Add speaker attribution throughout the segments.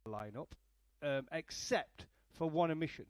Speaker 1: lineup, except for one omission.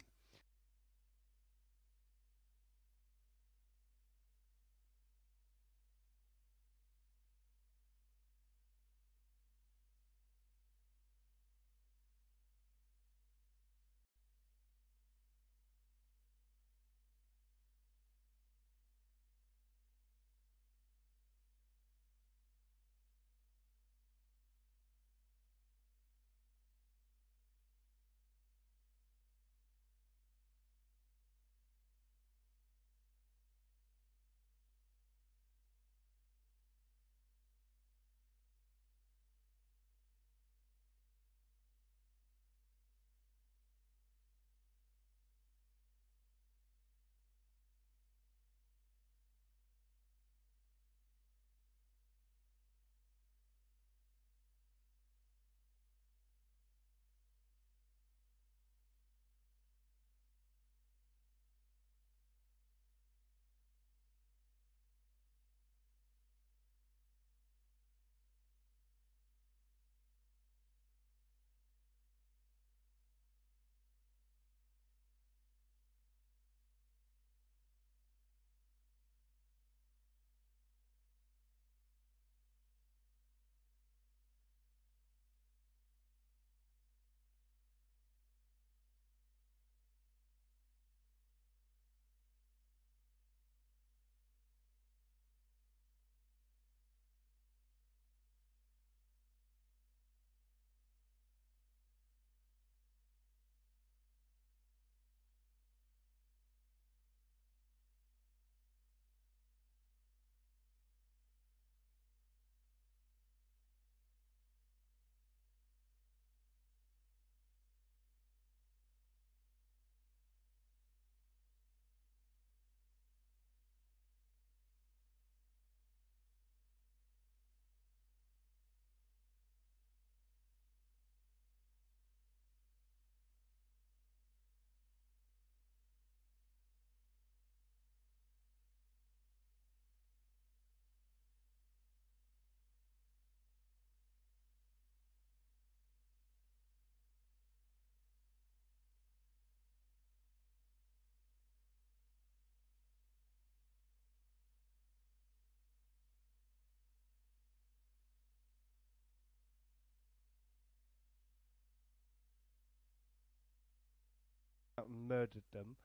Speaker 1: Murdered them,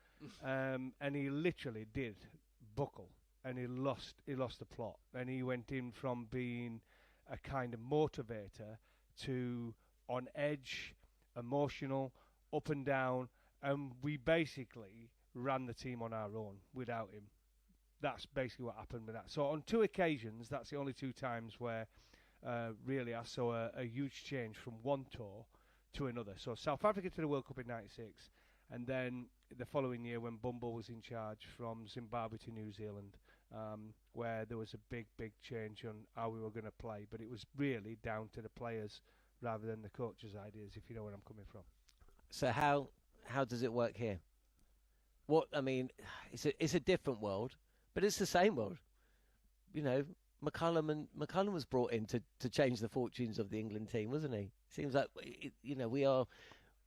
Speaker 1: and he literally did buckle, and he lost the plot, and he went in from being a kind of motivator to on edge, emotional, up and down, and we basically ran the team on our own without him. That's basically what happened with that. So on 2 occasions, that's the only 2 times where really I saw a huge change from one tour to another. So South Africa to the World Cup in '96, and then the following year when Bumble was in charge, from Zimbabwe to New Zealand, where there was a big change on how we were going to play. But it was really down to the players rather than the coach's ideas, if you know where I'm coming from.
Speaker 2: So how does it work here? What I mean, it's a different world, but it's the same world. You know, McCullum was brought in to change the fortunes of the England team, wasn't he? Seems like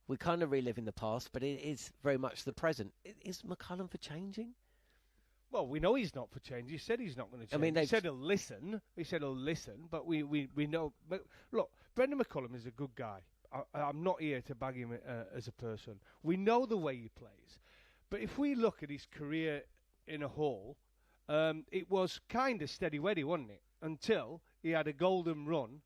Speaker 2: we're kind of reliving the past, but it is very much the present. Is McCullum for changing?
Speaker 1: Well, we know he's not for change. He said he's not going to change. I mean, he said he'll listen. But we know. But look, Brendan McCullum is a good guy. I'm not here to bag him as a person. We know the way he plays. But if we look at his career in a whole, it was kind of steady-weddy, wasn't it? Until he had a golden run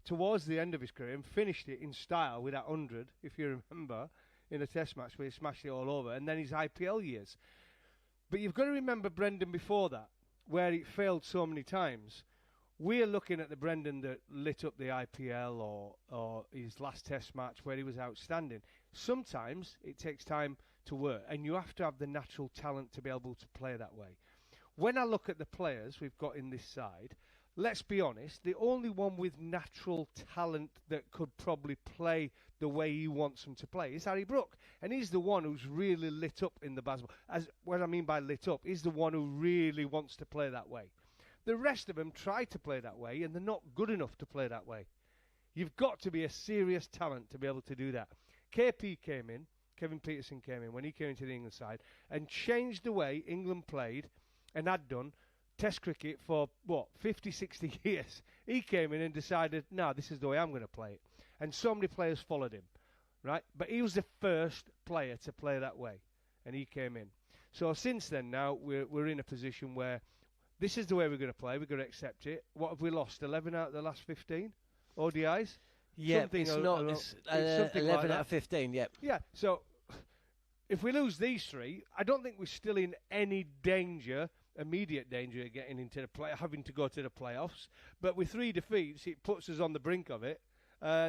Speaker 1: towards the end of his career and finished it in style with that 100, if you remember, in a test match where he smashed it all over, and then his IPL years. But you've got to remember Brendan before that, where it failed so many times. We're looking at the Brendan that lit up the IPL or his last test match where he was outstanding. Sometimes it takes time to work, and you have to have the natural talent to be able to play that way. When I look at the players we've got in this side, let's be honest, the only one with natural talent that could probably play the way he wants them to play is Harry Brook. And he's the one who's really lit up in the basketball. What I mean by lit up, he's the one who really wants to play that way. The rest of them try to play that way, and they're not good enough to play that way. You've got to be a serious talent to be able to do that. KP came in, Kevin Peterson came in when he came into the England side and changed the way England played and had done Test cricket for, 50, 60 years. He came in and decided, no, this is the way I'm going to play it. And so many players followed him, right? But he was the first player to play that way, and he came in. So since then now, we're in a position where this is the way we're going to play. We're going to accept it. What have we lost? 11 out of the last 15 ODIs?
Speaker 2: Yeah, it's 11
Speaker 1: like
Speaker 2: out of 15, yep.
Speaker 1: Yeah, so if we lose these 3, I don't think we're still in any danger, immediate danger of getting into having to go to the playoffs. But with 3 defeats, it puts us on the brink of it.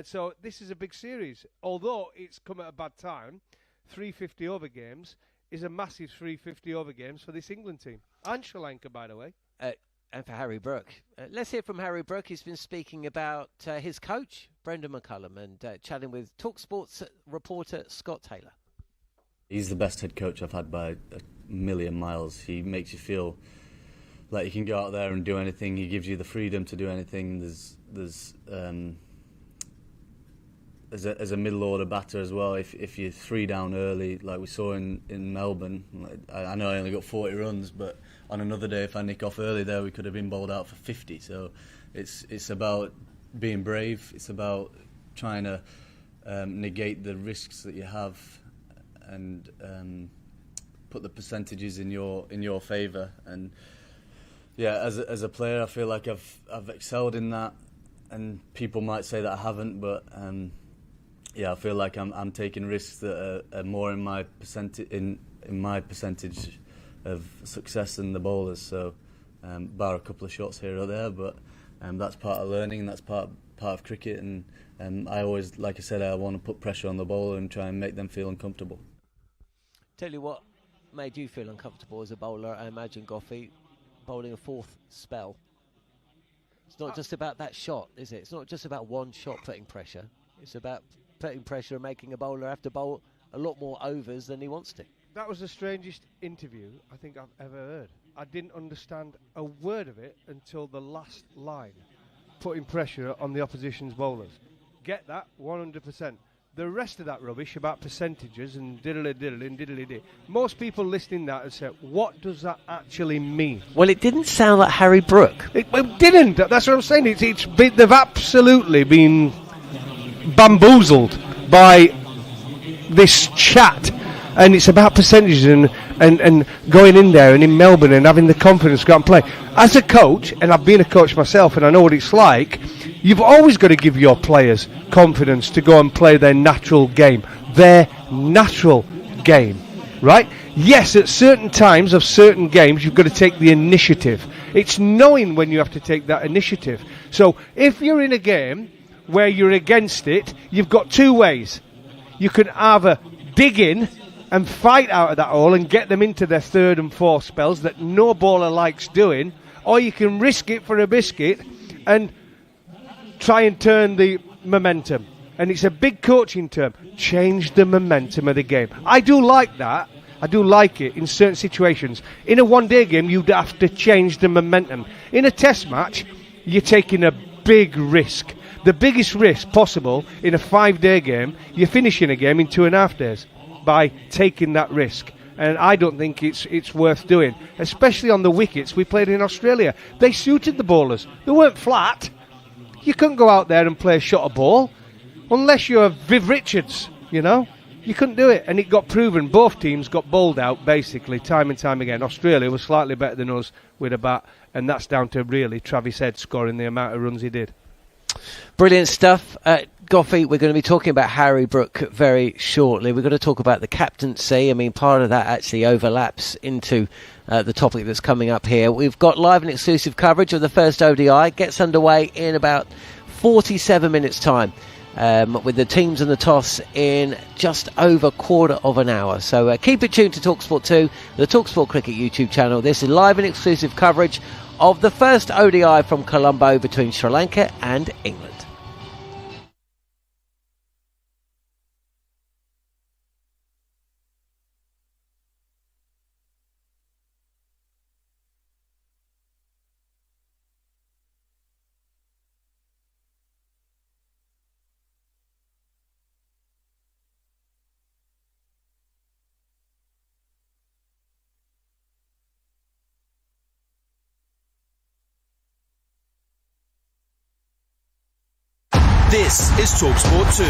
Speaker 1: So this is a big series. Although it's come at a bad time, 350 over games is a massive 350 over games for this England team. And Sri Lanka, by the way.
Speaker 2: And for Harry Brook. Let's hear from Harry Brook. He's been speaking about his coach, Brendan McCullum, and chatting with talkSPORT reporter Scott Taylor.
Speaker 3: He's the best head coach I've had by a million miles. He makes you feel like you can go out there and do anything. He gives you the freedom to do anything. As a middle order batter as well, if you're 3 down early, like we saw in Melbourne, I know I only got 40 runs, but on another day, if I nick off early there, we could have been bowled out for 50. So it's about being brave. It's about trying to negate the risks that you have and put the percentages in your favour. And yeah, as a player, I feel like I've excelled in that, and people might say that I haven't, but yeah, I feel like I'm taking risks that are more in my percentage of success than the bowlers. So bar a couple of shots here or there, but that's part of learning, and that's part of cricket. And I always, like I said, I want to put pressure on the bowler and try and make them feel uncomfortable.
Speaker 2: Tell you what made you feel uncomfortable as a bowler, I imagine, Goffey, bowling a 4th spell. It's not just about that shot, is it? It's not just about one shot putting pressure. It's about putting pressure and making a bowler have to bowl a lot more overs than he wants to.
Speaker 1: That was the strangest interview I think I've ever heard. I didn't understand a word of it until the last line, putting pressure on the opposition's bowlers. Get that? 100%. The rest of that rubbish about percentages and diddly-diddly, most people listening to that would say, what does that actually mean?
Speaker 2: Well, it didn't sound like Harry Brook.
Speaker 1: It didn't. That's what I'm saying. They've absolutely been bamboozled by this chat. And it's about percentages and going in there and in Melbourne and having the confidence to go and play. As a coach, and I've been a coach myself and I know what it's like, you've always got to give your players confidence to go and play their natural game. Their natural game, right? Yes, at certain times of certain games, you've got to take the initiative. It's knowing when you have to take that initiative. So if you're in a game where you're against it, you've got 2 ways. You can either dig in and fight out of that hole and get them into their 3rd and 4th spells that no bowler likes doing, or you can risk it for a biscuit and try and turn the momentum. And it's a big coaching term. Change the momentum of the game. I do like that. I do like it in certain situations. In a one-day game, you'd have to change the momentum. In a test match, you're taking a big risk. The biggest risk possible in a 5-day game, you're finishing a game in 2.5 days. By taking that risk, and I don't think it's worth doing, especially on the wickets we played in Australia. They suited the bowlers. They weren't flat. You couldn't go out there and play a shot of ball unless you're Viv Richards, you know. You couldn't do it, and it got proven. Both teams got bowled out basically time and time again. Australia was slightly better than us with a bat, and that's down to really Travis Head scoring the amount of runs he did.
Speaker 2: Brilliant stuff. Goffey, we're going to be talking about Harry Brook very shortly. We're going to talk about the captaincy. I mean, part of that actually overlaps into the topic that's coming up here. We've got live and exclusive coverage of the first ODI. Gets underway in about 47 minutes' time, with the teams and the toss in just over a quarter of an hour. So keep it tuned to talkSPORT 2, the talkSPORT Cricket YouTube channel. This is live and exclusive coverage of the first ODI from Colombo between Sri Lanka and England.
Speaker 4: This is talkSPORT 2.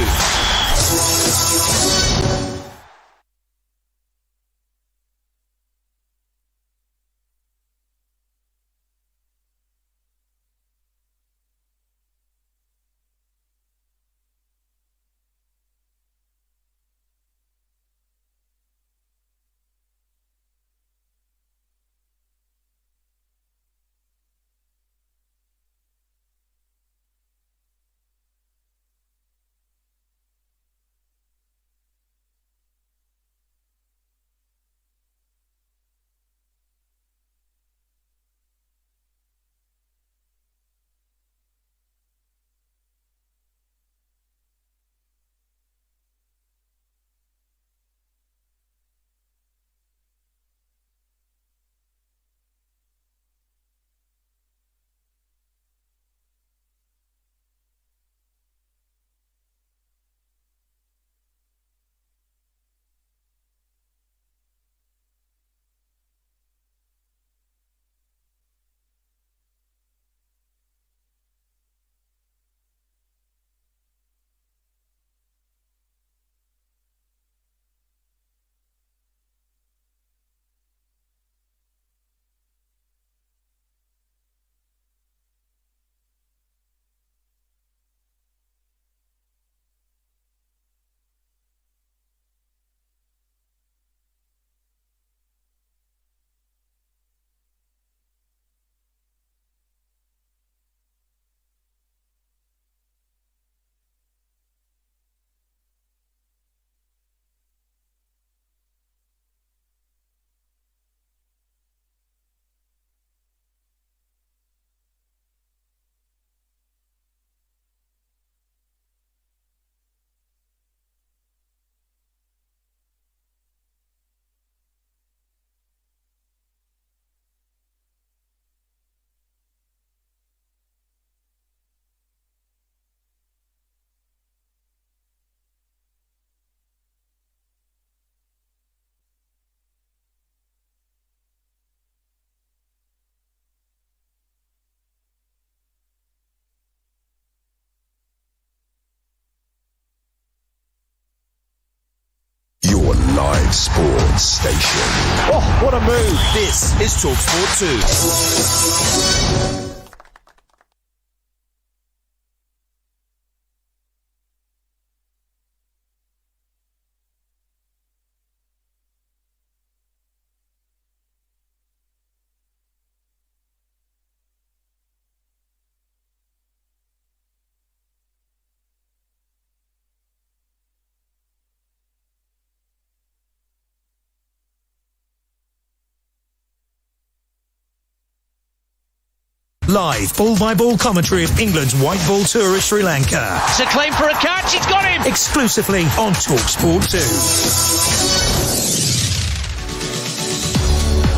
Speaker 5: Your live sports station.
Speaker 4: Oh, what a move. This is talkSPORT 2.
Speaker 5: Live ball-by-ball commentary of England's white ball tour of Sri Lanka.
Speaker 6: It's a claim for a catch, he's got him!
Speaker 5: Exclusively on talkSPORT 2.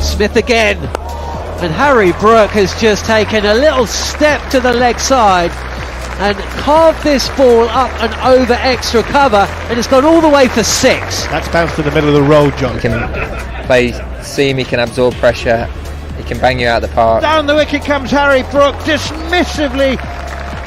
Speaker 2: Smith again. And Harry Brook has just taken a little step to the leg side and carved this ball up and over extra cover, and it's gone all the way for 6.
Speaker 7: That's bounced in the middle of the road, John.
Speaker 8: He can play seam, he can absorb pressure, he can bang you out of the park.
Speaker 7: Down the wicket comes Harry Brook, dismissively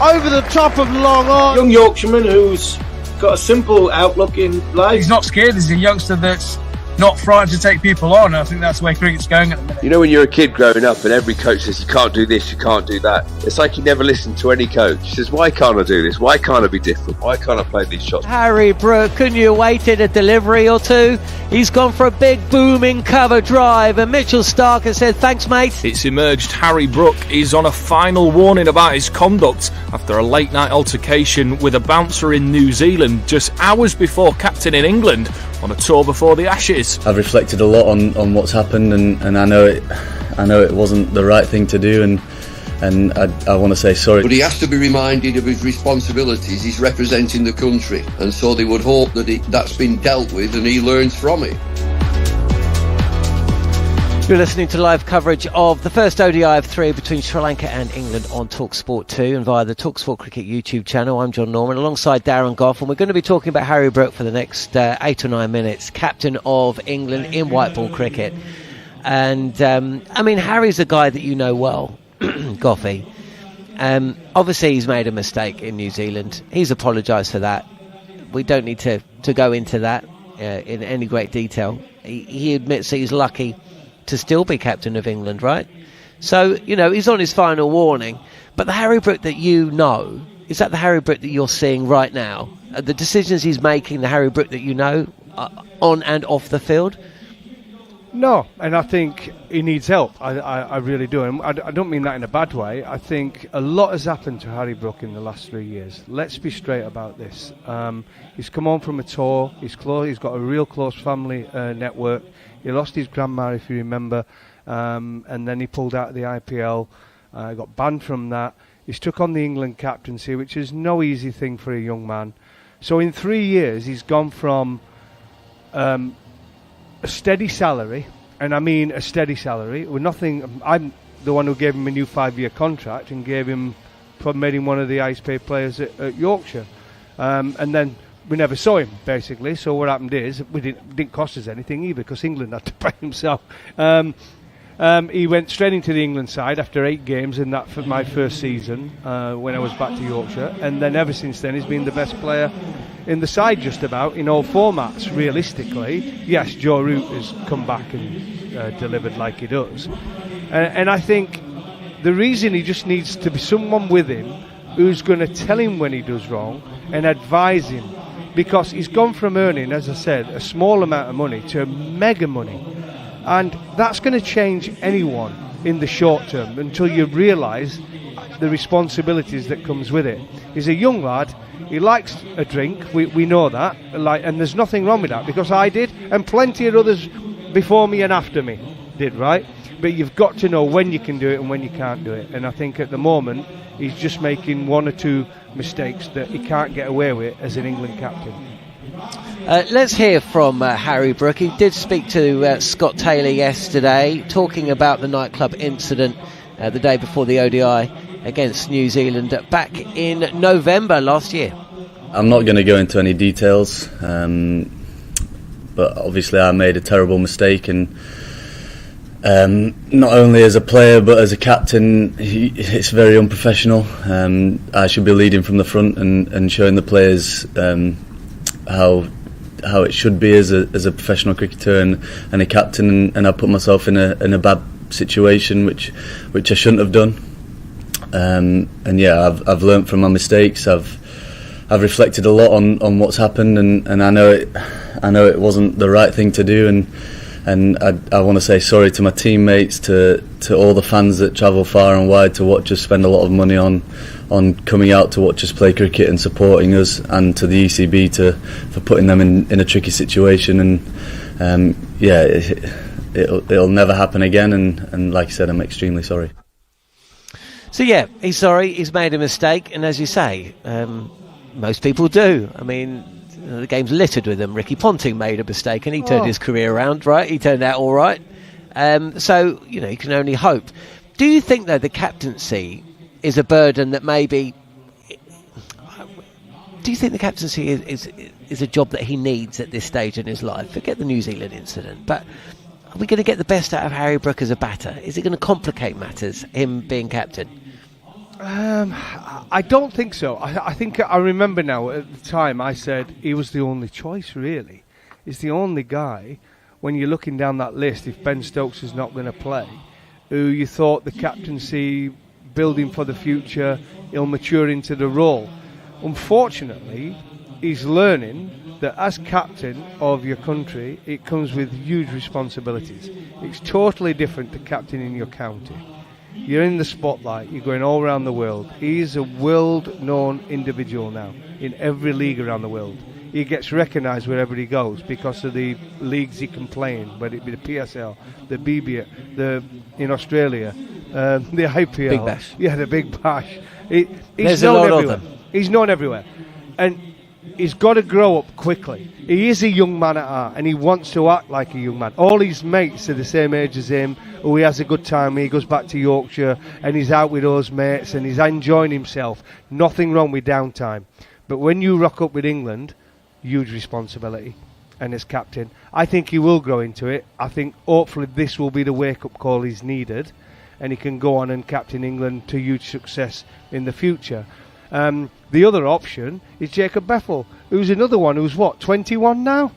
Speaker 7: over the top of long on.
Speaker 9: Young Yorkshireman who's got a simple outlook in life.
Speaker 10: He's not scared, he's a youngster that's not frightened to take people on. I think that's the way cricket's going at the minute.
Speaker 11: You know when you're a kid growing up and every coach says you can't do this, you can't do that. It's like you never listen to any coach. He says, why can't I do this? Why can't I be different? Why can't I play these shots?
Speaker 2: Harry Brook, couldn't you have waited a delivery or two? He's gone for a big booming cover drive, and Mitchell Stark has said, thanks mate.
Speaker 12: It's emerged Harry Brook is on a final warning about his conduct after a late night altercation with a bouncer in New Zealand just hours before captaining England on a tour before the Ashes.
Speaker 3: I've reflected a lot on what's happened, and I know it wasn't the right thing to do, and I want to say sorry.
Speaker 13: But he has to be reminded of his responsibilities. He's representing the country, and so they would hope that that's been dealt with and he learns from it.
Speaker 2: You're listening to live coverage of the first ODI of 3 between Sri Lanka and England on talkSPORT 2 and via the talkSPORT Cricket YouTube channel. I'm John Norman alongside Darren Gough, and we're going to be talking about Harry Brook for the next 8 or 9 minutes, captain of England in white ball cricket. And I mean, Harry's a guy that you know well, Goffy. I obviously he's made a mistake in New Zealand. He's apologised for that. We don't need to go into that in any great detail. He admits that he's lucky to still be captain of England, right? So, he's on his final warning. But the Harry Brook that you know, is that the Harry Brook that you're seeing right now? The decisions he's making, the Harry Brook that you know, on and off the field?
Speaker 1: No, and I think he needs help. I really do. And I don't mean that in a bad way. I think a lot has happened to Harry Brook in the last 3 years. Let's be straight about this. He's come on from a tour. He's got a real close family network. He lost his grandma, if you remember, and then he pulled out of the IPL. Got banned from that. He's took on the England captaincy, which is no easy thing for a young man. So in 3 years, he's gone from a steady salary, and I mean a steady salary, with nothing. I'm the one who gave him a new 5-year contract and made him one of the highest paid players at Yorkshire. And then we never saw him, basically. So what happened is, it didn't cost us anything either, because England had to pay himself. He went straight into the England side after 8 games in that for my first season when I was back to Yorkshire, and then ever since then he's been the best player in the side just about in all formats, realistically. Yes, Joe Root has come back and delivered like he does, and I think the reason he just needs to be someone with him who's going to tell him when he does wrong and advise him, because he's gone from earning, as I said, a small amount of money to mega money. And that's going to change anyone in the short term until you realise the responsibilities that comes with it. He's a young lad. He likes a drink. We know that. And there's nothing wrong with that, because I did, and plenty of others before me and after me did, right? But you've got to know when you can do it and when you can't do it. And I think at the moment he's just making 1 or 2 mistakes that he can't get away with as an England captain.
Speaker 2: Let's hear from Harry Brook. He did speak to Scott Taylor yesterday, talking about the nightclub incident the day before the ODI against New Zealand back in November last year.
Speaker 3: I'm not going to go into any details, but obviously I made a terrible mistake, and not only as a player but as a captain, it's very unprofessional. I should be leading from the front and showing the players how it should be as a professional cricketer and a captain, and I put myself in a bad situation which I shouldn't have done. And yeah, I've learnt from my mistakes. I've reflected a lot on what's happened, and I know it wasn't the right thing to do, and I want to say sorry to my teammates, to all the fans that travel far and wide to watch us spend a lot of money on coming out to watch us play cricket and supporting us, and to the ECB for putting them in a tricky situation. And yeah, it'll never happen again, and like I said, I'm extremely sorry.
Speaker 2: So yeah, he's sorry, he's made a mistake, and as you say, most people do. I mean, the game's littered with them. Ricky Ponting made a mistake and he turned his career around, right? He turned out all right. So, you can only hope. Do you think, though, the captaincy is a burden that maybe... Do you think the captaincy is a job that he needs at this stage in his life? Forget the New Zealand incident, but are we going to get the best out of Harry Brook as a batter? Is it going to complicate matters, him being captain?
Speaker 1: I don't think so. I think I remember now, at the time I said he was the only choice, really. He's the only guy, when you're looking down that list, if Ben Stokes is not going to play, who you thought the captaincy, building for the future, he'll mature into the role. Unfortunately, he's learning that as captain of your country, it comes with huge responsibilities. It's totally different to captaining your county. You're in the spotlight, you're going all around the world. He's a world-known individual now in every league around the world. He gets recognised wherever he goes because of the leagues he can play in, whether it be the PSL, the BBA, in Australia, the IPL.
Speaker 2: Big Bash.
Speaker 1: Yeah, the Big Bash.
Speaker 2: There's a lot of them.
Speaker 1: He's known everywhere. And he's got to grow up quickly. He is a young man at heart, and he wants to act like a young man. All his mates are the same age as him, who he has a good time. He goes back to Yorkshire, and he's out with those mates, and he's enjoying himself. Nothing wrong with downtime. But when you rock up with England, huge responsibility. And as captain, I think he will grow into it. I think hopefully this will be the wake-up call he's needed. and he can go on and captain England to huge success in the future. The other option is Jacob Bethel, who's another one who's, 21 now?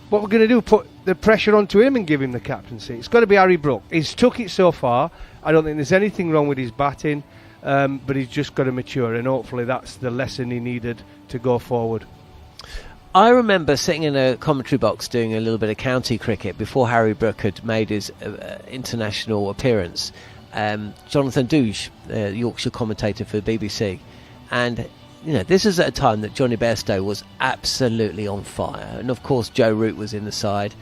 Speaker 1: What we're going to do, put the pressure onto him and give him the captaincy. It's got to be Harry Brook. He's took it so far. I don't think there's anything wrong with his batting, but he's just got to mature, and hopefully that's the lesson he needed to go forward.
Speaker 2: I remember sitting in a commentary box doing a little bit of county cricket before Harry Brook had made his international appearance. Jonathan Douge, Yorkshire commentator for the BBC, and this is at a time that Johnny Bairstow was absolutely on fire, and of course Joe Root was in the side,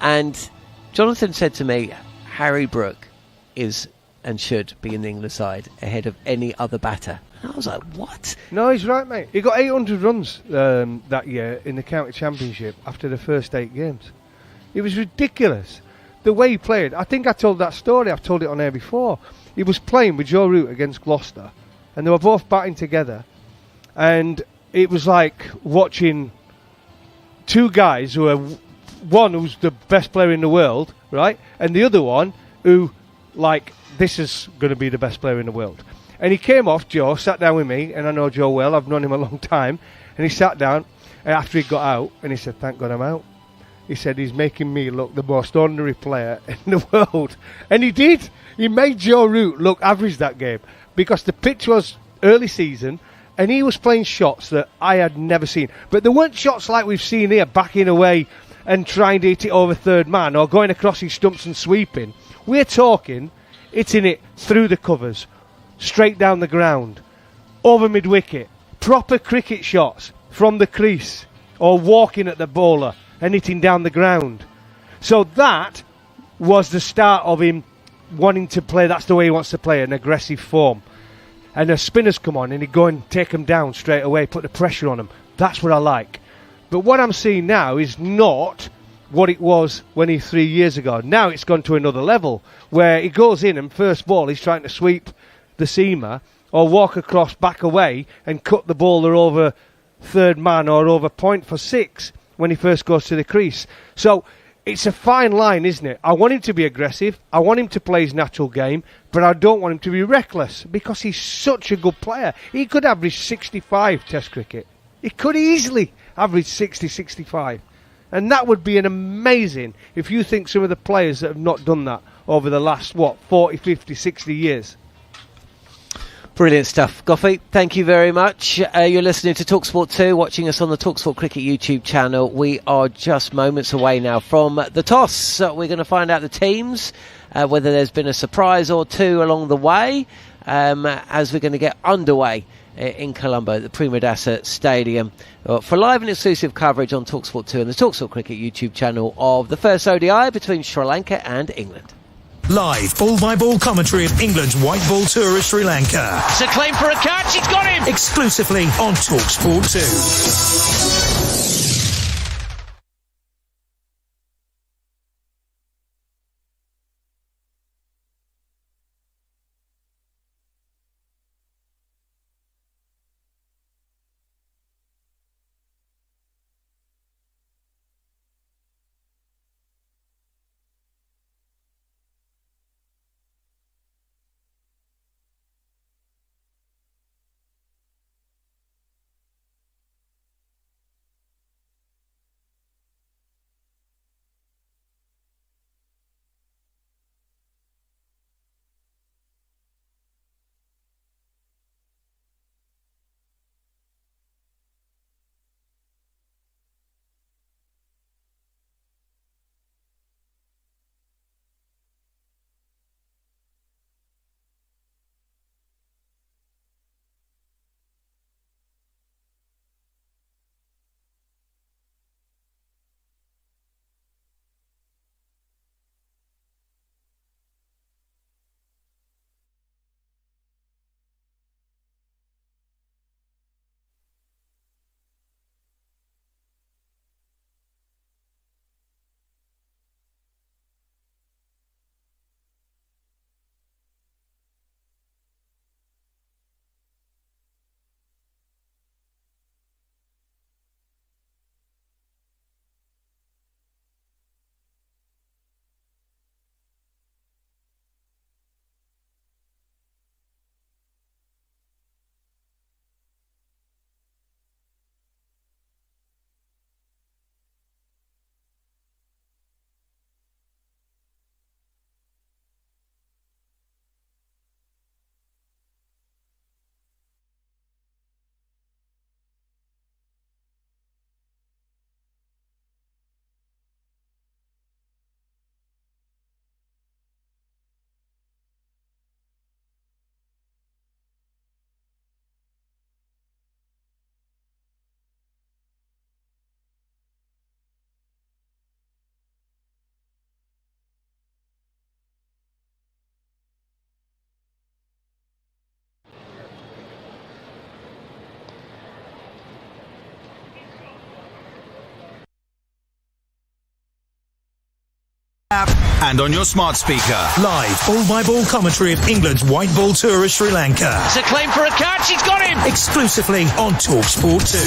Speaker 2: and Jonathan said to me, Harry Brook is and should be in the England side ahead of any other batter. And I was like, what?
Speaker 1: No, he's right, mate. He got 800 runs that year in the county championship after the first 8 games. It was ridiculous the way he played. I think I told that story. I've told it on air before. He was playing with Joe Root against Gloucester, and they were both batting together, and it was like watching two guys who are one who's the best player in the world, right, and the other one who, like, this is going to be the best player in the world. And he came off, Joe, sat down with me, and I know Joe well, I've known him a long time, and he sat down after he got out, and he said, thank God I'm out. He said, he's making me look the most ordinary player in the world. And he did. He made Joe Root look average that game, because the pitch was early season, and he was playing shots that I had never seen. But there weren't shots like we've seen here, backing away and trying to hit it over third man, or going across his stumps and sweeping. We're talking hitting it through the covers, straight down the ground, over mid-wicket, proper cricket shots from the crease, or walking at the bowler and hitting down the ground. So that was the start of him wanting to play. That's the way he wants to play, an aggressive form. And the spinners come on and he'd go and take them down straight away, put the pressure on them. That's what I like. But what I'm seeing now is not what it was when he 3 years ago. Now it's gone to another level, where he goes in and first ball he's trying to sweep the seamer or walk across, back away and cut the bowler over third man or over point for 6 when he first goes to the crease. So it's a fine line, isn't it? I want him to be aggressive, I want him to play his natural game, but I don't want him to be reckless, because he's such a good player. He could average 65 Test cricket. He could easily average 60, 65. And that would be an amazing, if you think some of the players that have not done that over the last, 40, 50, 60 years.
Speaker 2: Brilliant stuff. Goffey, thank you very much. You're listening to talkSPORT 2, watching us on the talkSPORT Cricket YouTube channel. We are just moments away now from the toss. We're going to find out the teams, whether there's been a surprise or two along the way, as we're going to get underway in Colombo at the Premadasa Stadium for live and exclusive coverage on talkSPORT 2 and the talkSPORT Cricket YouTube channel of the first ODI between Sri Lanka and England.
Speaker 5: Live ball-by-ball commentary of England's white ball tour of Sri Lanka.
Speaker 6: It's a claim for a catch, he's got him!
Speaker 5: Exclusively on talkSPORT 2. app and on your smart speaker. Live ball-by-ball commentary of England's white ball tour of Sri Lanka.
Speaker 6: It's a claim for a catch. He's got him.
Speaker 5: Exclusively on talkSPORT
Speaker 14: 2.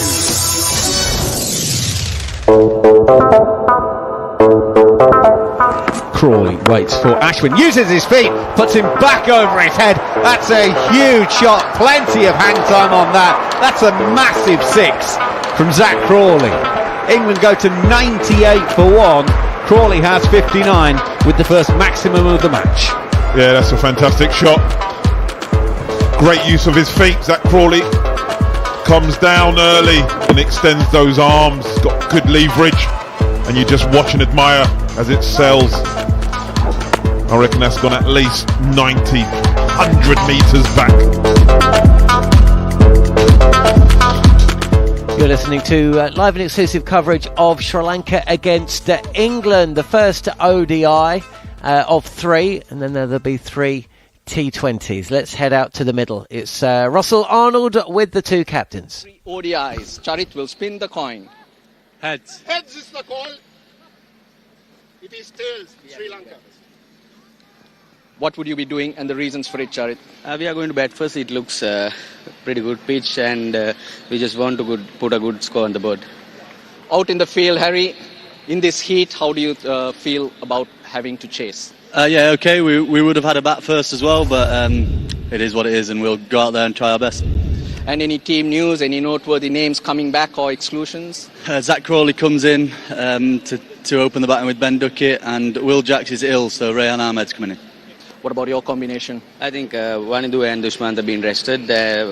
Speaker 14: Crawley waits for Ashwin, uses his feet, puts him back over his head. That's a huge shot, plenty of hang time on that. That's a massive 6 from Zach Crawley. England go to 98 for 1. Crawley has 59 with the first maximum of the match.
Speaker 15: Yeah, that's a fantastic shot. Great use of his feet. Zach Crawley comes down early and extends those arms. Got good leverage, and you just watch and admire as it sells. I reckon that's gone at least 90, 100 metres back.
Speaker 2: You're listening to live and exclusive coverage of Sri Lanka against England, the first ODI of 3, and then there'll be 3 T20s. Let's head out to the middle. It's Russell Arnold with the 2 captains.
Speaker 16: 3 ODIs. Charit will spin the coin.
Speaker 17: Heads.
Speaker 18: Heads is the call. It is tails, Sri Lanka.
Speaker 16: What would you be doing and the reasons for it, Charit?
Speaker 17: We are going to bat first. It looks pretty good pitch, and we just want to put a good score on the board.
Speaker 16: Out in the field, Harry, in this heat, how do you feel about having to chase?
Speaker 19: Yeah, okay. We would have had a bat first as well, but it is what it is, and we'll go out there and try our best.
Speaker 16: And any team news, any noteworthy names coming back or exclusions?
Speaker 19: Zach Crawley comes in to open the batting with Ben Duckett, and Will Jacks is ill, so Rehan Ahmed's coming in.
Speaker 16: What about your combination?
Speaker 17: I think Wanindu and Dushmant have been rested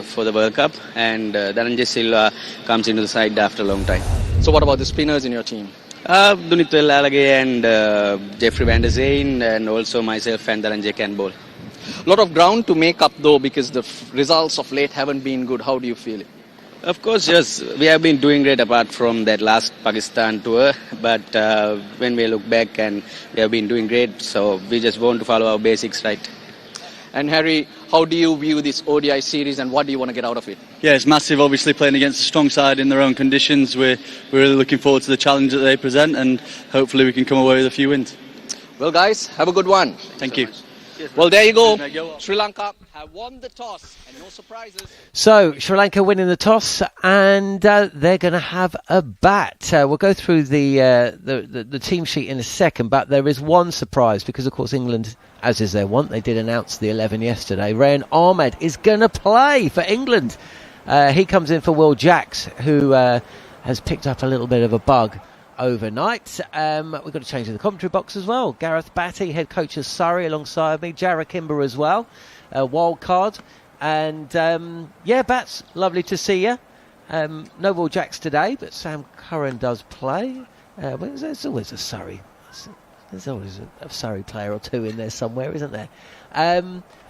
Speaker 17: for the World Cup, and Dhananjay Silva comes into the side after a long time.
Speaker 16: So what about the spinners in your team?
Speaker 17: Dunitwel Alage and Jeffrey Van der Zeen, and also myself and Dhananjay can bowl.
Speaker 16: A lot of ground to make up though, because the results of late haven't been good. How do you feel it?
Speaker 17: Of course, yes, we have been doing great apart from that last Pakistan tour, but when we look back, and we have been doing great, so we just want to follow our basics right.
Speaker 16: And Harry, how do you view this ODI series, and what do you want to get out of it?
Speaker 19: Yeah, it's massive, obviously, playing against a strong side in their own conditions. We're really looking forward to the challenge that they present, and hopefully we can come away with a few wins.
Speaker 16: Well, guys, have a good one.
Speaker 19: Thank you.
Speaker 16: Well, there you go. Sri Lanka have won the toss, and no surprises.
Speaker 2: So, Sri Lanka winning the toss, and they're going to have a bat. We'll go through the team sheet in a second, but there is one surprise, because, of course, England, as is their want, they did announce the 11 yesterday. Rehan Ahmed is going to play for England. He comes in for Will Jacks, who has picked up a little bit of a bug overnight. We've got to change the commentary box as well. Gareth Batty, head coach of Surrey, alongside me. Jarrah Kimber as well, wild card. And Bats, lovely to see you. No Will Jacks today, but Sam Curran does play. There's always a Surrey. There's always a Surrey player or two in there somewhere, isn't there?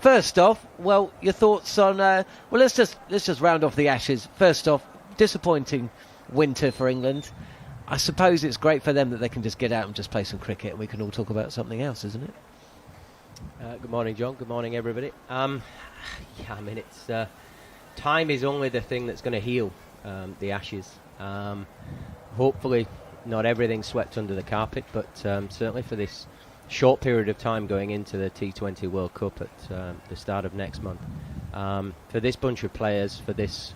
Speaker 2: First off, well, your thoughts on? Let's just round off the Ashes. First off, disappointing winter for England. I suppose it's great for them that they can just get out and just play some cricket, and we can all talk about something else, isn't it?
Speaker 20: Good morning, John. Good morning, everybody. It's time is only the thing that's going to heal the Ashes. Hopefully, not everything's swept under the carpet, but certainly for this short period of time going into the T20 World Cup at the start of next month, for this bunch of players, for this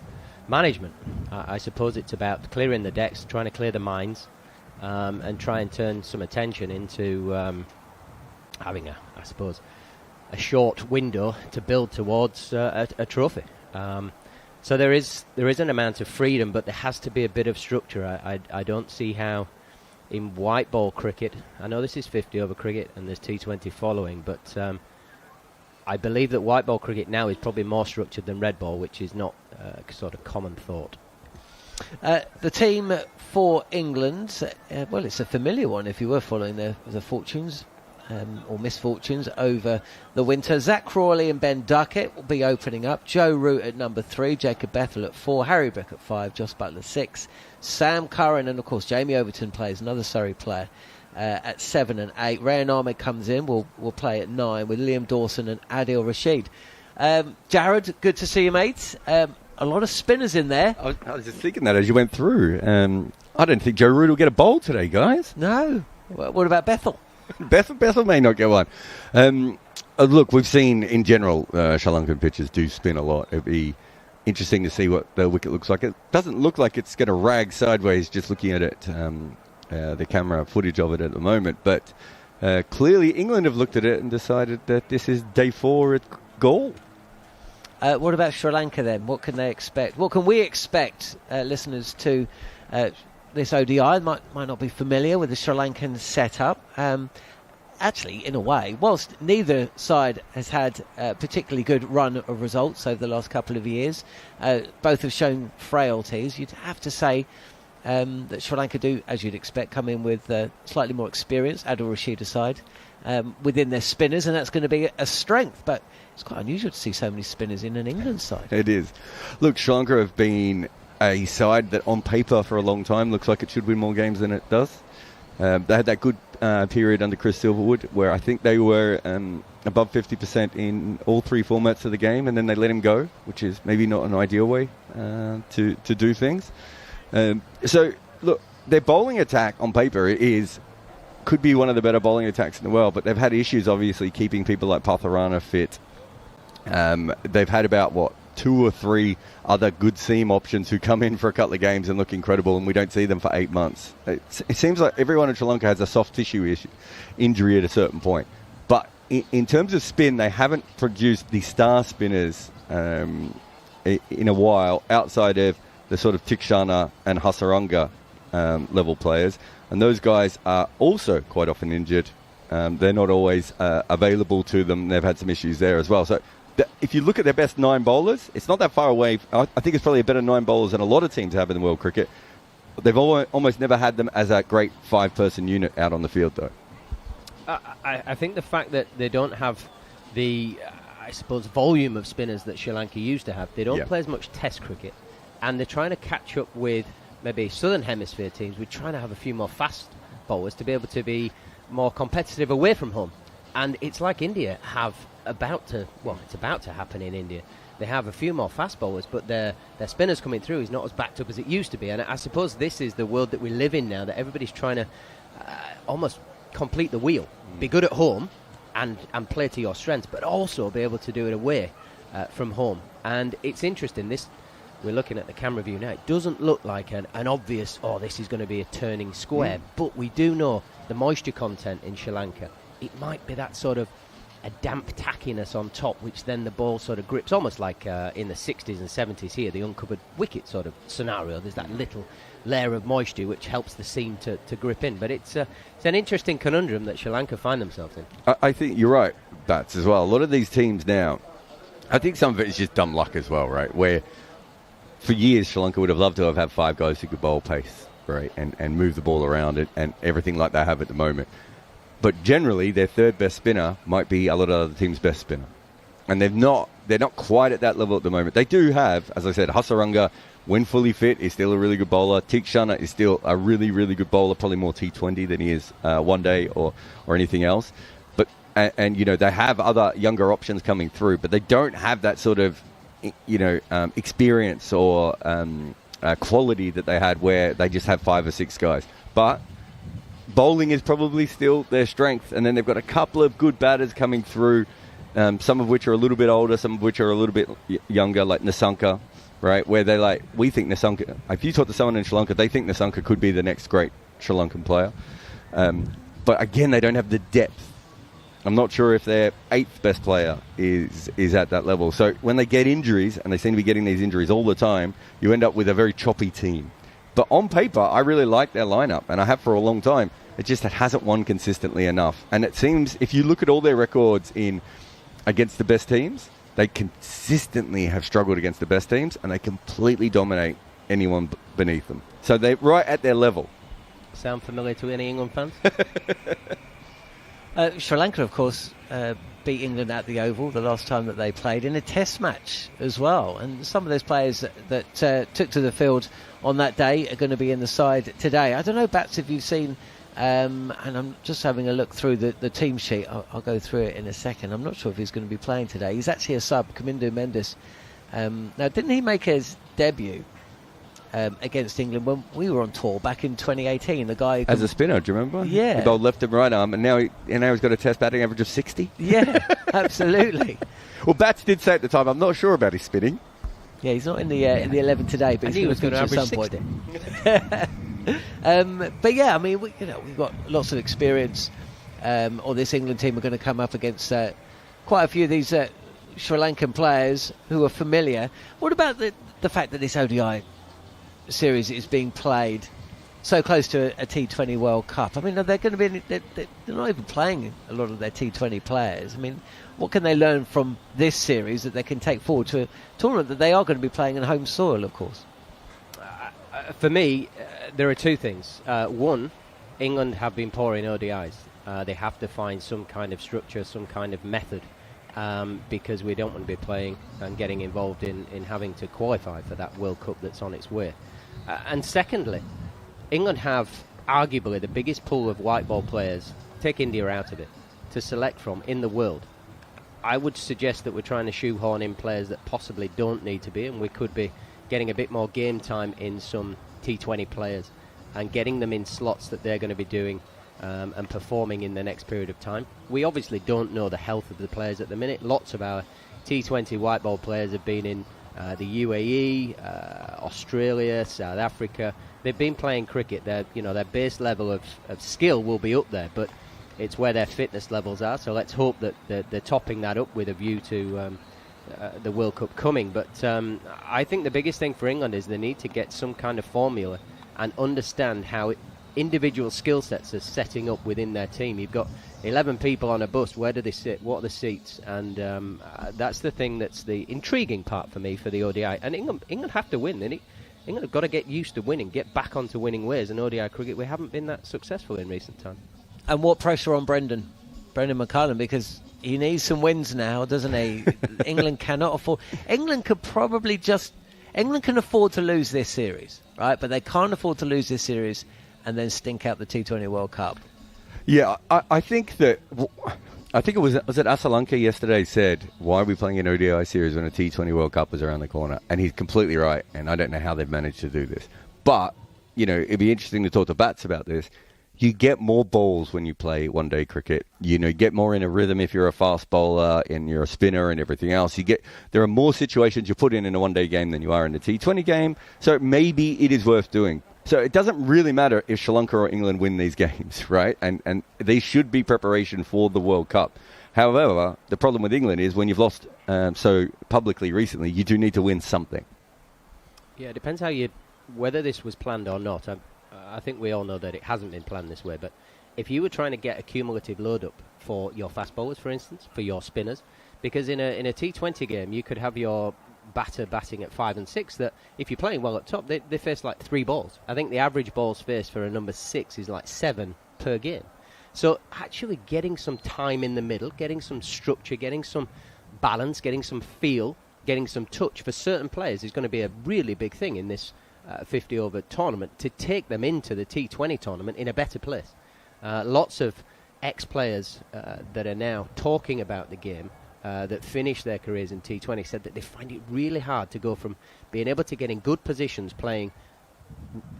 Speaker 20: management, I suppose it's about clearing the decks, trying to clear the minds, and try and turn some attention into having a short window to build towards a trophy. So there is an amount of freedom, but there has to be a bit of structure. I don't see how in white ball cricket, I know this is 50 over cricket and there's T20 following, but I believe that white ball cricket now is probably more structured than red ball, which is not sort of common thought.
Speaker 2: The team for England, it's a familiar one if you were following the fortunes or misfortunes over the winter. Zach Crawley and Ben Duckett will be opening up. Joe Root at number 3, Jacob Bethell at 4, Harry Brook at 5, Joss Buttler 6, Sam Curran, and of course Jamie Overton plays, another Surrey player, at 7 and 8. Rehan Ahmed comes in, will play at 9 with Liam Dawson and Adil Rashid. Jared, good to see you, mate. A lot of spinners in there.
Speaker 21: I was just thinking that as you went through. I don't think Joe Root will get a bowl today, guys.
Speaker 2: No. What about Bethell?
Speaker 21: Bethel may not get one. Look, we've seen in general Sri Lankan pitchers do spin a lot. It'd be interesting to see what the wicket looks like. It doesn't look like it's going to rag sideways just looking at it, the camera footage of it at the moment. But clearly England have looked at it and decided that this is day 4 at Galle.
Speaker 2: What about Sri Lanka then? What can they expect? What can we expect, listeners, to this ODI? Might not be familiar with the Sri Lankan setup. Actually, in a way, whilst neither side has had a particularly good run of results over the last couple of years, both have shown frailties. You'd have to say that Sri Lanka do, as you'd expect, come in with slightly more experience, Adil Rashid aside, within their spinners, and that's going to be a strength. But it's quite unusual to see so many spinners in an England side.
Speaker 21: It is. Look, Sri Lanka have been a side that on paper for a long time looks like it should win more games than it does. They had that good period under Chris Silverwood where I think they were above 50% in all 3 formats of the game, and then they let him go, which is maybe not an ideal way to do things. So, look, their bowling attack on paper could be one of the better bowling attacks in the world, but they've had issues, obviously, keeping people like Patharana fit. They've had about, 2 or 3 other good seam options who come in for a couple of games and look incredible, and we don't see them for 8 months. It seems like everyone in Sri Lanka has a soft tissue injury at a certain point. But in terms of spin, they haven't produced the star spinners in a while, outside of the sort of Tikshana and Hasaranga level players. And those guys are also quite often injured. They're not always available to them. They've had some issues there as well. So if you look at their best 9 bowlers, it's not that far away. I think it's probably a better 9 bowlers than a lot of teams have in the world cricket. They've almost never had them as a great 5-person unit out on the field, though.
Speaker 20: I think the fact that they don't have the, I suppose, volume of spinners that Sri Lanka used to have, they don't play as much Test cricket, and they're trying to catch up with maybe Southern Hemisphere teams. We're trying to have a few more fast bowlers to be able to be more competitive away from home. And it's like India have it's about to happen in India. They have a few more fast bowlers, but their spinners coming through is not as backed up as it used to be. And I suppose this is the world that we live in now, that everybody's trying to almost complete the wheel. Be good at home and play to your strengths, but also be able to do it away from home. And it's interesting, we're looking at the camera view now. It doesn't look like an obvious, this is going to be a turning square. But we do know the moisture content in Sri Lanka. It might be that sort of a damp tackiness on top, which then the ball sort of grips, almost like in the 60s and 70s here, the uncovered wicket sort of scenario. There's that little layer of moisture which helps the seam to grip in. But it's an interesting conundrum that Sri Lanka find themselves in.
Speaker 21: I think you're right, Bats, as well. A lot of these teams now, I think some of it is just dumb luck as well, right? Where for years Sri Lanka would have loved to have had 5 guys who could bowl pace, right, and move the ball around and everything like they have at the moment. But generally, their 3rd best spinner might be a lot of other teams' best spinner. And they're not quite at that level at the moment. They do have, as I said, Hasaranga, when fully fit, is still a really good bowler. Tikshana is still a really, really good bowler, probably more T20 than he is one day or anything else. But and they have other younger options coming through, but they don't have that sort of, experience or quality that they had where they just have 5 or 6 guys. But bowling is probably still their strength, and then they've got a couple of good batters coming through, some of which are a little bit older, some of which are a little bit younger, like Nasanka, right, where we think Nasanka, if you talk to someone in Sri Lanka, they think Nasanka could be the next great Sri Lankan player. But again, they don't have the depth. I'm not sure if their 8th best player is at that level. So when they get injuries, and they seem to be getting these injuries all the time, you end up with a very choppy team. But on paper, I really like their lineup, and I have for a long time. It hasn't won consistently enough. And it seems, if you look at all their records against the best teams, they consistently have struggled against the best teams, and they completely dominate anyone beneath them. So they're right at their level.
Speaker 20: Sound familiar to any England fans?
Speaker 2: Sri Lanka, of course, beat England at the Oval the last time that they played in a test match as well. And some of those players that took to the field on that day are going to be in the side today. I don't know, Bats, if you've seen, and I'm just having a look through the team sheet. I'll go through it in a second. I'm not sure if he's going to be playing today. He's actually a sub, Kamindu Mendes. Now, didn't he make his debut against England when we were on tour back in 2018. The guy
Speaker 21: as a spinner, do you remember?
Speaker 2: Yeah,
Speaker 21: he bowled left and right arm, and now he's got a Test batting average of 60.
Speaker 2: Yeah, absolutely.
Speaker 21: Well, Bats did say at the time, I'm not sure about his spinning.
Speaker 2: Yeah, he's not in the 11 today, but
Speaker 20: he was going to average 60.
Speaker 2: But yeah, I mean, we've got lots of experience. Or this England team are going to come up against quite a few of these Sri Lankan players who are familiar. What about the fact that this ODI series is being played so close to a T20 World Cup? I mean, are they going to be? They're not even playing a lot of their T20 players. I mean, what can they learn from this series that they can take forward to a tournament that they are going to be playing in home soil, of course?
Speaker 20: For me, there are two things. One, England have been poor in ODIs. They have to find some kind of structure, some kind of method, because we don't want to be playing and getting involved in having to qualify for that World Cup that's on its way. And secondly, England have arguably the biggest pool of white ball players, take India out of it, to select from in the world. I would suggest that we're trying to shoehorn in players that possibly don't need to be, and we could be getting a bit more game time in some T20 players and getting them in slots that they're going to be doing and performing in the next period of time. We obviously don't know the health of the players at the minute. Lots of our T20 white ball players have been in the UAE, Australia, South Africa. They've been playing cricket. Their base level of skill will be up there, but it's where their fitness levels are. So let's hope that they're topping that up with a view to the World Cup coming. But I think the biggest thing for England is they need to get some kind of formula and understand how individual skill sets are setting up within their team. You've got 11 people on a bus. Where do they sit? What are the seats? And that's the thing that's the intriguing part for me for the ODI. And England have to win. England have got to get used to winning, get back onto winning ways. In ODI cricket, we haven't been that successful in recent time.
Speaker 2: And what pressure on Brendan McCullum, because he needs some wins now, doesn't he? England cannot afford. England can afford to lose this series, right? But they can't afford to lose this series and then stink out the T20 World Cup.
Speaker 21: Yeah, I think it was it Asalanka yesterday said, why are we playing an ODI series when a T20 World Cup is around the corner? And he's completely right, and I don't know how they've managed to do this. But, it'd be interesting to talk to Bats about this. You get more balls when you play one-day cricket. You get more in a rhythm if you're a fast bowler and you're a spinner and everything else. There are more situations you put in a one-day game than you are in a T20 game. So maybe it is worth doing. So it doesn't really matter if Sri Lanka or England win these games, right? And they should be preparation for the World Cup. However, the problem with England is when you've lost so publicly recently, you do need to win something.
Speaker 20: Yeah, it depends whether this was planned or not. I think we all know that it hasn't been planned this way, but if you were trying to get a cumulative load-up for your fast bowlers, for instance, for your spinners, because in a T20 game, you could have your batter batting at 5 and 6, that if you're playing well at top, they face like 3 balls. I think the average balls faced for a number 6 is like 7 per game. So actually getting some time in the middle, getting some structure, getting some balance, getting some feel, getting some touch for certain players is going to be a really big thing in this 50-over tournament to take them into the T20 tournament in a better place. Lots of ex-players that are now talking about the game that finished their careers in T20 said that they find it really hard to go from being able to get in good positions playing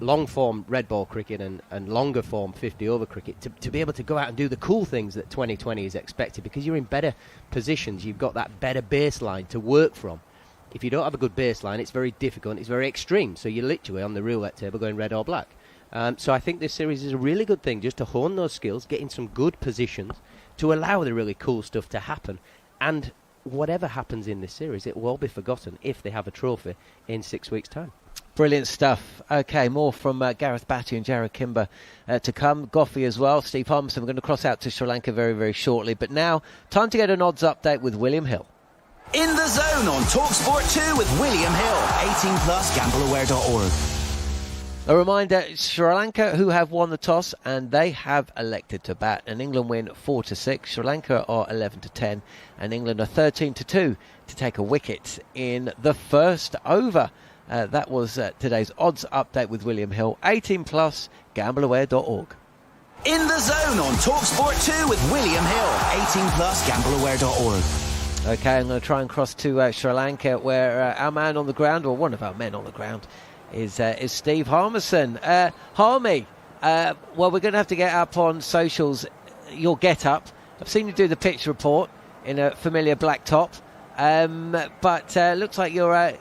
Speaker 20: long-form red ball cricket and longer-form 50-over cricket to be able to go out and do the cool things that 2020 is expected, because you're in better positions, you've got that better baseline to work from. If you don't have a good baseline, it's very difficult, it's very extreme, so you're literally on the roulette table going red or black. So I think this series is a really good thing just to hone those skills, get in some good positions to allow the really cool stuff to happen. And whatever happens in this series, it will all be forgotten if they have a trophy in 6 weeks' time.
Speaker 2: Brilliant stuff. Okay, more from Gareth Batty and Jared Kimber to come. Goffey as well. Steve Harmison. We're going to cross out to Sri Lanka very, very shortly. But now, time to get an odds update with William Hill.
Speaker 4: In the Zone on talkSPORT 2 with William Hill. 18 plus, gambleaware.org.
Speaker 2: A reminder, Sri Lanka, who have won the toss, and they have elected to bat. And England win 4-6. Sri Lanka are 11-10. And England are 13-2 to take a wicket in the first over. That was today's odds update with William Hill. 18 plus, gambleaware.org.
Speaker 4: In the Zone on talkSPORT 2 with William Hill. 18 plus, gambleaware.org.
Speaker 2: Okay, I'm going to try and cross to Sri Lanka, where our man on the ground, or one of our men on the ground, is Steve Harmison. Harmy, well, we're going to have to get up on socials your get-up. I've seen you do the pitch report in a familiar black top, but looks like you're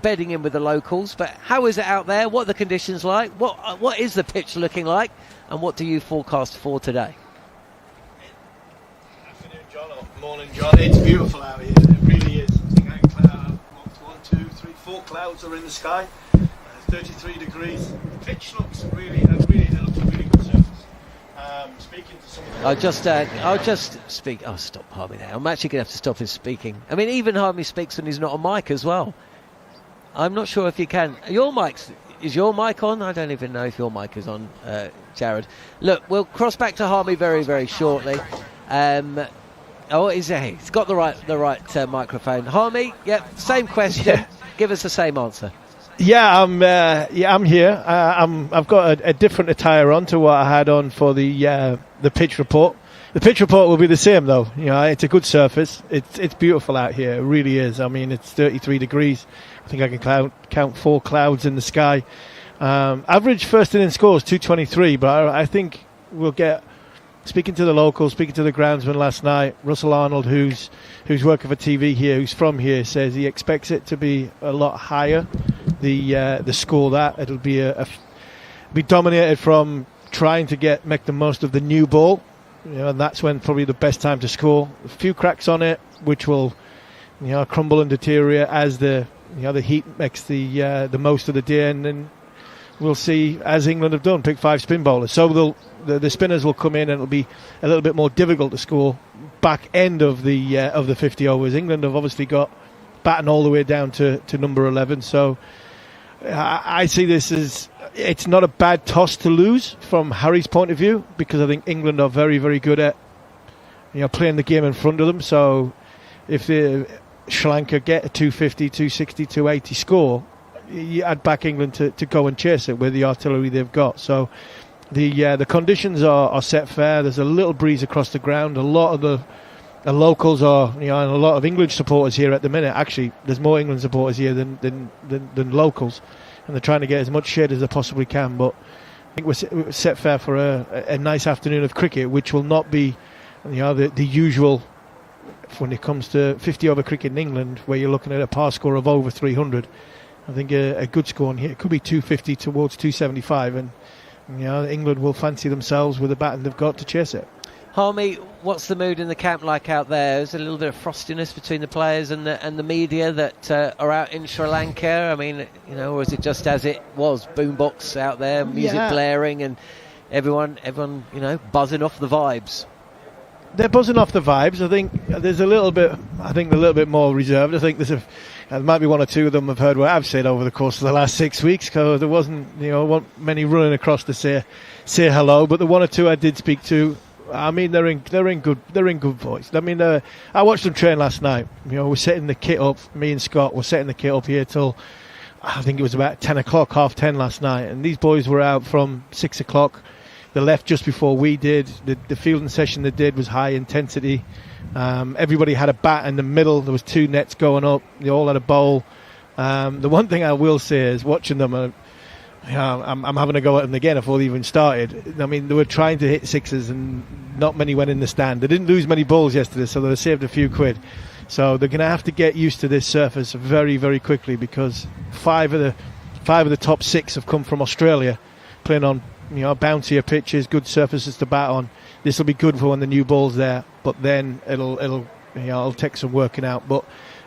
Speaker 2: bedding in with the locals. But how is it out there? What are the conditions like? What is the pitch looking like? And what do you forecast for today?
Speaker 8: Afternoon, John. Morning, John. It's beautiful out here. It really is. I think I can cloud 1, 2, 3, 4 clouds are in the sky. 33 degrees. The pitch looks really it looks a really good surface. Speaking to some of the
Speaker 2: I'll just speak. Oh, stop Harmy there. I'm actually going to have to stop him speaking. I mean, even Harmy speaks when he's not on mic as well. I'm not sure if you can. Is your mic on? I don't even know if your mic is on, Jared. Look, we'll cross back to Harmy very, very shortly. He's got the right microphone. Harmy, same question. Yeah. Give us the same answer.
Speaker 8: Yeah, I'm here. I've got a different attire on to what I had on for the pitch report. The pitch report will be the same though. It's a good surface. It's beautiful out here. It really is. I mean, it's 33 degrees. I think I can count 4 clouds in the sky. Average first inning scores 223, but I think we'll get. Speaking to the locals, speaking to the groundsman last night, Russell Arnold, who's working for TV here, who's from here, says he expects it to be a lot higher. The score it'll be be dominated from trying to make the most of the new ball, and that's when probably the best time to score. A few cracks on it, which will crumble and deteriorate as the heat makes the most of the day, and then we'll see, as England have done, pick 5 spin bowlers. So the spinners will come in, and it'll be a little bit more difficult to score back end of the 50 overs. England have obviously got batting all the way down to number 11. So I see this as it's not a bad toss to lose from Harry's point of view, because I think England are very, very good at playing the game in front of them. So if Sri Lanka get a 250, 260, 280 score, I'd back England to go and chase it with the artillery they've got. So the conditions are set fair. There's a little breeze across the ground. A lot of the locals are, and a lot of English supporters here at the minute. Actually, there's more England supporters here than locals, and they're trying to get as much shade as they possibly can. But I think we're set fair for a nice afternoon of cricket, which will not be the usual when it comes to 50 over cricket in England, where you're looking at a par score of over 300. I think a good score in here could be 250 towards 275, and England will fancy themselves with the batting they've got to chase it.
Speaker 2: Harmy, what's the mood in the camp like out there? Is there a little bit of frostiness between the players and the media that are out in Sri Lanka? I mean, or is it just as it was, boombox out there, music blaring, and everyone, buzzing off the vibes?
Speaker 8: They're buzzing off the vibes. I think there's a little bit more reserved. I think there might be 1 or 2 of them have heard what I've said over the course of the last 6 weeks, because there wasn't many running across to say hello. But the 1 or 2 I did speak to, I mean, they're in good voice. I mean, I watched them train last night. We're setting the kit up. Me and Scott were setting the kit up here till I think it was about 10 o'clock, 10:30 last night, and these boys were out from 6 o'clock. They left just before we did. The fielding session they did was high intensity. Everybody had a bat in the middle. There was 2 nets going up. They all had a bowl. The one thing I will say is, watching them, I'm having a go at them again before they even started. I mean, they were trying to hit sixes, and not many went in the stand. They didn't lose many balls yesterday, so they saved a few quid. So they're going to have to get used to this surface very, very quickly, because 5 of the top 6 have come from Australia, playing on bouncier pitches, good surfaces to bat on. This will be good for when the new ball's there, but then it'll take some working out. But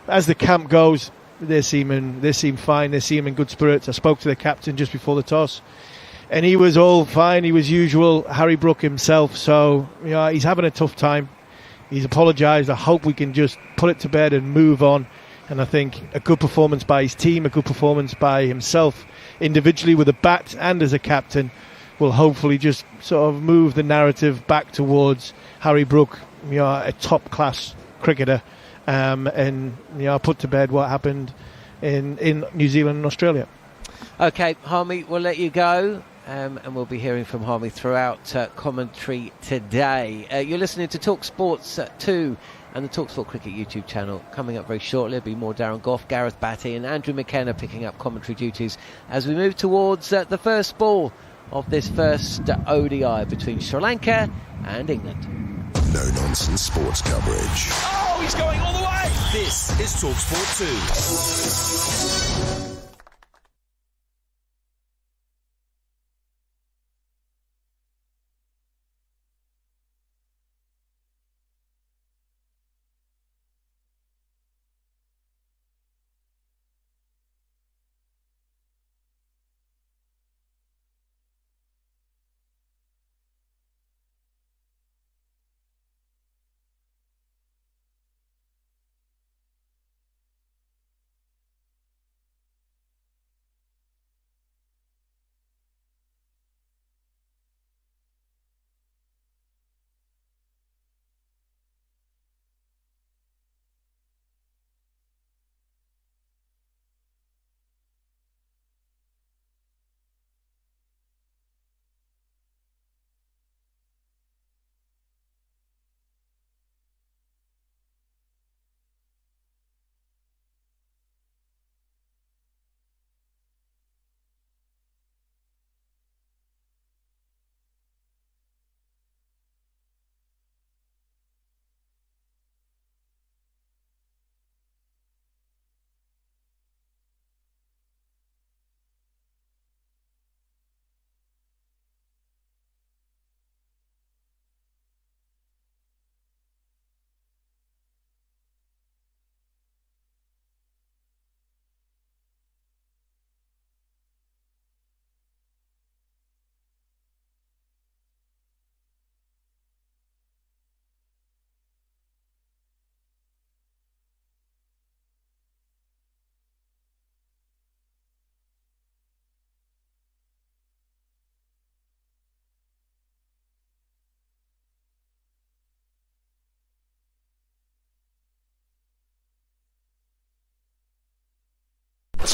Speaker 8: as the camp goes, they seem fine. They seem in good spirits. I spoke to the captain just before the toss, and he was all fine. He was usual Harry Brook himself. So he's having a tough time. He's apologised. I hope we can just put it to bed and move on. And I think a good performance by his team, a good performance by himself individually with a bat and as a captain, will hopefully just sort of move the narrative back towards Harry Brook, a top-class cricketer, and put to bed what happened in New Zealand and Australia.
Speaker 2: Okay, Harmy, we'll let you go, and we'll be hearing from Harmy throughout commentary today. You're listening to talkSPORT 2 and the talkSPORT Cricket YouTube channel. Coming up very shortly, there'll be more Darren Gough, Gareth Batty and Andrew McKenna picking up commentary duties as we move towards the first ball of this first ODI between Sri Lanka and England.
Speaker 5: No-nonsense sports coverage.
Speaker 6: Oh, he's going all the way!
Speaker 5: This is talkSPORT 2.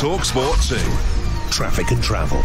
Speaker 5: talkSPORT 2. Traffic and travel.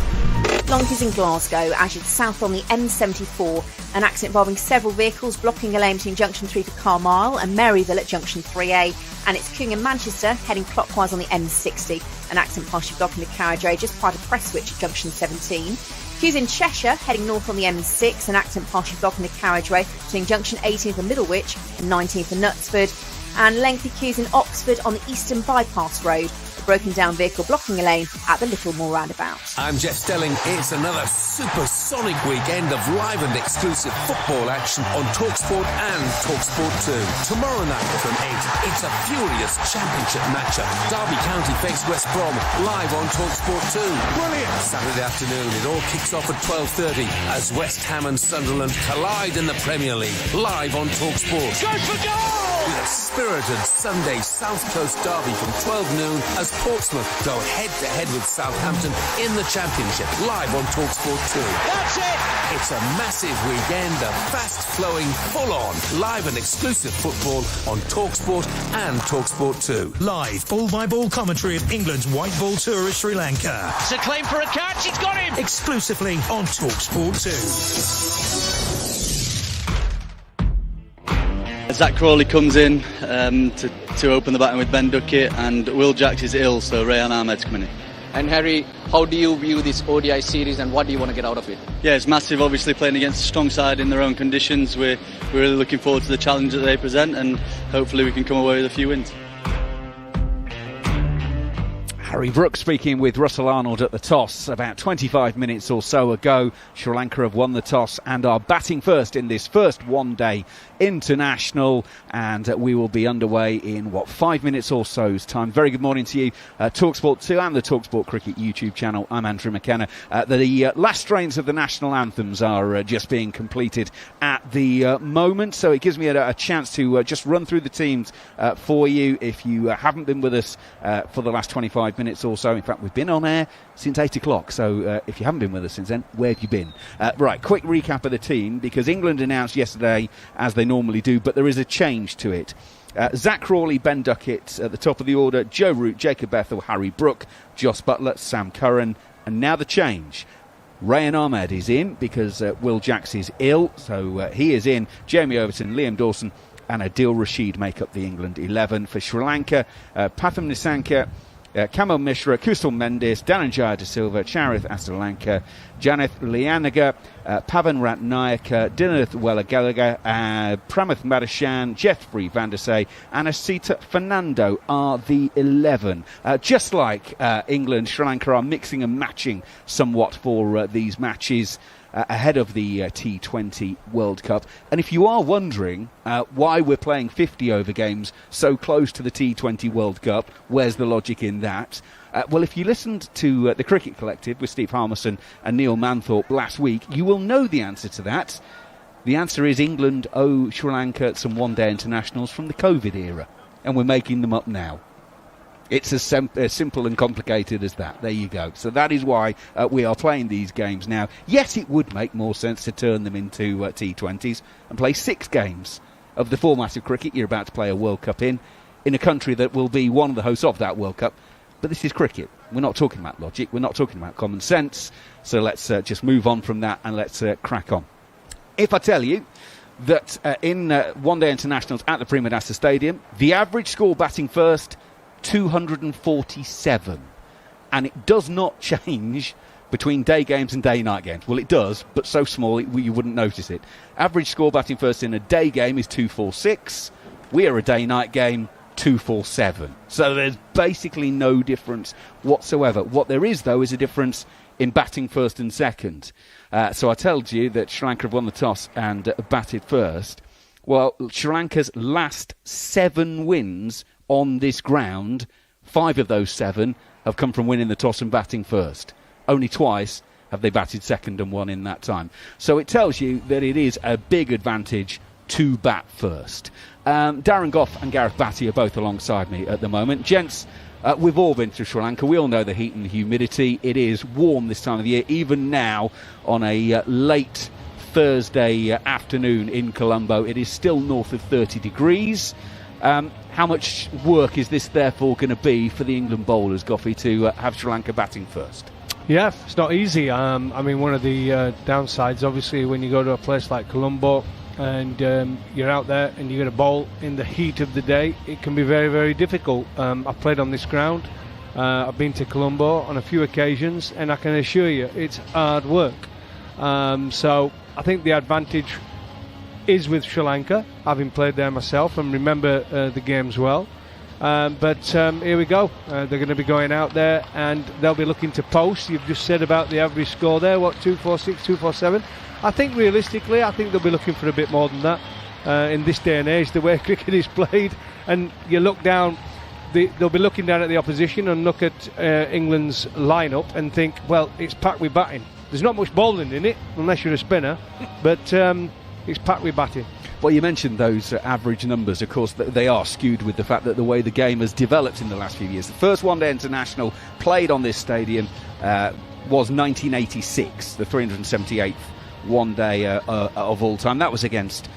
Speaker 7: Lonkeys in Glasgow, as you south on the M74, an accident involving several vehicles blocking a lane between Junction 3 to Carlisle and Maryville at Junction 3A. And it's queuing in Manchester, heading clockwise on the M60, an accident partially blocking the carriageway just prior to Prestwich at Junction 17. Queues in Cheshire, heading north on the M6, an accident partially blocking the carriageway between Junction 18th and Middlewich and 19th and Knutsford. And lengthy queues in Oxford on the Eastern Bypass Road. Broken down vehicle blocking a lane at the Littlemore roundabout.
Speaker 22: I'm Jeff Stelling. It's another supersonic weekend of live and exclusive football action on talkSPORT and talkSPORT 2. Tomorrow night from 8, it's a furious championship matchup. Derby County face West Brom live on talkSPORT 2. Brilliant! Saturday afternoon, it all kicks off at 12:30 as West Ham and Sunderland collide in the Premier League live on talkSPORT.
Speaker 6: Go for goal!
Speaker 22: With a spirited Sunday South Coast derby from 12 noon as Portsmouth go head-to-head with Southampton in the Championship, live on talkSPORT 2.
Speaker 6: That's it!
Speaker 22: It's a massive weekend of fast-flowing, full-on, live and exclusive football on talkSPORT and talkSPORT 2.
Speaker 5: Live ball-by-ball commentary of England's white ball tour of Sri Lanka.
Speaker 6: It's a claim for a catch, he's got him!
Speaker 5: Exclusively on talkSPORT
Speaker 19: 2. Zach Crawley comes in to open the batting with Ben Duckett, and Will Jacks is ill, so Rayan Ahmed's coming in.
Speaker 16: And Harry, how do you view this ODI series and what do you want to get out of it?
Speaker 19: Yeah, it's massive, obviously playing against a strong side in their own conditions. We're really looking forward to the challenge that they present, and hopefully we can come away with a few wins.
Speaker 14: Harry Brook speaking with Russell Arnold at the toss. About 25 minutes or so ago, Sri Lanka have won the toss and are batting first in this first one-day international, and we will be underway in 5 minutes or so's time. Very good morning to you, talkSPORT 2 and the talkSPORT Cricket YouTube channel. I'm Andrew McKenna. The last strains of the national anthems are just being completed at the moment, so it gives me a chance to just run through the teams for you if you haven't been with us for the last 25 minutes or so. In fact, we've been on air since 8 o'clock, so if you haven't been with us since then, where have you been? Right, quick recap of the team, because England announced yesterday, as they normally do, but there is a change to it. Zach Crawley, Ben Duckett at the top of the order, Joe Root, Jacob Ethel, Harry Brook, Jos Buttler, Sam Curran, and now the change. Rayan Ahmed is in because Will Jacks is ill, so he is in. Jamie Overton, Liam Dawson and Adil Rashid make up the England 11. For Sri Lanka, Patham Nissanka, Kamal Mishra, Kusal Mendes, Dhananjaya De Silva, Charith Asalanka, Janeth Lianaga, Pavan Ratnayaka, Dinath Welagalaga, Pramath Madashan, Jeffrey Vandersay, and Asita Fernando are the 11. Just like England, Sri Lanka are mixing and matching somewhat for these matches ahead of the T20 World Cup. And if you are wondering why we're playing 50-over games so close to the T20 World Cup, where's the logic in that? Well, if you listened to the Cricket Collective with Steve Harmison and Neil Manthorp last week, you will know the answer to that. The answer is England owe Sri Lanka some one-day internationals from the COVID era, and we're making them up now. It's as simple and complicated as that. There you go. So that is why we are playing these games now. Yes, it would make more sense to turn them into T20s and play 6 games of the format of cricket you're about to play a World Cup in a country that will be one of the hosts of that World Cup. But this is cricket. We're not talking about logic. We're not talking about common sense. So let's just move on from that and let's crack on. If I tell you that in one-day internationals at the Premadasa Stadium, the average score batting first, 247, and it does not change between day games and day-night games. Well, it does, but so small you wouldn't notice it. Average score batting first in a day game is 246. We are a day-night game, 247. So there's basically no difference whatsoever. What there is, though, is a difference in batting first and second. So I told you that Sri Lanka have won the toss and batted first. Well, Sri Lanka's last 7 wins on this ground, 5 of those 7 have come from winning the toss and batting first. Only twice have they batted second and won in that time. So it tells you that it is a big advantage to bat first. Darren Gough and Gareth Batty are both alongside me at the moment. Gents, we've all been through Sri Lanka. We all know the heat and the humidity. It is warm this time of the year, even now on a late Thursday afternoon in Colombo. It is still north of 30 degrees. How much work is this therefore going to be for the England bowlers, Goffey, to have Sri Lanka batting first?
Speaker 1: Yeah, it's not easy. I mean, one of the downsides, obviously, when you go to a place like Colombo and you're out there and you're going to bowl in the heat of the day, it can be very, very difficult. I've played on this ground. I've been to Colombo on a few occasions, and I can assure you it's hard work. So I think the advantage is with Sri Lanka, having played there myself and remember the games well. But here we go. They're going to be going out there and they'll be looking to post. You've just said about the average score there, what, 246, 247? I think realistically, I think they'll be looking for a bit more than that in this day and age, the way cricket is played. And you look down, they'll be looking down at the opposition and look at England's lineup and think, well, it's packed with batting. There's not much bowling in it, unless you're a spinner, but it's packed with batting.
Speaker 14: Well, you mentioned those average numbers. Of course, they are skewed with the fact that the way the game has developed in the last few years. The first one-day international played on this stadium was 1986, the 378th one-day of all time. That was against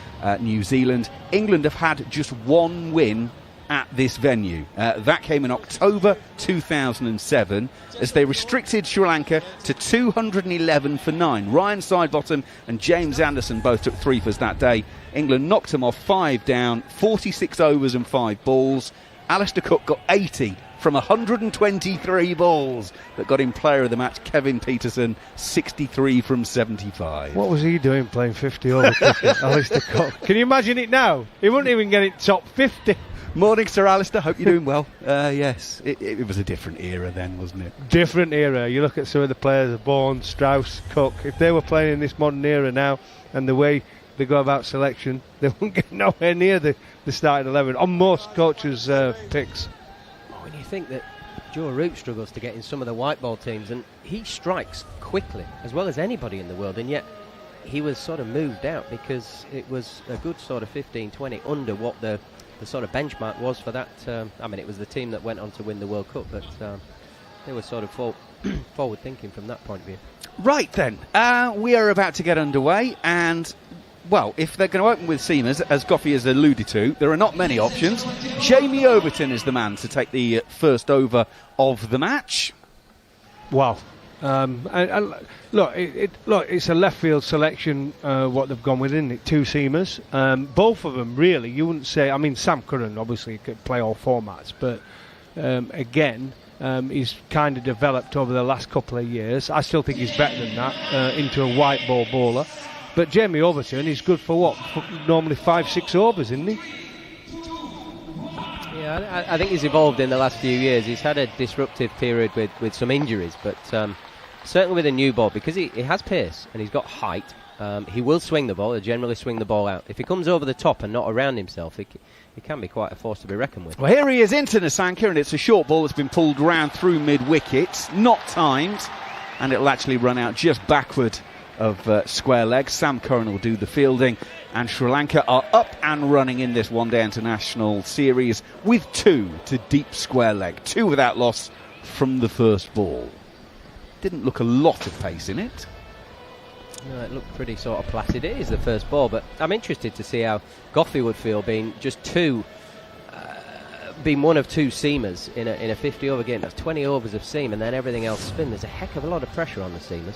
Speaker 14: New Zealand. England have had just one win at this venue. That came in October 2007 as they restricted Sri Lanka to 211 for 9. Ryan Sidebottom and James Anderson both took 3-fers that day. England knocked them off 5 down, 46 overs and 5 balls. Alistair Cook got 80 from 123 balls that got him player of the match. Kevin Peterson, 63 from 75.
Speaker 1: What was he doing playing 50 over cricket, Alistair Cook? Can you imagine it now? He wouldn't even get it top 50.
Speaker 14: Morning, Sir Alistair. Hope you're doing well. Yes, it was a different era then, wasn't it?
Speaker 1: Different era. You look at some of the players, Bourne, Strauss, Cook. If they were playing in this modern era now and the way they go about selection, they wouldn't get nowhere near the starting 11 on most coaches' picks.
Speaker 20: When you think that Joe Root struggles to get in some of the white ball teams, and he strikes quickly as well as anybody in the world, and yet he was sort of moved out because it was a good sort of 15-20 under what the sort of benchmark was for that. I mean, it was the team that went on to win the World Cup, but they were sort of forward thinking from that point of view.
Speaker 14: Right then, we are about to get underway, and well, if they're going to open with seamers, as Goffey has alluded to, there are not many options. Jamie Overton is the man to take the first over of the match.
Speaker 1: Wow. And look, it's a left field selection. What they've gone with, isn't it? 2 seamers. Both of them, really. You wouldn't say. I mean, Sam Curran obviously could play all formats, but again, he's kind of developed over the last couple of years. I still think he's better than that into a white ball bowler. But Jamie Overton is good for what? Normally 5-6 overs, isn't he?
Speaker 20: Yeah, I think he's evolved in the last few years. He's had a disruptive period with some injuries, but certainly with a new ball, because he has pace and he's got height. He will swing the ball. He'll generally swing the ball out. If he comes over the top and not around himself, he can be quite a force to be reckoned with.
Speaker 14: Well, here he is into Nissanka, and it's a short ball that's been pulled round through mid-wicket, not timed, and it'll actually run out just backward of square leg. Sam Curran will do the fielding, and Sri Lanka are up and running in this one-day international series with 2 to deep square leg, 2 without loss from the first ball. Didn't look a lot of pace in it.
Speaker 20: No, it looked pretty sort of placid. It is the first ball, but I'm interested to see how Goffey would feel being being one of 2 seamers in a 50 over game. That's 20 overs of seam and then everything else spin. There's a heck of a lot of pressure on the seamers.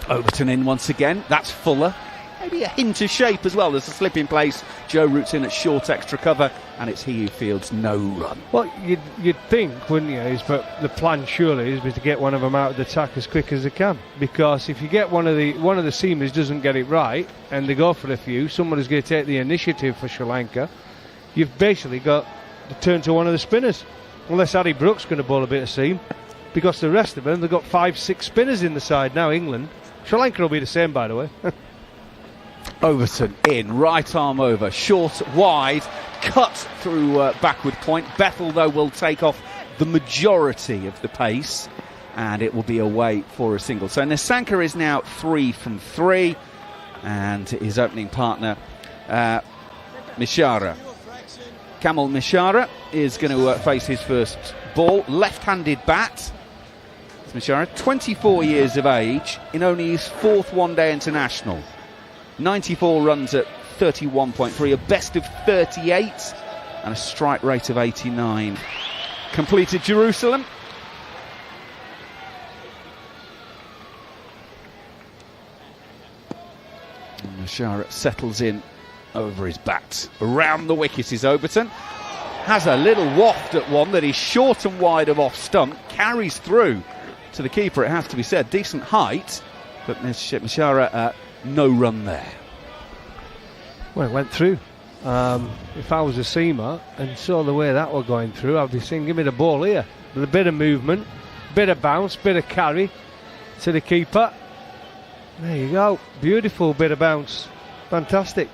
Speaker 14: Overton in once again. That's Fuller. Maybe a hint of shape as well. There's a slip in place. Joe roots in at short extra cover, and it's he who fields no run.
Speaker 1: Well, you'd think, wouldn't you? But the plan surely is to get one of them out of the attack as quick as they can. Because if you get one of the seamers doesn't get it right, and they go for a few, someone is going to take the initiative for Sri Lanka. You've basically got to turn to one of the spinners, unless Harry Brook's going to bowl a bit of seam. Because the rest of them, they've got 5-6 spinners in the side now. England, Sri Lanka will be the same, by the way.
Speaker 14: Overton in, right arm over, short, wide, cut through backward point. Bethel, though, will take off the majority of the pace, and it will be away for a single. So Nissanka is now 3 from 3, and his opening partner, Mishara. Kamal Mishara is going to face his first ball. Left-handed bat. Mishara, 24 years of age, in only his 4th one-day international. 94 runs at 31.3, a best of 38, and a strike rate of 89. Completed Jerusalem. And Mishara settles in over his bat. Around the wicket is Overton. Has a little waft at one that is short and wide of off stump. Carries through to the keeper, it has to be said. Decent height, but Mishara... no run there.
Speaker 1: Well, it went through. If I was a seamer and saw the way that were going through, I'd be saying, give me the ball here. With a bit of movement, bit of bounce, bit of carry to the keeper. There you go. Beautiful bit of bounce. Fantastic.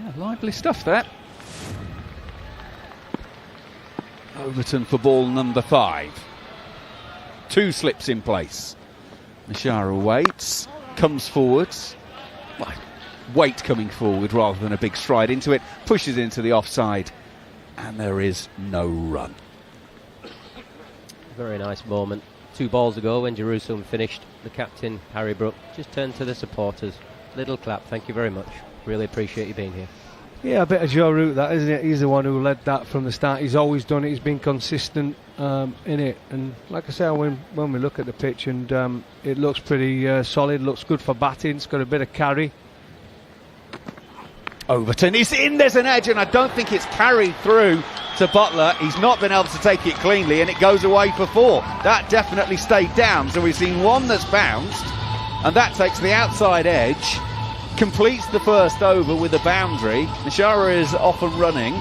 Speaker 14: Yeah, lively stuff there. Overton for ball number 5. 2 slips in place. Mishara waits, comes forwards. Well, weight coming forward rather than a big stride into it. Pushes into the offside, and there is no run.
Speaker 20: Very nice moment. 2 balls ago when Jerusalem finished, the captain, Harry Brook, just turned to the supporters. Little clap, thank you very much. Really appreciate you being here.
Speaker 1: Yeah, a bit of Joe Root, that, isn't it? He's the one who led that from the start. He's always done it. He's been consistent in it. And like I say, when we look at the pitch, and it looks pretty solid, looks good for batting. It's got a bit of carry.
Speaker 14: Overton is in. There's an edge, and I don't think it's carried through to Butler. He's not been able to take it cleanly, and it goes away for 4. That definitely stayed down. So we've seen one that's bounced, and that takes the outside edge. Completes the first over with a boundary. Mishara is off and running.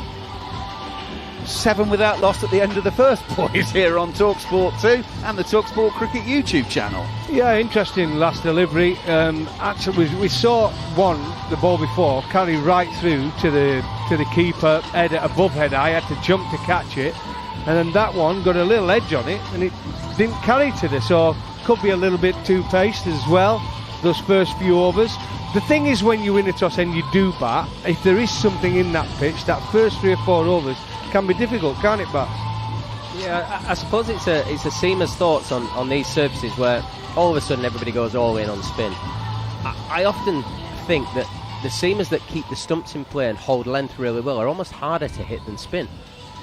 Speaker 14: 7 without loss at the end of the first, boys, here on talkSPORT 2 and the talkSPORT Cricket YouTube channel.
Speaker 1: Yeah, interesting last delivery. Actually, we saw the ball before, carry right through to the keeper, head above head high, had to jump to catch it, and then that one got a little edge on it, and it didn't carry to this, so could be a little bit too paced as well, those first few overs. The thing is, when you win a toss and you do bat, if there is something in that pitch, that first 3 or 4 overs can be difficult, can't it, Bats?
Speaker 20: Yeah, I suppose it's a seamer's thoughts on these surfaces where all of a sudden everybody goes all in on spin. I often think that the seamers that keep the stumps in play and hold length really well are almost harder to hit than spin.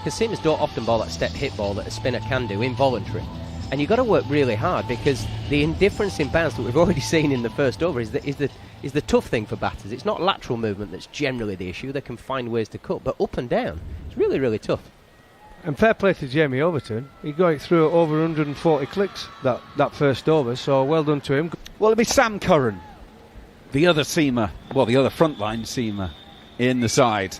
Speaker 20: because seamers don't often bowl that step hit ball that a spinner can do, involuntary. And you've got to work really hard, because the indifference in bounce that we've already seen in the first over is the tough thing for batters. It's not lateral movement that's generally the issue. They can find ways to cut, but up and down, it's really, really tough.
Speaker 1: And fair play to Jamie Overton. He got it through over 140 clicks that first over, so well done to him.
Speaker 14: Well, it'll be Sam Curran, the other seamer, well, the other frontline seamer in the side,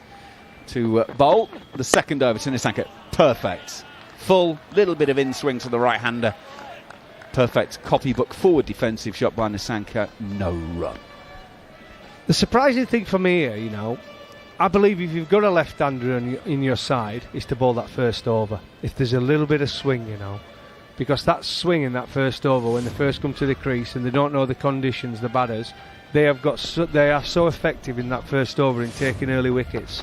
Speaker 14: to bowl the second over to Nissanka. Perfect. Full, little bit of in-swing to the right-hander. Perfect copybook forward defensive shot by Nissanka. No run.
Speaker 1: The surprising thing for me here, I believe if you've got a left-hander in your side, is to bowl that first over. If there's a little bit of swing, because that swing in that first over, when they first come to the crease and they don't know the conditions, the batters, they are so effective in that first over in taking early wickets.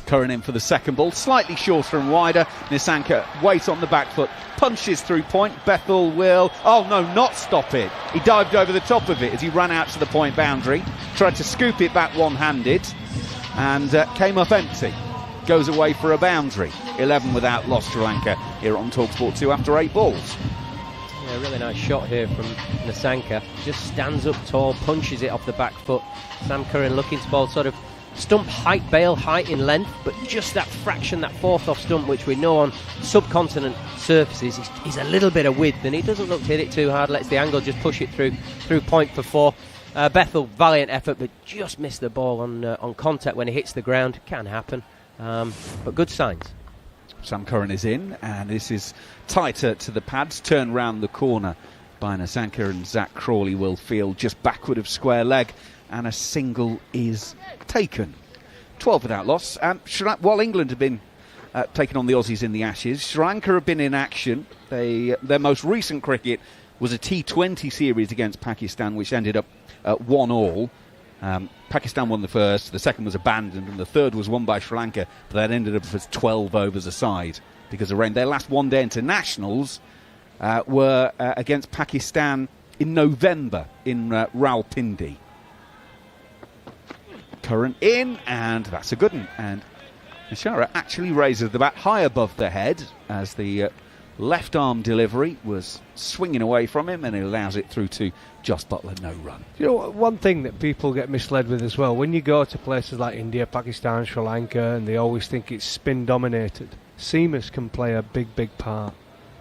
Speaker 14: Curran in for the second ball, slightly shorter and wider. Nissanka weight on the back foot, punches through point. Bethel will, not stop it. He dived over the top of it as he ran out to the point boundary, tried to scoop it back one-handed, and came up empty. Goes away for a boundary. 11 without loss, Sri Lanka here on talkSPORT 2 after 8 balls.
Speaker 20: Yeah, a really nice shot here from Nissanka. Just stands up tall, punches it off the back foot. Sam Curran looking to bowl sort of stump height, bail height in length, but just that fraction, that fourth off stump, which we know on subcontinent surfaces is a little bit of width, and he doesn't look to hit it too hard, lets the angle just push it through point for 4. Bethel, valiant effort, but just missed the ball on contact when he hits the ground. Can happen, but good signs.
Speaker 14: Sam Curran is in, and this is tighter to the pads, turned round the corner by Nissanka, and Zach Crawley will field just backward of square leg, and a single is taken. 12 without loss. While England have been taking on the Aussies in the Ashes, Sri Lanka have been in action. Their most recent cricket was a T20 series against Pakistan, which ended up 1-1. Pakistan won the first, the second was abandoned, and the third was won by Sri Lanka, but that ended up as 12 overs aside because of rain. Their last one-day internationals were against Pakistan in November in Rawalpindi. Curran in, and that's a good one. And Mishara actually raises the bat high above the head as the left arm delivery was swinging away from him, and he allows it through to Joss Buttler. No run.
Speaker 1: One thing that people get misled with as well, when you go to places like India, Pakistan, Sri Lanka, and they always think it's spin dominated, seamers can play a big part.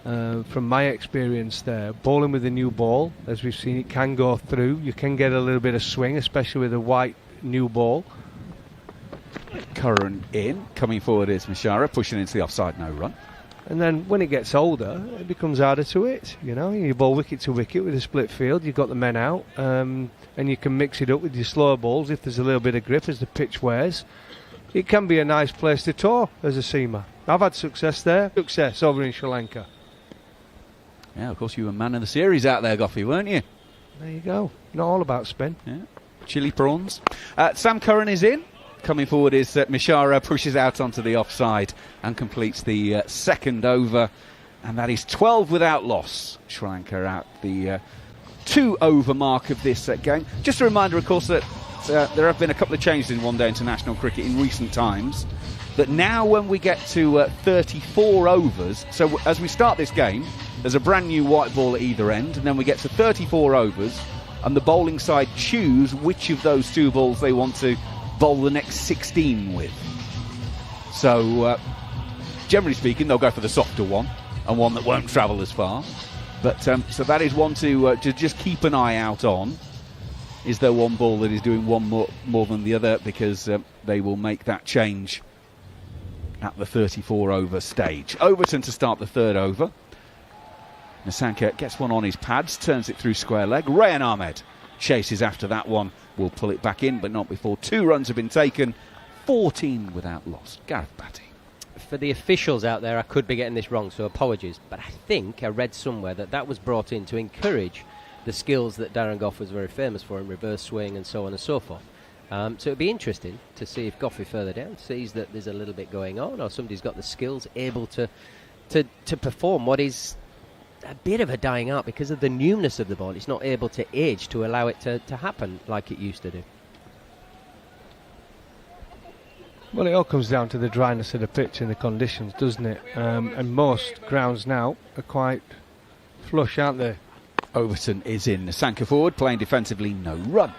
Speaker 1: From my experience there, bowling with a new ball, as we've seen, it can go through. You can get a little bit of swing, especially with a white new ball.
Speaker 14: Curran in, coming forward is Mishara, pushing into the offside, no run.
Speaker 1: And then when it gets older, it becomes harder to hit. You bowl wicket to wicket with a split field, you've got the men out, and you can mix it up with your slower balls if there's a little bit of grip as the pitch wears. It can be a nice place to tour as a seamer. I've had success there, success over in Sri Lanka.
Speaker 14: Yeah, of course you were man of the series out there, Goffey, weren't you?
Speaker 1: There you go. Not all about spin.
Speaker 14: Yeah. Chili prawns. Sam Curran is in. Coming forward is Mishara, pushes out onto the offside and completes the second over. And that is 12 without loss. Sri Lanka at the 2-over mark of this game. Just a reminder, of course, that there have been a couple of changes in one-day international cricket in recent times. That now when we get to 34 overs, so as we start this game, there's a brand new white ball at either end, and then we get to 34 overs, and the bowling side choose which of those 2 balls they want to bowl the next 16 with. So, generally speaking, they'll go for the softer one, and one that won't travel as far. But so that is one to just keep an eye out on. Is there one ball that is doing one more than the other? Because they will make that change at the 34 over stage. Overton to start the third over. Nissanka gets one on his pads, turns it through square leg. Rayan Ahmed chases after that one, will pull it back in, but not before 2 runs have been taken. 14 without loss. Gareth Batty.
Speaker 20: For the officials out there, I could be getting this wrong, so apologies, but I think I read somewhere that was brought in to encourage the skills that Darren Gough was very famous for in reverse swing and so on and so forth. So it'd be interesting to see if Goughy further down sees that there's a little bit going on, or somebody's got the skills able to perform what is a bit of a dying art because of the newness of the ball. It's not able to age to allow it to happen like it used to do.
Speaker 1: Well, it all comes down to the dryness of the pitch and the conditions, doesn't it? And most grounds now are quite flush, aren't they?
Speaker 14: Overton is in. Nasanka forward, playing defensively, no run.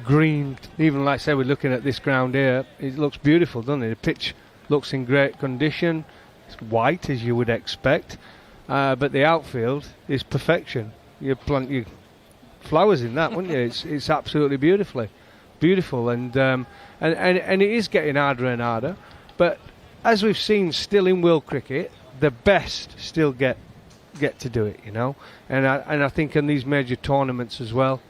Speaker 1: Green, even like I say, we're looking at this ground here, it looks beautiful, doesn't it? The pitch looks in great condition. It's white, as you would expect, but the outfield is perfection. You plant your flowers in that, wouldn't you? It's absolutely beautiful, and it is getting harder and harder. But as we've seen, still in world cricket, the best still get to do it, you know. And I think in these major tournaments as well.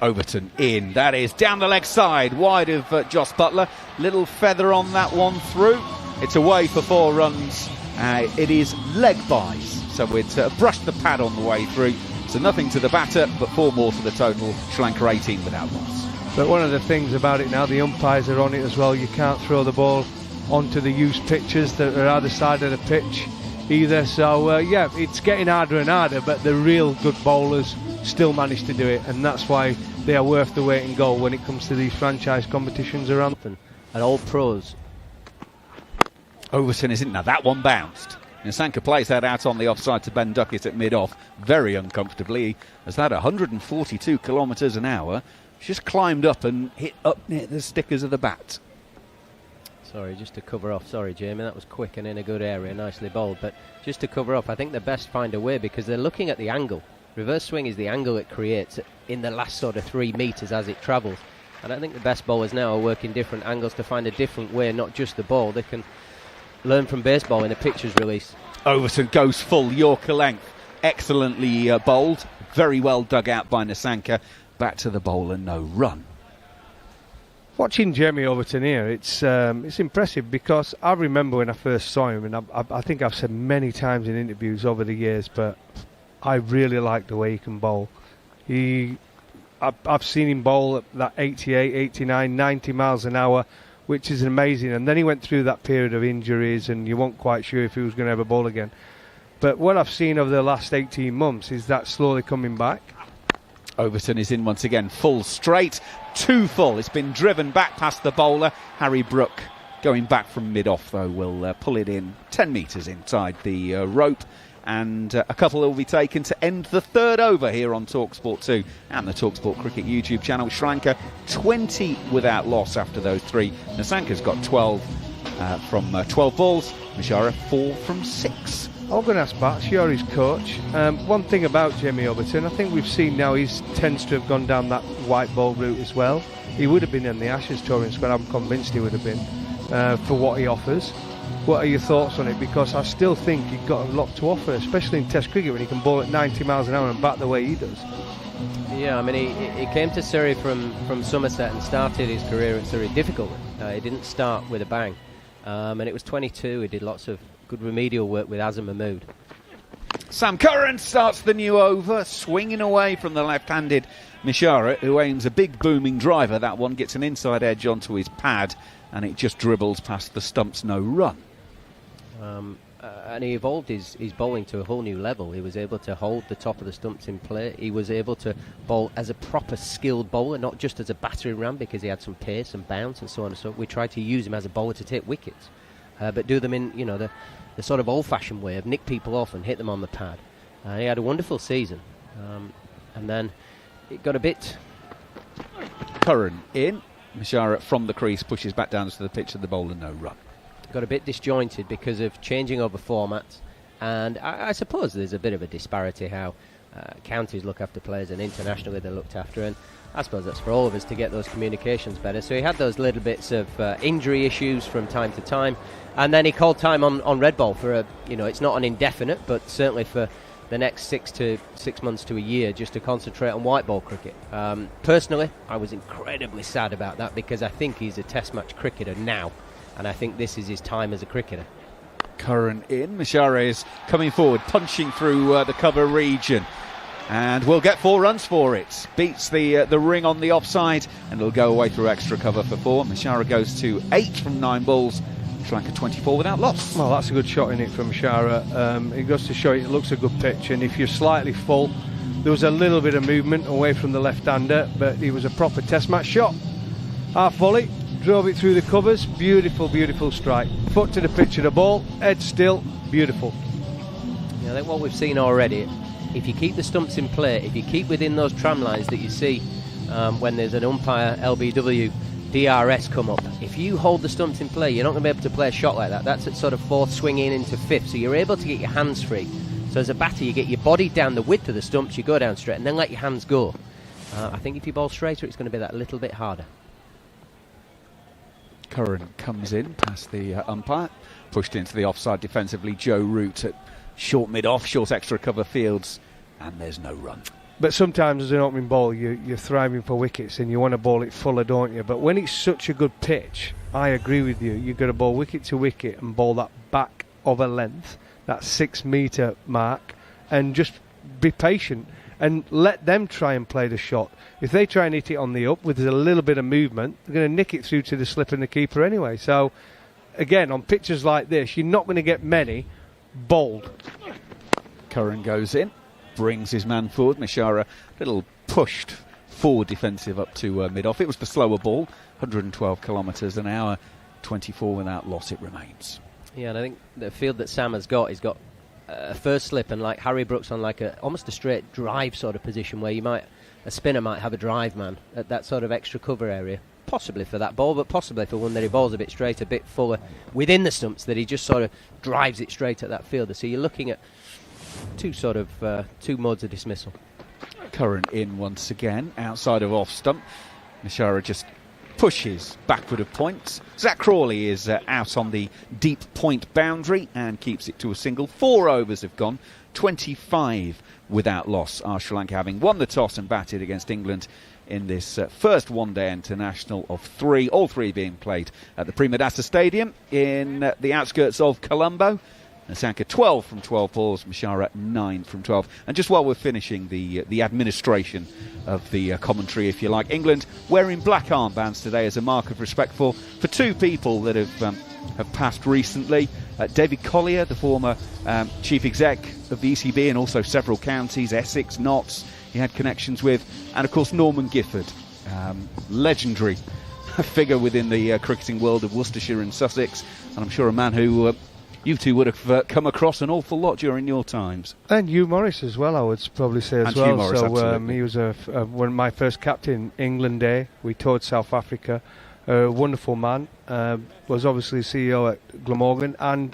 Speaker 14: Overton in. That is down the leg side, wide of Joss Butler. Little feather on that one through. It's away for 4 runs. It is leg buys, so it brushed the pad on the way through. So nothing to the batter, but 4 more to the total. Sri Lanka 18 without loss.
Speaker 1: But one of the things about it now, the umpires are on it as well. You can't throw the ball onto the used pitches that are either side of the pitch either. So, yeah, it's getting harder and harder, but the real good bowlers still manage to do it, and that's why they are worth the weight in gold when it comes to these franchise competitions around.
Speaker 20: And all pros.
Speaker 14: Overton is in. Now that one bounced. Nasanka plays that out on the offside to Ben Duckett at mid-off, very uncomfortably, as that 142 kilometres an hour just climbed up and hit up near the stickers of the bat.
Speaker 20: Sorry, just to cover off. Sorry, Jamie, that was quick and in a good area, nicely bowled. But just to cover off, I think the best find a way, because they're looking at the angle. Reverse swing is the angle it creates in the last sort of 3 metres as it travels. And I think the best bowlers now are working different angles to find a different way, not just the ball. They can learn from baseball in a pitcher's release.
Speaker 14: Overton goes full Yorker length. Excellently bowled. Very well dug out by Nasanka. Back to the bowler, no run.
Speaker 1: Watching Jamie Overton here, it's impressive, because I remember when I first saw him, and I think I've said many times in interviews over the years, but I really like the way he can bowl. I've seen him bowl at that 88, 89, 90 miles an hour, which is amazing. And then he went through that period of injuries, and you weren't quite sure if he was going to ever bowl again. But what I've seen over the last 18 months is that slowly coming back.
Speaker 14: Overton is in once again, full straight, 2 full. It's been driven back past the bowler. Harry Brook, going back from mid-off, though, will pull it in 10 metres inside the rope. And a couple will be taken to end the 3rd over here on talkSPORT 2 and the talkSPORT Cricket YouTube channel. Sri Lanka 20 without loss after those 3. Nasanka's got 12 from 12 balls. Mishara 4 from 6.
Speaker 1: I'm going to ask Bats, you're his coach. One thing about Jamie Overton, I think we've seen now he tends to have gone down that white ball route as well. He would have been in the Ashes touring squad, I'm convinced he would have been, for what he offers. What are your thoughts on it? Because I still think he's got a lot to offer, especially in Test cricket when he can bowl at 90 miles an hour and bat the way he does.
Speaker 20: Yeah, I mean, he came to Surrey from Somerset and started his career at Surrey difficultly. He didn't start with a bang. And it was 22. He did lots of good remedial work with Azam Mahmood.
Speaker 14: Sam Curran starts the new over, swinging away from the left-handed Mishara, who aims a big booming driver. That one gets an inside edge onto his pad, and it just dribbles past the stumps, no run.
Speaker 20: And he evolved his bowling to a whole new level. He was able to hold the top of the stumps in play. He was able to bowl as a proper skilled bowler, not just as a battering ram, because he had some pace and bounce and so on and so on. We tried to use him as a bowler to take wickets, but do them in, the sort of old-fashioned way of nick people off and hit them on the pad. He had a wonderful season, and then it got a bit...
Speaker 14: Curran in. Mishara from the crease pushes back down to the pitch of the bowler, no run.
Speaker 20: Got a bit disjointed because of changing over formats, and I suppose there's a bit of a disparity how counties look after players and internationally they're looked after, and I suppose that's for all of us to get those communications better. So he had those little bits of injury issues from time to time, and then he called time on red ball for it's not an indefinite, but certainly for the next 6 months to a year, just to concentrate on white ball cricket. Personally, I was incredibly sad about that, because I think he's a test match cricketer now, and I think this is his time as a cricketer.
Speaker 14: Curran in. Mishara is coming forward, punching through the cover region, and we'll get 4 runs for it. Beats the ring on the offside, and it'll go away through extra cover for 4. Mishara goes to 8 from 9 balls. Sri Lanka 24 without loss.
Speaker 1: Well, that's a good shot in it from Mishara. It goes to show it looks a good pitch, and if you're slightly full, there was a little bit of movement away from the left-hander, but it was a proper test match shot. Half volley, drove it through the covers. Beautiful, beautiful strike. Foot to the pitch of the ball, head still, beautiful.
Speaker 20: Yeah, I think what we've seen already, if you keep the stumps in play, if you keep within those tram lines that you see when there's an umpire LBW DRS come up, if you hold the stumps in play, you're not going to be able to play a shot like that. That's at sort of fourth, swinging into fifth, so you're able to get your hands free. So as a batter, you get your body down the width of the stumps, you go down straight, and then let your hands go. I think if you bowl straighter, it's going to be that little bit harder.
Speaker 14: Curran comes in past the umpire, pushed into the offside defensively. Joe Root at short mid-off, short extra cover fields, and there's no run.
Speaker 1: But sometimes as an opening bowler, you're thriving for wickets and you want to bowl it fuller, don't you? But when it's such a good pitch, I agree with you. You've got to bowl wicket to wicket and bowl that back of a length, that 6 metre mark, and just be patient and let them try and play the shot. If they try and hit it on the up with a little bit of movement, they're going to nick it through to the slip and the keeper anyway. So, again, on pitches like this, you're not going to get many bowled.
Speaker 14: Curran goes in, brings his man forward. Mishara, little pushed forward defensive up to mid-off. It was the slower ball, 112 kilometres an hour, 24 without loss it remains.
Speaker 20: Yeah, and I think the field that Sam has got, he's got a first slip, and like Harry Brooks on like almost a straight drive sort of position where a spinner might have a drive man at that sort of extra cover area, possibly for that ball, but possibly for one that he bowls a bit straight, a bit fuller within the stumps, that he just sort of drives it straight at that fielder. So you're looking at two modes of dismissal.
Speaker 14: Curran in once again, outside of off stump. Mishara just pushes backward of points. Zach Crawley is out on the deep point boundary and keeps it to a single. 4 overs have gone, 25 without loss. Sri Lanka having won the toss and batted against England in this first one-day international of 3, all 3 being played at the Premadasa Stadium in the outskirts of Colombo. Nasanka 12 from 12 balls, Mishara 9 from 12. And just while we're finishing the administration of the commentary, if you like, England wearing black armbands today as a mark of respect for 2 people that have passed recently. David Collier, the former chief exec of the ECB, and also several counties, Essex, Notts, he had connections with, and of course Norman Gifford, legendary figure within the cricketing world of Worcestershire and Sussex, and I'm sure a man who you two would have come across an awful lot during your times.
Speaker 1: And Hugh Morris as well, I would probably say as
Speaker 14: and
Speaker 1: well.
Speaker 14: Hugh Morris,
Speaker 1: so he was one of my first captain England day. We toured South Africa. A wonderful man. Was obviously CEO at Glamorgan and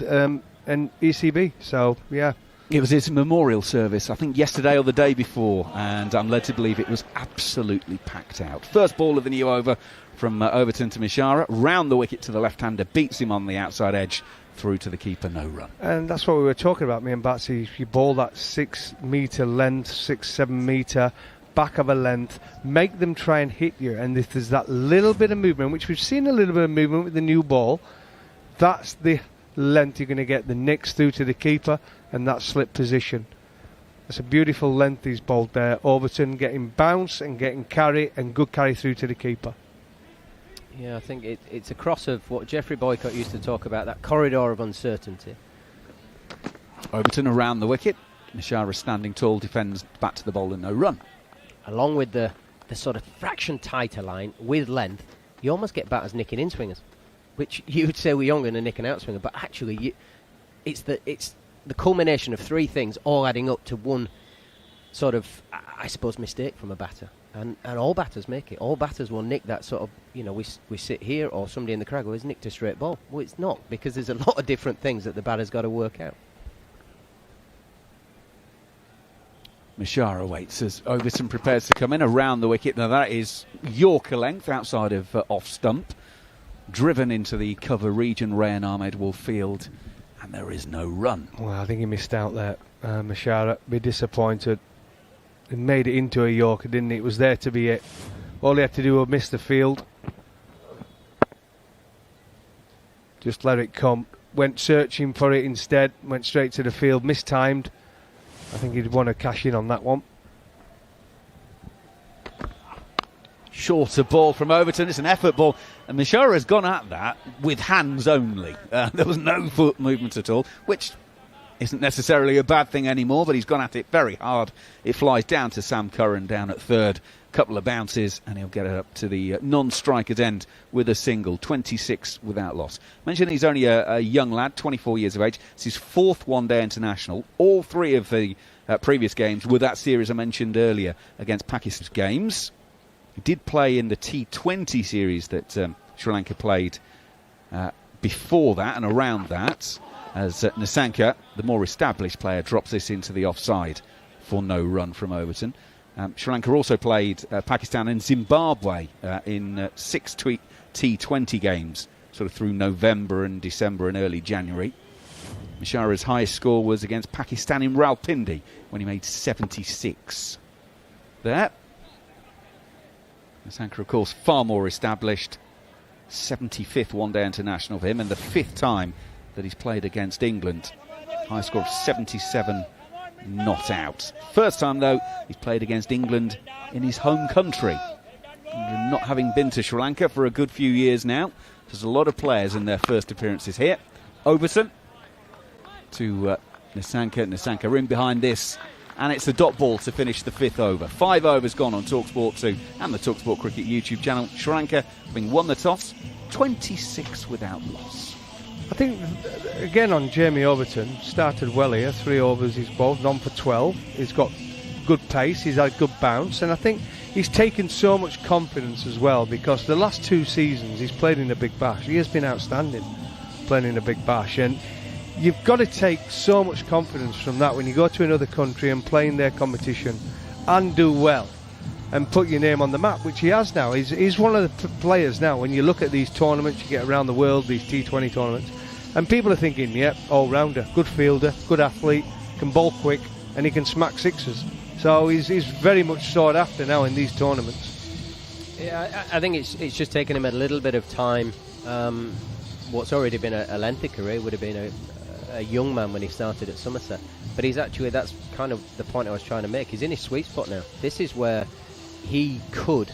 Speaker 1: ECB. So yeah.
Speaker 14: It was his memorial service, I think yesterday or the day before, and I'm led to believe it was absolutely packed out. First ball of the new over from Overton to Mishara, round the wicket to the left-hander, beats him on the outside edge, through to the keeper, no run.
Speaker 1: And that's what we were talking about, me and Batsy. If you bowl that 6 metre length, 6-7 metre back of a length, make them try and hit you, and if there's that little bit of movement, which we've seen a little bit of movement with the new ball, that's the length you're going to get the nicks through to the keeper and that slip position. It's a beautiful length he's bowled there. Overton getting bounce and getting carry and good carry through to the keeper.
Speaker 20: Yeah, I think it's a cross of what Geoffrey Boycott used to talk about, that corridor of uncertainty.
Speaker 14: Overton around the wicket. Mishara standing tall, defends back to the bowler, no run.
Speaker 20: Along with the sort of fraction tighter line with length, you almost get batters nicking in swingers, which you would say were younger than a nick and out swinger, but actually it's the culmination of 3 things all adding up to one sort of, I suppose, mistake from a batter. And all batters make it. All batters will nick that sort of, we sit here, or somebody in the crowd goes, nicked a straight ball. Well, it's not, because there's a lot of different things that the batter's got to work out.
Speaker 14: Mishara waits as Overton prepares to come in around the wicket. Now that is Yorker length outside of off stump. Driven into the cover region, Rayan Ahmed will field, and there is no run.
Speaker 1: Well, I think he missed out there. Mishara, be disappointed. He made it into a Yorker, didn't he? It was there to be it. All he had to do was miss the field. Just let it come. Went searching for it instead. Went straight to the field. Mistimed. I think he'd want to cash in on that one.
Speaker 14: Shorter ball from Overton. It's an effort ball. And Mishara has gone at that with hands only. There was no foot movement at all, which isn't necessarily a bad thing anymore, but he's gone at it very hard. It flies down to Sam Curran down at third. couple of bounces, and he'll get it up to the non-striker's end with a single. 26 without loss. Mentioned he's only a young lad, 24 years of age. It's his 4th one-day international. All 3 of the previous games were that series I mentioned earlier against Pakistan's games. He did play in the T20 series that Sri Lanka played before that and around that, as Nissanka, the more established player, drops this into the offside for no run from Overton. Sri Lanka also played Pakistan and Zimbabwe in 6 T20 games, sort of through November and December and early January. Mishara's highest score was against Pakistan in Rawalpindi when he made 76. There. Nissanka, of course, far more established. 75th one-day international for him, and the 5th time that he's played against England. High score of 77, not out. First time, though, he's played against England in his home country. And not having been to Sri Lanka for a good few years now, there's a lot of players in their first appearances here. Overton to Nissanka. Nissanka in behind this, and it's a dot ball to finish the 5th over. 5 overs gone on talkSPORT 2 and the talkSPORT Cricket YouTube channel. Sri Lanka having won the toss, 26 without loss.
Speaker 1: I think, again, on Jamie Overton, started well here. 3 overs he's bowled, none for 12. He's got good pace, he's had good bounce, and I think he's taken so much confidence as well, because the last 2 seasons he's played in a Big Bash. He has been outstanding playing in a Big Bash, and you've got to take so much confidence from that when you go to another country and play in their competition and do well and put your name on the map, which he has now. He's one of the players now. When you look at these tournaments, you get around the world, these T20 tournaments, and people are thinking, yep, all-rounder, good fielder, good athlete, can bowl quick, and he can smack sixes. So he's very much sought after now in these tournaments.
Speaker 20: Yeah, I think it's just taken him a little bit of time. What's already been a lengthy career would have been a young man when he started at Somerset, but that's kind of the point I was trying to make. He's in his sweet spot now. This is where he could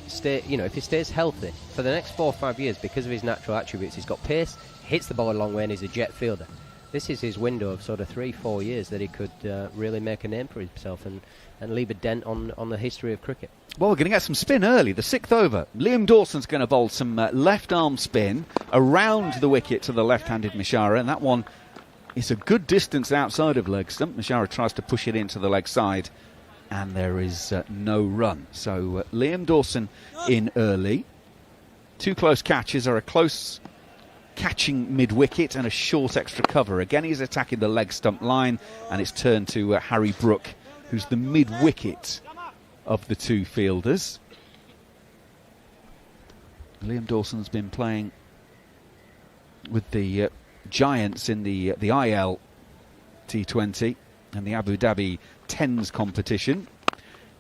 Speaker 20: stay, if he stays healthy for the next 4 or 5 years, because of his natural attributes. He's got pace, hits the ball a long way, and he's a jet fielder. This is his window of sort of 3-4 years that he could really make a name for himself and leave a dent on the history of cricket.
Speaker 14: Well, we're going to get some spin early. The 6th over. Liam Dawson's going to bowl some left arm spin around the wicket to the left-handed Mishara, and that one is a good distance outside of leg stump. Mishara tries to push it into the leg side, and there is no run. So Liam Dawson in early. 2 close catches are a close catching mid-wicket and a short extra cover. Again, he's attacking the leg stump line, and it's turned to Harry Brook, who's the mid-wicket of the 2 fielders. Liam Dawson's been playing with the Giants in the IL T20 and the Abu Dhabi Tens competition,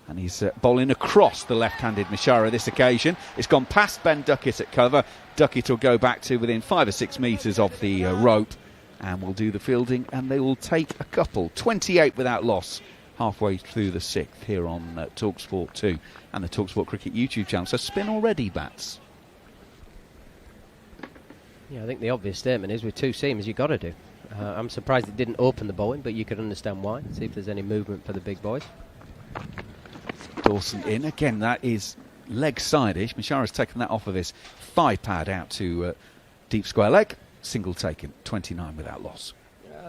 Speaker 14: and he's bowling across the left-handed Mishara this occasion. It's gone past Ben Duckett at cover. Duckett will go back to within 5 or 6 metres of the rope and will do the fielding, and they will take a couple. 28 without loss halfway through the 6th here on talkSPORT 2 and the talkSPORT Cricket YouTube channel. So spin already, Bats.
Speaker 20: Yeah, I think the obvious statement is with 2 seamers you've got to do. I'm surprised it didn't open the bowling, but you could understand why. See if there's any movement for the big boys.
Speaker 14: Dawson in. Again, that is leg side-ish. Mishara's taken that off of his 5 pad out to deep square leg. Single taken. 29 without loss.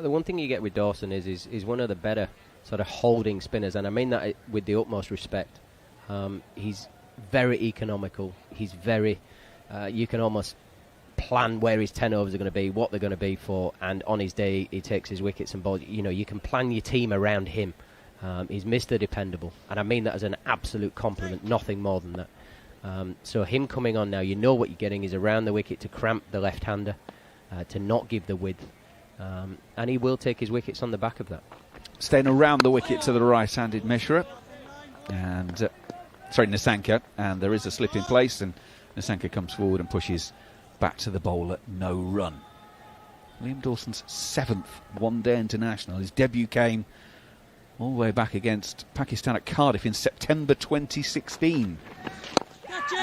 Speaker 20: The one thing you get with Dawson is one of the better sort of holding spinners, and I mean that with the utmost respect. He's very economical. He's very... you can almost plan where his 10 overs are going to be, what they're going to be for, and on his day he takes his wickets and bowls. You can plan your team around him. He's Mr. Dependable, and I mean that as an absolute compliment, nothing more than that. So him coming on now, you know what you're getting is around the wicket to cramp the left-hander, to not give the width, and he will take his wickets on the back of that.
Speaker 14: Staying around the wicket to the right-handed Mishra, and Nissanka, and there is a slip in place, and Nissanka comes forward and pushes back to the bowler, no run. Liam Dawson's 7th one-day international. His debut came all the way back against Pakistan at Cardiff in September 2016.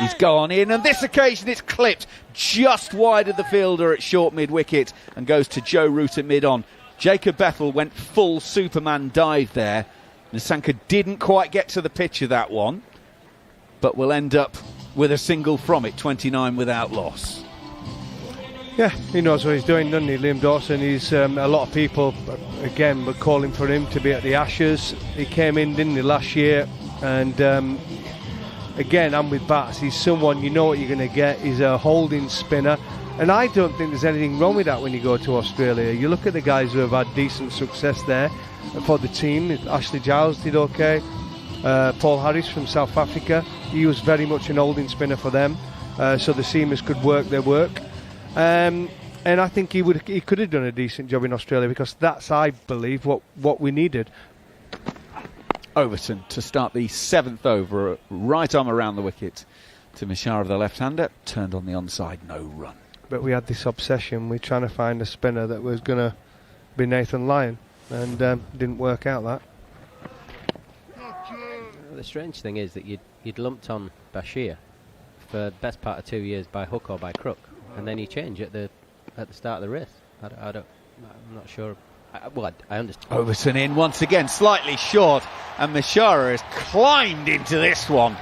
Speaker 14: He's gone in, and this occasion it's clipped just wide of the fielder at short mid-wicket and goes to Joe Root at mid-on. Jacob Bethel went full Superman dive there. Nissanka didn't quite get to the pitch of that one. but will end up with a single from it, 29 without loss.
Speaker 1: Yeah, he knows what he's doing, doesn't he, Liam Dawson? He's a lot of people, again, were calling for him to be at the Ashes. He came in, didn't he, last year? And again, I'm with Bats. He's someone, you know what you're going to get. He's a holding spinner. And I don't think there's anything wrong with that when you go to Australia. You look at the guys who have had decent success there for the team. Ashley Giles did okay. Paul Harris from South Africa, he was very much an holding spinner for them. So the seamers could work their work. And I think he could have done a decent job in Australia, because that's, I believe, what we needed.
Speaker 14: Overton to start the 7th over, right arm around the wicket to Mishara, the left-hander, turned on the onside, no run.
Speaker 1: But we had this obsession with trying to find a spinner that was going to be Nathan Lyon, and didn't work out that.
Speaker 20: The strange thing is that you'd lumped on Bashir for the best part of 2 years by hook or by crook, and then you change at the start of the race. I'm not sure. I understand.
Speaker 14: Overton in once again, slightly short, and Mishara has climbed into this one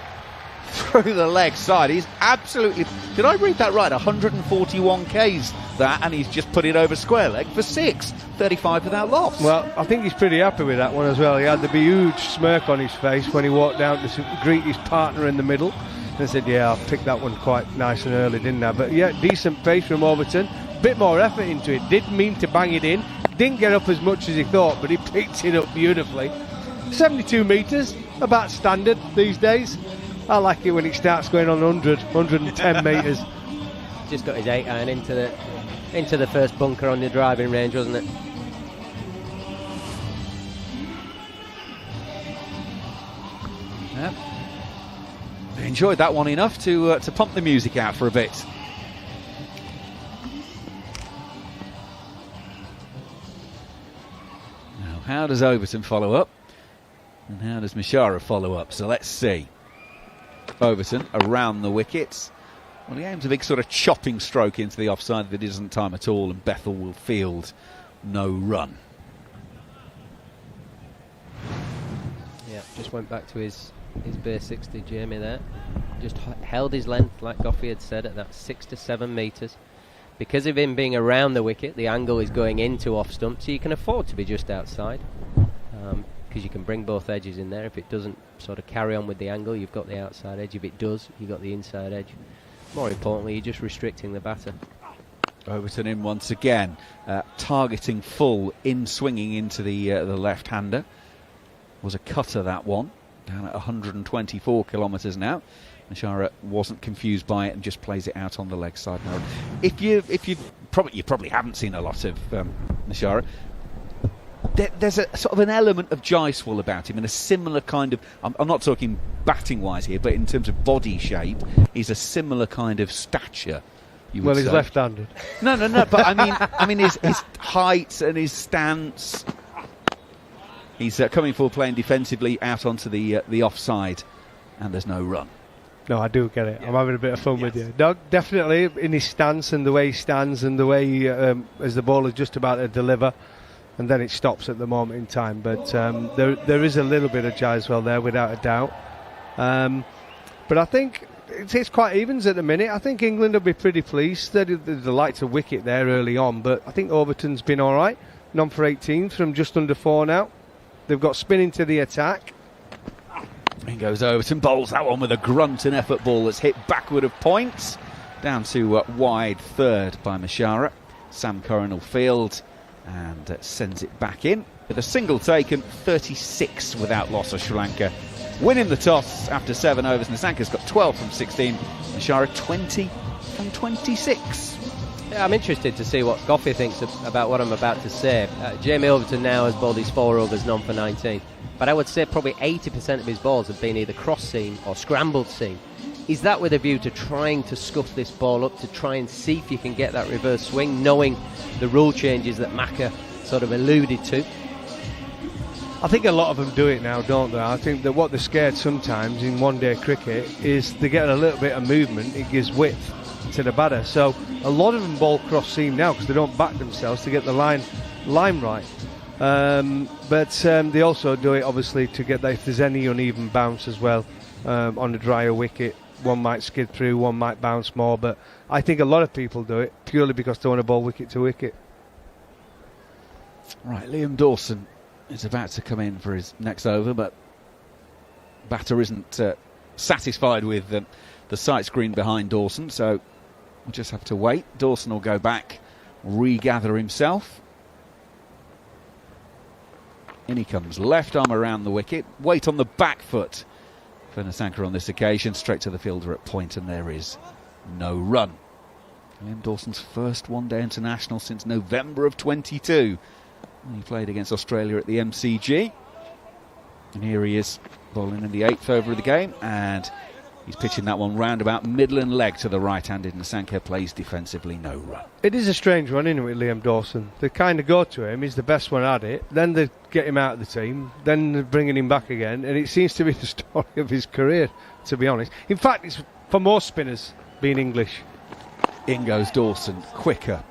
Speaker 14: through the leg side. He's absolutely, did I read that right? 141 Ks that, and he's just put it over square leg for 6, 35 without loss.
Speaker 1: Well, I think he's pretty happy with that one as well. He had the huge smirk on his face when he walked down to greet his partner in the middle, and said, yeah, I picked that one quite nice and early, didn't I? But yeah, decent pace from Overton, bit more effort into it, didn't mean to bang it in, didn't get up as much as he thought, but he picked it up beautifully. 72 metres, about standard these days. I like it when it starts going on 100, 110 metres.
Speaker 20: Just got his 8-iron into the first bunker on the driving range, wasn't it?
Speaker 14: Yeah. They enjoyed that one enough to pump the music out for a bit. Now, how does Overton follow up? And how does Mishara follow up? So let's see. Overton around the wickets. Well, he aims a big sort of chopping stroke into the offside that isn't time at all, and Bethel will field no run.
Speaker 20: Yeah, just went back to his basics, did Jamie there. Just held his length, like Goffey had said, at that 6 to 7 metres. Because of him being around the wicket, the angle is going into off stump, so you can afford to be just outside. Because you can bring both edges in there. If it doesn't sort of carry on with the angle, you've got the outside edge. If it does, you've got the inside edge. More importantly, you're just restricting the batter.
Speaker 14: Overton in once again, targeting full, in swinging into the left-hander. Was a cutter, that one, down at 124 kilometres now. Mishara wasn't confused by it and just plays it out on the leg side now. You probably haven't seen a lot of Mishara. There's a sort of an element of Jaiswal about him, and a similar kind of, I'm not talking batting wise here, but in terms of body shape, he's a similar kind of stature. He's
Speaker 1: left-handed.
Speaker 14: No, but I mean his height and his stance. He's coming forward, playing defensively out onto the offside, and there's no run.
Speaker 1: No, I do get it. Yeah. I'm having a bit of fun with you. No, definitely in his stance and the way he stands and the way he, as the ball is just about to deliver, and then it stops at the moment in time. But there is a little bit of Jaiswal there, without a doubt. But I think it's quite evens at the minute. I think England will be pretty pleased. They liked a wicket there early on, but I think Overton's been all right. None for 18 from just under 4 now. They've got spin into the attack.
Speaker 14: In goes Overton, bowls that one with a grunt and effort ball that's hit backward of points. Down to wide third by Mishara. Sam Curran will field and sends it back in. With a single taken, 36 without loss of Sri Lanka. Winning the toss after 7 overs. Nisanka's got 12 from 16. Mishara 20 from 26.
Speaker 20: Yeah, I'm interested to see what Goffey thinks about what I'm about to say. Jamie Overton now has bowled his 4 overs, none for 19. But I would say probably 80% of his balls have been either cross-seam or scrambled seam. Is that with a view to trying to scuff this ball up, to try and see if you can get that reverse swing, knowing the rule changes that Macca sort of alluded to?
Speaker 1: I think a lot of them do it now, don't they? I think that what they're scared sometimes in one-day cricket is they get a little bit of movement, it gives width to the batter. So a lot of them bowl cross-seam now because they don't back themselves to get the line right. But they also do it obviously to get that if there's any uneven bounce as well, on a drier wicket. One might skid through, one might bounce more, but I think a lot of people do it purely because they want to bowl wicket to wicket.
Speaker 14: Right, Liam Dawson is about to come in for his next over, but batter isn't satisfied with the sight screen behind Dawson, so we'll just have to wait. Dawson will go back, regather himself. In he comes, left arm around the wicket, weight on the back foot for Nissanka on this occasion, straight to the fielder at point, and there is no run. Liam Dawson's first one-day international since November of 22. He played against Australia at the MCG. And here he is, bowling in the 8th over of the game, and he's pitching that one round about middle and leg to the right-handed. Nissanka plays defensively, no run.
Speaker 1: It is a strange one, isn't it, with Liam Dawson? They kind of go to him, he's the best one at it, then they get him out of the team, then they're bringing him back again, and it seems to be the story of his career, to be honest. In fact, it's for most spinners being English.
Speaker 14: In goes Dawson, quicker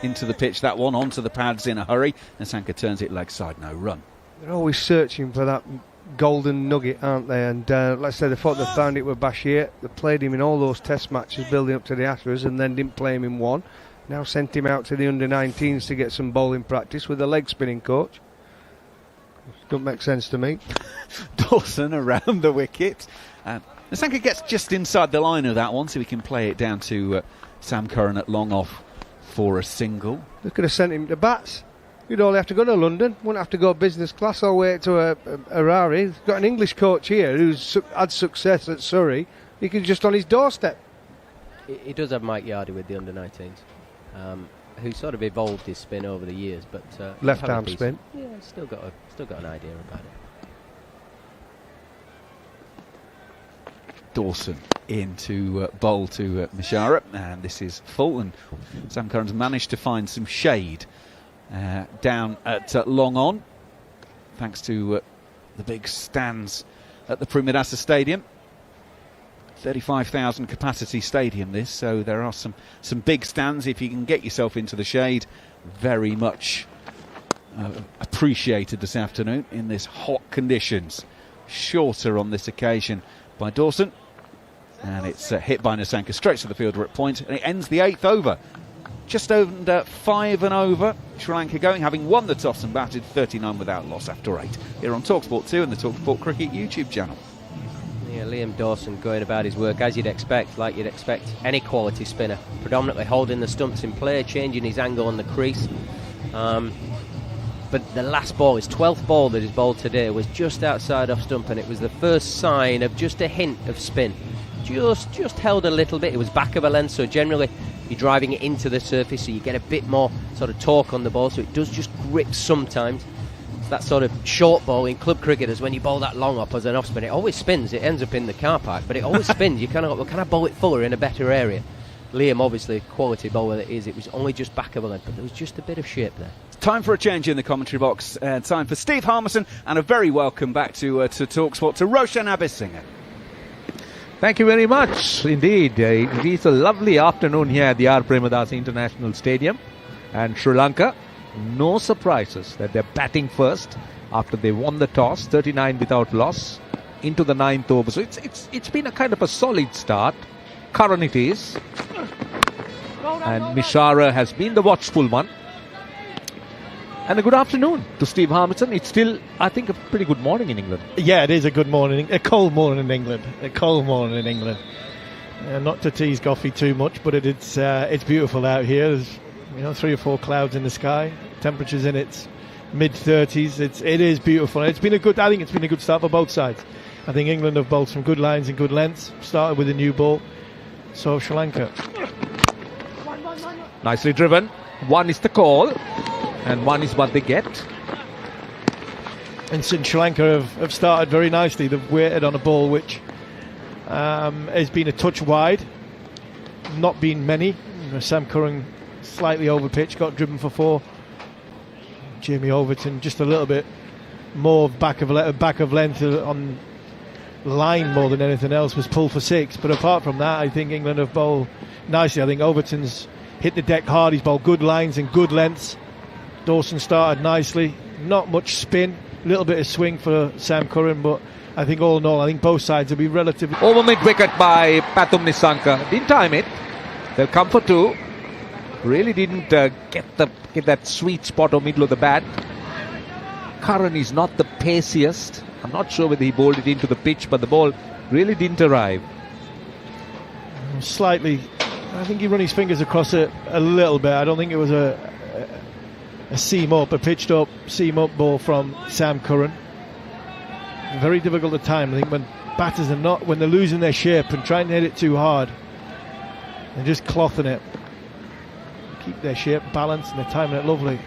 Speaker 14: into the pitch, that one onto the pads in a hurry. Nissanka turns it leg side, no run.
Speaker 1: They're always searching for that golden nugget, aren't they? And let's say they thought they found it with Bashir. They played him in all those test matches building up to the Ashes and then didn't play him in one. Now sent him out to the under-19s to get some bowling practice with a leg spinning coach. Don't make sense to me.
Speaker 14: Dawson around the wicket. Nissanka gets just inside the line of that one, so he can play it down to Sam Curran at long off for a single.
Speaker 1: They could have sent him to bats. You'd only have to go to London, wouldn't have to go business class all the way to a Harare. He's got an English coach here who's had success at Surrey. He could just on his doorstep.
Speaker 20: He does have Mike Yardy with the under-19s, who sort of evolved his spin over the years, but
Speaker 1: left arm spin.
Speaker 20: Yeah, still got an idea about it.
Speaker 14: Dawson into bowl to Mishara, and this is full, and Sam Curran's managed to find some shade down at long on, thanks to the big stands at the Premadasa Stadium. 35,000 capacity stadium this, so there are some big stands. If you can get yourself into the shade, very much appreciated this afternoon in this hot conditions. Shorter on this occasion by Dawson, and it's hit by Nissanka straight to the fielder at point, and it ends the 8th over. Just under 5 and over. Sri Lanka going, having won the toss and batted 39 without loss after 8. Here on talkSPORT 2 and the talkSPORT Cricket YouTube channel.
Speaker 20: Yeah, Liam Dawson going about his work as you'd expect, like you'd expect any quality spinner. Predominantly holding the stumps in play, changing his angle on the crease. But the last ball, his 12th ball that he's bowled today, was just outside off stump, and it was the first sign of just a hint of spin. Just held a little bit. It was back of a length, so generally you're driving it into the surface, so you get a bit more sort of torque on the ball, so it does just grip sometimes. It's that sort of short ball in club cricketers, when you bowl that long up as an off spin, it always spins. It ends up in the car park, but it always spins. You kind of bowl it fuller in a better area. Liam, obviously, quality bowler that is. It was only just back of a length, but there was just a bit of shape there.
Speaker 14: Time for a change in the commentary box. Time for Steve Harmison, and a very welcome back to talkSPORT to Roshan Abhisingham.
Speaker 9: Thank you very much indeed. It is a lovely afternoon here at the R Premadasa International Stadium, and Sri Lanka, no surprises that they're batting first after they won the toss, 39 without loss, into the 9th over. So it's been a kind of a solid start. Curran it is, and Mishara has been the watchful one. And a good afternoon to Steve Harmison. It's still, I think, a pretty good morning in England.
Speaker 8: Yeah, it is a good morning. A cold morning in England. A cold morning in England. Not to tease Goffey too much, but it's beautiful out here. There's 3 or 4 clouds in the sky. Temperatures in its mid-30s. It is beautiful. I think it's been a good start for both sides. I think England have bowled some good lines and good lengths. Started with a new ball. So Sri Lanka.
Speaker 9: Nicely driven. 1 is the call, and 1 is what they get.
Speaker 8: And since Sri Lanka have started very nicely, they've waited on a ball which has been a touch wide, not been many. Sam Curran slightly over pitch, got driven for 4. Jamie Overton just a little bit more back of length on line more than anything else, was pulled for 6. But apart from that, I think England have bowled nicely. I think Overton's hit the deck hard. He's bowled good lines and good lengths. Dawson started nicely, not much spin, a little bit of swing for Sam Curran, but I think all in all, I think both sides will be relatively...
Speaker 9: Over mid-wicket by Pathum Nissanka. Didn't time it. They'll come for 2. Really didn't get that sweet spot or middle of the bat. Curran is not the paciest. I'm not sure whether he bowled it into the pitch, but the ball really didn't arrive.
Speaker 8: Slightly. I think he run his fingers across it a little bit. I don't think it was a seam up, a pitched up seam up ball from Sam Curran. Very difficult to time. I think when batters are when they're losing their shape and trying to hit it too hard, they're just clothing it. Keep their shape balanced and they're timing it lovely.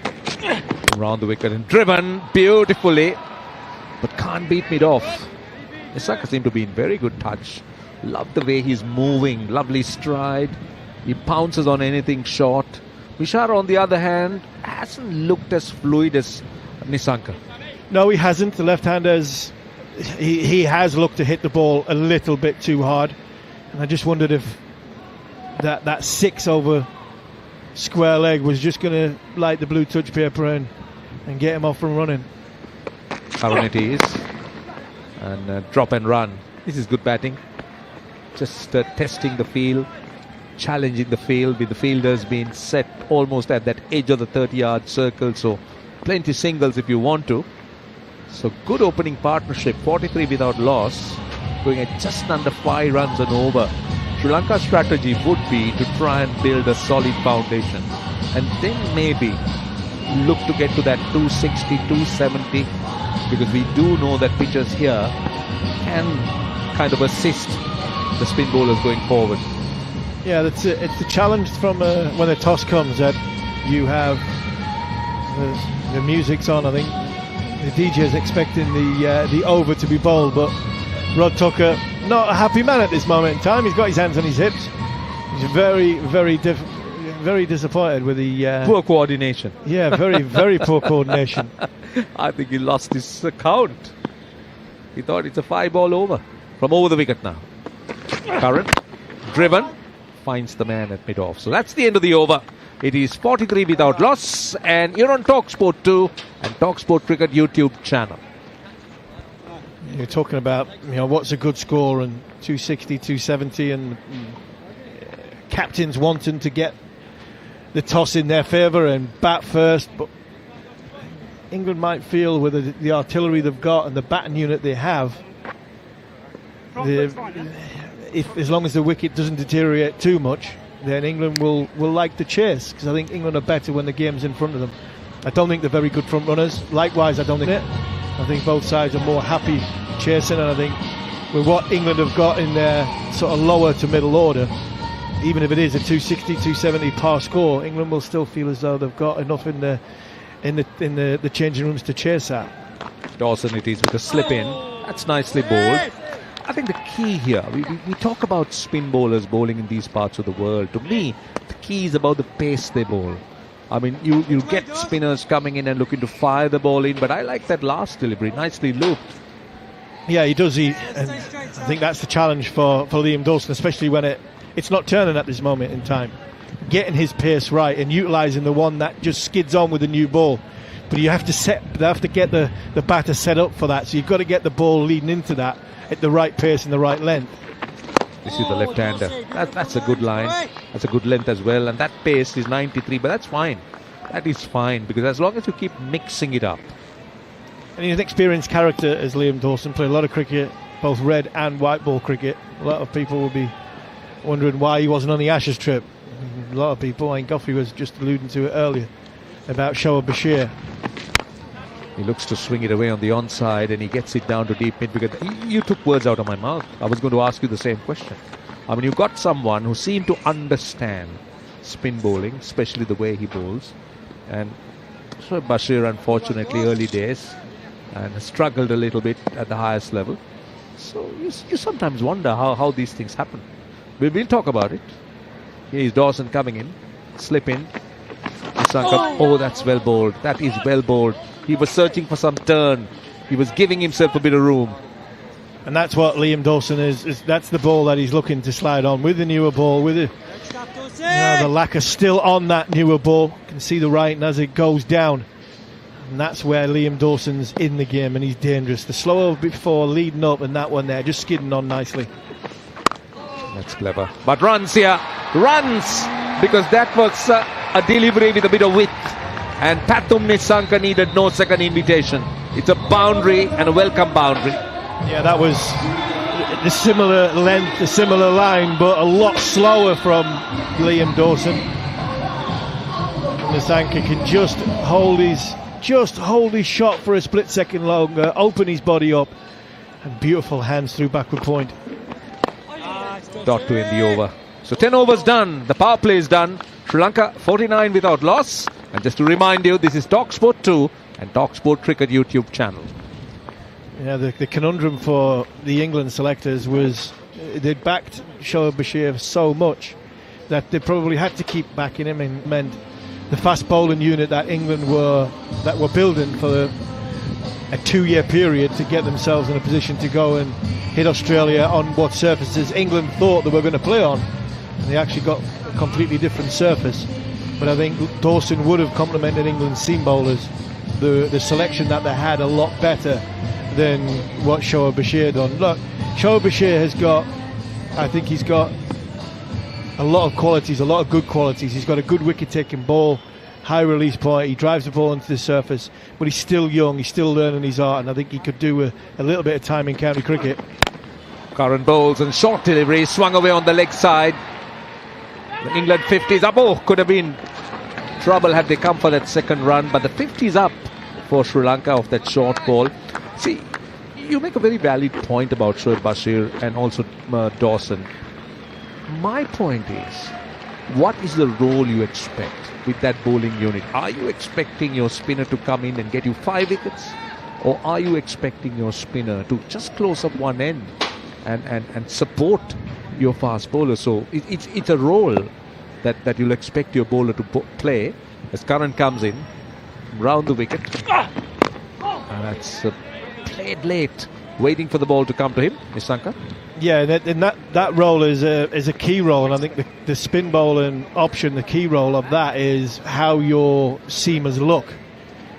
Speaker 9: Around the wicket and driven beautifully, but can't beat mid-off. Nissanka seemed to be in very good touch. Love the way he's moving, lovely stride. He pounces on anything short. Vishara, on the other hand, hasn't looked as fluid as Nissanka.
Speaker 8: No, he hasn't. The left-handers, he has looked to hit the ball a little bit too hard. And I just wondered if that 6 over square leg was just going to light the blue touch paper and get him off and running.
Speaker 9: Curran it is. And drop and run. This is good batting. Just testing the field, challenging the field, with the fielders being set almost at that edge of the 30-yard circle. So plenty singles if you want to. So good opening partnership, 43 without loss, going at just under 5 runs and over. Sri Lanka's strategy would be to try and build a solid foundation and then maybe look to get to that 260, 270, because we do know that pitchers here can kind of assist the spin bowlers going forward.
Speaker 8: Yeah, it's the challenge from when the toss comes, that you have the music's on. I think the DJ is expecting the over to be bowled, but Rod Tucker, not a happy man at this moment in time. He's got his hands on his hips. He's very disappointed with the
Speaker 9: poor coordination.
Speaker 8: Yeah, very poor coordination.
Speaker 9: I think he lost his count. He thought it's a 5-ball over from over the wicket now. Curran, driven, finds the man at mid-off. So that's the end of the over. It is 43 without loss, and you're on talkSPORT 2 and talkSPORT Cricket YouTube channel.
Speaker 8: You're talking about, what's a good score, and 260, 270, and captains wanting to get the toss in their favour and bat first, but England might feel with the artillery they've got and the batting unit they have, as long as the wicket doesn't deteriorate too much, then England will like to chase, because I think England are better when the game's in front of them. I don't think they're very good front runners. Likewise, I don't think it. I think both sides are more happy chasing, and I think with what England have got in their sort of lower to middle order, even if it is a 260, 270 par score, England will still feel as though they've got enough in the changing rooms to chase that.
Speaker 9: Dawson it is with a slip in. That's nicely bowled. I think the key here, we talk about spin bowlers bowling in these parts of the world. To me, the key is about the pace they bowl. I mean, you get spinners coming in and looking to fire the ball in, but I like that last delivery, nicely looped.
Speaker 8: Yeah, he does. And I think that's the challenge for Liam Dawson, especially when it's not turning at this moment in time. Getting his pace right and utilising the one that just skids on with the new ball. But you have to get the batter set up for that. So you've got to get the ball leading into that at the right pace and the right length.
Speaker 9: This is the left-hander. That's a good line. That's a good length as well. And that pace is 93, but that's fine. That is fine, because as long as you keep mixing it up.
Speaker 8: And he's an experienced character as Liam Dawson. Played a lot of cricket, both red and white ball cricket. A lot of people will be wondering why he wasn't on the Ashes trip. A lot of people, I think Goffey was just alluding to it earlier, about Shoaib Bashir.
Speaker 9: He looks to swing it away on the onside, and he gets it down to deep mid-wicket. You took words out of my mouth. I was going to ask you the same question. I mean, you've got someone who seemed to understand spin bowling, especially the way he bowls. And so Bashir, unfortunately, early days, and struggled a little bit at the highest level. So you sometimes wonder how these things happen. We'll talk about it. Here's Dawson coming in. Slip in. Oh, that's well bowled. That is well bowled. He was searching for some turn. He was giving himself a bit of room.
Speaker 8: And that's what Liam Dawson is. That's the ball that he's looking to slide on with the newer ball, with the lacquer still on that newer ball. You can see the writing as it goes down. And that's where Liam Dawson's in the game, and he's dangerous. The slow over before, leading up, and that one there, just skidding on nicely.
Speaker 9: That's clever. But runs here. Runs! Because that was a delivery with a bit of width. And Pathum Nissanka needed no second invitation. It's a boundary and a welcome boundary.
Speaker 8: Yeah, that was the similar length, the similar line, but a lot slower from Liam Dawson. Nissanka can just hold his shot for a split second longer, open his body up, and beautiful hands through backward point.
Speaker 9: Dot to end the over. So 10 overs done. The power play is done. Sri Lanka 49 without loss. And just to remind you, this is talkSPORT 2 and talkSPORT Cricket YouTube channel.
Speaker 8: Yeah, the conundrum for the England selectors was they'd backed Shoaib Bashir so much that they probably had to keep backing him, and meant the fast bowling unit that England were building for a 2-year period to get themselves in a position to go and hit Australia on what surfaces England thought they were going to play on. And they actually got a completely different surface. But I think Dawson would have complemented England's seam bowlers, the selection that they had, a lot better than what Shoaib Bashir done. Look, Shoaib Bashir has got, I think he's got a lot of qualities, a lot of good qualities. He's got a good wicket-taking ball, high release point, he drives the ball into the surface, but he's still young, he's still learning his art, and I think he could do a little bit of time in county cricket.
Speaker 9: Curran bowls and short delivery, swung away on the leg side. The England 50s up. Oh, could have been trouble had they come for that second run, but the 50s up for Sri Lanka off that short ball. See, you make a very valid point about Shoaib Bashir and also Dawson. My point is, what is the role you expect with that bowling unit? Are you expecting your spinner to come in and get you 5 wickets? Or are you expecting your spinner to just close up one end and support your fast bowler? So it's a role that you'll expect your bowler to play as Curran comes in, round the wicket. And that's played late, waiting for the ball to come to him, Nissanka.
Speaker 8: Yeah, and that role is a key role, and I think the spin bowling option, the key role of that is how your seamers look.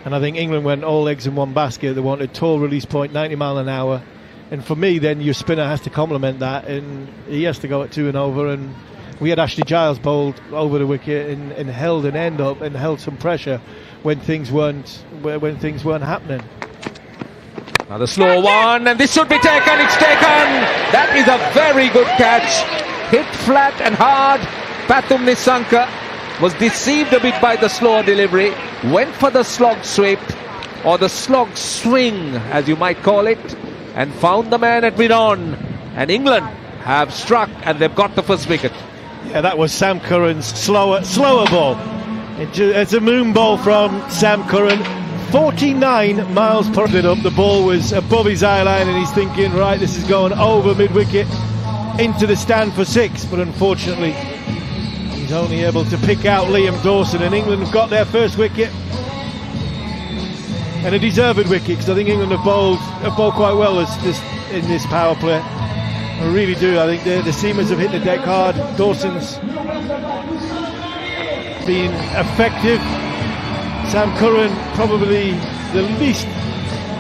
Speaker 8: And I think England went all eggs in one basket. They wanted tall release point, 90 mile an hour. And for me, then your spinner has to complement that, and he has to go at 2 and over. And we had Ashley Giles bowled over the wicket and held an end up and held some pressure when things weren't happening.
Speaker 9: Now the slow one, and this should be taken. It's taken. That is a very good catch. Hit flat and hard. Pathum Nissanka was deceived a bit by the slower delivery. Went for the slog sweep, or the slog swing, as you might call it, and found the man at mid-on. And England have struck, and they've got the first wicket.
Speaker 8: Yeah, that was Sam Curran's slower ball. It's a moon ball from Sam Curran. 49 miles per hour up. The ball was above his eye line, and he's thinking, right, this is going over mid-wicket into the stand for 6. But unfortunately, he's only able to pick out Liam Dawson, and England have got their first wicket. And a deserved wicket, because I think England have bowled quite well in this power play. I really do. I think the seamers have hit the deck hard. Dawson's been effective. Sam Curran probably the least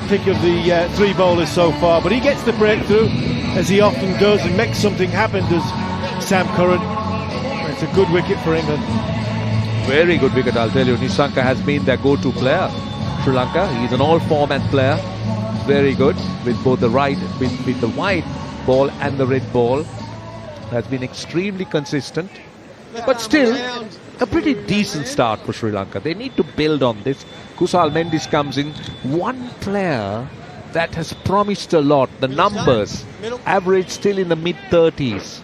Speaker 8: pick of the 3 bowlers so far, but he gets the breakthrough, as he often does, and makes something happen, does Sam Curran. It's a good wicket for England.
Speaker 9: Very good wicket, I'll tell you. Nissanka has been their go-to player. Sri Lanka, he's an all-format player. Very good with both the with the white ball and the red ball. Has been extremely consistent, but still a pretty decent start for Sri Lanka. They need to build on this. Kusal Mendis comes in, one player that has promised a lot. The numbers, average still in the mid-30s,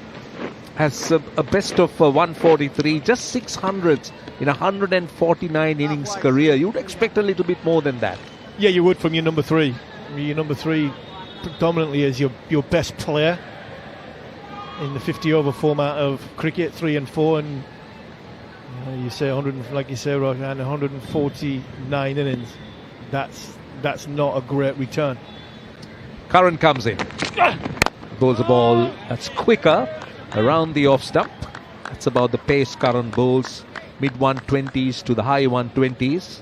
Speaker 9: has a best of 143, just 600s in 149 innings career. You'd expect a little bit more than that.
Speaker 8: Yeah, you would from your number 3. Your number 3 predominantly is your best player in the 50-over format of cricket, 3 and 4, and you say 100, like you say, Roshan, 149 innings. That's not a great return.
Speaker 9: Curran comes in, bowls a ball that's quicker around the off stump. That's about the pace Curran bowls, mid 120s to the high 120s.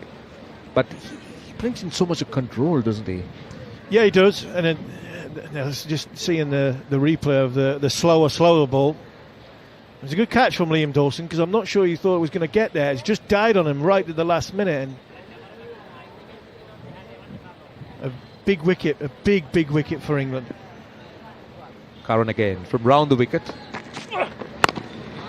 Speaker 9: But brings in so much of control, doesn't he?
Speaker 8: Yeah, he does. And then just seeing the replay of the slower ball. It was a good catch from Liam Dawson, because I'm not sure he thought it was going to get there. It's just died on him right at the last minute. And a big wicket for England.
Speaker 9: Curran again from round the wicket.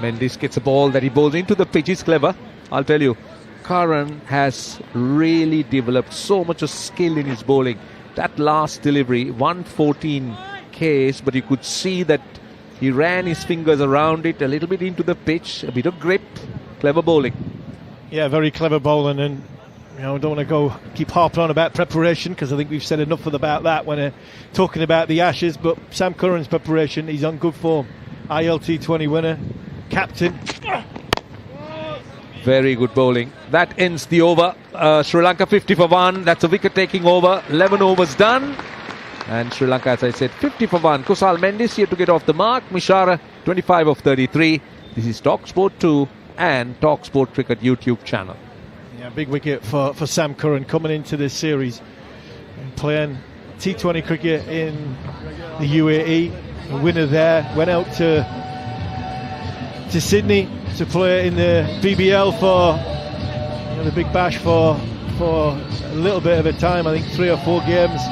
Speaker 9: Mendes gets a ball that he bowls into the pitch. He's clever, I'll tell you. Curran has really developed so much of skill in his bowling. That last delivery, 114 Ks, but you could see that he ran his fingers around it, a little bit into the pitch, a bit of grip, clever bowling.
Speaker 8: Yeah, very clever bowling, and I don't want to keep harping on about preparation, because I think we've said enough about that when talking about the Ashes. But Sam Curran's preparation, he's on good form. ILT20 winner, captain.
Speaker 9: Very good bowling. That ends the over. Sri Lanka 50 for 1. That's a wicket-taking over. 11 overs done. And Sri Lanka, as I said, 50 for 1. Kusal Mendes here to get off the mark. Mishara, 25 of 33. This is talkSPORT 2 and talkSPORT Cricket YouTube channel.
Speaker 8: Yeah, big wicket for Sam Curran coming into this series. And playing T20 cricket in the UAE. A winner there. Went out to Sydney to play in the BBL for the Big Bash for a little bit of a time. I think 3 or 4 games.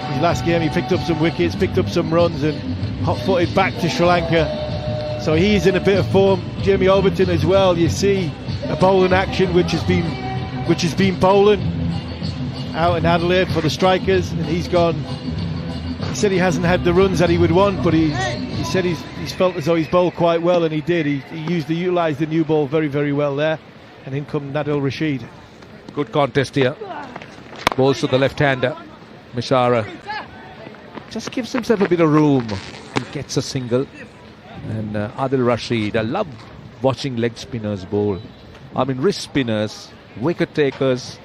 Speaker 8: His last game he picked up some wickets, picked up some runs, and hot-footed back to Sri Lanka. So he's in a bit of form. Jamie Overton as well. You see a bowling action which has been bowling out in Adelaide for the strikers, and he's gone. He said he hasn't had the runs that he would want, but he said he's felt as though he's bowled quite well, and he did. He utilised the new ball very, very well there. And in come Nadil Rashid.
Speaker 9: Good contest here. Bowls to the left-hander. Mishara just gives himself a bit of room and gets a single. And Adil Rashid, I love watching leg spinners bowl. I mean, wrist spinners, wicket takers,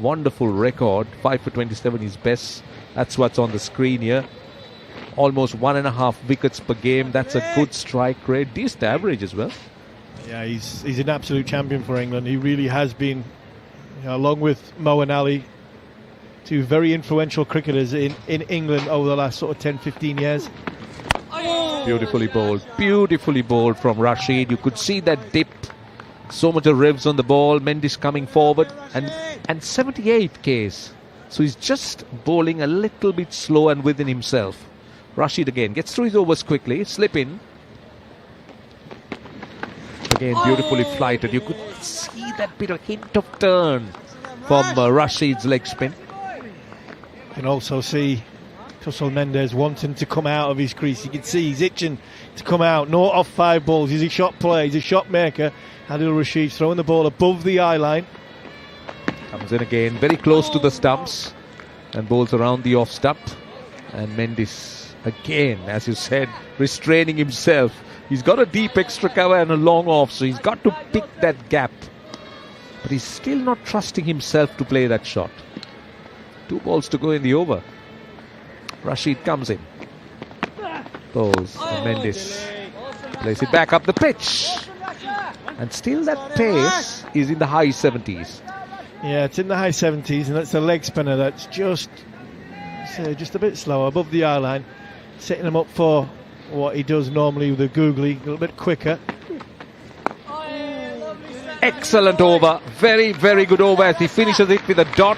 Speaker 9: wonderful record. 5 for 27 is best. That's what's on the screen here. Almost 1.5 wickets per game. That's a good strike rate. Decent average as well.
Speaker 8: Yeah, he's an absolute champion for England. He really has been, along with Mo and Ali, 2 very influential cricketers in England over the last sort of 10-15 years.
Speaker 9: Beautifully bowled from Rashid. You could see that dip. So much of revs on the ball. Mendes coming forward, and 78 Ks. So he's just bowling a little bit slow and within himself. Rashid again gets through his overs quickly, slip in. Again, beautifully flighted. You could see that bit of hint of turn from Rashid's leg spin.
Speaker 8: You can also see Kusal Mendes wanting to come out of his crease. You can see he's itching to come out. No off 5 balls. He's a shot player. He's a shot maker. Adil Rashid throwing the ball above the eye line.
Speaker 9: Comes in again, very close to the stumps, and bowls around the off stump. And Mendes again, as you said, restraining himself. He's got a deep extra cover and a long off, so he's got to pick that gap. But he's still not trusting himself to play that shot. 2 balls to go in the over. Rashid comes in. Bowls, and Mendes plays it back up the pitch. And still that pace is in the high 70s.
Speaker 8: Yeah, it's in the high 70s, and that's a leg spinner that's just a bit slower, above the eye line. Setting him up for what he does normally with a googly, a little bit quicker.
Speaker 9: Excellent over. Very, very good over as he finishes it with a dot.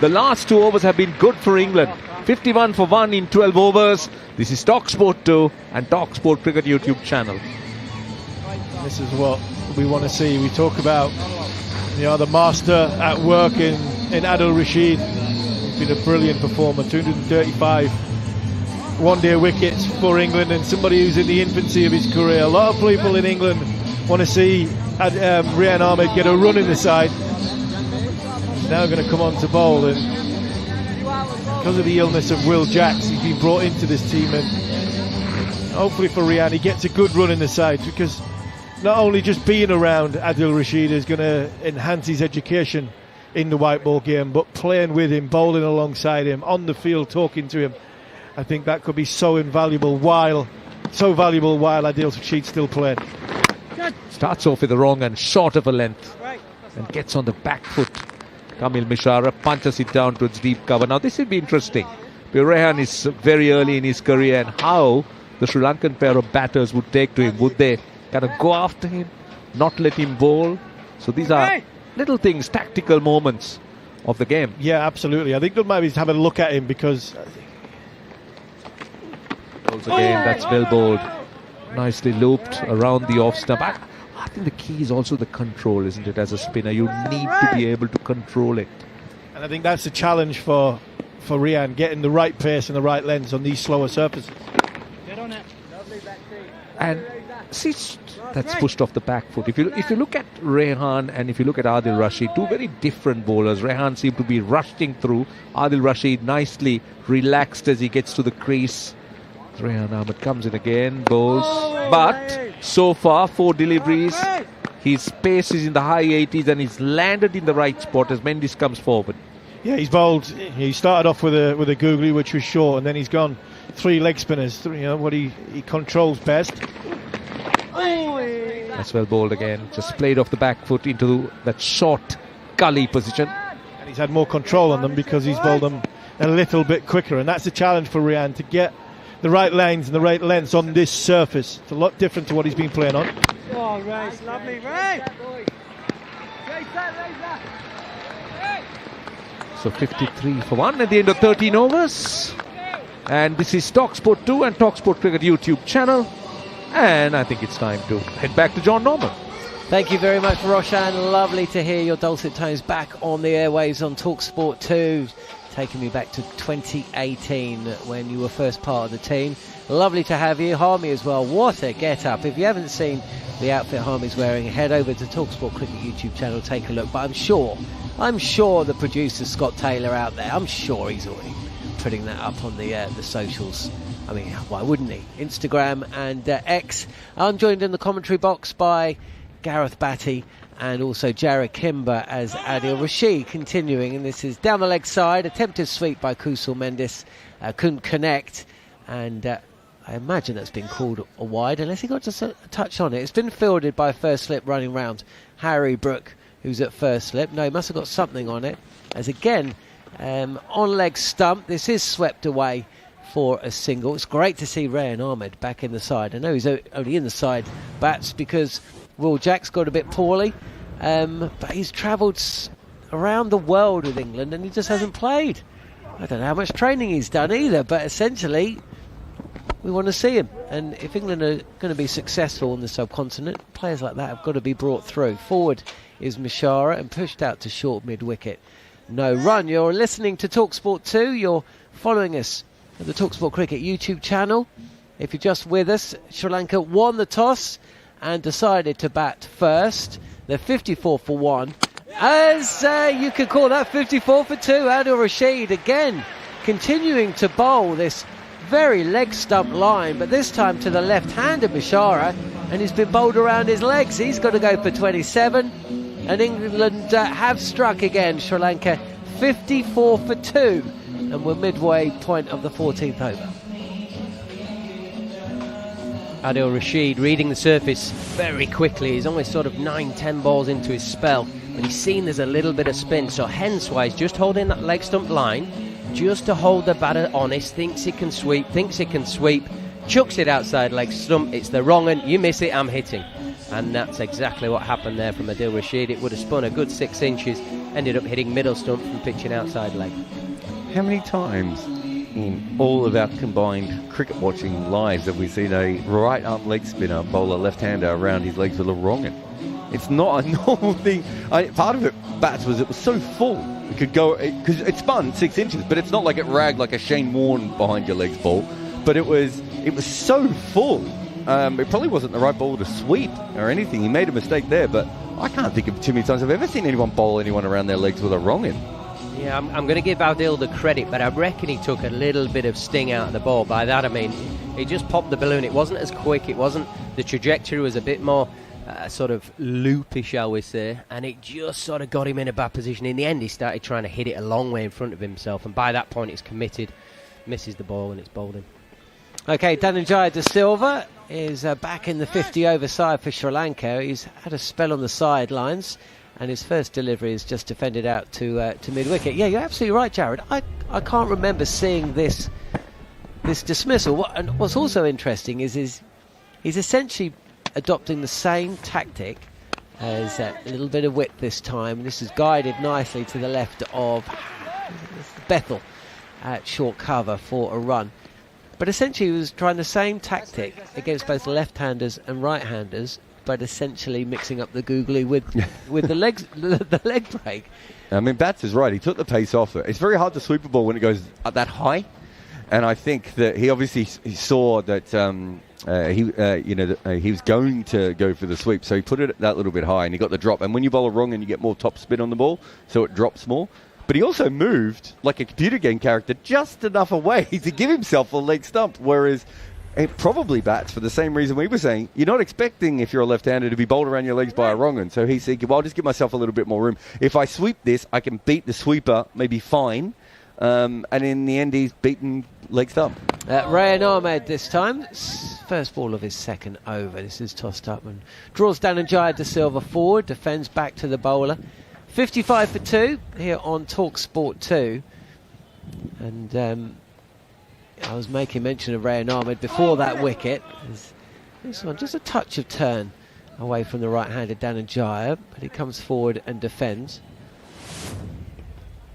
Speaker 9: The last 2 overs have been good for England. 51 for 1 in 12 overs. This is talkSPORT 2 and talkSPORT Cricket YouTube channel.
Speaker 8: This is what we want to see. We talk about the master at work in Adil Rashid. He's been a brilliant performer. 235 one-day wickets for England, and somebody who's in the infancy of his career. A lot of people in England want to see Rian Ahmed get a run in the side. He's now going to come on to bowl, and because of the illness of Will Jacks, he's been brought into this team, and hopefully for Rian he gets a good run in the side, because not only just being around Adil Rashid is going to enhance his education in the white ball game, but playing with him, bowling alongside him, on the field talking to him, I think that could be so valuable while Adil Rashid's still playing.
Speaker 9: Starts off with the wrong and short of a length, and gets on the back foot Kamil Mishara punches it down towards deep cover. Now this will be interesting. Rehan is very early in his career, and how the Sri Lankan pair of batters would take to him. Would they kind of go after him, not let him bowl? So these are little things, tactical moments of the game.
Speaker 8: Yeah, absolutely. I think they'll maybe have a look at him because...
Speaker 9: Balls again, that's well bowled. Nicely looped around the off stump. I think the key is also the control, isn't it? As a spinner, you need to be able to control it.
Speaker 8: And I think that's the challenge for Rehan, getting the right pace and the right lens on these slower surfaces.
Speaker 6: Get on it.
Speaker 9: And see, that's pushed off the back foot. If you look at Rehan and if you look at Adil Rashid, two very different bowlers. Rehan seemed to be rushing through. Adil Rashid nicely relaxed as he gets to the crease. Rehan Ahmed comes in again, bowls. But so far, 4 deliveries. His pace is in the high 80s and he's landed in the right spot as Mendes comes forward.
Speaker 8: Yeah, he's bowled. He started off with a googly, which was short, and then he's gone 3 leg spinners. What he controls best.
Speaker 9: That's well bowled again. Just played off the back foot into that short gully position.
Speaker 8: And he's had more control on them because he's bowled them a little bit quicker, and that's the challenge for Rehan, to get the right lines and the right lengths on this surface. It's a lot different to what he's been playing on.
Speaker 6: Oh, Ray, lovely, Ray.
Speaker 9: So 53 for 1 at the end of 13 overs. And this is talkSPORT 2 and talkSPORT Cricket YouTube channel. And I think it's time to head back to John Norman.
Speaker 2: Thank you very much, Roshan. Lovely to hear your dulcet tones back on the airwaves on talkSPORT 2. Taking me back to 2018 when you were first part of the team. Lovely to have you. Harmy as well. What a get-up. If you haven't seen the outfit Harmy's wearing, head over to talkSPORT Cricket YouTube channel, take a look. But I'm sure the producer Scott Taylor out there, I'm sure he's already putting that up on the socials. I mean, why wouldn't he? Instagram and X. I'm joined in the commentary box by Gareth Batty and also Jared Kimber as Adil Rashid continuing, and this is down the leg side, attempted sweep by Kusal Mendes, couldn't connect, and I imagine that's been called a wide unless he got just a touch on it. It's been fielded by first slip running round Harry Brook, who's at first slip. No, he must have got something on it, as again on leg stump. This is swept away for a single. It's great to see Rehan Ahmed back in the side. I know he's only in the side bats because Will Jack's got a bit poorly, but he's travelled around the world with England and he just hasn't played. I don't know how much training he's done either, but essentially we want to see him. And if England are going to be successful on the subcontinent, players like that have got to be brought through. Forward is Mishara and pushed out to short mid-wicket. No run. You're listening to talkSPORT 2. You're following us at the talkSPORT Cricket YouTube channel. If you're just with us, Sri Lanka won the toss and decided to bat first. They're 54 for 1. As you could call that 54 for 2. Adil Rashid again continuing to bowl this very leg stump line, but this time to the left-hander Mishara, and he's been bowled around his legs. He's got to go for 27, and England have struck again. Sri Lanka 54 for 2, and we're midway point of the 14th over.
Speaker 20: Adil Rashid reading the surface very quickly. He's almost sort of 9-10 balls into his spell, but he's seen there's a little bit of spin, so hence why he's just holding that leg stump line just to hold the batter honest. Thinks he can sweep, chucks it outside leg stump. It's the wrong one. You miss it, I'm hitting. And that's exactly what happened there from Adil Rashid. It would have spun a good 6 inches, ended up hitting middle stump from pitching outside leg.
Speaker 21: How many times in all of our combined cricket watching lives have we seen a right arm leg spinner bowl a left-hander around his legs with a wrong one? It's not a normal thing. Part of it, Bats, was it was so full. It could go, because it spun 6 inches, but it's not like it ragged like a Shane Warne behind your legs ball. But it was so full. It probably wasn't the right ball to sweep or anything. He made a mistake there, but I can't think of too many times I've ever seen anyone bowl anyone around their legs with a wrong in.
Speaker 20: Yeah, I'm going to give Adil the credit, but I reckon he took a little bit of sting out of the ball. By that I mean, he just popped the balloon. It wasn't as quick. The trajectory was a bit more sort of loopy, shall we say, and it just sort of got him in a bad position. In the end, he started trying to hit it a long way in front of himself, and by that point, it's committed, misses the ball, and it's bowled in.
Speaker 2: Okay, Dhananjaya De Silva is back in the 50 over side for Sri Lanka. He's had a spell on the sidelines, and his first delivery is just defended out to mid-wicket. Yeah, you're absolutely right, Jared. I can't remember seeing this dismissal. And what's also interesting is he's essentially adopting the same tactic as a little bit of width this time. This is guided nicely to the left of Bethel at short cover for a run. But essentially he was trying the same tactic against both left-handers and right-handers, but essentially mixing up the googly with the legs, the leg break.
Speaker 21: I mean, Bats is right. He took the pace off it. It's very hard to sweep a ball when it goes that high, and I think that he obviously saw that he was going to go for the sweep, so he put it that little bit high, and he got the drop. And when you bowl it wrong, and you get more top spin on the ball, so it drops more. But he also moved like a computer game character just enough away to give himself a leg stump, whereas it probably Bats, for the same reason we were saying, you're not expecting, if you're a left-hander, to be bowled around your legs by a wrong one. So he's thinking, well, I'll just give myself a little bit more room. If I sweep this, I can beat the sweeper, maybe fine. And in the end, he's beaten leg stump.
Speaker 2: Rayan Ahmed this time. First ball of his second over. This is tossed up and draws Dhananjaya De Silva forward, defends back to the bowler. 55 for 2 here on talkSPORT 2. And I was making mention of Rayan Ahmed before that wicket. This one, just a touch of turn away from the right-handed Dhananjaya, but he comes forward and defends.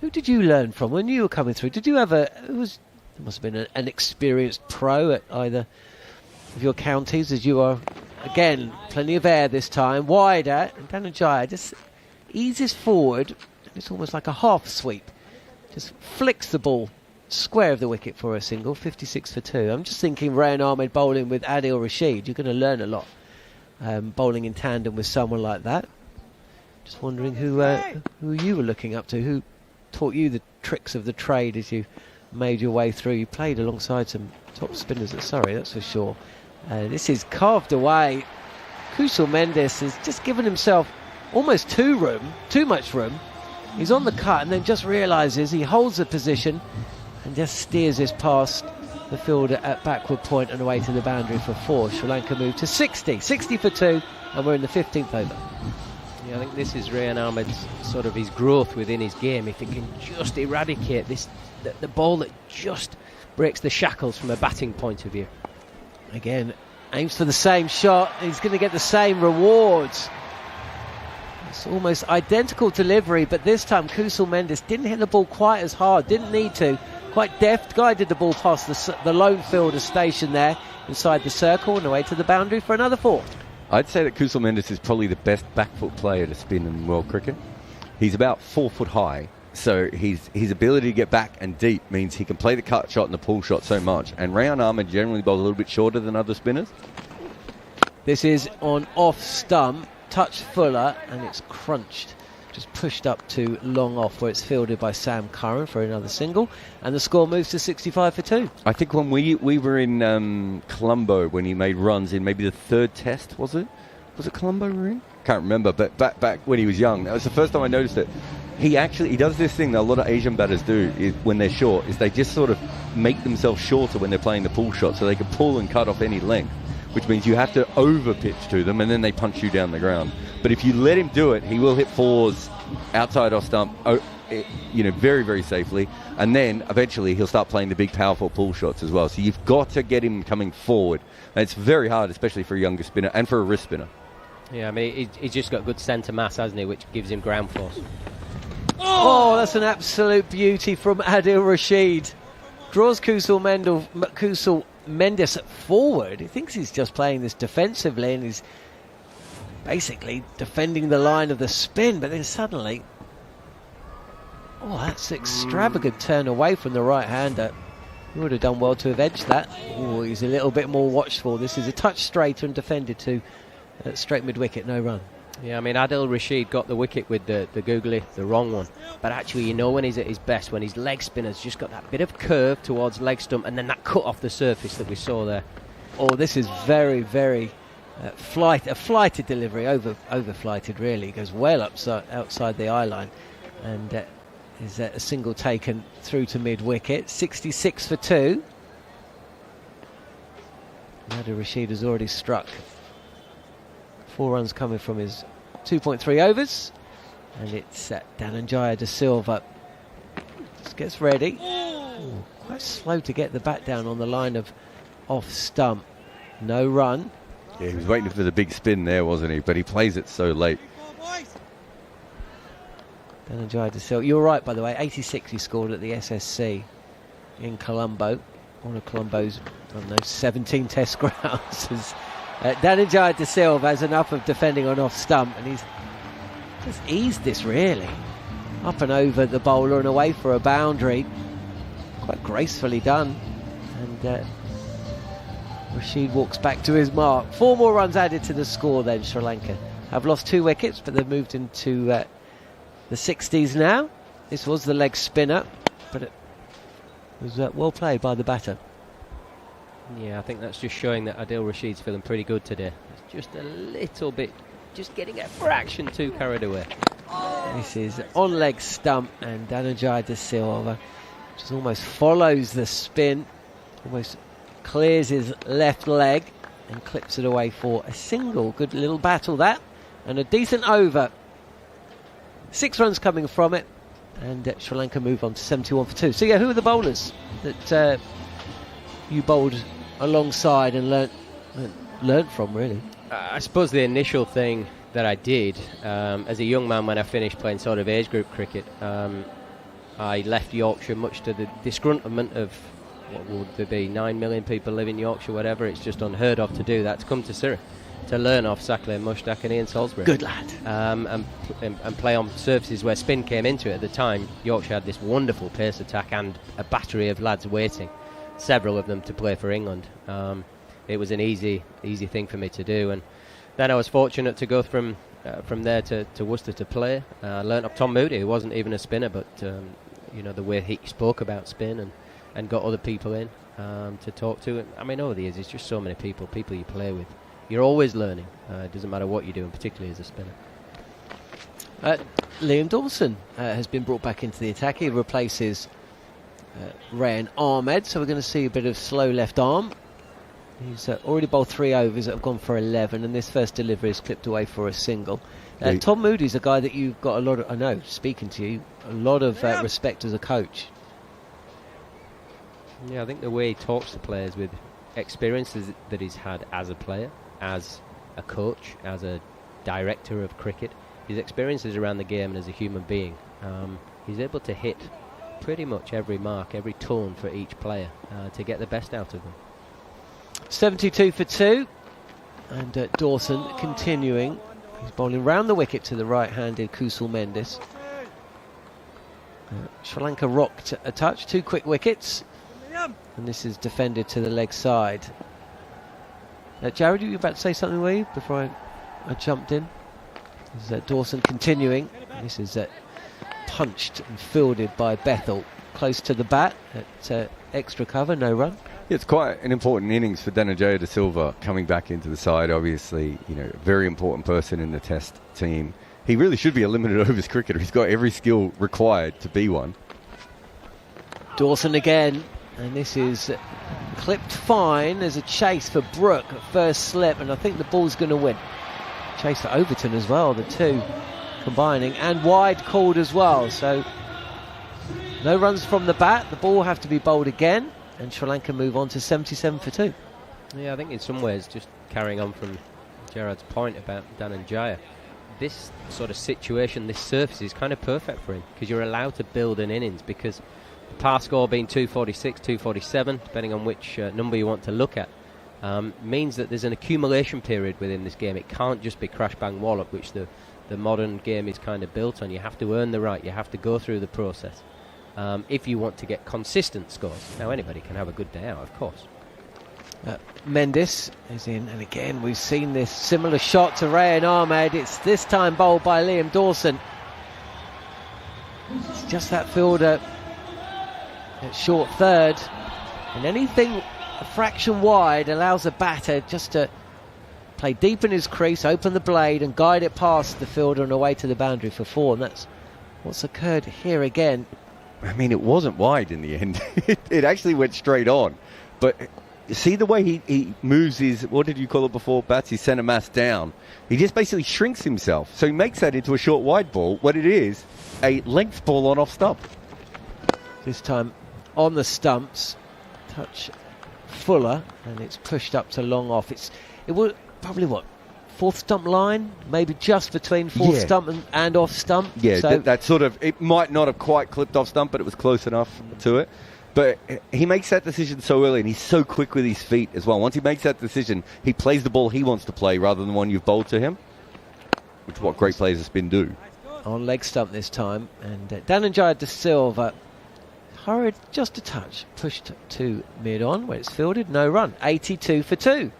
Speaker 2: Who did you learn from when you were coming through? Did you have it must have been an experienced pro at either of your counties, as you are, again, plenty of air this time, wider, and Dhananjaya just eases forward. It's almost like a half sweep. Just flicks the ball square of the wicket for a single. 56 for 2. I'm just thinking Rayan Ahmed bowling with Adil Rashid. You're going to learn a lot bowling in tandem with someone like that. Just wondering who you were looking up to, who taught you the tricks of the trade as you made your way through. You played alongside some top spinners at Surrey, that's for sure. This is carved away. Kusal Mendes has just given himself almost too much room. He's on the cut and then just realises he holds the position and just steers this past the fielder at backward point and away to the boundary for 4. Sri Lanka move to 60 for 2, and we're in the 15th over.
Speaker 20: Yeah, I think this is Rayan Ahmed's sort of his growth within his game. If he can just eradicate this, the ball that just breaks the shackles from a batting point of view.
Speaker 2: Again, aims for the same shot. He's going to get the same rewards. It's almost identical delivery, but this time Kusal Mendes didn't hit the ball quite as hard, didn't need to. Quite deft, guided the ball past the lone fielder station there inside the circle and away to the boundary for another 4.
Speaker 21: I'd say that Kusal Mendes is probably the best back foot player to spin in world cricket. He's about 4 foot high, so his ability to get back and deep means he can play the cut shot and the pull shot so much. And Rayan Ahmed generally bowls a little bit shorter than other spinners.
Speaker 2: This is on off stump, touch fuller, and it's crunched. Just pushed up to long off, where it's fielded by Sam Curran for another single, and the score moves to 65 for 2.
Speaker 21: I think when we were in Colombo, when he made runs in maybe the 3rd test, was it Colombo we were in? Can't remember, but back when he was young, that was the first time I noticed it. He does this thing that a lot of Asian batters do when they're short, is they just sort of make themselves shorter when they're playing the pull shot, so they can pull and cut off any length, which means you have to over pitch to them and then they punch you down the ground. But if you let him do it, he will hit 4s outside off stump, very, very safely, and then eventually he'll start playing the big powerful pull shots as well. So you've got to get him coming forward, and it's very hard, especially for a younger spinner and for a wrist spinner.
Speaker 20: Yeah, I mean, he's just got good centre mass, hasn't he, which gives him ground force.
Speaker 2: Oh, that's an absolute beauty from Adil Rashid. Draws Kusal Mendes forward. He thinks he's just playing this defensively and he's basically defending the line of the spin, but then suddenly, that's extravagant turn away from the right-hander. He would have done well to have edged that. Oh, he's a little bit more watchful. This is a touch straighter and defended to straight mid-wicket, no run.
Speaker 20: Yeah, I mean, Adil Rashid got the wicket with the googly, the wrong one. But actually, when he's at his best, when his leg spinner's just got that bit of curve towards leg stump and then that cut off the surface that we saw there.
Speaker 2: Oh, this is very, very a flighted delivery, over-flighted really. It goes well outside the eye line. And is a single taken through to mid-wicket. 66 for 2. Adil Rashid has already struck 4 runs coming from his 2.3 overs. And it's Dhananjaya De Silva. Just gets ready. Ooh, quite slow to get the bat down on the line of off stump. No run.
Speaker 21: Yeah, he was waiting for the big spin there, wasn't he? But he plays it so late.
Speaker 2: Dhananjaya De Silva. You're right, by the way. 86 he scored at the SSC in Colombo. One of Colombo's, 17 test grounds. Dhananjaya De Silva has enough of defending on off stump, and he's just eased this really. Up and over the bowler and away for a boundary. Quite gracefully done. And Rashid walks back to his mark. 4 more runs added to the score then, Sri Lanka. Have lost 2 wickets, but they've moved into the 60s now. This was the leg spinner, but it was well played by the batter.
Speaker 20: Yeah, I think that's just showing that Adil Rashid's feeling pretty good today. It's just a little bit, just getting a fraction too carried away.
Speaker 2: This is on leg stump, and Dhananjaya De Silva just almost follows the spin, almost clears his left leg and clips it away for a single. Good little battle that, and a decent over. 6 runs coming from it, and Sri Lanka move on to 71 for 2. So yeah, who are the bowlers that you bowled alongside and learnt from, really?
Speaker 20: I suppose the initial thing that I did as a young man when I finished playing sort of age group cricket, I left Yorkshire much to the disgruntlement of, what would there be, 9 million people live in Yorkshire, whatever. It's just unheard of to do that, to come to Surrey to learn off Sackley, Mushtaq and Ian Salisbury.
Speaker 2: Good lad.
Speaker 20: And play on surfaces where spin came into it. At the time, Yorkshire had this wonderful pace attack and a battery of lads waiting, several of them to play for England. It was an easy thing for me to do, and then I was fortunate to go from there to Worcester to play. I learnt up Tom Moody, who wasn't even a spinner, but the way he spoke about spin and got other people in to talk to. I mean, over the years, it's just so many people you play with. You're always learning. It doesn't matter what you do, and particularly as a spinner.
Speaker 2: Liam Dawson has been brought back into the attack. He replaces Rayan Ahmed, so we're going to see a bit of slow left arm. He's already bowled 3 overs that have gone for 11, and this first delivery is clipped away for a single. Tom Moody's a guy that you've got a lot of, I know, speaking to you, a lot of respect as a coach.
Speaker 20: Yeah, I think the way he talks to players with experiences that he's had as a player, as a coach, as a director of cricket, his experiences around the game and as a human being, he's able to hit pretty much every mark, every tone for each player to get the best out of them.
Speaker 2: 72 for 2, and Dawson continuing. He's bowling round the wicket to the right-handed Kusal Mendis. Sri Lanka rocked a touch, 2 quick wickets, and this is defended to the leg side. Jared, you were about to say something, were you, before I jumped in? This is Dawson continuing. This is punched and fielded by Bethel, close to the bat at extra cover, no run.
Speaker 21: Yeah, it's quite an important innings for Dhananjaya De Silva coming back into the side. Obviously, a very important person in the Test team. He really should be a limited overs cricketer. He's got every skill required to be one.
Speaker 2: Dawson again, and this is clipped fine. There's a chase for Brook at first slip, and I think the ball's going to win. Chase for Overton as well, the two combining, and wide called as well. So no runs from the bat. The ball will have to be bowled again, and Sri Lanka move on to 77 for 2.
Speaker 20: Yeah, I think in some ways, just carrying on from Gerard's point about Dhananjaya, this sort of situation, this surface is kind of perfect for him, because you're allowed to build an innings, because the par score being 246, 247, depending on which number you want to look at, means that there's an accumulation period within this game. It can't just be crash bang wallop, which the modern game is kind of built on. You have to earn the right, you have to go through the process if you want to get consistent scores. Now anybody can have a good day out, of course.
Speaker 2: Mendis is in, and again we've seen this similar shot to Rayan Ahmed. It's this time bowled by Liam Dawson. It's just that fielder at short third, and anything a fraction wide allows a batter just to play deep in his crease, open the blade and guide it past the fielder and away to the boundary for 4, and that's what's occurred here again.
Speaker 21: I mean, it wasn't wide in the end. It actually went straight on, but see the way he moves his, what did you call it before, Bats? His centre mass down. He just basically shrinks himself. So he makes that into a short wide ball. What it is, a length ball on off stump.
Speaker 2: This time on the stumps, touch fuller, and it's pushed up to long off. It will probably, fourth stump line, maybe just between fourth stump and off stump.
Speaker 21: Yeah,
Speaker 2: so
Speaker 21: that sort of, it might not have quite clipped off stump, but it was close enough to it. But he makes that decision so early, and he's so quick with his feet as well. Once he makes that decision, he plays the ball he wants to play rather than the one you've bowled to him, which is what great players of spin do.
Speaker 2: On leg stump this time, and Dhananjaya De Silva hurried just a touch, pushed to mid-on where it's fielded, no run, 82 for 2.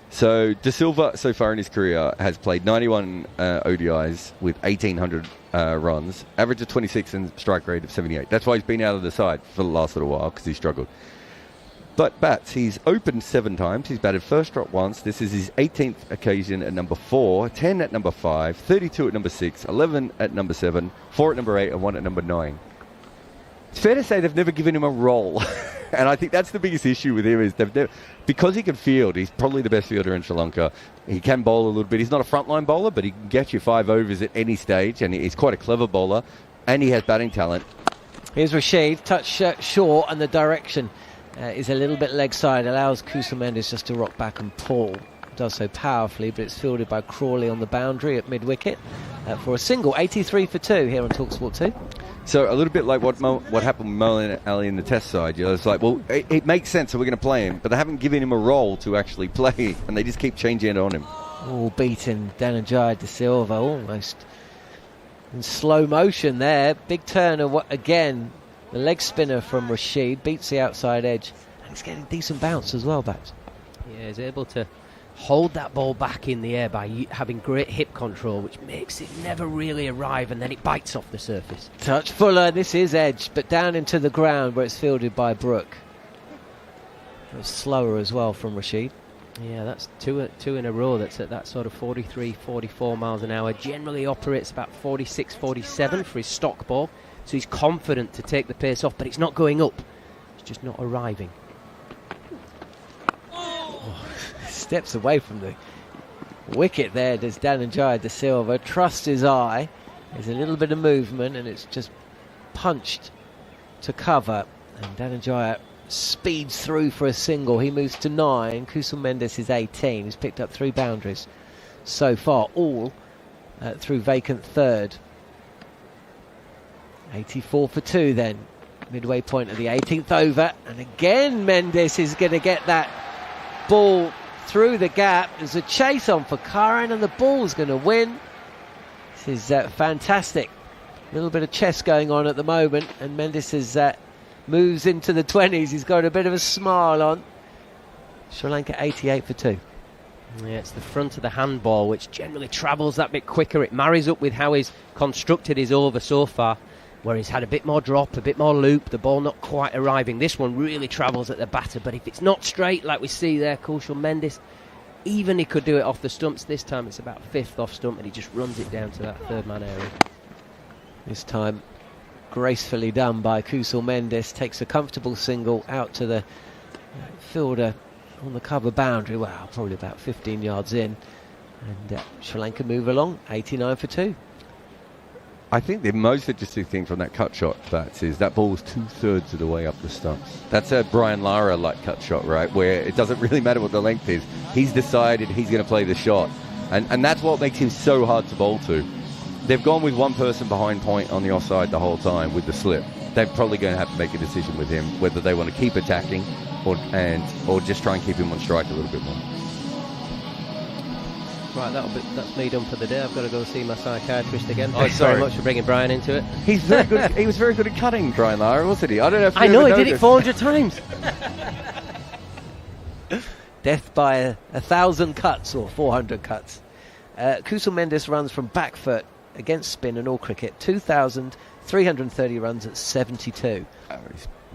Speaker 21: So De Silva, so far in his career, has played 91 ODIs with 1,800 runs, average of 26 and strike rate of 78. That's why he's been out of the side for the last little while, because he struggled. But Bats, he's opened 7 times. He's batted first drop once. This is his 18th occasion at number 4, 10 at number 5, 32 at number 6, 11 at number 7, 4 at number 8, and 1 at number 9. It's fair to say they've never given him a role. And I think that's the biggest issue with him is because he can field, he's probably the best fielder in Sri Lanka. He can bowl a little bit. He's not a frontline bowler, but he can get you 5 overs at any stage, and he's quite a clever bowler, and he has batting talent.
Speaker 2: Here's Rashid, touch short, and the direction is a little bit leg side, allows Kusal Mendes just to rock back and pull. Does so powerfully, but it's fielded by Crawley on the boundary at mid-wicket for a single. 83 for 2 here on talkSPORT 2.
Speaker 21: So a little bit like what happened with Moeen Ali in the Test side. It's like, well, it makes sense, so we're going to play him, but they haven't given him a role to actually play, and they just keep changing it on him.
Speaker 2: Oh, beating Dhananjaya De Silva almost in slow motion there. Big turn again. The leg spinner from Rashid beats the outside edge, and he's getting decent bounce as well, Bats.
Speaker 20: Yeah, he's able to hold that ball back in the air by having great hip control, which makes it never really arrive, and then it bites off the surface.
Speaker 2: Touch fuller, this is edge, but down into the ground where it's fielded by Brook. It was slower as well from Rashid.
Speaker 20: Yeah, that's two in a row. That's at that sort of 43, 44 miles an hour. Generally operates about 46, 47 for his stock ball, so he's confident to take the pace off, but it's not going up. It's just not arriving.
Speaker 2: Steps away from the wicket there, does Dhananjaya De Silva. Trusts his eye. There's a little bit of movement, and it's just punched to cover. And Dhananjaya speeds through for a single. He moves to 9. Kusal Mendes is 18. He's picked up 3 boundaries so far, all through vacant third. 84 for 2 then. Midway point of the 18th over. And again, Mendes is going to get that ball through the gap. There's a chase on for Curran, and the ball's going to win. This is fantastic. A little bit of chess going on at the moment, and Mendes moves into the 20s. He's got a bit of a smile on. Sri Lanka 88 for 2.
Speaker 20: Yeah, it's the front of the handball which generally travels that bit quicker. It marries up with how he's constructed his over so far, where he's had a bit more drop, a bit more loop, the ball not quite arriving. This one really travels at the batter, but if it's not straight like we see there, Kusal Mendes, even he could do it off the stumps. This time it's about 5th off stump, and he just runs it down to that 3rd man area.
Speaker 2: This time gracefully done by Kusal Mendes, takes a comfortable single out to the fielder on the cover boundary, well, probably about 15 yards in, and Sri Lanka move along, 89 for 2.
Speaker 21: I think the most interesting thing from that cut shot, Bats, is that ball was 2/3 of the way up the stumps. That's a Brian Lara-like cut shot, right, where it doesn't really matter what the length is. He's decided he's going to play the shot, and that's what makes him so hard to bowl to. They've gone with one person behind point on the offside the whole time with the slip. They're probably going to have to make a decision with him whether they want to keep attacking or just try and keep him on strike a little bit more.
Speaker 20: Right, that's me done for the day. I've got to go see my psychiatrist again.
Speaker 21: Oh,
Speaker 20: Thanks
Speaker 21: sorry.
Speaker 20: very much for bringing Brian into it.
Speaker 21: He's very good. He was very good at cutting, Brian Lara, wasn't he? I don't know if you
Speaker 20: I know,
Speaker 21: ever
Speaker 20: he did it 400 times.
Speaker 2: Death by 1,000 cuts or 400 cuts. Kusal Mendes runs from back foot against spin and all cricket. 2,330 runs at 72.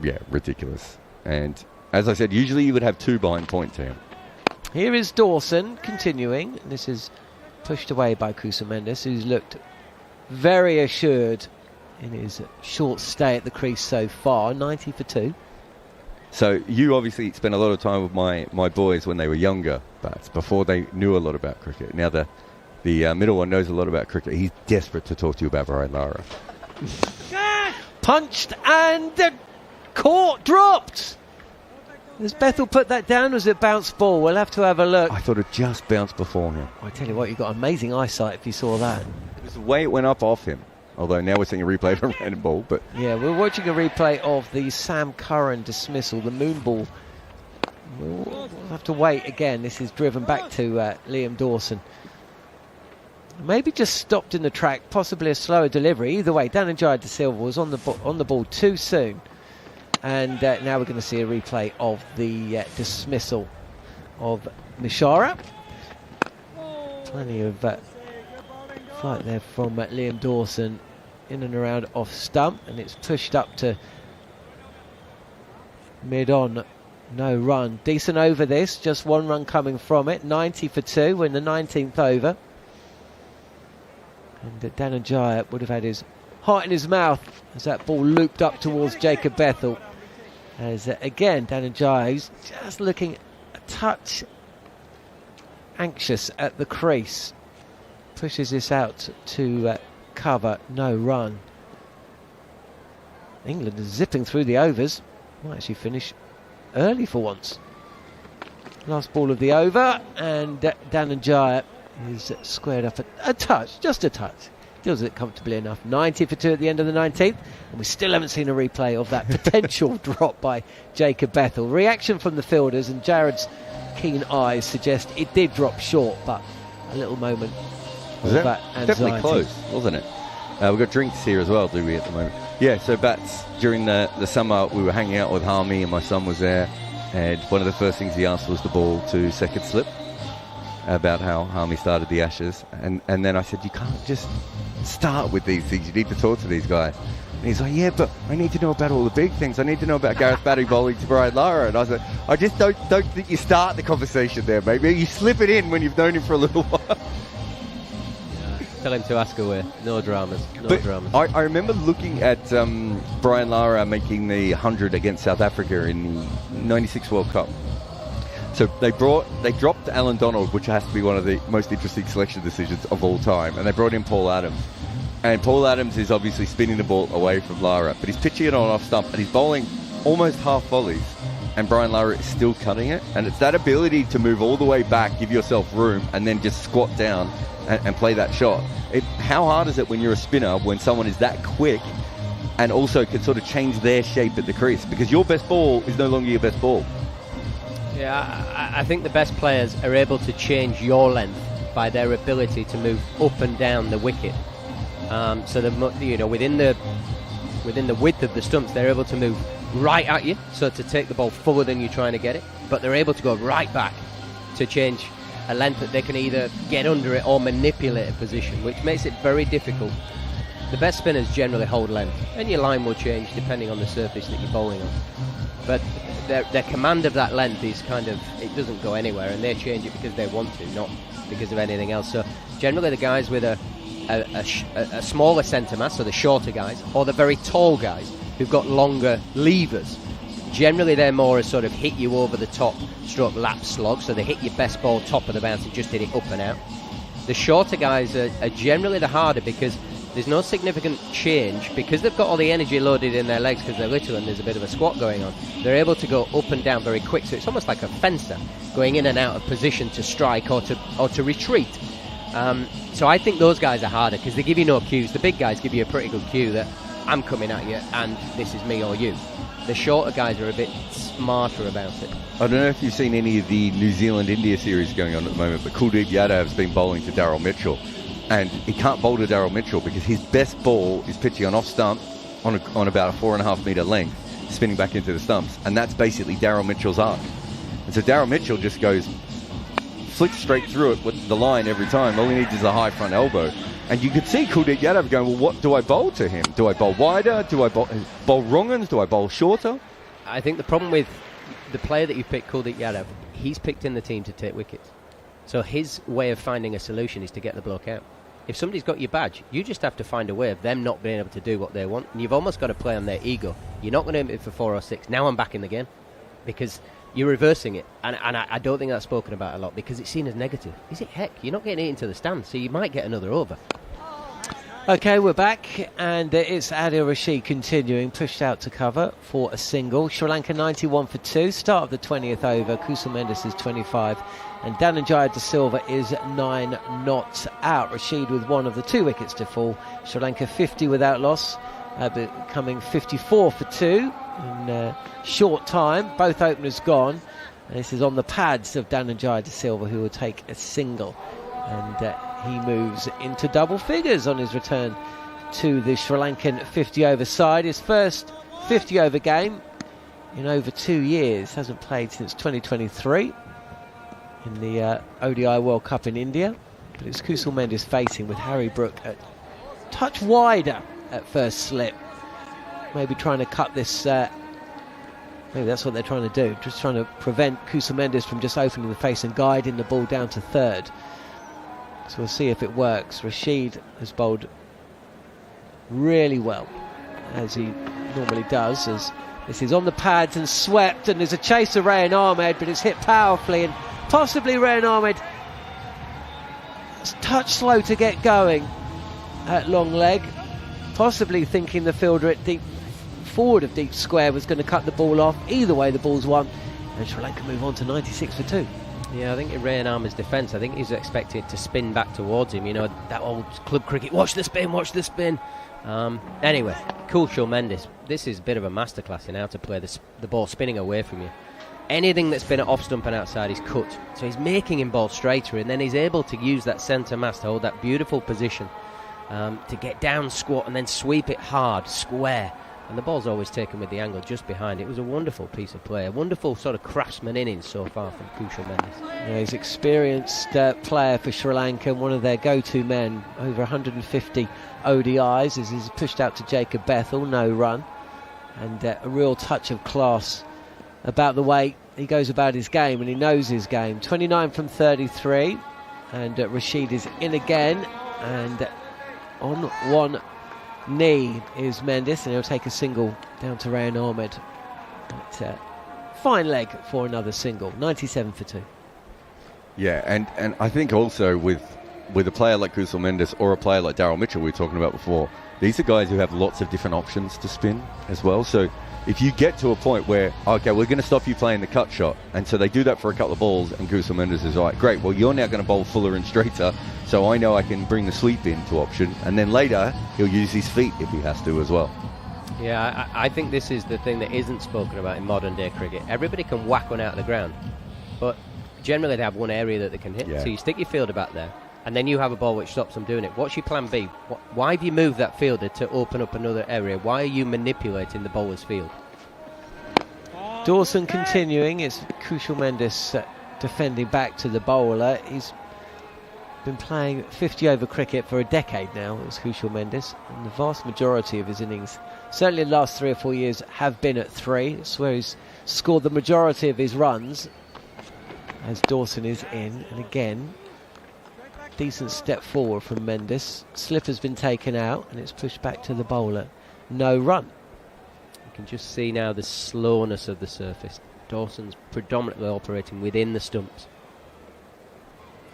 Speaker 21: Yeah, ridiculous. And as I said, usually you would have 2 behind point to him.
Speaker 2: Here is Dawson continuing. This is pushed away by Kusal Mendes, who's looked very assured in his short stay at the crease so far. 90 for 2.
Speaker 21: So you obviously spent a lot of time with my boys when they were younger, but it's before they knew a lot about cricket. Now the middle one knows a lot about cricket. He's desperate to talk to you about Brian Lara.
Speaker 2: Punched and caught, dropped. Has Bethel put that down, or was it bounce ball? We'll have to have a look.
Speaker 21: I thought it just bounced before him.
Speaker 2: I tell you what, you've got amazing eyesight if you saw that.
Speaker 21: It was the way it went up off him. Although now we're seeing a replay of a random ball. But
Speaker 2: yeah, we're watching a replay of the Sam Curran dismissal, the moon ball. We'll have to wait again. This is driven back to Liam Dawson. Maybe just stopped in the track, possibly a slower delivery. Either way, Dhananjaya De Silva was on the ball too soon. And now we're going to see a replay of the dismissal of Mishara. Plenty of flight there from Liam Dawson in and around off stump, and it's pushed up to mid-on. No run. Decent over this, just one run coming from it. 90 for 2. We're in the 19th over. And Dhananjaya would have had his heart in his mouth as that ball looped up towards Jacob Bethel. As again, Dhananjaya, who's just looking a touch anxious at the crease, pushes this out to cover. No run. England is zipping through the overs. Might actually finish early for once. Last ball of the over, and Dhananjaya is squared up a touch, just a touch. Deals with it comfortably enough. 90 for 2 at the end of the 19th, and we still haven't seen a replay of that potential drop by Jacob Bethel. Reaction from the fielders, and Jared's keen eyes suggest it did drop short, but a little moment of that anxiety.
Speaker 21: Definitely close, wasn't it? We've got drinks here as well, do we, at the moment? Yeah, so Bats, during the summer, we were hanging out with Harmy, and my son was there, and one of the first things he asked was the ball to second slip, about how Harmy started the Ashes. And then I said, you can't just start with these things, you need to talk to these guys. And he's like, yeah, but I need to know about all the big things. I need to know about Gareth batting bowling to Brian Lara. And I was like, I just don't think you start the conversation there, maybe you slip it in when you've known him for a little while.
Speaker 20: Tell him to ask away. No dramas. No dramas.
Speaker 21: I remember looking at Brian Lara making the 100 against South Africa in the 96 World Cup. So they dropped Alan Donald, which has to be one of the most interesting selection decisions of all time, and they brought in Paul Adams. And Paul Adams is obviously spinning the ball away from Lara, but he's pitching it on off stump, and he's bowling almost half volleys, and Brian Lara is still cutting it. And it's that ability to move all the way back, give yourself room, and then just squat down and play that shot. How hard is it when you're a spinner, when someone is that quick and also can sort of change their shape at the crease? Because your best ball is no longer your best ball.
Speaker 20: Yeah, I think the best players are able to change your length by their ability to move up and down the wicket. So within the width of the stumps, they're able to move right at you, so to take the ball fuller than you're trying to get it. But they're able to go right back to change a length that they can either get under it or manipulate a position, which makes it very difficult. The best spinners generally hold length, and your line will change depending on the surface that you're bowling on. But their command of that length is it doesn't go anywhere, and they change it because they want to, not because of anything else. So generally the guys with a smaller centre mass, so the shorter guys, or the very tall guys who've got longer levers, generally they're more a sort of hit you over the top stroke lap slog, so they hit your best ball top of the bounce and just hit it up and out. The shorter guys are generally the harder because there's no significant change, because they've got all the energy loaded in their legs because they're little and there's a bit of a squat going on. They're able to go up and down very quick, so it's almost like a fencer going in and out of position to strike or to retreat. So I think those guys are harder because they give you no cues. The big guys give you a pretty good cue that I'm coming at you and this is me or you. The shorter guys are a bit smarter about it.
Speaker 21: I don't know if you've seen any of the New Zealand-India series going on at the moment, but Kuldeep Yadav's been bowling to Daryl Mitchell. And he can't bowl to Daryl Mitchell because his best ball is pitching on off stump on about a 4.5 metre length, spinning back into the stumps. And that's basically Daryl Mitchell's arc. And so Daryl Mitchell just flicks straight through it with the line every time. All he needs is a high front elbow. And you could see Kuldeep Yadav going, well, what do I bowl to him? Do I bowl wider? Do I bowl wrong uns? Do I bowl shorter?
Speaker 20: I think the problem with the player that you picked, Kuldeep Yadav, he's picked in the team to take wickets. So his way of finding a solution is to get the bloke out. If somebody's got your badge, you just have to find a way of them not being able to do what they want. And you've almost got to play on their ego. You're not going to hit it for 4 or 6. Now I'm back in the game. because you're reversing it, and I don't think that's spoken about a lot because it's seen as negative. Is it? Heck, you're not getting it into the stand, so you might get another over.
Speaker 2: Okay, we're back, and it's Adil Rashid continuing, pushed out to cover for a single. Sri Lanka 91 for 2, start of the 20th over. Kusal Mendis is 25, and Dhananjaya De Silva is 9 knots out. Rashid with one of the 2 wickets to fall. Sri Lanka 50 without loss, becoming 54 for 2 in short time. Both openers gone. And this is on the pads of Dhananjaya De Silva, who will take a single. And he moves into double figures on his return to the Sri Lankan 50-over side. His first 50-over game in over 2 years. Hasn't played since 2023 in the ODI World Cup in India. But it's Kusal Mendis facing with Harry Brook a touch wider at first slip. Maybe trying to cut this... maybe that's what they're trying to do. Just trying to prevent Kusal Mendis from just opening the face and guiding the ball down to third. So we'll see if it works. Rashid has bowled really well, as he normally does, as this is on the pads and swept, and there's a chase of Rayan Ahmed, but it's hit powerfully, and possibly Rayan Ahmed is a touch slow to get going at long leg, possibly thinking the fielder at deep forward of deep square was going to cut the ball off. Either way, the ball's won, and Sri Lanka move on to 96 for 2.
Speaker 20: Yeah, I think in Rayan Ahmed's defence, I think he's expected to spin back towards him. You know, that old club cricket, watch the spin, watch the spin. Anyway, Kusal Mendis, this is a bit of a masterclass in how to play the ball spinning away from you. Anything that's been at off stump and outside is cut. So he's making him ball straighter, and then he's able to use that centre mass to hold that beautiful position to get down squat and then sweep it hard, square. And the ball's always taken with the angle just behind. It was a wonderful piece of play, a wonderful sort of craftsman innings so far from Kusal Mendis.
Speaker 2: Yeah, he's an experienced player for Sri Lanka, one of their go-to men, over 150 ODIs, as he's pushed out to Jacob Bethel, no run. And a real touch of class about the way he goes about his game, and he knows his game. 29 from 33, and Rashid is in again, and on one knee is Mendis, and he'll take a single down to Rayan Ahmed. But, fine leg for another single, 97 for 2.
Speaker 21: Yeah, and I think also with a player like Kusal Mendis or a player like Daryl Mitchell we were talking about before, these are guys who have lots of different options to spin as well. So if you get to a point where, okay, we're going to stop you playing the cut shot, and so they do that for a couple of balls, and Kusal Mendis is like, great, well, you're now going to bowl fuller and straighter, so I know I can bring the sweep into option, and then later he'll use his feet if he has to as well.
Speaker 20: Yeah, I think this is the thing that isn't spoken about in modern day cricket. Everybody can whack one out of the ground, but generally they have one area that they can hit. Yeah. So you stick your fielder back there, and then you have a ball which stops them doing it. What's your plan B? Why have you moved that fielder to open up another area? Why are you manipulating the bowler's field?
Speaker 2: Dawson continuing. It's Kusal Mendis defending back to the bowler. He's been playing 50-over cricket for a decade now, as Kusal Mendis, and the vast majority of his innings, certainly the last 3 or 4 years, have been at 3. It's where he's scored the majority of his runs, as Dawson is in. And again, decent step forward from Mendis. Slip has been taken out, and it's pushed back to the bowler. No run.
Speaker 20: You can just see now the slowness of the surface. Dawson's predominantly operating within the stumps.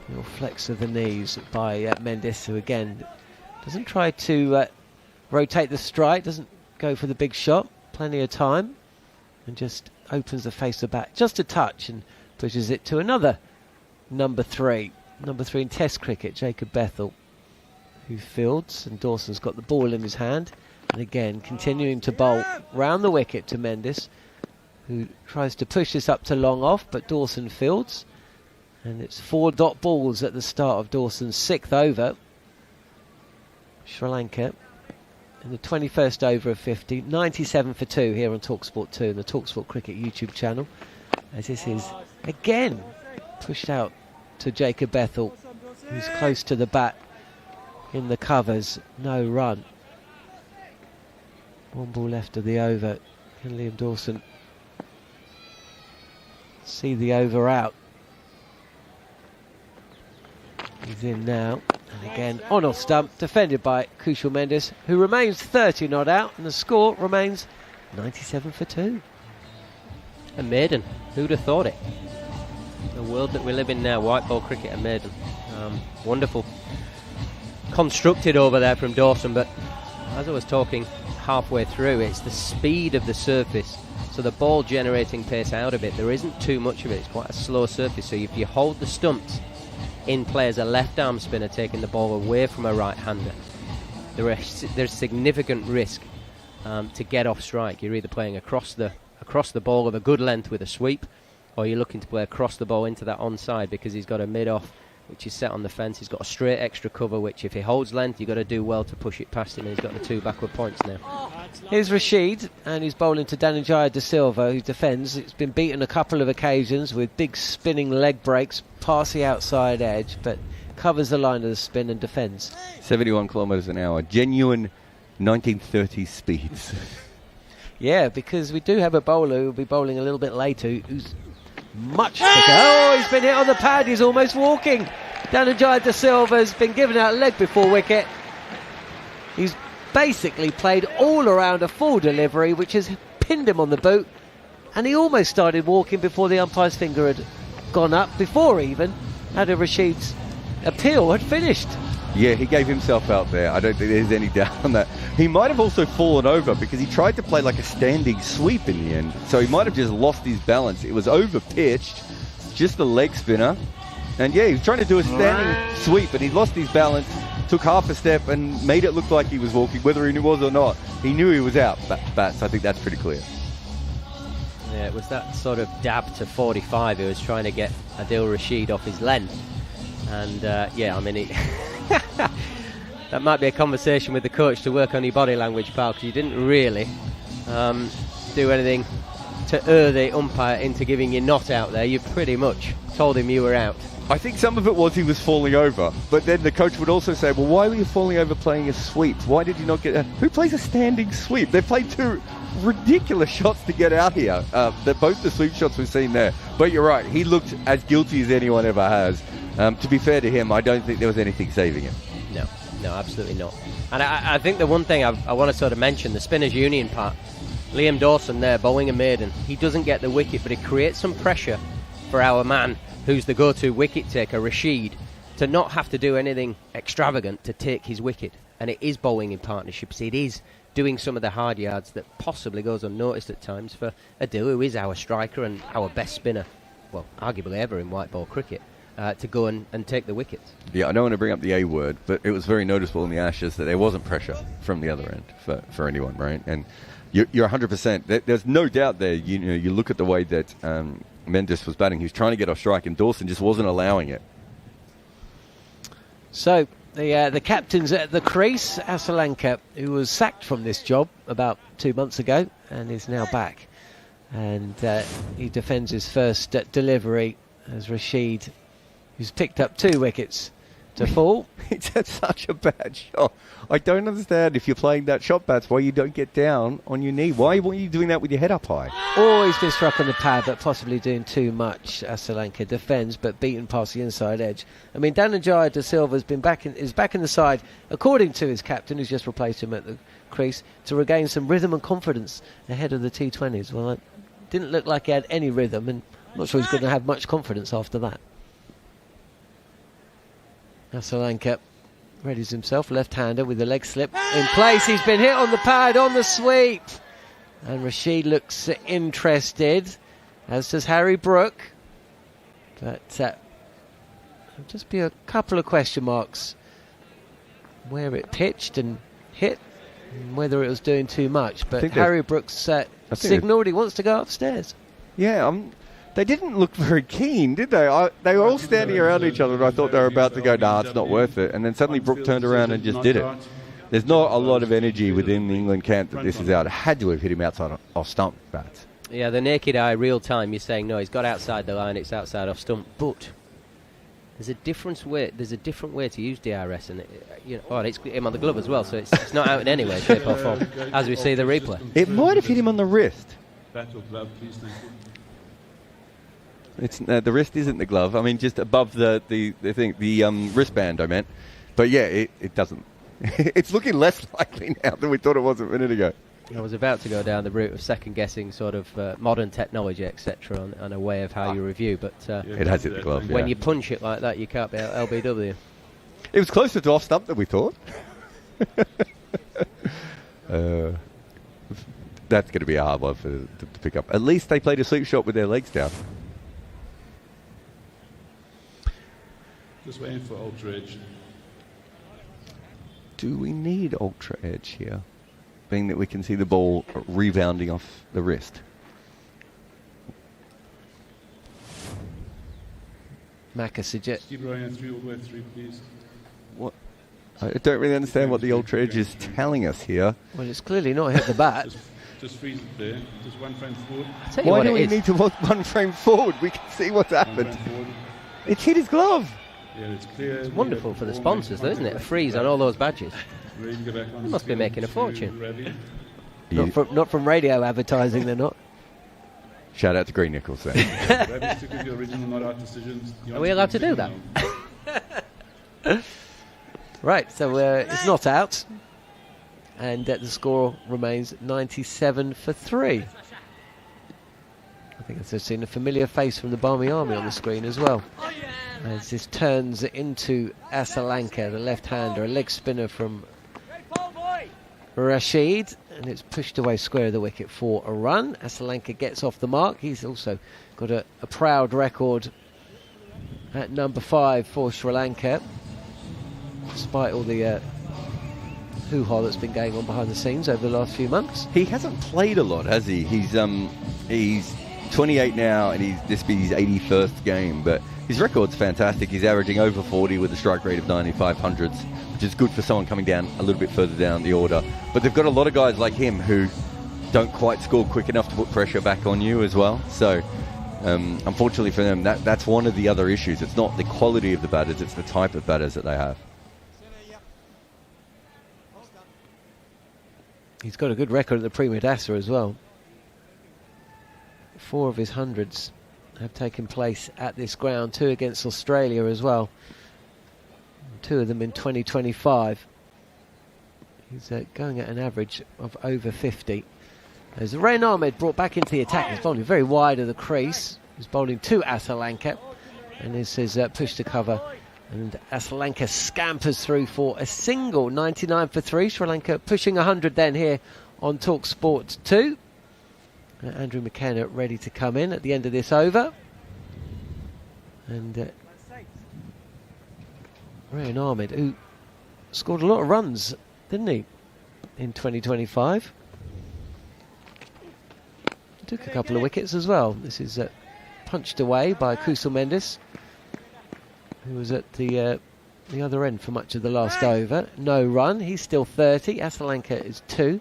Speaker 2: Little flex of the knees by Mendis, who again doesn't try to rotate the strike, doesn't go for the big shot, plenty of time, and just opens the face of bat just a touch and pushes it to another number 3 in Test cricket, Jacob Bethel, who fields, and Dawson's got the ball in his hand, and again continuing to bowl round the wicket to Mendis, who tries to push this up to long off, but Dawson fields. And it's 4 dot balls at the start of Dawson's 6th over. Sri Lanka in the 21st over of 50, 97 for 2 here on talkSPORT 2 and the talkSPORT Cricket YouTube channel. As this is again pushed out to Jacob Bethel, who's close to the bat in the covers. No run. 1 ball left of the over. Can Liam Dawson see the over out? He's in now, and again on off stump, defended by Kusal Mendis, who remains 30 not out, and the score remains 97 for 2.
Speaker 20: a maiden. Who'd have thought it? The world that we live in now, white ball cricket, a maiden. Wonderful. Constructed over there from Dawson, but as I was talking halfway through, it's the speed of the surface. So the ball generating pace out of it, there isn't too much of it. It's quite a slow surface. So if you hold the stumps in play as a left arm spinner taking the ball away from a right hander, there's significant risk to get off strike. You're either playing across the ball of a good length with a sweep, or you're looking to play across the ball into that onside because he's got a mid-off which is set on the fence. He's got a straight extra cover, which if he holds length, you've got to do well to push it past him, and he's got the 2 backward points now.
Speaker 2: Here's Rashid, and he's bowling to Dhananjaya De Silva, who defends. It's been beaten a couple of occasions with big spinning leg breaks past the outside edge, but covers the line of the spin and defends.
Speaker 21: 71 kilometres an hour, genuine 1930s speeds.
Speaker 2: Yeah, because we do have a bowler who will be bowling a little bit later, who's much quicker. Oh, he's been hit on the pad. He's almost walking. Dhananjaya De Silva's been given out leg before wicket. He's basically played all around a full delivery, which has pinned him on the boot. And he almost started walking before the umpire's finger had gone up, before even Adil Rashid's appeal had finished.
Speaker 21: Yeah, he gave himself out there. I don't think there's any doubt on that. He might have also fallen over because he tried to play like a standing sweep in the end. So he might have just lost his balance. It was over-pitched, just a leg spinner. And yeah, he was trying to do a standing sweep, but he lost his balance, took half a step and made it look like he was walking, whether he was or not. He knew he was out, bats. I think that's pretty clear.
Speaker 20: Yeah, it was that sort of dab to 45. He was trying to get Adil Rashid off his length. And yeah, I mean, that might be a conversation with the coach to work on your body language, pal, because you didn't really do anything to err the umpire into giving you not out there. You pretty much told him you were out.
Speaker 21: I think some of it was he was falling over, but then the coach would also say, well, why were you falling over playing a sweep? Why did you not get... Who plays a standing sweep? They played 2 ridiculous shots to get out here. Both the sweep shots we've seen there. But you're right, he looked as guilty as anyone ever has. To be fair to him, I don't think there was anything saving him.
Speaker 20: No, absolutely not. And I think the one thing I want to sort of mention, the spinners union part, Liam Dawson there, bowling a maiden. He doesn't get the wicket, but it creates some pressure for our man, who's the go-to wicket taker, Rashid, to not have to do anything extravagant to take his wicket. And it is bowling in partnerships. It is doing some of the hard yards that possibly goes unnoticed at times for Adil, who is our striker and our best spinner, well, arguably ever in white ball cricket, to go and take the wickets.
Speaker 21: Yeah, I don't want to bring up the A word, but it was very noticeable in the Ashes that there wasn't pressure from the other end for anyone, right? And you're 100%. There's no doubt there. You know, you look at the way that Mendes was batting. He was trying to get off strike, and Dawson just wasn't allowing it.
Speaker 2: So the captain's at the crease, Asalanka, who was sacked from this job about 2 months ago and is now back. And he defends his first delivery as Rashid, who's picked up 2 wickets to fall.
Speaker 21: It's such a bad shot. I don't understand, if you're playing that shot, Bats, why you don't get down on your knee. Why weren't you doing that with your head up high?
Speaker 2: Or he's been struck on the pad, but possibly doing too much. Asalanka defends, but beaten past the inside edge. I mean, Dhananjaya De Silva is back in the side, according to his captain, who's just replaced him at the crease, to regain some rhythm and confidence ahead of the T20s. Well, it didn't look like he had any rhythm, and I'm not sure he's going to have much confidence after that. Asalanka readies himself, left-hander with the leg slip in place. He's been hit on the pad on the sweep. And Rashid looks interested, as does Harry Brook. But there'll just be a couple of question marks where it pitched and hit, and whether it was doing too much. But Harry Brook's signalled he wants to go upstairs.
Speaker 21: Yeah, they didn't look very keen, did they? They were all standing around each other, and I thought they were about to go, nah, it's not worth it. And then suddenly Brook turned around and just did it. There's not a lot of energy within the England camp that this is out. It had to have hit him outside off stump, Bats.
Speaker 20: Yeah, the naked eye, real time, you're saying, no, he's got outside the line, it's outside off stump. But there's a different way to use DRS, and it's him on the glove as well, so it's not out in any way, shape or form, as we see the replay.
Speaker 21: It might have hit him on the wrist. It's the wrist isn't the glove. I mean, just above the wristband, I meant. But yeah, it doesn't. It's looking less likely now than we thought it was a minute ago.
Speaker 20: I was about to go down the route of second-guessing sort of modern technology, etc., on a way of how you review, but
Speaker 21: it has hit the glove.
Speaker 20: When you punch it like that, you can't be LBW.
Speaker 21: It was closer to off stump than we thought. That's going to be a hard one to pick up. At least they played a sweep shot with their legs down.
Speaker 10: Just waiting for ultra edge.
Speaker 21: Do we need ultra edge here? Being that we can see the ball rebounding off the wrist.
Speaker 20: Macca suggests.
Speaker 10: Keep rolling it through, all the way through, please.
Speaker 21: What? I don't really understand what the ultra edge is telling us here.
Speaker 20: Well, it's clearly not hit the bat.
Speaker 10: Just freeze it there. Just one frame forward.
Speaker 21: Why do we need to walk one frame forward? We can see what's happened. It's hit his glove.
Speaker 10: Yeah, it's clear.
Speaker 20: It's wonderful for the sponsors, though, isn't it? A freeze on all those badges.
Speaker 10: Ready to go back on.
Speaker 20: They must be making a fortune.
Speaker 21: Yeah.
Speaker 20: Not from radio advertising, they're not.
Speaker 21: Shout out to Green Nichols then.
Speaker 10: Stick with your original not out decisions.
Speaker 20: Are we allowed to do that? Right, so it's not out. And the score remains 97 for 3. I think I've seen a familiar face from the Barmy Army on the screen as well. As this turns into Asalanka, the left-hander, a leg spinner from Rashid, and it's pushed away square of the wicket for a run. Asalanka gets off the mark. He's also got a proud record at number 5 for Sri Lanka, despite all the hoo-ha that's been going on behind the scenes over the last few months.
Speaker 21: He hasn't played a lot, has he? He's 28 now, and this will be his 81st game, but his record's fantastic. He's averaging over 40 with a strike rate of 9500s, which is good for someone coming down a little bit further down the order. But they've got a lot of guys like him who don't quite score quick enough to put pressure back on you as well. So, unfortunately for them, that's one of the other issues. It's not the quality of the batters, it's the type of batters that they have.
Speaker 2: He's got a good record at the Premadasa as well. 4 of his hundreds have taken place at this ground, 2 against Australia as well. 2 of them in 2025. He's going at an average of over 50. There's Rain Ahmed brought back into the attack. He's bowling very wide of the crease. He's bowling to Asalanka, and this is push to cover. And Asalanka scampers through for a single, 99 for 3. Sri Lanka pushing 100 then here on talkSPORT 2. Andrew McKenna ready to come in at the end of this over. And Rain Ahmed, who scored a lot of runs, didn't he, in 2025? Took a couple of wickets as well. This is punched away by Kusal Mendes, who was at the other end for much of the last over. No run. He's still 30. Asalanka is 2.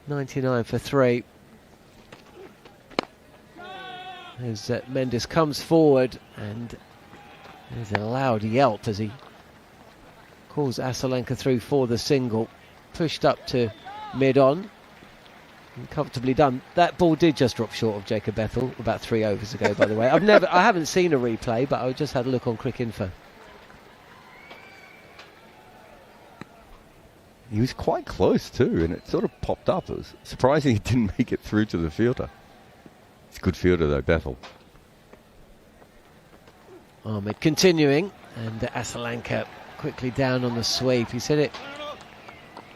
Speaker 2: 99 for 3. As Mendes comes forward, and there's a loud yelp as he calls Asalanka through for the single. Pushed up to mid-on. And comfortably done. That ball did just drop short of Jacob Bethel about 3 overs ago, by the way. I haven't seen a replay, but I just had a look on Cricinfo.
Speaker 21: He was quite close too, and it sort of popped up. It was surprising he didn't make it through to the fielder. He's a good fielder though, Bethel.
Speaker 2: Ahmed continuing, and Asalanka quickly down on the sweep. He's hit it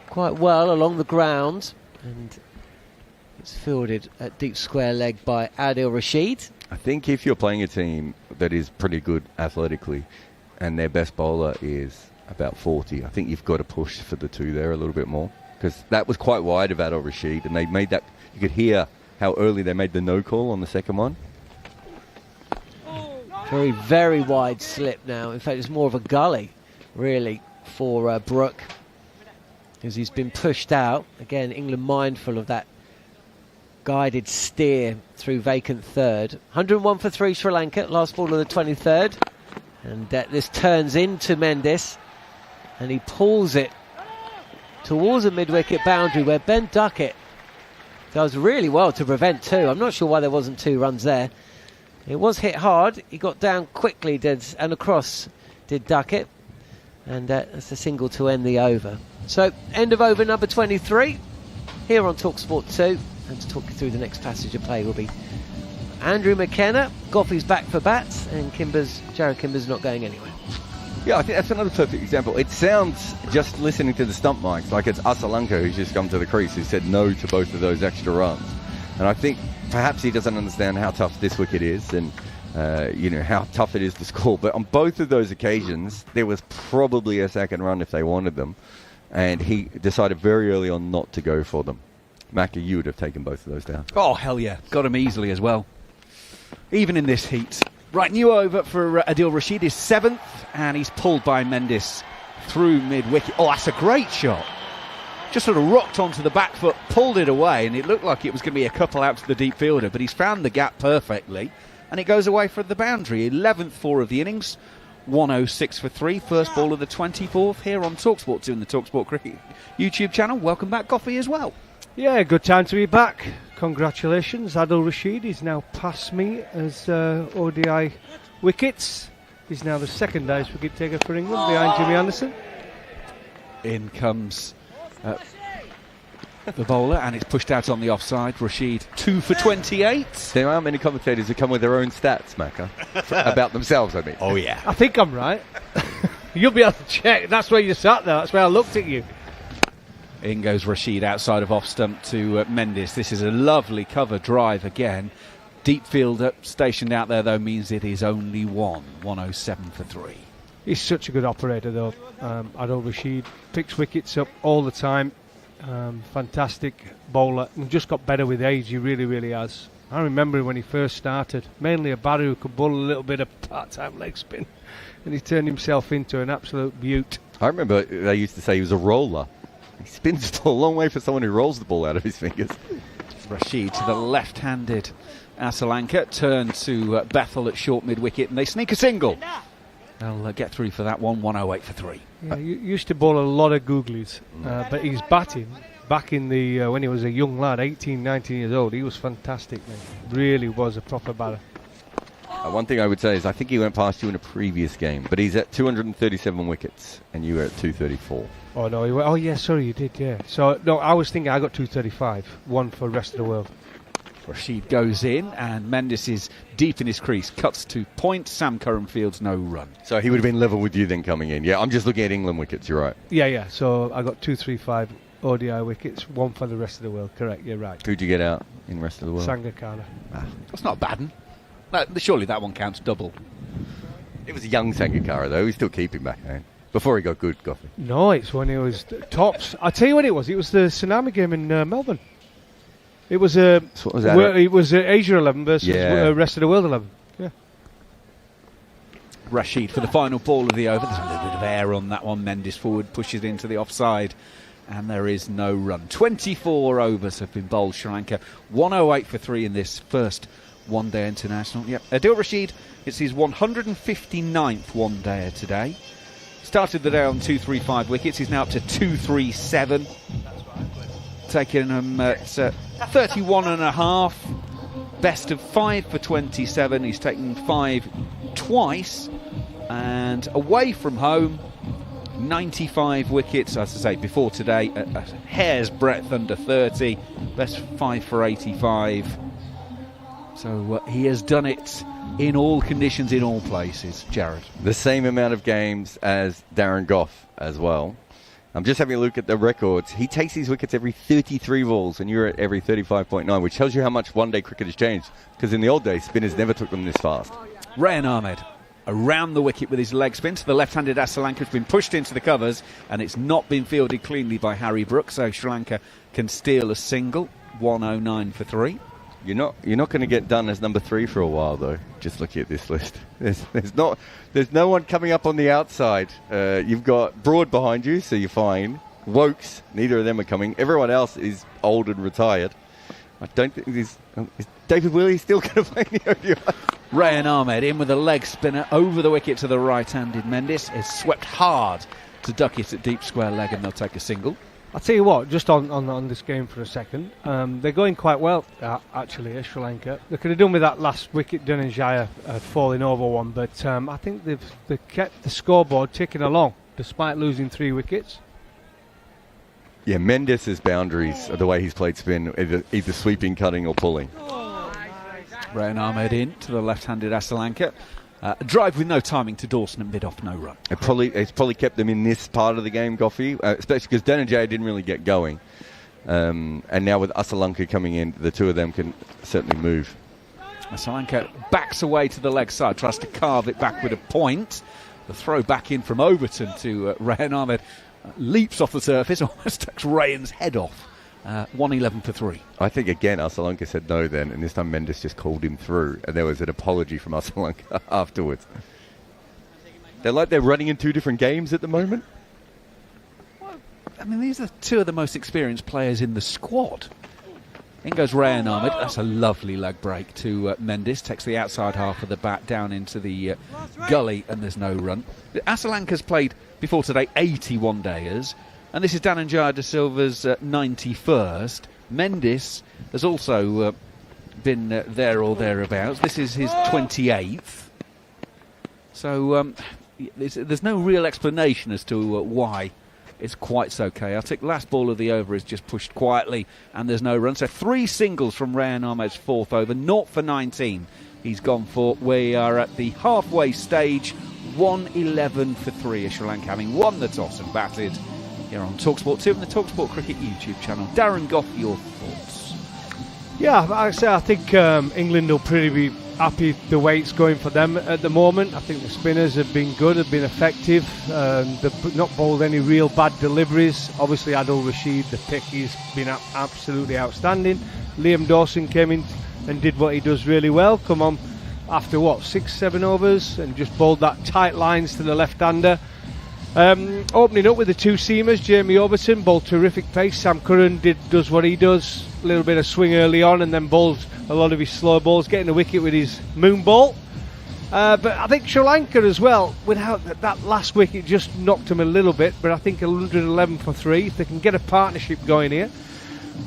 Speaker 2: quite well along the ground, and it's fielded at deep square leg by Adil Rashid.
Speaker 21: I think if you're playing a team that is pretty good athletically, and their best bowler is about 40, I think you've got to push for the 2 there a little bit more, because that was quite wide of Adil Rashid, and they made that. You could hear how early they made the no call on the second one.
Speaker 2: Very, very wide slip now. In fact, it's more of a gully, really, for Brook, because he's been pushed out. Again, England mindful of that guided steer through vacant third. 101 for 3 Sri Lanka, last ball of the 23rd. And this turns into Mendes, and he pulls it towards a mid-wicket boundary where Ben Duckett does really well to prevent 2. I'm not sure why there wasn't 2 runs there. It was hit hard. He got down quickly, and across did Duckett. And that's a single to end the over. So, end of over number 23. here on talkSPORT 2. And to talk you through the next passage of play will be Andrew McKenna. Goffey's back for bats, and Jared Kimber's not going anywhere.
Speaker 21: Yeah, I think that's another perfect example. It sounds, just listening to the stump mics, like it's Asalanka who's just come to the crease, who said no to both of those extra runs. And I think perhaps he doesn't understand how tough this wicket is and, how tough it is to score. But on both of those occasions, there was probably a second run if they wanted them. And he decided very early on not to go for them. Macca, you would have taken both of those down.
Speaker 9: Oh, hell yeah. Got him easily as well. Even in this heat. Right, new over for Adil Rashid is 7th, and he's pulled by Mendes through mid-wicket. Oh, that's a great shot. Just sort of rocked onto the back foot, pulled it away, and it looked like it was going to be a couple out to the deep fielder, but he's found the gap perfectly, and it goes away for the boundary. 11th 4 of the innings, 106 for 3, first ball of the 24th here on talkSPORT 2 in the talkSPORT Cricket YouTube channel. Welcome back, Goffey, as well.
Speaker 1: Yeah, good time to be back. Congratulations. Adil Rashid is now past me as ODI wickets. He's now the second highest wicket taker for England behind Jimmy Anderson.
Speaker 9: In comes the bowler, and it's pushed out on the offside. Rashid 2 for 28.
Speaker 21: There aren't many commentators who come with their own stats, Macca, about themselves, I mean.
Speaker 9: Oh, yeah.
Speaker 1: I think I'm right. You'll be able to check. That's where you sat there. That's where I looked at you.
Speaker 9: In goes Rashid outside of off stump to Mendes. This is a lovely cover drive again. Deep fielder stationed out there, though, means it is only 107 for 3.
Speaker 1: He's such a good operator, though. Adil Rashid picks wickets up all the time. Fantastic bowler. And just got better with age. He really, really has. I remember when he first started, mainly a batter who could bowl a little bit of part-time leg spin. And he turned himself into an absolute beaut.
Speaker 21: I remember they used to say he was a roller. He spins it a long way for someone who rolls the ball out of his fingers.
Speaker 9: Rashid to the left-handed Asalanka, turn to Bethel at short mid-wicket, and they sneak a single. They'll get through for that one, 108 for 3.
Speaker 1: Yeah, you used to bowl a lot of googlies, but he's batting back in the when he was a young lad, 18, 19 years old. He was fantastic, man. Really was a proper batter.
Speaker 21: One thing I would say is I think he went past you in a previous game, but he's at 237 wickets, and you were at 234.
Speaker 1: Oh, no, oh, yeah, sorry, you did, yeah. So, no, I was thinking I got 235, one for the rest of the world.
Speaker 9: Rashid goes in, and Mendes is deep in his crease, cuts to point. Sam Curran fields no run.
Speaker 21: So he would have been level with you then coming in. Yeah, I'm just looking at England wickets, you're right.
Speaker 1: Yeah, so I got 235 ODI wickets, one for the rest of the world, correct, you're right.
Speaker 21: Who'd you get out in the rest of the world?
Speaker 1: Sangakkara.
Speaker 9: That's not bad. No, surely that one counts double.
Speaker 21: It was a young Sangakkara, though. We still keep him back then. Before he got good, Goffey.
Speaker 1: No, it's when he was tops. I'll tell you what it was. It was the tsunami game in Melbourne. It was it was Asia 11 versus rest of the world 11. Yeah.
Speaker 9: Rashid for the final ball of the over. There's a little bit of air on that one. Mendes forward, pushes into the offside, and there is no run. 24 overs have been bowled, Sri Lanka. 108 for 3 in this first one-day international. Yep. Adil Rashid, it's his 159th one-dayer today. Started the day on 235 wickets. He's now up to 237. Taking him at 31.5. Best of 5 for 27. He's taken 5 twice. And away from home, 95 wickets. As I say, before today, a hair's breadth under 30. Best 5 for 85. So he has done it in all conditions, in all places, Jared.
Speaker 21: The same amount of games as Darren Goff as well. I'm just having a look at the records. He takes his wickets every 33 balls, and you're at every 35.9, which tells you how much one-day cricket has changed. Because in the old days, spinners never took them this fast.
Speaker 9: Rayan Ahmed around the wicket with his leg spin to the left-handed Asalanka has been pushed into the covers, and it's not been fielded cleanly by Harry Brook, so Sri Lanka can steal a single. 109 for 3.
Speaker 21: You're not going to get done as number 3 for a while, though. Just looking at this list, there's no one coming up on the outside. You've got Broad behind you, so you're fine. Wokes, neither of them are coming. Everyone else is old and retired. I don't think is David Willey still going to play the ODI?
Speaker 9: Rayan Ahmed in with a leg spinner over the wicket to the right-handed Mendes. Is swept hard to duck it at deep square leg, and they'll take a single.
Speaker 1: I'll tell you what, just on this game for a second, they're going quite well, actually, Sri Lanka. They could have done with that last wicket, Dhananjaya falling over one, but I think they've kept the scoreboard ticking along, despite losing 3 wickets.
Speaker 21: Yeah, Mendes' boundaries, the way he's played spin, either sweeping, cutting or pulling.
Speaker 9: Rayan Ahmed in to the left-handed Asalanka. Drive with no timing to Dawson and mid-off, no run.
Speaker 21: It's probably kept them in this part of the game, Goffey, especially because Dhananjaya didn't really get going. And now with Asalanka coming in, the two of them can certainly move.
Speaker 9: Asalanka backs away to the leg side, tries to carve it back with a point. The throw back in from Overton to Rayan Ahmed leaps off the surface, almost takes Rayan's head off. 1-11 for 3.
Speaker 21: I think, again, Asalanka said no then, and this time Mendes just called him through, and there was an apology from Asalanka afterwards. They're running in two different games at the moment.
Speaker 9: Well, I mean, these are two of the most experienced players in the squad. In goes Rayan Ahmed. That's a lovely leg break to Mendes. Takes the outside half of the bat down into the gully, and there's no run. Asalanka's played before today 80 one-dayers. And this is Dhananjaya de Silva's 91st. Mendes has also been there or thereabouts. This is his 28th. So there's no real explanation as to why it's quite so chaotic. Last ball of the over is just pushed quietly and there's no run. So 3 singles from Rayan Ahmed's 4th over. 0 for 19 he's gone for. We are at the halfway stage. 1-11 for 3. Sri Lanka having won the toss and batted. Here on talkSPORT 2 and the talkSPORT Cricket YouTube channel. Darren Goff, your thoughts?
Speaker 1: Yeah, I think England will pretty be happy the way it's going for them at the moment. I think the spinners have been good, have been effective. They've not bowled any real bad deliveries. Obviously, Adil Rashid, the pick, he's been absolutely outstanding. Liam Dawson came in and did what he does really well. Come on, after 6-7 overs, and just bowled that tight lines to the left-hander. Opening up with the 2 seamers, Jamie Overton bowled terrific pace. Sam Curran does what he does, a little bit of swing early on, and then bowls a lot of his slow balls, getting the wicket with his moon ball. But I think Sri Lanka as well, without that last wicket, just knocked him a little bit. But I think 111 for 3. If they can get a partnership going here,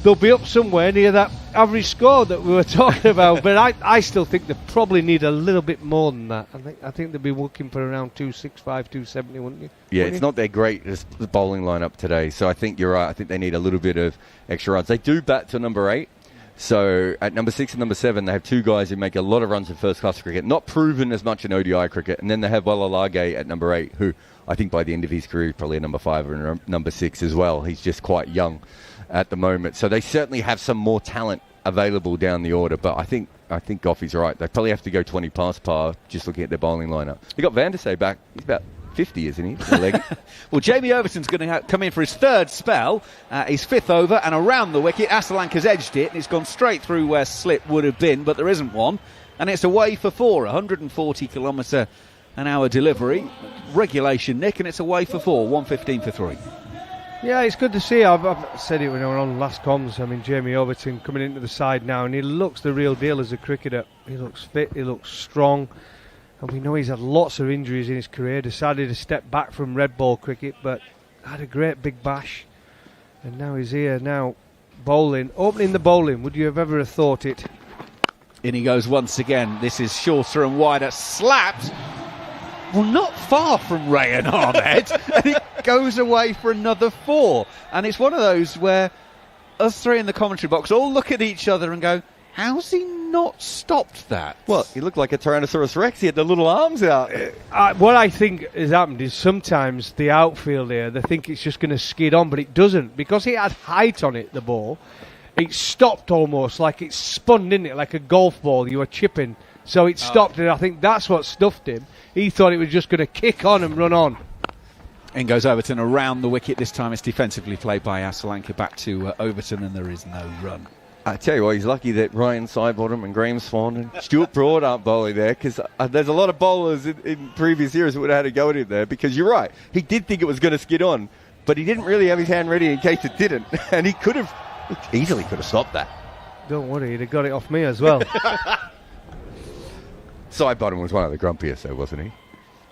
Speaker 1: they'll be up somewhere near that average score that we were talking about. But I still think they probably need a little bit more than that. I think they'll be looking for around 265, 270, wouldn't you?
Speaker 21: Yeah, it's not their greatest bowling lineup today. So I think you're right. I think they need a little bit of extra runs. They do bat to number 8. So at number 6 and number 7, they have 2 guys who make a lot of runs in first-class cricket. Not proven as much in ODI cricket. And then they have Walalage at number 8, who I think by the end of his career is probably a number 5 or a number 6 as well. He's just quite young at the moment. So they certainly have some more talent available down the order. But I think Goffey's right. They probably have to go 20 past par just looking at their bowling lineup. They got Van der Sar back. He's about 50, isn't he?
Speaker 9: Well, Jamie Overton's going to come in for his 3rd spell. His 5th over and around the wicket. Asalanka's edged it and it's gone straight through where slip would have been, but there isn't one. And it's away for 4. 140 kilometre an hour delivery. Regulation, Nick, and it's away for 4. 115 for 3.
Speaker 1: Yeah, it's good to see. I've said it when I was on last comms. I mean, Jamie Overton coming into the side now, and he looks the real deal as a cricketer. He looks fit, he looks strong, and we know he's had lots of injuries in his career. Decided to step back from red ball cricket, but had a great big bash, and now he's here now, bowling, opening the bowling. Would you have ever thought it?
Speaker 9: In he goes once again. This is shorter and wider, slapped. Well, not far from Rayan Ahmed, and it goes away for another 4. And it's one of those where us 3 in the commentary box all look at each other and go, how's he not stopped that?
Speaker 21: Well, he looked like a Tyrannosaurus Rex. He had the little arms out.
Speaker 1: What I think has happened is sometimes the outfield here, they think it's just going to skid on, but it doesn't. Because it had height on it, the ball, it stopped almost, like it spun, didn't it? Like a golf ball you were chipping. So it stopped, and I think that's what stuffed him. He thought it was just going to kick on and run on.
Speaker 9: In goes Overton around the wicket. This time it's defensively played by Asalanka back to Overton, and there is no run.
Speaker 21: I tell you what, he's lucky that Ryan Sidebottom and Graham Swan and Stuart Broad aren't bowling there, because there's a lot of bowlers in previous years who would have had to go at him there, because you're right. He did think it was going to skid on, but he didn't really have his hand ready in case it didn't, and he easily could have stopped that.
Speaker 1: Don't worry, he'd have got it off me as well.
Speaker 21: Sidebottom was one of the grumpiest, though, wasn't he?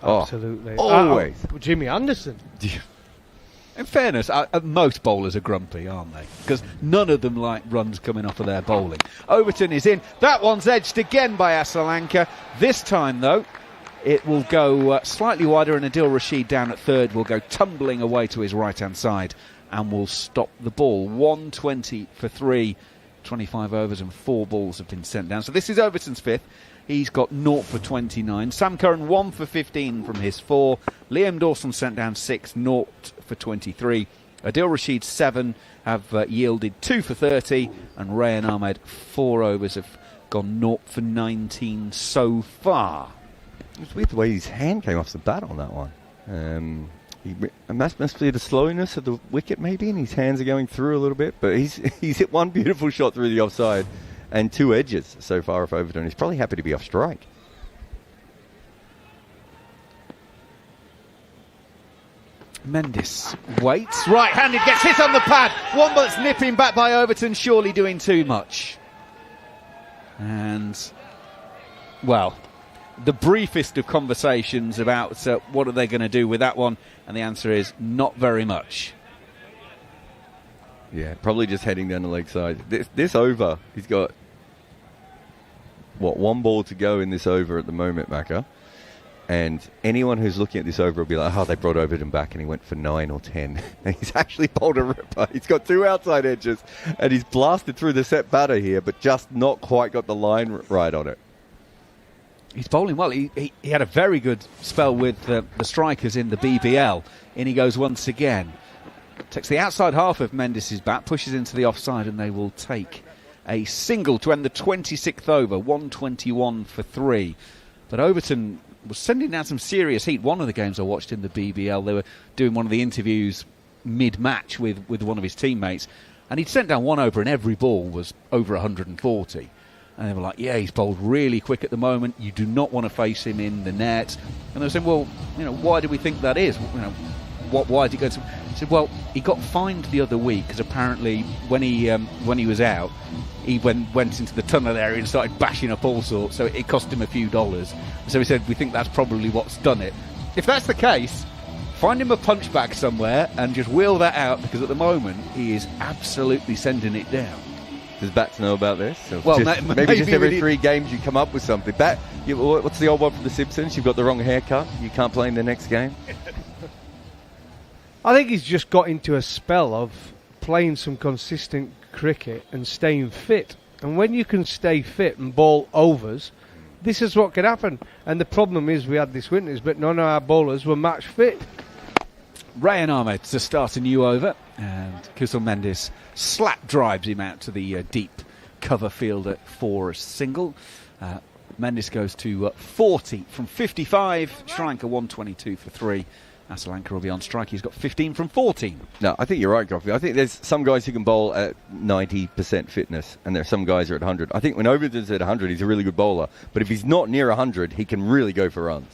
Speaker 1: Absolutely.
Speaker 21: Always.
Speaker 1: Jimmy Anderson.
Speaker 9: In fairness, most bowlers are grumpy, aren't they? Because none of them like runs coming off of their bowling. Overton is in. That one's edged again by Asalanka. This time, though, it will go slightly wider, and Adil Rashid down at 3rd will go tumbling away to his right-hand side and will stop the ball. 120 for 3, 25 overs and 4 balls have been sent down. So this is Overton's 5th. He's got 0 for 29. Sam Curran 1 for 15 from his 4. Liam Dawson sent down 6, 0 for 23. Adil Rashid 7 have yielded 2 for 30, and Rayan Ahmed 4 overs have gone 0 for 19 so far.
Speaker 21: It's weird the way his hand came off the bat on that one. It must be the slowness of the wicket maybe, and his hands are going through a little bit, but he's hit one beautiful shot through the offside and 2 edges so far off Overton. He's probably happy to be off strike.
Speaker 9: Mendes waits, right-handed, gets hit on the pad. Wombats nipping back by Overton, surely doing too much. And, well, the briefest of conversations about what are they going to do with that one, and the answer is not very much.
Speaker 21: Yeah, probably just heading down the leg side. This over, he's got, 1 ball to go in this over at the moment, Macca. And anyone who's looking at this over will be like, they brought Overton back and he went for 9 or 10. And he's actually bowled a ripper. He's got 2 outside edges and he's blasted through the set batter here, but just not quite got the line right on it.
Speaker 9: He's bowling well. He had a very good spell with the strikers in the BBL. In he goes once again. Takes the outside half of Mendes' bat, pushes into the offside, and they will take a single to end the 26th over, 121 for 3. But Overton was sending down some serious heat. One of the games I watched in the BBL, they were doing one of the interviews mid-match with one of his teammates, and he'd sent down 1 over and every ball was over 140. And they were like, yeah, he's bowled really quick at the moment. You do not want to face him in the net. And they were saying, well, why do we think that is? Why did he go to... He said, well, he got fined the other week because apparently when he was out, he went into the tunnel area and started bashing up all sorts, so it cost him a few dollars. So he said, we think that's probably what's done it. If that's the case, find him a punch bag somewhere and just wheel that out, because at the moment he is absolutely sending it down.
Speaker 21: Does Bats know about this?
Speaker 9: Well,
Speaker 21: maybe just every 3 games you come up with something. What's the old one from The Simpsons? You've got the wrong haircut, you can't play in the next game.
Speaker 1: I think he's just got into a spell of playing some consistent cricket and staying fit. And when you can stay fit and bowl overs, this is what can happen. And the problem is we had this witness, but none of our bowlers were match fit.
Speaker 9: Rayan Ahmed to start a new over, and Kusal Mendes slap drives him out to the deep cover fielder for a single. Mendes goes to 40 from 55. Sri Lanka 122 for 3. Asalanka will be on strike. He's got 15 from 14.
Speaker 21: No, I think you're right, Goffey. I think there's some guys who can bowl at 90% fitness, and there are some guys who are at 100. I think when Overton's at 100, he's a really good bowler. But if he's not near 100, he can really go for runs.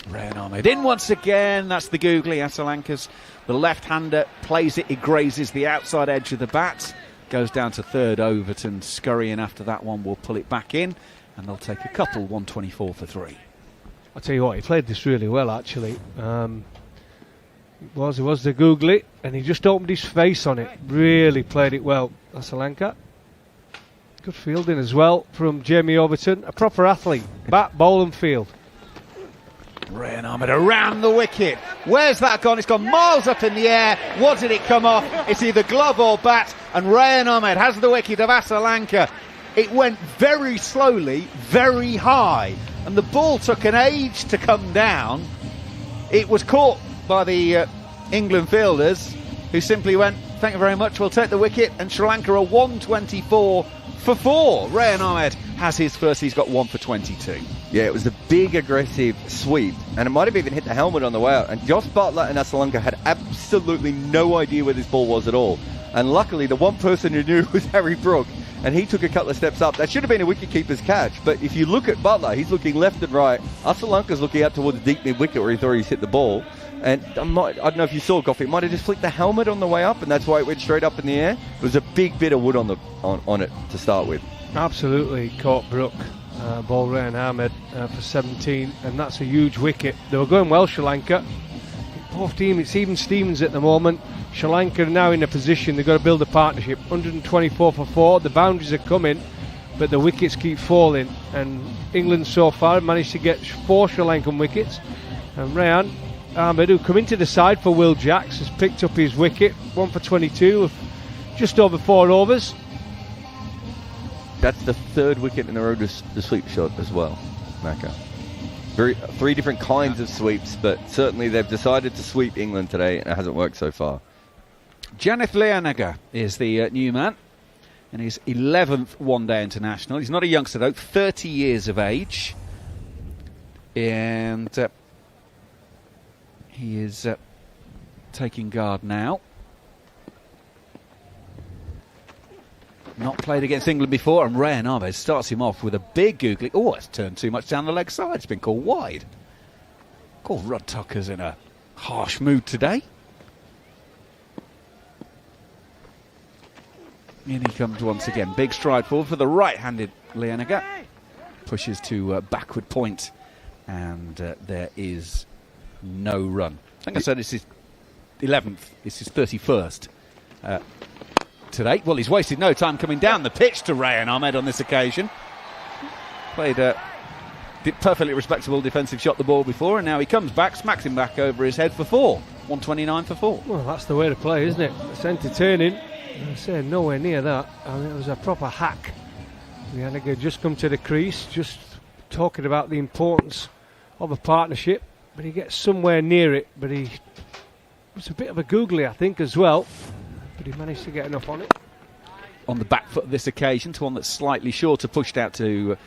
Speaker 9: Rayan Ahmed in once again. That's the googly Asalanka's. The left-hander plays it. He grazes the outside edge of the bat. Goes down to third. Overton scurrying after that one will pull it back in, and they'll take a couple. 124 for 3.
Speaker 1: I'll tell you what, he played this really well, actually. It was the googly, and he just opened his face on it. Really played it well. Asalanka. Good fielding as well from Jamie Overton. A proper athlete. Bat, bowl and field.
Speaker 9: Rayan Ahmed around the wicket. Where's that gone? It's gone miles up in the air. What did it come off? It's either glove or bat, and Rayan Ahmed has the wicket of Asalanka. It went very slowly, very high, and the ball took an age to come down. It was caught by the England fielders, who simply went, thank you very much, we'll take the wicket, and Sri Lanka are 124 for 4. Rayan Ahmed has his first, he's got 1 for 22.
Speaker 21: Yeah, it was a big aggressive sweep, and it might have even hit the helmet on the way out, and Josh Buttler and Asalanka had absolutely no idea where this ball was at all. And luckily, the one person who knew was Harry Brook, and he took a couple of steps up. That should have been a wicket-keeper's catch, but if you look at Buttler, he's looking left and right. Asalanka's looking out towards the deep mid-wicket where he thought he's hit the ball. And I don't know if you saw, Goffey, it might have just flicked the helmet on the way up, and that's why it went straight up in the air. It was a big bit of wood on it to start with.
Speaker 1: Absolutely caught Brook. Ball Rayan Ahmed for 17, and that's a huge wicket. They were going well, Sri Lanka. Both teams, it's even Stevens at the moment. Sri Lanka are now in a position, they've got to build a partnership. 124 for 4, the boundaries are coming, but the wickets keep falling. And England so far have managed to get 4 Sri Lankan wickets. And Rayan Ahmed, who come into the side for Will Jacks, has picked up his wicket, 1 for 22, of just over 4 overs.
Speaker 21: That's the 3rd wicket in a row to sweep shot as well, Macca. 3 different kinds of sweeps, but certainly they've decided to sweep England today, and it hasn't worked so far.
Speaker 9: Janeth Leanaga is the new man, and his 11th one-day international. He's not a youngster, though, 30 years of age. And he is taking guard now. Not played against England before, and Rayan Ahmed starts him off with a big googly. Oh, it's turned too much down the leg side. It's been called wide. God, Rod Tucker's in a harsh mood today. In he comes once again. Big stride forward for the right-handed Leanaga. Pushes to backward point, and there is no run. I think I said it's his 11th. It's his 31st. Today. Well, he's wasted no time coming down the pitch to Rayan Ahmed on this occasion. Played a perfectly respectable defensive shot the ball before, and now he comes back, smacks him back over his head for 4. 129 for 4.
Speaker 1: Well, that's the way to play, isn't it? It's entertaining. I say nowhere near that. I mean, it was a proper hack. Leanaga just come to the crease, just talking about the importance of a partnership, but he gets somewhere near it, but he was a bit of a googly, I think, as well. But he managed to get enough on it.
Speaker 9: On the back foot this occasion to one that's slightly shorter, pushed out to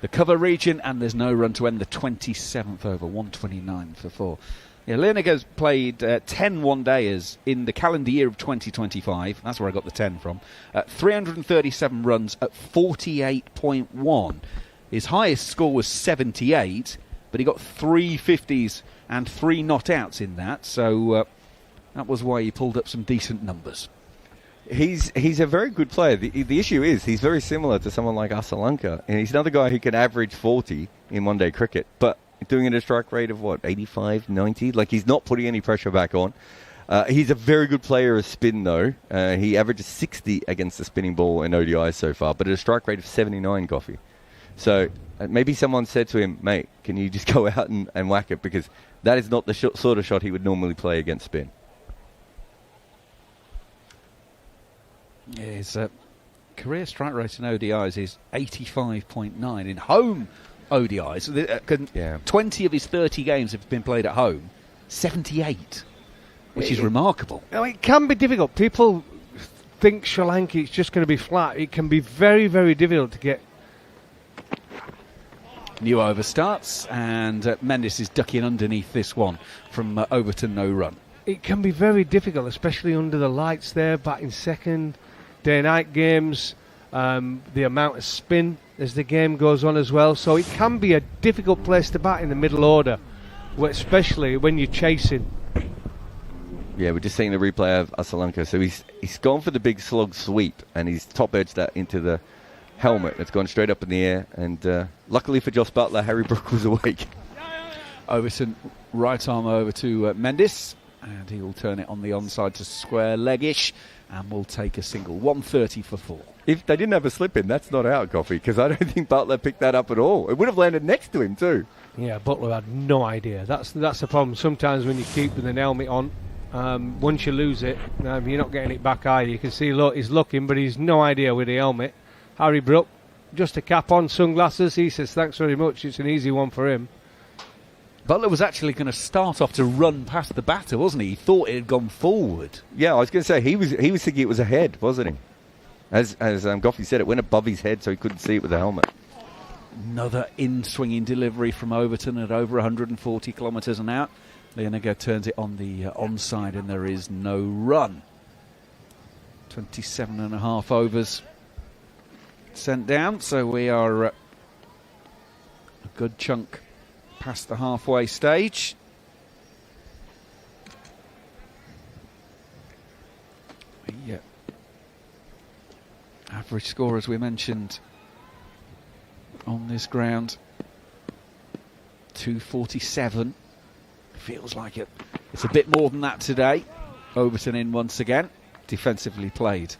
Speaker 9: the cover region, and there's no run to end the 27th over, 129 for 4. Yeah, Leanaga's played 10 one-dayers in the calendar year of 2025. That's where I got the 10 from. 337 runs at 48.1. His highest score was 78, but he got 3 50s and 3 not-outs in that, so that was why he pulled up some decent numbers.
Speaker 21: He's a very good player. The issue is he's very similar to someone like Sri Lanka, and he's another guy who can average 40 in one-day cricket, but doing it at a strike rate of, 85, 90? Like, he's not putting any pressure back on. He's a very good player of spin, though. He averages 60 against the spinning ball in ODI so far, but at a strike rate of 79, Coffee. So maybe someone said to him, mate, can you just go out and whack it? Because that is not the sort of shot he would normally play against spin.
Speaker 9: Yeah, his career strike rate in ODIs is 85.9. In home ODIs, 20 of his 30 games have been played at home, 78, which is remarkable.
Speaker 1: It can be difficult. People think Sri Lanka is just going to be flat. It can be very, very difficult to get.
Speaker 9: New over starts, and Mendes is ducking underneath this one from Overton, no run.
Speaker 1: It can be very difficult, especially under the lights there, batting second, day-night games, the amount of spin as the game goes on as well. So it can be a difficult place to bat in the middle order, especially when you're chasing.
Speaker 21: Yeah, we're just seeing the replay of Sri Lanka. So he's gone for the big slog sweep, and he's top-edged that into the helmet. It's gone straight up in the air, and luckily for Joss Butler, Harry Brook was awake.
Speaker 9: Overton, right arm over to Mendes, and he will turn it on the onside to square leg-ish, and will take a single. 130 for 4.
Speaker 21: If they didn't have a slip in, that's not out, Coffee, because I don't think Butler picked that up at all. It would have landed next to him too.
Speaker 1: Yeah, Butler had no idea. That's the problem. Sometimes when you keep the helmet on, once you lose it, you're not getting it back either. You can see, look, he's looking, but he's no idea with the helmet. Harry Brook, just a cap on, sunglasses. He says, thanks very much. It's an easy one for him.
Speaker 9: Butler was actually going to start off to run past the batter, wasn't he? He thought it had gone forward.
Speaker 21: Yeah, I was going to say, he was thinking it was ahead, wasn't he? As Goffey said, it went above his head so he couldn't see it with the helmet.
Speaker 9: Another in-swinging delivery from Overton at over 140 kilometres an hour. Leanaga turns it on the onside, and there is no run. 27.5 overs sent down, so we are a good chunk past the halfway stage. The average score, as we mentioned, on this ground, 247. Feels like it. It's a bit more than that today. Overton in once again. Defensively played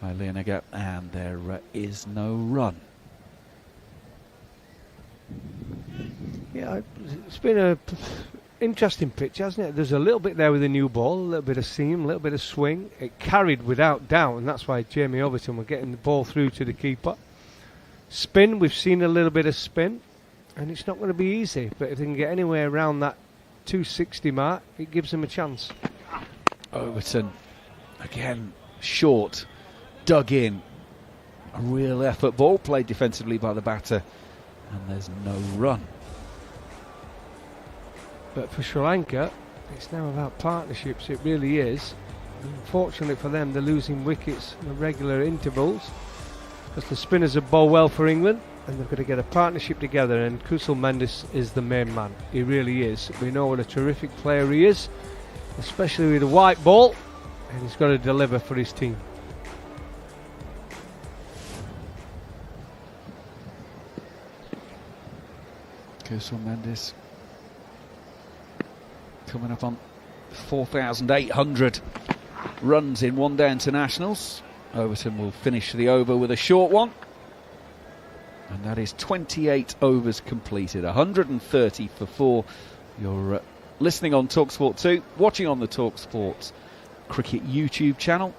Speaker 9: by Leanaga, and there is no run.
Speaker 1: Yeah, it's been a interesting pitch, hasn't it? There's a little bit there with the new ball, a little bit of seam, a little bit of swing. It carried without doubt, and that's why Jamie Overton were getting the ball through to the keeper. Spin, we've seen a little bit of spin, and it's not going to be easy, but if they can get anywhere around that 260 mark, it gives them a chance.
Speaker 9: Overton, again, short, dug in. A real effort ball played defensively by the batter, and there's no run.
Speaker 1: But for Sri Lanka, it's now about partnerships, it really is. Unfortunately for them, they're losing wickets at regular intervals because the spinners have bowled well for England, and they've got to get a partnership together, and Kusal Mendis is the main man. He really is. We know what a terrific player he is, especially with a white ball, and he's got to deliver for his team.
Speaker 9: Kusal Mendis coming up on 4,800 runs in one-day internationals. Overton will finish the over with a short one, and that is 28 overs completed, 130 for 4. You're listening on talkSPORT 2, watching on the talkSPORT Cricket YouTube channel,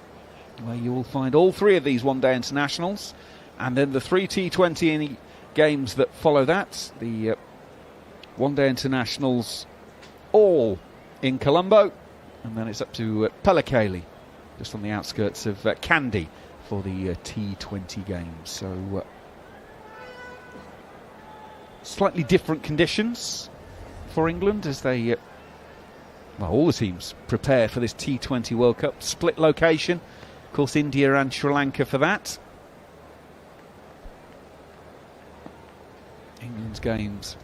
Speaker 9: where you will find all 3 of these one-day internationals, and then the 3 T20 games that follow that. The one-day internationals all in Colombo, and then it's up to Pellekele, just on the outskirts of Kandy, for the T20 games. So slightly different conditions for England as they, all the teams prepare for this T20 World Cup. Split location, of course, India and Sri Lanka for that. England's games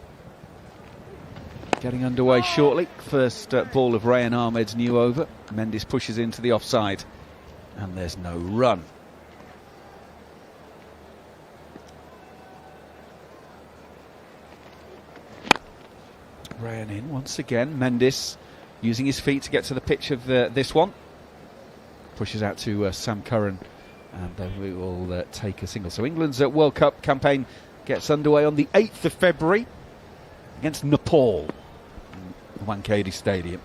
Speaker 9: getting underway shortly. First ball of Rayan Ahmed's new over. Mendis pushes into the offside, and there's no run. Rayan in once again. Mendis using his feet to get to the pitch of this one. Pushes out to Sam Curran, and then we will take a single. So England's World Cup campaign gets underway on the 8th of February against Nepal. Wankhede Stadium.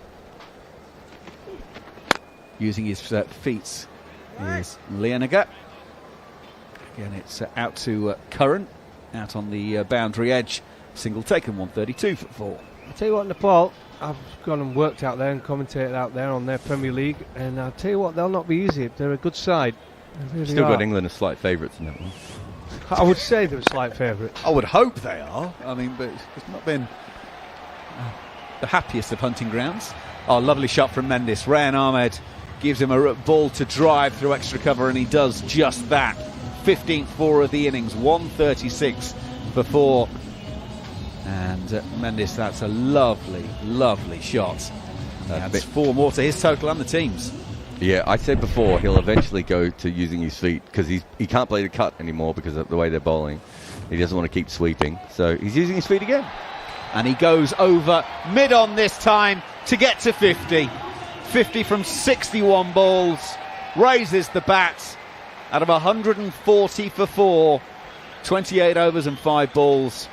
Speaker 9: Using his feet is Lianagar. Again, it's out to Curran, out on the boundary edge. Single taken, 132 for 4.
Speaker 1: I'll tell you what, Nepal, I've gone and worked out there and commentated out there on their Premier League, and I'll tell you what, they'll not be easy. They're a good side. Really
Speaker 21: Still got England as slight favourites in that one.
Speaker 1: I would say they're slight favourites.
Speaker 9: I would hope they are. I mean, but it's not been the happiest of hunting grounds. Oh, lovely shot from Mendis. Rayan Ahmed gives him a ball to drive through extra cover, and he does just that. 15th 4 of the innings, 136 for 4. And Mendis, that's a lovely, lovely shot. That's 4 more to his total and the team's.
Speaker 21: Yeah, I said before he'll eventually go to using his feet because he can't play the cut anymore because of the way they're bowling. He doesn't want to keep sweeping, so he's using his feet again.
Speaker 9: And he goes over mid-on this time to get to 50. 50 from 61 balls. Raises the bat out of 140 for 4. 28 overs and 5 balls.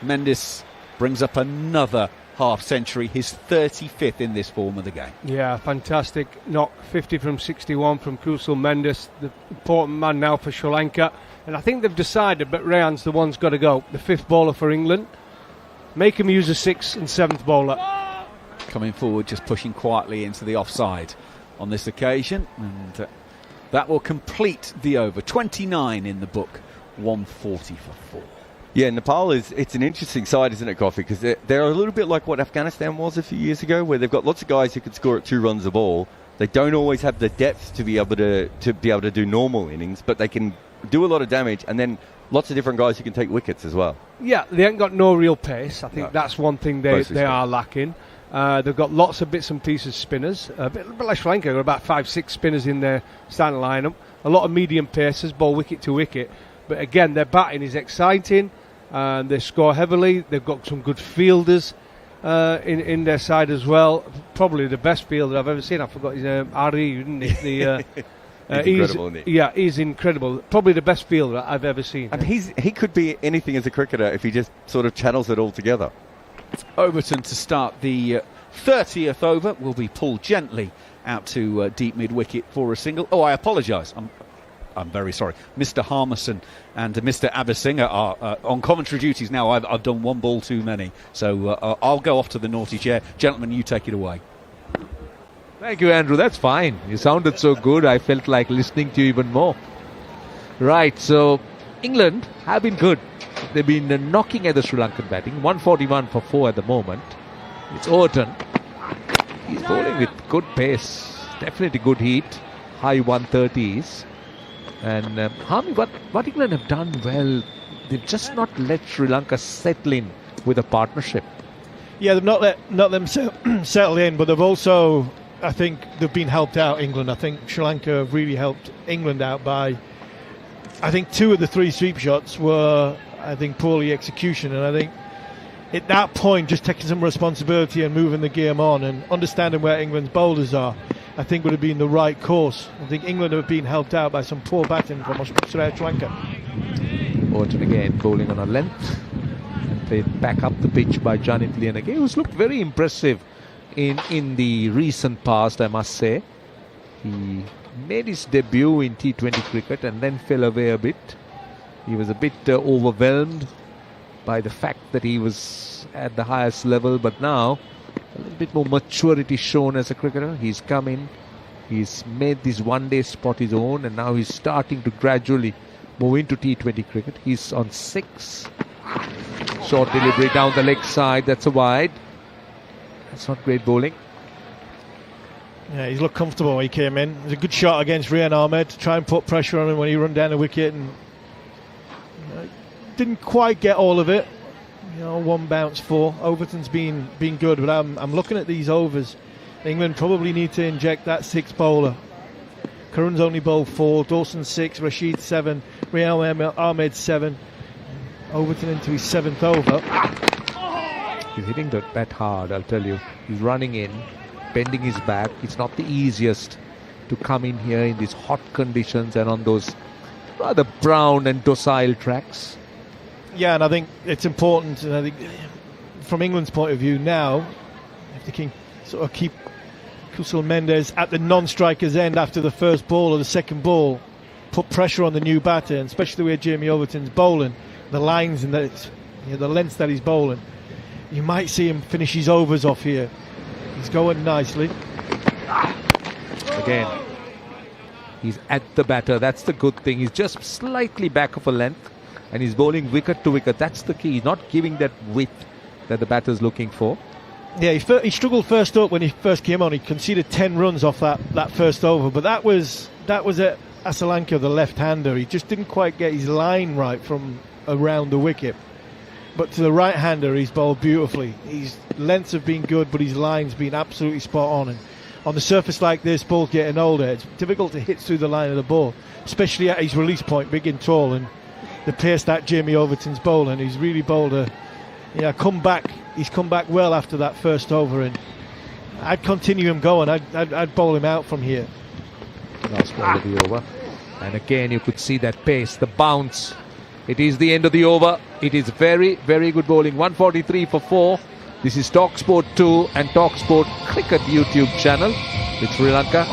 Speaker 9: Mendis brings up another half-century, his 35th in this form of the game.
Speaker 1: Yeah, fantastic knock. 50 from 61 from Kusal Mendis, the important man now for Sri Lanka. And I think they've decided, but Rayan's the one's got to go. The 5th bowler for England. Make him use a 6th and 7th bowler.
Speaker 9: Coming forward, just pushing quietly into the offside on this occasion. And that will complete the over. 29 in the book, 140 for 4.
Speaker 21: Yeah, Nepal it's an interesting side, isn't it, Coffee? Because they're a little bit like what Afghanistan was a few years ago, where they've got lots of guys who could score at 2 runs a ball. They don't always have the depth to be able to do normal innings, but they can do a lot of damage, and then lots of different guys who can take wickets as well.
Speaker 1: Yeah, they ain't got no real pace. I think that's one thing they are lacking. They've got lots of bits and pieces spinners. A bit like Sri Lanka, got about 5-6 spinners in their starting lineup. A lot of medium pacers, bowl wicket to wicket. But again, their batting is exciting. They score heavily. They've got some good fielders in their side as well. Probably the best fielder I've ever seen. I forgot his name. Ari, didn't he?
Speaker 21: incredible, isn't he?
Speaker 1: Yeah, he's incredible. Probably the best fielder I've ever seen.
Speaker 21: And he could be anything as a cricketer if he just sort of channels it all together.
Speaker 14: Overton to start the 30th over will be pulled gently out to deep mid-wicket for a single. Oh, I apologise. I'm very sorry. Mr. Harmison and Mr. Abasinger are on commentary duties now. I've done one ball too many. So I'll go off to the naughty chair. Gentlemen, you take it away.
Speaker 9: Thank you, Andrew. That's fine. You sounded so good, I felt like listening to you even more. Right, so England have been good. They've been knocking at the Sri Lankan batting. 141 for 4 at the moment. It's Overton. He's bowling with good pace. Definitely good heat. High 130s. And Harmy, what England have done well, they've just not let Sri Lanka settle in with a partnership.
Speaker 8: Yeah, they've not let them settle in, but they've also, I think, they've been helped out, England. I think Sri Lanka have really helped England out by, I think 2 of the 3 sweep shots were, I think, poorly execution. And I think at that point, just taking some responsibility and moving the game on and understanding where England's bowlers are, I think would have been the right course. I think England have been helped out by some poor batting from Sri Lanka.
Speaker 9: Overton again bowling on a length. And played back up the pitch by Janit Lian again, who's looked very impressive in the recent past, I must say. He made his debut in T20 cricket and then fell away a bit. He was a bit overwhelmed by the fact that he was at the highest level, but now a little bit more maturity shown as a cricketer. He's come in, he's made this one-day spot his own, and now he's starting to gradually move into T20 cricket. He's on 6. Short delivery down the leg side, that's a wide. That's not great bowling.
Speaker 8: Yeah, he's looked comfortable when he came in. It was a good shot against Rian Ahmed to try and put pressure on him when he run down the wicket, and didn't quite get all of it. 1 bounce 4. Overton's been good, but I'm looking at these overs. England probably need to inject that 6th bowler. Karun's only bowled 4, Dawson 6, Rashid 7, Rian Ahmed 7. Overton into his 7th over.
Speaker 9: He's hitting the bat hard, I'll tell you. He's running in, bending his back. It's not the easiest to come in here in these hot conditions and on those rather brown and docile tracks.
Speaker 8: Yeah, and I think it's important, and I think from England's point of view now, if they can sort of keep Kusal Mendes at the non-striker's end after the first ball or the second ball, put pressure on the new batter, and especially the way Jamie Overton's bowling, the lines and the lengths that he's bowling, you might see him finish his overs off here. He's going nicely.
Speaker 9: Again, he's at the batter. That's the good thing. He's just slightly back of a length, and he's bowling wicket to wicket. That's the key. He's not giving that width that the batter's looking for.
Speaker 8: Yeah, he struggled first up when he first came on. He conceded 10 runs off that first over, but that was at Asalanka, the left-hander. He just didn't quite get his line right from around the wicket. But to the right-hander, he's bowled beautifully. His lengths have been good, but his line's been absolutely spot on. And on the surface like this, ball's getting older, it's difficult to hit through the line of the ball, especially at his release point, big and tall. And the pace that Jamie Overton's bowling, he's really bowled comeback. He's come back well after that first over, and I'd continue him going. I'd bowl him out from here.
Speaker 9: Last ball of the over. And again, you could see that pace, the bounce. It is the end of the over. It is very, very good bowling. 143 for 4. This is talkSPORT 2 and talkSPORT Cricket YouTube channel with Sri Lanka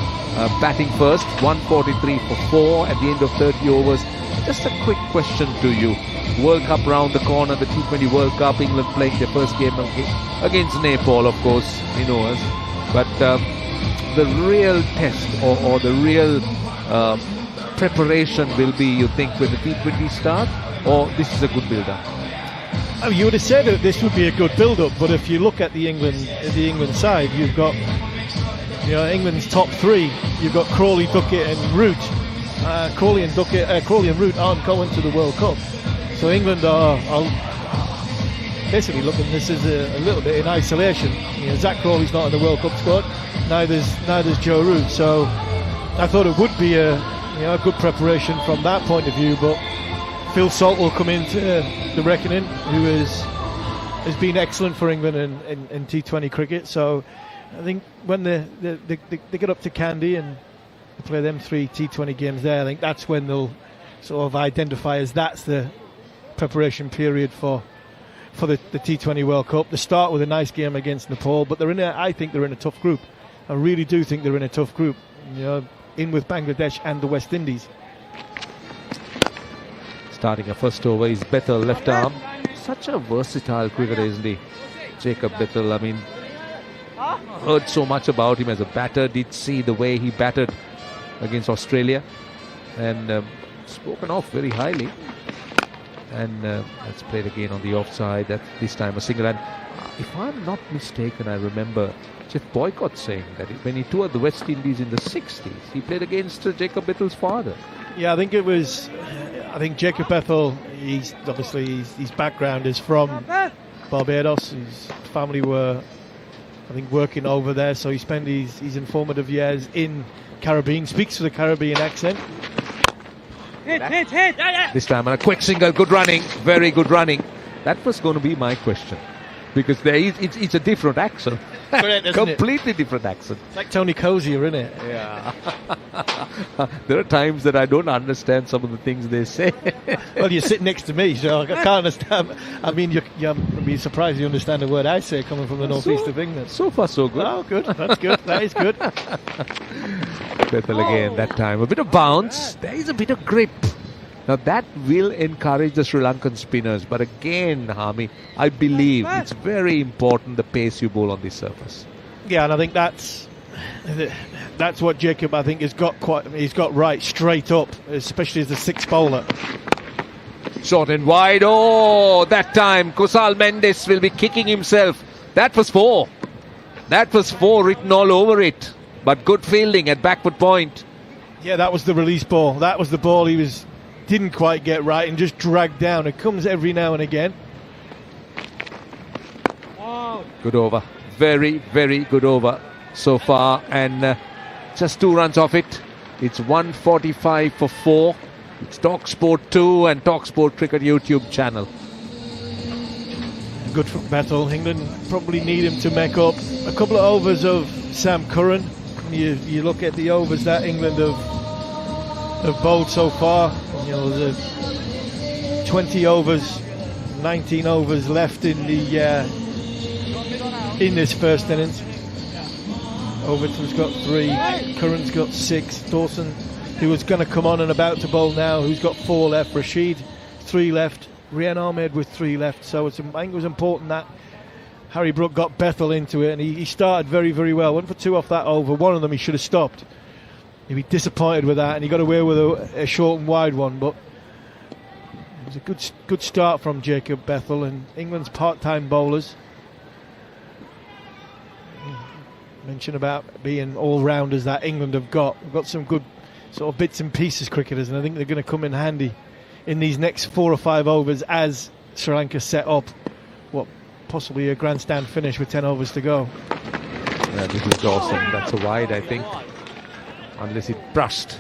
Speaker 9: batting first. 143 for 4 at the end of 30 overs. Just a quick question to you. World Cup round the corner, the T20 World Cup. England playing their first game against Nepal, of course, you know us. But the real test or the real preparation will be, you think, when the T20 start, or this is a good build-up?
Speaker 8: You would have said that this would be a good build-up, but if you look at the England side, you've got England's top 3. You've got Crawley, Duckett, and Root. Crawley and Root aren't going to the World Cup, so England are basically looking at this as a little bit in isolation. Zach Crawley's not in the World Cup squad. Neither's Joe Root. So I thought it would be a good preparation from that point of view, but Phil Salt will come into the reckoning, who has been excellent for England in T20 cricket. So I think when they get up to Kandy and They play them 3 T20 games there. I think that's when they'll sort of identify as that's the preparation period for the T20 World Cup. They start with a nice game against Nepal, but I think they're in a tough group. I really do think they're in a tough group. In with Bangladesh and the West Indies.
Speaker 9: Starting a first over is Bethel, left arm. Such a versatile cricketer, isn't he? Jacob Bethel, I mean, heard so much about him as a batter, did see the way he batted against Australia, and spoken of very highly. And let's play it again on the offside. This time a single. And if I'm not mistaken, I remember Jeff Boycott saying that when he toured the West Indies in the 60s, he played against Jacob Bethel's father.
Speaker 8: Yeah, I think Jacob Bethel, his background is from Barbados. His family were, I think, working over there, so he spent his informative years in Caribbean, speaks with a Caribbean accent.
Speaker 6: Hit.
Speaker 9: This time on a quick single, good running, very good running. That was going to be my question, because it's a different accent. Completely different accent.
Speaker 8: It's like Tony Cozier, isn't it?
Speaker 9: Yeah. There are times that I don't understand some of the things they say.
Speaker 8: Well, you sit next to me, so I can't understand. I mean, you'll be surprised you understand the word I say coming from the northeast of England.
Speaker 9: So far, so good.
Speaker 8: Oh, good. That's good. That is good.
Speaker 9: Bethel again that time. A bit of bounce. There is a bit of grip. Now that will encourage the Sri Lankan spinners. But again, Harmy, I believe it's very important the pace you bowl on this surface.
Speaker 8: Yeah, and I think that's what Jacob, I think, he's got right straight up, especially as a sixth bowler.
Speaker 9: Short and wide. Oh, that time Kusal Mendes will be kicking himself. That was 4. That was 4 written all over it. But good fielding at backward point.
Speaker 8: Yeah, that was the release ball. That was the ball he didn't quite get right and just dragged down. It comes every now and again.
Speaker 9: Good over. Very, very good over so far. And just 2 runs off it. It's 145 for 4. It's talkSPORT 2 and talkSPORT Cricket YouTube channel.
Speaker 8: Good for Bethel. England probably need him to make up a couple of overs of Sam Curran. You look at the overs that England have bowled so far. There's 20 overs, 19 overs left in this first innings. Overton's got 3, Curran's got 6, Dawson, who was going to come on and about to bowl now, who's got 4 left, Rashid 3 left, Rian Ahmed with 3 left. So I think it was important that Harry Brook got Bethel into it, and he started very, very well. Went for 2 off that over. One of them he should have stopped. He'd be disappointed with that, and he got away with a short and wide one. But it was a good start from Jacob Bethel and England's part-time bowlers. Mention about being all-rounders that England have got. We've got some good sort of bits and pieces cricketers, and I think they're going to come in handy in these next 4 or 5 overs as Sri Lanka set up possibly a grandstand finish with 10 overs to go.
Speaker 9: Yeah, this is Dawson. That's a wide, I think. Unless it brushed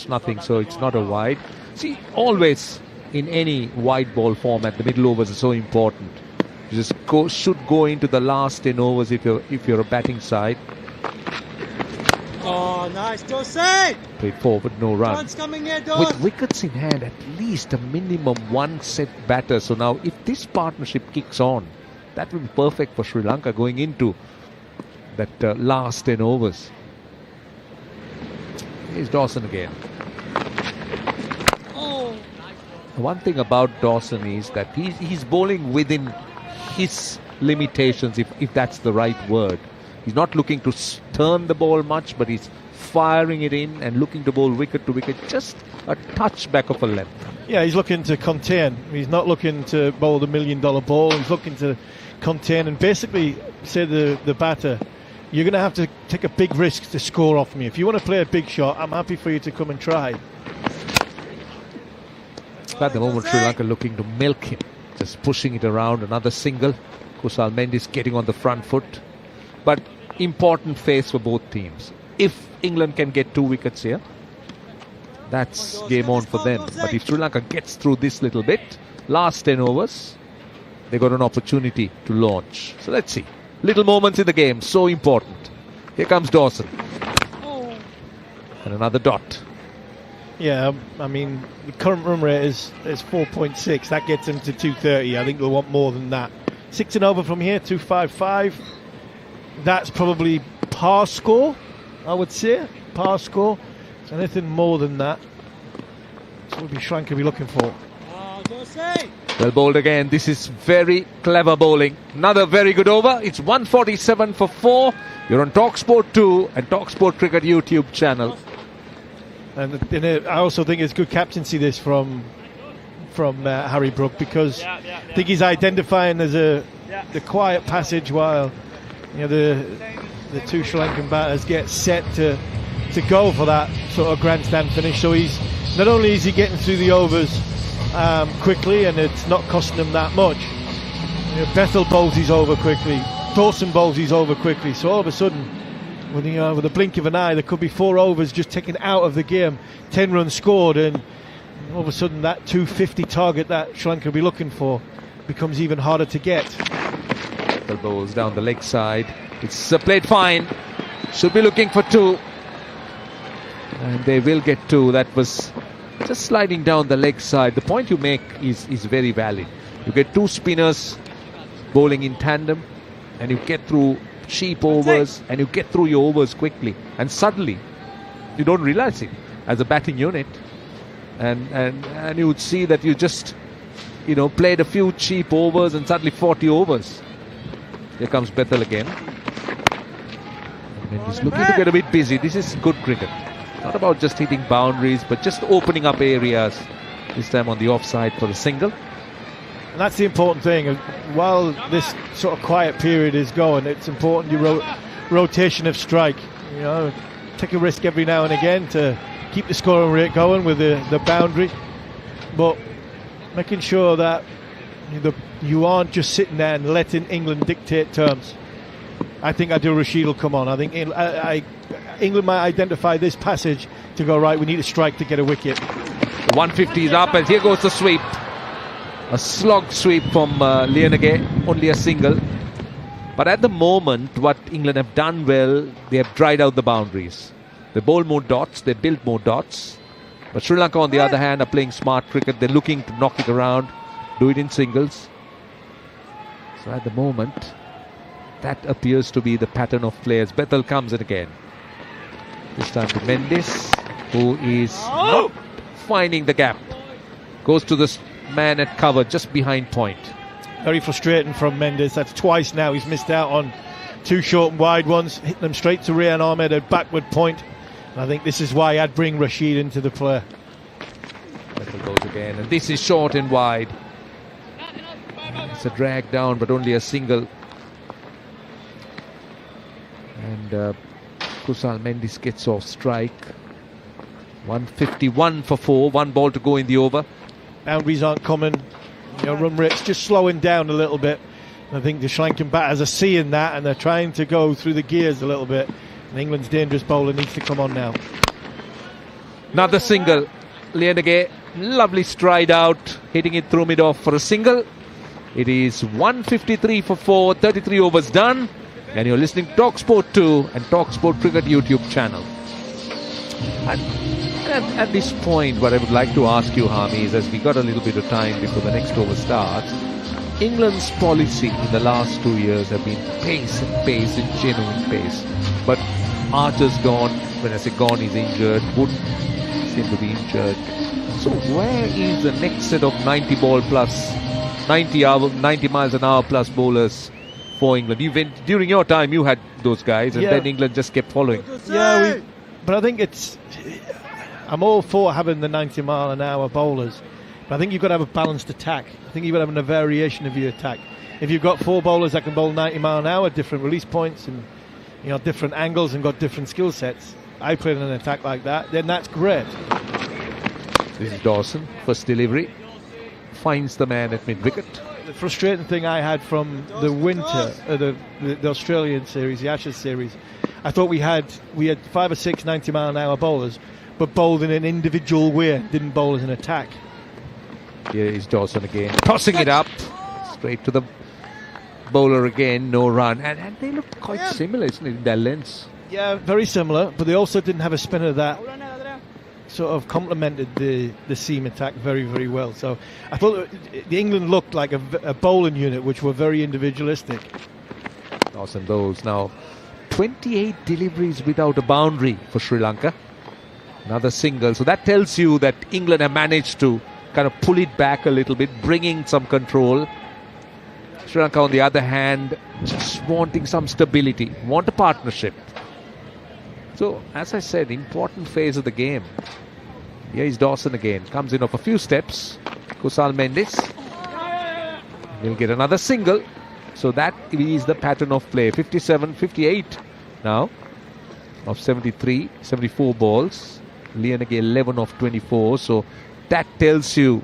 Speaker 9: nothing, so it's not a wide. See, always in any wide ball format, the middle overs are so important. You just should go into the last 10 overs if you're a batting side.
Speaker 6: Oh, nice, Dawson!
Speaker 9: Played forward, no run.
Speaker 6: Runs coming here, Dawson.
Speaker 9: With wickets in hand, at least a minimum 1 set batter. So now, if this partnership kicks on, that will be perfect for Sri Lanka going into that last 10 overs. Here's Dawson again.
Speaker 6: Oh.
Speaker 9: One thing about Dawson is that he's bowling within his limitations, if that's the right word. He's not looking to turn the ball much, but he's firing it in and looking to bowl wicket to wicket, just a touch back of a length.
Speaker 8: Yeah, he's looking to contain. He's not looking to bowl the $1 million ball. He's looking to contain and basically say the batter, you're going to have to take a big risk to score off me. If you want to play a big shot, I'm happy for you to come and try.
Speaker 9: At the moment, Sri Lanka looking to milk him, just pushing it around. Another single. Kusal Mendes getting on the front foot. But important phase for both teams. If England can get 2 wickets here, that's game on for them. But if Sri Lanka gets through this little bit, last 10 overs, they got an opportunity to launch. So let's see. Little moments in the game, so important. Here comes Dawson. And another dot.
Speaker 8: Yeah, I mean, the current run rate is 4.6. That gets him to 230. I think they'll want more than that. 6 and over from here, 255. That's probably par score, I would say. Par score. So anything more than that, that's what Sri Lanka be looking for.
Speaker 9: Well bowled again. This is very clever bowling. Another very good over. It's 147 for 4. You're on talkSPORT 2 and talkSPORT Cricket YouTube channel.
Speaker 8: And I also think it's good captaincy this from Harry Brook, because I think he's identifying there's the quiet passage while the two Sri Lankan batters get set to go for that sort of grandstand finish. So he's not only is he getting through the overs quickly, and it's not costing him that much. Bethel bowls his over quickly, Dawson bowls his over quickly. So all of a sudden, with a blink of an eye, there could be 4 overs just taken out of the game, 10 runs scored, and all of a sudden that 250 target that Sri Lanka will be looking for becomes even harder to get.
Speaker 9: The bowls down the leg side. It's played fine. Should be looking for 2. And they will get 2. That was just sliding down the leg side. The point you make is very valid. You get 2 spinners bowling in tandem, and you get through cheap overs, and you get through your overs quickly. And suddenly, you don't realize it as a batting unit. And you would see that you just, played a few cheap overs, and suddenly 40 overs. Here comes Bethel again. And he's looking to get a bit busy. This is good cricket. Not about just hitting boundaries, but just opening up areas. This time on the offside for a single.
Speaker 8: And that's the important thing. While this sort of quiet period is going, it's important you rotation of strike. Take a risk every now and again to keep the scoring rate going with the boundary, but making sure that you aren't just sitting there and letting England dictate terms. I think Adil Rashid will come on. I think England might identify this passage to go, right, we need a strike to get a wicket.
Speaker 9: 150 is up, and here goes the sweep. A slog sweep from Lianage, only a single. But at the moment, what England have done well, they have dried out the boundaries. They bowl more dots, they build more dots. But Sri Lanka, on the other hand, are playing smart cricket. They're looking to knock it around, do it in singles. So at the moment, that appears to be the pattern of players. Bethel comes in again. This time to Mendes, who is not finding the gap. Goes to the man at cover just behind point.
Speaker 8: Very frustrating from Mendes. That's twice now he's missed out on 2 short and wide ones, hitting them straight to Rian Ahmed at backward point. And I think this is why I'd bring Rashid into the play.
Speaker 9: Bethel goes again, and this is short and wide. It's a drag down, but only a single. And Kusal Mendes gets off strike. 151 for 4, 1 ball to go in the over.
Speaker 8: Boundaries aren't coming. Run rate's just slowing down a little bit. And I think the Sri Lankan batters are seeing that, and they're trying to go through the gears a little bit. And England's dangerous bowler needs to come on now.
Speaker 9: Another single. Lianage, lovely stride out, hitting it through mid-off for a single. It is 153 for 4, 33 overs done. And you're listening to talkSPORT 2 and talkSPORT Cricket YouTube channel. At this point, what I would like to ask you, Harmy, is as we got a little bit of time before the next over starts, England's policy in the last 2 years have been pace and genuine pace. But Archer's gone. When I say gone, he's injured. Wood seems to be injured. So where is the next set of 90 miles an hour plus bowlers for England? During your time, you had those guys, and then England just kept following.
Speaker 8: Yeah, but I think I'm all for having the 90 mile an hour bowlers, but I think you've got to have a balanced attack. I think you've got to have a variation of your attack. If you've got 4 bowlers that can bowl 90 mile an hour, different release points and different angles and got different skill sets, I played in an attack like that, then that's great.
Speaker 9: This is Dawson, first delivery, finds the man at mid-wicket.
Speaker 8: The frustrating thing I had from the winter, the Australian series, the Ashes series, I thought we had 5 or 6 90 mile an hour bowlers, but bowled in an individual way, didn't bowl as an attack.
Speaker 9: Here is Dawson again, tossing it up, straight to the bowler again, no run. And they look quite similar, isn't it, in their lengths.
Speaker 8: Yeah, very similar, but they also didn't have a spinner that sort of complemented the seam attack very, very well. So I thought the England looked like a bowling unit, which were very individualistic.
Speaker 9: Dawson bowls now 28 deliveries without a boundary for Sri Lanka. Another single. So that tells you that England have managed to kind of pull it back a little bit, bringing some control. Sri Lanka, on the other hand, just wanting some stability, want a partnership. So, as I said, important phase of the game. Here is Dawson again. Comes in off a few steps. Kusal Mendes. He'll get another single. So that is the pattern of play. 57, 58 now of 73, 74 balls. Lianage 11 of 24. So that tells you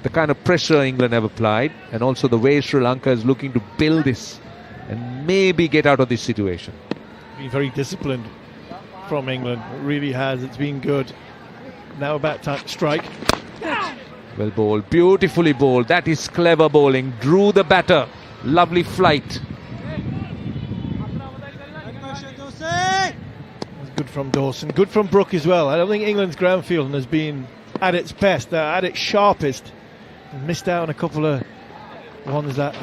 Speaker 9: the kind of pressure England have applied, and also the way Sri Lanka is looking to build this and maybe get out of this situation.
Speaker 8: Been very disciplined from England. It really has. It's been good. Now about time strike.
Speaker 9: Well bowled, beautifully bowled. That is clever bowling. Drew the batter. Lovely flight.
Speaker 8: Good from Dawson. Good from Brook as well. I don't think England's ground fielding has been at its best, at its sharpest. Missed out on a couple of ones that.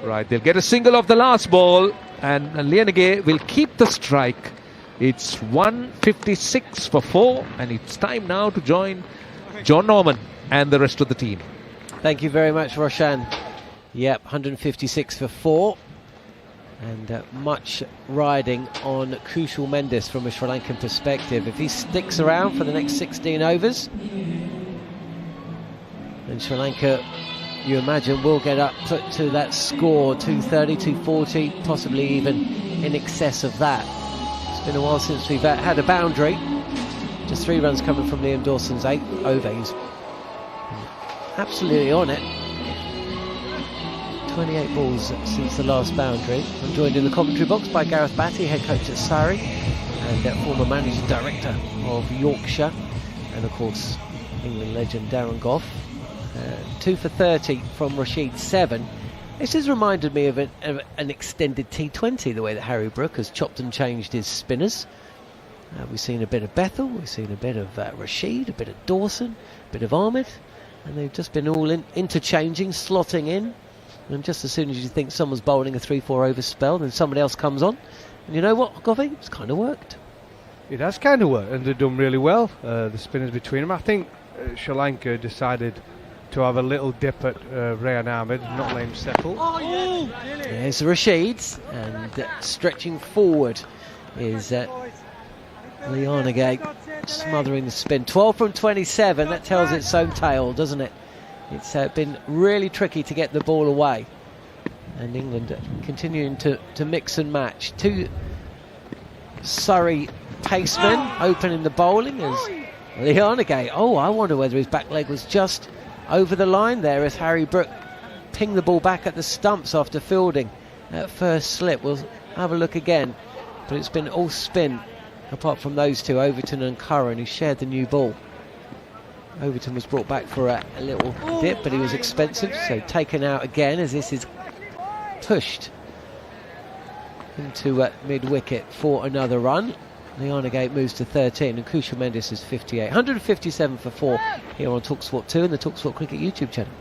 Speaker 9: Right, they'll get a single off the last ball, and Lianage will keep the strike. It's 156 for 4, and it's time now to join John Norman and the rest of the team.
Speaker 2: Thank you very much, Roshan. Yep, 156 for 4. And much riding on Kushal Mendes from a Sri Lankan perspective. If he sticks around for the next 16 overs, then Sri Lanka, you imagine, will get up to that score, 230, 240, possibly even in excess of that. It's been a while since we've had a boundary. Just 3 runs coming from Liam Dawson's 8th over. He's absolutely on it. 28 balls since the last boundary. I'm joined in the commentary box by Gareth Batty, head coach at Surrey, and former managing director of Yorkshire, and of course England legend Darren Gough. 2 for 30 from Rashid 7. This has reminded me of an extended T20, the way that Harry Brook has chopped and changed his spinners. We've seen a bit of Bethel, we've seen a bit of Rashid, a bit of Dawson, a bit of Ahmed, and they've just been all interchanging, slotting in. And just as soon as you think someone's bowling a 3-4 over spell, then somebody else comes on. And you know what, Govey? It's kind of worked.
Speaker 1: It has kind of worked, and they've done really well, the spinners between them. I think Sri Lanka decided to have a little dip at Rayan Ahmed, not let him settle.
Speaker 2: There's Rashid, and stretching forward is Lianage, smothering the spin. 12 from 27, that tells its own tale, doesn't it? It's been really tricky to get the ball away, and England continuing to mix and match. 2 Surrey pacemen opening the bowling as Lianage. Oh, I wonder whether his back leg was just over the line there as Harry Brook pinged the ball back at the stumps after fielding that first slip. We'll have a look again, but it's been all spin apart from those two, Overton and Curran, who shared the new ball. Overton was brought back for a little dip, but he was expensive, so taken out again as this is pushed into mid-wicket for another run. Lianage moves to 13 and Kushal Mendes is 58. 157 for 4 here on talkSPORT 2 and the talkSPORT Cricket YouTube channel.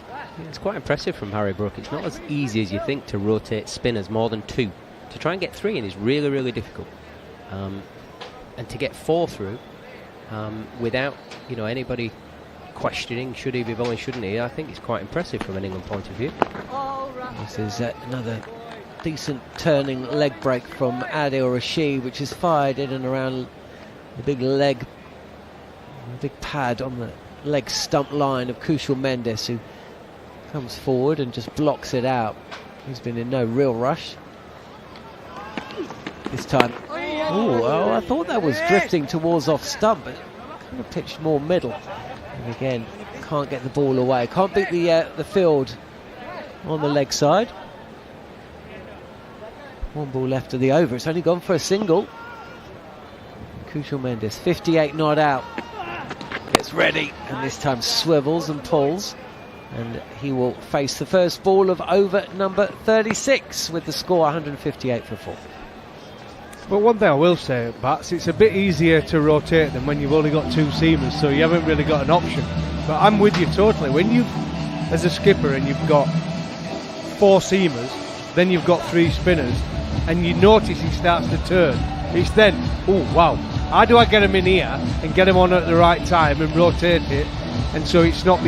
Speaker 20: Yeah, it's quite impressive from Harry Brook. It's not as easy as you think to rotate spinners more than 2. To try and get 3 in is really, really difficult. And to get 4 through without anybody questioning should he be bowling, shouldn't he, I think it's quite impressive from an England point of view.
Speaker 2: This is another decent turning leg break from Adil Rashid, which is fired in and around the big leg, the big pad on the leg stump line of Kushal Mendes, who comes forward and just blocks it out. He's been in no real rush this time. Oh, I thought that was drifting towards off stump, but kind of pitched more middle. And again, can't get the ball away. Can't beat the field on the leg side. 1 ball left of the over. It's only gone for a single. Kushal Mendes, 58 not out. Gets ready, and this time swivels and pulls. And he will face the first ball of over number 36 with the score 158 for 4.
Speaker 1: But one thing I will say, Bats, it's a bit easier to rotate than when you've only got 2 seamers, so you haven't really got an option. But I'm with you totally. When you've, as a skipper, and you've got 4 seamers, then you've got 3 spinners, and you notice he starts to turn, it's then, oh wow, how do I get him in here and get him on at the right time and rotate it, and so it doesn't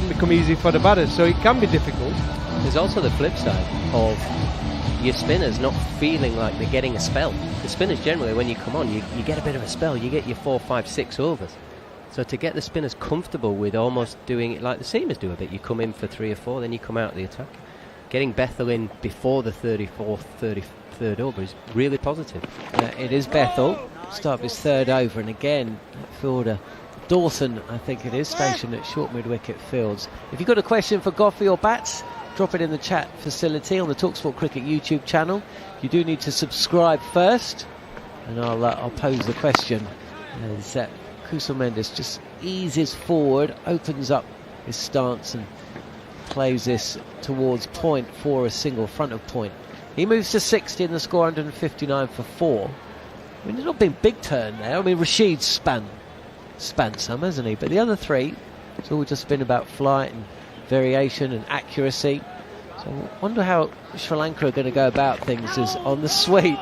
Speaker 1: become easy for the batters, so it can be difficult.
Speaker 20: There's also the flip side of your spinners not feeling like they're getting a spell. The spinners generally, when you come on, you get a bit of a spell, you get your 4, 5, 6 overs. So to get the spinners comfortable with almost doing it like the seamers do a bit, you come in for 3 or 4, then you come out of the attack. Getting Bethel in before the 34th, 33rd over is really positive.
Speaker 2: It is Bethel, start his 3rd over, and again, fielder Dawson, I think it is, stationed at short mid-wicket fields. If you've got a question for Goffey or Bats, drop it in the chat facility on the talkSPORT Cricket YouTube channel. You do need to subscribe first, and I'll pose the question. As Kusal Mendes just eases forward, opens up his stance and plays this towards point for a single front of point. He moves to 60 and the score 159 for 4. I mean, there's not been big turn there. I mean, Rashid's spanned some, hasn't he? But the other 3, it's all just been about flight and variation and accuracy. So I wonder how Sri Lanka are going to go about things. As on the sweep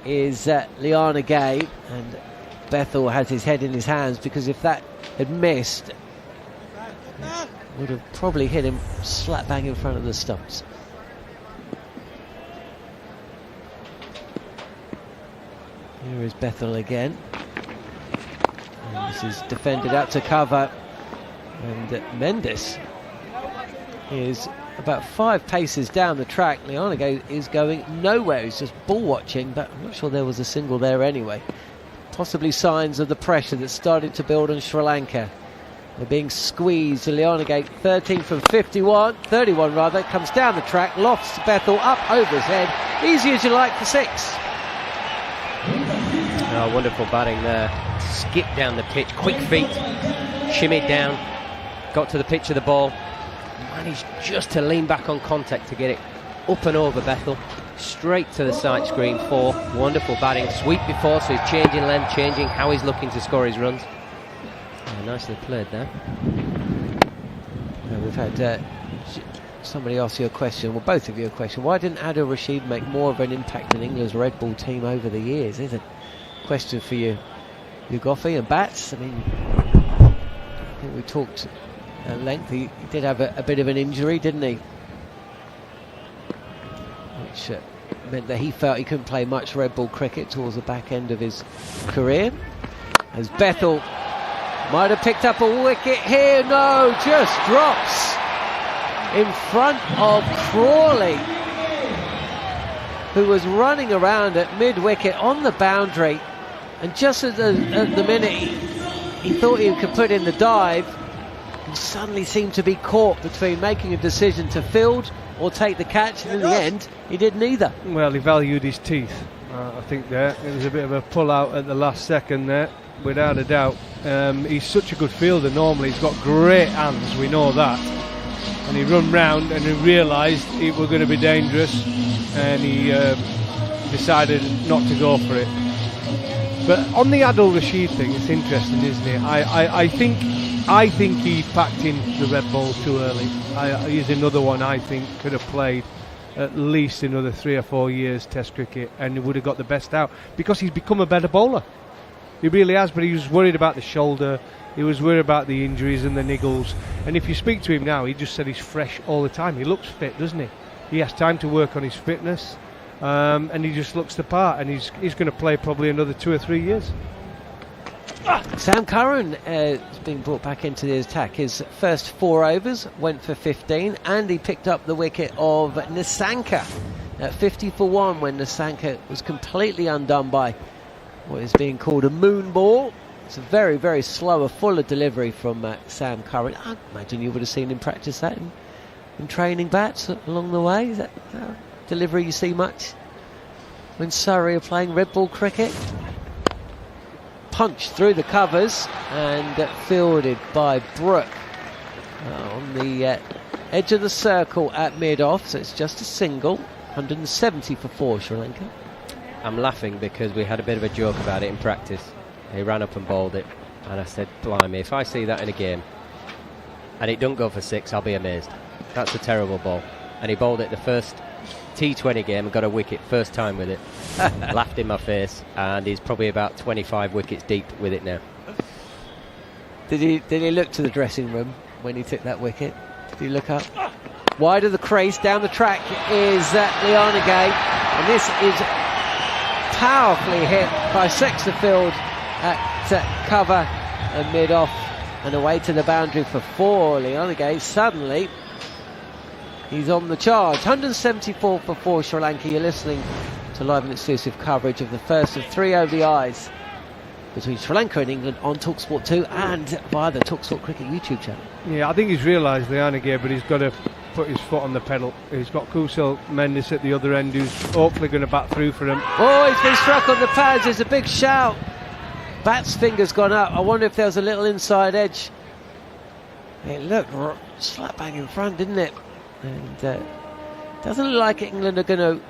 Speaker 2: is Liana Gay, and Bethel has his head in his hands, because if that had missed, it would have probably hit him slap bang in front of the stumps. Here is Bethel again. And this is defended out to cover, and Mendes is about 5 paces down the track. Liana is going nowhere. He's just ball watching, but I'm not sure there was a single there anyway. Possibly signs of the pressure that's started to build on Sri Lanka. They're being squeezed. Liana 13 from 31 rather, comes down the track, lofts Bethel up over his head. Easy as you like for 6.
Speaker 20: Oh, wonderful batting there. Skip down the pitch, quick feet, shimmied down, got to the pitch of the ball, managed just to lean back on contact to get it up and over Bethel, straight to the side screen 4. Wonderful batting, sweep before, so he's changing length, changing how he's looking to score his runs. Oh, nicely played there. We've had somebody ask you a question, well, both of you a question. Why didn't Adil Rashid make more of an impact in England's red ball team over the years? There's a question for you Goffey and Bats. I mean, I think we talked at length. He did have a bit of an injury, didn't he? Which meant that he felt he couldn't play much red ball cricket towards the back end of his career. As Bethel might have picked up a wicket here. No, just drops in front of Crawley, who was running around at mid-wicket on the boundary, and just at the minute he thought he could put in the dive, he suddenly seemed to be caught between making a decision to field or take the catch, and in the end he did neither.
Speaker 1: Well, he valued his teeth, I think there. It was a bit of a pull out at the last second there, without a doubt. He's such a good fielder normally, he's got great hands, we know that. And he run round and he realised it was going to be dangerous, and he decided not to go for it. But on the Adil Rashid thing, it's interesting, isn't it? I think he packed in the red ball too early. He's another one I think could have played at least another 3 or 4 years Test cricket, and he would have got the best out, because he's become a better bowler. He really has, but he was worried about the shoulder. He was worried about the injuries and the niggles. And if you speak to him now, he just said he's fresh all the time. He looks fit, doesn't he? He has time to work on his fitness, and he just looks the part. And he's going to play probably another 2 or 3 years.
Speaker 2: Sam Curran has been brought back into the attack. His first 4 overs went for 15, and he picked up the wicket of Nissanka at 50 for 1 when Nissanka was completely undone by what is being called a moon ball. It's a very, very slower, fuller delivery from Sam Curran. I imagine you would have seen him practice that in training Bats along the way. Is that delivery you see much when Surrey are playing red ball cricket? Punched through the covers and fielded by Brook. on the edge of the circle at mid-off, so it's just a single. 170 for 4, Sri Lanka.
Speaker 20: I'm laughing because we had a bit of a joke about it in practice. He ran up and bowled it, and I said, blimey, if I see that in a game and it don't go for 6, I'll be amazed. That's a terrible ball. And he bowled it the first T20 game and got a wicket first time with it. Laughed in my face, and he's probably about 25 wickets deep with it now.
Speaker 2: Did he look to the dressing room when he took that wicket? Did he look up? Wide of the crease, down the track is Lianagay, and this is powerfully hit by Sexterfield at cover and mid-off and away to the boundary for 4. Lianagay suddenly, he's on the charge. 174 for 4, Sri Lanka. You're listening to live and exclusive coverage of the first of 3 ODIs between Sri Lanka and England on talkSPORT 2 and via the talkSPORT Cricket YouTube channel.
Speaker 1: Yeah, I think he's realised Lianagay, but he's got to put his foot on the pedal. He's got Kusal Mendes at the other end, who's hopefully going to bat through for him.
Speaker 2: Oh, he's been struck on the pads. There's a big shout. Bat's finger's gone up. I wonder if there was a little inside edge. It looked slap bang in front, didn't it? And doesn't look like England are going to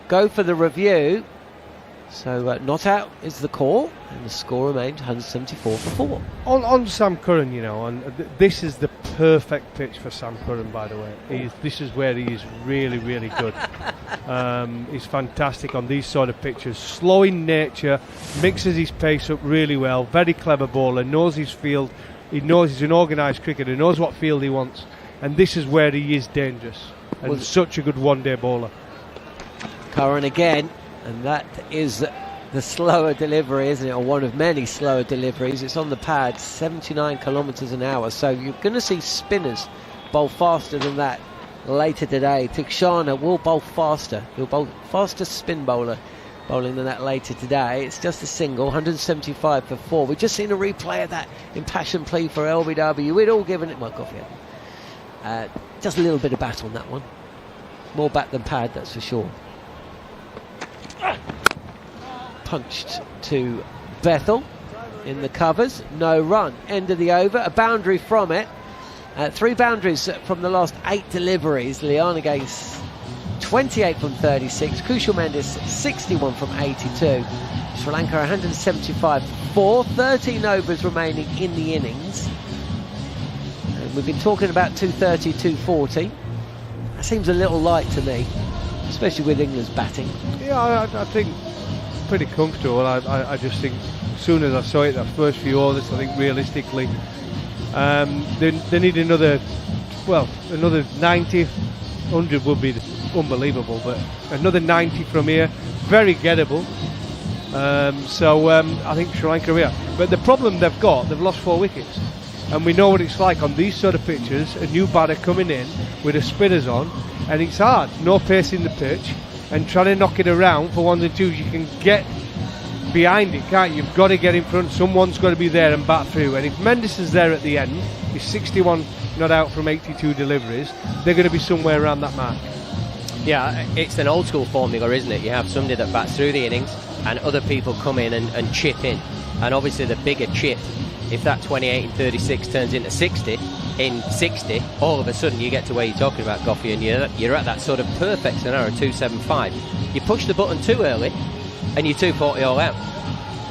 Speaker 2: go for the review. So not out is the call, and the score remained 174 for 4.
Speaker 1: On Sam Curran, you know, and this is the perfect pitch for Sam Curran, by the way. This is where he is really, really good. He's fantastic on these sort of pitches. Slow in nature, mixes his pace up really well. Very clever bowler, knows his field. He knows he's an organised cricketer, knows what field he wants. And this is where he is dangerous. And such a good one-day bowler.
Speaker 2: Curran again. And that is the slower delivery, isn't it? Or one of many slower deliveries. It's on the pad, 79 kilometres an hour. So you're going to see spinners bowl faster than that later today. Tikshana will bowl faster. He'll bowl faster spin bowler bowling than that later today. It's just a single, 175 for 4. We've just seen a replay of that impassioned plea for LBW. We'd all given it... Well, coffee. Just a little bit of bat on that one. More bat than pad, that's for sure. Punched to Bethel in the covers, no run. End of the over, a boundary from it. 3 boundaries from the last 8 deliveries. Lianagay's 28 from 36, Kushal Mendes 61 from 82. Sri Lanka 175 for 4, 13 overs remaining in the innings. And we've been talking about 230, 240. That seems a little light to me, especially with England's batting.
Speaker 1: Yeah, I think pretty comfortable. I just think as soon as I saw it, that first few overs, I think realistically they need another 90, 100 would be unbelievable, but another 90 from here, very gettable. I think Sri Lanka here. But the problem they've lost 4 wickets. And we know what it's like on these sort of pitches, a new batter coming in with the spinners on, and it's hard, no pace in the pitch, and trying to knock it around for 1s and 2s, you can get behind it, can't you? You've got to get in front, someone's got to be there and bat through, and if Mendes is there at the end, he's 61 not out from 82 deliveries, they're going to be somewhere around that mark.
Speaker 20: Yeah, it's an old school formula, isn't it? You have somebody that bats through the innings and other people come in and chip in, and obviously the bigger chip, if that 28 and 36 turns into 60, in 60, all of a sudden you get to where you're talking about, Goffey, and you're at that sort of perfect scenario, 275. You push the button too early, and you're 240 all out.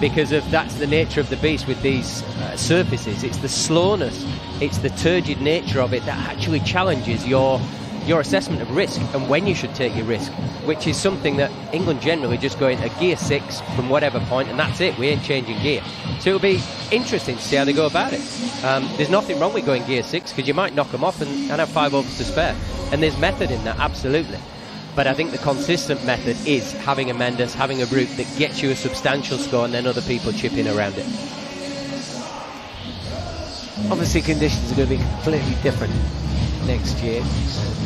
Speaker 20: Because that's the nature of the beast with these surfaces. It's the slowness, it's the turgid nature of it that actually challenges your assessment of risk and when you should take your risk, which is something that England generally just go into gear 6 from whatever point, and that's it, we ain't changing gear. So it'll be interesting to see how they go about it. There's nothing wrong with going gear 6 because you might knock them off and have 5 overs to spare, and there's method in that, absolutely. But I think the consistent method is having a Mendes, having a Root that gets you a substantial score and then other people chip in around it.
Speaker 2: Obviously conditions are going to be completely different next year,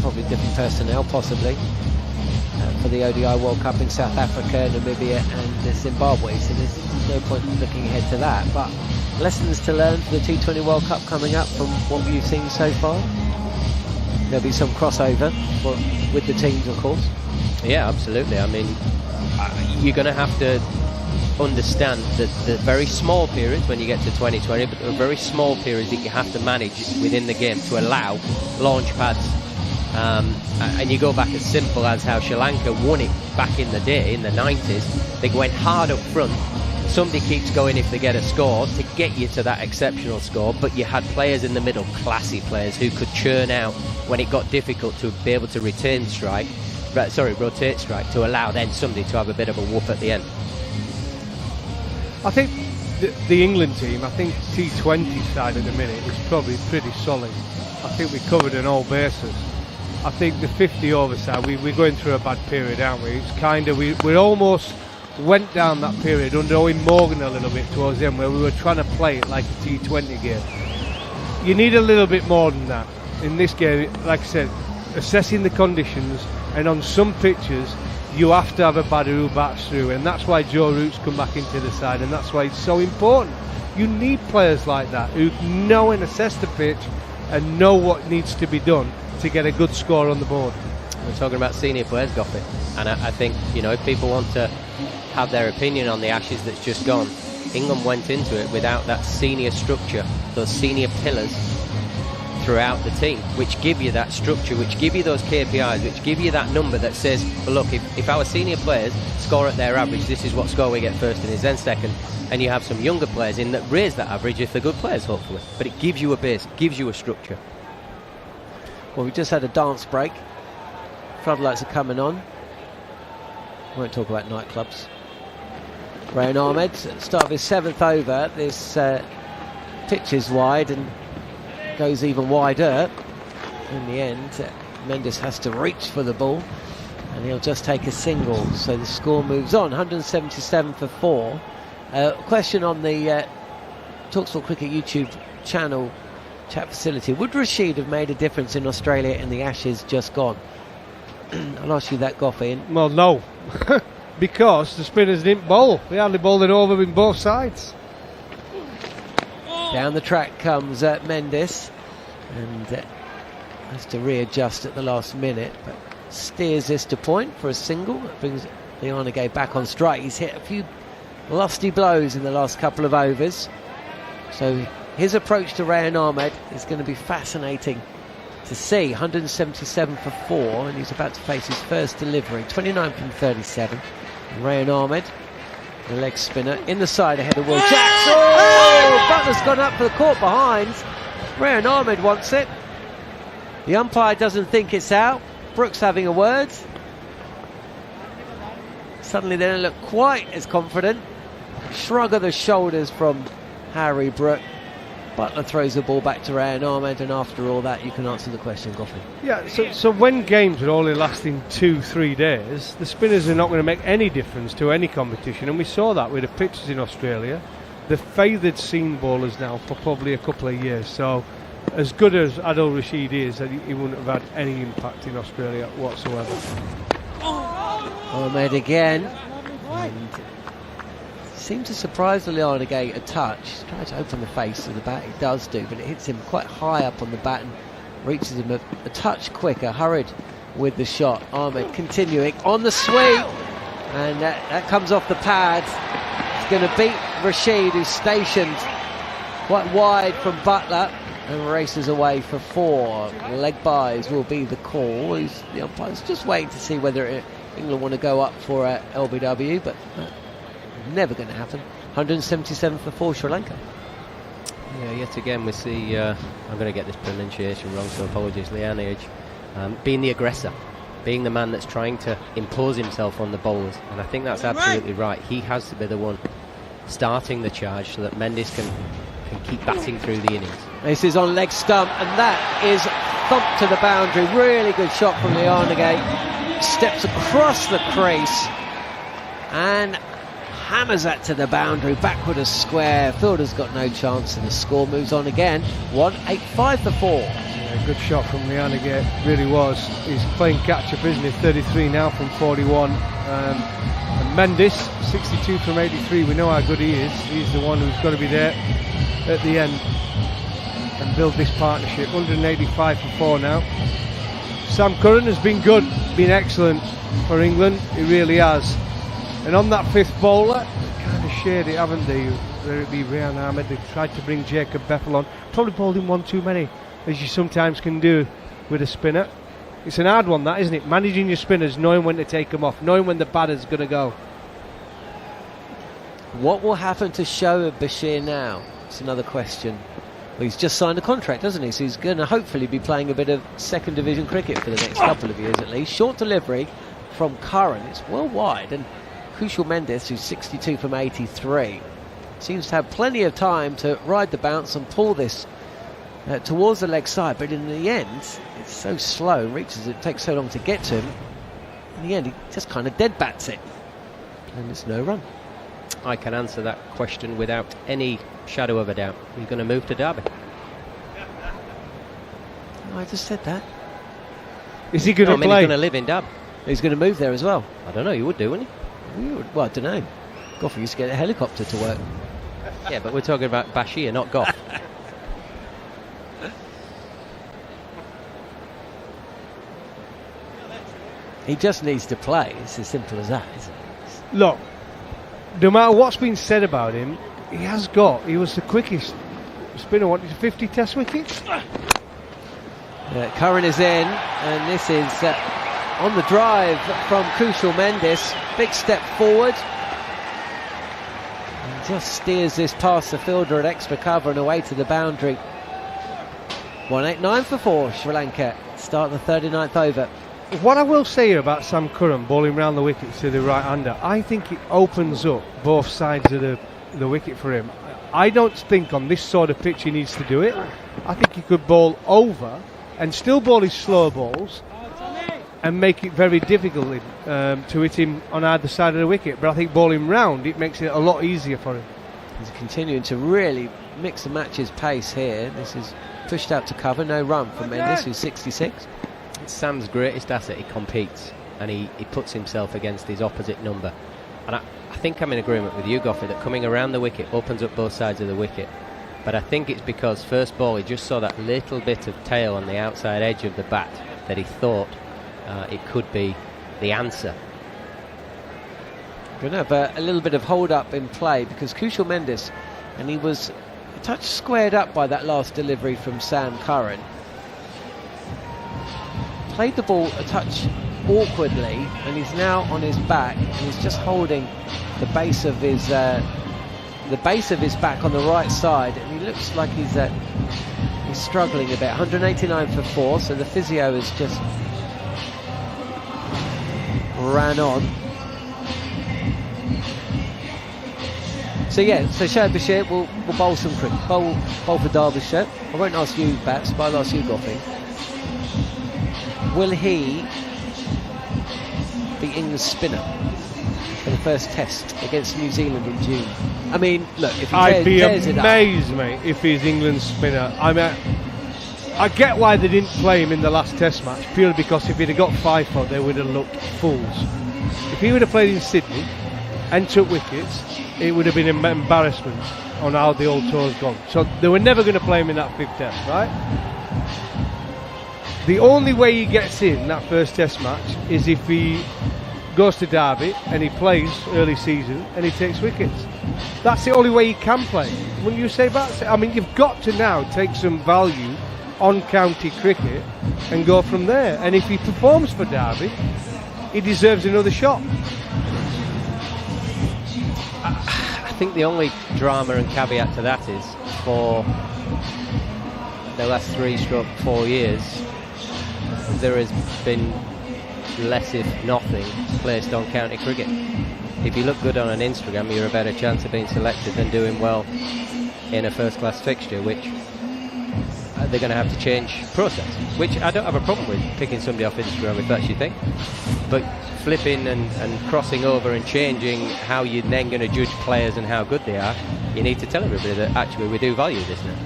Speaker 2: probably different personnel possibly for the ODI World Cup in South Africa, Namibia and Zimbabwe, so there's no point in looking ahead to that, but lessons to learn for the T20 World Cup coming up from what you've seen so far. There'll be some crossover with the teams, of course.
Speaker 20: Yeah, absolutely. I mean, you're going to have to understand that the very small periods when you get to 2020, but the very small periods that you have to manage within the game to allow launch pads. And you go back as simple as how Sri Lanka won it back in the day, in the 90s. They went hard up front. Somebody keeps going if they get a score to get you to that exceptional score, but you had players in the middle, classy players, who could churn out when it got difficult to be able to rotate strike, to allow then somebody to have a bit of a whoop at the end.
Speaker 1: I think the England team, I think T20 side at the minute is probably pretty solid. I think we covered on all bases. I think the 50 over side, we're going through a bad period, aren't we? It's kind of, we almost went down that period under Owen Morgan a little bit towards the end, where we were trying to play it like a T20 game. You need a little bit more than that. In this game, like I said, assessing the conditions, and on some pitches, you have to have a batter who bats through, and that's why Joe Root's come back into the side, and that's why it's so important. You need players like that who know and assess the pitch and know what needs to be done to get a good score on the board.
Speaker 20: We're talking about senior players, Goffey, and I think, you know, if people want to have their opinion on the Ashes that's just gone, England went into it without that senior structure, those senior pillars throughout the team, which give you that structure, which give you those KPIs, which give you that number that says, well, look, if our senior players score at their average, this is what score we get first and is then second, and you have some younger players in that raise that average if they're good players, hopefully. But it gives you a base, gives you a structure.
Speaker 2: Well, we just had a dance break. Floodlights are coming on. We won't talk about nightclubs. Rayan Ahmed, start of his 7th over. This pitch is wide and goes even wider. In the end, Mendes has to reach for the ball, and he'll just take a single. So the score moves on. 177 for 4. Question on the talkSPORT Cricket YouTube channel chat facility: would Rashid have made a difference in Australia in the Ashes just gone? I'll ask you that, Goffey.
Speaker 1: Well, no. Because the spinners didn't bowl. They hardly bowled it over in both sides.
Speaker 2: Down the track comes Mendes, and has to readjust at the last minute, but steers this to point for a single. That brings Lianage back on strike. He's hit a few lusty blows in the last couple of overs, so his approach to Rayan Ahmed is going to be fascinating to see. 177 for 4, and he's about to face his first delivery. 29 from 37. And Rayan Ahmed, the leg spinner, in the side ahead of Will Jacks. Oh! Butler's gone up for the caught behind. Rayan Ahmed wants it. The umpire doesn't think it's out. Brooks having a word. Suddenly they don't look quite as confident. Shrug of the shoulders from Harry Brook. Butler throws the ball back to Rayan Ahmed, and after all that, you can answer the question, Goffey.
Speaker 1: Yeah, so when games are only lasting 2-3 days, the spinners are not going to make any difference to any competition, and we saw that with the pitches in Australia. The favoured seam bowlers now for probably a couple of years, so as good as Adil Rashid is, he wouldn't have had any impact in Australia whatsoever.
Speaker 2: Ahmed again, and seemed to surprise Lianage a touch. Tries to open the face of the bat, it does do, but it hits him quite high up on the bat and reaches him a touch quicker. Hurried with the shot. Ahmed continuing on the sweep, and that comes off the pad. It's going to beat Rashid, who's stationed quite wide from Butler, and races away for 4. Leg byes will be the call. The umpire's just waiting to see whether England want to go up for LBW, but never going to happen. 177 for 4 Sri Lanka.
Speaker 20: Yeah, yet again we see, I'm going to get this pronunciation wrong, so apologies, Lianage, being the aggressor, being the man that's trying to impose himself on the bowlers, and I think that's absolutely right. He has to be the one starting the charge so that Mendes can keep batting through the innings.
Speaker 2: This is on leg stump, and that is thumped to the boundary. Really good shot from Lianage. Steps across the crease and hammers that to the boundary, backward as square. Fielder's got no chance, and the score moves on again. 185 for 4.
Speaker 1: Yeah, good shot from Lianage, really was. He's playing catch-up, isn't he? 33 now from 41. And Mendes, 62 from 83. We know how good he is. He's the one who's got to be there at the end and build this partnership. 185 for 4 now. Sam Curran has been good, been excellent for England. He really has. And on that 5th bowler, kind of shared it, haven't they? Whether it be Ryan Ahmed, they've tried to bring Jacob Bethel on. Probably bowled him one too many, as you sometimes can do with a spinner. It's an hard one, that, isn't it? Managing your spinners, knowing when to take them off, knowing when the batter's going to go.
Speaker 2: What will happen to Shoaib Bashir now? It's another question. Well, he's just signed a contract, doesn't he? So he's going to hopefully be playing a bit of second division cricket for the next couple of years at least. Short delivery from Curran. It's well wide. And Kushal Mendes, who's 62 from 83, seems to have plenty of time to ride the bounce and pull this towards the leg side. But in the end, it's so slow, it takes so long to get to him. In the end, he just kind of dead bats it. And it's no run.
Speaker 20: I can answer that question without any shadow of a doubt. He's going to move to Derby.
Speaker 2: I just said that.
Speaker 1: Is he going to play?
Speaker 20: He's going to live in Derby.
Speaker 2: He's going to move there as well.
Speaker 20: I don't know, you would do, wouldn't
Speaker 2: he? Well, I don't know. Goff used to get a helicopter to work.
Speaker 20: Yeah, but we're talking about Bashir, not Goff.
Speaker 2: He just needs to play. It's as simple as that, isn't it?
Speaker 1: Look, no matter what's been said about him, he was the quickest spinner, 50 test wickets.
Speaker 2: Curran is in, and this is on the drive from Kushal Mendes. Big step forward. And just steers this past the fielder at extra cover and away to the boundary. 189 for 4, Sri Lanka. Start the 39th over.
Speaker 1: What I will say here about Sam Curran bowling round the wickets to the right-hander, I think it opens up both sides of the wicket for him. I don't think on this sort of pitch he needs to do it. I think he could bowl over and still bowl his slow balls and make it very difficult to hit him on either side of the wicket. But I think bowling round, it makes it a lot easier for him.
Speaker 2: He's continuing to really mix and match his pace here. This is pushed out to cover, no run from Mendes, who's 66.
Speaker 20: It's Sam's greatest asset. He competes and he puts himself against his opposite number. And I think I'm in agreement with you, Goffey, that coming around the wicket opens up both sides of the wicket. But I think it's because first ball he just saw that little bit of tail on the outside edge of the bat that he thought it could be the answer.
Speaker 2: Going to have a little bit of hold up in play because Kushal Mendes, and he was a touch squared up by that last delivery from Sam Curran. Played the ball a touch awkwardly, and he's now on his back, and he's just holding the base of his back on the right side, and he looks like he's struggling a bit. 189 for 4, so the physio has just ran on. So yeah, so Shoaib Bashir will bowl some cricket, bowl for Derbyshire. I won't ask you, Bats, but I'll ask you, Goffey. Will he be England's spinner for the first test against New Zealand in June? I mean, look, if he
Speaker 1: I'd be
Speaker 2: tears it up,
Speaker 1: amazed, mate, if he's England's spinner. I mean, I get why they didn't play him in the last test match, purely because if he'd have got 5 for, they would have looked fools. If he would have played in Sydney and took wickets, it would have been an embarrassment on how the old tour's gone. So they were never going to play him in that 5th test, right? The only way he gets in that first test match is if he goes to Derby and he plays early season and he takes wickets. That's the only way he can play. Wouldn't you say that? I mean, you've got to now take some value on county cricket and go from there. And if he performs for Derby, he deserves another shot.
Speaker 20: I think the only drama and caveat to that is for the last 3-4 years, there has been less, if nothing, placed on county cricket. If you look good on an Instagram, you're a better chance of being selected than doing well in a first-class fixture, which they're going to have to change process, which I don't have a problem with picking somebody off Instagram if that's your thing. But flipping and crossing over and changing how you're then going to judge players and how good they are, you need to tell everybody that actually we do value this now.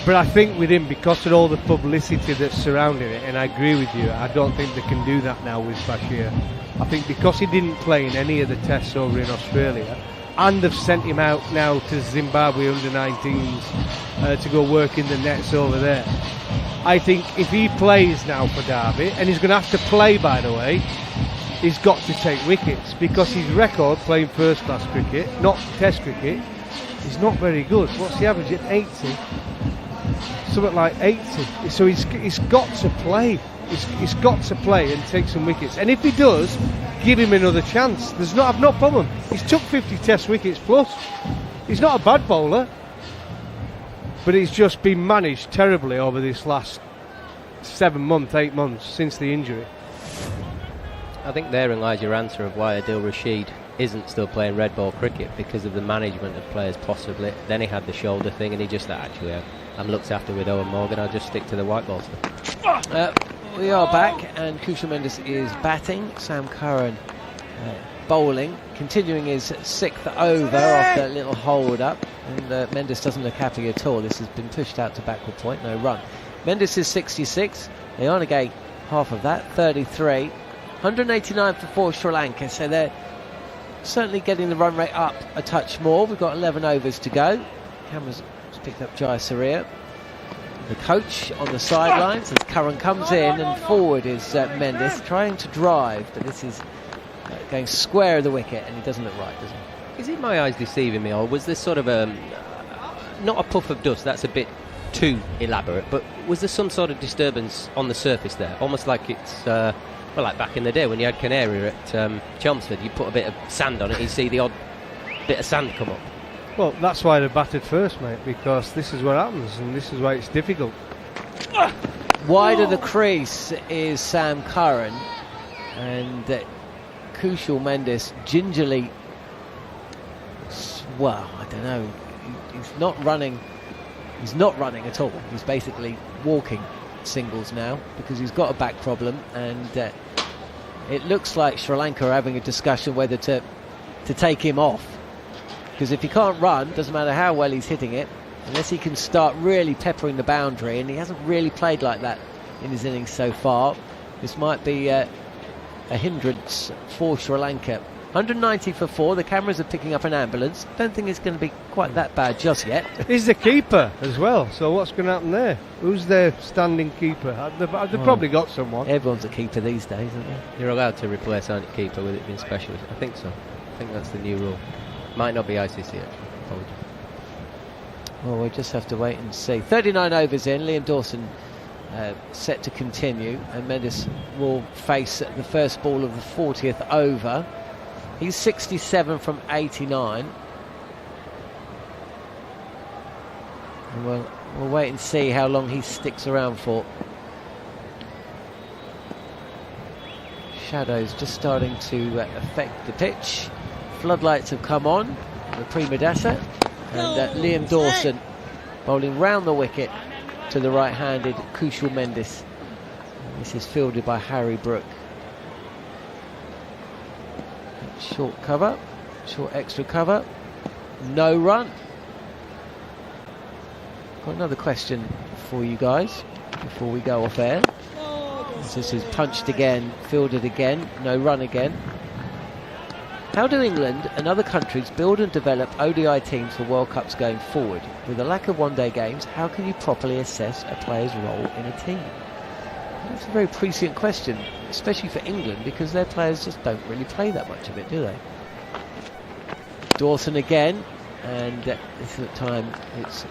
Speaker 1: But I think with him, because of all the publicity that's surrounding it, and I agree with you, I don't think they can do that now with Bashir. I think because he didn't play in any of the tests over in Australia, and they've sent him out now to Zimbabwe under-19s to go work in the nets over there. I think if he plays now for Derby, and he's going to have to play, by the way, he's got to take wickets because his record playing first-class cricket, not Test cricket, is not very good. What's the average at 80? Something like 80. So he's got to play. He's got to play and take some wickets. And if he does, give him another chance. I've no problem. He's took 50 Test wickets plus. He's not a bad bowler, but he's just been managed terribly over this last 7 months, 8 months since the injury.
Speaker 20: I think therein lies your answer of why Adil Rashid isn't still playing red ball cricket, because of the management of players possibly. Then he had the shoulder thing and he just thought, actually, I'm looked after with Owen Morgan, I'll just stick to the white ball stuff.
Speaker 2: We are back and Kushal Mendis is batting. Sam Curran bowling, continuing his 6th over after a little hold up, and Mendis doesn't look happy at all. This has been pushed out to backward point, no run. Mendis is 66, Leonagay half of that, 33, 189 for 4 Sri Lanka, so they're certainly getting the run rate up a touch more. We've got 11 overs to go. Cameras picked up Jayasuriya. The coach on the sidelines as Curran comes in, and forward is Mendis trying to drive, but this is going square of the wicket, and he doesn't look right, does he?
Speaker 20: Is it my eyes deceiving me, or was this sort of not a puff of dust, that's a bit too elaborate, but was there some sort of disturbance on the surface there? Almost like it's, well, like back in the day when you had Canary at Chelmsford, you put a bit of sand on it, you see the odd bit of sand come up.
Speaker 1: Well, that's why they batted first, mate, because this is what happens, and this is why it's difficult.
Speaker 2: Wide of the crease is Sam Curran, and Kushal Mendis gingerly, well, I don't know, he's not running at all. He's basically walking singles now because he's got a back problem, and it looks like Sri Lanka are having a discussion whether to take him off, because if he can't run, doesn't matter how well he's hitting it, unless he can start really peppering the boundary, and he hasn't really played like that in his innings so far. This might be a hindrance for Sri Lanka. 190 for 4. The cameras are picking up an ambulance. Don't think it's going to be quite that bad just yet.
Speaker 1: He's the keeper as well, so what's going to happen there? Who's their standing keeper? They've probably got someone.
Speaker 2: Everyone's a keeper these days, aren't they?
Speaker 20: You're allowed to replace keeper with it being specialist. I think so. I think that's the new rule. Might not be ICC actually.
Speaker 2: Well, we'll just have to wait and see. 39 overs in. Liam Dawson set to continue, and Mendis will face the first ball of the 40th over. He's 67 from 89. And we'll wait and see how long he sticks around for. Shadows just starting to affect the pitch. Floodlights have come on. The Premadasa, and Liam Dawson bowling round the wicket to the right-handed Kushal Mendis. This is fielded by Harry Brook. Short cover, short extra cover, no run. Got another question for you guys before we go off air. This is punched again, fielded again, no run again. How do England and other countries build and develop ODI teams for World Cups going forward? With the lack of one-day games, how can you properly assess a player's role in a team? That's a very prescient question, especially for England, because their players just don't really play that much of it, do they? Dawson again, and this time it's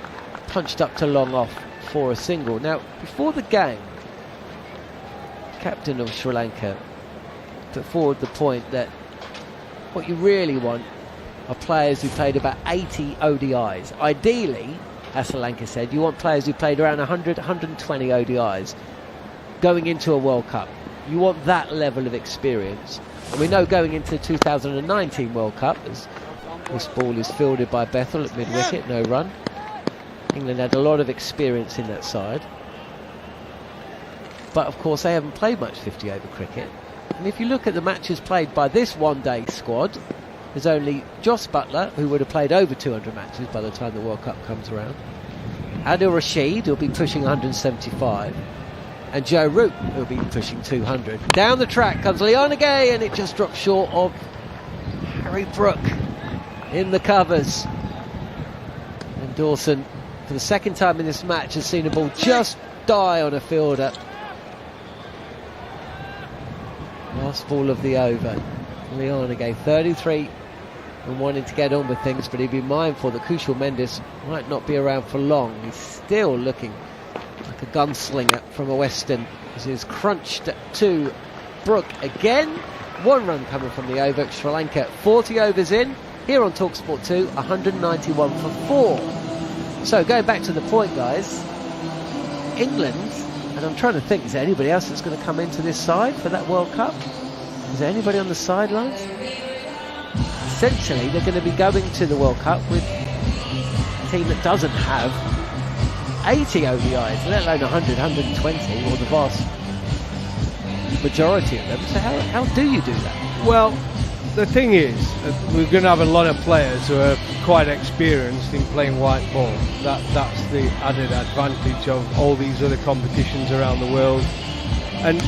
Speaker 2: punched up to long off for a single. Now, before the game, captain of Sri Lanka put forward the point that what you really want are players who played about 80 ODIs. Ideally, as Sri Lanka said, you want players who played around 100, 120 ODIs going into a World Cup. You want that level of experience. And we know going into the 2019 World Cup, as this ball is fielded by Bethel at mid-wicket, no run. England had a lot of experience in that side. But of course they haven't played much 50 over cricket. And if you look at the matches played by this one-day squad, there's only Jos Buttler, who would have played over 200 matches by the time the World Cup comes around. Adil Rashid, who'll be pushing 175. And Joe Root, who'll be pushing 200. Down the track comes Leonagay, and it just drops short of Harry Brook in the covers. And Dawson, for the second time in this match, has seen a ball just die on a fielder. Last ball of the over. Leon again, 33 and wanting to get on with things, but he'd be mindful that Kushal Mendis might not be around for long. He's still looking like a gunslinger from a Western. As he's crunched to Brook again. 1 run coming from the over. Sri Lanka 40 overs in. Here on talkSPORT 2, 191 for 4. So going back to the point, guys, England, and I'm trying to think, is there anybody else that's going to come into this side for that World Cup? Is there anybody on the sidelines? Essentially, they're going to be going to the World Cup with a team that doesn't have 80 ODIs, let alone 100, 120, or the vast majority of them. So how do you do that?
Speaker 1: Well, the thing is, we're going to have a lot of players who are quite experienced in playing white ball. That's the added advantage of all these other competitions around the world. And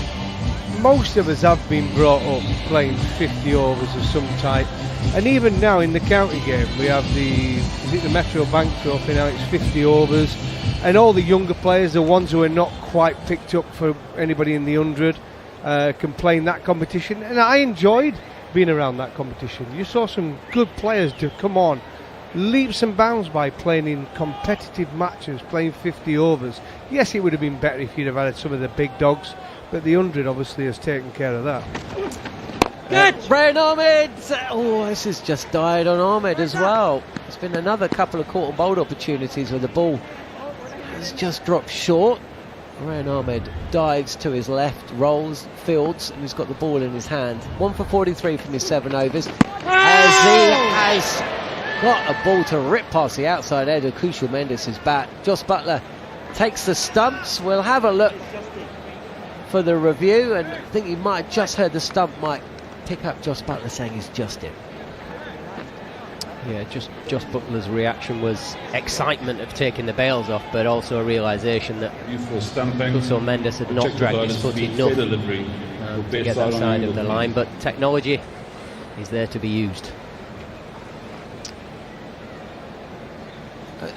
Speaker 1: most of us have been brought up playing 50 overs of some type. And even now in the county game, we have the Metro Bank Trophy now, it's 50 overs. And all the younger players, the ones who are not quite picked up for anybody in the 100, can play in that competition. And I enjoyed being around that competition. You saw some good players come on leaps and bounds by playing in competitive matches, playing 50 overs. Yes, it would have been better if you'd have had some of the big dogs, but the 100 obviously has taken care of that.
Speaker 2: Good, Brian Ahmed. Oh, this has just died on Ahmed as well. There's been another couple of caught and bowled opportunities where the ball has just dropped short. Brian Ahmed dives to his left, rolls, fields, and he's got the ball in his hand. 1 for 43 from his 7 overs. As he has got a ball to rip past the outside edge of Kushal Mendis' bat. Jos Buttler takes the stumps. We'll have a look for the review, and I think you might have just heard the stump might pick up Jos Buttler saying he's just in.
Speaker 20: Yeah, just Jos Buttler's reaction was excitement of taking the bails off, but also a realisation that Kushal Mendis had not dragged his foot enough to get that side of the line. But technology is there to be used.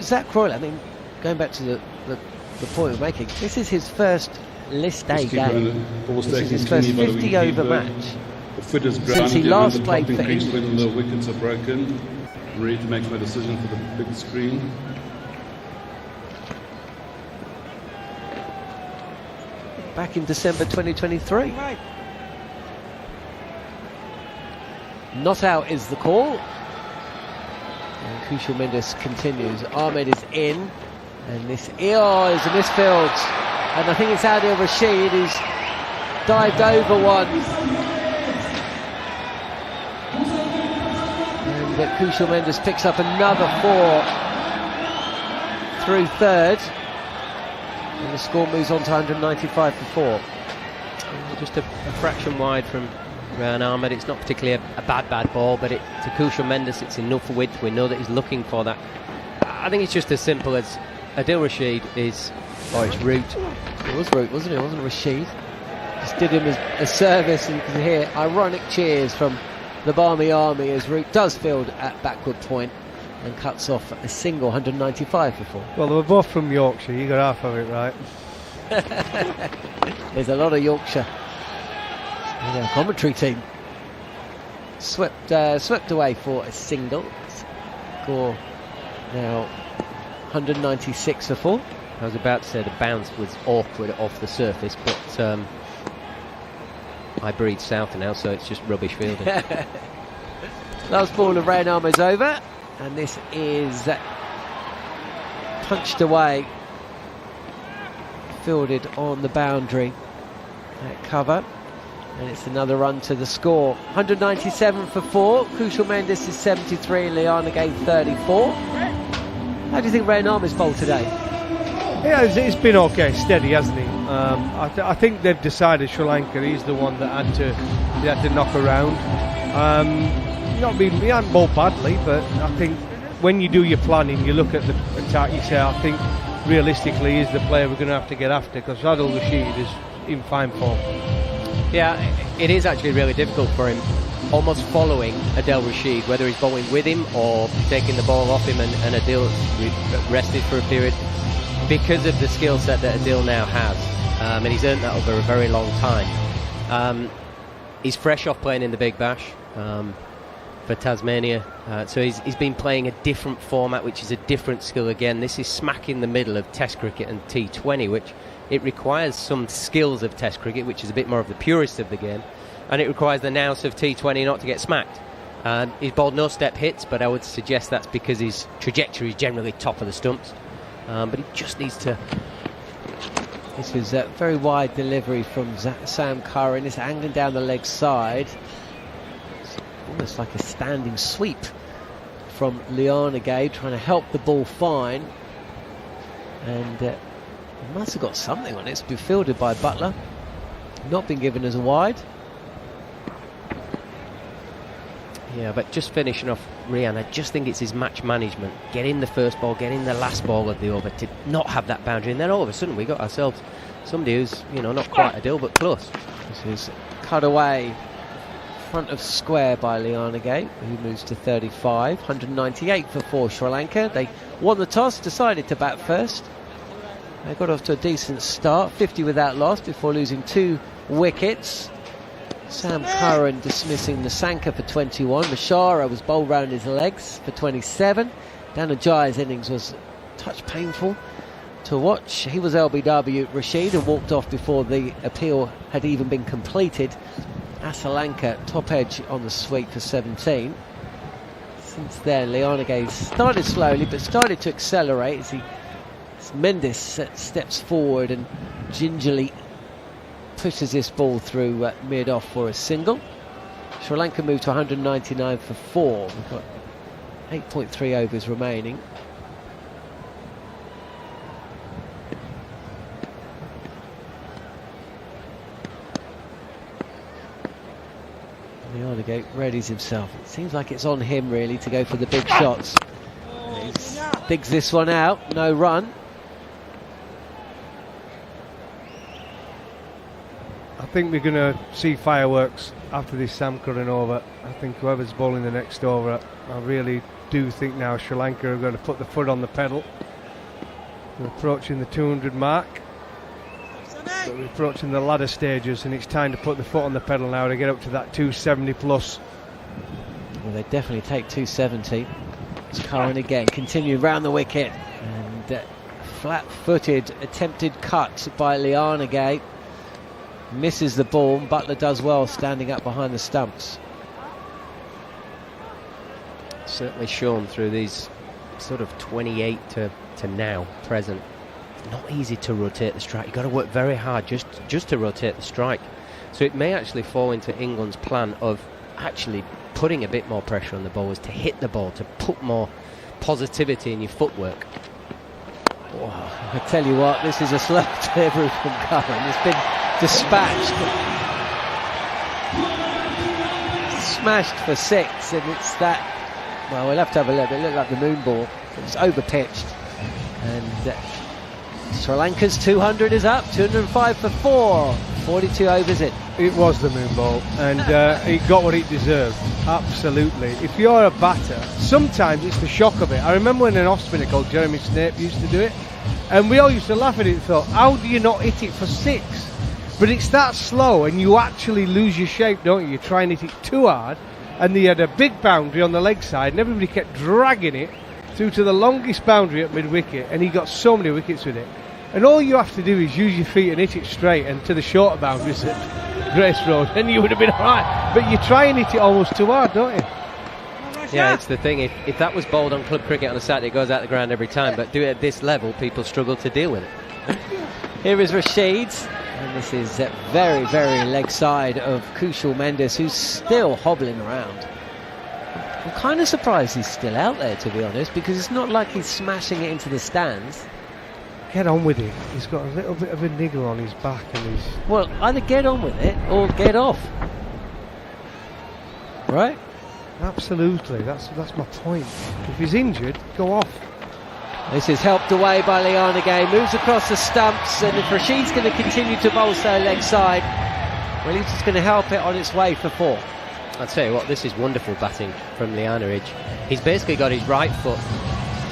Speaker 2: Zach Crawley, I mean, going back to the point we're making, this is his first List A game. This is his first 50 over match since he last played for England.
Speaker 10: When the wickets are broken, ready to make my decision for the big screen.
Speaker 2: Back in December 2023. Not out is the call. And Kushal Mendis continues. Ahmed is in. And this is a misfield. And I think it's Adil Rashid who's dived over one. And Kushal Mendis picks up another 4 through third. And the score moves on to 195 for 4.
Speaker 20: Just a fraction wide from Ryan Ahmed. It's not particularly a bad ball, but to Kushal Mendis it's enough width. We know that he's looking for that. I think it's just as simple as Adil Rashid is... Oh, it's Root.
Speaker 2: It was Root, wasn't it? It wasn't Rashid. Just did him as a service, and you can hear ironic cheers from the Barmy Army as Root does field at backward point and cuts off a single 195 for 4.
Speaker 1: Well, they were both from Yorkshire. You got half of it right.
Speaker 2: There's a lot of Yorkshire in our commentary team. Swept away for a single. Score now 196 for 4.
Speaker 20: I was about to say the bounce was awkward off the surface, but I breathe south now, so it's just rubbish fielding.
Speaker 2: Last ball of Ryan Ahmed's over, and this is punched away, fielded on the boundary at cover, and it's another run to the score. 197 for 4. Kushal Mendis is 73, Leon again 34. How do you think Ryan Ahmed's bowled today?
Speaker 1: Yeah, it's been okay, steady, hasn't he? I think they've decided Sri Lanka. He's the one that had to knock around. He hasn't bowled badly, but I think when you do your planning, you look at the attack. You say, I think realistically, he's the player we're going to have to get after because Adil Rashid is in fine form.
Speaker 20: Yeah, it is actually really difficult for him, almost following Adil Rashid, whether he's bowling with him or taking the ball off him, and Adil rested for a period. Because of the skill set that Adil now has, and he's earned that over a very long time. He's fresh off playing in the Big Bash for Tasmania, so he's been playing a different format, which is a different skill again. This is smack in the middle of Test cricket and T20, which it requires some skills of Test cricket, which is a bit more of the purist of the game, and it requires the nous of T20 not to get smacked. He's bowled no step hits, but I would suggest that's because his trajectory is generally top of the stumps, but he just needs to...
Speaker 2: This is a very wide delivery from Sam Curran. It's angling down the leg side. It's almost like a standing sweep from Lianagay, trying to help the ball fine. And he must have got something on it. It's been fielded by Butler. Not been given as a wide.
Speaker 20: Yeah, but just finishing off Rian, I just think it's his match management. Get in the first ball, get in the last ball of the over to not have that boundary. And then all of a sudden we got ourselves somebody who's, you know, not quite a deal, but close.
Speaker 2: This is cut away front of square by Lianagay, who moves to 35. 198 for 4 Sri Lanka. They won the toss, decided to bat first. They got off to a decent start, 50 without loss before losing 2 wickets. Sam Curran dismissing Nasanka for 21. Mashara was bowled round his legs for 27. Dhananjay's innings was a touch painful to watch. He was LBW Rashid and walked off before the appeal had even been completed. Asalanka top edge on the sweep for 17. Since then, Lianagay started slowly but started to accelerate as Mendes steps forward and gingerly pushes this ball through mid-off for a single. Sri Lanka moved to 199 for 4. We've got 8.3 overs remaining. Lianagay readies himself. It seems like it's on him really to go for the big shots. He digs this one out, no run.
Speaker 1: I think we're going to see fireworks after this Sam Curran over. I think whoever's bowling the next over, I really do think now Sri Lanka are going to put the foot on the pedal. We're approaching the 200 mark. But we're approaching the ladder stages, and it's time to put the foot on the pedal now to get up to that 270 plus.
Speaker 2: Well, they definitely take 270. It's Curran again, continuing round the wicket. And flat-footed attempted cut by Lianagay. Misses the ball. Butler does well standing up behind the stumps.
Speaker 20: Certainly shown through these sort of 28 to now present. Not easy to rotate the strike. You've got to work very hard just to rotate the strike. So it may actually fall into England's plan of actually putting a bit more pressure on the bowlers to hit the ball, to put more positivity in your footwork.
Speaker 2: Oh, I tell you what, this is a slow delivery from Curran. It's been dispatched, smashed for 6, and it's that. Well, we'll have to have a look. It looked like the moon ball. It was over pitched, and Sri Lanka's 200 is up. 205 for 4. 42 overs in.
Speaker 1: It was the moon ball, and it got what it deserved. Absolutely. If you're a batter, sometimes it's the shock of it. I remember when an off-spinner called Jeremy Snape used to do it, and we all used to laugh at it and thought, how do you not hit it for 6? But it's that slow, and you actually lose your shape, don't you? You try and hit it too hard, and they had a big boundary on the leg side, and everybody kept dragging it through to the longest boundary at mid-wicket, and he got so many wickets with it. And all you have to do is use your feet and hit it straight and to the shorter boundaries at Grace Road, and you would have been alright. But you try and hit it almost too hard, don't you?
Speaker 20: Yeah, it's the thing. If that was bowled on club cricket on a Saturday, it goes out the ground every time. But do it at this level, people struggle to deal with it.
Speaker 2: Here is Rashid, and this is very, very leg side of Kushal Mendes, who's still hobbling around. I'm kind of surprised he's still out there, to be honest, because it's not like he's smashing it into the stands.
Speaker 1: Get on with it. He's got a little bit of a niggle on his back, and he's...
Speaker 2: Well, either get on with it or get off. Right?
Speaker 1: Absolutely. That's my point. If he's injured, go off.
Speaker 2: This is helped away by Lianagay. Moves across the stumps, and if Rashid's going to continue to bowl so leg side, well, he's just going to help it on its way for 4.
Speaker 20: I'll tell you what, this is wonderful batting from Lianagay. He's basically got his right foot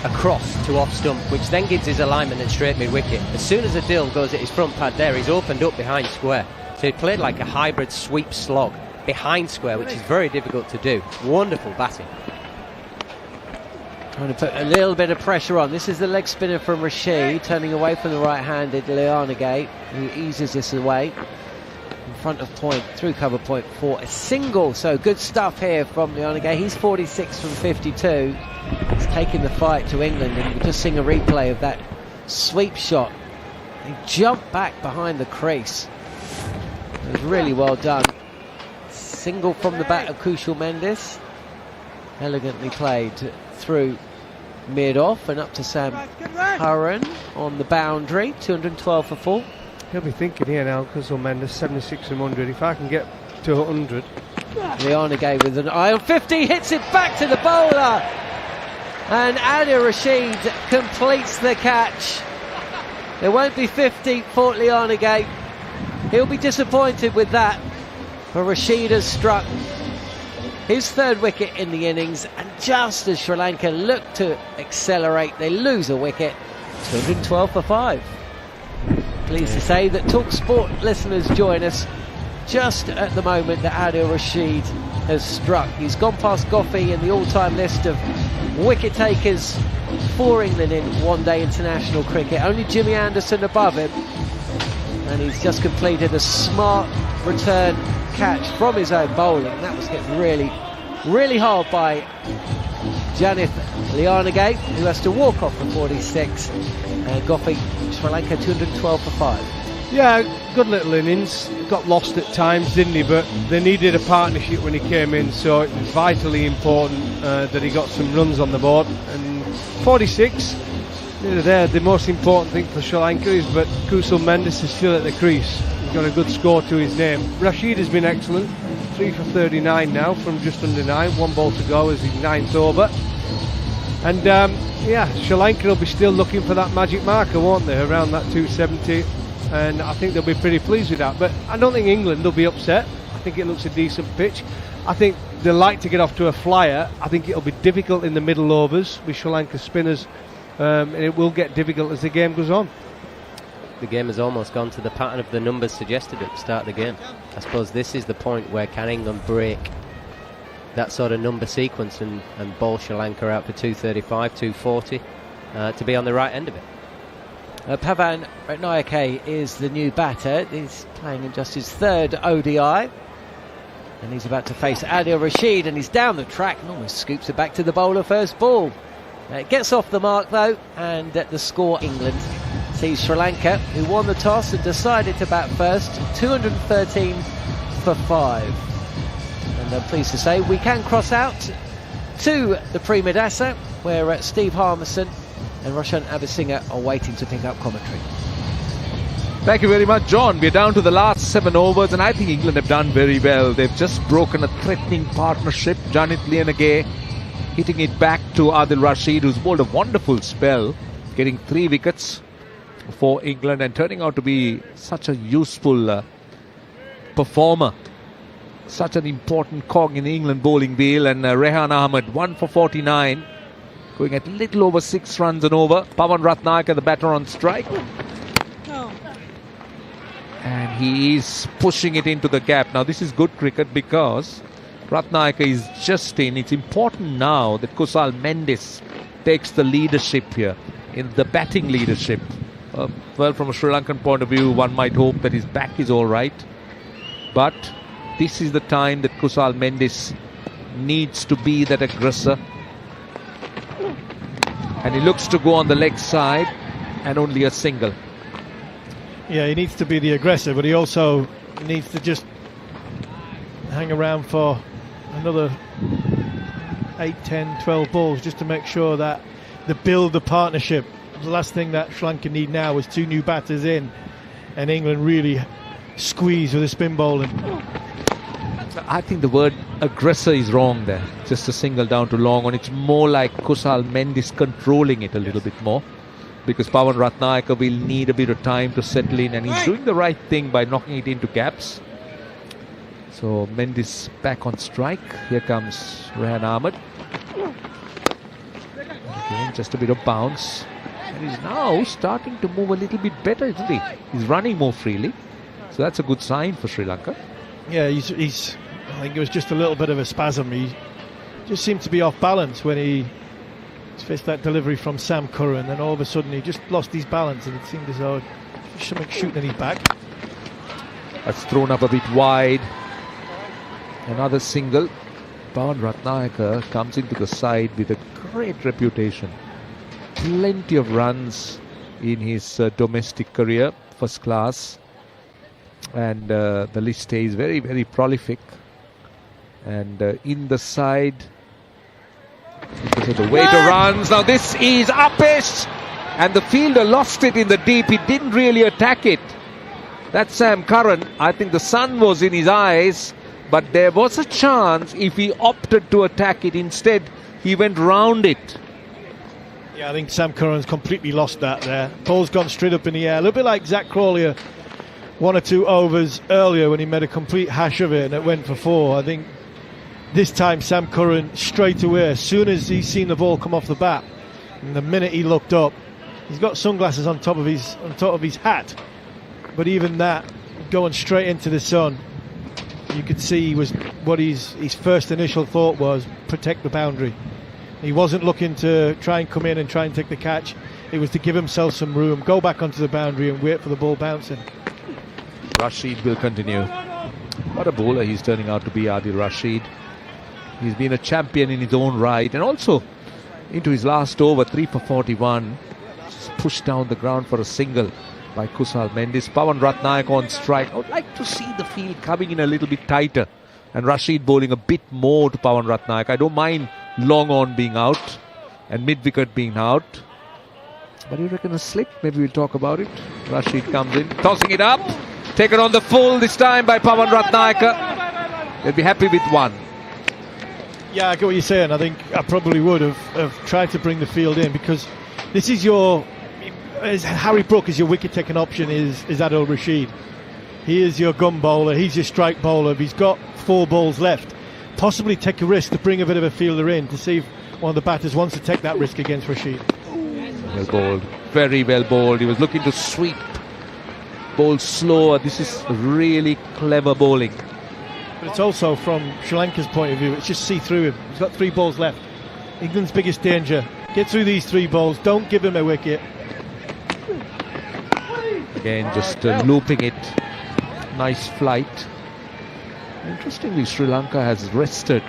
Speaker 20: across to off stump, which then gives his alignment and straight mid-wicket. As soon as Adil goes at his front pad there, he's opened up behind square. So he played like a hybrid sweep slog behind square, which is very difficult to do. Wonderful batting.
Speaker 2: Trying to put a little bit of pressure on. This is the leg spinner from Rashid, turning away from the right-handed Lianagate, who eases this away. In front of point, through cover point for a single. So good stuff here from Lianagate. He's 46 from 52. He's taking the fight to England, and we're just seeing a replay of that sweep shot. He jumped back behind the crease. It was really well done. Single from the bat of Kushal Mendis. Elegantly played through mid-off and up to Sam Curran on the boundary. 212 for 4.
Speaker 1: He'll be thinking here now, Kushal Mendis, 76 from 100. If I can get to 100.
Speaker 2: Lianagate with an eye on 50, hits it back to the bowler. And Adil Rashid completes the catch. There won't be 50 for Lianagate. He'll be disappointed with that. But Rashid has struck his third wicket in the innings, and just as Sri Lanka look to accelerate, they lose a wicket. 212 for 5. Pleased to say that talkSPORT listeners join us just at the moment that Adil Rashid has struck. He's gone past Goffey in the all-time list of wicket takers for England in one-day international cricket. Only Jimmy Anderson above him, and he's just completed a smart return catch from his own bowling. That was hit really hard by Janith Lianagate, who has to walk off for 46. Goffey, Sri Lanka 212 for 5.
Speaker 1: Yeah, good little innings. Got lost at times, didn't he? But they needed a partnership when he came in, so it was vitally important that he got some runs on the board. And 46, there. The most important thing for Sri Lanka is that Kushal Mendis is still at the crease. He's got a good score to his name. Rashid has been excellent. 3 for 39 now from just under 9. 1 ball to go as his 9th over. And Sri Lanka will be still looking for that magic marker, won't they? Around that 270. And I think they'll be pretty pleased with that. But I don't think England will be upset. I think it looks a decent pitch. I think they like to get off to a flyer. I think it'll be difficult in the middle overs with Sri Lanka spinners. And it will get difficult as the game goes on.
Speaker 20: The game has almost gone to the pattern of the numbers suggested at the start of the game. I suppose this is the point where can England break that sort of number sequence and bowl Sri Lanka out for 235, 240 to be on the right end of it.
Speaker 2: Pavan Ratnayake is the new batter. He's playing in just his 3rd ODI. And he's about to face Adil Rashid, and he's down the track and almost scoops it back to the bowler first ball. It gets off the mark though, and the score England sees Sri Lanka, who won the toss and decided to bat first, 213 for 5. And I'm pleased to say we can cross out to the Premadasa, where Steve Harmison and Roshan Abhisinghe are waiting to pick up commentary.
Speaker 9: Thank you very much, John. We're down to the last 7 overs, and I think England have done very well. They've just broken a threatening partnership. Janith Lianagate hitting it back to Adil Rashid, who's bowled a wonderful spell, getting 3 wickets for England and turning out to be such a useful performer. Such an important cog in the England bowling wheel. And Rehan Ahmed, 1 for 49. Going at little over 6 runs and over. Pavan Ratnayake, the batter, on strike. And he is pushing it into the gap. Now this is good cricket because Ratnayake is just in. It's important now that Kushal Mendis takes the leadership here, in the batting leadership. Well, from a Sri Lankan point of view, one might hope that his back is all right. But this is the time that Kushal Mendis needs to be that aggressor. And he looks to go on the leg side, and only a single.
Speaker 8: Yeah, he needs to be the aggressor, but he also needs to just hang around for another 8, 10, 12 balls just to make sure that they build the partnership. The last thing that Sri Lanka need now is 2 new batters in, and England really squeeze with the spin bowling.
Speaker 9: I think the word aggressor is wrong there. Just a single down to long on. It's more like Kushal Mendis controlling it a little bit more, because Pavan Ratnayake will need a bit of time to settle in, and he's doing the right thing by knocking it into gaps. So Mendis back on strike. Here comes Rehan Ahmed. Again, just a bit of bounce. And he's now starting to move a little bit better, isn't he? He's running more freely. So that's a good sign for Sri Lanka.
Speaker 8: Yeah, he's think it was just a little bit of a spasm. He just seemed to be off balance when he faced that delivery from Sam Curran, and all of a sudden he just lost his balance, and it seemed as though something shooting in his back.
Speaker 9: That's thrown up a bit wide. Another single. Pawan Ratnayaka comes into the side with a great reputation. Plenty of runs in his domestic career, first class. And the list stays very, very prolific. And in the side, because of the way to runs. Now this is uppish, and the fielder lost it in the deep. He didn't really attack it. That's Sam Curran. I think the sun was in his eyes, but there was a chance if he opted to attack it. Instead, he went round it.
Speaker 8: Yeah, I think Sam Curran's completely lost that there. Ball's gone straight up in the air. A little bit like Zach Crawley 1 or 2 overs earlier when he made a complete hash of it and it went for 4. I think this time Sam Curran straight away, as soon as he's seen the ball come off the bat, and the minute he looked up, he's got sunglasses on top of his hat, but even that, going straight into the sun, you could see was what his first initial thought was: protect the boundary. He wasn't looking to try and come in and try and take the catch. It was to give himself some room, go back onto the boundary and wait for the ball bouncing.
Speaker 9: Rashid will continue. What a bowler he's turning out to be, Adil Rashid. He's been a champion in his own right, and also into his last over, 3 for 41. Just pushed down the ground for a single by Kusal Mendis. Pawan Ratnayaka on strike. I would like to see the field coming in a little bit tighter, and Rashid bowling a bit more to Pawan Ratnayaka. I don't mind long on being out and mid-wicket being out. But you reckon a slip? Maybe we'll talk about it. Rashid comes in, tossing it up. Taken on the full this time by Pawan Ratnayaka. They'll be happy with 1.
Speaker 8: Yeah, I get what you're saying. I think I probably would have tried to bring the field in, because this is Harry Brook is your wicket-taking option, is Adil Rashid. He is your gun bowler, he's your strike bowler. He's got 4 balls left. Possibly take a risk to bring a bit of a fielder in to see if one of the batters wants to take that risk against Rashid.
Speaker 9: Well bowled, very well bowled. He was looking to sweep, bowl slower. This is really clever bowling.
Speaker 8: But it's also, from Sri Lanka's point of view, it's just see through him. He's got 3 balls left. England's biggest danger: get through these 3 balls, don't give him a wicket.
Speaker 9: Again, just looping it. Nice flight. Interestingly, Sri Lanka has rested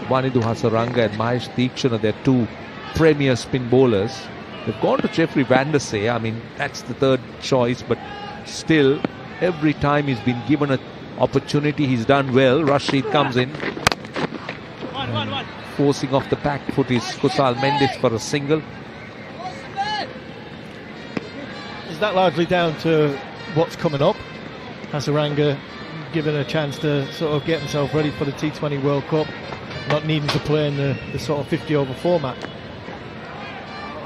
Speaker 9: Wanindu Hasaranga and Mahesh Deekshana, their 2 premier spin bowlers. They've gone to Jeffrey Van der Sey. I mean, that's the 3rd choice, but still, every time he's been given an opportunity, he's done well. Rashid comes in. Forcing off the back foot is Kusal Mendis for a single.
Speaker 8: Is that largely down to what's coming up? Hasaranga given a chance to sort of get himself ready for the T20 World Cup, not needing to play in the sort of 50-over format.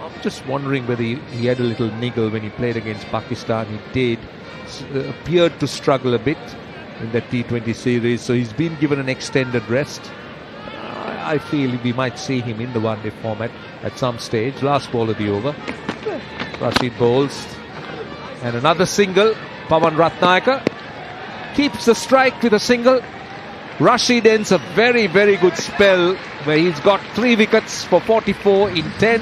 Speaker 9: I'm just wondering whether he had a little niggle when he played against Pakistan. He did. Appeared to struggle a bit in that T20 series, so he's been given an extended rest. I feel we might see him in the one-day format at some stage. Last ball of the over. Rashid bowls. And another single. Pawan Ratnayaka keeps the strike with a single. Rashid ends a very, very good spell where he's got 3 wickets for 44 in 10,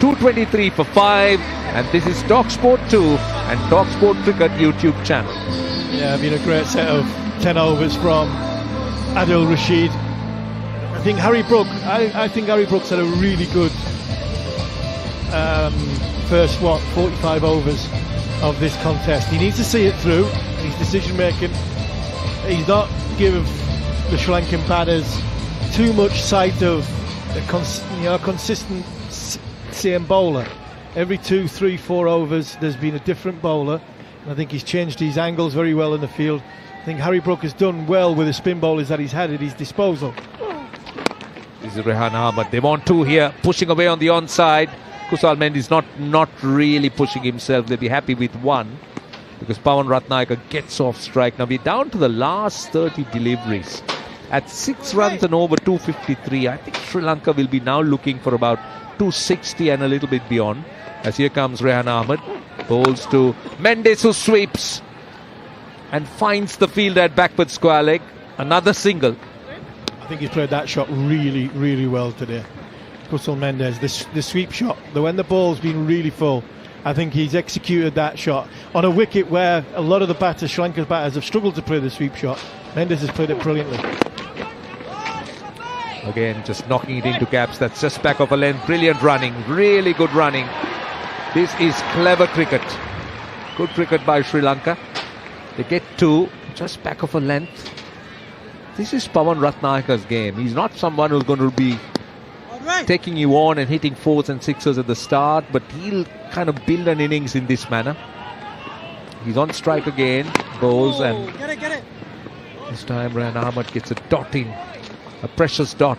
Speaker 9: 223 for 5. And this is talkSPORT 2 and talkSPORT Cricket YouTube channel.
Speaker 8: Yeah, been a great set of 10 overs from Adil Rashid. I think Harry Brook's had a really good first 45 overs of this contest. He needs to see it through. His decision making, he's not give the Sri Lankan batters too much sight of a consistent same bowler. Every 2, 3, 4 overs there's been a different bowler, and I think he's changed his angles very well in the field. I think Harry Brook has done well with the spin bowlers that he's had at his disposal.
Speaker 9: This is Rehan Ahmed. They want 2 here, pushing away on the onside. Kusal Mendis not really pushing himself. They'll be happy with 1 because Pawan Ratnayaka gets off strike. Now we're down to the last 30 deliveries. At 6 runs and over 253, I think Sri Lanka will be now looking for about 260 and a little bit beyond. As here comes Rehan Ahmed. Bowls to Mendis, who sweeps and finds the field at backward square leg. Another single.
Speaker 8: I think he's played that shot really, really well today. Kusal Mendes, the sweep shot, when the ball's been really full, I think he's executed that shot on a wicket where a lot of the batters, Sri Lanka's batters, have struggled to play the sweep shot. Mendes has played it brilliantly.
Speaker 9: Again, just knocking it into gaps. That's just back of a length. Brilliant running, really good running. This is clever cricket. Good cricket by Sri Lanka. They get two, just back of a length. This is Pawan Ratnayaka's game. He's not someone who's going to be taking you on and hitting fours and sixes at the start, but he'll kind of build an innings in this manner. He's on strike again, bowls, and
Speaker 6: Get it.
Speaker 9: this time Rehan Ahmed gets a dot in, a precious dot.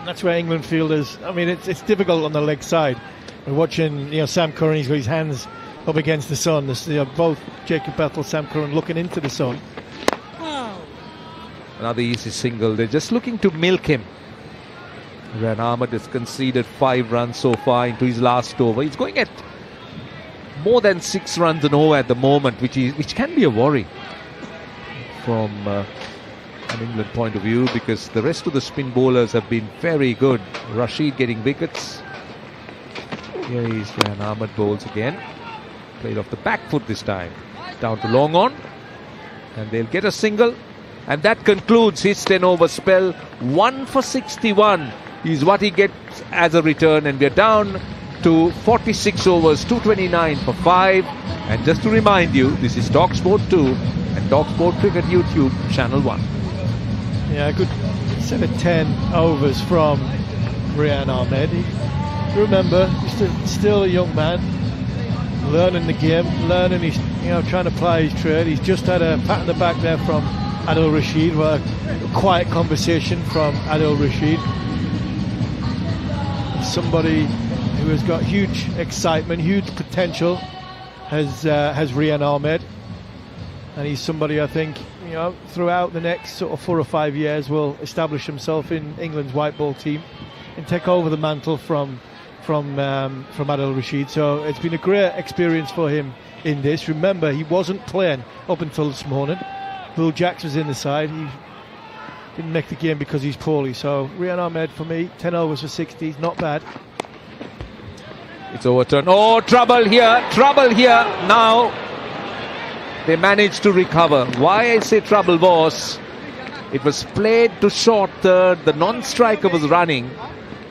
Speaker 8: That's where England fielders, I mean, it's difficult on the leg side. We're watching, Sam Curran, he's got his hands up against the sun. Both Jacob Bethel, Sam Curran looking into the sun.
Speaker 9: Another easy single. They're just looking to milk him. Rehan Ahmed has conceded 5 runs so far into his last over. He's going at more than 6 runs an over at the moment, which can be a worry from an England point of view, because the rest of the spin bowlers have been very good. Rashid getting wickets. Here is Rehan Ahmed, bowls again. Played off the back foot this time. Down to long on. And they'll get a single. And that concludes his 10-over spell. 1 for 61 is what he gets as a return. And we're down to 46 overs, 229 for 5. And just to remind you, this is talkSPORT 2 and talkSPORT Cricket YouTube, Channel 1.
Speaker 8: Yeah, a good set of 10 overs from Rehan Ahmed. Remember, he's still a young man, learning the game, his, trying to apply his trade. He's just had a pat on the back there from Adil Rashid, a quiet conversation from Adil Rashid. Somebody who has got huge excitement, huge potential, has Rehan Ahmed, and he's somebody I think throughout the next sort of 4 or 5 years will establish himself in England's white ball team and take over the mantle from Adil Rashid. So it's been a great experience for him in this. Remember, he wasn't playing up until this morning. Will Jacks was in the side. He didn't make the game because he's poorly. So Rehan Ahmed for me, 10 overs for 60, not bad.
Speaker 9: It's overturned. Oh, trouble here, now. They managed to recover. Why I say trouble was, it was played to short third, the non-striker was running,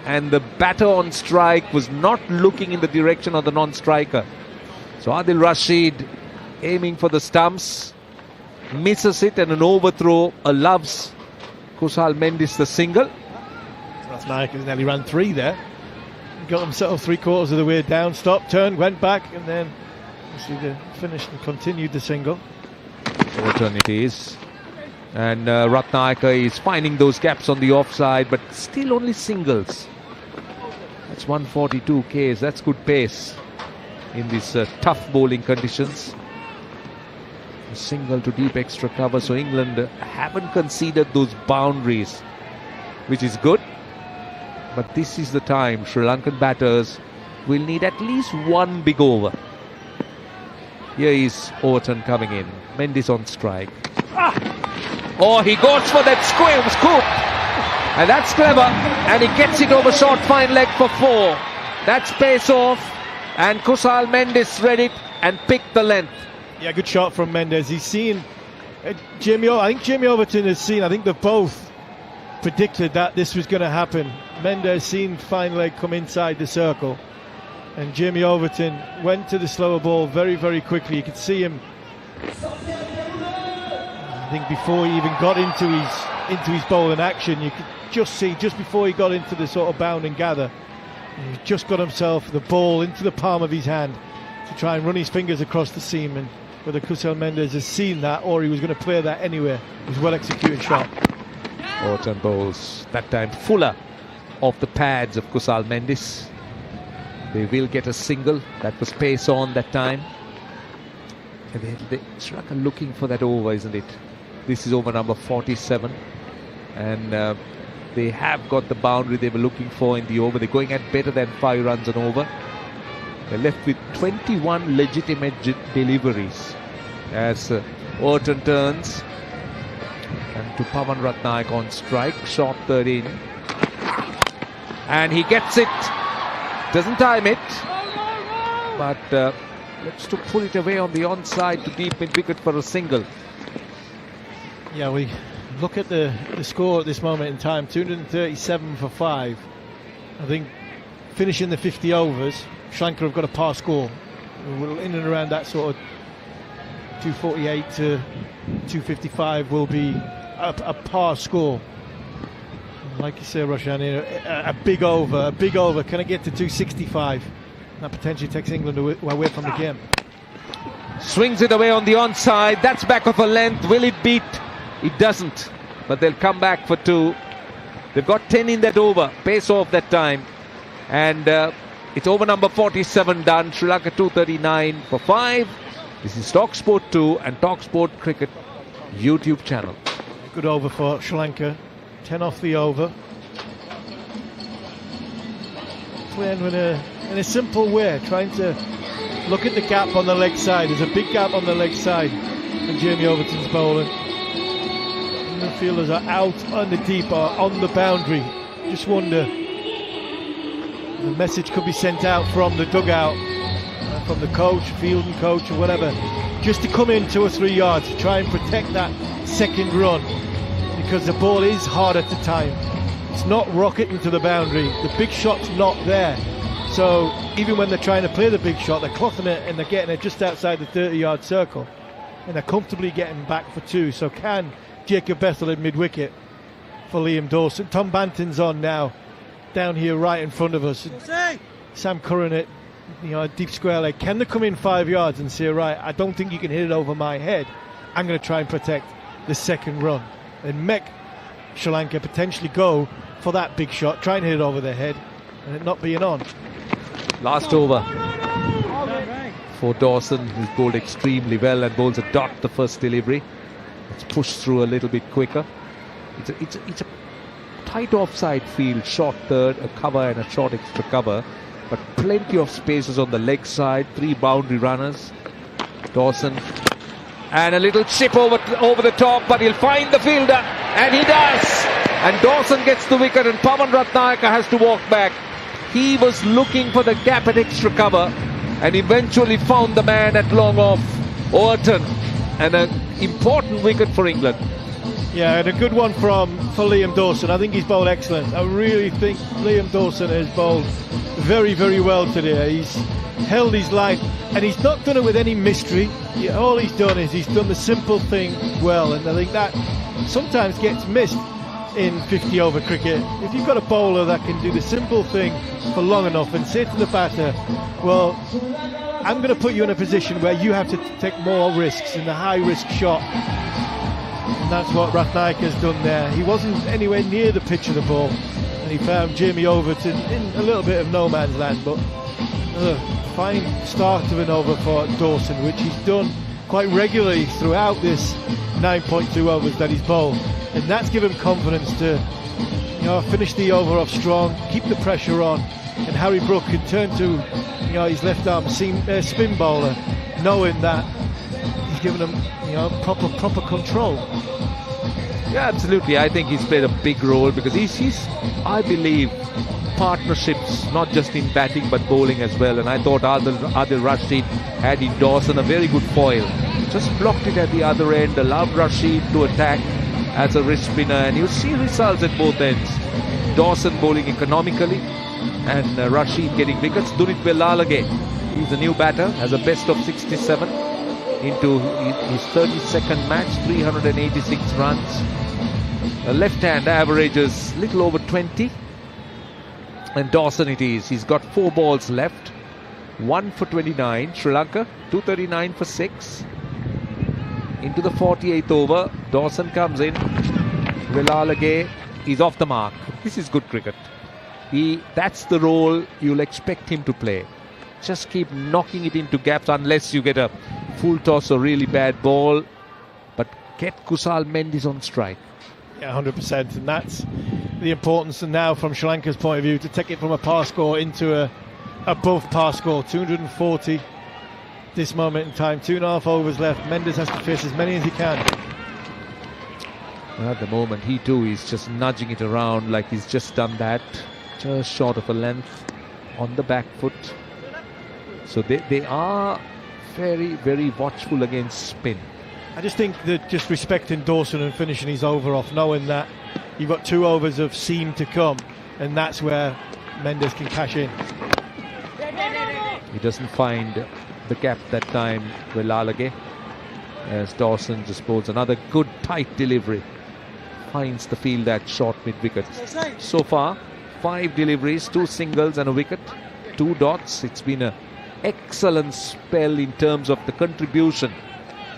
Speaker 9: and the batter on strike was not looking in the direction of the non-striker. So Adil Rashid aiming for the stumps, misses it, and an overthrow allows Kusal Mendes the single.
Speaker 8: Ratnayaka nearly ran 3 there. Got himself 3/4 of the way down, stopped, turned, went back, and then finished and continued the single.
Speaker 9: Overturn it is. And Ratnayaka is finding those gaps on the offside, but still only singles. That's 142 Ks. That's good pace in these tough bowling conditions. A single to deep extra cover, so England haven't conceded those boundaries, which is good. But this is the time Sri Lankan batters will need at least 1 big over. Here is Overton coming in. Mendes on strike. Oh, he goes for that scoop. And that's clever. And he gets it over short fine leg for 4. That's pace off. And Kusal Mendes read it and picked the length.
Speaker 8: Yeah, good shot from Mendes. He's seen I think Jamie Overton has seen, I think they've both predicted that this was going to happen. Mendes seen fine leg come inside the circle, and Jamie Overton went to the slower ball very, very quickly. You could see him, I think before he even got into his bowling action, you could just see, just before he got into the sort of bound and gather, he just got himself the ball into the palm of his hand to try and run his fingers across the seam. And whether Kusal Mendes has seen that or he was going to play that anyway, it was a well executed shot.
Speaker 9: Overton bowls, that time Fuller off the pads of Kusal Mendes. They will get a single. That was pace on that time. Sri Lanka looking for that over, isn't it? This is over number 47. And they have got the boundary they were looking for in the over. They're going at better than 5 runs an over. They're left with 21 legitimate deliveries as Overton turns. And to Pavan Ratnaik on strike, short third in. And he gets it. Doesn't time it. But looks to pull it away on the onside to deep mid wicket for a single.
Speaker 8: Yeah, we look at the score at this moment in time, 237 for 5. I think finishing the 50 overs, Sri Lanka have got a par score. We're in and around that sort of 248 to 255 will be a par score. Like you say, Roshani, a big over. Can it get to 265? That potentially takes England away from the game.
Speaker 9: Swings it away on the onside. That's back of a length. Will it beat? It doesn't. But they'll come back for 2. They've got 10 in that over. Pace off that time. And it's over number 47 done. Sri Lanka 239 for 5. This is talkSPORT 2 and talkSPORT Cricket YouTube channel.
Speaker 8: Good over for Sri Lanka. 10 off the over. Playing in a simple way, trying to look at the gap on the leg side. There's a big gap on the leg side, and Jamie Overton's bowling. And the fielders are out on the deep or on the boundary. Just wonder, the message could be sent out from the dugout, from the coach, fielding coach, or whatever, just to come in 2 or 3 yards to try and protect that second run, because the ball is hard at the time. It's not rocketing to the boundary. The big shot's not there. So even when they're trying to play the big shot, they're clothing it and they're getting it just outside the 30-yard circle. And they're comfortably getting back for 2. So can Jacob Bethel at mid-wicket for Liam Dawson. Tom Banton's on now, down here right in front of us. Sam Curran at deep square leg. Can they come in 5 yards and say, right, I don't think you can hit it over my head. I'm going to try and protect the second run. And make Sri Lanka potentially go for that big shot, try and hit it over their head, and it not being on.
Speaker 9: Last over for Dawson, who's bowled extremely well and bowls a dot the first delivery. It's pushed through a little bit quicker. It's a tight offside field, short third, a cover and a short extra cover, but plenty of spaces on the leg side, 3 boundary runners. Dawson, and a little chip over the top, but he'll find the fielder, and he does. And Dawson gets the wicket, and Pavan Ratnayaka has to walk back. He was looking for the gap at extra cover, and eventually found the man at long off, Overton, and an important wicket for England.
Speaker 8: Yeah, and a good one for Liam Dawson. I think he's bowled excellent. I really think Liam Dawson has bowled very, very well today. He's held his line, and he's not done it with any mystery. All he's done is he's done the simple thing well, and I think that sometimes gets missed in 50 over cricket. If you've got a bowler that can do the simple thing for long enough and say to the batter, well, I'm going to put you in a position where you have to take more risks in the high risk shot, and that's what Ratnaik has done there. He wasn't anywhere near the pitch of the ball, and he found Jamie Overton in a little bit of no man's land, but fine start of an over for Dawson, which he's done quite regularly throughout this 9.2 overs that he's bowled, and that's given him confidence to finish the over off strong, keep the pressure on, and Harry Brook can turn to his left arm spin bowler, knowing that he's given him proper control.
Speaker 9: Yeah, absolutely. I think he's played a big role because he's I believe, partnerships, not just in batting but bowling as well. And I thought Adil Rashid had in Dawson a very good foil. Just blocked it at the other end, allowed Rashid to attack as a wrist spinner, and you see results at both ends. Dawson bowling economically and Rashid getting wickets. Dunit Velalage, he's a new batter, has a best of 67 into his 32nd match, 386 runs. A left-hand averages little over 20. And Dawson it is. He's got 4 balls left. 1 for 29. Sri Lanka 239 for 6. Into the 48th over. Dawson comes in. Velalage is off the mark. This is good cricket. That's the role you'll expect him to play. Just keep knocking it into gaps unless you get a full toss or really bad ball. But get Kusal Mendis on strike.
Speaker 8: Yeah, 100%. And that's the importance, and now from Sri Lanka's point of view, to take it from a par score into a above par score. 240 this moment in time. 2.5 overs left. Mendes has to face as many as he can.
Speaker 9: At the moment, he too is just nudging it around like he's just done that. Just short of a length on the back foot. So they are very, very watchful against spin.
Speaker 8: I just think that just respecting Dawson and finishing his over off, knowing that you've got 2 overs of seam to come, and that's where Mendes can cash in.
Speaker 9: He doesn't find the gap that time, Velalage, as Dawson just bowls another good tight delivery. Finds the field at short mid-wicket. So far, 5 deliveries, 2 singles and a wicket, 2 dots. It's been an excellent spell in terms of the contribution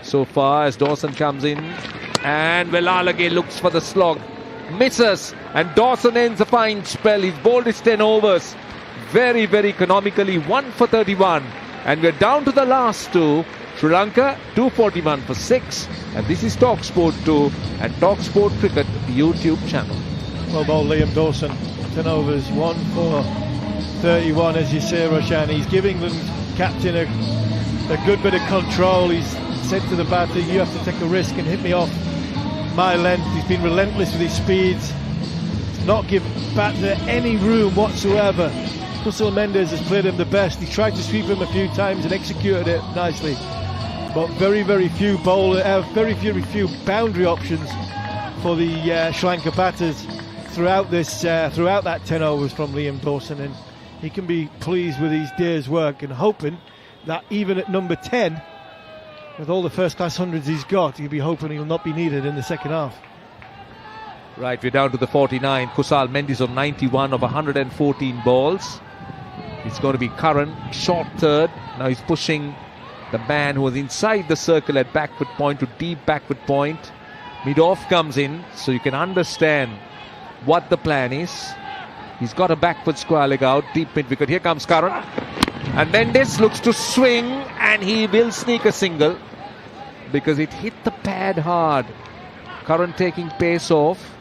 Speaker 9: so far as Dawson comes in, and Velalage looks for the slog, misses, and Dawson ends a fine spell. He's bowled his 10 overs very, very economically, 1 for 31, and we're down to the last 2. Sri Lanka 241 for 6, and this is talkSPORT 2 and talkSPORT Cricket YouTube channel.
Speaker 8: Well bowled, Liam Dawson. 10 overs, 1 for 31, as you say, Roshan. He's giving England captain a good bit of control. He's said to the batter, you have to take a risk and hit me off my length. He's been relentless with his speeds. Not give batter any room whatsoever. Kusal Mendes has played him the best. He tried to sweep him a few times and executed it nicely. But very, very few few boundary options for the Sri Lanka batters throughout that 10 overs from Liam Dawson, and he can be pleased with his day's work and hoping that even at number 10, with all the first-class hundreds he's got, he'll be hoping he'll not be needed in the second half.
Speaker 9: Right, we're down to the 49. Kusal Mendes on 91 of 114 balls. It's going to be Curran, short third. Now he's pushing the man who was inside the circle at backward point to deep backward point. Mid-off comes in, so you can understand what the plan is. He's got a backward square leg out, deep mid-wicket. Here comes Curran. And Mendes looks to swing, and he will sneak a single because it hit the pad hard. Curran taking pace off.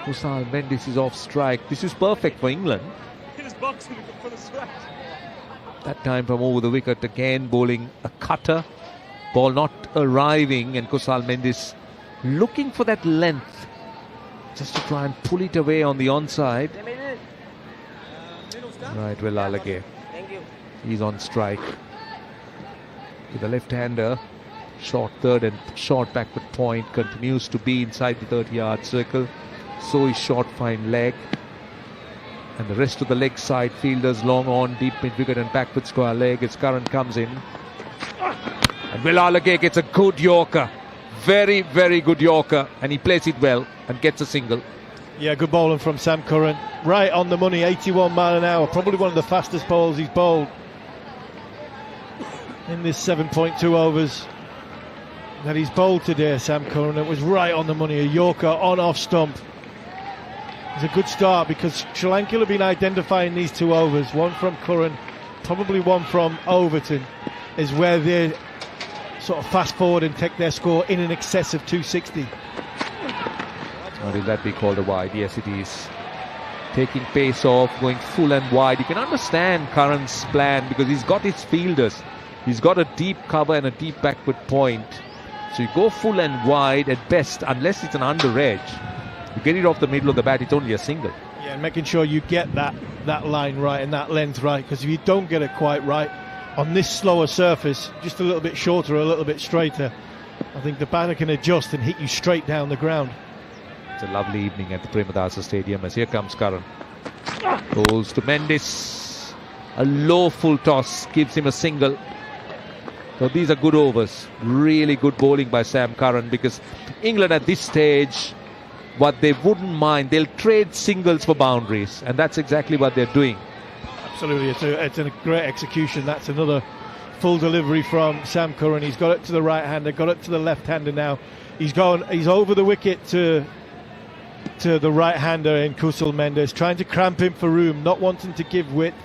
Speaker 9: Kusal Mendes is off strike. This is perfect for England. That time from over the wicket again, bowling a cutter. Ball not arriving, and Kusal Mendes looking for that length just to try and pull it away on the onside. Right, Velalage. He's on strike. With the left-hander, short third and short backward point, continues to be inside the 30-yard circle. So is short fine leg. And the rest of the leg side fielders long on, deep mid-wicket and backward square leg as Curran comes in. And Velalage gets a good Yorker. Very, very good Yorker. And he plays it well and gets a single.
Speaker 8: Yeah, good bowling from Sam Curran. Right on the money, 81 mile an hour. Probably one of the fastest bowls he's bowled in this 7.2 overs that he's bowled today, Sam Curran. It was right on the money. A Yorker on off stump. It's a good start because Sri Lanka have been identifying these 2 overs. One from Curran, probably one from Overton, is where they sort of fast forward and take their score in excess of 260.
Speaker 9: Or will that be called a wide? Yes, it is. Taking pace off, going full and wide. You can understand Curran's plan because he's got his fielders. He's got a deep cover and a deep backward point. So you go full and wide at best, unless it's an under edge. You get it off the middle of the bat, it's only a single.
Speaker 8: Yeah, and making sure you get that line right and that length right, because if you don't get it quite right on this slower surface, just a little bit shorter, a little bit straighter, I think the batter can adjust and hit you straight down the ground.
Speaker 9: It's a lovely evening at the Premadasa Stadium as here comes Curran. Bowls to Mendes. A low full toss gives him a single. So these are good overs. Really good bowling by Sam Curran, because England at this stage, what they wouldn't mind, they'll trade singles for boundaries, and that's exactly what they're doing.
Speaker 8: Absolutely, it's a great execution. That's another full delivery from Sam Curran. He's got it to the right-hander, got it to the left-hander now. He's over the wicket to the right-hander in Kusal Mendes, trying to cramp him for room, not wanting to give width.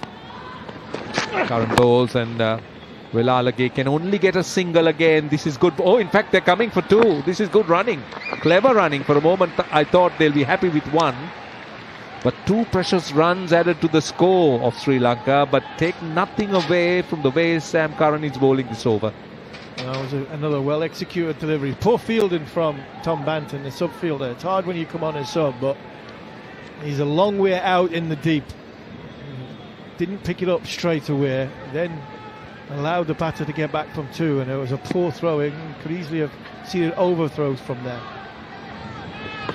Speaker 9: Curran bowls, and Velalage can only get a single again. This is good. Oh, in fact, they're coming for 2. This is good running. Clever running. For a moment, I thought they'll be happy with 1. But 2 precious runs added to the score of Sri Lanka, but take nothing away from the way Sam Curran is bowling this over.
Speaker 8: That was another well-executed delivery. Poor fielding from Tom Banton, the sub-fielder. It's hard when you come on as sub, but he's a long way out in the deep. Didn't pick it up straight away, then allowed the batter to get back from 2, and it was a poor throwing. Could easily have seen overthrows from there.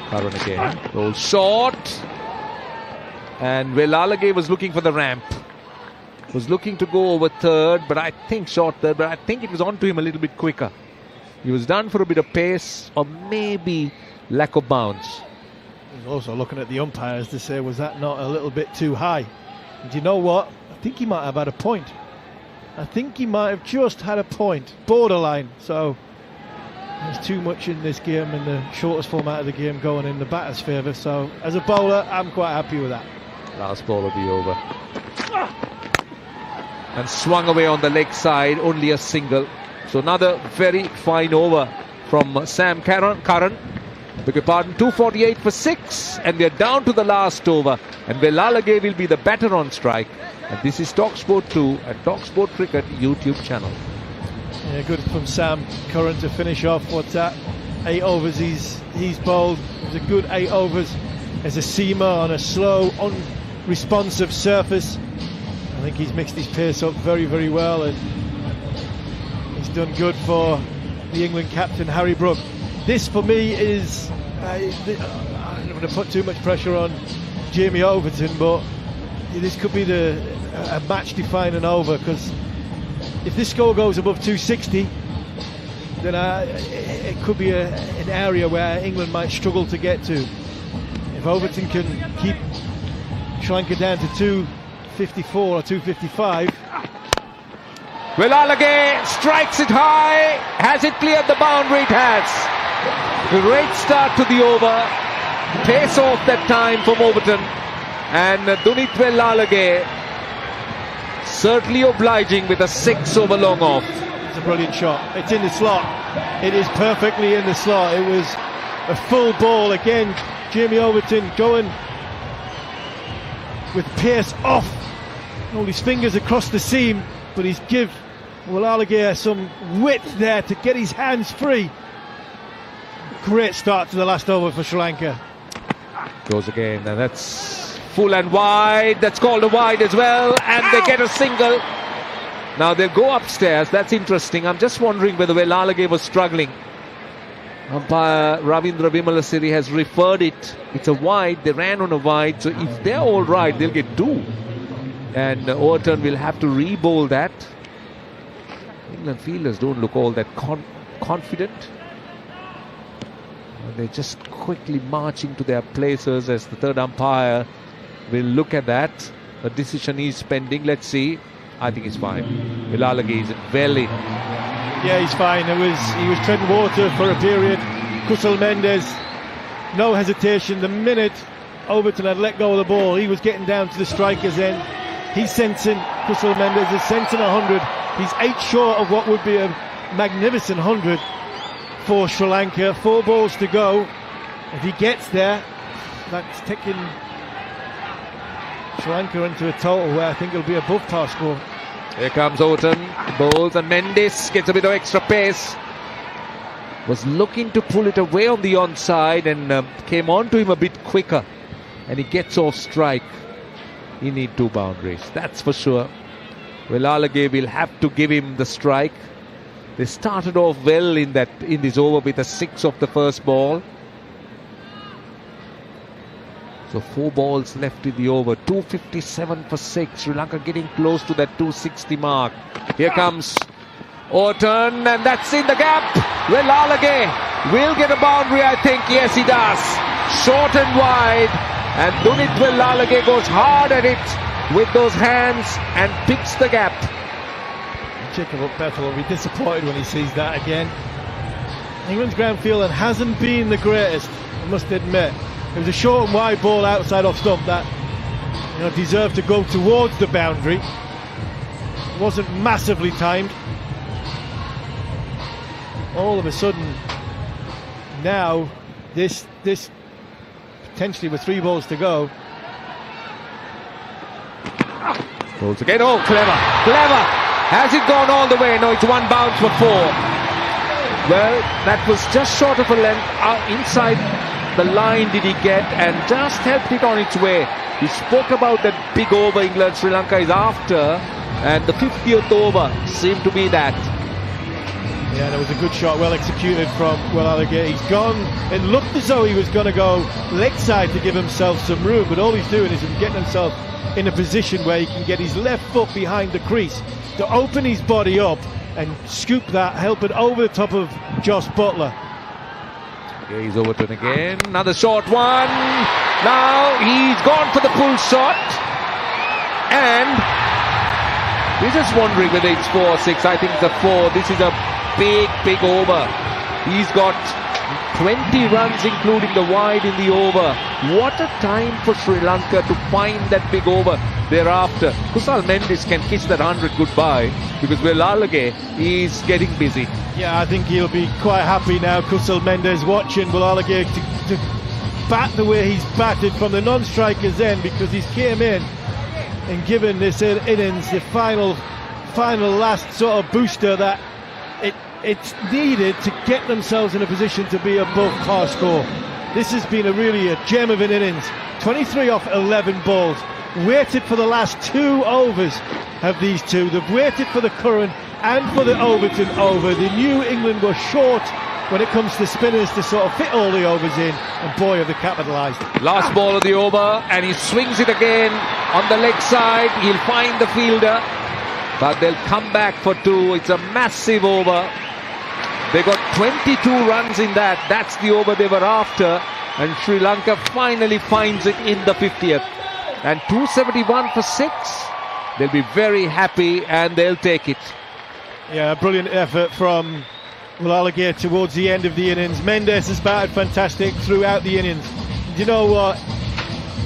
Speaker 9: Curran again. Roll short. And Velalage was looking for the ramp. Was looking to go over third, but I think short third, but I think it was on to him a little bit quicker. He was done for a bit of pace or maybe lack of bounce.
Speaker 8: He's also looking at the umpires to say, was that not a little bit too high? And you know what? I think he might have had a point. I think he might have just had a point. Borderline. So there's too much in this game, in the shortest format of the game, going in the batter's favour. So as a bowler, I'm quite happy with that.
Speaker 9: Last ball will be over. And swung away on the leg side, only a single. So another very fine over from Sam Curran. Beg your pardon, 248 for 6, and we are down to the last over. And Velalage will be the batter on strike. And this is talkSPORT 2 at talkSPORT Cricket YouTube channel.
Speaker 8: Yeah, good from Sam Curran to finish off. What's that? 8 overs he's bowled. It was a good 8 overs as a seamer on a slow, unresponsive surface. I think he's mixed his pace up very, very well, and he's done good for the England captain, Harry Brook. This, for me, is... I don't want to put too much pressure on Jamie Overton, but this could be a match-defining over, because if this score goes above 260, then it could be an area where England might struggle to get to. If Overton can keep Sri Lanka down to 254 or 255.
Speaker 9: Velalage strikes it high. Has it cleared the boundary? It has. Great start to the over. Pace off that time from Overton. And Dunit Velalage certainly obliging with a 6 over long off.
Speaker 8: It's a brilliant shot. It's in the slot. It is perfectly in the slot. It was a full ball again. Jamie Overton going with pace off. All his fingers across the seam, but he's give Velalage some width there to get his hands free. Great start to the last over for Sri Lanka.
Speaker 9: Goes again, and that's full and wide. That's called a wide as well, and they get a single. Now they'll go upstairs. That's interesting. I'm just wondering whether Velalage was struggling. Umpire Ravindra Vimalasiri has referred it. It's a wide. They ran on a wide, so if they're all right, they'll get 2. And Overton will have to re-bowl that. England fielders don't look all that confident. They're just quickly marching to their places as the third umpire will look at that. The decision is pending. Let's see. I think he's fine. Velalage is well in.
Speaker 8: Yeah, he's fine. He was treading water for a period. Kusal Mendes, no hesitation. The minute Overton had let go of the ball, he was getting down to the striker's end. He's sensing, Kusal Mendes is sensing 100. He's 8 short of what would be a magnificent 100 for Sri Lanka. 4 balls to go. If he gets there, that's taking Sri Lanka into a total where I think it'll be above par score.
Speaker 9: Here comes Overton, bowls, and Mendes gets a bit of extra pace. Was looking to pull it away on the onside and came on to him a bit quicker. And he gets off strike. He needs 2 boundaries, that's for sure. Velalage will have to give him the strike. They started off well in this over with a 6 off the first ball. So 4 balls left in the over. 257 for 6. Sri Lanka getting close to that 260 mark. Here comes Overton, and that's in the gap. Velalage will get a boundary, I think. Yes, he does. Short and wide. And Dunit Velalage goes hard at it with those hands and picks the gap.
Speaker 8: Jacob Bethel will be disappointed when he sees that again. England's ground fielding hasn't been the greatest, I must admit. It was a short and wide ball outside off stump that deserved to go towards the boundary. It wasn't massively timed. All of a sudden, now this potentially with 3 balls to go.
Speaker 9: Balls again. Oh, clever. Has it gone all the way? No, it's 1 bounce for 4. Well, that was just short of a length. Inside the line did he get and just helped it on its way. He spoke about that big over England, Sri Lanka is after, and the 50th over seemed to be that.
Speaker 8: Yeah, that was a good shot, well executed from Will Alligator. He's gone, it looked as though he was going to go leg side to give himself some room, but all he's doing is getting himself in a position where he can get his left foot behind the crease to open his body up and scoop that, help it over the top of Josh Butler.
Speaker 9: Yeah, he's Overton again, another short one. Now he's gone for the pull shot, and we're just wondering whether it's 4 or 6. I think it's a 4. This is a big over. He's got 20 runs including the wide in the over. What a time for Sri Lanka to find that big over thereafter. Kusal Mendis can kiss that 100 goodbye because Will Alligator is getting busy.
Speaker 8: Yeah, I think he'll be quite happy now, Kusal Mendis, watching Will Alligator to bat the way he's batted from the non-strikers end, because he's came in and given this innings the final last sort of booster that it's needed to get themselves in a position to be above par score. This has been really a gem of an innings. 23 off 11 balls. Waited for the last 2 overs of these two. They've waited for the Curran and for the Overton over. The New England were short when it comes to spinners to sort of fit all the overs in, and boy have they capitalised.
Speaker 9: Last ball of the over, and he swings it again on the leg side. He'll find the fielder, but they'll come back for 2. It's a massive over. They got 22 runs in that. That's the over they were after, and Sri Lanka finally finds it in the 50th. And 271 for 6. They'll be very happy and they'll take it.
Speaker 8: Yeah, brilliant effort from Will Alligator towards the end of the innings. Mendes has batted fantastic throughout the innings. You know what?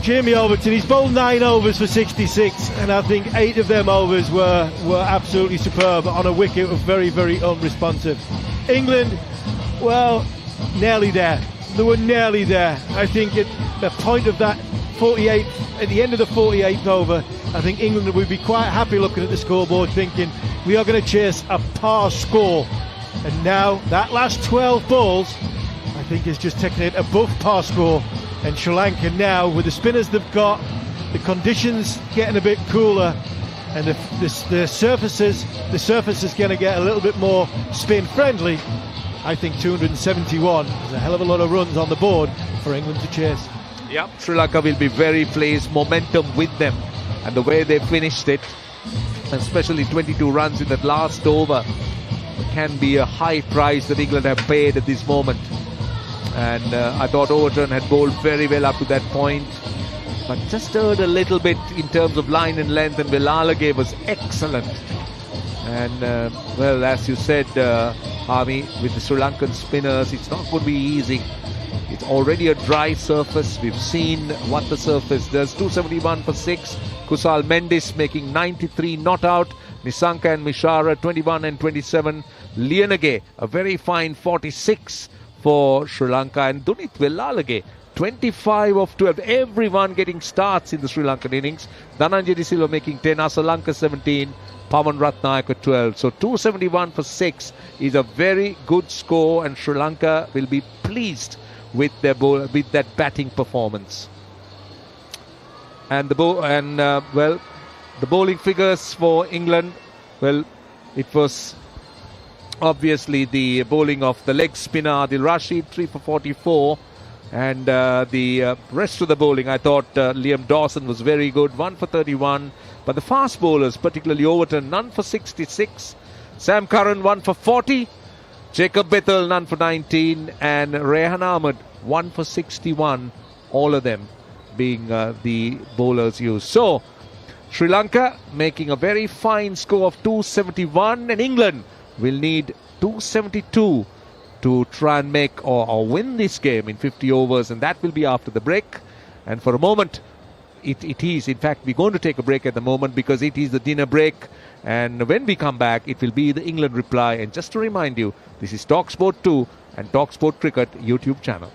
Speaker 8: Jamie Overton, he's bowled 9 overs for 66, and I think 8 of them overs were absolutely superb on a wicket of very, very unresponsive. England, well, nearly there. They were nearly there. I think at the point of that 48, at the end of the 48th over, I think England would be quite happy looking at the scoreboard thinking we are going to chase a par score. And now that last 12 balls, I think, is just taking it above par score. And Sri Lanka now, with the spinners they've got, the conditions getting a bit cooler, and the surface is going to get a little bit more spin friendly. I think 271 is a hell of a lot of runs on the board for England to chase.
Speaker 9: Yep, Sri Lanka will be very pleased. Momentum with them, and the way they finished it, especially 22 runs in that last over, can be a high price that England have paid at this moment. And I thought Overton had bowled very well up to that point, but just erred a little bit in terms of line and length, and Will Alligator was excellent. And well, as you said, Harmy, with the Sri Lankan spinners, it's not going to be easy. It's already a dry surface. We've seen what the surface does. 271 for 6. Kusal Mendis making 93 not out. Nissanka and Mishara 21 and 27. Lianage, a very fine 46 for Sri Lanka. And Dunith Will Alligator, 25 of 12. Everyone getting starts in the Sri Lankan innings. Dhananjay De Silva making 10. Asalanka 17. Pawan Ratnayaka 12. So 271 for 6 is a very good score, and Sri Lanka will be pleased with their with that batting performance. And the bowling figures for England, well, it was obviously the bowling of the leg spinner Adil Rashid, 3 for 44, and the rest of the bowling, I thought Liam Dawson was very good, 1 for 31, but the fast bowlers, particularly Overton, none for 66, Sam Curran 1 for 40, Jacob Bethel none for 19, and Rehan Ahmed 1 for 61, all of them being the bowlers used. So Sri Lanka making a very fine score of 271, and England will need 272 to try and make or win this game in 50 overs, and that will be after the break. And for a moment, it is, in fact, we're going to take a break at the moment because it is the dinner break. And when we come back, it will be the England reply. And just to remind you, this is talkSPORT 2 and talkSPORT Cricket YouTube channel.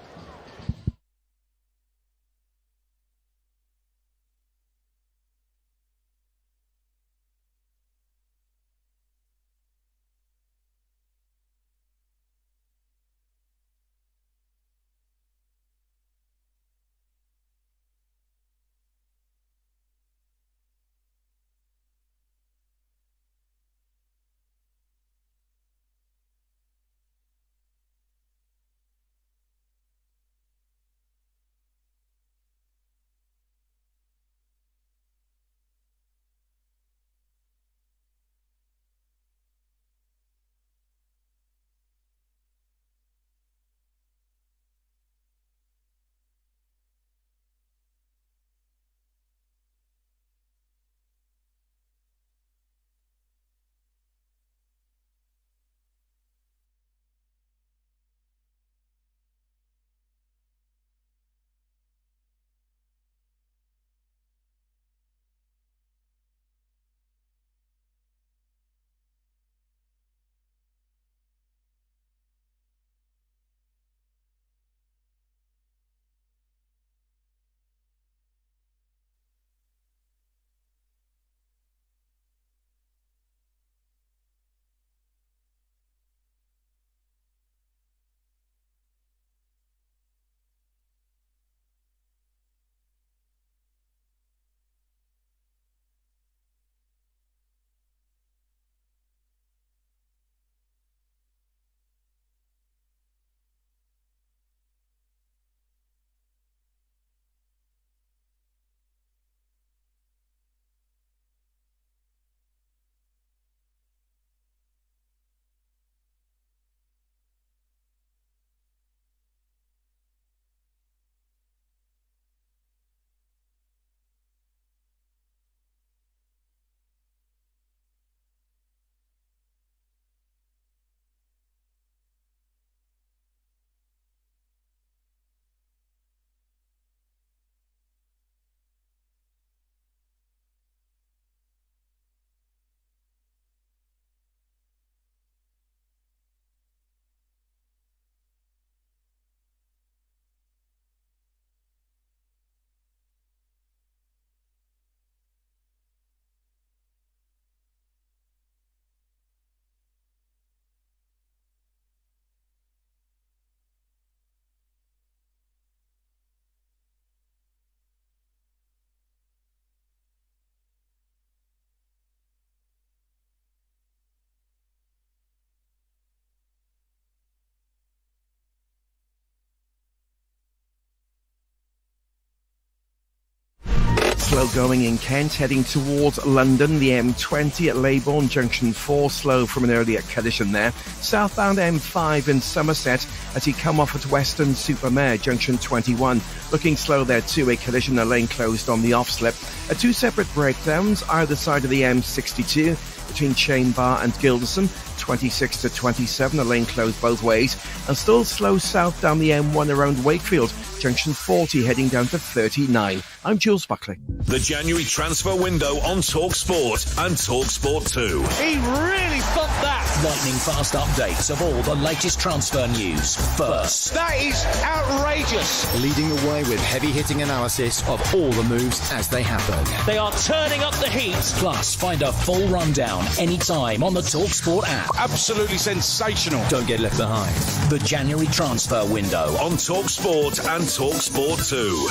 Speaker 11: slow going in Kent, heading towards London. The M20 at Leybourne, junction 4, slow from an earlier collision there. Southbound M5 in Somerset as you come off at Weston-super-Mare, junction 21. Looking slow there too, a collision, a lane closed on the off-slip. Two separate breakdowns either side of the M62 between Chain Bar and Gilderson, 26 to 27, a lane closed both ways, and still slow south down the M1 around Wakefield, junction 40 heading down to 39. I'm Jules Buckley.
Speaker 5: The January transfer window on talkSPORT and talkSPORT 2.
Speaker 4: He really thumped that. Lightning fast updates of all the latest transfer news. First.
Speaker 6: That is outrageous.
Speaker 4: Leading the way with heavy-hitting analysis of all the moves as they happen. They are turning up the heat. Plus, find a full rundown anytime on the talkSPORT app.
Speaker 5: Absolutely sensational.
Speaker 4: Don't get left behind. The January transfer window
Speaker 5: On talkSPORT and talkSPORT 2.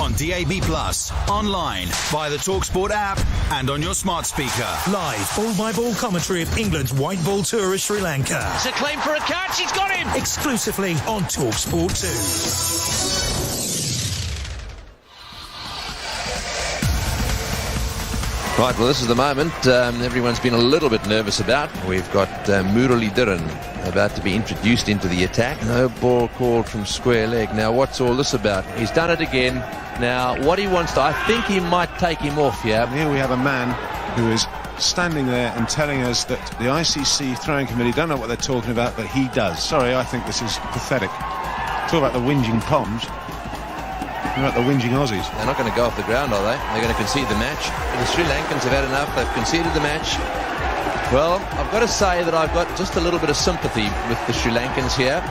Speaker 5: On DAB+, online, via the talkSPORT app, and on your smart speaker. Live, ball-by-ball commentary of England's white ball tour of Sri Lanka.
Speaker 4: It's a claim for a catch, he's got him!
Speaker 5: Exclusively on talkSPORT 2.
Speaker 12: Right, well, this is the moment everyone's been a little bit nervous about. We've got Muralidharan about to be introduced into the attack. No ball called from square leg. Now, what's all this about? He's done it again. Now, what he wants to... I think he might take him off here.
Speaker 23: Here we have a man who is standing there and telling us that the ICC throwing committee don't know what they're talking about, but he does. Sorry, I think this is pathetic. Talk about the whinging Poms. About the whinging Aussies.
Speaker 12: They're not going to go off the ground, are they? They're going to concede the match. The Sri Lankans have had enough. They've conceded the match. Well, I've got to say that I've got just a little bit of sympathy with the Sri Lankans here.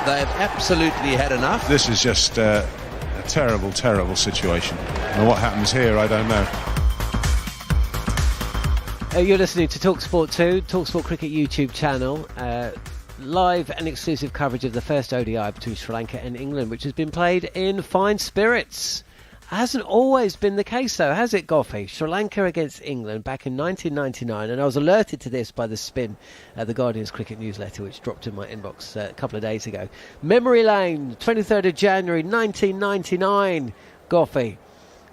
Speaker 12: They've absolutely had enough.
Speaker 23: This is just a terrible, terrible situation. And what happens here, I don't know.
Speaker 2: You're listening to talkSPORT 2, talkSPORT Cricket YouTube channel. Live and exclusive coverage of the first ODI between Sri Lanka and England, which has been played in fine spirits. Hasn't always been the case, though, has it, Goffey? Sri Lanka against England back in 1999, and I was alerted to this by the Spin, the Guardian's cricket newsletter, which dropped in my inbox a couple of days ago. Memory lane, 23rd of January 1999, Goffey.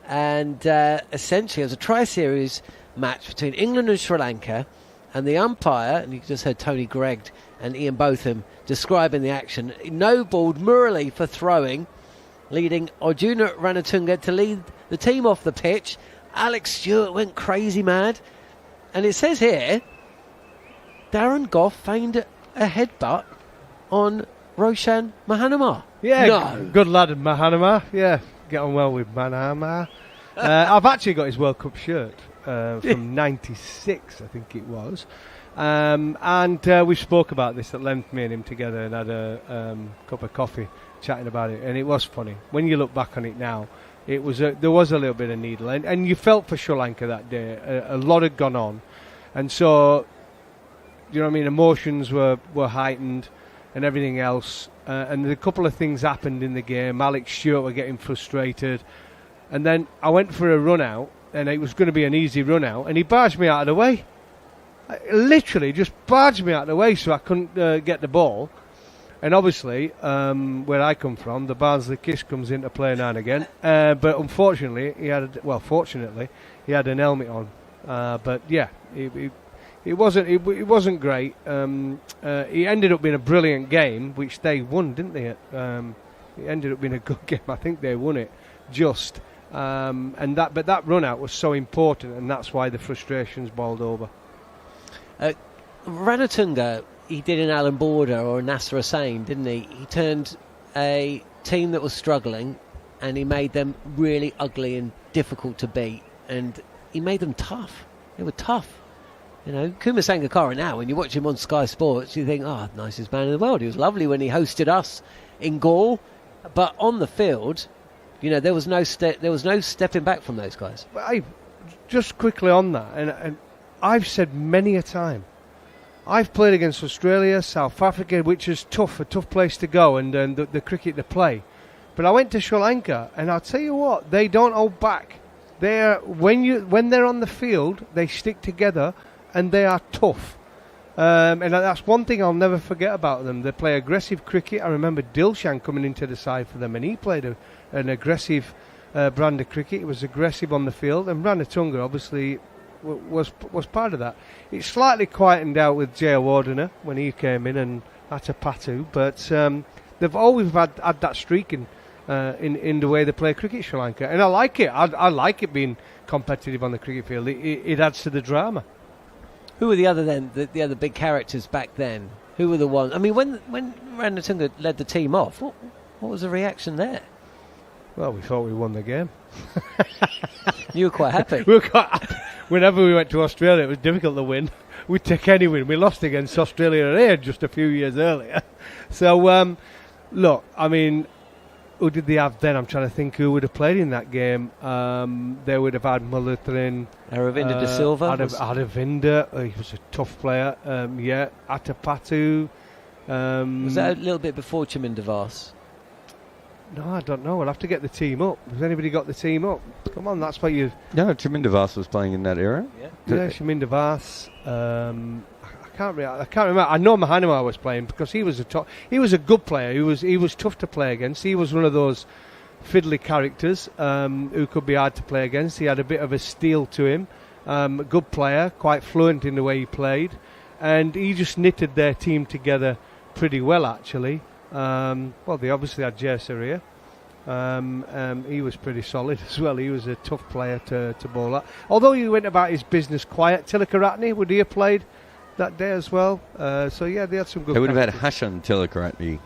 Speaker 2: And essentially, it was a tri-series match between England and Sri Lanka, and the umpire, and you just heard Tony Gregg and Ian Botham describing the action, no-balled Murali for throwing, leading Arjuna Ranatunga to lead the team off the pitch. Alex Stewart went crazy mad. And it says here, Darren Gough feigned a headbutt on Roshan Mahanama.
Speaker 1: Yeah,
Speaker 2: no.
Speaker 1: Good lad, Mahanama. Yeah, get on well with Mahanama. I've actually got his World Cup shirt from '96, I think it was. And we spoke about this at length, me and him together, and had a cup of coffee chatting about it, and it was funny. When you look back on it now, it was there was a little bit of needle, and you felt for Sri Lanka that day. A lot had gone on, and so, you know what I mean, emotions were heightened and everything else, and a couple of things happened in the game. Alex Stewart were getting frustrated, and then I went for a run out, and it was going to be an easy run out, and he barged me out of the way. Literally just barged me out of the way so I couldn't get the ball. And obviously, where I come from, the Barnsley Kiss comes into play now and again. But unfortunately, fortunately, he had an helmet on. But yeah, it wasn't great. It ended up being a brilliant game, which they won, didn't they? It ended up being a good game. I think they won it just. But that run out was so important, and that's why the frustrations boiled over.
Speaker 2: Ranatunga, he did an Alan Border or a Nasser Hussain, didn't he? He turned a team that was struggling and he made them really ugly and difficult to beat, and he made them tough. They were tough. You know, Kumar Sangakkara now, when you watch him on Sky Sports, you think, nicest man in the world. He was lovely when he hosted us in Gaul, but on the field, you know, there was no stepping back from those guys.
Speaker 1: But just quickly on that, and I've said many a time, I've played against Australia, South Africa, which is tough, a tough place to go, and the cricket to play. But I went to Sri Lanka, and I'll tell you what, they don't hold back. When they're on the field, they stick together, and they are tough. And that's one thing I'll never forget about them. They play aggressive cricket. I remember Dilshan coming into the side for them, and he played an aggressive brand of cricket. It was aggressive on the field, and Ranatunga obviously was part of that. It slightly quietened out with Jayawardene when he came in and Atapatu, but they've always had that streak in the way they play cricket, Sri Lanka, and I like it. I like it being competitive on the cricket field. It adds to the drama.
Speaker 2: Who were the other big characters back then? Who were the ones? I mean, when Ranatunga led the team off, what was the reaction there?
Speaker 1: Well, we thought we won the game.
Speaker 2: You were quite happy.
Speaker 1: We were quite happy. Whenever we went to Australia, it was difficult to win. We'd take any win. We lost against Australia here just a few years earlier. So, look, I mean, who did they have then? I'm trying to think who would have played in that game. They would have had Mullithrin.
Speaker 2: Aravinda De Silva.
Speaker 1: Aravinda, he was a tough player. Atapatu.
Speaker 2: Was that a little bit before Chaminda Vaas?
Speaker 1: No, I don't know. We'll have to get the team up. Has anybody got the team up? Come on, that's what you...
Speaker 21: No, Chaminda Vaas was playing in that era.
Speaker 1: Yeah, Chaminda Vaas. I can't remember. I know Mahanima was playing because he was a good player. He was tough to play against. He was one of those fiddly characters who could be hard to play against. He had a bit of a steel to him. Good player, quite fluent in the way he played, and he just knitted their team together pretty well, actually. Well, they obviously had Jay Surya. He was pretty solid as well. He was a tough player to bowl at. Although he went about his business quiet. Tilakaratne, would he have played that day as well? So yeah, they had some good.
Speaker 21: They would have had Hashan Tilakaratne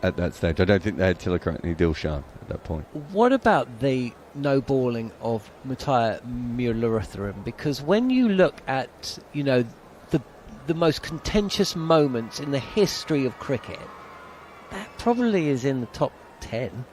Speaker 21: at that stage. I don't think they had Tilakaratne Dilshan at that point.
Speaker 2: What about the no balling of Muttiah Muralitharan? Because when you look at, you know, the most contentious moments in the history of cricket, that probably is in the top 10,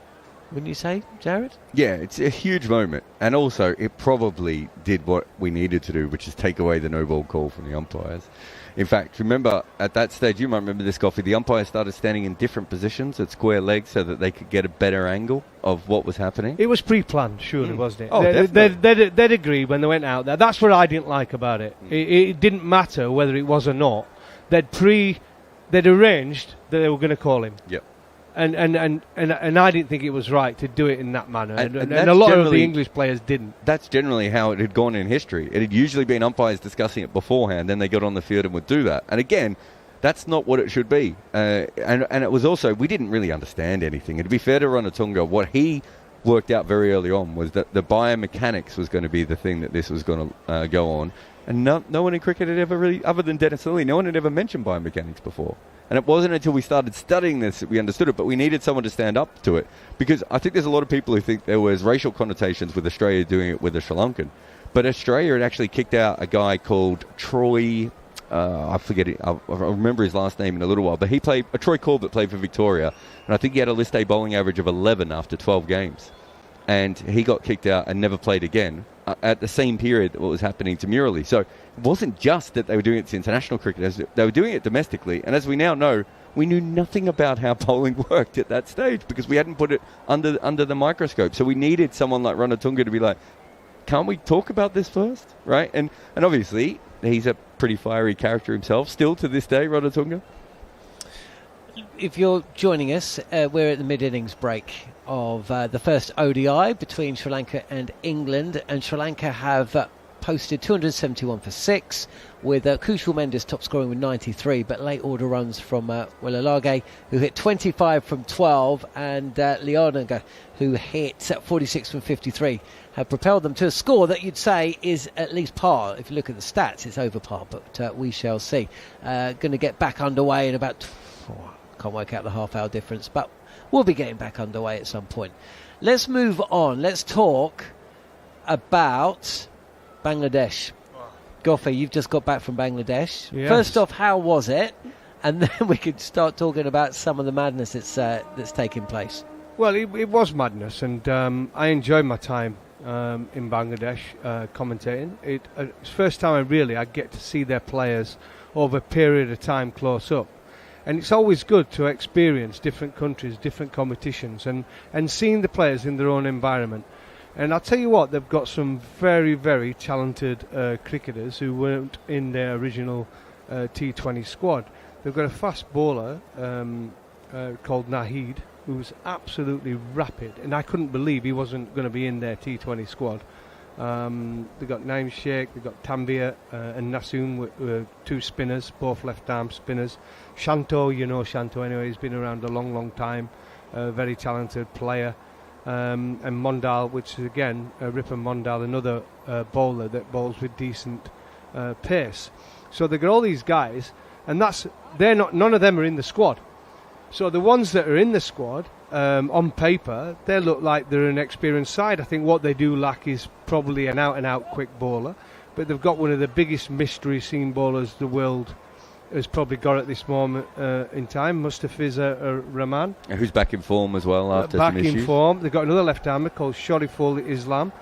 Speaker 2: wouldn't you say, Jared?
Speaker 21: Yeah, it's a huge moment. And also, it probably did what we needed to do, which is take away the no ball call from the umpires. In fact, remember, at that stage, you might remember this, Coffee, the umpires started standing in different positions at square legs so that they could get a better angle of what was happening.
Speaker 1: It was pre-planned, surely, wasn't it?
Speaker 21: Oh,
Speaker 1: they'd agree when they went out there. That's what I didn't like about it. It didn't matter whether it was or not. They'd arranged that they were going to call him.
Speaker 21: Yep.
Speaker 1: And I didn't think it was right to do it in that manner. And a lot of the English players didn't.
Speaker 21: That's generally how it had gone in history. It had usually been umpires discussing it beforehand, then they got on the field and would do that. And again, that's not what it should be. And it was also, we didn't really understand anything. And to be fair to Ranatunga, what he worked out very early on was that the biomechanics was going to be the thing that this was going to go on. And no one in cricket had ever really, other than Dennis Lilly, no one had ever mentioned biomechanics before. And it wasn't until we started studying this that we understood it, but we needed someone to stand up to it. Because I think there's a lot of people who think there was racial connotations with Australia doing it with the Sri Lankan. But Australia had actually kicked out a guy called Troy, I forget it, I'll remember his last name in a little while, but he played, Troy Corbett played for Victoria, and I think he had a List A bowling average of 11 after 12 games. And he got kicked out and never played again at the same period that what was happening to Murali. So it wasn't just that they were doing it to international cricket, they were doing it domestically. And as we now know, we knew nothing about how bowling worked at that stage because we hadn't put it under the microscope. So we needed someone like Ranatunga to be like, can't we talk about this first, right? And obviously, he's a pretty fiery character himself, still to this day, Ranatunga.
Speaker 2: If you're joining us, we're at the mid-innings break of the first ODI between Sri Lanka and England, and Sri Lanka have posted 271 for 6, with Kushal Mendes top scoring with 93, but late order runs from Wilalage, who hit 25 from 12, and Leonaga, who hit 46 from 53, have propelled them to a score that you'd say is at least par. If you look at the stats, it's over par, but we shall see. Going to get back underway in about... can't work out the half-hour difference, but we'll be getting back underway at some point. Let's move on. Let's talk about Bangladesh. Goffey, you've just got back from Bangladesh.
Speaker 1: Yes.
Speaker 2: First off, how was it? And then we could start talking about some of the madness that's taking place.
Speaker 1: Well, it was madness, and I enjoyed my time in Bangladesh commentating. It's the first time I get to see their players over a period of time close up. And it's always good to experience different countries, different competitions, and seeing the players in their own environment. And I'll tell you what, they've got some very, very talented cricketers who weren't in their original T20 squad. They've got a fast bowler called Nahid, who was absolutely rapid, and I couldn't believe he wasn't going to be in their T20 squad. They've got Naim Sheikh, they've got Tanvir and Nassoon, were 2 spinners, both left-arm spinners. Shanto, you know Shanto anyway, he's been around a long time, a very talented player. And Mondal, which is again, Ripon Mondal, another bowler that bowls with decent pace. So they've got all these guys, and none of them are in the squad. So the ones that are in the squad, on paper, they look like they're an experienced side. I think what they do lack is probably an out-and-out quick bowler, but they've got one of the biggest mystery seam bowlers the world has probably got at this moment in time, Mustafiz Rahman.
Speaker 21: Who's back in form as well after
Speaker 1: back
Speaker 21: some issues.
Speaker 1: in form. They've got another left-hander called Shariful Islam.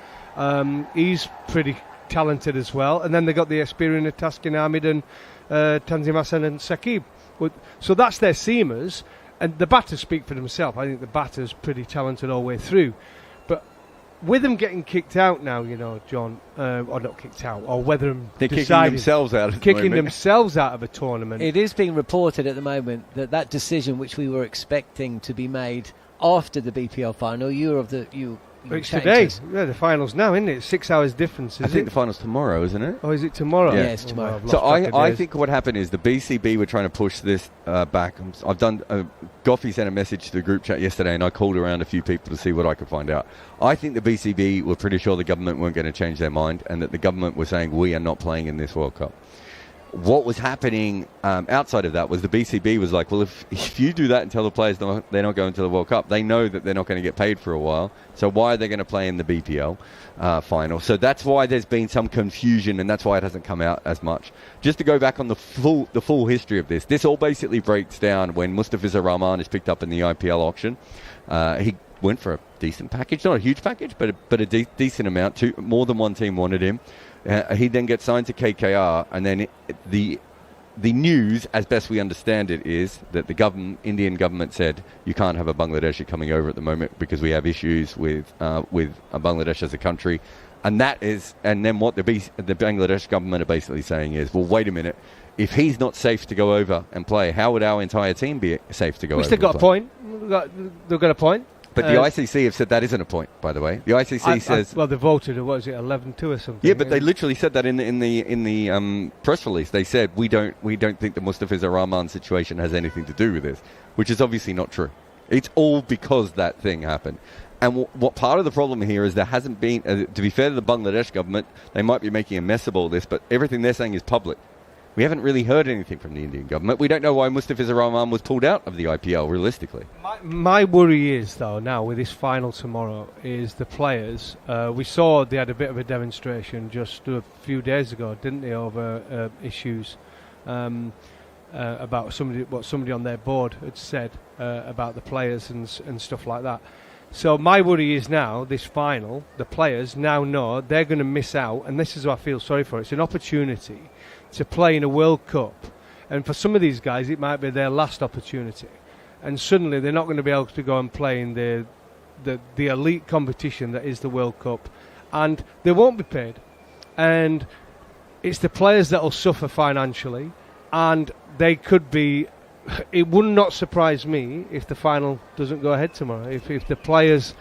Speaker 1: He's pretty talented as well. And then they've got the experience of Taskin Ahmed and Tanzim Hassan and Saqib. So that's their seamers. And the batters speak for themselves. I think the batters pretty talented all the way through. But with them getting kicked out now, you know, John, or not kicked out, or whether
Speaker 21: they're kicking themselves out
Speaker 1: of a tournament.
Speaker 2: It is being reported at the moment that decision, which we were expecting to be made after the BPL final,
Speaker 1: it's today. Yeah, the final's now, isn't it? 6 hours difference,
Speaker 21: I think the final's tomorrow, isn't it?
Speaker 1: Oh, is it tomorrow?
Speaker 21: Yeah,
Speaker 2: it's tomorrow.
Speaker 21: So I think what happened is the BCB were trying to push this back. I've done. Goffey sent a message to the group chat yesterday, and I called around a few people to see what I could find out. I think the BCB were pretty sure the government weren't going to change their mind, and that the government was saying we are not playing in this World Cup. What was happening outside of that was the BCB was like, well, if you do that and tell the players they're not going to the World Cup, they know that they're not going to get paid for a while. So why are they going to play in the BPL final? So that's why there's been some confusion, and that's why it hasn't come out as much. Just to go back on the full history of this all basically breaks down when Mustafiz Rahman is picked up in the IPL auction. He went for a decent package, not a huge package, but a decent amount. More than one team wanted him. He then gets signed to KKR, and then the news, as best we understand it, is that the Indian government said you can't have a Bangladeshi coming over at the moment because we have issues with Bangladesh as a country, and then what the Bangladesh government are basically saying is, well, wait a minute, if he's not safe to go over and play, how would our entire team be safe to go over?
Speaker 1: They've got a point. They've got a point.
Speaker 21: But the ICC have said that isn't a point, by the way. The ICC says...
Speaker 1: Well, they voted, what was it, 11-2 or something?
Speaker 21: Yeah, but they literally said that in the press release. They said, we don't think the Mustafiz Rahman situation has anything to do with this, which is obviously not true. It's all because that thing happened. And what part of the problem here is there hasn't been... to be fair to the Bangladesh government, they might be making a mess of all this, but everything they're saying is public. We haven't really heard anything from the Indian government. We don't know why Mustafiz Rahman was pulled out of the IPL, realistically.
Speaker 1: My worry is, though, now with this final tomorrow, is the players. We saw they had a bit of a demonstration just a few days ago, didn't they, over issues about what somebody on their board had said about the players and stuff like that. So my worry is now, this final, the players now know they're going to miss out, and this is what I feel sorry for. It's an opportunity to play in a World Cup, and for some of these guys it might be their last opportunity, and suddenly they're not going to be able to go and play in the elite competition that is the World Cup, and they won't be paid, and it's the players that will suffer financially, and they could be... It would not surprise me if the final doesn't go ahead tomorrow, if the players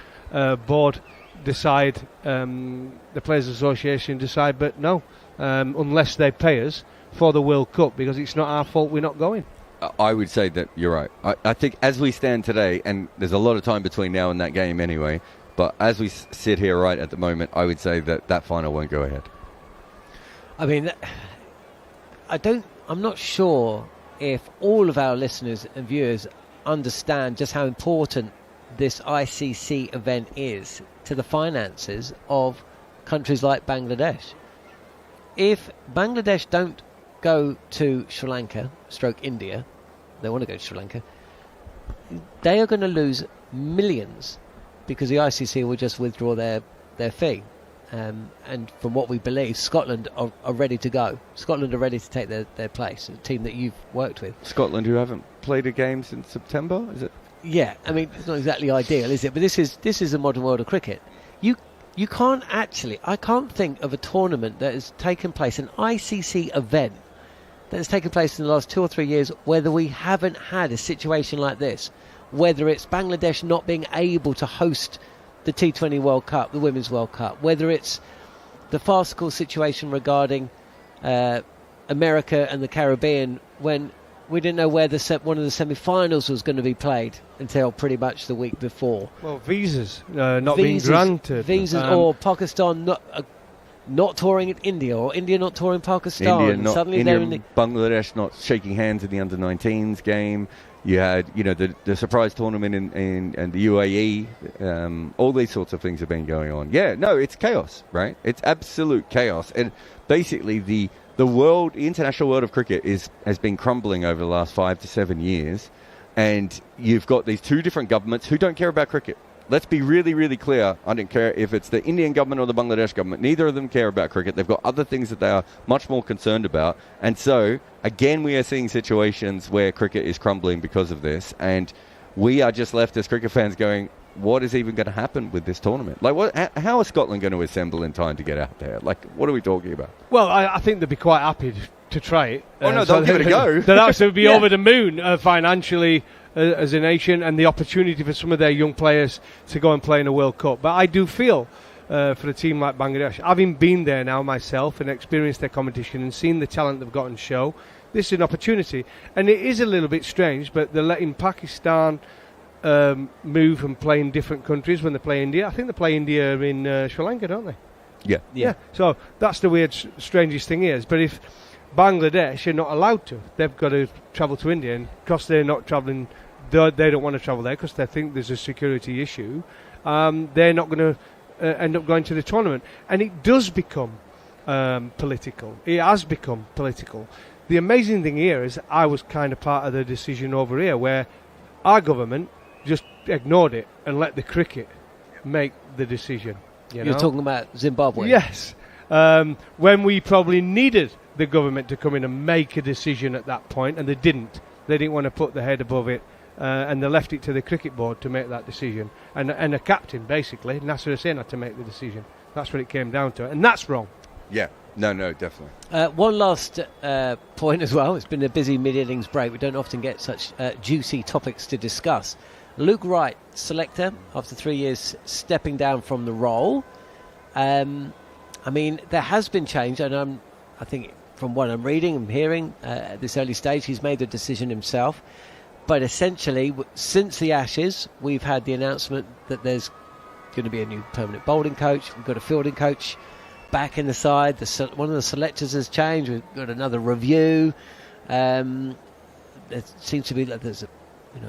Speaker 1: board decide, the Players Association decide, but no, unless they pay us for the World Cup, because it's not our fault we're not going.
Speaker 21: I would say that you're right. I think as we stand today, and there's a lot of time between now and that game anyway, but as we sit here right at the moment, I would say that final won't go ahead.
Speaker 2: I mean, I'm not sure if all of our listeners and viewers understand just how important this ICC event is to the finances of countries like Bangladesh. If Bangladesh don't go to Sri Lanka, India, they want to go to Sri Lanka, they are going to lose millions because the ICC will just withdraw their fee. And from what we believe, Scotland are ready to go. Scotland are ready to take their place, a team that you've worked with.
Speaker 21: Scotland, who haven't played a game since September, is it?
Speaker 2: Yeah, I mean, it's not exactly ideal, is it? But this is the modern world of cricket. You can't actually... I can't think of a tournament that has taken place, an ICC event that has taken place in the last 2 or 3 years, whether we haven't had a situation like this, whether it's Bangladesh not being able to host the T20 World Cup, the Women's World Cup, whether it's the farcical situation regarding America and the Caribbean, when we didn't know where one of the semi-finals was going to be played until pretty much the week before.
Speaker 1: Well, visas not being granted.
Speaker 2: Visas, or Pakistan not touring in India, or India not touring Pakistan. Suddenly they're in
Speaker 21: Bangladesh not shaking hands in the under-19s game. You had, the surprise tournament in the UAE. All these sorts of things have been going on. Yeah, no, it's chaos, right? It's absolute chaos. And basically the international world of cricket has been crumbling over the last 5 to 7 years. And you've got these two different governments who don't care about cricket. Let's be really, really clear. I don't care if it's the Indian government or the Bangladesh government. Neither of them care about cricket. They've got other things that they are much more concerned about. And so, again, we are seeing situations where cricket is crumbling because of this. And we are just left as cricket fans going, what is even going to happen with this tournament? Like, how is Scotland going to assemble in time to get out there? Like, what are we talking about?
Speaker 1: Well, I think they'd be quite happy to try it.
Speaker 21: Oh, no, they'll give it a go.
Speaker 1: They'd actually be over the moon financially as a nation, and the opportunity for some of their young players to go and play in a World Cup. But I do feel for a team like Bangladesh, having been there now myself and experienced their competition and seen the talent they've got on show, this is an opportunity. And it is a little bit strange, but they're letting Pakistan move and play in different countries when they play India. I think they play India in Sri Lanka, don't they?
Speaker 21: Yeah.
Speaker 1: So that's the weird, strangest thing is. But if Bangladesh are not allowed to, they've got to travel to India, and because they're not travelling, they don't want to travel there because they think there's a security issue. They're not going to end up going to the tournament, and it does become political. It has become political. The amazing thing here is I was kind of part of the decision over here, where our government just ignored it and let the cricket make the decision.
Speaker 2: You're talking about Zimbabwe?
Speaker 1: Yes. When we probably needed the government to come in and make a decision at that point, and they didn't. They didn't want to put their head above it, and they left it to the cricket board to make that decision. And a captain, basically, Nasser Hussain, had to make the decision. That's what it came down to, and that's wrong.
Speaker 21: Yeah. No, definitely.
Speaker 2: One last point as well. It's been a busy mid-innings break. We don't often get such juicy topics to discuss. Luke Wright, selector, after 3 years stepping down from the role. I mean, there has been change, and I think from what I'm reading and hearing at this early stage, he's made the decision himself. But essentially, since the Ashes, we've had the announcement that there's going to be a new permanent bowling coach. We've got a fielding coach back in the side. One of the selectors has changed. We've got another review. There seems to be there's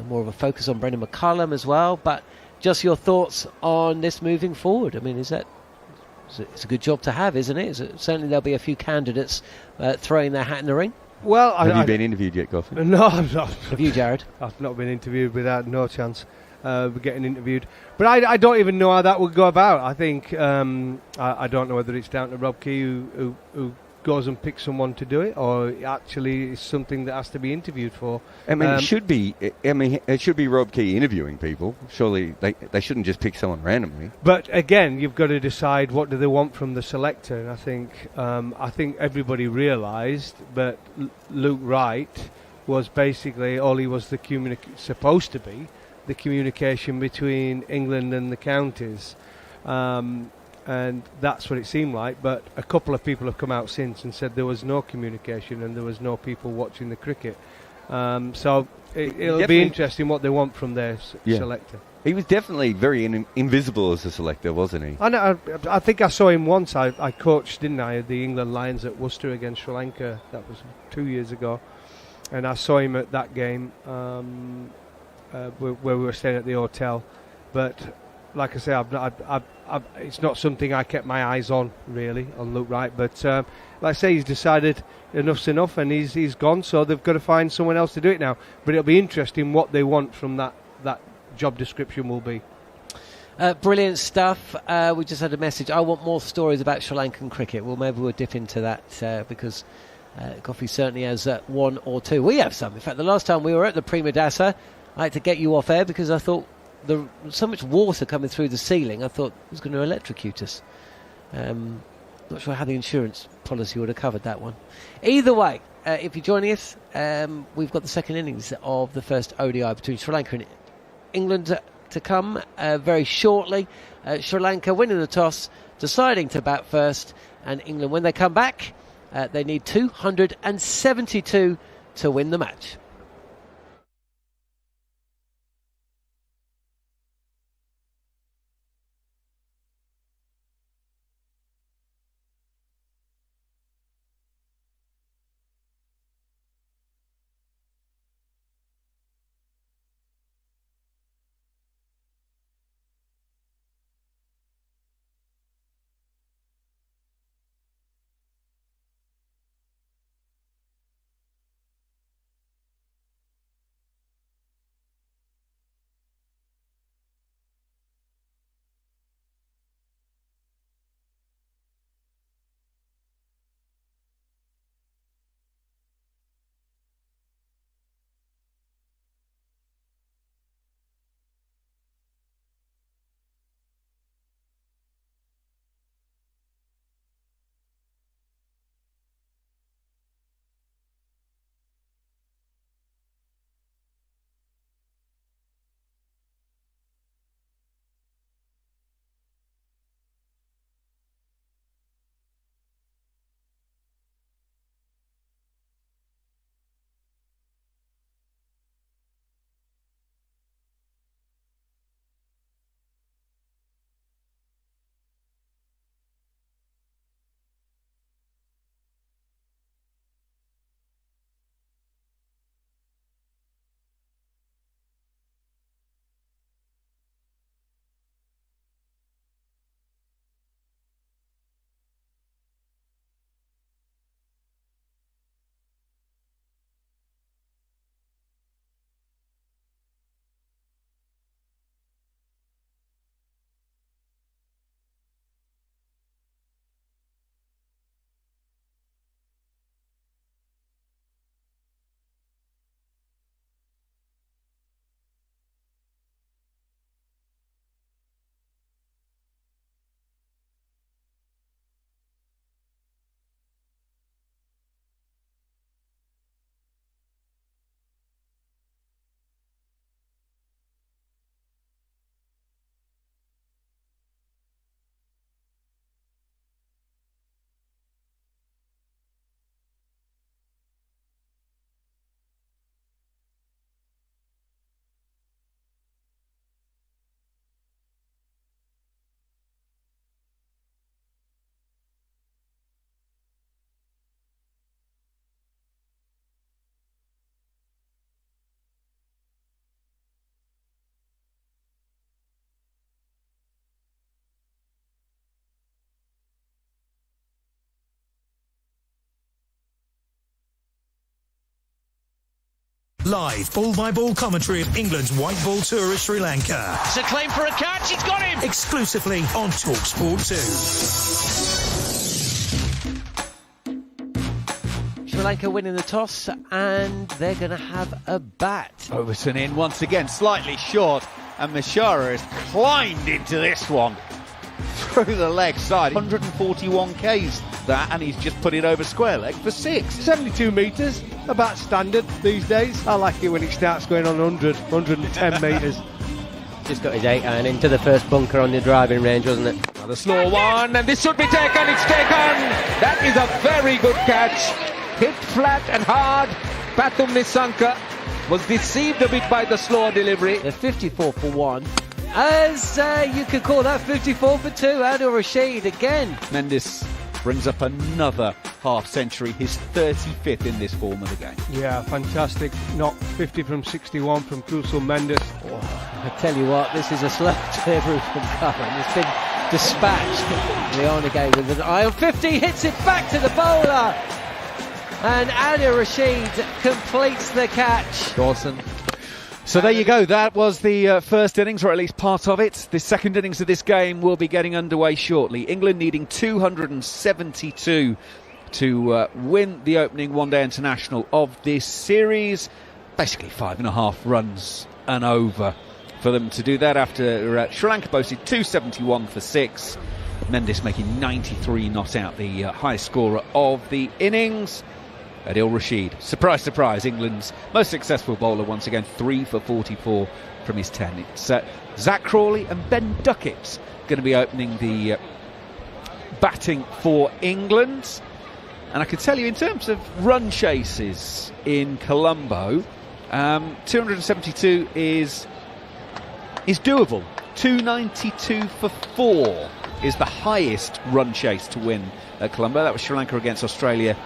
Speaker 2: more of a focus on Brendan McCullum as well. But just your thoughts on this moving forward. I mean, it's a good job to have, isn't it? Certainly there'll be a few candidates throwing their hat in the ring.
Speaker 21: Well, have you been interviewed yet, Goffin?
Speaker 1: No, I'm not.
Speaker 2: Have you, Jared?
Speaker 1: I've not been interviewed without no chance of getting interviewed. But I don't even know how that would go about. I think I don't know whether it's down to Rob Key who goes and picks someone to do it, or actually it's something that has to be interviewed for.
Speaker 21: I mean, it should be. It should be Rob Key interviewing people. Surely they shouldn't just pick someone randomly.
Speaker 1: But again, you've got to decide what do they want from the selector. And I think everybody realised, but Luke Wright was basically all he was supposed to be the communication between England and the counties. And that's what it seemed like, but a couple of people have come out since and said there was no communication and there was no people watching the cricket. So it'll be interesting what they want from their selector.
Speaker 21: He was definitely very invisible as a selector, wasn't he?
Speaker 1: I think I saw him once. I coached, didn't I, the England Lions at Worcester against Sri Lanka. That was 2 years ago. And I saw him at that game where we were staying at the hotel. But like I say, it's not something I kept my eyes on, really, on Luke Wright. But like I say, he's decided enough's enough and he's gone, so they've got to find someone else to do it now. But it'll be interesting what they want from that job description will be.
Speaker 2: Brilliant stuff. We just had a message. I want more stories about Sri Lankan cricket. Well, maybe we'll dip into that because Coffee certainly has one or two. We have some. In fact, the last time we were at the Premadasa, I had to get you off air because I thought there was so much water coming through the ceiling. I thought it was going to electrocute us. Not sure how the insurance policy would have covered that one. Either way, if you're joining us, we've got the second innings of the first ODI between Sri Lanka England to come very shortly. Sri Lanka winning the toss, deciding to bat first, and England, when they come back, they need 272 to win the match.
Speaker 5: Live ball-by-ball commentary of England's white ball tour of Sri Lanka.
Speaker 4: It's a claim for a catch, he's got him!
Speaker 5: Exclusively on talkSPORT
Speaker 2: 2. Sri Lanka winning the toss, and they're going to have a bat.
Speaker 14: Robertson in once again, slightly short, and Mishara has climbed into this one through the leg side. 141 Ks that, and he's just put it over square leg for 6.
Speaker 1: 72 metres, about standard these days. I like it when it starts going on 100, 110 metres.
Speaker 20: Just got his 8 iron into the first bunker on the driving range, wasn't it?
Speaker 9: The slow one, and this should be taken. It's taken. That is a very good catch. Hit flat and hard. Pathum Nissanka was deceived a bit by the slower delivery.
Speaker 2: The 54 for 1. As you could call that 54 for 2. Adil Rashid again.
Speaker 14: Mendes brings up another half century, his 35th in this form of the game.
Speaker 1: Yeah, fantastic. Not 50 from 61 from Kulsul Mendes.
Speaker 2: Oh, I tell you what, this is a slow delivery from Cullen. It's been dispatched. Leona gave with an eye on 50, hits it back to the bowler. And Adil Rashid completes the catch.
Speaker 14: Dawson. So there you go, that was the first innings, or at least part of it. The second innings of this game will be getting underway shortly. England needing 272 to win the opening one-day international of this series. Basically 5.5 runs and over for them to do that after Sri Lanka posted 271 for 6. Mendes making 93 not out, the highest scorer of the innings. Adil Rashid, surprise, surprise, England's most successful bowler once again, 3 for 44
Speaker 9: from his 10. It's Zach Crawley and Ben Duckett going to be opening the batting for England. And I can tell you, in terms of run chases in Colombo, 272 is doable. 292 for 4 is the highest run chase to win at Colombo. That was Sri Lanka against Australia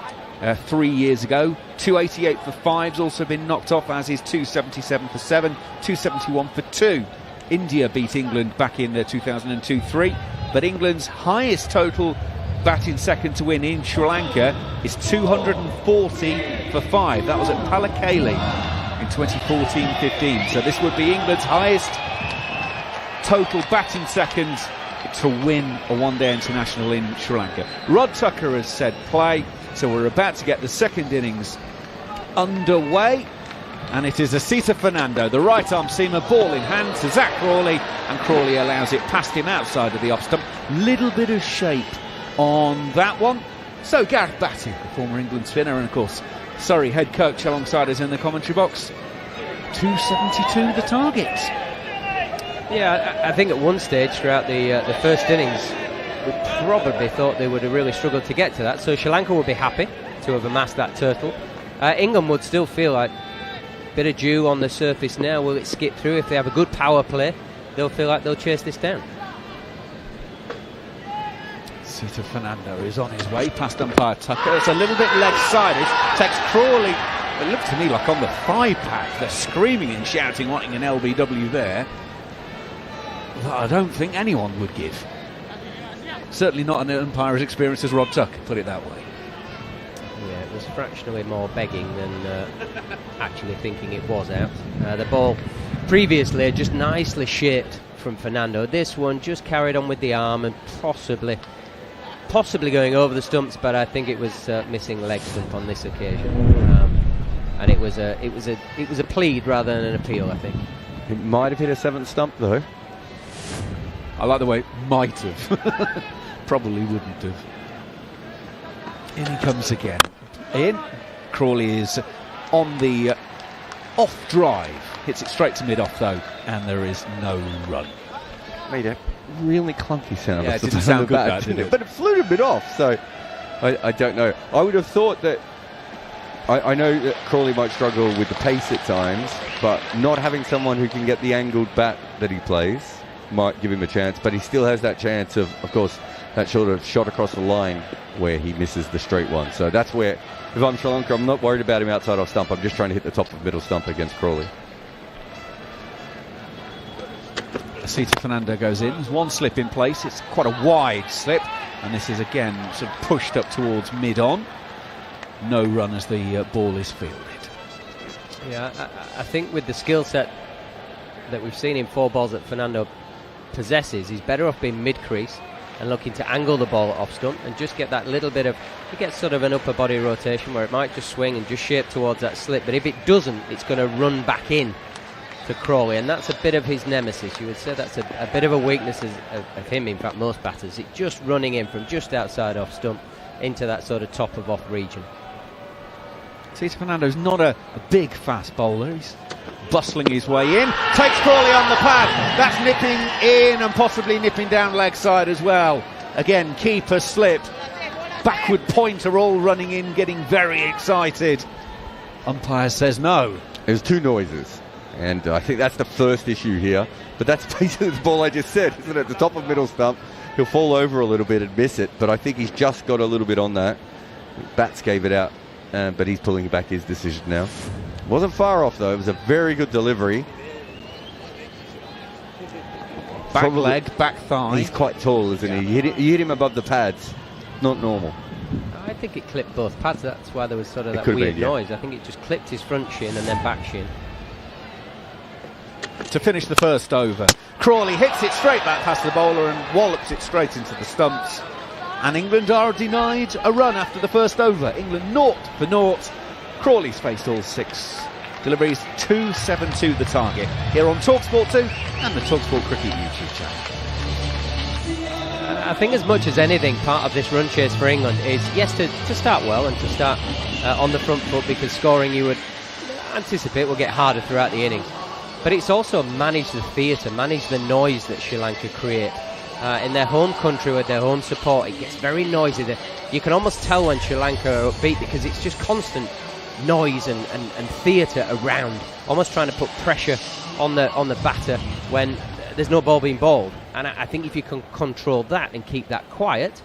Speaker 9: 3 years ago. 288 for 5's also been knocked off, as is 277 for 7, 271 for 2. India beat England back in 2002-3, but England's highest total batting second to win in Sri Lanka is 240 for 5. That was at Palakkale in 2014-15. So this would be England's highest total batting second to win a one-day international in Sri Lanka. Rod Tucker has said play, so we're about to get the second innings underway. And it is Asita Fernando, the right-arm seamer, ball in hand to Zach Crawley, and Crawley allows it past him outside of the off stump. Little bit of shape on that one. So Gareth Batty, the former England spinner, and of course Surrey head coach alongside us in the commentary box. 272 the target.
Speaker 20: Yeah, I think at one stage throughout the first innings we probably thought they would have really struggled to get to that, so Sri Lanka would be happy to have amassed that total. England would still feel like a bit of dew on the surface now. Will it skip through? If they have a good power play, they'll feel like they'll chase this down.
Speaker 9: Sita Fernando is on his way past umpire Tucker. It's a little bit leg-sided. Takes Crawley. It looked to me like on the thigh pad. They're screaming and shouting, wanting an LBW there. That I don't think anyone would give. Certainly not an umpire as experienced as Rod Tucker, put it that way.
Speaker 20: Yeah, it was fractionally more begging than actually thinking it was out. The ball previously had just nicely shaped from Fernando. This one just carried on with the arm and possibly going over the stumps, but I think it was missing leg stump on this occasion. And it was a plead rather than an appeal, I think.
Speaker 21: It might have hit a seventh stump though.
Speaker 9: I like the way it might have. Probably wouldn't have. In he comes again. In. Crawley is on the off drive. Hits it straight to mid-off though, and there is no run.
Speaker 21: Made a really clunky sound.
Speaker 9: Yeah, it didn't sound good,
Speaker 21: that, did it? But it flew a bit off, so I don't know. I would have thought that. I know that Crawley might struggle with the pace at times, but not having someone who can get the angled bat that he plays might give him a chance, but he still has that chance of course, that sort of shot across the line where he misses the straight one. So that's where, if I'm Sri Lanka, I'm not worried about him outside off stump. I'm just trying to hit the top of middle stump against Crawley.
Speaker 9: Asita Fernando goes in. There's one slip in place. It's quite a wide slip, and this is again sort of pushed up towards mid-on. No run as the ball is fielded.
Speaker 20: Yeah, I think with the skill set that we've seen in 4 balls that Fernando possesses, he's better off being mid-crease and looking to angle the ball off stump and just get that little bit of, he gets sort of an upper body rotation where it might just swing and just shape towards that slip, but if it doesn't, it's going to run back in to Crawley, and that's a bit of his nemesis. You would say that's a bit of a weakness of him, in fact most batters, it just running in from just outside off stump into that sort of top of off region.
Speaker 9: Asita Fernando's not a big fast bowler. He's bustling his way in, takes Crawley on the pad. That's nipping in and possibly nipping down leg side as well. Again, keeper slip, backward pointer, all running in, getting very excited. Umpire says no.
Speaker 21: There's 2 noises, and I think that's the first issue here. But that's basically the ball I just said, isn't it? The top of middle stump. He'll fall over a little bit and miss it, but I think he's just got a little bit on that. Bats gave it out, but he's pulling back his decision now. Wasn't far off though. It was a very good delivery.
Speaker 9: Back leg, back thigh.
Speaker 21: He's quite tall, isn't he? You hit him above the pads. Not normal.
Speaker 20: I think it clipped both pads. That's why there was sort of that weird noise. I think it just clipped his front shin and then back shin.
Speaker 9: To finish the first over, Crawley hits it straight back past the bowler and wallops it straight into the stumps. And England are denied a run after the first over. England 0 for 0. Crawley's faced all 6 deliveries. 272 the target. Here on talkSPORT 2 and the talkSPORT Cricket YouTube channel.
Speaker 20: I think as much as anything, part of this run chase for England is, yes, to start well and to start on the front foot, because scoring, you would anticipate, will get harder throughout the innings. but it's also manage the theatre, manage the noise that Sri Lanka create. In their home country with their home support, it gets very noisy. You can almost tell when Sri Lanka are upbeat because it's just constant noise and theatre around, almost trying to put pressure on the batter when there's no ball being bowled. And I think if you can control that and keep that quiet,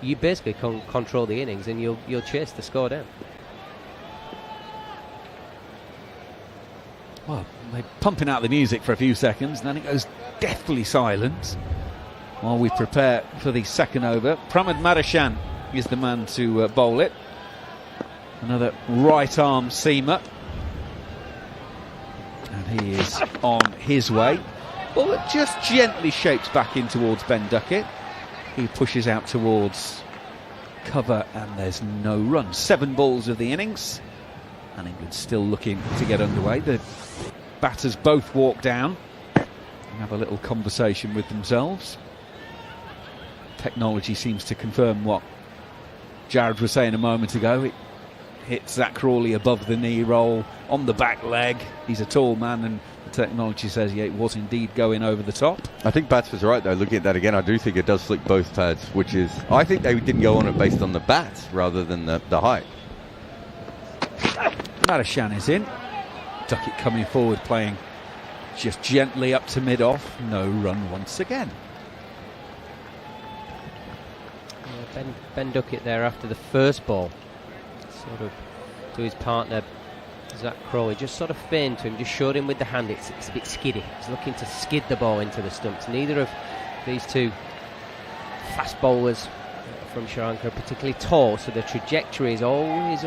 Speaker 20: you basically can control the innings and you'll chase the score down.
Speaker 9: Well, they're pumping out the music for a few seconds, and then it goes deathly silent while we prepare for the second over. Premadasa is the man to bowl it. Another right arm seamer. And he is on his way. Ball that just gently shapes back in towards Ben Duckett. He pushes out towards cover and there's no run. 7 balls of the innings. And England still looking to get underway. The batters both walk down and have a little conversation with themselves. Technology seems to confirm what Jared was saying a moment ago. It hits Zach Crawley above the knee roll on the back leg. He's a tall man, and the technology says it was indeed going over the top.
Speaker 21: I think Bats was right though. Looking at that again, I do think it does flick both pads, which is, I think they didn't go on it based on the bats rather than the height.
Speaker 9: Madashan is in. Duckett coming forward, playing just gently up to mid-off. No run once again.
Speaker 20: Ben Duckett there after the first ball, sort of to his partner Zach Crawley, just sort of feigned to him, just showed him with the hand it's a bit skiddy. He's looking to skid the ball into the stumps. Neither of these two fast bowlers from Sri Lanka are particularly tall, so the trajectory is always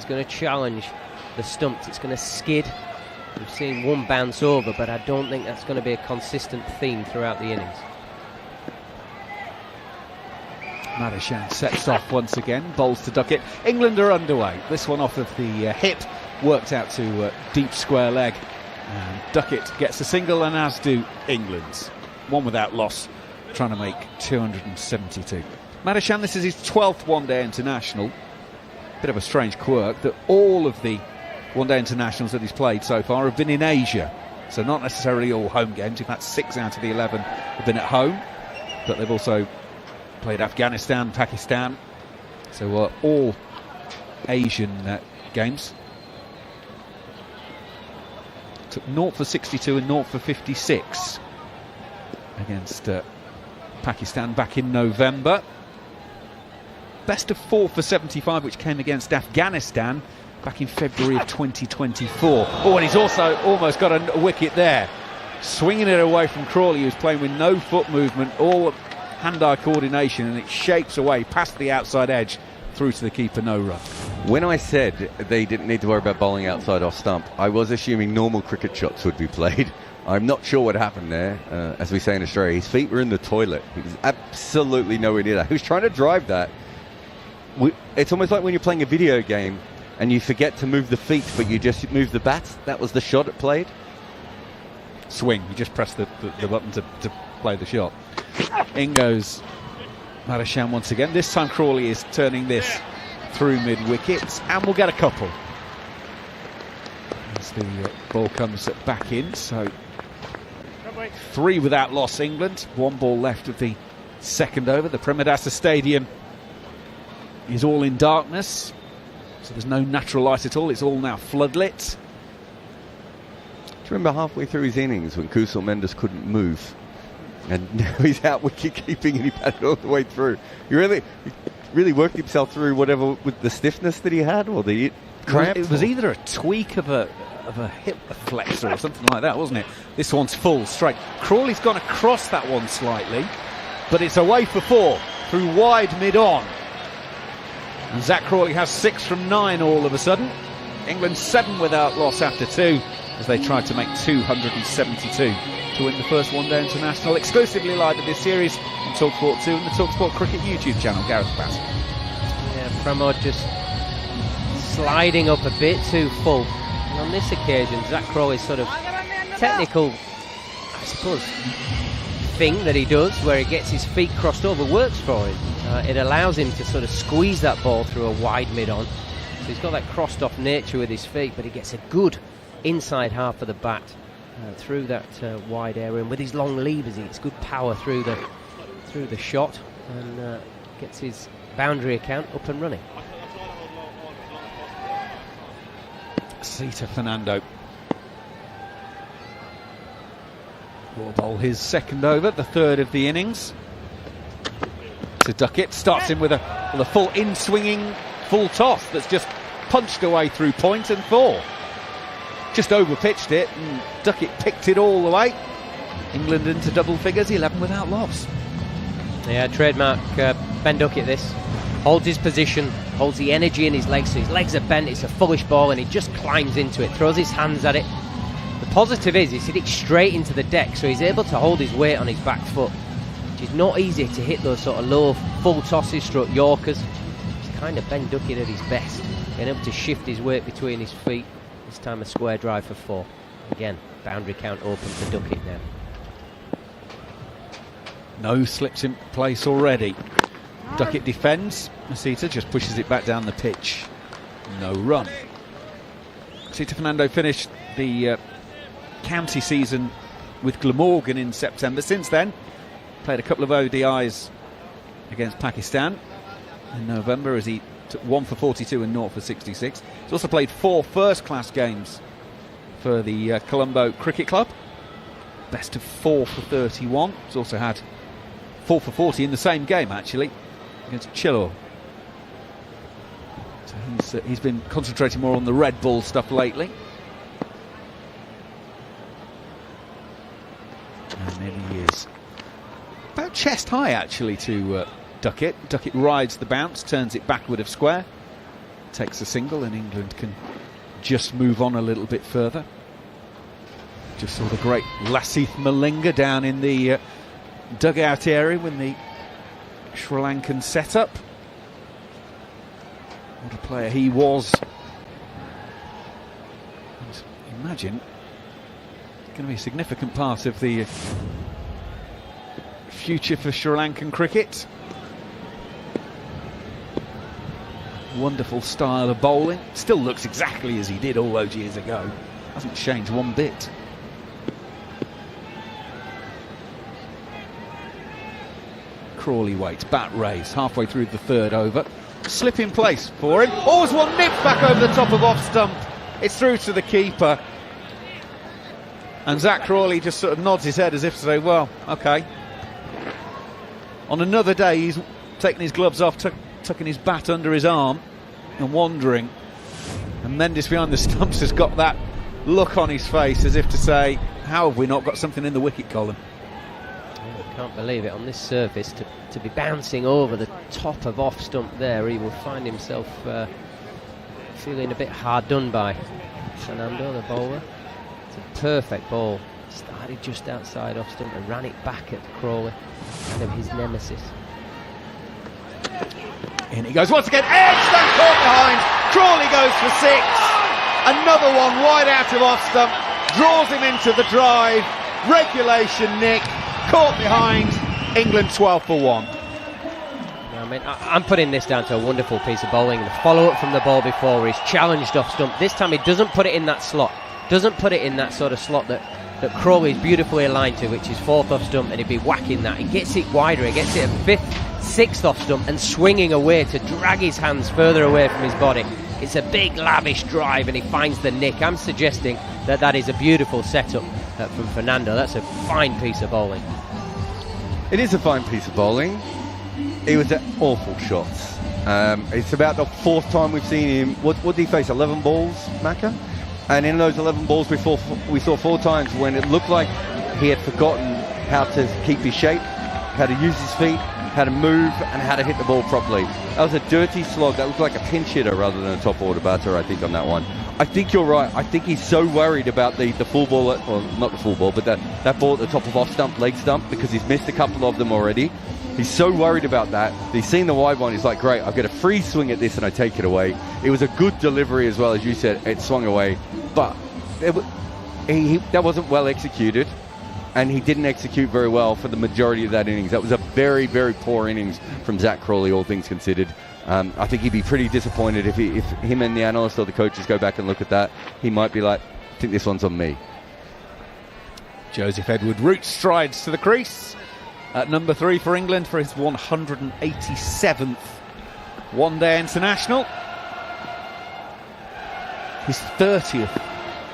Speaker 20: going to challenge the stumps. It's going to skid. We've seen one bounce over, but I don't think that's going to be a consistent theme throughout the innings.
Speaker 9: Madashan sets off once again, bowls to Duckett. England are underway. This one off of the hip, worked out to deep square leg. And Duckett gets a single, and as do England. One without loss, trying to make 272. Madashan, this is his 12th one-day international. Bit of a strange quirk that all of the one-day internationals that he's played so far have been in Asia. So not necessarily all home games. In fact, 6 out of the 11 have been at home. But they've also played Afghanistan, Pakistan, so all Asian games. Took 0 for 62 and 0 for 56 against Pakistan back in November. Best of 4 for 75, which came against Afghanistan back in February of 2024. Oh, and he's also almost got a wicket there. Swinging it away from Crawley, who's playing with no foot movement, all hand-eye coordination, and it shapes away past the outside edge through to the keeper, no run.
Speaker 21: When I said they didn't need to worry about bowling outside off stump, I was assuming normal cricket shots would be played. I'm not sure what happened there. As we say in Australia, his feet were in the toilet. He was absolutely nowhere near that. He was trying to drive that. It's almost like when you're playing a video game and you forget to move the feet, but you just move the bat. That was the shot it played.
Speaker 9: Swing. You just press the button to play the shot. In goes Madashan once again. This time Crawley is turning this through mid-wicket, and we'll get a couple as the ball comes back in. So 3 without loss England. 1 ball left of the second over. The Premadasa Stadium is all in darkness, so there's no natural light at all. It's all now floodlit.
Speaker 21: Do you remember halfway through his innings when Kusal Mendes couldn't move? And now he's out wicket keeping and he batted all the way through. He really worked himself through whatever with the stiffness that he had, or the cramp.
Speaker 9: It was either a tweak of a hip flexor or something like that, wasn't it? This one's full straight. Crawley's gone across that one slightly, but it's away for 4 through wide mid-on. And Zach Crawley has 6 from 9 all of a sudden. England 7 without loss after 2 as they tried to make 272 to win the first one-day international. Exclusively live at this series on talkSPORT 2 and the talkSPORT Cricket YouTube channel. Gareth Bass.
Speaker 20: Yeah, Pramod just sliding up a bit too full. And on this occasion, Zach Crawley's sort of technical, I suppose, thing that he does where he gets his feet crossed over works for him. It allows him to sort of squeeze that ball through a wide mid-on. So he's got that crossed off nature with his feet, but he gets a good inside half of the bat through that wide area, and with his long levers, he gets good power through the shot, and gets his boundary account up and running.
Speaker 9: Sita Fernando will bowl his second over, the third of the innings. To Duckett, starts him with a full in-swinging full toss that's just punched away through point and 4. Just over-pitched it, and Duckett picked it all the way. England into double figures, 11 without loss.
Speaker 20: Yeah, trademark Ben Duckett this. Holds his position, holds the energy in his legs, so his legs are bent, it's a fullish ball, and he just climbs into it, throws his hands at it. The positive is he's hit it straight into the deck, so he's able to hold his weight on his back foot, which is not easy to hit those sort of low full tosses, stroke Yorkers. It's kind of Ben Duckett at his best, being able to shift his weight between his feet. This time a square drive for 4. Again, boundary count open for Duckett now.
Speaker 9: No slips in place already. Duckett defends. Masita just pushes it back down the pitch. No run. Sita Fernando finished the county season with Glamorgan in September. Since then, played a couple of ODIs against Pakistan in November as he took 1 for 42 and 0 for 66. He's also played 4 first-class games for the Colombo Cricket Club. Best of 4 for 31. He's also had 4 for 40 in the same game, actually, against Chillor. So he's been concentrating more on the red ball stuff lately. And then he is about chest high, actually, to Duckett. Duckett rides the bounce, turns it backward of square, takes a single, and England can just move on a little bit further. Just saw the great Lasith Malinga down in the dugout area when the Sri Lankan setup. What a player he was. And imagine it's going to be a significant part of the future for Sri Lankan cricket. Wonderful style of bowling. Still looks exactly as he did all those years ago. Hasn't changed one bit. Crawley waits, bat raised, halfway through the third over. Slip in place for him. Always one nipped back over the top of off stump. It's through to the keeper. And Zach Crawley just sort of nods his head as if to say, well, OK. On another day, he's taking his gloves off, tucking his bat under his arm and wandering. And Mendes behind the stumps has got that look on his face as if to say, how have we not got something in the wicket column?
Speaker 20: Can't believe it on this surface to be bouncing over the top of off stump there. He will find himself feeling a bit hard done by. Fernando, the bowler. It's a perfect ball. Started just outside off stump and ran it back at Crawley, kind of his nemesis.
Speaker 9: In he goes once again, edged and caught behind. Crawley goes for 6. Another one wide out of off stump, draws him into the drive. Regulation nick. Caught behind, England 12 for 1.
Speaker 20: I mean, I'm putting this down to a wonderful piece of bowling. The follow-up from the ball before, he's challenged off stump. This time he doesn't put it in that slot. Doesn't put it in that sort of slot that Crawley is beautifully aligned to, which is 4th off stump, and he'd be whacking that. He gets it wider, he gets it at 5th, 6th off stump, and swinging away to drag his hands further away from his body. It's a big, lavish drive, and he finds the nick. I'm suggesting that is a beautiful setup from Fernando. That's a fine piece of bowling.
Speaker 21: It is a fine piece of bowling. It was an awful shots. It's about the 4th time we've seen him. What did he face? 11 balls, Macca? And in those 11 balls, we saw 4 times when it looked like he had forgotten how to keep his shape, how to use his feet, how to move, and how to hit the ball properly. That was a dirty slog. That was like a pinch hitter rather than a top order batter, I think, on that one. I think you're right. I think he's so worried about the full ball, well, not the full ball, but that ball at the top of off stump, leg stump, because he's missed a couple of them already. He's so worried about that. He's seen the wide one. He's like, great, I'll get a free swing at this and I take it away. It was a good delivery as well, as you said. It swung away. But that wasn't well executed. And he didn't execute very well for the majority of that innings. That was a very, very poor innings from Zach Crawley, all things considered. I think he'd be pretty disappointed if him and the analysts or the coaches go back and look at that. He might be like, I think this one's on me.
Speaker 14: Joseph Edward-Root strides to the crease at number 3 for England for his 187th one-day international. His 30th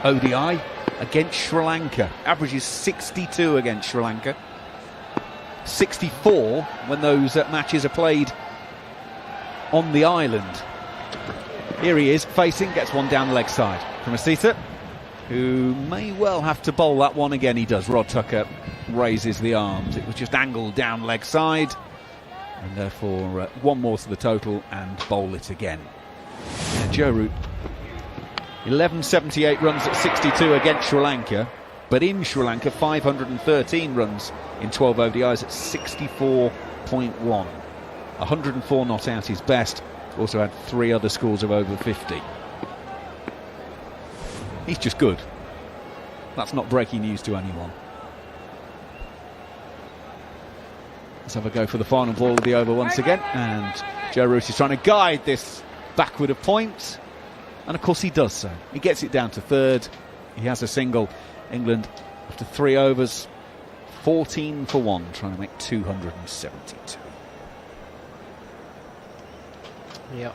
Speaker 14: ODI against Sri Lanka. Averages 62 against Sri Lanka. 64 when those matches are played on the island. Here he is facing, gets one down the leg side from Asita, who may well have to bowl that one again. He does. Rod Tucker raises the arms. It was just angled down leg side, and therefore one more to the total and bowl it again. And Joe Root, 1178 runs at 62 against Sri Lanka, but in Sri Lanka 513 runs in 12 ODIs at 64.1. 104 not out his best. Also had 3 other scores of over 50. He's just good. That's not breaking news to anyone. Let's have a go for the final ball of the over once again. And Joe Root is trying to guide this backward of point. And of course he does so. He gets it down to third. He has a single. England, after 3 overs, 14 for 1, trying to make 272.
Speaker 20: Yeah,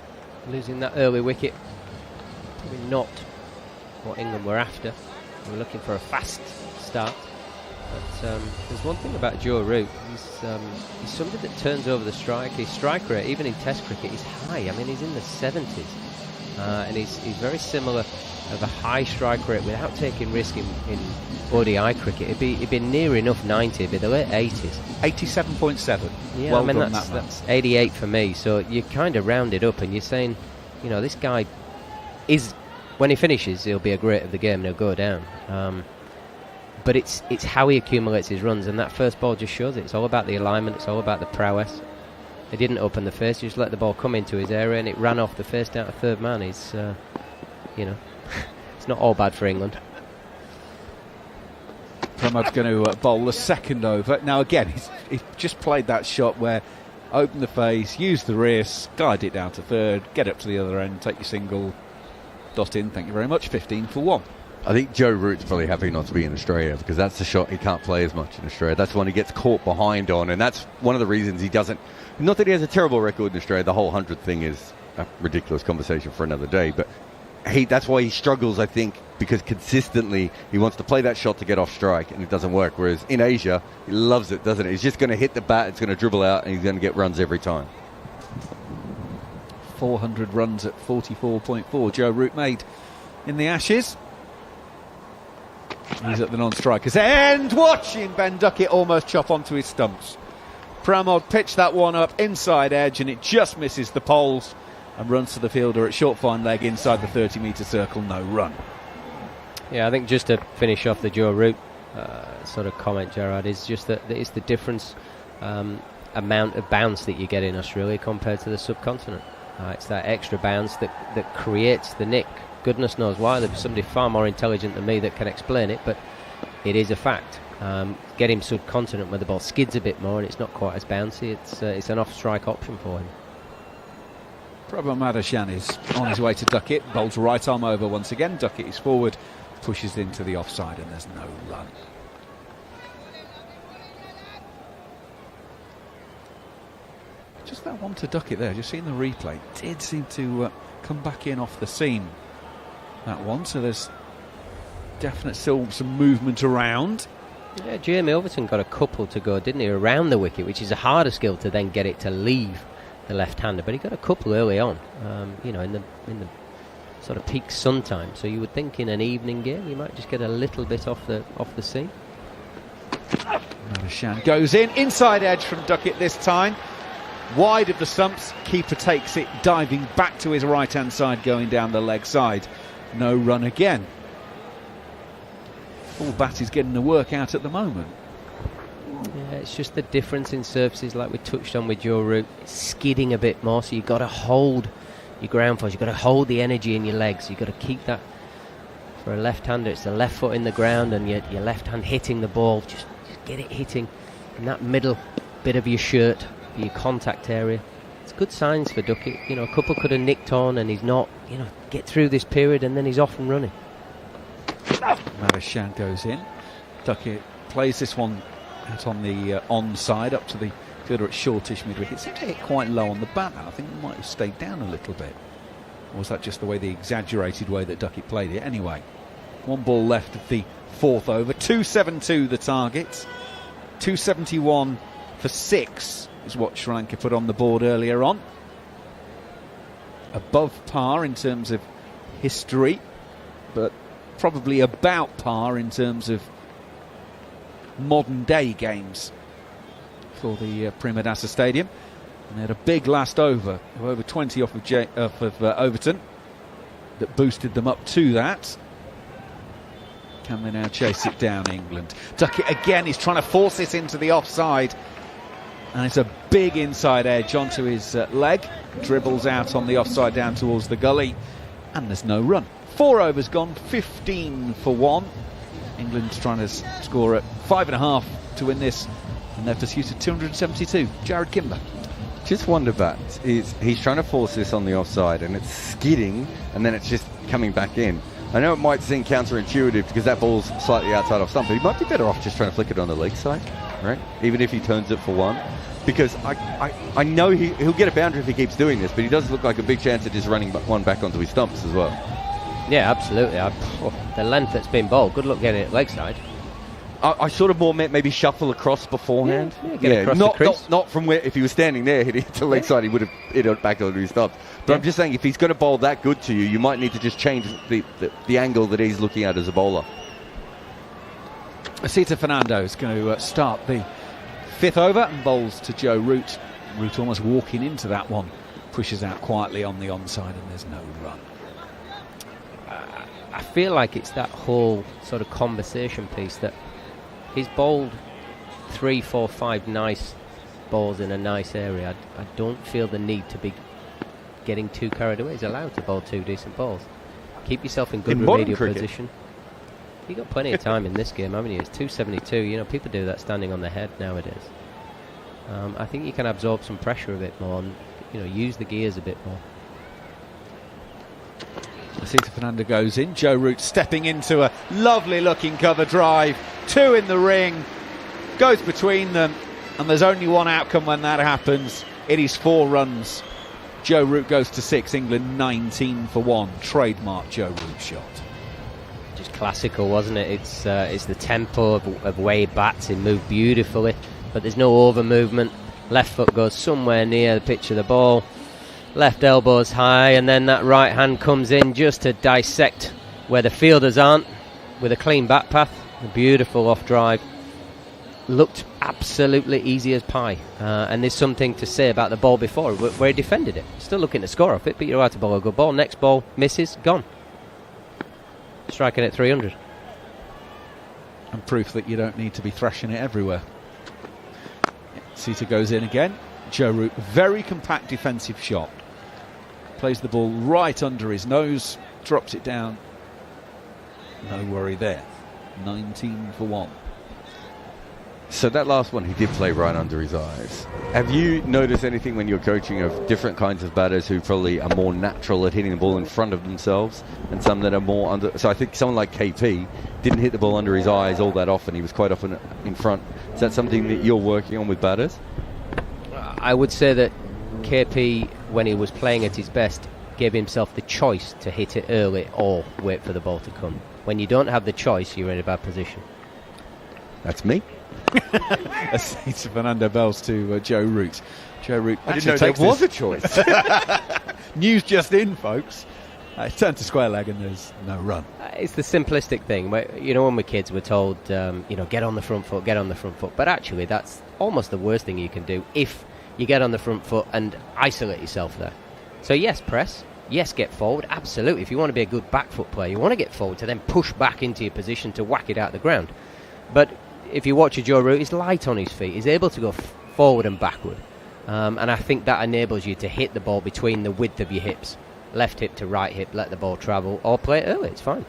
Speaker 20: losing that early wicket. Probably not what England were after. They were looking for a fast start. But there's one thing about Joe Root. He's somebody that turns over the strike. His strike rate, even in Test cricket, is high. I mean, he's in the 70s. And he's very similar of a high strike rate without taking risk in ODI cricket. It'd be near enough 90, it'd be the late 80s.
Speaker 14: 87.7.
Speaker 20: Yeah,
Speaker 14: well
Speaker 20: I mean,
Speaker 14: done,
Speaker 20: that's 88 for me. So you kind of round it up and you're saying, you know, this guy is, when he finishes, he'll be a great of the game and he'll go down. But it's how he accumulates his runs, and that first ball just shows it. It's all about the alignment, it's all about the prowess. He didn't open the face, he just let the ball come into his area and it ran off the face down to third man. It's, you know, it's not all bad for England.
Speaker 14: Pramad's going to bowl the second over. Now again, he's just played that shot where open the face, use the wrist, guide it down to third, get up to the other end, take your single, dot in, thank you very much, 15 for 1.
Speaker 21: I think Joe Root's probably happy not to be in Australia, because that's the shot he can't play as much in Australia. That's the one he gets caught behind on, and that's one of the reasons he doesn't. Not that he has a terrible record in Australia, the whole 100 thing is a ridiculous conversation for another day, but that's why he struggles, I think, because consistently he wants to play that shot to get off strike and it doesn't work, whereas in Asia he loves it, doesn't it? He's just going to hit the bat, it's going to dribble out, and he's going to get runs every time.
Speaker 14: 400 runs at 44.4 Joe Root made in the Ashes. He's at the non-strikers end, watching Ben Duckett almost chop onto his stumps. Pramod pitched that one up inside edge and it just misses the poles and runs to the fielder at short fine leg inside the 30-metre circle, no run.
Speaker 20: Yeah, I think just to finish off the Joe Root sort of comment, Gerard, is just that it's the difference amount of bounce that you get in Australia compared to the subcontinent. It's that extra bounce that creates the nick. Goodness knows why. There's somebody far more intelligent than me that can explain it, but it is a fact. Get him subcontinent where the ball skids a bit more and it's not quite as bouncy. It's an off-strike option for him.
Speaker 14: Premadasa is on his way to Duckett, bowls right arm over once again. Duckett is forward, pushes into the offside, and there's no run. Just that one to Duckett there, just seeing the replay, did seem to come back in off the seam, that one, so there's definite still some movement around.
Speaker 20: Yeah, Jamie Overton got a couple to go, didn't he, around the wicket, which is a harder skill to then get it to leave the left-hander, but he got a couple early on, you know, in the sort of peak sun time. So you would think in an evening game you might just get a little bit off the seam.
Speaker 14: Madashan goes in, inside edge from Duckett this time, wide of the stumps. Keeper takes it, diving back to his right-hand side, going down the leg side. No run again. Full bat is getting the work out at the moment.
Speaker 20: Yeah, it's just the difference in surfaces, like we touched on with Joe Root. It's skidding a bit more, so you've got to hold your ground force, you've got to hold the energy in your legs, you've got to keep that. For a left-hander, it's the left foot in the ground and your left hand hitting the ball. Just get it hitting in that middle bit of your shirt, your contact area. It's good signs for Duckett. You know, a couple could have nicked on and he's not, you know, get through this period and then he's off and running.
Speaker 14: Madashan goes in.
Speaker 9: Duckett plays this one out on the onside up to the fielder at shortish midwicket. It seemed to hit quite low on the bat. I think it might have stayed down a little bit. Or was that just the exaggerated way that Duckett played it? Anyway, one ball left of the fourth over. 272 the target. 271 for 6 is what Sri Lanka put on the board earlier on. Above par in terms of history, but probably about par in terms of modern day games for the Premadasa Stadium. And they had a big last over 20 off of Overton that boosted them up to that. Can they now chase it down, England? Duckett again is trying to force this into the offside, and it's a big inside edge onto his leg. Dribbles out on the offside down towards the gully, and there's no run. 4 overs gone, 15 for 1. England's trying to score at 5.5 to win this, and they've pursued 272. Jared Kimber.
Speaker 21: Just wonder that he's trying to force this on the offside, and it's skidding, and then it's just coming back in. I know it might seem counterintuitive because that ball's slightly outside off stump, but he might be better off just trying to flick it on the leg side, right? Even if he turns it for 1. Because I know he'll get a boundary if he keeps doing this, but he does look like a big chance of just running one back onto his stumps as well.
Speaker 20: Yeah, absolutely. The length that's been bowled, good luck getting it leg side.
Speaker 21: I sort of more meant maybe shuffle across beforehand.
Speaker 20: Get across the crease.
Speaker 21: Not from where, if he was standing there hitting it to the leg side, he would have hit it back onto his stumps. But I'm just saying, if he's going to bowl that good to you, you might need to just change the angle that he's looking at as a bowler.
Speaker 9: Asita Fernando is going to start the 5th over and bowls to Joe Root. Root almost walking into that one. Pushes out quietly on the onside, and there's no run.
Speaker 20: I feel like it's that whole sort of conversation piece that he's bowled 3, 4, 5 nice balls in a nice area. I don't feel the need to be getting too carried away. He's allowed to bowl 2 decent balls. Keep yourself in good remedial position. You've got plenty of time in this game, haven't you? It's 272. You know, people do that standing on their head nowadays. I think you can absorb some pressure a bit more and, use the gears a bit more.
Speaker 9: Asita Fernando goes in. Joe Root stepping into a lovely looking cover drive. 2 in the ring. Goes between them. And there's only one outcome when that happens. It is 4 runs. Joe Root goes to 6. England 19 for 1. Trademark Joe Root shot.
Speaker 20: Just classical, wasn't it? It's the tempo of way he bats. He moved beautifully, but there's no over movement. Left foot goes somewhere near the pitch of the ball. Left elbow's high, and then that right hand comes in just to dissect where the fielders aren't with a clean bat path. A beautiful off drive. Looked absolutely easy as pie. And there's something to say about the ball before where he defended it. Still looking to score off it, but you're allowed to bowl a good ball. Next ball misses, gone. Striking at 300.
Speaker 9: And proof that you don't need to be thrashing it everywhere. Sita goes in again. Joe Root, very compact defensive shot. Plays the ball right under his nose, drops it down. No worry there. 19 for 1.
Speaker 21: So that last one, he did play right under his eyes. Have you noticed anything when you're coaching of different kinds of batters who probably are more natural at hitting the ball in front of themselves and some that are more under... So I think someone like KP didn't hit the ball under his eyes all that often. He was quite often in front. Is that something that you're working on with batters?
Speaker 20: I would say that KP, when he was playing at his best, gave himself the choice to hit it early or wait for the ball to come. When you don't have the choice, you're in a bad position.
Speaker 21: That's me.
Speaker 9: Asita Fernando bells to Joe Root. Joe Root.
Speaker 21: I didn't know there was a choice.
Speaker 9: News just in, folks. It's turned to square leg and there's no run.
Speaker 20: It's the simplistic thing. Where, when we're kids, we're told, get on the front foot, get on the front foot. But actually, that's almost the worst thing you can do if you get on the front foot and isolate yourself there. So yes, press. Yes, get forward. Absolutely. If you want to be a good back foot player, you want to get forward to then push back into your position to whack it out the ground. But if you watch a Joe Root, he's light on his feet. He's able to go forward and backward. And I think that enables you to hit the ball between the width of your hips. Left hip to right hip, let the ball travel, or play it early. It's fine.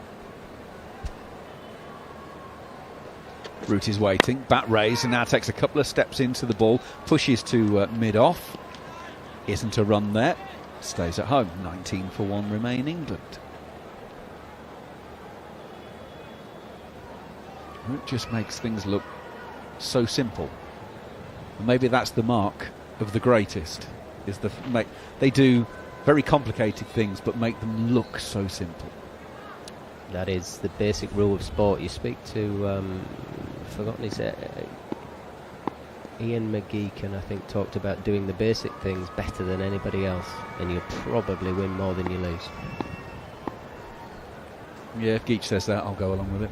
Speaker 9: Root is waiting. Bat raised and now takes a couple of steps into the ball. Pushes to mid-off. Isn't a run there. Stays at home. 19 for 1 remain England. Root just makes things look so simple. And maybe that's the mark of the greatest. They do very complicated things, but make them look so simple.
Speaker 20: That is the basic rule of sport. You speak to, forgotten his Ian McGeechan, I think, talked about doing the basic things better than anybody else, and you'll probably win more than you lose.
Speaker 9: Yeah, if Geech says that, I'll go along with it.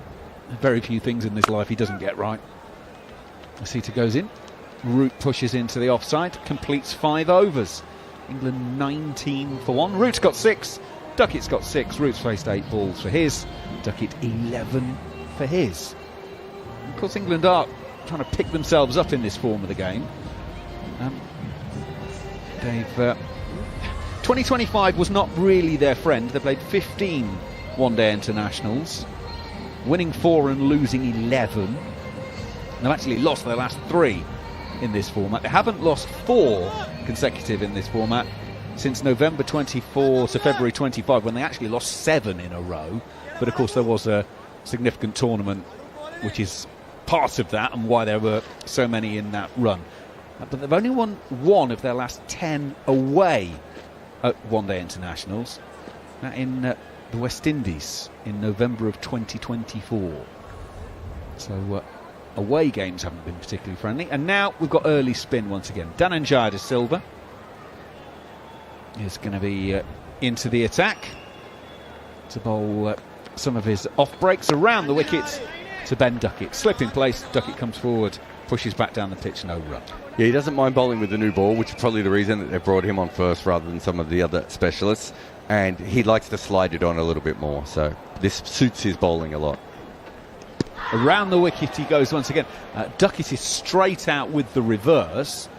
Speaker 9: Very few things in this life he doesn't get right. Asita goes in. Root pushes into the offside, completes 5 overs. England 19 for 1. Root's got 6. Duckett's got 6. Root's faced 8 balls for his. Duckett 11 for his. Of course, England are trying to pick themselves up in this form of the game. 2025 was not really their friend. They played 15 one-day internationals, winning 4 and losing 11. They've actually lost their last 3 in this format. They haven't lost 4 consecutive in this format since November 24 to February 25, when they actually lost 7 in a row. But of course there was a significant tournament which is part of that and why there were so many in that run. But they've only won 1 of their last 10 away at one-day internationals, in the West Indies in November of 2024. So away games haven't been particularly friendly. And now we've got early spin once again. Dhananjaya de Silva is going to be into the attack to bowl some of his off breaks around the wickets to Ben Duckett. Slip in place, Duckett comes forward, pushes back down the pitch, no run.
Speaker 21: Yeah, he doesn't mind bowling with the new ball, which is probably the reason that they brought him on first rather than some of the other specialists. And he likes to slide it on a little bit more, so this suits his bowling a lot.
Speaker 9: Around the wicket he goes once again. Duckett is straight out with the reverse.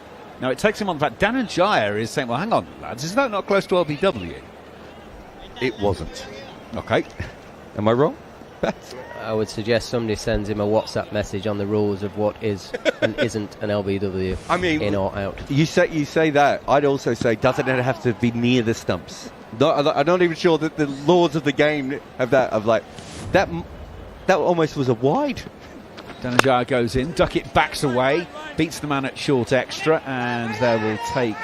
Speaker 9: Now it takes him on the fact Dhananjaya is saying, well, hang on, lads, is that not close to LBW?
Speaker 21: It wasn't.
Speaker 9: Okay.
Speaker 21: Am I wrong?
Speaker 20: I would suggest somebody sends him a WhatsApp message on the rules of what is and isn't an LBW.
Speaker 21: I mean,
Speaker 20: in or out.
Speaker 21: You say that. I'd also say, doesn't it have to be near the stumps? I'm not even sure that the laws of the game have that. Of like that almost was a wide.
Speaker 9: Dhananjaya goes in. Duckett backs away, beats the man at short extra, and they will take.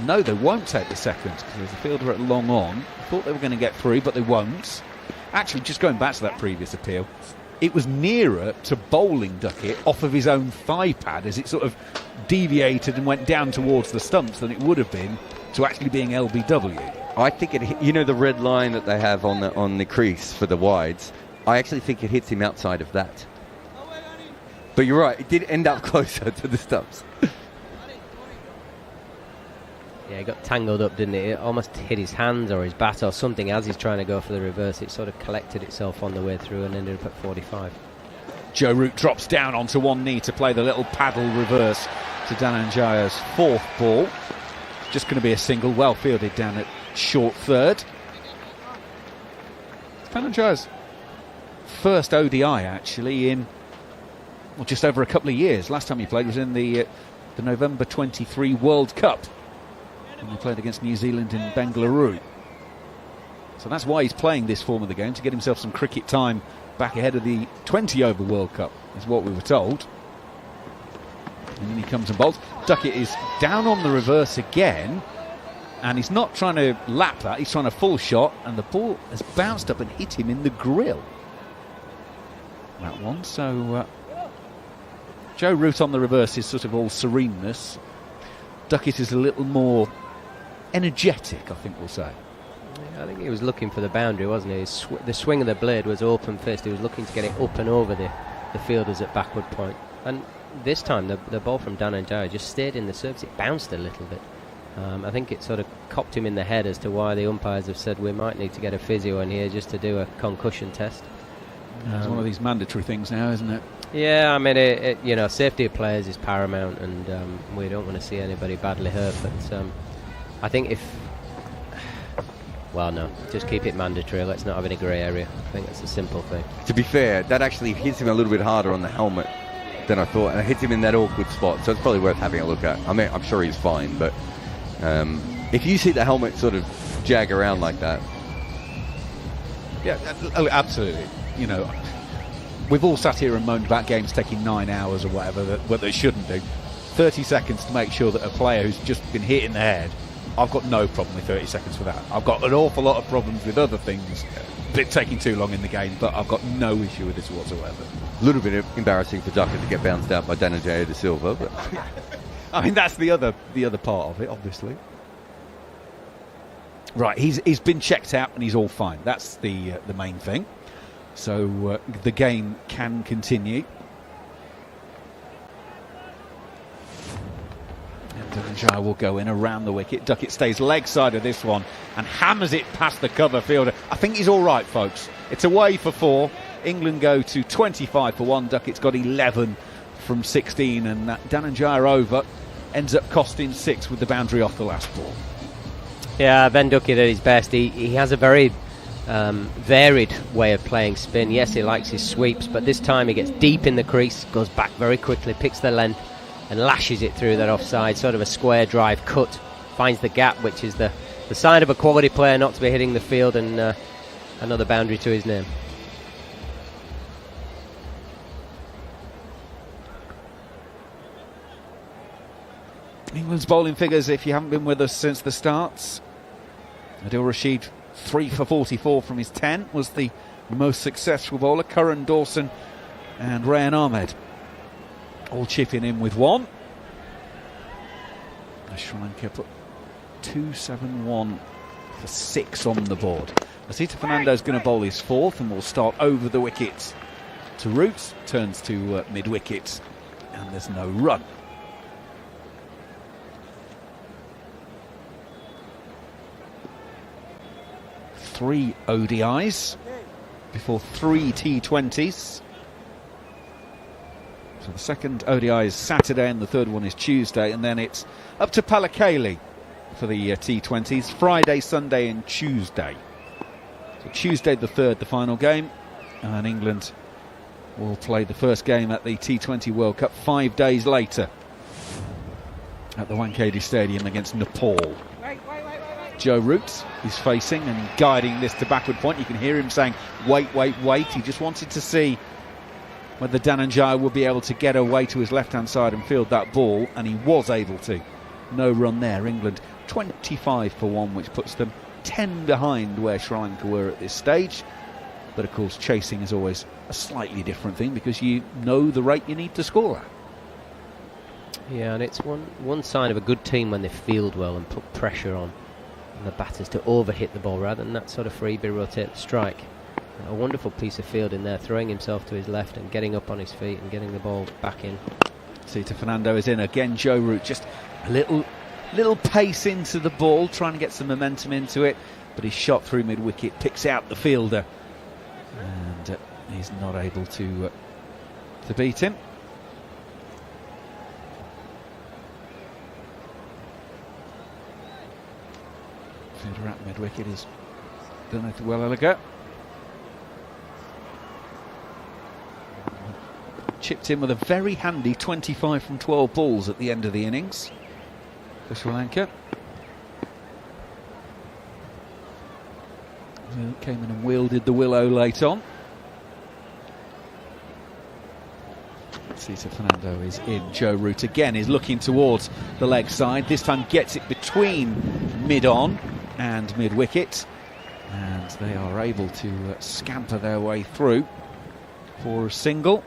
Speaker 9: No, they won't take the second because there's a fielder at long on. I thought they were going to get through, but they won't. Actually, just going back to that previous appeal, it was nearer to bowling Duckett off of his own thigh pad as it sort of deviated and went down towards the stumps than it would have been to actually being LBW.
Speaker 21: I think it hit, the red line that they have on the crease for the wides, I actually think it hits him outside of that. But you're right, it did end up closer to the stumps.
Speaker 20: Yeah, he got tangled up, didn't it? It almost hit his hands or his bat or something as he's trying to go for the reverse. It sort of collected itself on the way through and ended up at 45.
Speaker 9: Joe Root drops down onto one knee to play the little paddle reverse to Dhananjaya's 4th ball. Just going to be a single, well fielded down at short third. Dhananjaya's first ODI actually in just over a couple of years. Last time he played was in the November 23 World Cup, when he played against New Zealand in Bengaluru. So that's why he's playing this form of the game, to get himself some cricket time back ahead of the 20-over World Cup, is what we were told. And then he comes and bowls. Duckett is down on the reverse again, and he's not trying to lap that, he's trying a full shot, and the ball has bounced up and hit him in the grill. That one, so Joe Root on the reverse is sort of all sereneness. Duckett is a little more energetic, I think we'll say.
Speaker 20: Yeah, I think he was looking for the boundary, wasn't he? The swing of the blade was open first. He was looking to get it up and over the fielders at backward point. And this time, the ball from Dhananjaya just stayed in the surface. It bounced a little bit. I think it sort of copped him in the head as to why the umpires have said we might need to get a physio in here just to do a concussion test.
Speaker 9: It's one of these mandatory things now, isn't it?
Speaker 20: Yeah, I mean, safety of players is paramount, and we don't want to see anybody badly hurt. But I think just keep it mandatory. Let's not have any grey area. I think that's a simple thing.
Speaker 21: To be fair, that actually hits him a little bit harder on the helmet than I thought, and it hits him in that awkward spot. So it's probably worth having a look at. I mean, I'm sure he's fine, but if you see the helmet sort of jag around like that,
Speaker 9: yeah, absolutely.
Speaker 14: we've all sat here and moaned about games taking 9 hours or whatever that they shouldn't do. 30 seconds to make sure that a player who's just been hit in the head, I've got no problem with 30 seconds for that. I've got an awful lot of problems with other things, bit taking too long in the game, but I've got no issue with this whatsoever.
Speaker 21: A little bit embarrassing for Duckett to get bounced out by Danijaya de Silva, but
Speaker 14: I mean that's the other part of it, obviously. Right, he's been checked out and he's all fine. That's the main thing. So the game can continue. And Danijaya will go in around the wicket. Duckett stays leg side of this one and hammers it past the cover fielder. I think he's all right, folks. It's away for 4. England go to 25 for 1. Duckett's got 11 from 16, and that Danijaya over ends up costing 6 with the boundary off the last ball.
Speaker 20: Yeah, Ben Duckett at his best. He has a very varied way of playing spin. Yes, he likes his sweeps, but this time he gets deep in the crease, goes back very quickly, picks the length and lashes it through that offside, sort of a square drive cut, finds the gap, which is the sign of a quality player not to be hitting the field, and another boundary to his name.
Speaker 14: England's bowling figures, if you haven't been with us since the starts. Adil Rashid 3 for 44 from his 10, was the most successful bowler. Curran, Dawson and Rayan Ahmed all chipping in with 1. Sri Lanka put 2-7-1 for 6 on the board. Asita Fernando's going to bowl his 4th and will start over the wickets to Roots, turns to mid-wicket, and there's no run. Three ODIs before 3 T20s. So the second ODI is Saturday and the third one is Tuesday, and then it's up to Pallekele for the T20s, Friday, Sunday and Tuesday. So Tuesday the 3rd, the final game, and England will play the first game at the T20 World Cup 5 days later at the Wankhede Stadium against Nepal. Joe Root is facing and guiding this to backward point. You can hear him saying, wait, wait, wait. He just wanted to see whether Danijaya would be able to get away to his left-hand side and field that ball, and he was able to. No run there. England 25 for 1, which puts them 10 behind where Sri Lanka were at this stage. But of course, chasing is always a slightly different thing because you know the rate you need to score at.
Speaker 20: Yeah, and it's one sign of a good team when they field well and put pressure on the batters to overhit the ball rather than that sort of freebie rotate strike. A wonderful piece of fielding there, throwing himself to his left and getting up on his feet and getting the ball back in.
Speaker 14: Asita Fernando is in again. Joe Root just a little pace into the ball, trying to get some momentum into it, but he's shot through mid-wicket, picks out the fielder, and he's not able to beat him. Fielder at mid-wicket is Bernard Welliger. Chipped in with a very handy 25 from 12 balls at the end of the innings for Sri Lanka. Came in and wielded the willow late on. Asita Fernando is in. Joe Root again is looking towards the leg side. This time gets it between mid-on and mid-wicket. And they are able to scamper their way through for a single.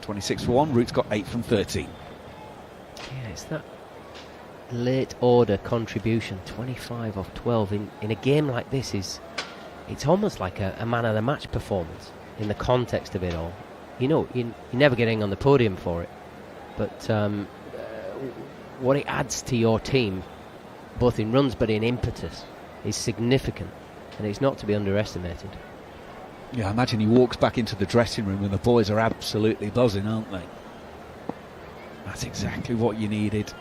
Speaker 14: 26 for 1. Root's got 8 from 13.
Speaker 20: Yeah, it's that late order contribution. 25 off 12 in a game like this it's almost like a man of the match performance in the context of it all. You know, you're never getting on the podium for it, but what it adds to your team, both in runs but in impetus, is significant, and it's not to be underestimated.
Speaker 14: Yeah, I imagine he walks back into the dressing room and the boys are absolutely buzzing, aren't they? That's exactly what you needed.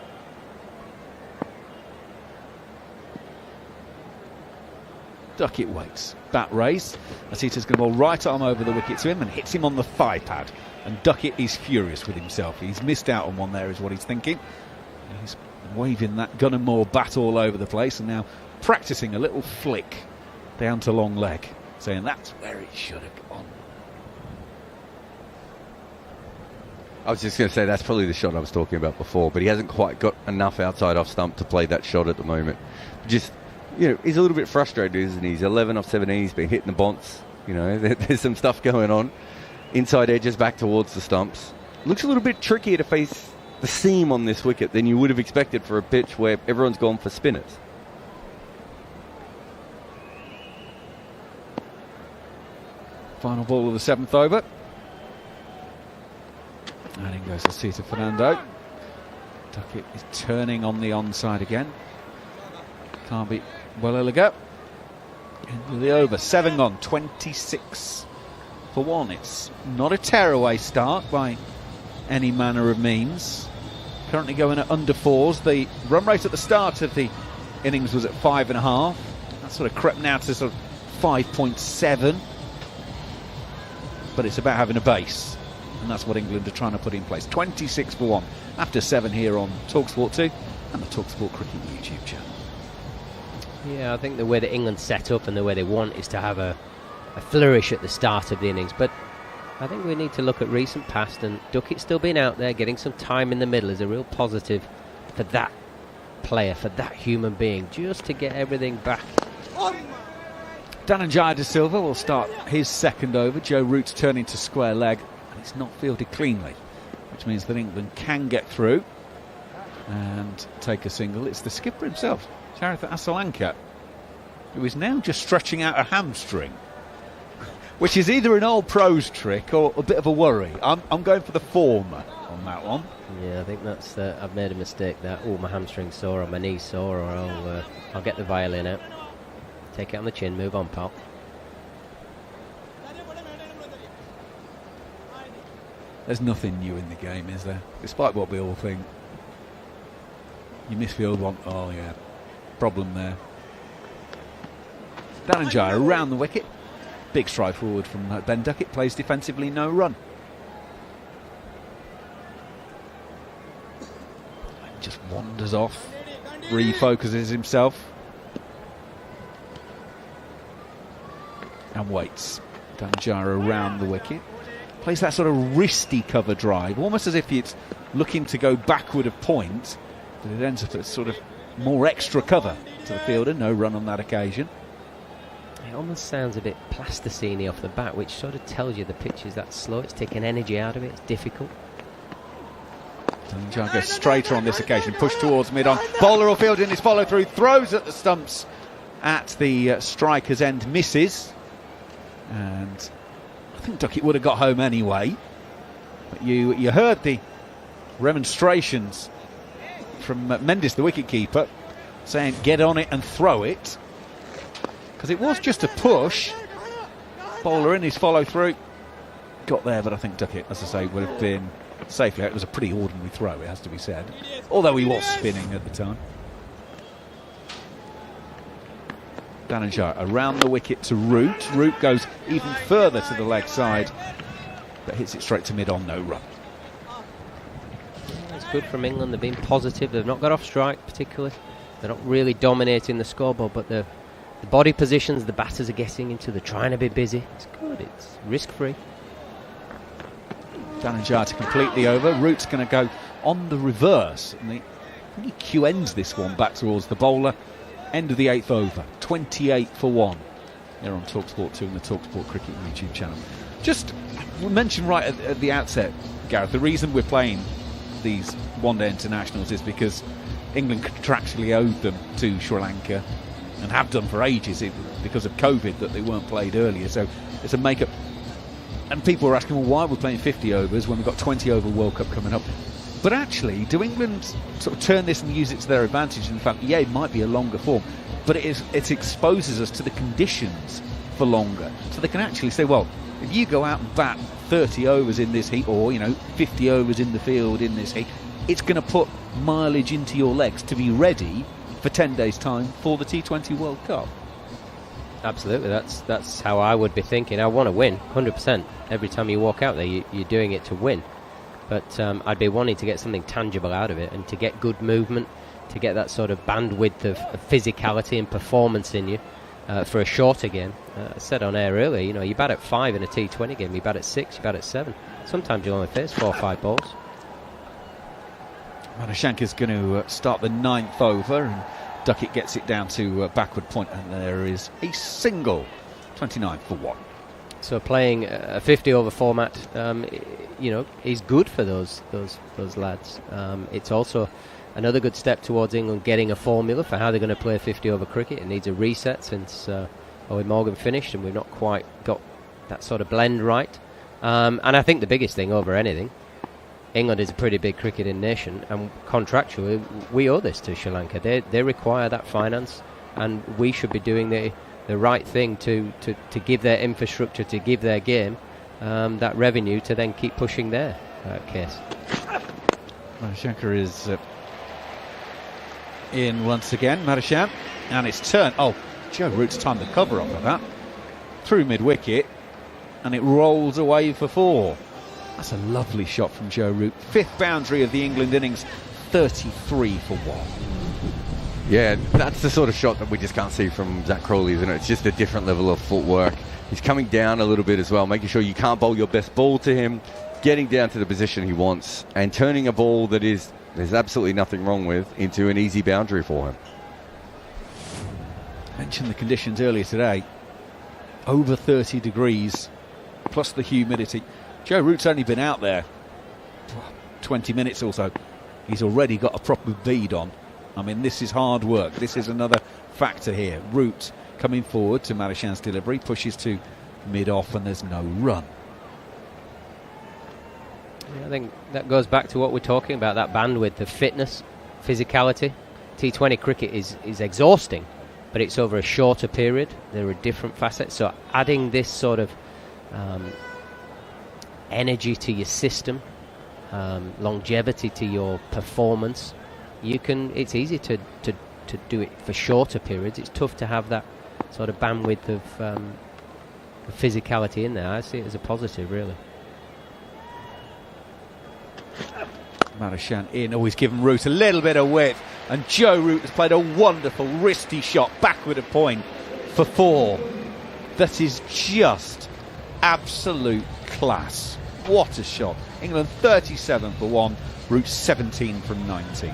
Speaker 14: Duckett waits. Bat raised. Asita's going to bowl right arm over the wicket to him and hits him on the thigh pad. And Duckett is furious with himself. He's missed out on one there, is what he's thinking. He's waving that Gunnermore bat all over the place and now practicing a little flick down to long leg, saying that's where it should have gone.
Speaker 21: I was just going to say that's probably the shot I was talking about before, but he hasn't quite got enough outside off stump to play that shot at the moment. Just, he's a little bit frustrated, isn't he? He's 11 off 17, he's been hitting the bonts. There's some stuff going on. Inside edges back towards the stumps. Looks a little bit trickier to face the seam on this wicket than you would have expected for a pitch where everyone's gone for spinners.
Speaker 9: Final ball of the 7th over. And in goes Lasita Fernando. Duckett is turning on the onside again. Can't beat Weliliga. Into the over. 7 gone, 26 for 1. It's not a tearaway start by any manner of means. Currently going at under 4s. The run rate at the start of the innings was at 5.5. That sort of crept now to sort of 5.7. But it's about having a base. And that's what England are trying to put in place. 26 for 1 after 7 here on talkSPORT 2 and the talkSPORT Cricket YouTube channel.
Speaker 20: Yeah, I think the way that England set up and the way they want is to have a flourish at the start of the innings. But I think we need to look at recent past, and Duckett still being out there, getting some time in the middle is a real positive for that player, for that human being, just to get everything back.
Speaker 9: Dhananjaya De Silva will start his second over. Joe Root's turning to square leg. It's not fielded cleanly, which means that England can get through and take a single. It's the skipper himself, Charitha Asalanka, who is now just stretching out a hamstring, which is either an old pros trick or a bit of a worry. I'm going for the former on that one.
Speaker 20: Yeah, I think that's I've made a mistake there. Oh, my hamstring's sore or my knee's sore, or I'll get the violin out. Take it on the chin, move on, pal.
Speaker 9: There's nothing new in the game, is there? Despite what we all think. You misfield one. Oh, yeah. Problem there. Dhananjaya around the wicket. Big stride forward from Ben Duckett. Plays defensively, no run. Just wanders off. Refocuses himself. And waits. Dhananjaya around the wicket. Plays that sort of wristy cover drive, almost as if it's looking to go backward a point, but it ends up at sort of more extra cover to the fielder. No run on that occasion.
Speaker 20: It almost sounds a bit plasticine off the bat, which sort of tells you the pitch is that slow. It's taking energy out of it. It's difficult.
Speaker 9: Dhananjaya goes straighter on this occasion. Push towards mid-on. Bowler will field in his follow-through. Throws at the stumps at the striker's end. Misses. And I think Duckett would have got home anyway. But you heard the remonstrations from Mendes, the wicketkeeper, saying get on it and throw it. Because it was just a push. Bowler in his follow-through. Got there, but I think Duckett, as I say, would have been safely out. It was a pretty ordinary throw, it has to be said. Although he was spinning at the time. Dhananjaya around the wicket to Root. Root goes even further to the leg side, but hits it straight to mid-on, no run.
Speaker 20: It's good from England. They've been positive. They've not got off strike particularly. They're not really dominating the scoreboard, but the body positions the batters are getting into, they're trying to be busy. It's good. It's risk-free.
Speaker 9: Dhananjaya to complete the over. Root's going to go on the reverse, and I think he Q-ends this one back towards the bowler. End of the 8th over, 28 for 1. They're on talkSPORT 2 and the talkSPORT Cricket YouTube channel. Just mention right at the outset, Gareth, the reason we're playing these one-day internationals is because England contractually owed them to Sri Lanka and have done for ages because of COVID that they weren't played earlier. So it's a make-up. And people are asking, well, why are we playing 50 overs when we've got 20 over World Cup coming up? But actually, do England sort of turn this and use it to their advantage? In fact, yeah, it might be a longer form, but it exposes us to the conditions for longer. So they can actually say, well, if you go out and bat 30 overs in this heat, or 50 overs in the field in this heat, it's going to put mileage into your legs to be ready for 10 days' time for the T20 World Cup.
Speaker 20: Absolutely, that's how I would be thinking. I want to win, 100%. Every time you walk out there, you're doing it to win. But I'd be wanting to get something tangible out of it and to get good movement, to get that sort of bandwidth of physicality and performance in you. for a shorter game. I said on air earlier, you know, you bat at 5 in a T20 game, you bat at 6, you bat at 7. Sometimes you only face 4 or 5 balls.
Speaker 9: Madushanka's going to start the 9th over, and Duckett gets it down to backward point, and there is a single. 29 for 1.
Speaker 20: So playing a 50-over format, you know, is good for those lads. It's also another good step towards England getting a formula for how they're going to play 50-over cricket. It needs a reset since Owen Morgan finished, and we've not quite got that sort of blend right. And I think the biggest thing over anything, England is a pretty big cricketing nation, and contractually we owe this to Sri Lanka. They require that finance, and we should be doing the right thing to give their infrastructure, to give their game that revenue to then keep pushing their case.
Speaker 9: Madushanka is in once again, Madushan, and it's turned. Oh, Joe Root's timed the cover up of that. Through mid-wicket, and it rolls away for 4. That's a lovely shot from Joe Root. 5th boundary of the England innings, 33 for 1.
Speaker 21: Yeah, that's the sort of shot that we just can't see from Zach Crawley, isn't it? It's just a different level of footwork. He's coming down a little bit as well, making sure you can't bowl your best ball to him, getting down to the position he wants, and turning a ball that there's absolutely nothing wrong with into an easy boundary for him.
Speaker 9: Mentioned the conditions earlier today. Over 30 degrees, plus the humidity. Joe Root's only been out there 20 minutes or so. He's already got a proper bead on. I mean, this is hard work. This is another factor here. Root coming forward to Madushan's delivery, pushes to mid-off, and there's no run.
Speaker 20: Yeah, I think that goes back to what we're talking about, that bandwidth of fitness, physicality. T20 cricket is exhausting, but it's over a shorter period. There are different facets. So adding this sort of energy to your system, longevity to your performance, it's easy to do it for shorter periods. It's tough to have that sort of bandwidth of physicality in there. I see it as a positive, really.
Speaker 9: Madushan in, always giving Root a little bit of width, and Joe Root has played a wonderful wristy shot backward a point for 4. That is just absolute class. What a shot. England 37 for 1, Root 17 from 19.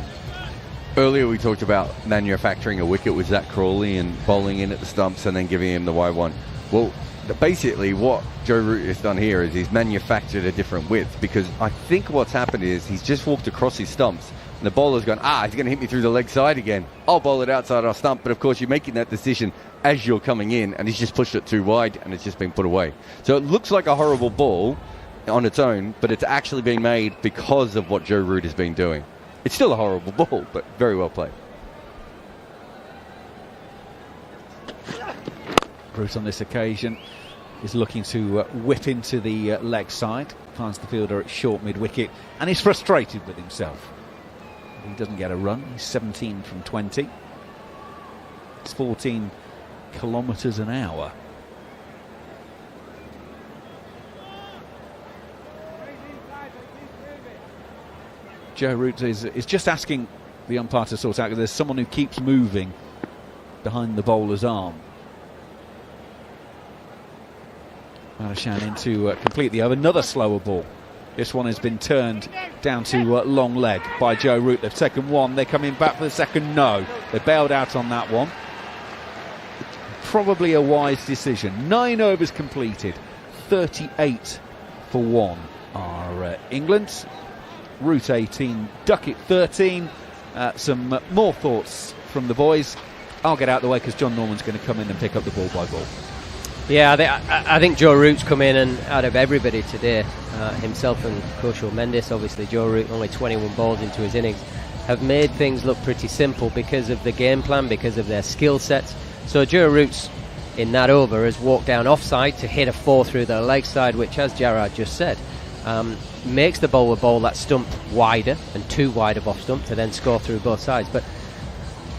Speaker 21: Earlier we talked about manufacturing a wicket with Zach Crawley and bowling in at the stumps and then giving him the wide one. Well, basically what Joe Root has done here is he's manufactured a different width, because I think what's happened is he's just walked across his stumps and the bowler's gone, he's going to hit me through the leg side again. I'll bowl it outside our stump, but of course you're making that decision as you're coming in, and he's just pushed it too wide and it's just been put away. So it looks like a horrible ball on its own, but it's actually been made because of what Joe Root has been doing. It's still a horrible ball, but very well played.
Speaker 9: Root on this occasion is looking to whip into the leg side, finds the fielder at short mid-wicket, and is frustrated with himself. He doesn't get a run. He's 17 from 20. It's 14 kilometres an hour. Joe Root is just asking the umpire to sort out, because there's someone who keeps moving behind the bowler's arm. Madushan in to complete the over. Another slower ball. This one has been turned down to long leg by Joe Root. They've taken one. They're coming back for the second. No. They bailed out on that one. Probably a wise decision. 9 overs completed. 38 for 1 are England. Root 18, Duckett 13. Some more thoughts from the boys. I'll get out of the way because John Norman's going to come in and pick up the ball by ball.
Speaker 20: Yeah, I think Joe Root's come in, and out of everybody today, himself and Kaushal Mendis, obviously Joe Root, only 21 balls into his innings, have made things look pretty simple because of the game plan, because of their skill sets. So Joe Root's in that over has walked down offside to hit a 4 through the leg side, which, as Jarrad just said, makes the bowler bowl that stump wider and too wide of off stump to then score through both sides. But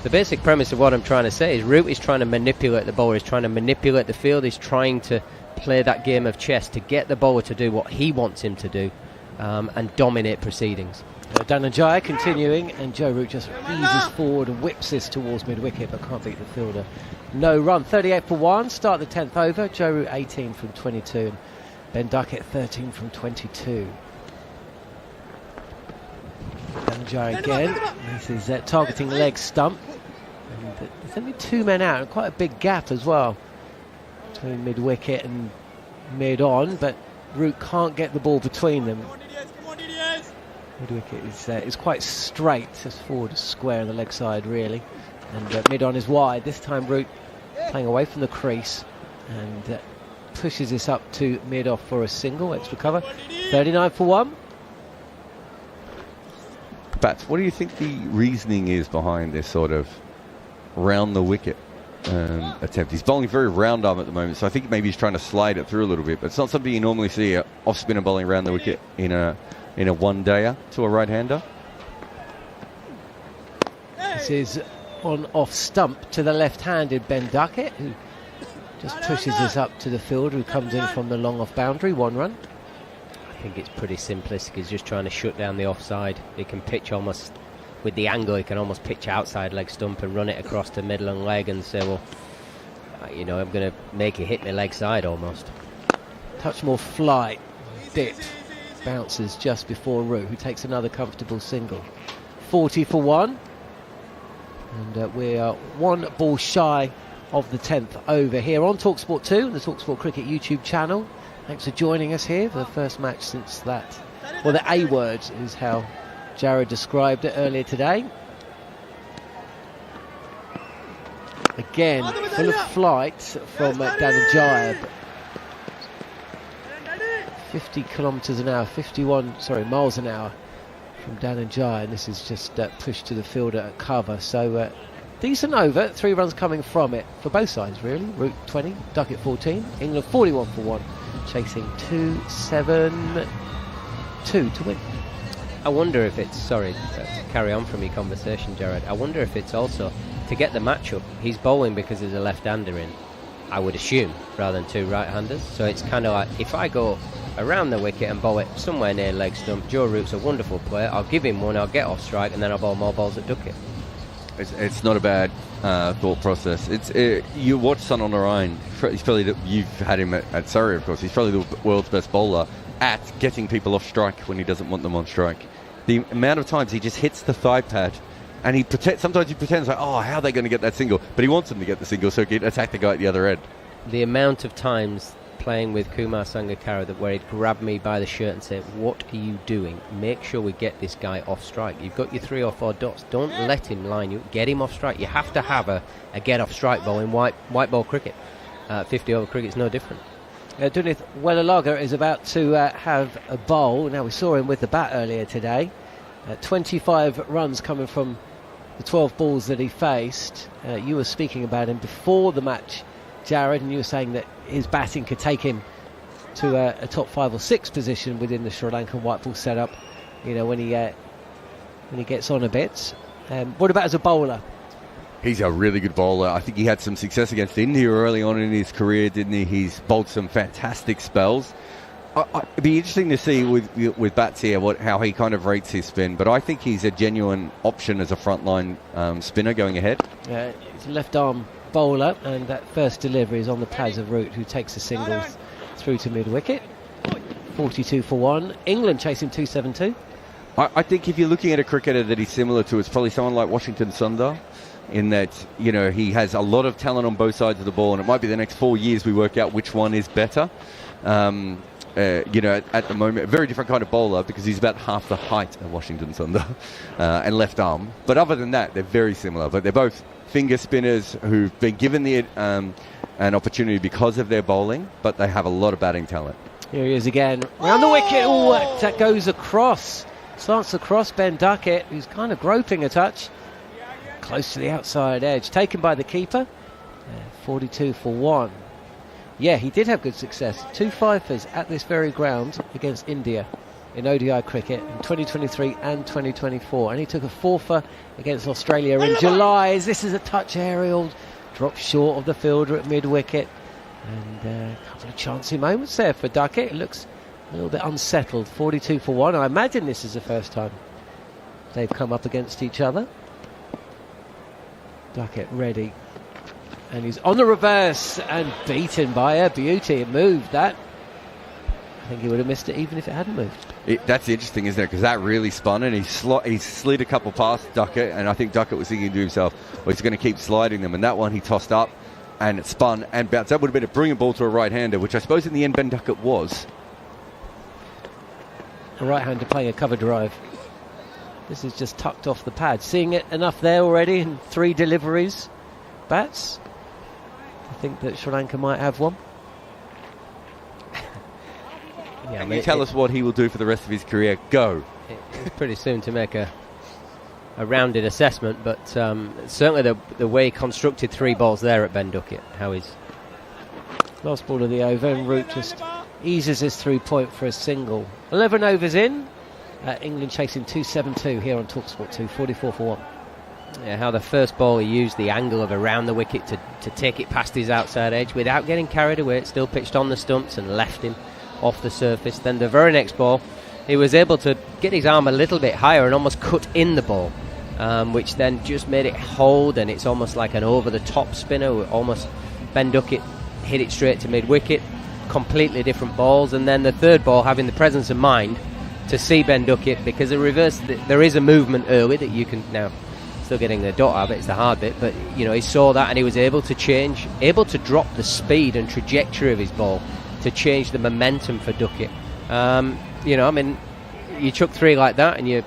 Speaker 20: the basic premise of what I'm trying to say is Root is trying to manipulate the bowler, he's trying to manipulate the field, he's trying to play that game of chess to get the bowler to do what he wants him to do and dominate proceedings.
Speaker 2: Dhananjaya continuing, and Joe Root just eases forward and whips this towards mid-wicket, but can't beat the fielder no run. 38 for 1, start the 10th over. Joe Root 18 from 22, and Ben Duckett 13 from 22. Danjai again. This is targeting leg stump. And there's only 2 men out, and quite a big gap as well between mid-wicket and mid-on, but Root can't get the ball between them. Mid-wicket is quite straight, just forward square on the leg side really, and mid-on is wide. This time Root playing away from the crease and pushes this up to mid-off for a single, extra cover. 39 for 1.
Speaker 21: Bats, what do you think the reasoning is behind this sort of round the wicket attempt? He's bowling very round arm at the moment, so I think maybe he's trying to slide it through a little bit, but it's not something you normally see off spinner bowling around the wicket in a one-dayer to a right-hander.
Speaker 2: This is on off stump to the left-handed Ben Duckett, who just pushes this up to the fielder, who comes in from the long off boundary. 1 run.
Speaker 20: I think it's pretty simplistic. He's just trying to shut down the offside. He can pitch almost with the angle. He can almost pitch outside leg stump and run it across the middle and leg and say, well, I'm going to make it hit my leg side almost.
Speaker 2: Touch more flight, dip, bounces just before Root, who takes another comfortable single. 40 for 1, and we are 1 ball shy of the 10th over here on talkSPORT 2, the talkSPORT Cricket YouTube channel. Thanks for joining us here for the first match since that. Well, the A word is how Jared described it earlier today. Again, full of flight from Dhananjaya. 50 kilometres an hour, miles an hour from Dhananjaya, and this is just pushed to the fielder at cover. So decent over, 3 runs coming from it for both sides really. Root 20, Duckett 14, England 41 for 1, chasing 2-7-2 to win.
Speaker 20: I wonder if it's, sorry to carry on from your conversation, Jared, I wonder if it's also to get the matchup. He's bowling because there's a left-hander in, I would assume, rather than 2 right-handers. So it's kind of like, if I go around the wicket and bowl it somewhere near leg stump, Joe Root's a wonderful player, I'll give him one, I'll get off strike, and then I'll bowl more balls at Duckett.
Speaker 21: It's not a bad thought process. You watch Sunil Narine. He's probably you've had him at Surrey, of course. He's probably the world's best bowler at getting people off strike when he doesn't want them on strike. The amount of times he just hits the thigh pad, and sometimes he pretends like, oh, how are they going to get that single? But he wants them to get the single so he can attack the guy at the other end.
Speaker 20: The amount of times playing with Kumar Sangakkara where he'd grab me by the shirt and say, what are you doing? Make sure we get this guy off strike. You've got your 3 or 4 dots. Don't let him line you. Get him off strike. You have to have a get off strike ball in white ball cricket. 50 over cricket is no different.
Speaker 2: Dunith Wellalaga is about to have a bowl. Now, we saw him with the bat earlier today. 25 runs coming from the 12 balls that he faced. You were speaking about him before the match, Jared, and you were saying that his batting could take him to a top 5 or 6 position within the Sri Lankan white ball setup, when he gets on a bit. What about as a bowler?
Speaker 21: He's a really good bowler. I think he had some success against India early on in his career, didn't he? He's bowled some fantastic spells. It'd be interesting to see with Bats here how he kind of rates his spin, but I think he's a genuine option as a frontline spinner going ahead.
Speaker 2: He's a left arm bowler, and that first delivery is on the pads of Root, who takes the singles through to mid-wicket. 42 for 1. England chasing 2-7-2.
Speaker 21: I think if you're looking at a cricketer that he's similar to, it's probably someone like Washington Sundar, in that, he has a lot of talent on both sides of the ball, and it might be the next 4 years we work out which one is better. At the moment, a very different kind of bowler because he's about half the height of Washington Sundar and left arm. But other than that, they're very similar. But they're both finger spinners who've been given an opportunity because of their bowling, but they have a lot of batting talent.
Speaker 2: Here he is again, round the wicket. Oh, that goes across. Slants across Ben Duckett, who's kind of groping a touch. Close to the outside edge. Taken by the keeper. 42 for 1. Yeah, he did have good success. 2 fifers at this very ground against India in ODI cricket in 2023 and 2024. And he took a 4fer against Australia in July. This is a touch aerial. Dropped short of the fielder at mid-wicket. And a couple of chancy moments there for Duckett. It looks a little bit unsettled. 42 for 1. I imagine this is the first time they've come up against each other. Duckett ready And he's on the reverse and beaten by a beauty. It moved that. I think he would have missed it even if it hadn't moved.
Speaker 21: That's interesting, isn't it? Because that really spun, and he slid a couple past Duckett, and I think Duckett was thinking to himself, well, he's going to keep sliding them. And that one he tossed up, and it spun and bounced. That would have been a brilliant ball to a right-hander, which I suppose in the end Ben Duckett was.
Speaker 2: A right-hander playing a cover drive. This is just tucked off the pad. Seeing it enough there already in 3 deliveries. Bats. I think that Sri Lanka might have one.
Speaker 21: Yeah, can you tell us what he will do for the rest of his career? Go.
Speaker 20: It's pretty soon to make a rounded assessment, but certainly the way he constructed 3 balls there at Ben Duckett, how he's...
Speaker 2: Last ball of the over, and Root just eases his 3-point for a single. 11 overs in. England chasing 272 here on talkSPORT 2, 44 for 1.
Speaker 20: Yeah, how the first ball he used the angle of around the wicket to take it past his outside edge without getting carried away. It still pitched on the stumps and left him off the surface. Then the very next ball, he was able to get his arm a little bit higher and almost cut in the ball, which then just made it hold, and it's almost like an over-the-top spinner. Almost Ben Duckett hit it straight to mid-wicket. Completely different balls. And then the third ball, having the presence of mind to see Ben Duckett, because the reverse, there is a movement early that you can now... Still getting the dot out of it, it's the hard bit, but he saw that and he was able to change, able to drop the speed and trajectory of his ball to change the momentum for Duckett. You chuck 3 like that and you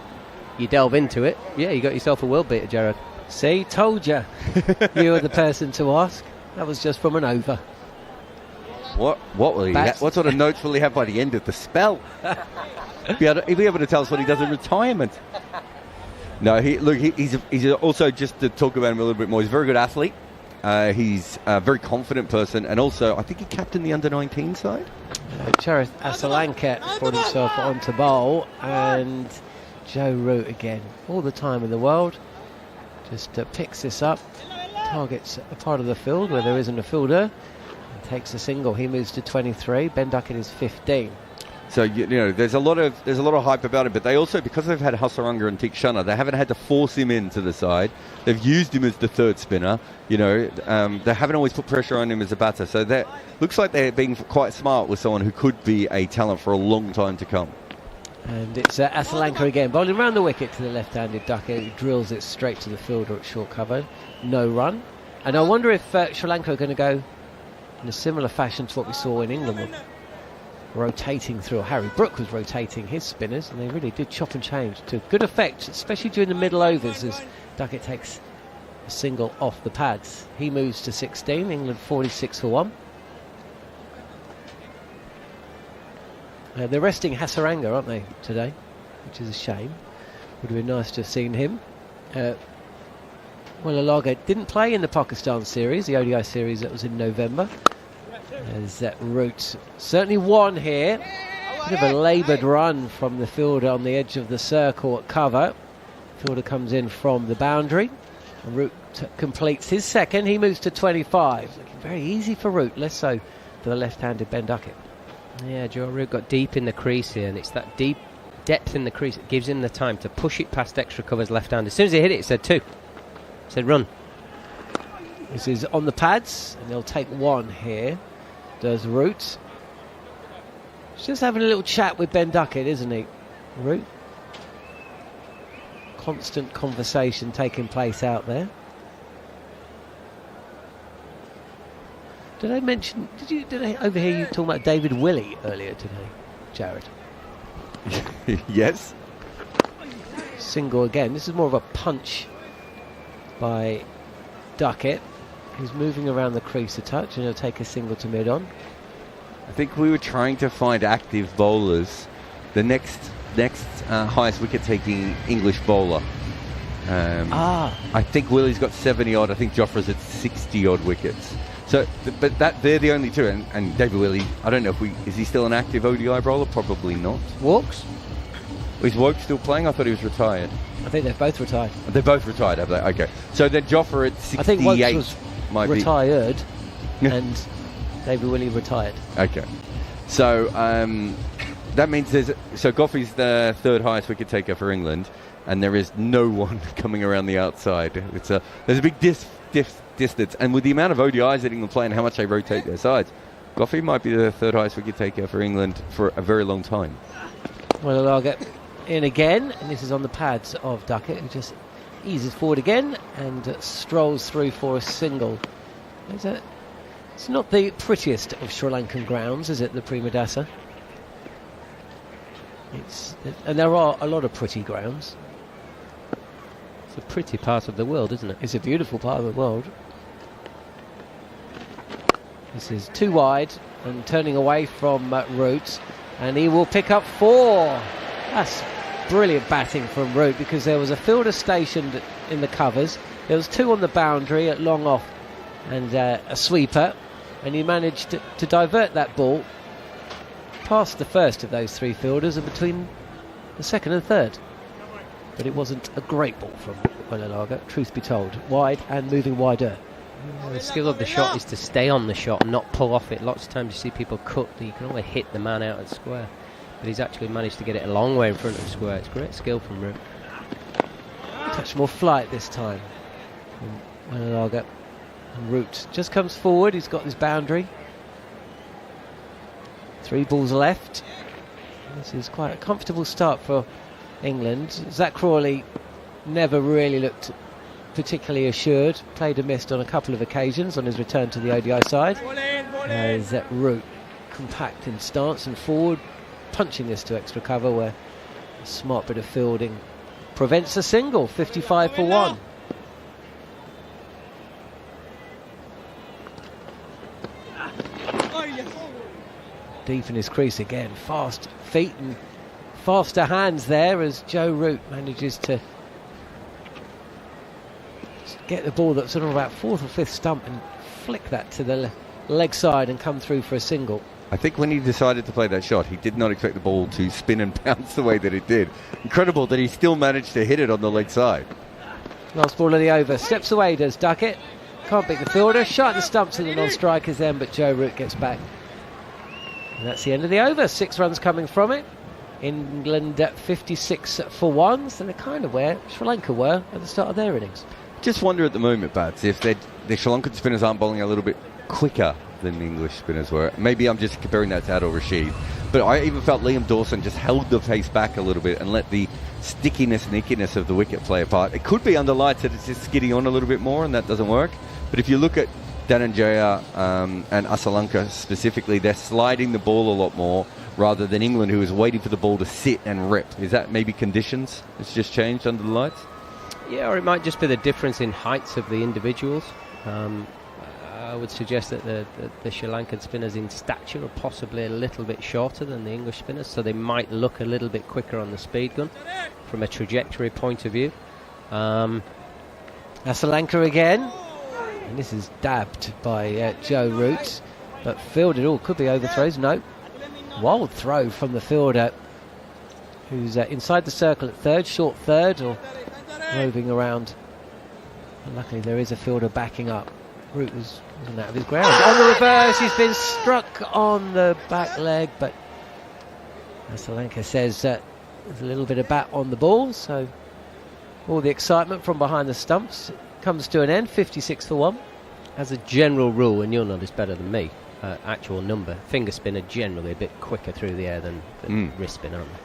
Speaker 20: delve into it. Yeah, you got yourself a world beater, Jared.
Speaker 2: See, told you. You were the person to ask. That was just from an over.
Speaker 21: What will he? What sort of notes will he have by the end of the spell? He'll be able to tell us what he does in retirement. No, he's also, just to talk about him a little bit more, he's a very good athlete. He's a very confident person, and also I think he captained the under-19 side.
Speaker 2: Charith Asalanka brought himself onto bowl, and Joe Root again, all the time in the world, just picks this up, targets a part of the field where there isn't a fielder, and takes a single. He moves to 23. Ben Duckett is 15.
Speaker 21: So there's a lot of hype about it, but they also, because they've had Hasaranga and Tikshana, they haven't had to force him into the side. They've used him as the third spinner. They haven't always put pressure on him as a batter. So that looks like they're being quite smart with someone who could be a talent for a long time to come.
Speaker 2: And it's Asalanka again, bowling around the wicket to the left-handed Duckett. He drills it straight to the fielder at short cover. No run. And I wonder if Sri Lanka are going to go in a similar fashion to what we saw in England. Rotating through. Harry Brook was rotating his spinners, and they really did chop and change to good effect, especially during the middle overs as Duckett takes a single off the pads. He moves to 16, England 46 for 1. They're resting Hasaranga, aren't they, today? Which is a shame. Would have been nice to have seen him. Alalaga didn't play in the Pakistan series, the ODI series that was in November. As that Root certainly won here. Bit of a laboured run from the fielder on the edge of the circle at cover. Fielder comes in from the boundary. Root completes his second. He moves to 25. Looking very easy for Root, less so for the left-handed Ben Duckett.
Speaker 20: Yeah, Joe Root got deep in the crease here, and it's that deep depth in the crease that gives him the time to push it past extra covers left-handed. As soon as he hit it, it said 2. It said run.
Speaker 2: This is on the pads, and they'll take 1 here. Does Root. He's just having a little chat with Ben Duckett, isn't he? Root. Constant conversation taking place out there. Did I overhear you talking about David Willey earlier today, Jared?
Speaker 21: Yes.
Speaker 2: Single again. This is more of a punch by Duckett. He's moving around the crease a touch, and he'll take a single to mid-on.
Speaker 21: I think we were trying to find active bowlers. The next highest wicket-taking English bowler. I think Willie's got 70-odd. I think Jofra's at 60-odd wickets. So, but they're the only two. And David Willey, I don't know if is he still an active ODI bowler? Probably not.
Speaker 2: Woakes?
Speaker 21: Is Woakes still playing? I thought he was retired.
Speaker 2: I think they're both retired.
Speaker 21: They're both retired, have they? Okay. So then Jofra at 68.
Speaker 2: I think Woakes was retired and David Willey retired.
Speaker 21: Okay. So that means Goffey's the third highest wicket taker for England. and there is no one coming around the outside. There's a big distance, and with the amount of ODIs that England play and how much they rotate their sides, Goffey might be the third highest wicket taker for England for a very long time.
Speaker 2: Well, I'll get in again, and this is on the pads of Duckett, who just eases forward again and strolls through for a single. It's not the prettiest of Sri Lankan grounds, is it, the Premadasa? And there are a lot of pretty grounds.
Speaker 20: It's a pretty part of the world, isn't it?
Speaker 2: It's a beautiful part of the world. This is too wide and turning away from Root, and he will pick up 4. That's brilliant batting from Root, because there was a fielder stationed in the covers. There was 2 on the boundary at long off and a sweeper, and he managed to divert that ball past the first of those 3 fielders and between the second and third. But it wasn't a great ball from Wellalaga, truth be told. Wide and moving wider.
Speaker 20: The skill of the shot is to stay on the shot and not pull off it. Lots of times you see people cut, you can only hit the man out at square. But he's actually managed to get it a long way in front of the square. It's great skill from Root.
Speaker 2: Touch more flight this time from Wellalaga. And Root just comes forward, he's got his boundary. 3 balls left. This is quite a comfortable start for England. Zach Crawley never really looked particularly assured. Played and missed on a couple of occasions on his return to the ODI side. As Root compact in stance and forward, punching this to extra cover, where a smart bit of fielding prevents a single. 55 for 1. Deep in his crease again. Fast feet and faster hands there as Joe Root manages to get the ball that's on about 4th or 5th stump and flick that to the leg side and come through for a single.
Speaker 21: I think when he decided to play that shot, he did not expect the ball to spin and bounce the way that it did. Incredible that he still managed to hit it on the leg side.
Speaker 2: Last ball of the over. Steps away does Duckett. Can't beat the fielder. Shot at the stumps of the non-strikers then, but Joe Root gets back. And that's the end of the over. 6 runs coming from it. England at 56 for 1. So they're kind of where Sri Lanka were at the start of their innings.
Speaker 21: Just wonder at the moment, Bats, if the Sri Lankan spinners aren't bowling a little bit quicker than the English spinners were. Maybe I'm just comparing that to Adil Rashid. But I even felt Liam Dawson just held the pace back a little bit and let the stickiness and ickiness of the wicket play a part. It could be under lights that it's just skidding on a little bit more and that doesn't work. But if you look at Dhananjaya and Asalanka specifically, they're sliding the ball a lot more rather than England, who is waiting for the ball to sit and rip. Is that maybe conditions? It's just changed under the lights?
Speaker 20: Yeah, or it might just be the difference in heights of the individuals. I would suggest that the Sri Lankan spinners in stature are possibly a little bit shorter than the English spinners, so they might look a little bit quicker on the speed gun from a trajectory point of view.
Speaker 2: Asalanka again. And this is dabbed by Joe Root, but fielded. Could be overthrows. No. Wild throw from the fielder, who's inside the circle at third, short third, or roving around. And luckily there is a fielder backing up. Root wasn't out of his ground. On the reverse, he's been struck on the back leg, but Asalanka says there's a little bit of bat on the ball, so all the excitement from behind the stumps comes to an end. 56 for 1.
Speaker 20: As a general rule, and you'll know this better than me, actual number, finger spin are generally a bit quicker through the air than wrist spin, aren't they?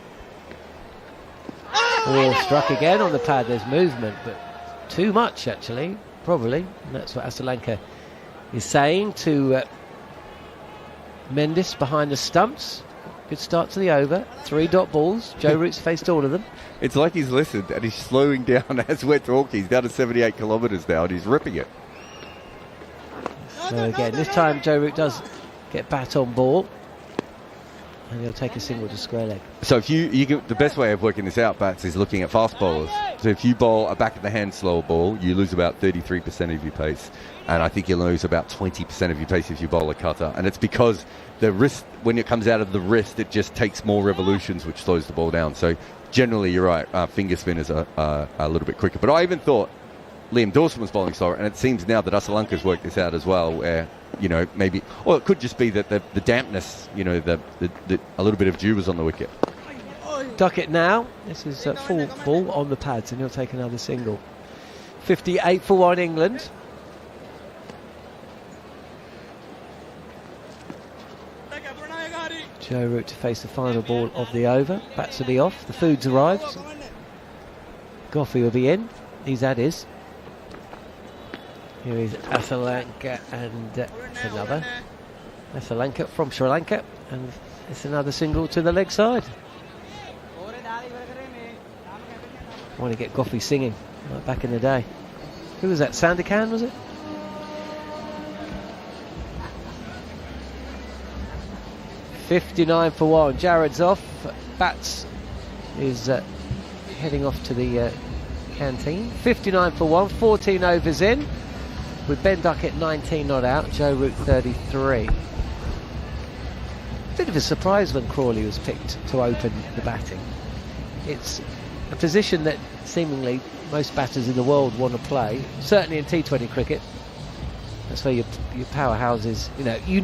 Speaker 2: Ball struck again on the pad. There's movement, but too much actually, probably. And that's what Asalanka is saying to Mendes behind the stumps. Good start to the over. 3 dot balls. Joe Root's faced all of them.
Speaker 21: It's like he's listened and he's slowing down as we're talking. He's down to 78 kilometres now and he's ripping it.
Speaker 2: So again, this time Joe Root does get bat on ball, and he'll take a single to square leg.
Speaker 21: So if you the best way of working this out, Bats, is looking at fast bowlers. So if you bowl a back of the hand slower ball, you lose about 33% of your pace, and I think you'll lose about 20% of your pace if you bowl a cutter. And it's because the wrist, when it comes out of the wrist, it just takes more revolutions, which slows the ball down. So generally, you're right, finger spinners are a little bit quicker. But I even thought Liam Dawson was bowling slower, and it seems now that Asalanka's worked this out as well, where, you know, maybe, or it could just be that the dampness, you know, the a little bit of dew was on the wicket.
Speaker 2: Duckett now. This is full ball on the pads, and he'll take another single. 58 for 1 England. Joe Root to face the final ball of the over. Bats will be off. The food's arrived. Goffey will be in. He's at his. Here is Asalanka, and it's another. Asalanka from Sri Lanka, and it's another single to the leg side. I want to get Goffey singing like back in the day. Who was that? Sandakan, was it? $59 for 1. Jared's off. Bats is heading off to the canteen. 59 for 1. 14 overs in. With Ben Duckett 19 not out. Joe Root 33. Bit of a surprise when Crawley was picked to open the batting. It's a position that seemingly most batters in the world want to play. Certainly in T20 cricket. That's where your powerhouses, you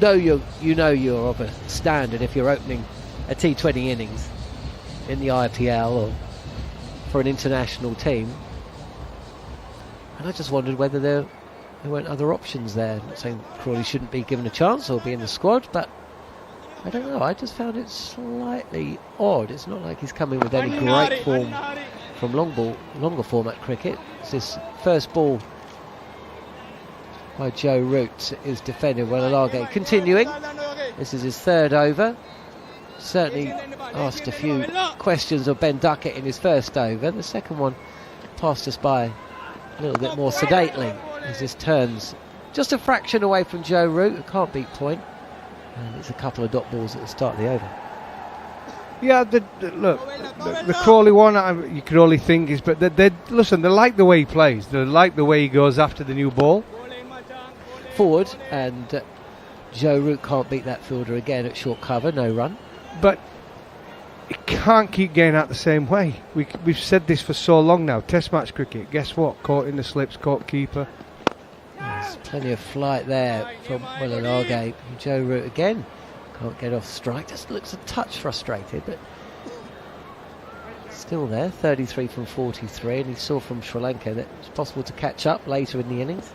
Speaker 2: know you're of a standard if you're opening a T20 innings in the IPL or for an international team. And I just wondered whether there weren't other options there. I'm not saying Crawley shouldn't be given a chance or be in the squad, but I don't know. I just found it slightly odd. It's not like he's coming with any great form from longer format cricket. It's this first ball by Joe Root is defended well. Alage continuing. This is his third over. Certainly asked a few questions of Ben Duckett in his first over. The second one passed us by a little bit more sedately as this turns just a fraction away from Joe Root, who can't beat point. And it's a couple of dot balls at the start of the over.
Speaker 1: Yeah, look, the Crawley one, you could only think is, but they like the way he plays. They like the way he goes after the new ball.
Speaker 2: Forward, and Joe Root can't beat that fielder again at short cover, no run.
Speaker 1: But it can't keep getting out the same way. We've said this for so long now. Test match cricket, guess what? Caught in the slips, caught keeper.
Speaker 2: There's plenty of flight there from Alage. Joe Root again can't get off strike. Just looks a touch frustrated, but still there. 33 from 43, and he saw from Sri Lanka that it's possible to catch up later in the innings.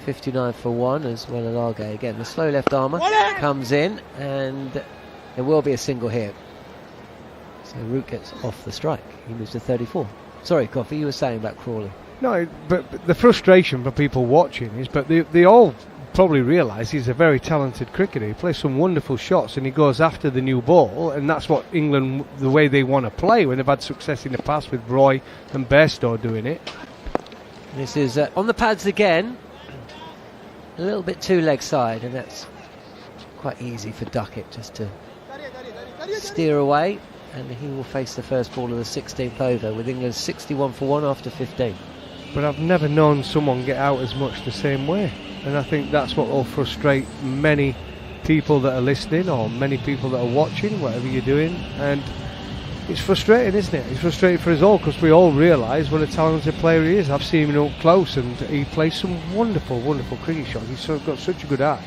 Speaker 2: 59 for 1 as Alage again. The slow left armour comes in, and there will be a single here. So Root gets off the strike. He moves to 34. Sorry, Coffey, you were saying about Crawley.
Speaker 1: No, but the frustration for people watching is, but they all probably realise he's a very talented cricketer. He plays some wonderful shots and he goes after the new ball, and that's what England, the way they want to play when they've had success in the past with Roy and Bairstow doing it.
Speaker 2: This is on the pads again. A little bit too leg side, and that's quite easy for Duckett just to steer away, and he will face the first ball of the 16th over with England 61 for 1 after 15.
Speaker 1: But I've never known someone get out as much the same way, and I think that's what will frustrate many people that are listening or many people that are watching, whatever you're doing, and it's frustrating, isn't it? It's frustrating for us all because we all realise what a talented player he is. I've seen him up close and he plays some wonderful, wonderful cricket shots. He's got such a good eye.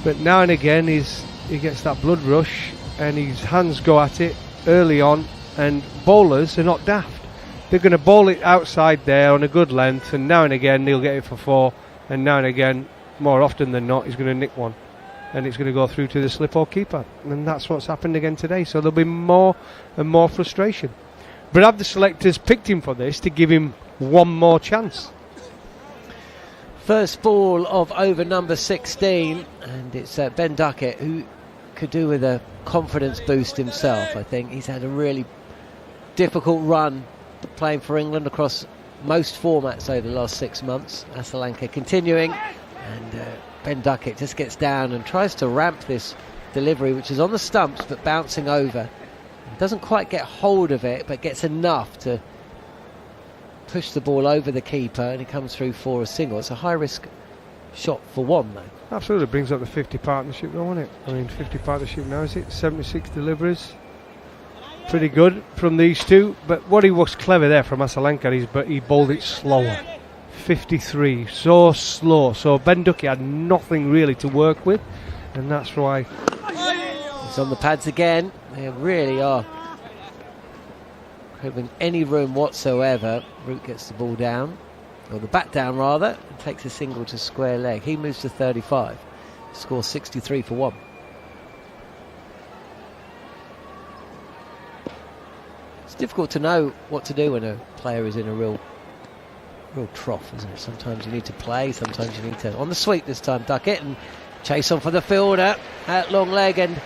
Speaker 1: But now and again he gets that blood rush and his hands go at it early on, and bowlers are not daft. They're going to bowl it outside there on a good length, and now and again he'll get it for 4, and now and again, more often than not, he's going to nick one. And it's going to go through to the slip or keeper. And that's what's happened again today. So there'll be more and more frustration. But have the selectors picked him for this to give him one more chance?
Speaker 2: First ball of over number 16. And it's Ben Duckett, who could do with a confidence boost himself, I think. He's had a really difficult run playing for England across most formats over the last 6 months. Asalanka continuing. And Ben Duckett just gets down and tries to ramp this delivery, which is on the stumps but bouncing over. Doesn't quite get hold of it, but gets enough to push the ball over the keeper, and it comes through for a single. It's a high-risk shot for 1, though.
Speaker 1: Absolutely brings up the 50 partnership, though, isn't it? I mean, 50 partnership now, is it? 76 deliveries. Pretty good from these two, but what he was clever there from Asalanka is, but he bowled it slower. 53, so slow. So Ben Duckett had nothing really to work with, and that's why.
Speaker 2: It's on the pads again. They really are having any room whatsoever. Root gets the ball down, or the bat down rather, and takes a single to square leg. He moves to 35, scores 63 for 1. It's difficult to know what to do when a player is in a real trough, isn't it? Sometimes you need to play, sometimes you need to... On the sweep this time, Duckett, and chase on for the fielder at long leg, and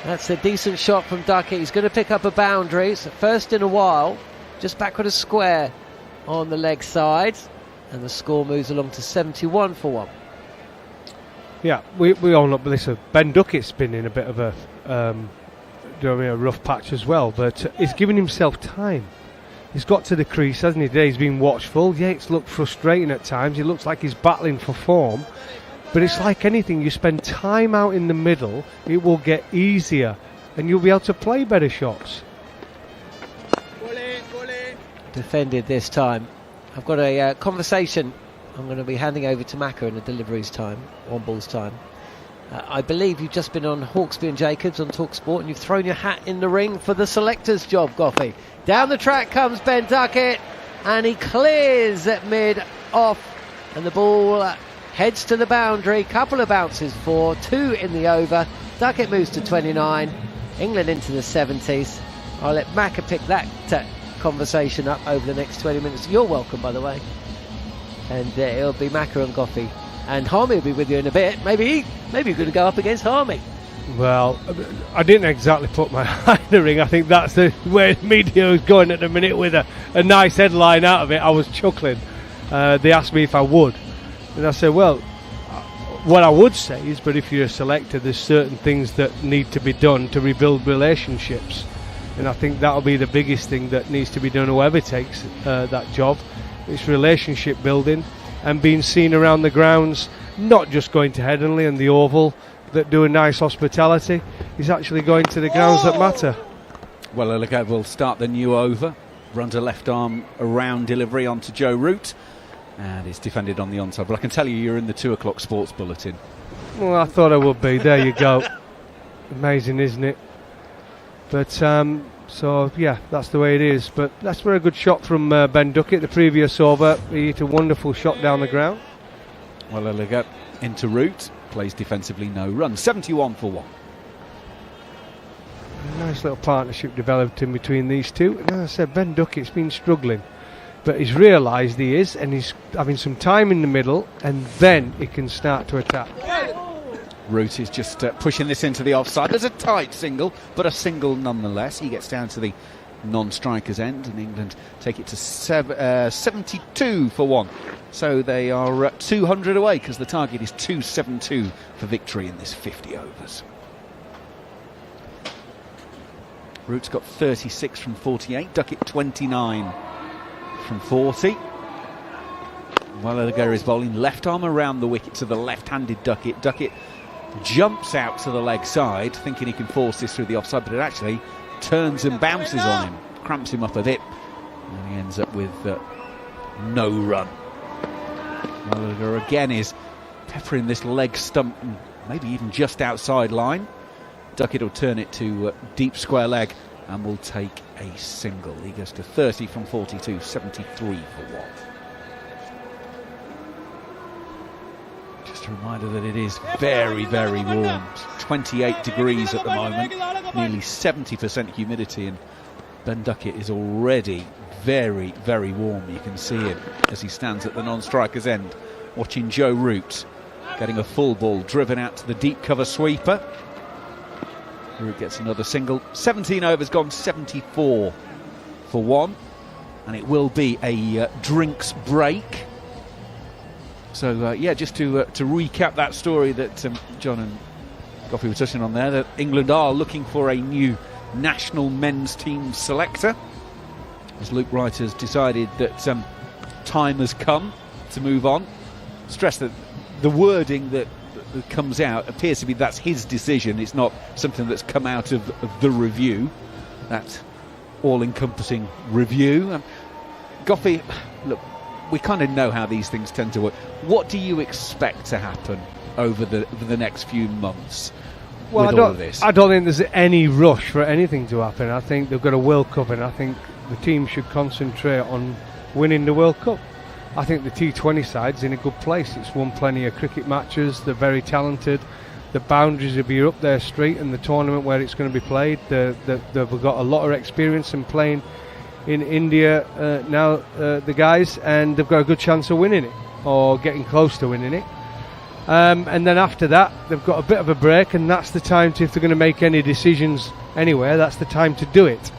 Speaker 2: that's a decent shot from Duckett. He's going to pick up a boundary. It's the first in a while, just backward a square on the leg side, and the score moves along to 71 for 1.
Speaker 1: Yeah, we all know, but listen, Ben Duckett's been in a bit of a rough patch as well, but he's giving himself time. He's got to the crease, hasn't he? Today he's been watchful. Yeah, it's looked frustrating at times. He looks like he's battling for form. But it's like anything, you spend time out in the middle, it will get easier, and you'll be able to play better shots.
Speaker 2: Defended this time. I've got a conversation I'm going to be handing over to Macca in a delivery's time, on ball's time. I believe you've just been on Hawksby and Jacobs on talkSPORT, and you've thrown your hat in the ring for the selector's job, Goffey. Down the track comes Ben Duckett, and he clears at mid off, and the ball heads to the boundary. Couple of bounces for 2 in the over. Duckett moves to 29. England into the 70s. I'll let Macca pick that conversation up over the next 20 minutes. You're welcome, by the way. And it'll be Macca and Goffey. And Harmy will be with you in a bit. Maybe you're going to go up against Harmy.
Speaker 1: Well, I didn't exactly put my eye in the ring. I think that's the way the media is going at the minute, with a nice headline out of it. I was chuckling. They asked me if I would. And I said, well, what I would say is, but if you're a selector, there's certain things that need to be done to rebuild relationships. And I think that'll be the biggest thing that needs to be done, whoever takes that job. It's relationship building and being seen around the grounds, not just going to Headingley and the Oval that do a nice hospitality. He's actually going to the grounds that matter.
Speaker 14: Well, Illico will start the new over. Runs a left arm around delivery onto Joe Root. And it's defended on the onside. But I can tell you're in the 2 o'clock sports bulletin.
Speaker 1: Well, I thought I would be. There you go. Amazing, isn't it? But, so, yeah, that's the way it is. But that's a very good shot from Ben Duckett. The previous over, he hit a wonderful shot down the ground.
Speaker 14: Well, Illico into Root. Plays defensively, no run. 71 for 1.
Speaker 1: A nice little partnership developed in between these two. And as I said, Ben Duckett's been struggling. But he's realised he is, and he's having some time in the middle, and then he can start to attack.
Speaker 14: Root is just pushing this into the offside. There's a tight single, but a single nonetheless. He gets down to the non-striker's end, and England take it to 72 for 1. So they are 200 away, because the target is 272 for victory in this 50 overs. Root's got 36 from 48, Duckett 29 from 40. Well, Illico is bowling left arm around the wicket to the left-handed Duckett. Duckett jumps out to the leg side, thinking he can force this through the offside, but it actually turns and bounces on him, cramps him up a bit, and he ends up with no run. Well, Illico again is peppering this leg stump, maybe even just outside line. Duckett will turn it to deep square leg and will take a single. He goes to 30 from 42, 73 for 1. Just a reminder that it is very, very warm. 28 degrees at the moment, nearly 70% humidity, and Ben Duckett is already very, very warm. You can see him as he stands at the non-striker's end, watching Joe Root getting a full ball driven out to the deep cover sweeper. Root gets another single. 17 overs gone, 74 for 1, and it will be a drinks break. So yeah, just to recap that story that John and Goffey were touching on there, that England are looking for a new national men's team selector, as Luke Wright has decided that time has come to move on. Stress that the wording that comes out appears to be that's his decision. It's not something that's come out of the review, that all-encompassing review. Goffey, look, we kind of know how these things tend to work. What do you expect to happen over the next few months with all of this?
Speaker 1: I don't think there's any rush for anything to happen. I think they've got a World Cup, and I think the team should concentrate on winning the World Cup. I think the T20 side's in a good place. It's won plenty of cricket matches. They're very talented. The boundaries will be up their street, and the tournament where it's going to be played, they've got a lot of experience in playing in India now, the guys, and they've got a good chance of winning it, or getting close to winning it. And then after that, they've got a bit of a break, and that's the time to, if they're going to make any decisions anywhere, that's the time to do it.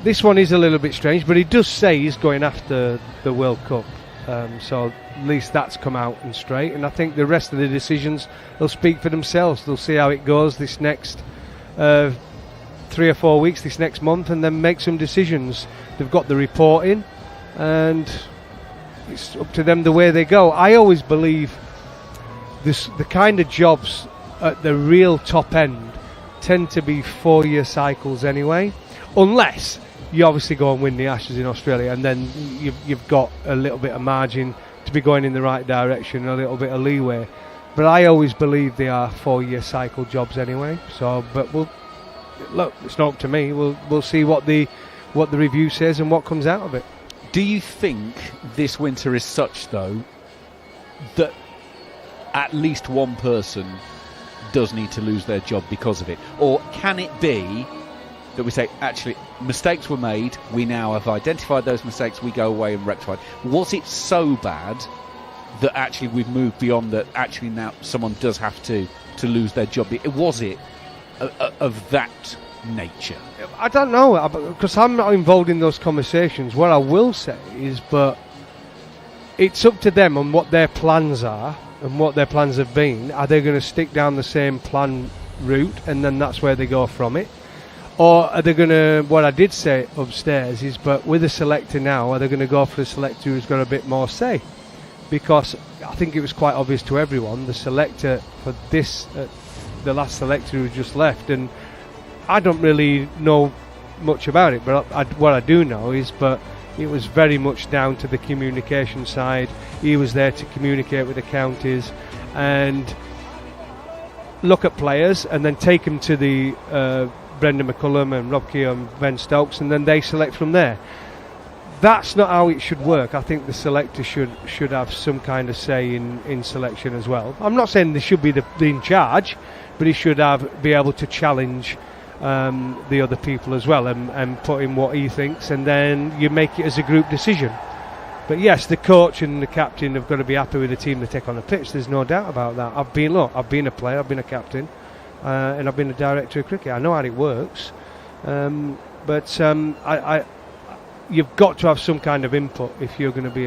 Speaker 1: This one is a little bit strange, but he does say he's going after the World Cup. So at least that's come out and straight. And I think the rest of the decisions will speak for themselves. They'll see how it goes this next 3 or 4 weeks, this next month, and then make some decisions. They've got the reporting, and it's up to them the way they go. I always believe the kind of jobs at the real top end tend to be 4-year cycles anyway, unless you obviously go and win the Ashes in Australia, and then you've got a little bit of margin to be going in the right direction, a little bit of leeway. But I always believe they are 4-year cycle jobs anyway. So, but look, it's not up to me. We'll see what the review says and what comes out of it.
Speaker 14: Do you think this winter is such, though, that at least one person does need to lose their job because of it? Or can it be that we say, actually, mistakes were made, we now have identified those mistakes, we go away and rectify it? Was it so bad that actually we've moved beyond that, actually now someone does have to lose their job? Was it of that nature?
Speaker 1: I don't know, because I'm not involved in those conversations. What I will say is, but it's up to them on what their plans are and what their plans have been. Are they going to stick down the same plan route, and then that's where they go from it? Or are they going to, what I did say upstairs is, but with the selector now, are they going to go for a selector who's got a bit more say? Because I think it was quite obvious to everyone, the selector for this, the last selector who just left, and I don't really know much about it, but what I do know is, but it was very much down to the communication side. He was there to communicate with the counties and look at players, and then take them to the Brendan McCullum and Rob Keogh and Ben Stokes, and then they select from there. That's not how it should work. I think the selector should have some kind of say in selection as well. I'm not saying they should be in charge, but he should be able to challenge the other people as well, and put in what he thinks, and then you make it as a group decision. But yes, the coach and the captain have got to be happy with the team they take on the pitch. There's no doubt about that. I've been a player, I've been a captain, and I've been a director of cricket. I know how it works, but you've got to have some kind of input if you're going to be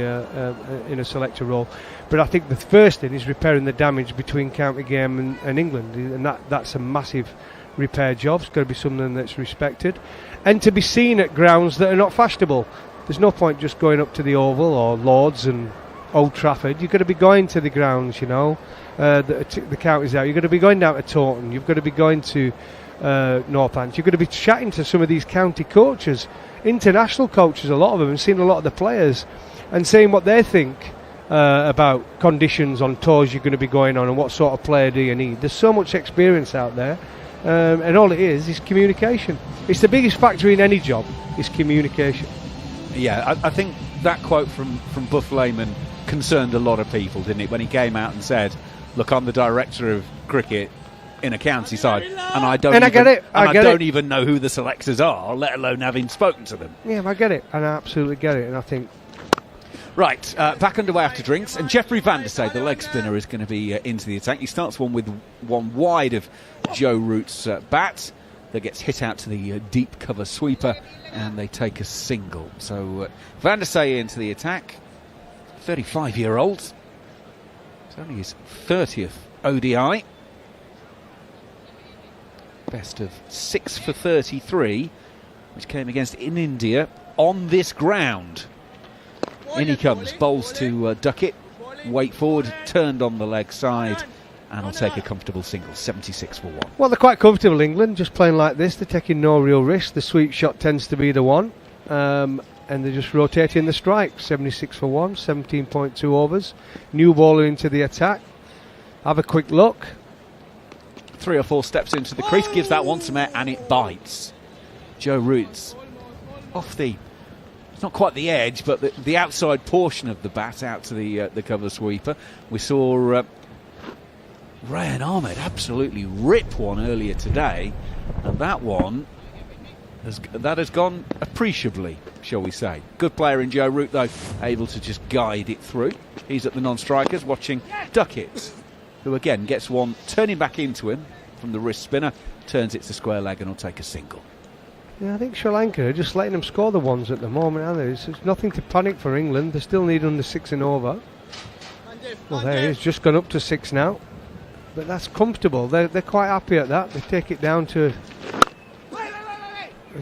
Speaker 1: in a selector role. But I think the first thing is repairing the damage between county game and England, and that's a massive repair job. It's got to be something that's respected, and to be seen at grounds that are not fashionable. There's no point just going up to the Oval or Lords and Old Trafford. You've got to be going to the grounds, the counties out. You've got to be going down to Taunton. You've got to be going to Northants. You've got to be chatting to some of these county coaches, international coaches, a lot of them, and seeing a lot of the players, and saying what they think about conditions on tours you're going to be going on, and what sort of player do you need. There's so much experience out there. And all it is communication. It's the biggest factor in any job, is communication.
Speaker 14: Yeah, I think that quote from Buff Lehman concerned a lot of people, didn't it, when he came out and said, look, I'm the director of cricket in a county side, and I don't even know who the selectors are, let alone having spoken to them.
Speaker 1: Yeah, I get it, and I absolutely get it, and I think...
Speaker 14: Right, back underway after drinks, and Jeffrey Van der Sade, the leg spinner, is going to be into the attack. He starts with one wide of Joe Root's bat that gets hit out to the deep cover sweeper, and they take a single. So Van der Sade into the attack, 35-year-old. It's only his 30th ODI. Best of 6 for 33, which came against in India on this ground. In he comes, bowls to Duckett, weight forward, turned on the leg side, and will take a comfortable single, 76 for 1.
Speaker 1: Well, they're quite comfortable, England, just playing like this. They're taking no real risk. The sweep shot tends to be the one, and they're just rotating the strike, 76 for 1, 17.2 overs. New bowler into the attack. Have a quick look.
Speaker 14: 3 or 4 steps into the crease, gives that one some air, and it bites. Joe Root's
Speaker 9: off the, it's not quite the edge, but the outside portion of the bat out to the cover sweeper. We saw Rayan Ahmed absolutely rip one earlier today, and that one has gone appreciably, shall we say. Good player in Joe Root, though, able to just guide it through. He's at the non-strikers watching Duckett, who again gets one turning back into him from the wrist spinner, turns it to square leg and will take a single.
Speaker 1: Yeah, I think Sri Lanka are just letting them score the ones at the moment, aren't they? There's nothing to panic for England. They still need under 6 and over. Well, there he is, just gone up to 6 now. But that's comfortable. They're quite happy at that. They take it down to...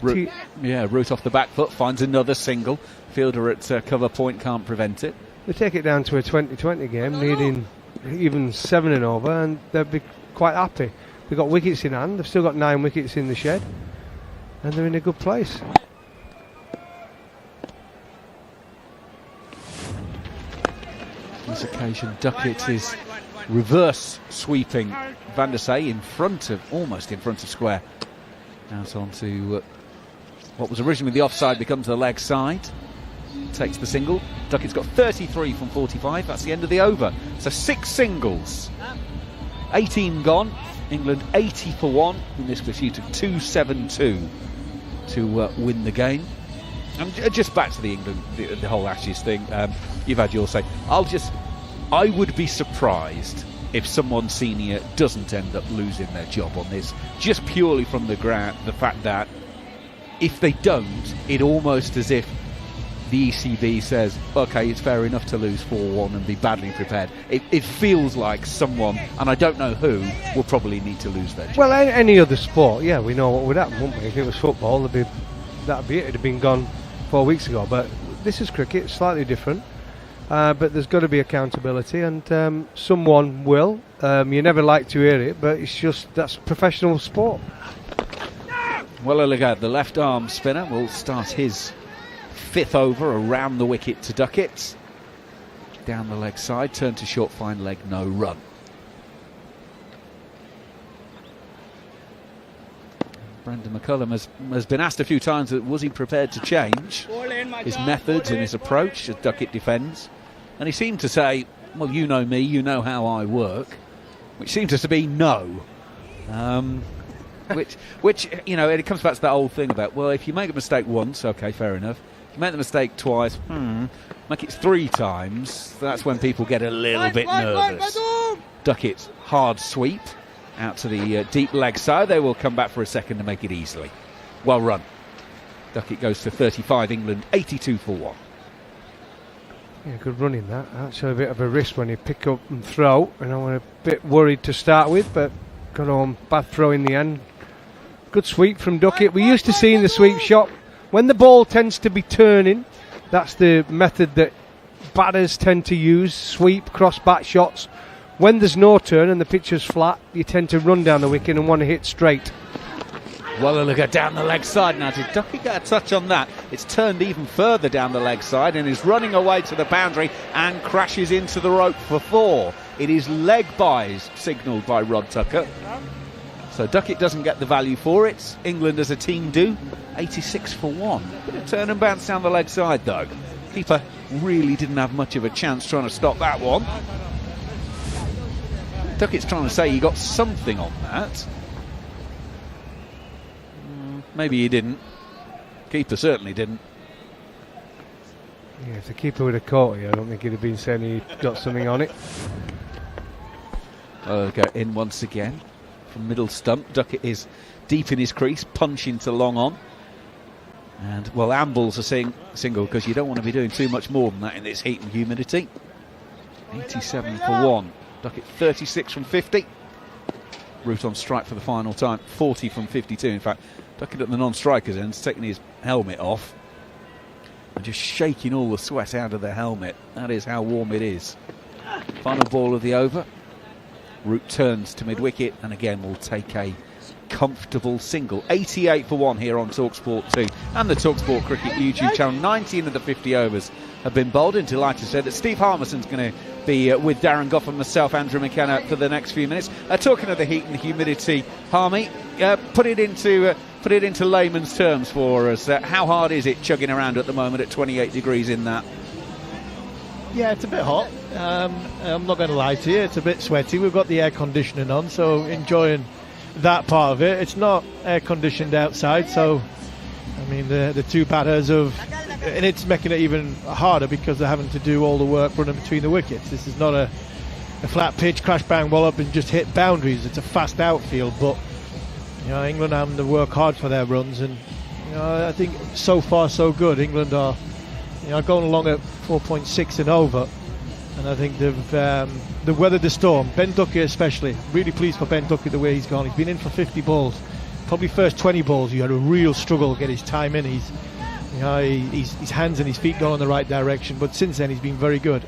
Speaker 9: Root off the back foot, finds another single. Fielder at cover point can't prevent it.
Speaker 1: They take it down to a 20-20 game, needing even 7 and over, and they'll be quite happy. They've got wickets in hand. They've still got 9 wickets in the shed, and they're in a good place.
Speaker 9: On this occasion, Duckett is reverse sweeping Van der Sey almost in front of square. Out onto what was originally the offside becomes the leg side. Takes the single. Duckett's got 33 from 45. That's the end of the over. So 6 singles. 18 gone. England 80 for 1 in this pursuit of 2-7-2 to win the game. And just back to the England, the whole Ashes thing. You've had your say. I would be surprised if someone senior doesn't end up losing their job on this, just purely from the fact that if they don't, it almost as if the ECB says, okay, it's fair enough to lose 4-1 and be badly prepared. It feels like someone, and I don't know who, will probably need to lose their job.
Speaker 1: Well, any other sport, yeah, we know what would happen, wouldn't we? If it was football, that'd be it. It'd have been gone 4 weeks ago. But this is cricket, slightly different. But there's got to be accountability, and someone will. You never like to hear it, but that's professional sport.
Speaker 9: Well, look at the left arm spinner will start his 5th over around the wicket to Duckett. Down the leg side, turn to short, fine leg, no run. Brendan McCullum has been asked a few times, was he prepared to change his methods and his approach as Duckett defends? And he seemed to say, well, you know me, you know how I work, which seemed to be no. Which you know, it comes back to that old thing about, well, if you make a mistake once, okay, fair enough. If you make the mistake twice, make it 3 times, that's when people get a little bit nervous. Duckett's hard sweep out to the deep leg side. They will come back for a second to make it easily. Well run. Duckett goes to 35, England 82 for 1.
Speaker 1: Yeah, good running that. Actually a bit of a risk when you pick up and throw, and I was a bit worried to start with, but got on bad throw in the end. Good sweep from Duckett. We used to see in the sweep shot, when the ball tends to be turning, that's the method that batters tend to use, sweep, cross bat shots. When there's no turn and the pitch is flat, you tend to run down the wicket and want to hit straight.
Speaker 9: Well, look at down the leg side now. Did Duckett get a touch on that? It's turned even further down the leg side and is running away to the boundary and crashes into the rope for 4. It is leg byes signalled by Rod Tucker. So Duckett doesn't get the value for it. England as a team do. 86 for 1. Bit of turn and bounce down the leg side though. Keeper really didn't have much of a chance trying to stop that one. Duckett's trying to say he got something on that. Maybe he didn't. Keeper certainly didn't.
Speaker 1: Yeah, if the keeper would have caught it, I don't think he'd have been saying he got something on it.
Speaker 9: Go in once again from middle stump. Duckett is deep in his crease, punch into long on. And, well, Amble's a single because you don't want to be doing too much more than that in this heat and humidity. 87 for 1. Duckett 36 from 50. Root on strike for the final time. 40 from 52. In fact, Duckett at the non-strikers end, taking his helmet off and just shaking all the sweat out of the helmet. That is how warm it is. Final ball of the over. Root turns to mid-wicket and again will take a comfortable single. 88 for 1 here on talkSPORT 2 and the talkSPORT Cricket YouTube channel. 19 of the 50 overs have been bowled. And delighted to say that Steve Harmison's going to be with Darren Goff and myself, Andrew McKenna, for the next few minutes. Talking of the heat and the humidity, Harmy, put it into Put it into layman's terms for us. How hard is it chugging around at the moment at 28 degrees in that?
Speaker 8: Yeah, it's a bit hot. I'm not going to lie to you. It's a bit sweaty. We've got the air conditioning on, so enjoying that part of it. It's not air conditioned outside, so I mean the two batters have, and it's making it even harder because they're having to do all the work running between the wickets. This is not a flat pitch, crash bang ball up and just hit boundaries. It's a fast outfield, but England having to work hard for their runs, and I think so far so good. England are going along at 4.6 and over, and I think they've weathered the storm. Ben Duckett especially, really pleased for Ben Duckett the way he's gone. He's been in for 50 balls. Probably first 20 balls he had a real struggle to get his time in. His hands and his feet gone in the right direction, but since then he's been very good.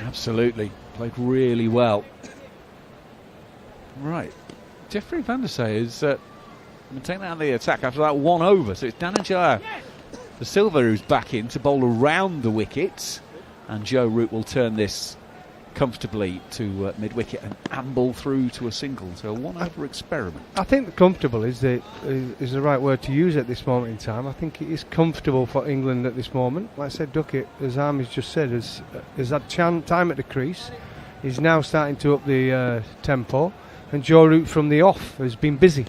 Speaker 9: Absolutely, played really well. Right, Jeffrey Van der Sey is taking out the attack after that 1 over. So it's Dhananjaya the Silva who's back in to bowl around the wickets, and Joe Root will turn this comfortably to mid-wicket and amble through to a single. So a 1 over experiment.
Speaker 1: I think comfortable is the right word to use at this moment in time. I think it is comfortable for England at this moment. Like I said, Duckett, as Army's just said, has had time at the crease. He's now starting to up the tempo, and Joe Root from the off has been busy.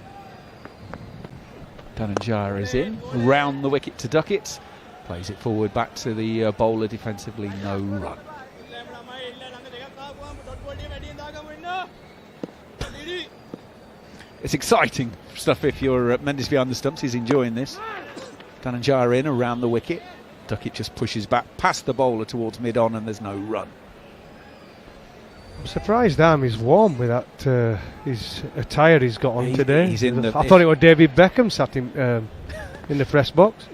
Speaker 9: Dhananjaya is in, round the wicket to Duckett, plays it forward back to the bowler defensively, no run. It's exciting stuff if you're Mendes behind the stumps. He's enjoying this. Dhananjaya in, around the wicket. Duckett just pushes back past the bowler towards mid-on, and there's no run.
Speaker 1: I'm surprised Army's warm with that his attire he's got on today. I thought it was David Beckham sat in the press box.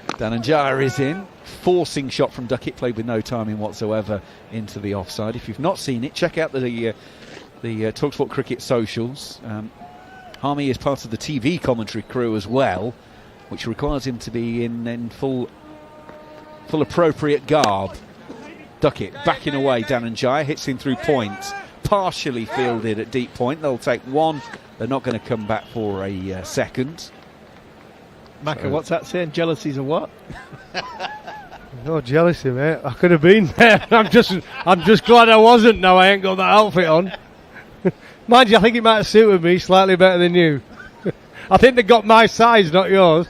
Speaker 9: Dhananjaya is in, forcing shot from Duckett, played with no timing whatsoever into the offside. If you've not seen it, check out the talkSPORT Cricket socials. Harmy is part of the TV commentary crew as well, which requires him to be in full appropriate garb. Duckett backing away, Dhananjaya hits him through point, partially fielded at deep point. They'll take one, they're not going to come back for a second.
Speaker 8: Macca, what's that saying? Jealousy's a what?
Speaker 1: No jealousy, mate. I could have been there. I'm just glad I wasn't. Now I ain't got that outfit on. Mind you, I think it might have suited me slightly better than you. I think they got my size, not yours.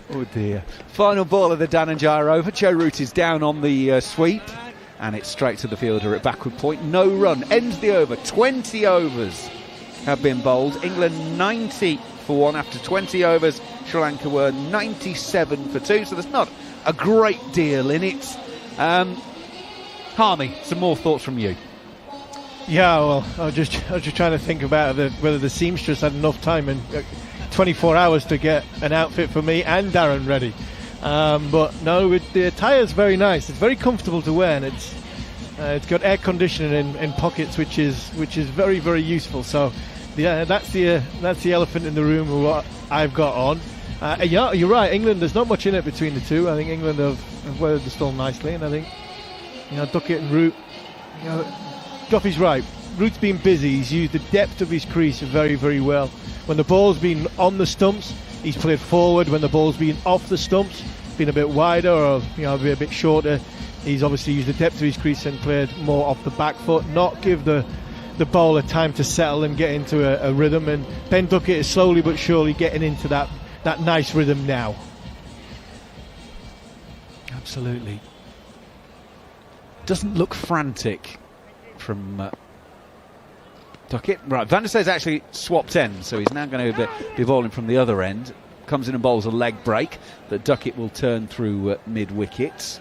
Speaker 9: Oh dear. Final ball of the Dhananjaya over. Joe Root is down on the sweep, and it's straight to the fielder at backward point. No run. Ends the over. 20 overs have been bowled. England 90 for 1 after 20 overs. Sri Lanka were 97 for 2, so there's not a great deal in it. Harmy, some more thoughts from you.
Speaker 8: Yeah, well, I was just trying to think about whether the seamstress had enough time and 24 hours to get an outfit for me and Darren ready. But no, the attire's very nice. It's very comfortable to wear, and it's got air conditioning in pockets, which is very, very useful. So yeah, that's the elephant in the room of what I've got on. Yeah, you're right. England, there's not much in it between the two. I think England have weathered the storm nicely, and I think Duckett and Root. Duffy's right. Root's been busy. He's used the depth of his crease very, very well. When the ball's been on the stumps, he's played forward. When the ball's been off the stumps, been a bit wider or a bit shorter, he's obviously used the depth of his crease and played more off the back foot, not give the bowler time to settle and get into a rhythm. And Ben Duckett is slowly but surely getting into that nice rhythm now.
Speaker 9: Absolutely. Doesn't look frantic from Duckett. Right, Van der Sey's actually swapped ends, so he's now going to be bowling from the other end. Comes in and bowls a leg break that Duckett will turn through mid-wicket.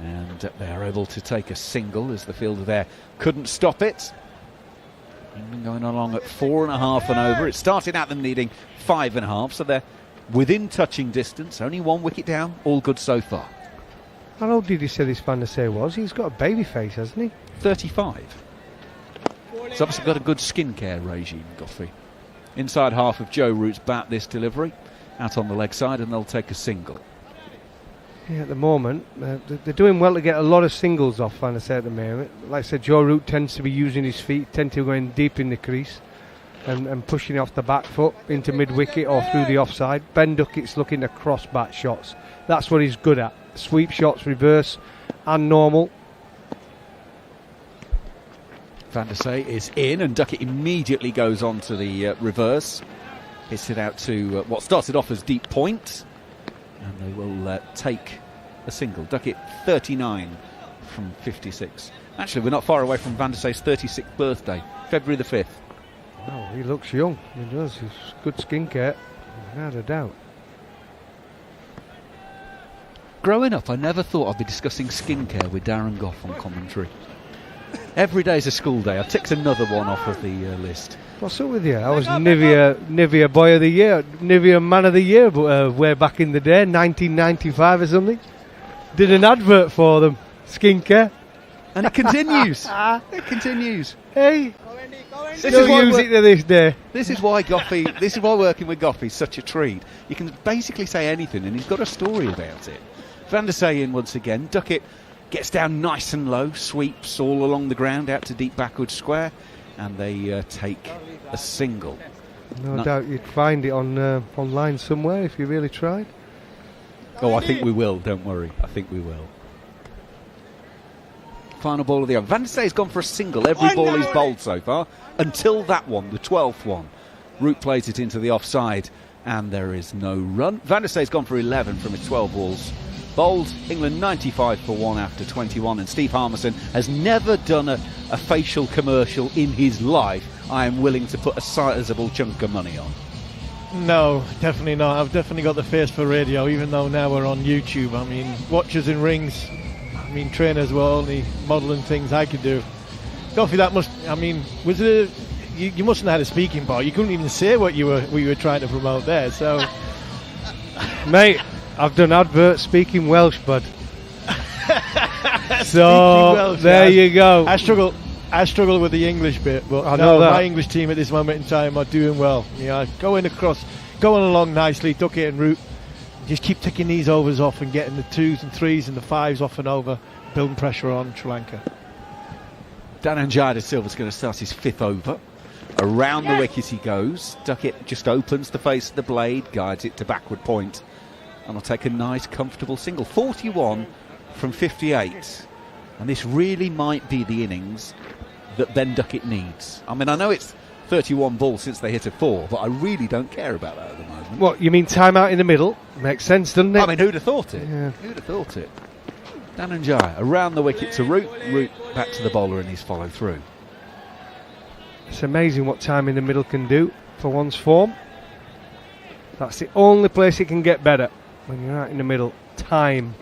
Speaker 9: And they are able to take a single as the fielder there couldn't stop it. England going along at 4.5 and over. It started out them needing 5.5, so they're within touching distance. Only 1 wicket down. All good so far.
Speaker 1: How old did he say this Van der Sey was? He's got a baby face, hasn't he?
Speaker 9: 35. He's obviously got a good skincare regime, Godfrey. Inside half of Joe Root's bat, this delivery. Out on the leg side, and they'll take a single.
Speaker 1: Yeah, at the moment, they're doing well to get a lot of singles off Van der Sey at the moment. Like I said, Joe Root tends to be using his feet, tend to go in deep in the crease. and pushing it off the back foot into mid-wicket or through the offside. Ben Duckett's looking to cross-bat shots. That's what he's good at. Sweep shots, reverse and normal.
Speaker 14: Van der Sey is in, and Duckett immediately goes on to the reverse. Hits it out to what started off as deep point, and they will take a single. Duckett 39 from 56. Actually, we're not far away from Van der Sey's 36th birthday, February the 5th.
Speaker 1: Oh, he looks young. He does. He's good skincare, without a doubt.
Speaker 14: Growing up, I never thought I'd be discussing skincare with Darren Gough on commentary. Every day's a school day. I've ticked another one off of the list.
Speaker 1: What's up with you? I was Nivea Boy of the Year, Nivea Man of the Year, but way back in the day, 1995 or something. Did an advert for them, skincare.
Speaker 14: And it continues. It continues.
Speaker 1: Hey. Still use it to this day.
Speaker 14: This is why working with Gough is such a treat. You can basically say anything and he's got a story about it. Van der Sey in once again. Duckett gets down nice and low, sweeps all along the ground out to deep backward square, and they take a single.
Speaker 1: No doubt you'd find it on online somewhere if you really tried.
Speaker 14: Oh, I think we will, don't worry. I think we will. Final ball of the over. Van der Sey's gone for a single every ball he's bowled so far, until that one, the 12th one. Root plays it into the offside, and there is no run. Van der Sey's gone for 11 from his 12 balls bowled. England 95 for 1 after 21, and Steve Harmison has never done a facial commercial in his life I am willing to put a sizable chunk of money on.
Speaker 8: No, definitely not. I've definitely got the face for radio, even though now we're on YouTube. I mean, watches in rings, trainers were only modelling things I could do. Goughy, that must, was it you mustn't have had a speaking part. You couldn't even say what you were trying to promote there, so...
Speaker 1: Mate, I've done adverts speaking Welsh, bud. So, Welsh, there you go.
Speaker 8: I struggle with the English bit, but
Speaker 1: I know that.
Speaker 8: My English team at this moment in time are doing well. Going along nicely, Duckett and Root. Just keep ticking these overs off and getting the 2s and 3s and the 5s off and over, building pressure on Sri Lanka.
Speaker 14: Dhananjaya Silva's going to start his 5th over. Around the wicket he goes. Duckett just opens the face of the blade, guides it to backward point, and will take a nice, comfortable single. 41 from 58. And this really might be the innings that Ben Duckett needs. I know it's 31 balls since they hit a 4, but I really don't care about that at the moment.
Speaker 1: What, you mean time out in the middle? Makes sense, doesn't it?
Speaker 14: Who'd have thought it?
Speaker 1: Yeah.
Speaker 14: Who'd have thought it? Dhananjaya around the wicket to Root. Root back to the bowler in his follow through.
Speaker 1: It's amazing what time in the middle can do for one's form. That's the only place it can get better, when you're out in the middle. Time.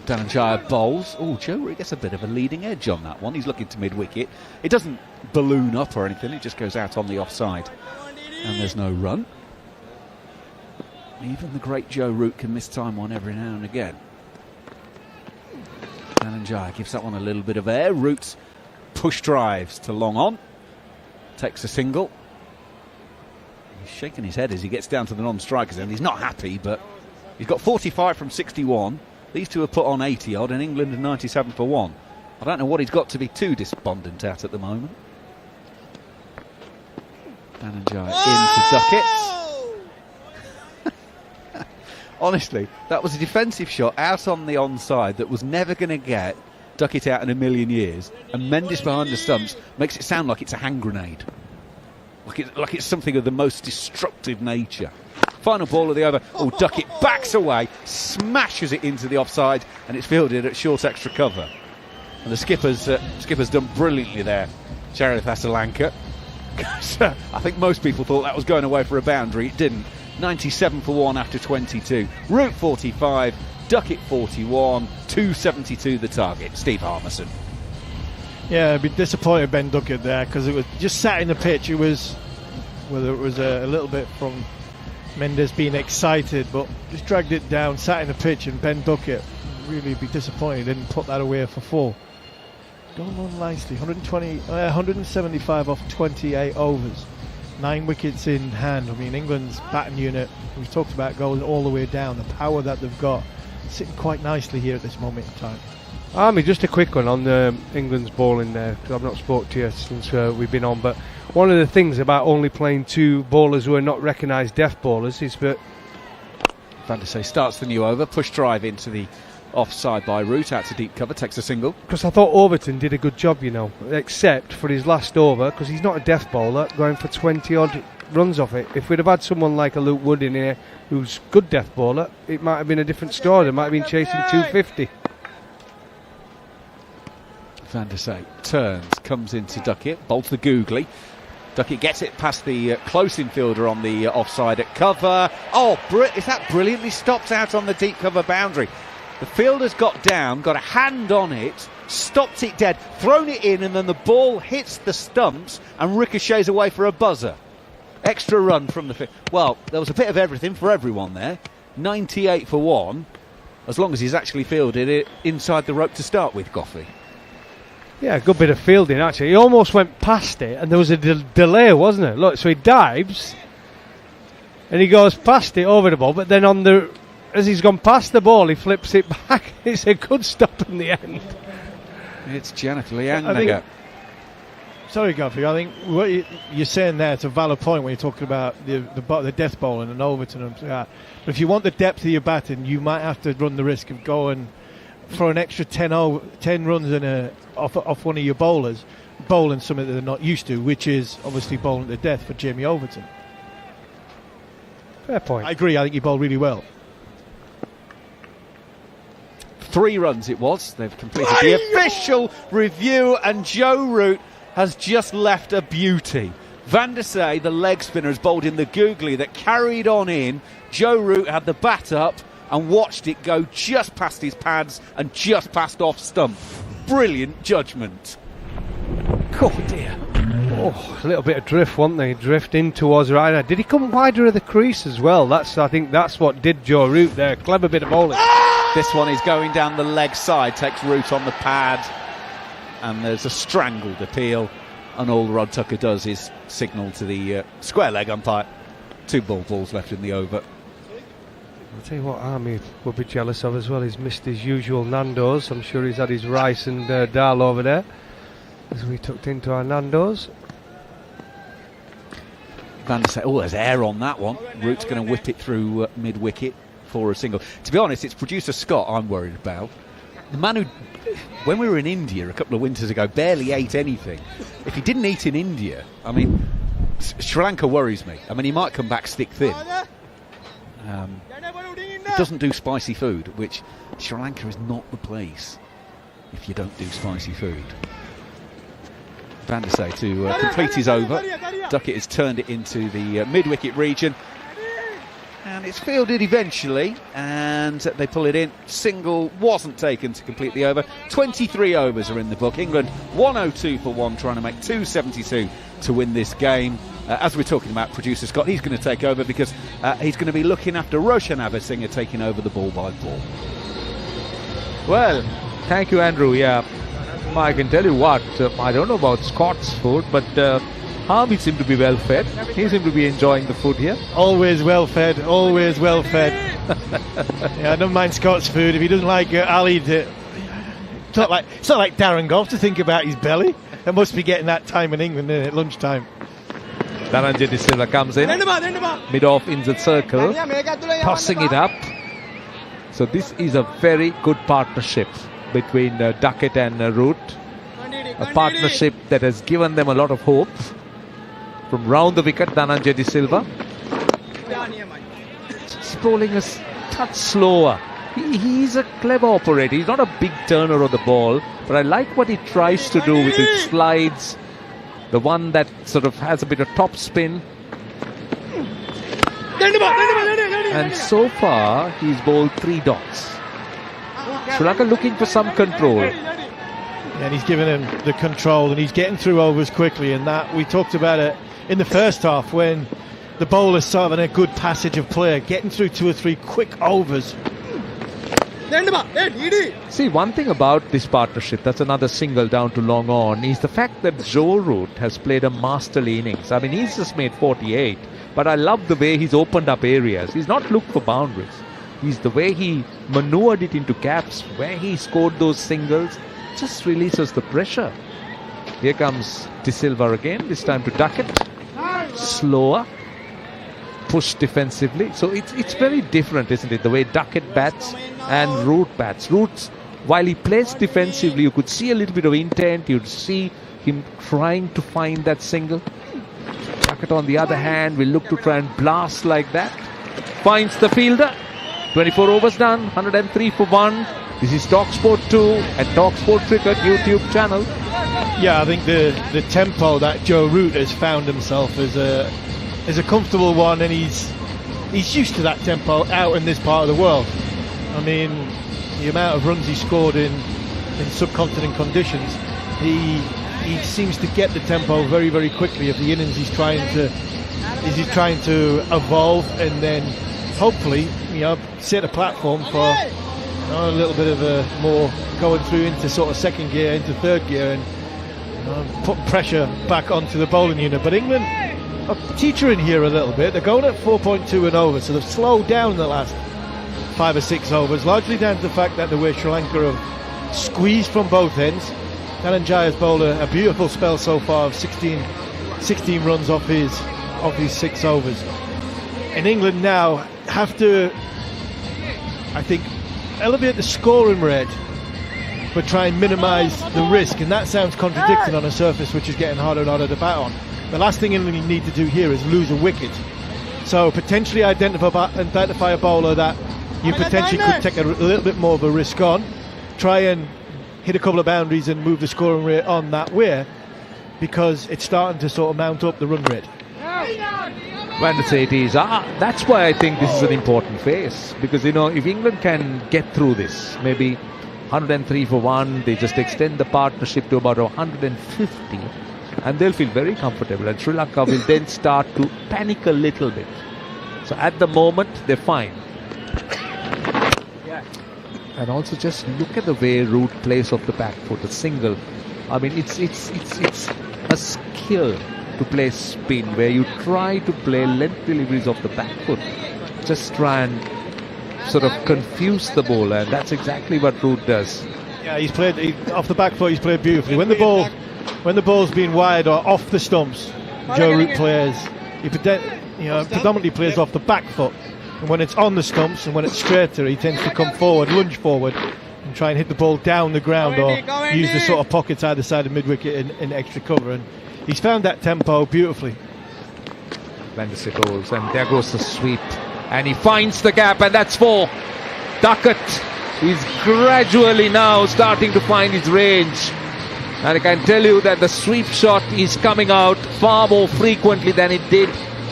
Speaker 14: Dhananjaya bowls. Oh, Joe Root gets a bit of a leading edge on that one. He's looking to mid-wicket. It doesn't balloon up or anything. It just goes out on the offside. And there's no run. Even the great Joe Root can miss time one every now and again. Dhananjaya gives that one a little bit of air. Root push drives to long on. Takes a single. He's shaking his head as he gets down to the non-strikers end. He's not happy, but he's got 45 from 61. These two are put on 80 odd, and England are 97 for 1. I don't know what he's got to be too despondent at the moment. Dhananjaya into Duckett. Honestly, that was a defensive shot out on the onside that was never going to get Duckett out in a million years, and Mendes behind the stumps makes it sound like it's a hand grenade. Like it's something of the most destructive nature. Final ball of the over. Oh, Duckett backs away, smashes it into the offside, and it's fielded at short extra cover. And the skipper's done brilliantly there, Charith Asalanka. I think most people thought that was going away for a boundary. It didn't. 97 for 1 after 22. Root 45, Duckett 41, 272 the target. Steve Harmison.
Speaker 8: Yeah, I'd be disappointed Ben Duckett there, because it was just sat in the pitch. It was, whether it was a little bit from Mendes being excited, but just dragged it down, sat in the pitch, and Ben Duckett really be disappointed didn't put that away for 4. Going on nicely, 175 off 28 overs, 9 wickets in hand. England's batting unit, we've talked about going all the way down, the power that they've got, sitting quite nicely here at this moment in time.
Speaker 1: Army, just a quick one on England's bowling there, because I've not spoke to you since we've been on, but one of the things about only playing 2 bowlers who are not recognised death bowlers is that
Speaker 14: Vandesay starts the new over, push drive into the offside by Root, out to deep cover, takes a single.
Speaker 1: Because I thought Overton did a good job, except for his last over, because he's not a death bowler, going for 20-odd runs off it. If we'd have had someone like a Luke Wood in here who's good death bowler, it might have been a different story. They might have been chasing 250.
Speaker 14: Vandesay turns, comes into Duckett, bowls the googly. Duckett gets it past the close infielder on the offside at cover. Oh, is that brilliantly stopped out on the deep cover boundary? The fielder's got down, got a hand on it, stopped it dead, thrown it in, and then the ball hits the stumps and ricochets away for a buzzer. Extra run from the field. Well, there was a bit of everything for everyone there. 98 for 1, as long as he's actually fielded it inside the rope to start with, Goffey.
Speaker 1: Yeah, a good bit of fielding, actually. He almost went past it, and there was a delay, wasn't it? Look, so he dives, and he goes past it over the ball, but then as he's gone past the ball, he flips it back. It's a good stop in the end.
Speaker 14: It's Janet Liang.
Speaker 8: Sorry, Guffey. I think what you're saying there, it's a valid point when you're talking about the death bowling and Overton and that. But if you want the depth of your batting, you might have to run the risk of going for an extra 10 runs off one of your bowlers, bowling something that they're not used to, which is obviously bowling to death for Jamie Overton.
Speaker 1: Fair point.
Speaker 8: I agree. I think he bowled really well.
Speaker 14: 3 runs it was. They've completed the official review, and Joe Root has just left a beauty. Vandesay, the leg spinner, has bowled in the googly that carried on in. Joe Root had the bat up and watched it go just past his pads and just past off stump. Brilliant judgment.
Speaker 1: Oh dear. Oh, a little bit of drift, wasn't they? Drift in towards right. Did he come wider of the crease as well? I think that's what did Joe Root there. Clever bit of bowling.
Speaker 14: This one is going down the leg side, takes Root on the pad, and there's a strangled appeal, and all Rod Tucker does is signal to the square leg umpire. 2 balls left in the over.
Speaker 1: I'll tell you what Army will be jealous of as well. He's missed his usual Nando's. I'm sure he's had his rice and dal over there as we tucked into our Nando's.
Speaker 14: Vandesay, there's air on that one. Root's going to whip it through mid-wicket for a single. To be honest, it's producer Scott I'm worried about. The man who, when we were in India a couple of winters ago, barely ate anything. If he didn't eat in India, I mean, Sri Lanka worries me. I mean, he might come back stick thin. He doesn't do spicy food, which Sri Lanka is not the place if you don't do spicy food. Vandesay to complete his over. Duckett has turned it into the mid-wicket region. And it's fielded eventually, and they pull it in. Single wasn't taken to complete the over. 23 overs are in the book. England 102 for 1, trying to make 272 to win this game. As we're talking about producer Scott, he's going to take over because he's going to be looking after Roshan Abhasinghe taking over the ball by ball.
Speaker 9: Well, thank you, Andrew. Yeah, I can tell you what, I don't know about Scott's food, but Harvey seemed to be well fed. He seemed to be enjoying the food here.
Speaker 8: Always well fed, always well fed. Yeah, I don't mind Scott's food. If he doesn't like Ali, it's not like Darren Gough to think about his belly. They must be getting that time in England, isn't it, lunchtime.
Speaker 9: Dhananjay De Silva comes in, mid-off inside circle, tossing it up. So this is a very good partnership between Duckett and Root. A partnership that has given them a lot of hope. From round the wicket, Dhananjay De Silva. He's bowling a touch slower. He's a clever operator. He's not a big turner of the ball, but I like what he tries to do with his slides. The one that sort of has a bit of top spin. And so far, he's bowled 3 dots. Sri Lanka looking for some control.
Speaker 8: And he's given him the control, and he's getting through overs quickly. And that we talked about it in the first half when the bowler's sort of in a good passage of play, getting through 2 or 3 quick overs.
Speaker 9: See, one thing about this partnership, that's another single down to long on, is the fact that Joe Root has played a masterly innings. I mean, he's just made 48, but I love the way he's opened up areas. He's not looked for boundaries. He's the way he maneuvered it into gaps, where he scored those singles, just releases the pressure. Here comes De Silva again, this time to Duckett. Slower, push defensively. So it's very different, isn't it? The way Duckett bats and Root bats. Root's, while he plays defensively, you could see a little bit of intent. You'd see him trying to find that single. Duckett, on the other hand, will look to try and blast like that. Finds the fielder. 24 overs done, 103 for 1. This is talkSPORT 2 at talkSPORT Cricket YouTube channel.
Speaker 8: Yeah, I think the tempo that Joe Root has found himself is a comfortable one, and he's used to that tempo out in this part of the world. I mean, the amount of runs he scored in subcontinent conditions, he seems to get the tempo very, very quickly of the innings he's trying to evolve, and then hopefully, set a platform for a little bit of a more going through into sort of second gear, into third gear, and putting pressure back onto the bowling unit. But England are teetering here a little bit. They're going at 4.2 and over, so they've slowed down the last 5 or 6 overs, largely down to the fact that the way Sri Lanka have squeezed from both ends. Dhananjaya's bowled a beautiful spell so far of 16 runs off his 6 overs. And England now have to, I think, elevate the scoring rate, but try and minimise the risk, and that sounds contradicting on a surface which is getting harder and harder to bat on. The last thing England need to do here is lose a wicket. So potentially identify a bowler that you potentially could take a little bit more of a risk on, try and hit a couple of boundaries and move the scoring rate on that way, because it's starting to sort of mount up the run rate.
Speaker 9: When the say it is, that's why I think this is an important phase, because if England can get through this, maybe 103 for 1, they just extend the partnership to about 150, and they'll feel very comfortable, and Sri Lanka will then start to panic a little bit. So at the moment they're fine. And also just look at the way Root plays off the back foot, a single. I mean, it's a skill to play spin, where you try to play length deliveries off the back foot. Just try and sort of confuse the bowler, and that's exactly what Root does.
Speaker 8: Yeah, he's played off the back foot. He's played beautifully. When the ball's been wide or off the stumps, Joe Root plays. He predominantly plays off the back foot, and when it's on the stumps and when it's straighter, he tends to come forward, lunge forward, and try and hit the ball down the ground, or use the sort of pockets either side of mid-wicket in extra cover. And he's found that tempo beautifully.
Speaker 9: Vanderse goes, and there goes the sweep, and he finds the gap, and that's 4. Duckett is gradually now starting to find his range, and I can tell you that the sweep shot is coming out far more frequently than it did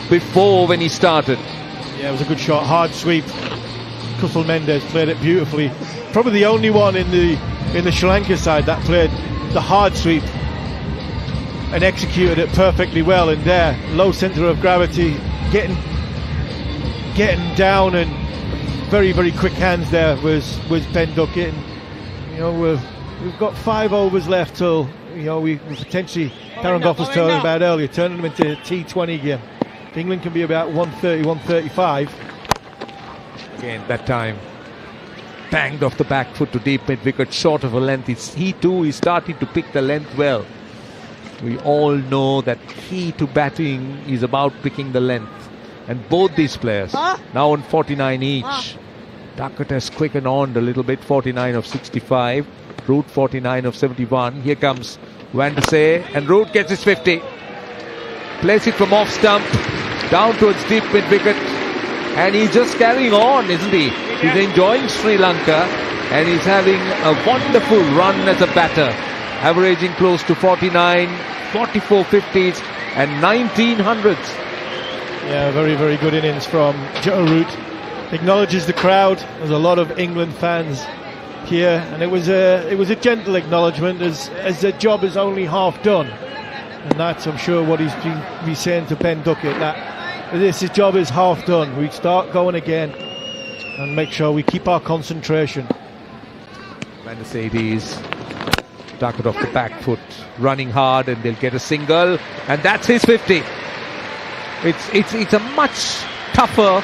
Speaker 9: before when he started.
Speaker 8: Yeah, it was a good shot, hard sweep. Kusal Mendes played it beautifully. Probably the only one in the Sri Lanka side that played the hard sweep and executed it perfectly well. And there, low centre of gravity, getting down, and very, very quick hands there was Ben Duckett. And, we've got 5 overs left till we potentially, Darren Goff was talking about earlier, turning them into a T20 game. If England can be about 130, 135.
Speaker 9: Again, that time banged off the back foot to deep mid wicket, short of a length. He too is starting to pick the length well. We all know that key to batting is about picking the length, and both these players now on 49 each. Duckett has quickened on a little bit, 49 of 65, Root 49 of 71. Here comes Vanderse, and Root gets his 50. Plays it from off stump down towards deep mid wicket, and he's just carrying on, isn't he? He's enjoying Sri Lanka, and he's having a wonderful run as a batter, averaging close to 49, 44 50s and 19 hundreds.
Speaker 8: Yeah, very, very good innings from Joe Root. Acknowledges the crowd. There's a lot of England fans here, and it was a gentle acknowledgement, as the job is only half done. And that's, I'm sure, what he's been saying to Ben Duckett, that this job is half done. We start going again and make sure we keep our concentration.
Speaker 9: Mercedes, Duckett off the back foot, running hard, and they'll get a single, and that's his 50. It's a much tougher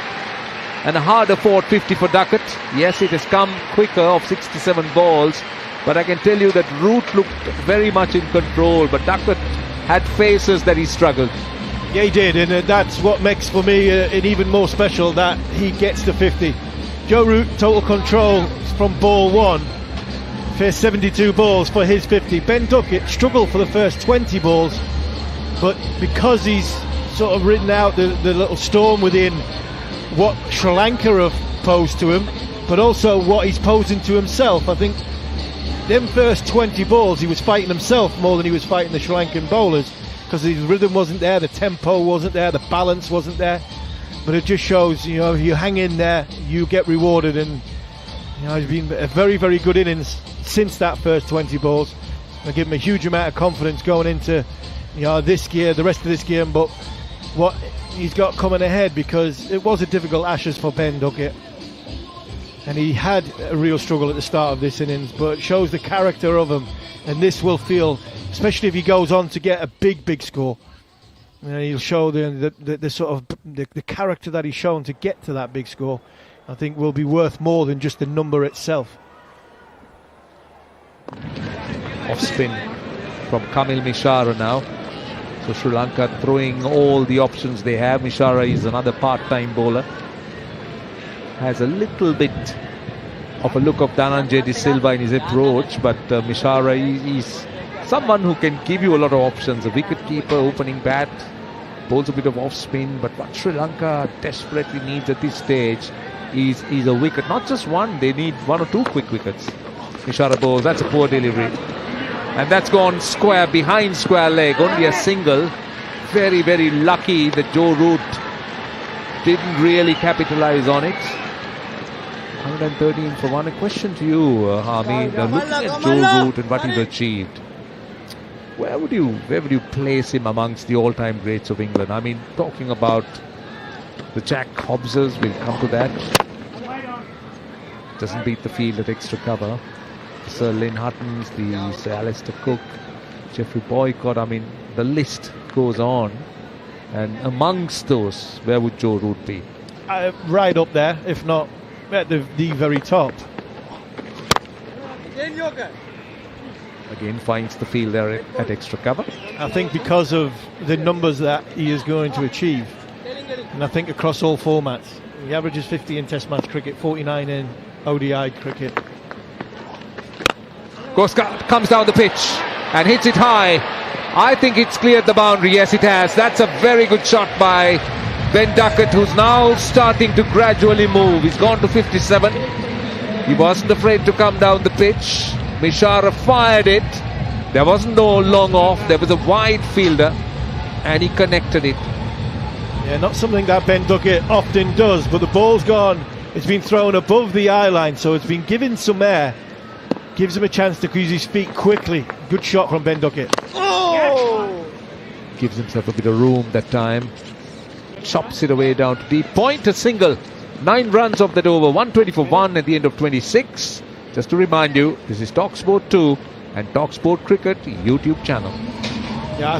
Speaker 9: and a harder fought 50 for Duckett. Yes, it has come quicker of 67 balls, but I can tell you that Root looked very much in control, but Duckett had phases that he struggled.
Speaker 8: Yeah, he did, and that's what makes for me it even more special that he gets to 50. Joe Root, total control from ball one, faced 72 balls for his 50. Ben Duckett struggled for the first 20 balls, but because he's sort of ridden out the little storm within what Sri Lanka have posed to him, but also what he's posing to himself, I think them first 20 balls he was fighting himself more than he was fighting the Sri Lankan bowlers, because his rhythm wasn't there, the tempo wasn't there, the balance wasn't there. But it just shows, you know, if you hang in there, you get rewarded, and you know, it's been a very, very good innings since that first 20 balls. I give him a huge amount of confidence going into, you know, this gear, the rest of this game, but what he's got coming ahead, because it was a difficult Ashes for Ben Duckett, and he had a real struggle at the start of this innings, but it shows the character of him, and this will feel, especially if he goes on to get a big score, you know, he'll show the sort of the character that he's shown to get to that big score. I think will be worth more than just the number itself.
Speaker 9: Off spin from Kamil Mishara now. So Sri Lanka throwing all the options they have. Mishara is another part-time bowler. Has a little bit of a look of Dhananjay De Silva in his approach, but Mishara is someone who can give you a lot of options. A wicket-keeper, opening bat, bowls a bit of off-spin, but what Sri Lanka desperately needs at this stage is a wicket. Not just one, they need one or two quick wickets. Mishara bowls, that's a poor delivery. And that's gone square, behind square leg, only a single. Very, very lucky that Joe Root didn't really capitalize on it. 113 for one. A question to you, Harmy. Looking at Joe Root and what he's achieved, where would you place him amongst the all-time greats of England? I mean, talking about the Jack Hobses, we'll come to that. Doesn't beat the field at extra cover. Sir Lynn Huttons, the Sir Alistair Cook, Geoffrey Boycott. I mean, the list goes on. And amongst those, where would Joe Root be?
Speaker 8: Right up there, if not at the very top.
Speaker 9: Again, finds the field there at extra cover.
Speaker 8: I think because of the numbers that he is going to achieve, and I think across all formats. He averages 50 in Test match cricket, 49 in ODI cricket.
Speaker 9: Comes down the pitch and hits it high. I think it's cleared the boundary. Yes, it has. That's a very good shot by Ben Duckett, who's now starting to gradually move. He's gone to 57. He wasn't afraid to come down the pitch. Mishara fired it. There wasn't no long off. There was a wide fielder and he connected it.
Speaker 8: Yeah, not something that Ben Duckett often does, but the ball's gone. It's been thrown above the eye line, so it's been given some air. Gives him a chance to use his feet quickly. Good shot from Ben Duckett.
Speaker 9: Oh! Gives himself a bit of room that time. Chops it away down to deep. Point, a single. 9 runs off that over. 120 for 1 at the end of 26. Just to remind you, this is talkSPORT 2 and talkSPORT Cricket YouTube channel.
Speaker 8: Yeah, I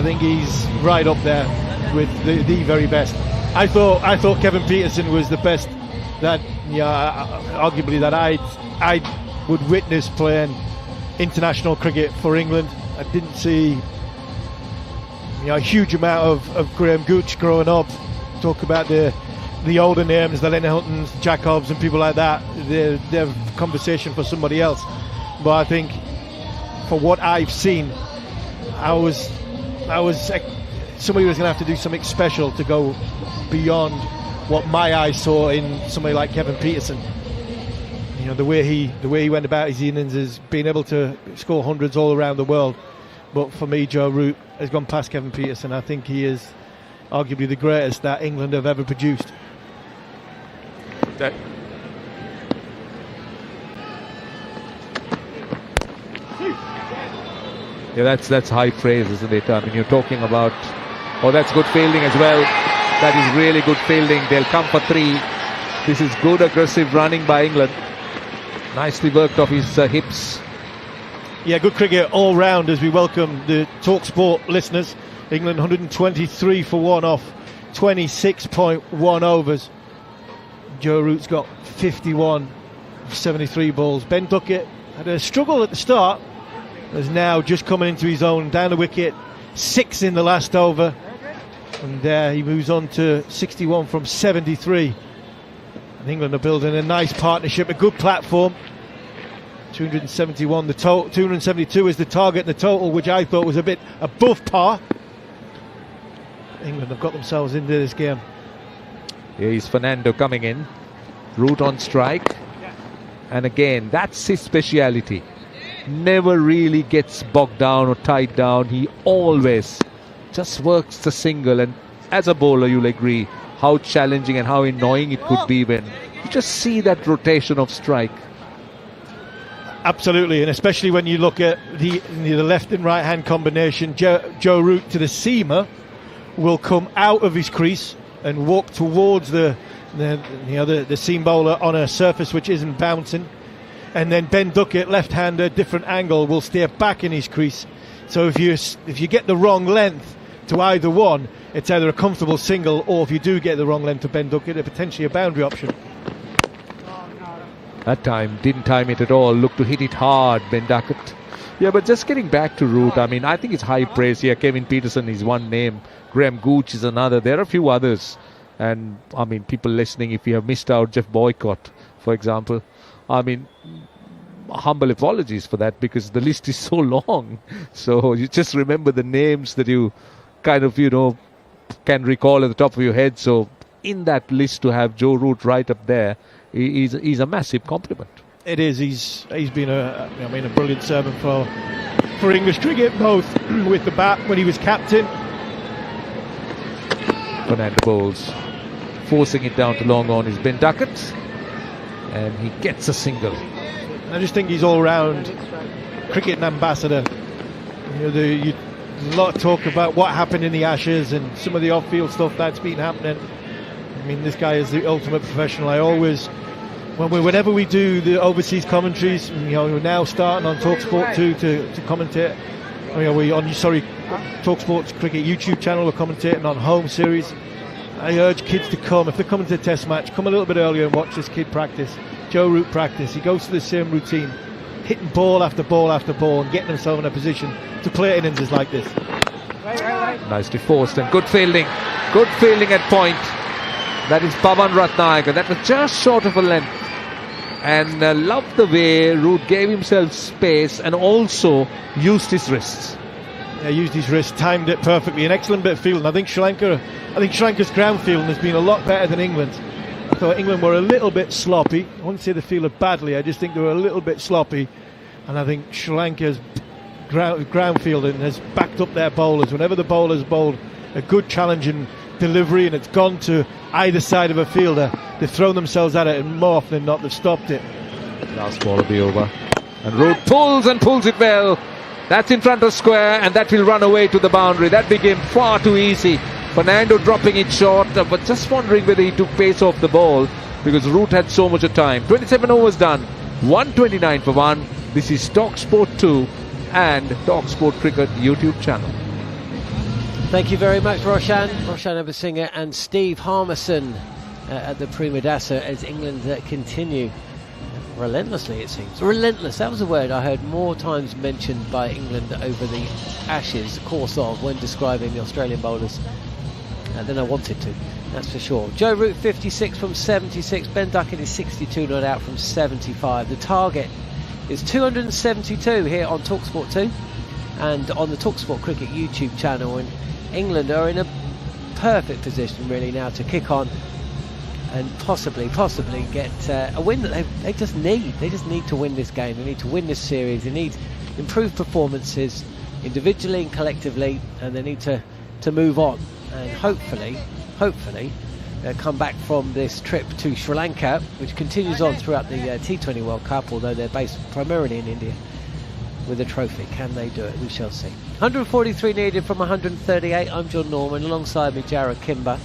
Speaker 8: think he's right up there with the very best. I thought Kevin Peterson was the best that, arguably that I would witness playing international cricket for England. I didn't see a huge amount of Graham Gooch growing up. Talk about the older names, the Lennon Huntons, Jack Hobbs and people like that. They're conversation for somebody else. But I think for what I've seen, I was somebody was going to have to do something special to go beyond what my eyes saw in somebody like Kevin Peterson. You know, the way he went about his innings is being able to score hundreds all around the world. But for me, Joe Root has gone past Kevin Peterson. I think he is arguably the greatest that England have ever produced.
Speaker 9: Yeah, that's high praise, isn't it? I mean, you're talking about, that's good fielding as well. That is really good fielding. They'll come for 3. This is good aggressive running by England. Nicely worked off his hips.
Speaker 8: Yeah, good cricket all round as we welcome the talkSPORT listeners. England 123 for 1 off 26.1 overs. Joe Root's got 51 of 73 balls. Ben Duckett had a struggle at the start, is now just coming into his own, down the wicket, 6 in the last over, and he moves on to 61 from 73. And England are building a nice partnership, a good platform. 271 the total, 272 is the target, the total, which I thought was a bit above par. England have got themselves into this game.
Speaker 9: Here's Fernando coming in, Root on strike, and again, that's his speciality. Never really gets bogged down or tied down. He always just works the single, and as a bowler you'll agree how challenging and how annoying it could be when you just see that rotation of strike.
Speaker 8: Absolutely, and especially when you look at the left and right hand combination. Joe Root to the seamer will come out of his crease and walk towards the seam bowler on a surface which isn't bouncing, and then Ben Duckett, left-hander, different angle, will steer back in his crease. So if you get the wrong length to either one, it's either a comfortable single, or if you do get the wrong length to Ben Duckett, potentially a boundary option.
Speaker 9: That time didn't time it at all. Looked to hit it hard, Ben Duckett. Yeah, but just getting back to Root, I mean, I think it's high praise here. Kevin Peterson is one name, Graham Gooch is another. There are a few others, and I mean, people listening, if you have missed out Jeff Boycott, for example, I mean, humble apologies for that, because the list is so long. So you just remember the names that you kind of, can recall at the top of your head. So in that list, to have Joe Root right up there is a massive compliment.
Speaker 8: It is. He's been a brilliant servant for English cricket, both with the bat when he was captain.
Speaker 9: Fernando bowls, forcing it down to long on is Ben Duckett, and he gets a single.
Speaker 8: I just think he's all-round cricket ambassador. There's a lot of talk about what happened in the Ashes and some of the off-field stuff that's been happening. I mean, this guy is the ultimate professional. I always, whenever we do the overseas commentaries, we're now starting on talkSPORT 2 to commentate. talkSPORT's cricket YouTube channel, we're commentating on home series. I urge kids to come. If they're coming to the test match, come a little bit earlier and watch this kid practice. Joe Root practice. He goes through the same routine, hitting ball after ball after ball and getting himself in a position to play innings like this.
Speaker 9: Nicely forced and good fielding. Good fielding at point. That is Pavan Ratnayaka. That was just short of a length. And loved the way Root gave himself space and also used his wrists.
Speaker 8: Yeah, used his wrist, timed it perfectly. An excellent bit of fielding. I think Sri Lanka's ground fielding has been a lot better than England's. I thought England were a little bit sloppy. I wouldn't say they fielded badly. I just think they were a little bit sloppy. And I think Sri Lanka's ground fielding has backed up their bowlers. Whenever the bowlers bowled a good challenging delivery and it's gone to either side of a fielder, they've thrown themselves at it, and more often than not they've stopped it.
Speaker 9: Last ball will be over. And Root pulls it well. That's in front of square, and that will run away to the boundary. That became far too easy. Fernando dropping it short, but just wondering whether he took pace off the ball, because Root had so much of time. 27 overs done, 129 for 1. This is talkSPORT 2 and talkSPORT Cricket YouTube channel.
Speaker 2: Thank you very much, Roshan Abasinger and Steve Harmison at the Premadasa as England continue relentlessly, it seems. Relentless, that was a word I heard more times mentioned by England over the Ashes course of when describing the Australian bowlers than I wanted to, that's for sure. Joe Root 56 from 76, Ben Duckett is 62 not out from 75. The target is 272 here on talkSPORT 2 and on the talkSPORT Cricket YouTube channel, and England are in a perfect position really now to kick on and possibly get a win that they just need. They just need to win this game. They need to win this series. They need improved performances individually and collectively, and they need to move on and hopefully come back from this trip to Sri Lanka, which continues on throughout the T20 World Cup, although they're based primarily in India, with a trophy. Can they do it? We shall see. 143 needed from 138. I'm John Norman, alongside me Jarrod Kimber.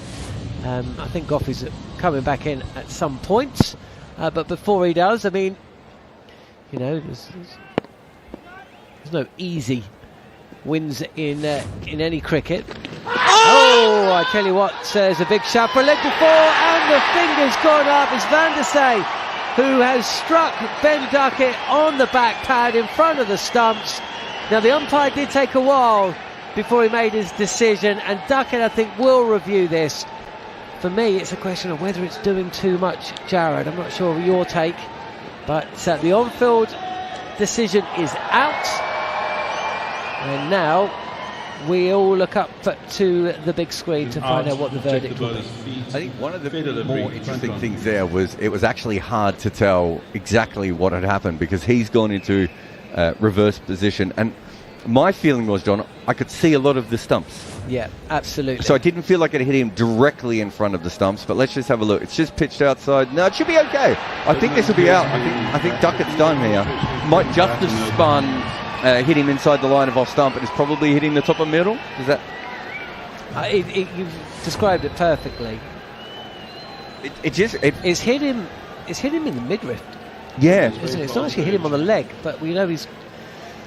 Speaker 2: I think Gough is coming back in at some point, but before he does, I mean, there's no easy wins in any cricket. Oh, I tell you what, there's a big shot for a leg before, and the finger's gone up. It's Van der Sey who has struck Ben Duckett on the back pad in front of the stumps. Now, the umpire did take a while before he made his decision, and Duckett, I think, will review this. For me, it's a question of whether it's doing too much, Jared. I'm not sure of your take, but the on-field decision is out. And now we all look up to the big screen to find out what the verdict will be.
Speaker 21: I think one of the more interesting things there was it was actually hard to tell exactly what had happened because he's gone into reverse position. And my feeling was, John, I could see a lot of the stumps.
Speaker 2: Yeah, absolutely.
Speaker 21: So I didn't feel like it hit him directly in front of the stumps, but let's just have a look. It's just pitched outside. No, it should be okay. I think this will be out. I think Duckett's done here. Might just have spun, hit him inside the line of off stump, and it's probably hitting the top of middle. Is that?
Speaker 2: You've described it perfectly.
Speaker 21: It's
Speaker 2: hit him. It's hit him in the midriff.
Speaker 21: Yeah,
Speaker 2: isn't it? It's not actually hit him on the leg, but we know
Speaker 21: he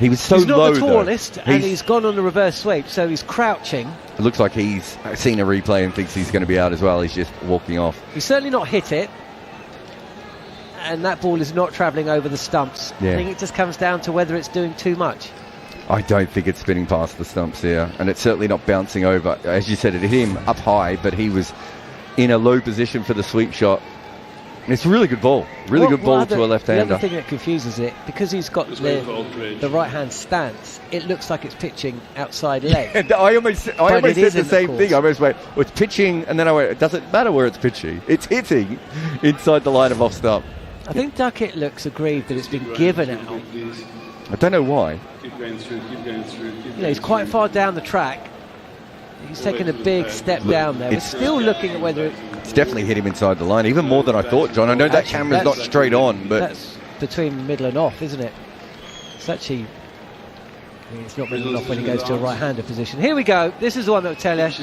Speaker 21: was so
Speaker 2: he's not
Speaker 21: low,
Speaker 2: the tallest, and he's gone on the reverse sweep, so he's crouching.
Speaker 21: It looks like he's seen a replay and thinks he's going to be out as well. He's just walking off.
Speaker 2: He's certainly not hit it, and that ball is not travelling over the stumps.
Speaker 21: Yeah.
Speaker 2: I think it just comes down to whether it's doing too much.
Speaker 21: I don't think it's spinning past the stumps here, and it's certainly not bouncing over. As you said, it hit him up high, but he was in a low position for the sweep shot. It's a really good ball. Really good ball to a left-hander.
Speaker 2: The other thing that confuses it, because he's got the right-hand stance, it looks like it's pitching outside leg.
Speaker 21: I almost said the same thing. I almost went, well, it's pitching, and then I went, it doesn't matter where it's pitching. It's hitting inside the line of off stump.
Speaker 2: I think Duckett looks aggrieved that it's been given out.
Speaker 21: I don't know why.
Speaker 10: Keep going through.
Speaker 2: He's quite far down the track. He's taken a big step down there. We're still looking at whether
Speaker 21: it's definitely hit him inside the line, even more than I thought, John. I know that camera's not straight on, but
Speaker 2: that's between middle and off, isn't it? It's actually, it's not middle and off when he goes to a right-hander position. Here we go. This is the one that will tell you. It's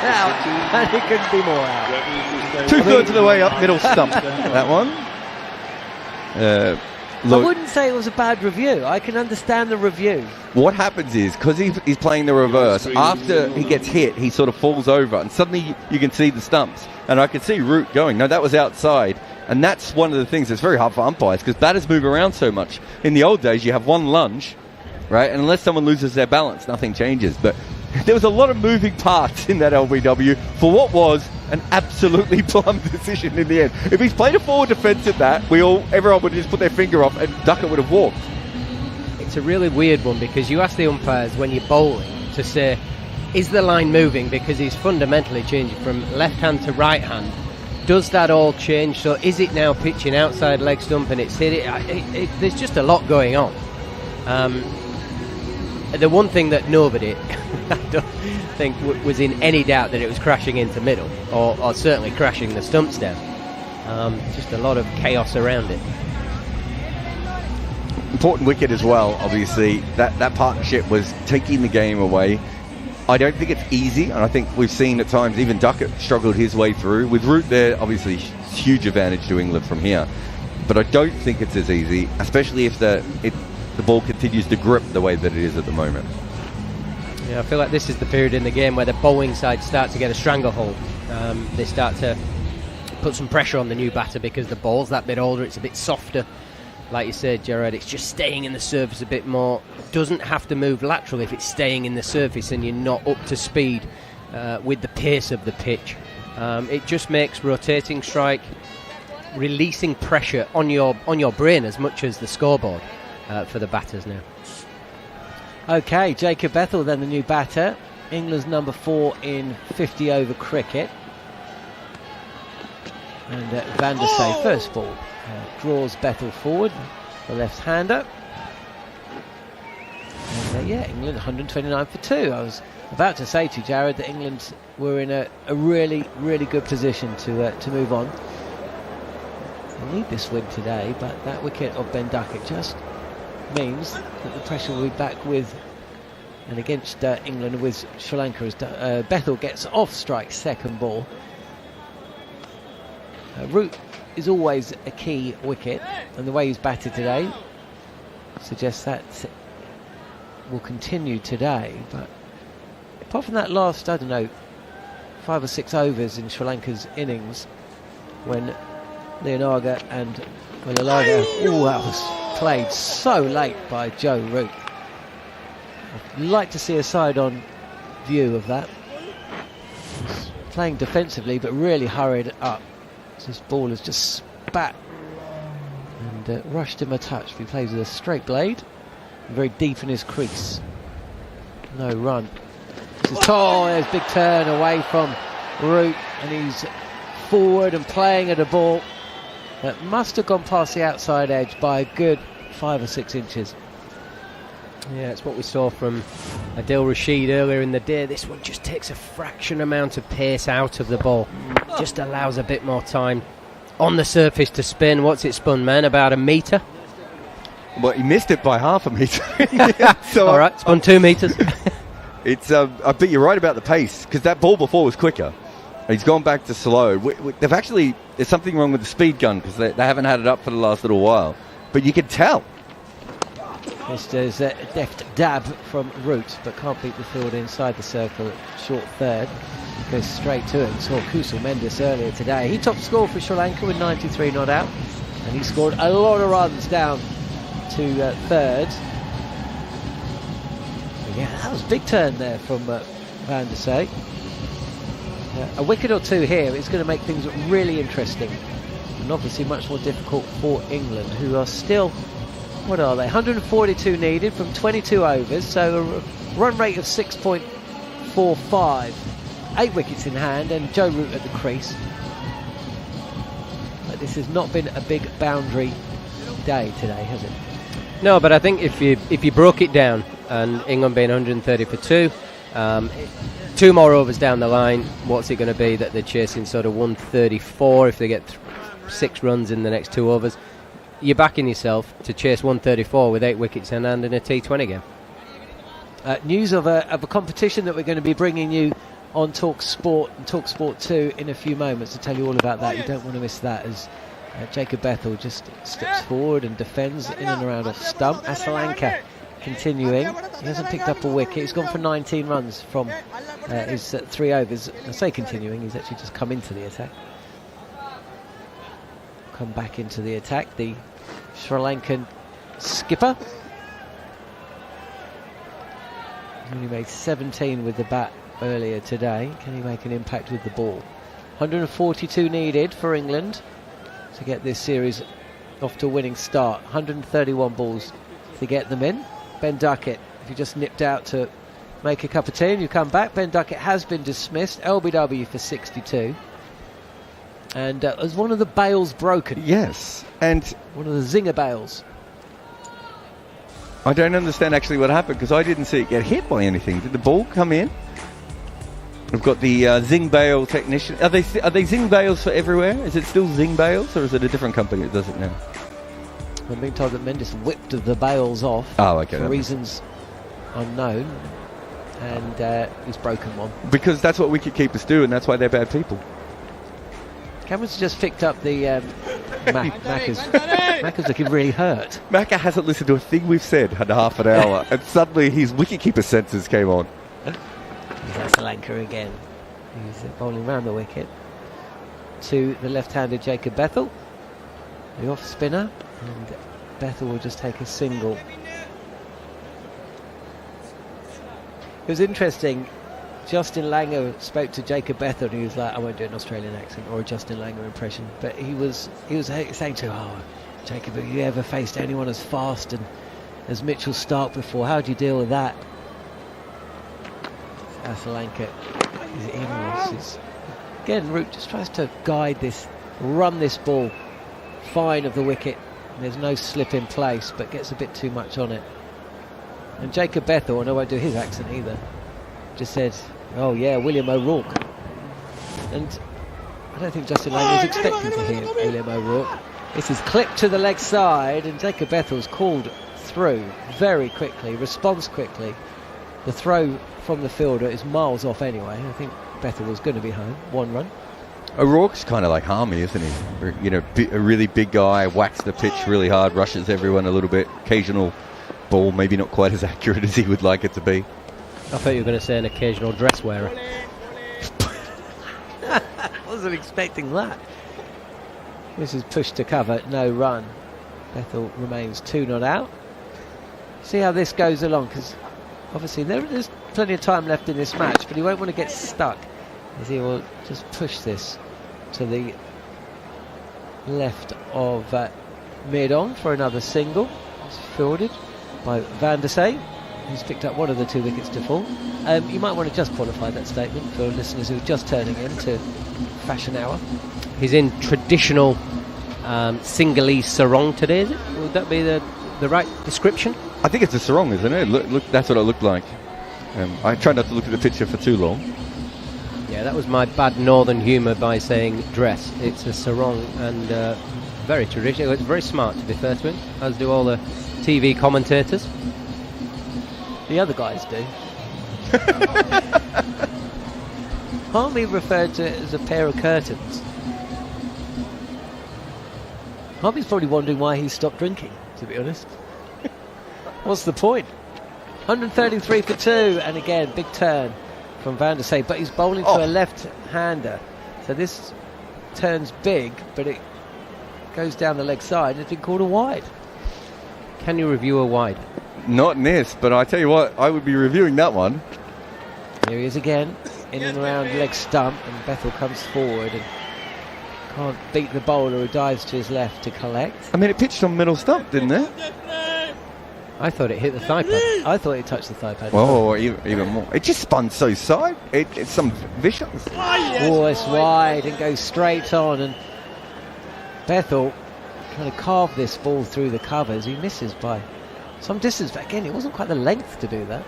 Speaker 2: out, and it couldn't be more out.
Speaker 21: Two-thirds of the way up middle stump. That one.
Speaker 2: I wouldn't say it was a bad review. I can understand the review.
Speaker 21: What happens is, because he's playing the reverse, after he gets hit, he sort of falls over, and suddenly you can see the stumps. And I could see Root going, no, that was outside. And that's one of the things that's very hard for umpires, because batters move around so much. In the old days, you have one lunge, right? And unless someone loses their balance, nothing changes. But there was a lot of moving parts in that LBW for what was an absolutely plum decision in the end. If he's played a forward defence at that, everyone would just put their finger off and Duckett would have walked.
Speaker 20: It's a really weird one because you ask the umpires when you're bowling to say, is the line moving? Because he's fundamentally changing from left hand to right hand. Does that all change? So is it now pitching outside leg stump and it's hit it? There's just a lot going on. The one thing that nobody, I don't think, was in any doubt that it was crashing into middle, or certainly crashing the stumps down. Just a lot of chaos around it.
Speaker 21: Important wicket as well, obviously. That partnership was taking the game away. I don't think it's easy, and I think we've seen at times even Duckett struggled his way through. With Root there, obviously, huge advantage to England from here. But I don't think it's as easy, especially if the ball continues to grip the way that it is at the moment.
Speaker 20: Yeah, I feel like this is the period in the game where the bowling side start to get a stranglehold. They start to put some pressure on the new batter because the ball's that bit older, it's a bit softer. Like you said, Gerard, it's just staying in the surface a bit more. It doesn't have to move lateral if it's staying in the surface and you're not up to speed with the pace of the pitch. It just makes rotating strike, releasing pressure on your brain as much as the scoreboard. For the batters now.
Speaker 2: Okay, Jacob Bethel then the new batter. England's number 4 in 50 over cricket. And Van der Sey, first ball, draws Bethel forward, the left-hander. And England 129 for 2. I was about to say to you, Jared, that England were in a really, really good position to move on. They'll need this win today, but that wicket of Ben Duckett just means that the pressure will be back with and against England with Sri Lanka as Bethel gets off strike second ball. Root is always a key wicket, and the way he's batted today suggests that will continue today. But apart from that last, I don't know, 5 or 6 overs in Sri Lanka's innings, when Leonaga and Malalaga, that was played so late by Joe Root. I'd like to see a side-on view of that. He's playing defensively, but really hurried up. So this ball has just spat and rushed him a touch. He plays with a straight blade, very deep in his crease. No run. This is there's big turn away from Root, and he's forward and playing at a ball that must have gone past the outside edge by a good 5 or 6 inches.
Speaker 20: Yeah, it's what we saw from Adil Rashid earlier in the day. This one just takes a fraction amount of pace out of the ball. Just allows a bit more time on the surface to spin. What's it spun, man? About a metre?
Speaker 21: Well, he missed it by half a metre.
Speaker 20: So all right, spun 2 metres.
Speaker 21: It's. I bet you're right about the pace, because that ball before was quicker. He's gone back to slow. They've actually, there's something wrong with the speed gun, because they haven't had it up for the last little while. But you can tell.
Speaker 2: There's a deft dab from Root, but can't beat the field inside the circle at short third. Goes straight to him. Saw Kusal Mendis earlier today. He topped score for Sri Lanka with 93 not out, and he scored a lot of runs down to third. But yeah, that was a big turn there from Van der Sey. A wicket or two here is going to make things really interesting, and obviously much more difficult for England, who are still, what are they, 142 needed from 22 overs, so a run rate of 6.45, 8 wickets in hand, and Joe Root at the crease. But this has not been a big boundary day today, has it?
Speaker 20: No, but I think if you broke it down, and England being 130 for 2, 2 more overs down the line, what's it going to be that they're chasing? Sort of 134 if they get 6 runs in the next 2 overs. You're backing yourself to chase 134 with 8 wickets in hand in a T20 game.
Speaker 2: News of a competition that we're going to be bringing you on talkSPORT and talkSPORT 2 in a few moments to tell you all about that. You don't want to miss that, as Jacob Bethel just steps forward and defends in and around off stump. Sri Lanka continuing. He hasn't picked up a wicket. He's gone for 19 runs from his 3 overs. I say continuing, he's actually just come into the attack. Come back into the attack, the Sri Lankan skipper. He only made 17 with the bat earlier today. Can he make an impact with the ball? 142 needed for England to get this series off to a winning start. 131 balls to get them in. Ben Duckett, if you just nipped out to make a cup of tea and you come back, Ben Duckett has been dismissed. LBW for 62. And as one of the bails broken.
Speaker 21: Yes, and
Speaker 2: one of the zinger bails.
Speaker 21: I don't understand actually what happened, because I didn't see it get hit by anything. Did the ball come in? We've got the Zing Bail technician. Are they Zing Bails for everywhere? Is it still Zing Bails, or is it a different company that does it now?
Speaker 2: I'm being told that Mendes whipped the bails off for reasons unknown, and he's broken one.
Speaker 21: Because that's what wicketkeepers do, and that's why they're bad people.
Speaker 2: Cameron's just picked up the Macca's looking really hurt.
Speaker 21: Macca hasn't listened to a thing we've said in half an hour, and suddenly his wicketkeeper senses came on.
Speaker 2: Here's Sri Lanka again. He's bowling round the wicket to the left-handed Jacob Bethel, the off spinner, and Bethel will just take a single. It was interesting. Justin Langer spoke to Jacob Bethel, and he was like, I won't do an Australian accent or a Justin Langer impression, but he was saying to him, Jacob, have you ever faced anyone as fast and as Mitchell Stark before? How do you deal with that? Sri Lanka is in. Again, Root just tries to guide this, run this ball fine of the wicket. There's no slip in place, but gets a bit too much on it. And Jacob Bethel, and I won't do his accent either, just said, oh yeah, William O'Rourke. And I don't think Justin Langer was expecting to hear William O'Rourke. This is clipped to the leg side, and Jacob Bethel's called through very quickly, responds quickly. The throw from the fielder is miles off anyway. I think Bethel was going to be home. 1 run.
Speaker 21: O'Rourke's kind of like Harmy, isn't he? You know, a really big guy, whacks the pitch really hard, rushes everyone a little bit, occasional ball maybe not quite as accurate as he would like it to be.
Speaker 20: I thought you were going to say an occasional dress wearer.
Speaker 2: Wasn't expecting that. This is pushed to cover, no run. Bethel remains 2 not out. See how this goes along, because obviously there's plenty of time left in this match, but he won't want to get stuck, as he will just push this to the left of mid-on for another single. It's fielded by Van der Sey, who's picked up one of the 2 wickets to fall. You might want to just qualify that statement for listeners who are just turning in to Fashion Hour.
Speaker 20: He's in traditional Sinhalese sarong today, is it? Would that be the right description?
Speaker 21: I think it's a sarong, isn't it? Look, that's what it looked like. I try not to look at the picture for too long.
Speaker 20: Yeah, that was my bad northern humour by saying dress. It's a sarong, and very traditional. It's very smart, to be fair to him, as do all the TV commentators.
Speaker 2: The other guys do. Harmy referred to it as a pair of curtains. Harmy's probably wondering why he stopped drinking, to be honest. What's the point? 133 for 2, and again, big turn from Van der Sey, but he's bowling to a left-hander. So this turns big, but it goes down the leg side, and it's been called a wide.
Speaker 20: Can you review a wide?
Speaker 21: Not in this, but I tell you what, I would be reviewing that one.
Speaker 2: Here he is again, in and around leg stump, and Bethel comes forward and can't beat the bowler who dives to his left to collect.
Speaker 21: I mean, it pitched on middle stump, didn't it?
Speaker 20: I thought it hit the thigh pad.
Speaker 2: I thought it touched the thigh pad.
Speaker 21: Oh, even more. It just spun so side. It's some vicious.
Speaker 2: Oh, it's wide and goes straight on, and Bethel trying to carve this ball through the covers. He misses by some distance, but again, it wasn't quite the length to do that.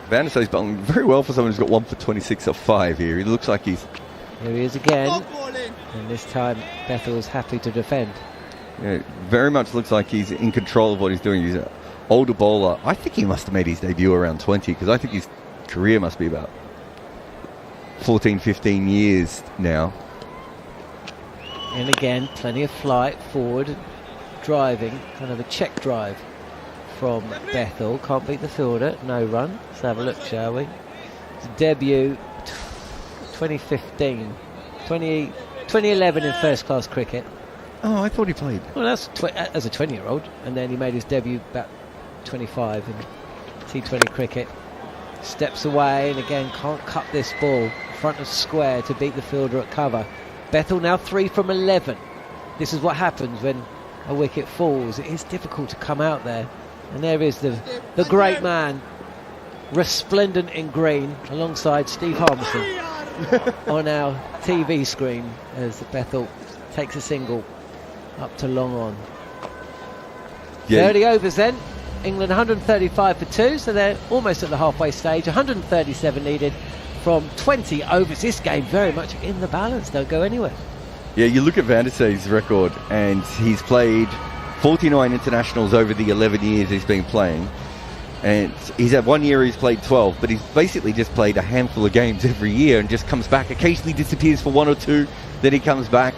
Speaker 21: Van der Sey's bowling very well for someone who's got 1 for 26 off 5 here. He looks like he's...
Speaker 2: Here he is again, and this time Bethel is happy to defend.
Speaker 21: Yeah, very much looks like he's in control of what he's doing. He's an older bowler. I think he must have made his debut around 20, because I think his career must be about 14, 15 years now.
Speaker 2: And again, plenty of flight forward, driving, kind of a check drive from Bethel. Can't beat the fielder, no run. Let's have a look, shall we? His debut 2011 in first class cricket.
Speaker 21: Oh, I thought he played.
Speaker 2: Well, that's as a 20-year-old, and then he made his debut about 25 in T20 cricket. Steps away, and again can't cut this ball front of square to beat the fielder at cover. Bethel now 3 from 11. This is what happens when a wicket falls. It is difficult to come out there, and there is the great man, resplendent in green, alongside Steve Harmison on our TV screen as Bethel takes a single up to long on.
Speaker 21: Yeah.
Speaker 2: 30 overs then. England 135 for 2, so they're almost at the halfway stage. 137 needed from 20 overs. This game very much in the balance. Don't go anywhere.
Speaker 21: Yeah, you look at Van der Sey's record, and he's played 49 internationals over the 11 years he's been playing. And he's had 1 year he's played 12, but he's basically just played a handful of games every year and just comes back, occasionally disappears for 1 or 2, then he comes back.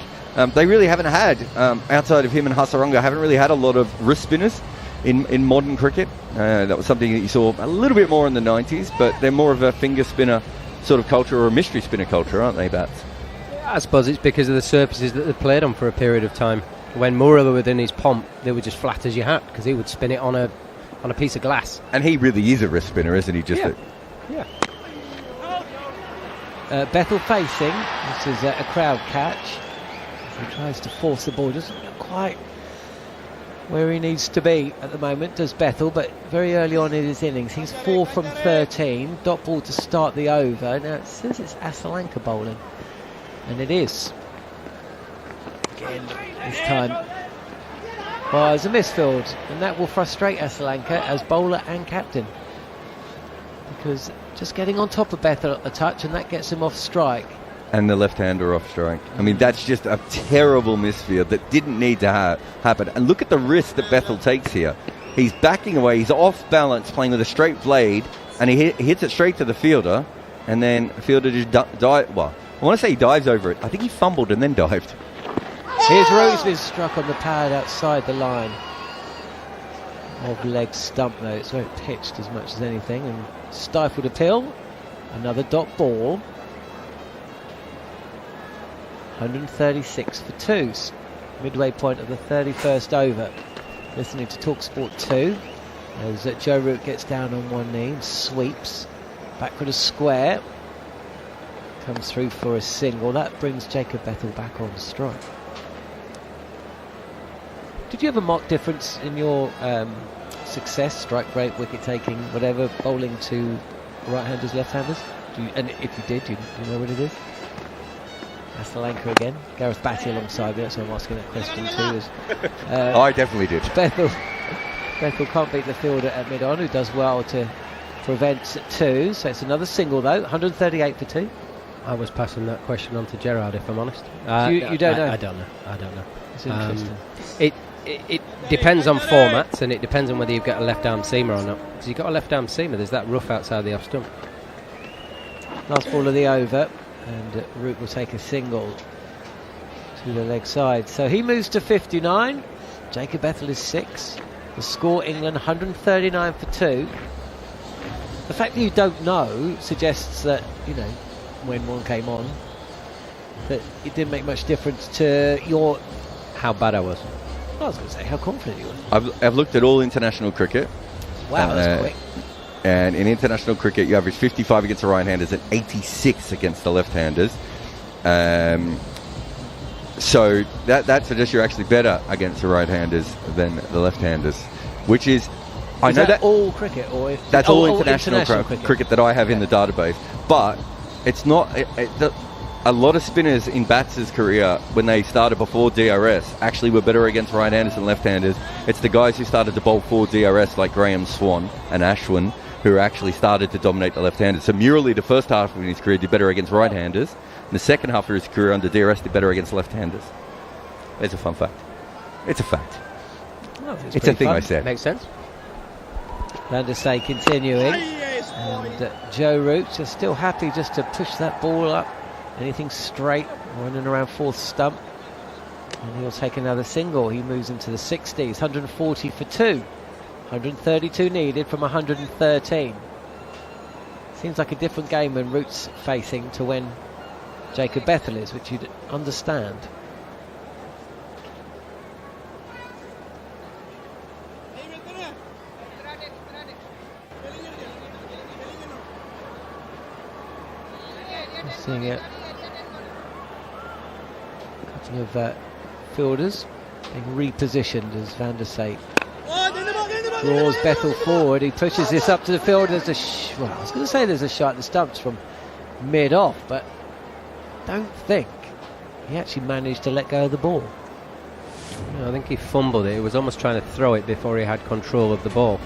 Speaker 21: They really haven't had, outside of him and Hasaranga, haven't really had a lot of wrist spinners in modern cricket. That was something that you saw a little bit more in the 90s, but they're more of a finger spinner sort of culture, or a mystery spinner culture, aren't they, Bats?
Speaker 20: I suppose it's because of the surfaces that they played on for a period of time. When Moore were within his pomp, they were just flat as your hat, because he would spin it on a piece of glass.
Speaker 21: And he really is a wrist spinner, isn't he? Just
Speaker 20: yeah.
Speaker 2: Bethel facing. This is a crowd catch. He tries to force the ball, doesn't look quite where he needs to be at the moment, does Bethel, but very early on in his innings. He's 4 from 13, dot ball to start the over. Now it says it's Sri Lanka bowling, and it is. Again, this time, well, it's a misfield, and that will frustrate Sri Lanka as bowler and captain, because just getting on top of Bethel a touch, and that gets him off strike.
Speaker 21: And the left-hander off strike. I mean, that's just a terrible misfield that didn't need to happen. And look at the risk that Bethel takes here. He's backing away, he's off balance, playing with a straight blade, and he hits it straight to the fielder, and then the fielder just dives. Well, I want to say he dives over it. I think he fumbled and then dived.
Speaker 2: Here's Roseman struck on the pad outside the line. of leg stump though. It's very pitched as much as anything, and stifled appeal. Another dot ball. 136 for 2. Midway point of the 31st over. Listening to talkSPORT 2 as Joe Root gets down on one knee and sweeps backward a square. Comes through for a single. That brings Jacob Bethel back on strike. Did you have a marked difference in your success, strike rate, wicket taking, whatever, bowling to right-handers, left-handers? And if you did, do you know what it is? That's Sri Lanka again. Gareth Batty alongside me, that's why I'm asking that question too.
Speaker 21: I definitely did.
Speaker 2: Bethel can't beat the fielder at mid-on, who does well to prevent 2. So it's another single though, 138 for 2.
Speaker 20: I was passing that question on to Gerard, if I'm honest.
Speaker 2: You don't know?
Speaker 20: I don't know.
Speaker 2: It's interesting.
Speaker 20: It depends on formats, and it depends on whether you've got a left-arm seamer or not. Because you've got a left-arm seamer, there's that rough outside the off-stump.
Speaker 2: Last ball of the over, and Root will take a single to the leg side. So he moves to 59. Jacob Bethel is 6. The score, England 139 for 2. The fact that you don't know suggests that, when one came on, that it didn't make much difference to your...
Speaker 20: How bad I was.
Speaker 2: I was going to say how confident you were.
Speaker 21: I've looked at all international cricket.
Speaker 2: Wow, that's quick.
Speaker 21: And in international cricket, you average 55 against the right-handers and 86 against the left-handers. So that suggests you're actually better against the right-handers than the left-handers, which is... I know that
Speaker 2: all cricket, or if
Speaker 21: that's all international cricket that I have in the database. But it's not... a lot of spinners in Bats' career, when they started before DRS, actually were better against right-handers than left-handers. It's the guys who started to bowl for DRS, like Graham Swan and Ashwin, who actually started to dominate the left-handers. So Murali, the first half of his career, did better against right-handers. And the second half of his career under DRS, did better against left-handers. It's a fun fact. It's a fact.
Speaker 2: Oh,
Speaker 21: it's a thing I said.
Speaker 20: Makes sense.
Speaker 2: Van der Sey continuing. And Joe Root just still happy just to push that ball up. Anything straight, running around fourth stump. And he'll take another single. He moves into the 60s. 140 for 2. 132 needed from 113. Seems like a different game when Root's facing to when Jacob Bethel is, which you'd understand. Seeing it. Couple of fielders being repositioned as Van der Sey draws Bethel forward. He pushes this up to the field. There's I was going to say there's a shot at the stumps from mid-off, but don't think he actually managed to let go of the ball.
Speaker 20: I think he fumbled it. He was almost trying to throw it before he had control of the ball.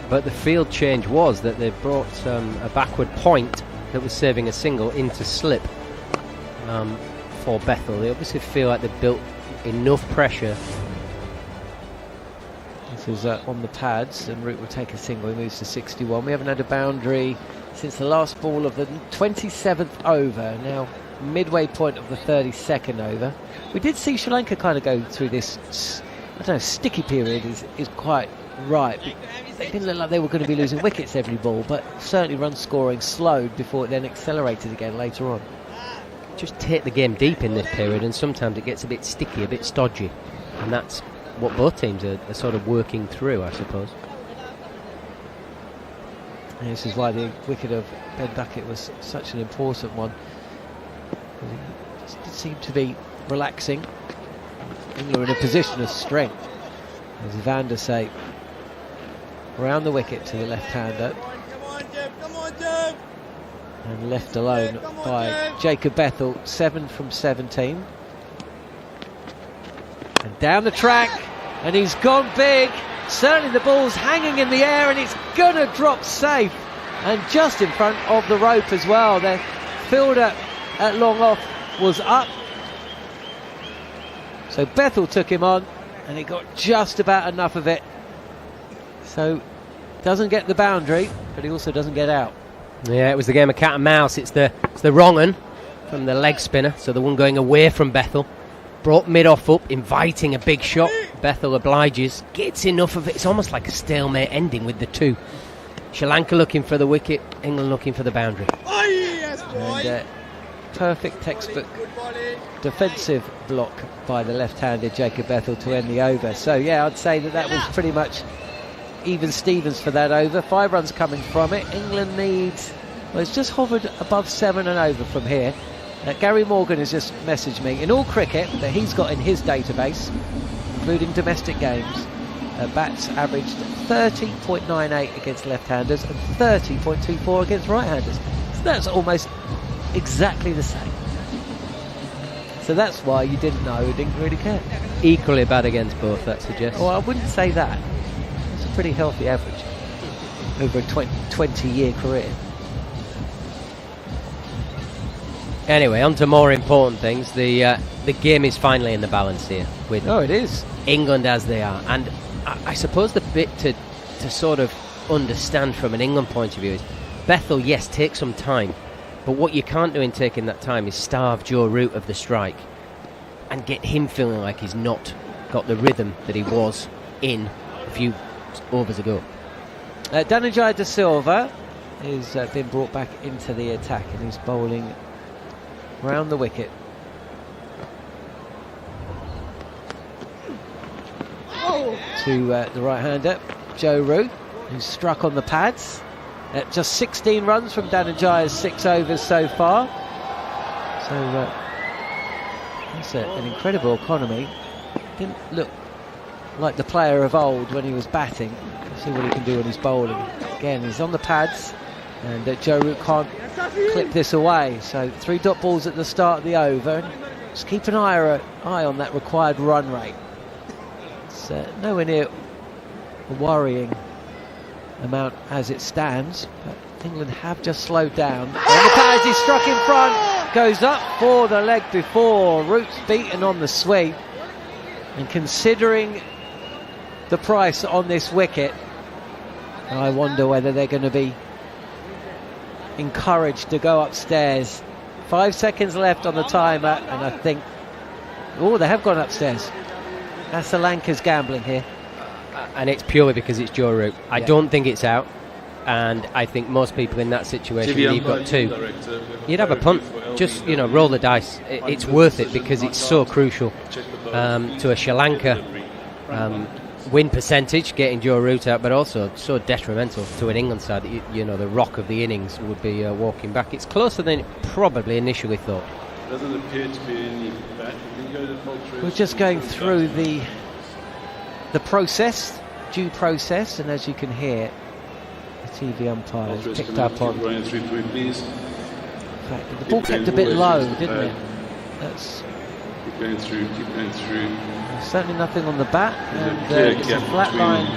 Speaker 20: But the field change was that they brought a backward point that was serving a single into slip for Bethel. They obviously feel like they've built enough pressure.
Speaker 2: This is on the pads, and Root will take a single. He moves to 61. We haven't had a boundary since the last ball of the 27th over. Now midway point of the 32nd over. We did see Sri Lanka kind of go through this, I don't know, sticky period is quite right. They didn't look like they were going to be losing wickets every ball, but certainly run scoring slowed before it then accelerated again later on.
Speaker 20: Just take the game deep in this period, and sometimes it gets a bit sticky, a bit stodgy, and that's what both teams are sort of working through, I suppose.
Speaker 2: And this is why the wicket of Ben Duckett was such an important one. It seemed to be relaxing. England in a position of strength. As Van der Sey round the wicket to the left-hander. And left alone by Jacob Bethel, 7 from 17. And down the track, and he's gone big. Certainly the ball's hanging in the air, and it's going to drop safe. And just in front of the rope as well. The fielder at long off was up. So Bethel took him on, and he got just about enough of it. So doesn't get the boundary, but he also doesn't get out.
Speaker 20: Yeah, it was the game of cat and mouse. It's the wrong one from the leg spinner, so the one going away from Bethel. Brought mid-off up, inviting a big shot. Bethel obliges, gets enough of it. It's almost like a stalemate ending with the two. Sri Lanka looking for the wicket, England looking for the boundary. And perfect textbook defensive block by the left-handed Jacob Bethel to end the over. So yeah, I'd say that was pretty much even Stevens for that over. 5 runs coming from it. England needs, well, it's just hovered above 7 and over from here. Gary Morgan has just messaged me, in all cricket that he's got in his database, including domestic games, bats averaged 30.98 against left-handers and 30.24 against right-handers. So that's almost exactly the same. So that's why you didn't know, you didn't really care. Equally bad against both, that suggests.
Speaker 2: Well, I wouldn't say that. It's a pretty healthy average over a 20-year career.
Speaker 20: Anyway, on to more important things. The game is finally in the balance here. With
Speaker 2: it is.
Speaker 20: England as they are. And I suppose the bit to sort of understand from an England point of view is Bethel, yes, take some time. But what you can't do in taking that time is starve Joe Root of the strike and get him feeling like he's not got the rhythm that he was in a few overs ago.
Speaker 2: Dhananjaya De Silva has been brought back into the attack and he's bowling round the wicket. To the right-hander, Joe Root, who's struck on the pads. Just 16 runs from Dhananjaya's 6 overs so far. So that's an incredible economy. Didn't look like the player of old when he was batting. Let's see what he can do when he's bowling. Again, he's on the pads, and Joe Root can't clip this away. So 3 dot balls at the start of the over. Just keep an eye on that required run rate. It's nowhere near a worrying amount as it stands, but England have just slowed down. On the pads, he's struck in front, goes up for the leg before. Root's beaten on the sweep, and considering the price on this wicket, I wonder whether they're going to be encouraged to go upstairs. 5 seconds left on the timer, and I think, they have gone upstairs. That's Sri Lanka's gambling here.
Speaker 20: And it's purely because it's Joe Root. I don't think it's out, and I think most people in that situation, when you've got 2, you'd have a punt. Just, roll the dice. It's worth it because it's so crucial to a Sri Lanka win percentage, getting Joe Root out, but also so detrimental to an England side that, the rock of the innings would be walking back. It's closer than it probably initially thought.
Speaker 10: Doesn't appear to be any back.
Speaker 2: We're just going through the process, due process, and as you can hear, the TV umpire has picked up on. In fact, the ball kept a bit low, didn't it? That's
Speaker 10: keep going through.
Speaker 2: Certainly nothing on the bat, and it's a flat line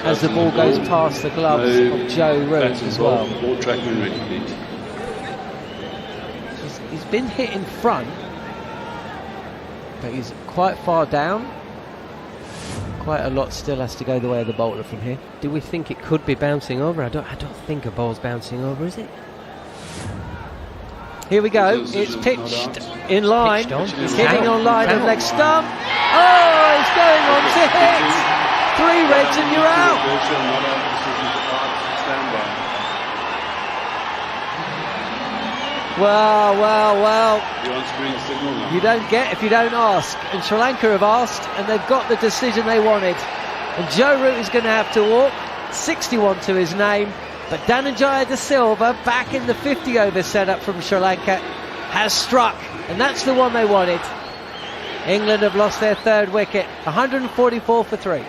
Speaker 2: as the ball goes past the gloves of Joe Root as well. He's been hit in front, but he's quite far down. Quite a lot still has to go the way of the bowler from here.
Speaker 20: Do we think it could be bouncing over? I don't think a ball's bouncing over, is it?
Speaker 2: Here we go. It's pitched in line. He's hitting on line of leg stump. Oh, he's going on to hit. 3 reds and you're out. Well. You don't get if you don't ask. And Sri Lanka have asked, and they've got the decision they wanted. And Joe Root is going to have to walk. 61 to his name. But Dhananjaya De Silva, back in the 50-over setup from Sri Lanka, has struck. And that's the one they wanted. England have lost their 3rd wicket. 144 for 3.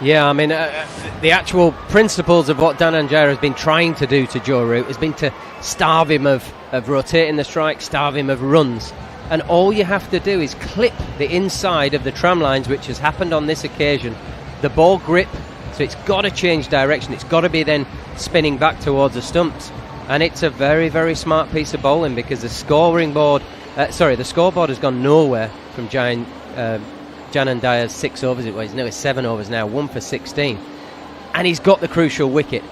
Speaker 20: Yeah, I mean, the actual principles of what Dhananjaya has been trying to do to Joe Root has been to starve him of rotating the strike, starve him of runs. And all you have to do is clip the inside of the tram lines, which has happened on this occasion. The ball grip, so it's got to change direction. It's got to be then spinning back towards the stumps. And it's a very, very smart piece of bowling because the scoreboard has gone nowhere from Dhananjaya's 6 overs. He's nearly 7 overs now, 1 for 16. And he's got the crucial wicket.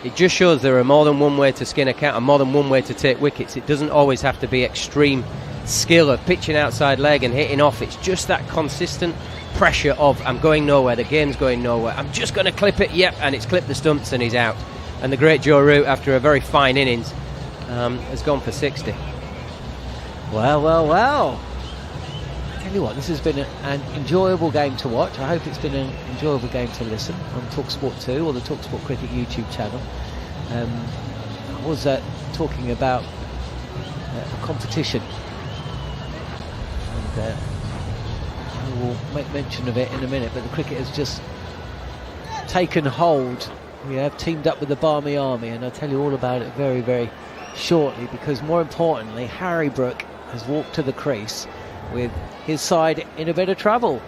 Speaker 20: It just shows there are more than one way to skin a cat and more than one way to take wickets. It doesn't always have to be extreme skill of pitching outside leg and hitting off. It's just that consistent pressure of I'm going nowhere, the game's going nowhere, I'm just going to clip it, yep, and it's clipped the stumps and he's out. And the great Joe Root, after a very fine innings, has gone for 60.
Speaker 2: Well. I tell you what, this has been an enjoyable game to watch. I hope it's been an enjoyable game to listen on talkSPORT 2 or the talkSPORT Cricket YouTube channel. I was talking about a competition, and I will make mention of it in a minute, but the cricket has just taken hold. We have teamed up with the Barmy Army, and I'll tell you all about it very, very shortly, because more importantly, Harry Brook has walked to the crease with his side in a bit of trouble.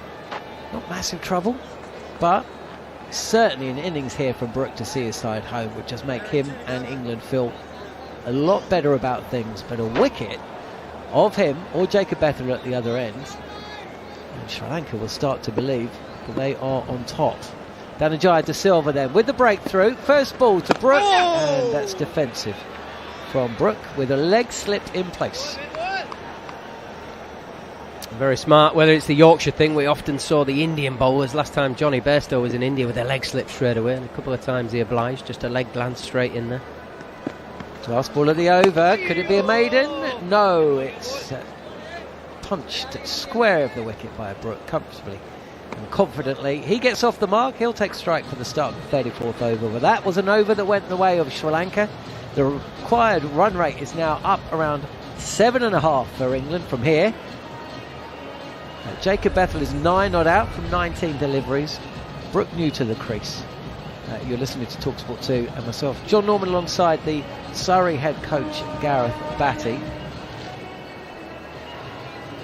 Speaker 2: Not massive trouble, but certainly an innings here from Brook to see his side home would just make him and England feel a lot better about things. But a wicket of him or Jacob Bethel at the other end, and Sri Lanka will start to believe that they are on top. Dhananjaya De Silva then with the breakthrough. First ball to Brook, and that's defensive from Brook with a leg slip in place.
Speaker 20: Very smart. Whether it's the Yorkshire thing, we often saw the Indian bowlers. Last time Johnny Bairstow was in India with their leg slip straight away, and a couple of times he obliged, just a leg glance straight in there.
Speaker 2: Last ball of the over. Could it be a maiden? No, it's punched square of the wicket by Brook comfortably and confidently. He gets off the mark. He'll take strike for the start of the 34th over. Well, that was an over that went the way of Sri Lanka. The required run rate is now up around 7.5 for England from here. Jacob Bethel is 9 not out from 19 deliveries. Brook new to the crease. You're listening to talkSPORT 2 and myself, John Norman, alongside the Surrey head coach Gareth Batty.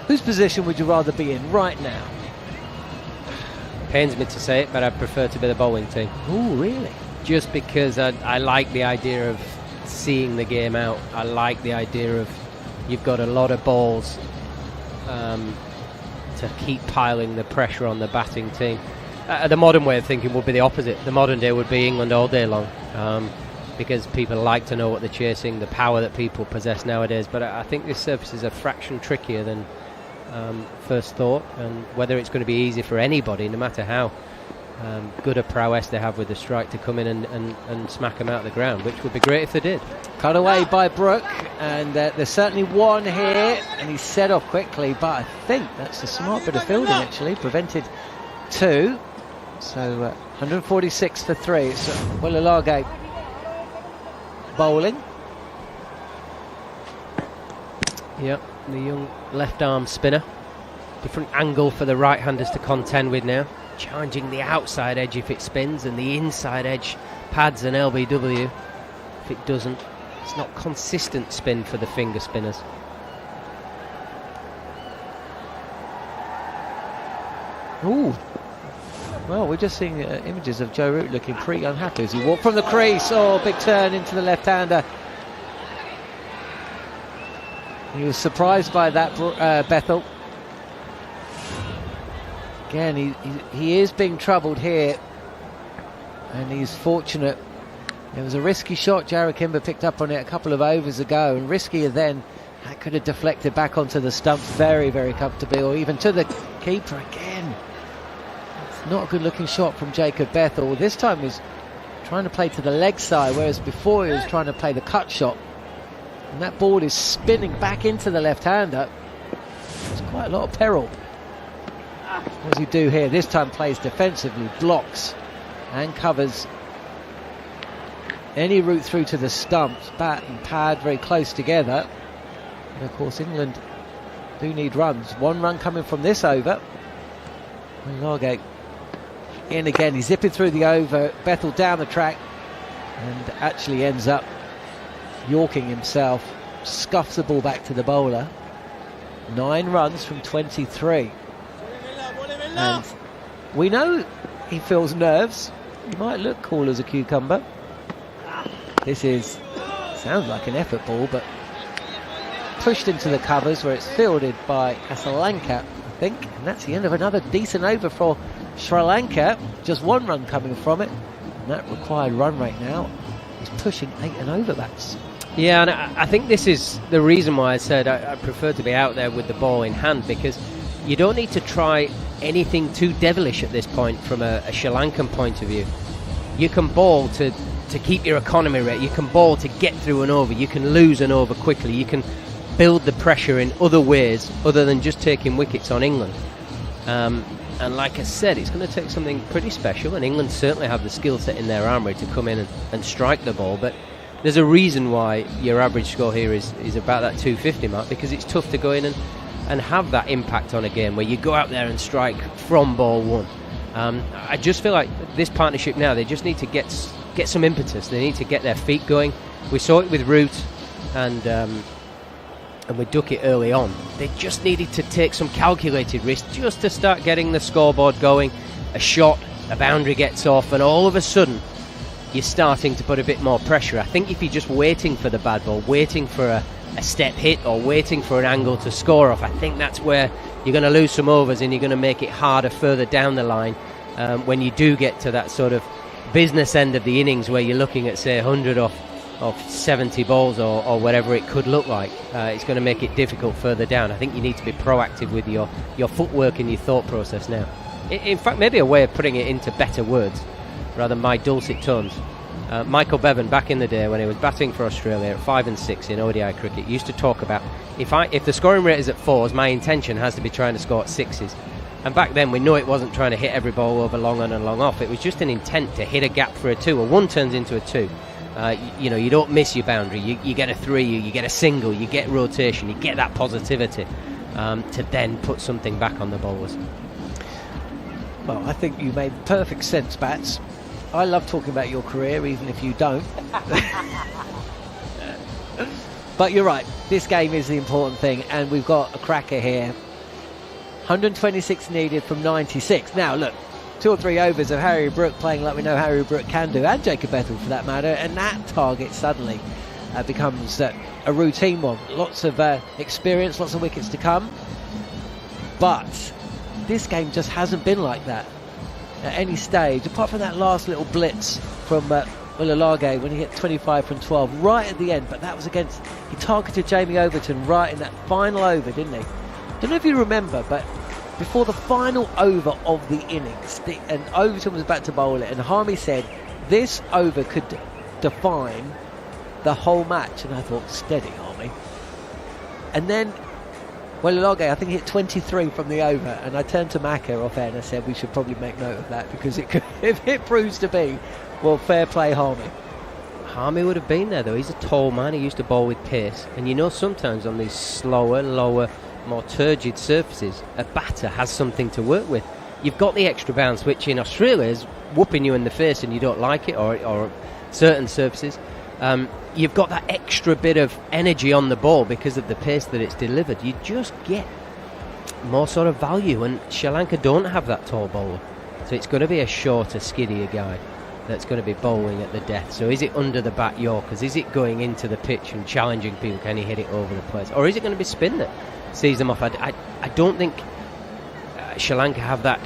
Speaker 2: Whose position would you rather be in right now?
Speaker 20: Pains me to say it, but I prefer to be the bowling team.
Speaker 2: Oh, really?
Speaker 20: Just because I like the idea of seeing the game out. I like the idea of you've got a lot of balls to keep piling the pressure on the batting team. The modern way of thinking would be the opposite. The modern day would be England all day long, because people like to know what they're chasing, the power that people possess nowadays. But I think this surface is a fraction trickier than first thought, and whether it's going to be easy for anybody, no matter how good a prowess they have with the strike, to come in and smack them out of the ground, which would be great if they did.
Speaker 2: Cut away by Brook, and there's certainly one here, and he's set off quickly, but I think that's a smart bit of fielding actually, prevented 2. So 146 for 3. It's Willalage bowling.
Speaker 20: Yep, the young left arm spinner. Different angle for the right-handers to contend with now. Challenging the outside edge if it spins, and the inside edge pads an LBW if it doesn't. It's not consistent spin for the finger spinners.
Speaker 2: Ooh. Well, we're just seeing images of Joe Root looking pretty unhappy as he walked from the crease. Oh, big turn into the left-hander. He was surprised by that, Bethel. Again, he is being troubled here, and he's fortunate. It was a risky shot. Jarrod Kimber picked up on it a couple of overs ago, and riskier then. That could have deflected back onto the stumps very, very comfortably, or even to the keeper again. It's not a good-looking shot from Jacob Bethel. This time he's trying to play to the leg side, whereas before he was trying to play the cut shot. And that ball is spinning back into the left-hander. There's quite a lot of peril. What does he do here? This time plays defensively, blocks and covers any route through to the stumps. Bat and pad very close together. And of course England do need runs. 1 run coming from this over. And Largate in again. He's zipping through the over. Bethel down the track and actually ends up yorking himself. Scuffs the ball back to the bowler. 9 runs from 23. And we know he feels nerves. He might look cool as a cucumber. This sounds like an effort ball, but pushed into the covers where it's fielded by Sri Lanka, I think. And that's the end of another decent over for Sri Lanka. Just 1 run coming from it. And that required run rate now is pushing 8 and over bats.
Speaker 20: Yeah, and I think this is the reason why I said I prefer to be out there with the ball in hand, because you don't need to try anything too devilish at this point from a Sri Lankan point of view. You can bowl to keep your economy rate. You can bowl to get through an over. You can lose an over quickly. You can build the pressure in other ways other than just taking wickets on England. And like I said, it's going to take something pretty special, and England certainly have the skill set in their armoury to come in and strike the ball. But there's a reason why your average score here is about that 250 mark, because it's tough to go in and have that impact on a game where you go out there and strike from ball one. I just feel like this partnership now, they just need to get some impetus. They need to get their feet going. We saw it with Root and with Duckett early on. They just needed to take some calculated risks just to start getting the scoreboard going. A shot, a boundary gets off, and all of a sudden you're starting to put a bit more pressure. I think if you're just waiting for the bad ball, waiting for a step hit or waiting for an angle to score off, I think that's where you're going to lose some overs, and you're going to make it harder further down the line when you do get to that sort of business end of the innings where you're looking at, say, 100 off 70 balls or whatever it could look like. It's going to make it difficult further down. I think you need to be proactive with your footwork and your thought process now. In fact, maybe a way of putting it into better words rather than my dulcet tones. Michael Bevan, back in the day when he was batting for Australia at 5 and 6 in ODI cricket, used to talk about if the scoring rate is at 4s, my intention has to be trying to score at 6s. And back then we know it wasn't trying to hit every ball over long on and long off. It was just an intent to hit a gap for a 2. A 1 turns into a 2. You don't miss your boundary. You get a 3, you get a single, you get rotation, you get that positivity to then put something back on the bowlers.
Speaker 2: Well, I think you made perfect sense, Bats. I love talking about your career, even if you don't. But you're right, this game is the important thing, and we've got a cracker here. 126 needed from 96. Now, look, 2 or 3 overs of Harry Brook playing like we know Harry Brook can do, and Jacob Bethel for that matter, and that target suddenly becomes a routine one. Lots of experience, lots of wickets to come. But this game just hasn't been like that at any stage, apart from that last little blitz from Ulalage when he hit 25 from 12 right at the end. But that was against, he targeted Jamie Overton right in that final over, didn't he? Don't know if you remember, but before the final over of the innings, and Overton was about to bowl it, and Harmy said this over could define the whole match. And I thought, steady, Harmy. And then Ulalage, I think, hit 23 from the over, and I turned to Macca off air and I said we should probably make note of that, because it could, if it proves to be, well, fair play, Harmy.
Speaker 20: Harmy would have been there, though. He's a tall man. He used to bowl with pace, and you know sometimes on these slower, lower, more turgid surfaces, a batter has something to work with. You've got the extra bounce, which in Australia is whooping you in the face and you don't like it, or certain surfaces. You've got that extra bit of energy on the ball because of the pace that it's delivered. You just get more sort of value, and Sri Lanka don't have that tall bowler, so it's going to be a shorter, skiddier guy that's going to be bowling at the death. So is it under the bat Yorkers? Is it going into the pitch and challenging people? Can he hit it over the place? Or is it going to be spin that sees them off? I don't think Sri Lanka have that.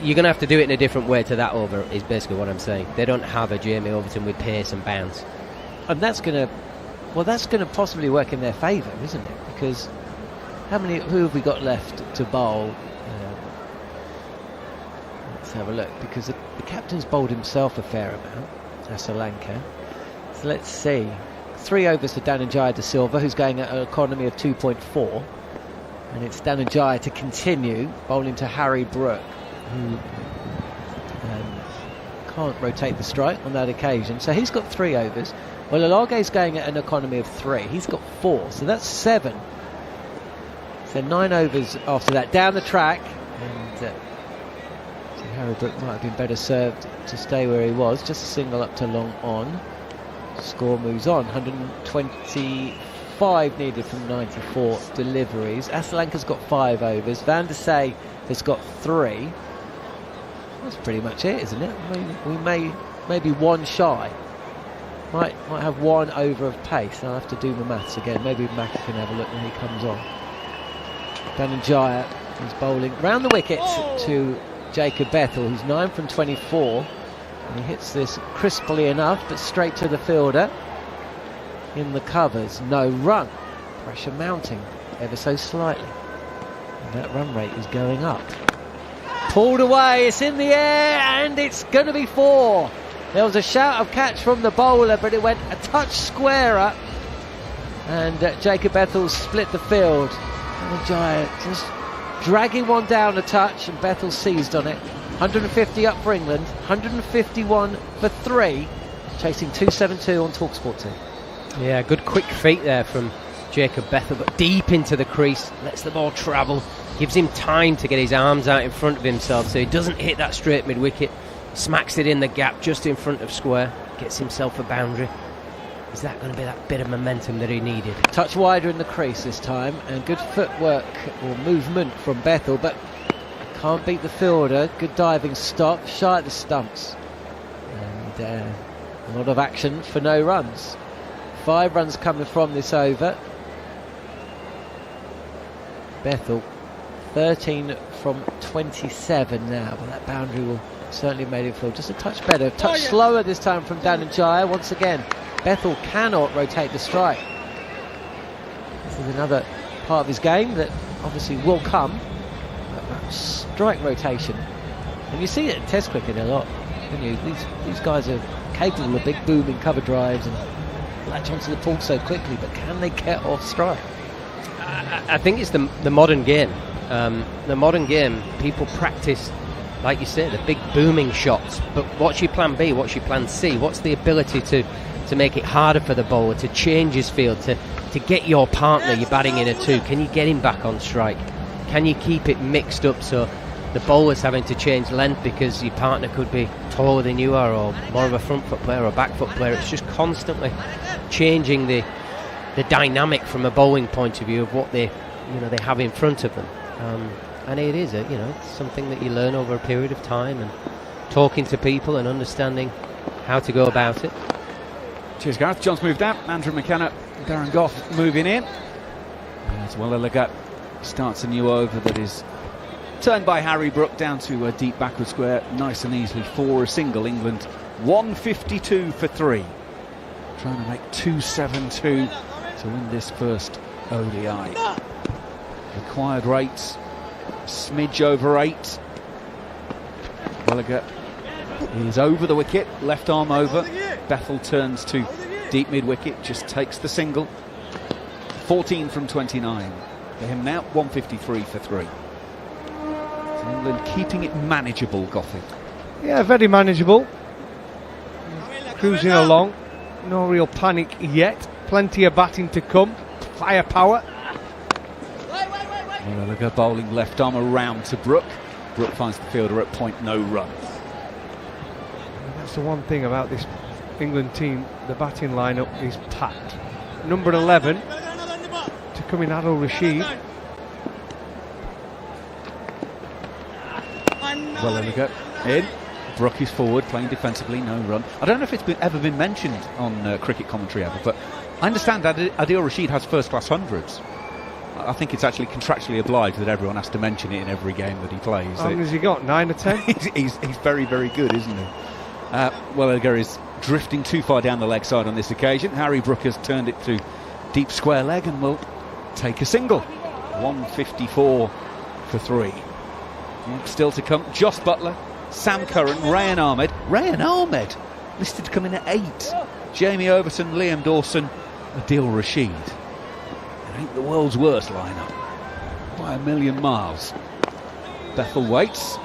Speaker 20: You're going to have to do it in a different way to that over, is basically what I'm saying. They don't have a Jamie Overton with pace and bounce.
Speaker 2: And that's going to possibly work in their favour, isn't it? Because who have we got left to bowl? Let's have a look, because the captain's bowled himself a fair amount, that's Sri Lanka. So let's see. 3 overs for Dhananjaya De Silva, who's going at an economy of 2.4. And it's Dhananjaya to continue, bowling to Harry Brook, who can't rotate the strike on that occasion. So he's got 3 overs. Well, Ulage's going at an economy of 3. He's got 4, so that's 7. So 9 overs after that. Down the track, and Harry Brook might have been better served to stay where he was. Just a single up to long on. Score moves on. 125 needed from 94 deliveries. Sri Lanka's got 5 overs. Van der Sey has got 3. That's pretty much it, isn't it? We may be 1 shy. Might have 1 over of pace. I'll have to do my maths again. Maybe Macca can have a look when he comes on. Dhananjaya is bowling round the wicket to Jacob Bethel, who's 9 from 24. And he hits this crisply enough, but straight to the fielder. In the covers, no run. Pressure mounting ever so slightly. That run rate is going up. Pulled away, it's in the air, and it's going to be 4. There was a shout of catch from the bowler, but it went a touch squarer, and Jacob Bethell split the field. And the Giant just dragging one down a touch, and Bethell seized on it. 150 up for England, 151 for 3, chasing 272 on talkSPORT 2.
Speaker 20: Yeah, good quick feet there from Jacob Bethell, but deep into the crease, lets the ball travel, gives him time to get his arms out in front of himself so he doesn't hit that straight mid-wicket, smacks it in the gap just in front of square, gets himself a boundary. Is that going to be that bit of momentum that he needed?
Speaker 2: Touch wider in the crease this time, and good footwork or movement from Bethell, but can't beat the fielder. Good diving stop, shy at the stumps, and a lot of action for no runs. 5 runs coming from this over. Bethell 13 from 27 now, but that boundary will certainly have made it feel just a touch better. Touch slower this time from Dhananjaya. Once again, Bethell cannot rotate the strike. This is another part of his game that obviously will come. That strike rotation, and you see it in Test cricket a lot. These guys are capable of big booming cover drives and latch onto the ball so quickly, but can they get off strike?
Speaker 20: I think it's the modern game. The modern game, people practice, like you said, the big booming shots. But what's your plan B? What's your plan C? What's the ability to make it harder for the bowler, to change his field, to get your partner, you're batting in a 2? Can you get him back on strike? Can you keep it mixed up so the bowler's having to change length because your partner could be taller than you are, or more of a front foot player or a back foot player? It's just constantly changing the dynamic from a bowling point of view of what they have in front of them. And it is something that you learn over a period of time, and talking to people and understanding how to go about it.
Speaker 9: Cheers, Gareth. John's moved out. Andrew McKenna, Darren Goff moving in. As well, Lagat starts a new over that is turned by Harry Brook down to a deep backward square, nice and easily for a single. England 152 for 3, trying to make 272 to win this first ODI. Required rates, smidge over 8. Gallagher is over the wicket, left arm over. Bethell turns to deep mid-wicket, just takes the single. 14 from 29. For him now, 153 for 3. So England keeping it manageable, Goffin.
Speaker 1: Yeah, very manageable. Cruising along. No real panic yet. Plenty of batting to come. Firepower.
Speaker 9: Gallagher bowling left arm around to Brook. Brook finds the fielder at point, no run.
Speaker 1: That's the one thing about this England team. The batting lineup is packed. Number 11 to come in, Adil Rashid.
Speaker 9: Gallagher in. Brook is forward, playing defensively, no run. I don't know if it's ever been mentioned on cricket commentary ever, but I understand that Adil Rashid has first-class hundreds. I think it's actually contractually obliged that everyone has to mention it in every game that he plays.
Speaker 1: How long has he got? 9 or 10?
Speaker 9: he's very, very good, isn't he? Gallagher is drifting too far down the leg side on this occasion. Harry Brook has turned it to deep square leg and will take a single. 154 for 3. Still to come, Joss Buttler, Sam Curran, Rayan Ahmed. Rayan Ahmed listed to come in at 8. Jamie Overton, Liam Dawson, Adil Rashid. It ain't the world's worst lineup by a million miles. Bethell waits,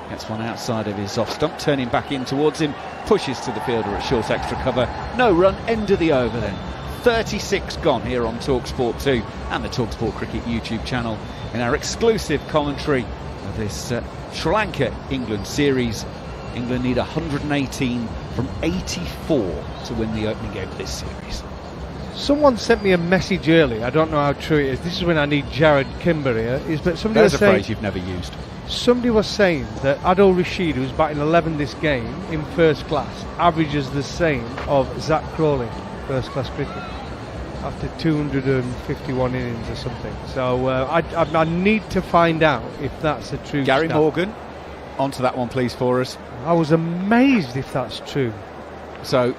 Speaker 9: gets one outside of his off stump, turning back in towards him, pushes to the fielder at short extra cover. No run, end of the over then. 36 gone here on talkSPORT 2 and the talkSPORT Cricket YouTube channel in our exclusive commentary of this Sri Lanka England series. England need 118 from 84 to win the opening game of this series.
Speaker 1: Someone sent me a message earlier. I don't know how true it is. This is when I need Jared Kimber here. But somebody
Speaker 9: There's
Speaker 1: was
Speaker 9: a
Speaker 1: saying,
Speaker 9: phrase you've never used.
Speaker 1: Somebody was saying that Adil Rashid, who's batting 11 this game in first class, averages the same of Zach Crawley, first class cricket, after 251 innings or something. So I need to find out if that's a true
Speaker 9: Gary
Speaker 1: stat.
Speaker 9: Morgan, onto that one please for us.
Speaker 1: I was amazed if that's true.
Speaker 9: So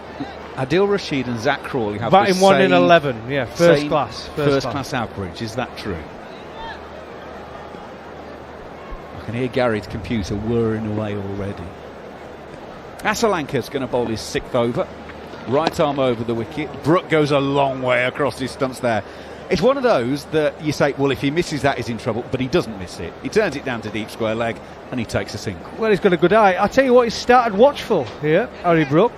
Speaker 9: Adil Rashid and Zach Crawley have
Speaker 1: batting
Speaker 9: the
Speaker 1: 1
Speaker 9: same,
Speaker 1: in 11, yeah, first class
Speaker 9: average. Is that true?
Speaker 14: can hear Gary's computer whirring away already. Asalanka's going to bowl his 6th over. Right arm over the wicket. Brook goes a long way across his stumps there. It's one of those that you say, well, if he misses that, he's in trouble, but he doesn't miss it. He turns it down to deep square leg and he takes a single.
Speaker 1: Well, he's got a good eye. I'll tell you what, he's started watchful here, Harry Brook.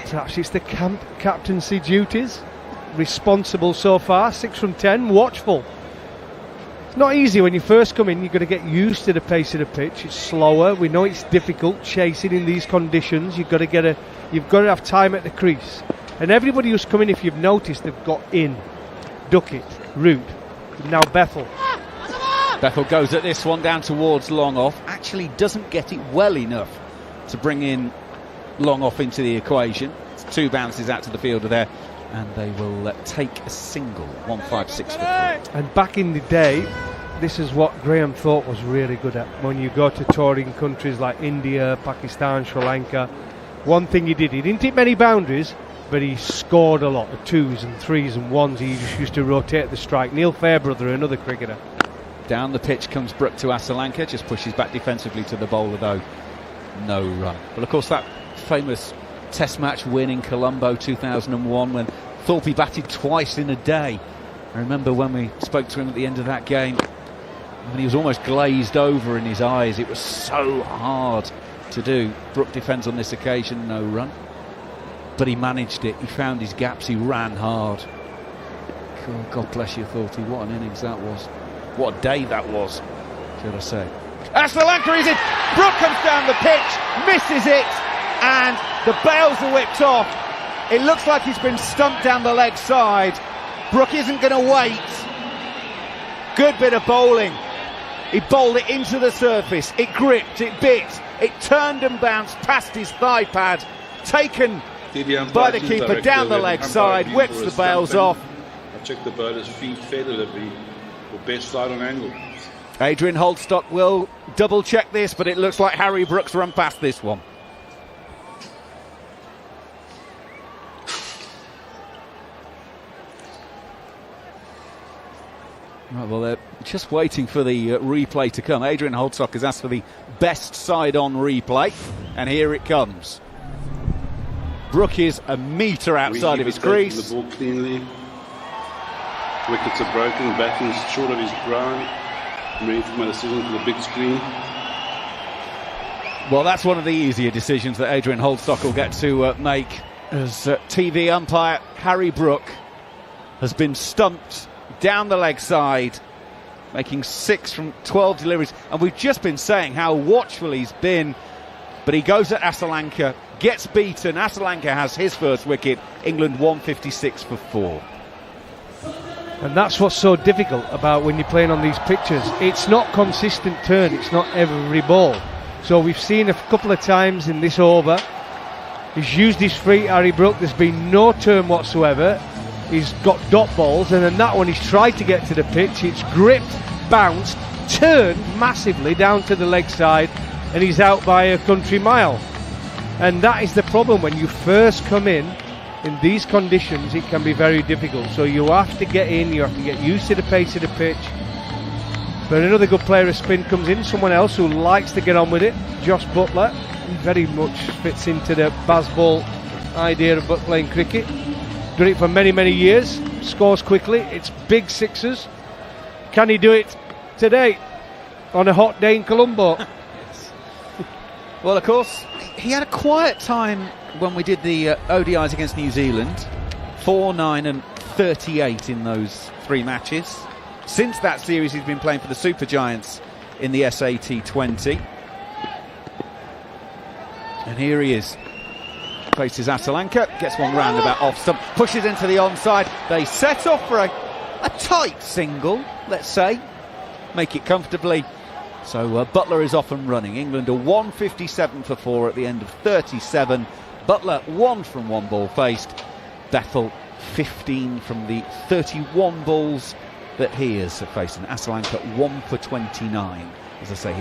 Speaker 1: Perhaps it's the captaincy duties. Responsible so far, 6 from 10, watchful. It's not easy when you first come in. You've got to get used to the pace of the pitch. It's slower. We know it's difficult chasing in these conditions. You've got to have time at the crease. And everybody who's come in, if you've noticed, they've got in. Duckett, Root, now Bethel.
Speaker 14: Bethel goes at this one down towards long off. Actually doesn't get it well enough to bring in long off into the equation. It's 2 bounces out to the fielder there, and they will take a single. 1-5-6 for 3.
Speaker 1: And back in the day, this is what Graham Thorpe was really good at. When you go to touring countries like India, Pakistan, Sri Lanka, one thing he didn't hit many boundaries, but he scored a lot of 2s and 3s and 1s. He just used to rotate the strike. Neil Fairbrother, another cricketer.
Speaker 14: Down the pitch comes Brook to Asalanka, just pushes back defensively to the bowler though. No run. But of course that famous Test match win in Colombo 2001 when Thorpe batted twice in a day. I remember when we spoke to him at the end of that game, when he was almost glazed over in his eyes. It was so hard to do. Brook defends on this occasion, no run. But he managed it, he found his gaps, he ran hard. Oh, God bless you, Thorpe. What an innings that was. What a day that was, should I say. Asalanka is in. Brook comes down the pitch, misses it, and the bails are whipped off. It looks like he's been stumped down the leg side. Brook isn't going to wait. Good bit of bowling. He bowled it into the surface. It gripped, it bit, it turned and bounced past his thigh pad. Taken by the keeper down the leg side, whips the bails off.
Speaker 10: I checked the bowler's feet federally, the best side on angle.
Speaker 14: Adrian Holdstock will double check this, but it looks like Harry Brook's run past this one. Right, well, they're just waiting for the replay to come. Adrian Holdstock has asked for the best side on replay, and here it comes. Brook is a metre outside of his crease.
Speaker 10: The ball cleanly. Wickets are broken, batting's short of his ground. I'm ready for my decision for the big screen.
Speaker 14: Well, that's one of the easier decisions that Adrian Holdstock will get to make, as TV umpire Harry Brook has been stumped down the leg side, making 6 from 12 deliveries. And we've just been saying how watchful he's been, but he goes at Asalanka, gets beaten. Asalanka has his first wicket. England 156 for 4.
Speaker 1: And that's what's so difficult about when you're playing on these pitches. It's not consistent turn, it's not every ball. So we've seen a couple of times in this over, he's used his feet, Harry Brook, there's been no turn whatsoever. He's got dot balls, and then that one he's tried to get to the pitch, it's gripped, bounced, turned massively down to the leg side, and he's out by a country mile. And that is the problem when you first come in these conditions. It can be very difficult, so you have to get in, you have to get used to the pace of the pitch. But another good player of spin comes in, someone else who likes to get on with it, Josh Buttler. He very much fits into the Bazball idea of playing cricket. Done it for many, many years, scores quickly, it's big sixes. Can he do it today on a hot day in Colombo?
Speaker 14: Well, of course, he had a quiet time when we did the ODIs against New Zealand. 4, 9 and 38 in those 3 matches. Since that series, he's been playing for the Super Giants in the SAT 20. And here he is. Faces Asalanka, gets one roundabout off stump, pushes into the onside. They set off for a tight single, let's say. Make it comfortably. So Buttler is off and running. England are 157 for 4 at the end of 37. Buttler 1 from 1 ball faced. Bethel 15 from the 31 balls that he has faced. And Asalanka 1 for 29. As I say,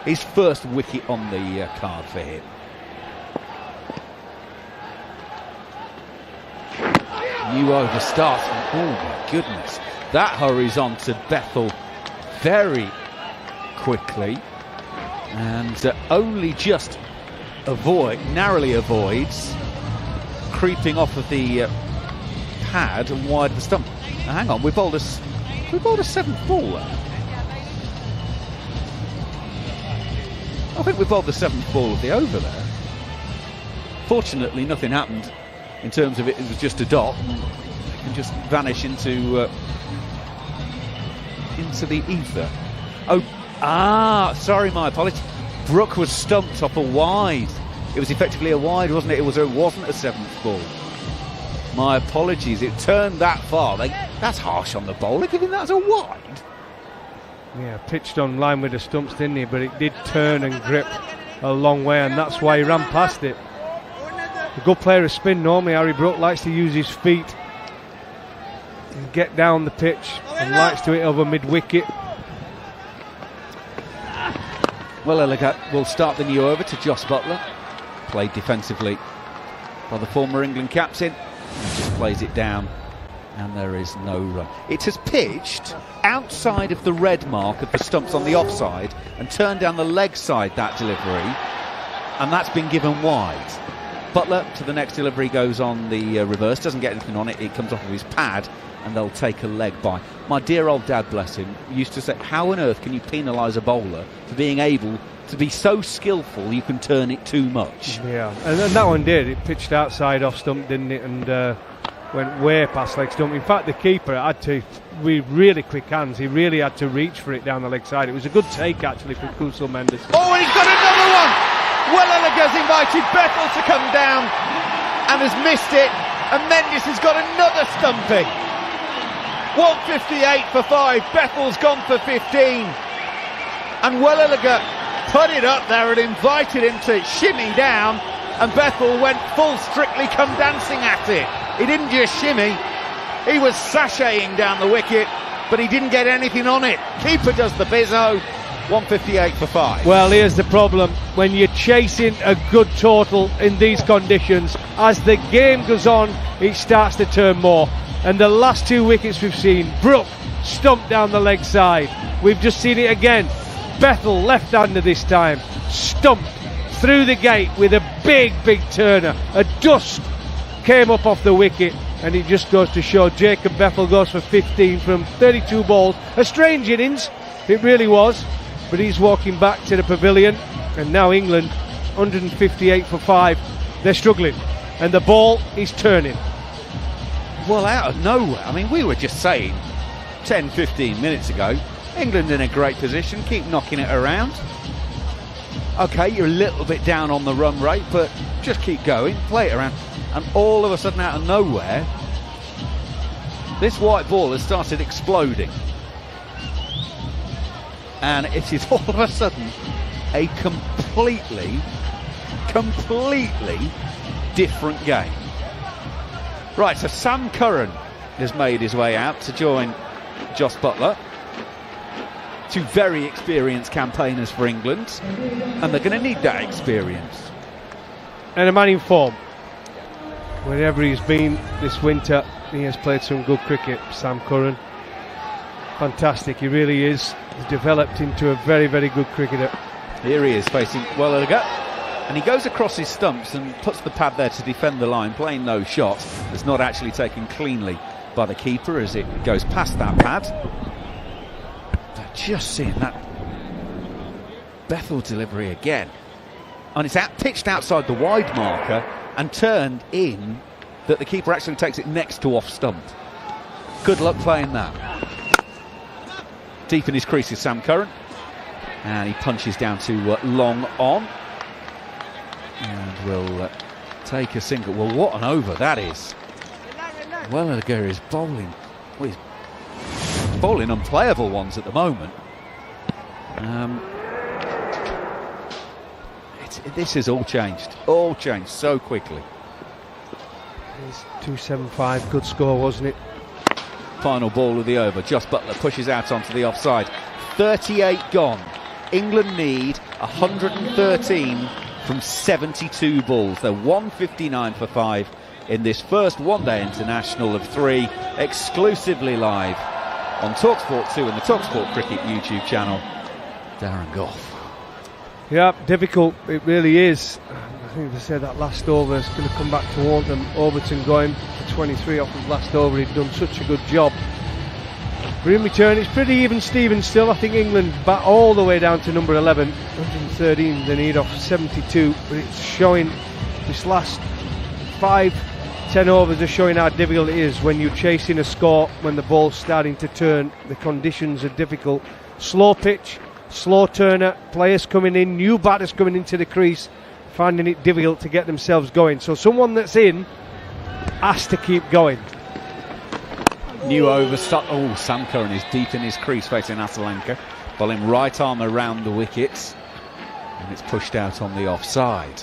Speaker 14: his first wicket on the card for him. New over starts. Oh my goodness. That hurries on to Bethel very quickly. and only just narrowly avoids creeping off of the pad and wide of the stump. Now, hang on, we bowled a 7th ball there. I think we bowled the 7th ball of the over there. Fortunately, nothing happened in terms of it was just a dot and just vanish into the ether. Sorry, my apologies. Brook was stumped off a wide. It was effectively a wide, wasn't it? It wasn't a 7th ball. My apologies. It turned that far. That's harsh on the bowler, giving that as a wide.
Speaker 1: Yeah, pitched on line with the stumps, didn't he? But it did turn and grip a long way, and that's why he ran past it. A good player of spin normally, Harry Brook, likes to use his feet and get down the pitch and likes to hit over mid-wicket.
Speaker 14: Well, Elliott will start the new over to Jos Buttler. Played defensively by the former England captain. He just plays it down, and there is no run. It has pitched outside of the red mark of the stumps on the offside and turned down the leg side, that delivery, and that's been given wide. Buttler to the next delivery goes on the reverse, doesn't get anything on it, it comes off of his pad, and they'll take a leg by. My dear old dad, bless him, used to say, how on earth can you penalise a bowler for being able to be so skillful you can turn it too much?
Speaker 1: Yeah, and that one did. It pitched outside off stump, didn't it, and went way past leg stump. In fact, the keeper had to, with really quick hands, he really had to reach for it down the leg side. It was a good take, actually, for Kusal Mendes.
Speaker 14: Oh, he's got another one! Well, Elliott invited Bethel to come down and has missed it, and Mendes has got another stumping. 158 for 5, Bethel's gone for 15, and Well Elliott put it up there and invited him to shimmy down, and Bethel went full Strictly Come Dancing at it. He didn't just shimmy, he was sashaying down the wicket, but he didn't get anything on it. Keeper does the bizzo. 158 for 5.
Speaker 1: Well, here's the problem. When you're chasing a good total in these conditions, as the game goes on, it starts to turn more. And the last 2 wickets we've seen, Brook stumped down the leg side. We've just seen it again. Bethel, left-hander this time, stumped through the gate with a big turner. A dust came up off the wicket, and it just goes to show Jacob Bethel goes for 15 from 32 balls. A strange innings, it really was. But he's walking back to the pavilion, and now England 158 for 5. They're struggling, and the ball is turning.
Speaker 14: Well, out of nowhere. I mean, we were just saying 10-15 minutes ago, England in a great position, keep knocking it around. Okay, you're a little bit down on the run rate, but just keep going, play it around. And all of a sudden, out of nowhere, this white ball has started exploding. And it is all of a sudden a completely different game. Right, so Sam Curran has made his way out to join Jos Buttler. 2 very experienced campaigners for England, and they're going to need that experience.
Speaker 1: And a man in form. Wherever he's been this winter, he has played some good cricket, Sam Curran. Fantastic, he really is. He's developed into a very good cricketer.
Speaker 14: Here he is facing Well Elliott, and he goes across his stumps and puts the pad there to defend the line, playing no shot. It's not actually taken cleanly by the keeper as it goes past that pad. But just seeing that Bethel delivery again, and it's pitched outside the wide marker and turned in, that the keeper actually takes it next to off stump. Good luck playing that. Deep in his crease is Sam Curran, and he punches down to long on, and will take a single. Well, what an over that is. Well, Elliott is bowling. Well, he's bowling unplayable ones at the moment. This has all changed so quickly.
Speaker 1: It's 275, good score, wasn't it?
Speaker 14: Final ball of the over. Jos Buttler pushes out onto the offside. 38 gone. England need 113 from 72 balls. They're 159 for 5 in this first one-day international of 3, exclusively live on talkSPORT 2 and the talkSPORT Cricket YouTube channel. Darren Gough.
Speaker 1: Yeah, difficult. It really is. I think they said that last over is going to come back to haunt them. Overton going for 23 off his last over. He'd done such a good job. But in return, it's pretty even Steven still. I think England back all the way down to number 11, 113. They need off 72. But it's showing this last 5-10 overs are showing how difficult it is when you're chasing a score, when the ball's starting to turn. The conditions are difficult. Slow pitch, slow turner, players coming in, new batters coming into the crease, finding it difficult to get themselves going. So someone that's in has to keep going.
Speaker 14: New over. Sam Curran is deep in his crease facing Asalanka. Bowling right arm around the wickets. And it's pushed out on the offside.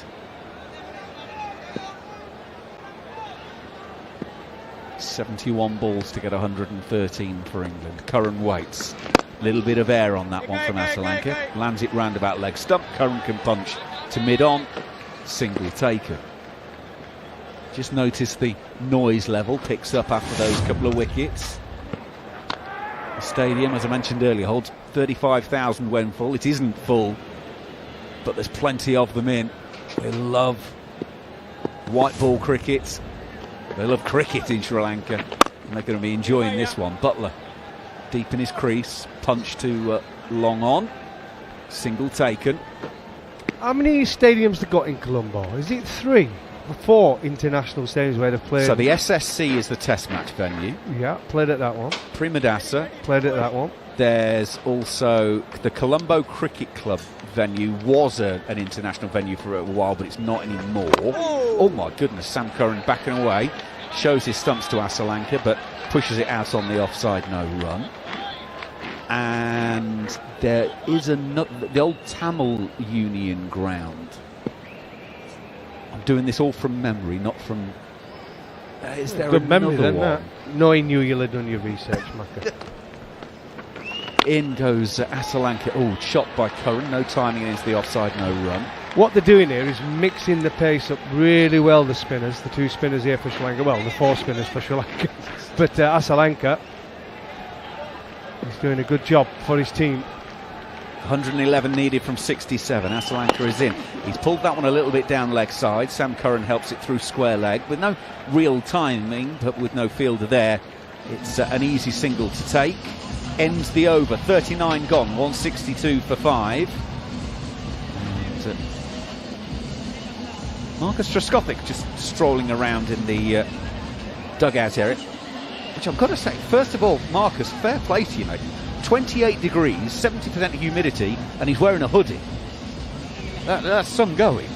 Speaker 14: 71 balls to get 113 for England. Curran waits. Little bit of air on that one from Asalanka. Lands it round about leg stump. Curran can punch to mid-on. Single taken. Just notice the noise level picks up after those couple of wickets. The stadium, as I mentioned earlier, holds 35,000 when full. It isn't full, but there's plenty of them in. They love white ball cricket. They love cricket in Sri Lanka, and they're going to be enjoying this one. Butler, deep in his crease, punch to long on. Single taken.
Speaker 1: How many stadiums they got in Colombo? Is it 3 or 4 international stadiums where they've played?
Speaker 14: So the SSC is the test match venue.
Speaker 1: Yeah, played at that one.
Speaker 14: Premadasa.
Speaker 1: Played at that one.
Speaker 14: There's also the Colombo Cricket Club venue, was an international venue for a while, but it's not anymore. Oh my goodness, Sam Curran backing away. Shows his stumps to Asalanka, but pushes it out on the offside, no run. And there is the old Tamil Union ground. I'm doing this all from memory, not from... is there
Speaker 1: good memory then,
Speaker 14: one?
Speaker 1: Knowing you'll have done your research, Macca.
Speaker 14: In goes Asalanka. Oh, shot by Curran. No timing against the offside, no run.
Speaker 1: What they're doing here is mixing the pace up really well, the spinners, the 2 spinners here for Sri Lanka. Well, the 4 spinners for Sri Lanka. But Asalanka is doing a good job for his team.
Speaker 14: 111 needed from 67. Asalanka is in. He's pulled that one a little bit down leg side. Sam Curran helps it through square leg with no real timing, but with no fielder there. It's an easy single to take. Ends the over. 39 gone. 162 for 5. And, Marcus Trescothick just strolling around in the dugout area. Which I've got to say, first of all, Marcus, fair play to you, mate. 28 degrees, 70% humidity, and he's wearing a hoodie. That's some going.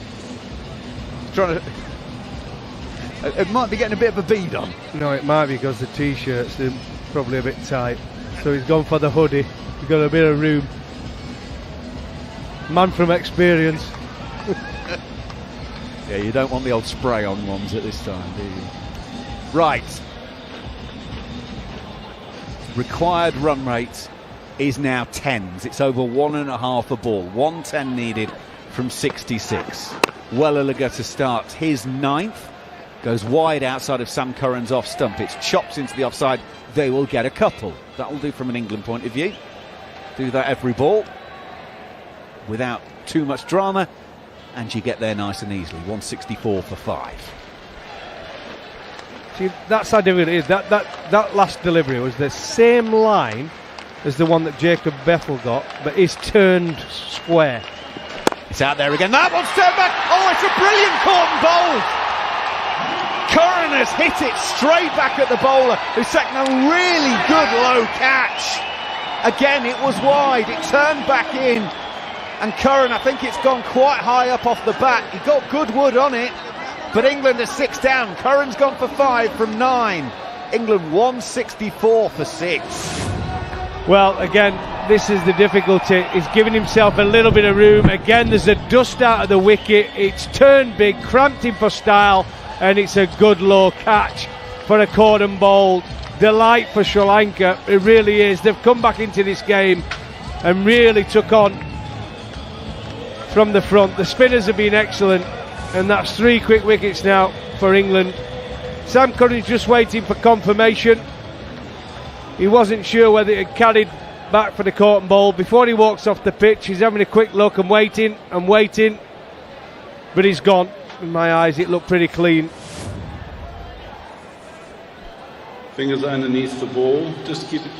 Speaker 14: Trying to... It might be getting a bit of a bead on.
Speaker 1: No, it might be because the T-shirts are probably a bit tight. So he's gone for the hoodie. He's got a bit of room. Man from experience.
Speaker 14: Yeah, you don't want the old spray-on ones at this time, do you? Right. Required run rate is now 10s. It's over 1.5 a ball. 110 needed from 66. Wellalaga to start his 9th. Goes wide outside of Sam Curran's off stump. It's chopped into the offside. They will get a couple. That will do from an England point of view. Do that every ball without too much drama, and you get there nice and easily. 164 for 5.
Speaker 1: See, that's how difficult it is. That last delivery was the same line as the one that Jacob Bethel got, but he's turned square.
Speaker 14: It's out there again. That one's turned back. Oh, it's a brilliant caught and bowled. Curran has hit it straight back at the bowler, who's taken a really good low catch. Again, it was wide. It turned back in. And Curran, I think it's gone quite high up off the bat. He got good wood on it. But England are 6 down. Curran's gone for 5 from 9. England 164 for 6.
Speaker 1: Well, again, this is the difficulty. He's giving himself a little bit of room. Again, there's a dust out of the wicket. It's turned big, cramped him for style, and it's a good low catch for a cordon bowl. Delight for Sri Lanka. It really is. They've come back into this game and really took on from the front. The spinners have been excellent, and that's 3 quick wickets now for England. Sam Curran's just waiting for confirmation. He wasn't sure whether it carried back for the cotton ball. Before he walks off the pitch, he's having a quick look and waiting, but he's gone. In my eyes, it looked pretty clean.
Speaker 10: Fingers underneath the ball. Just keep it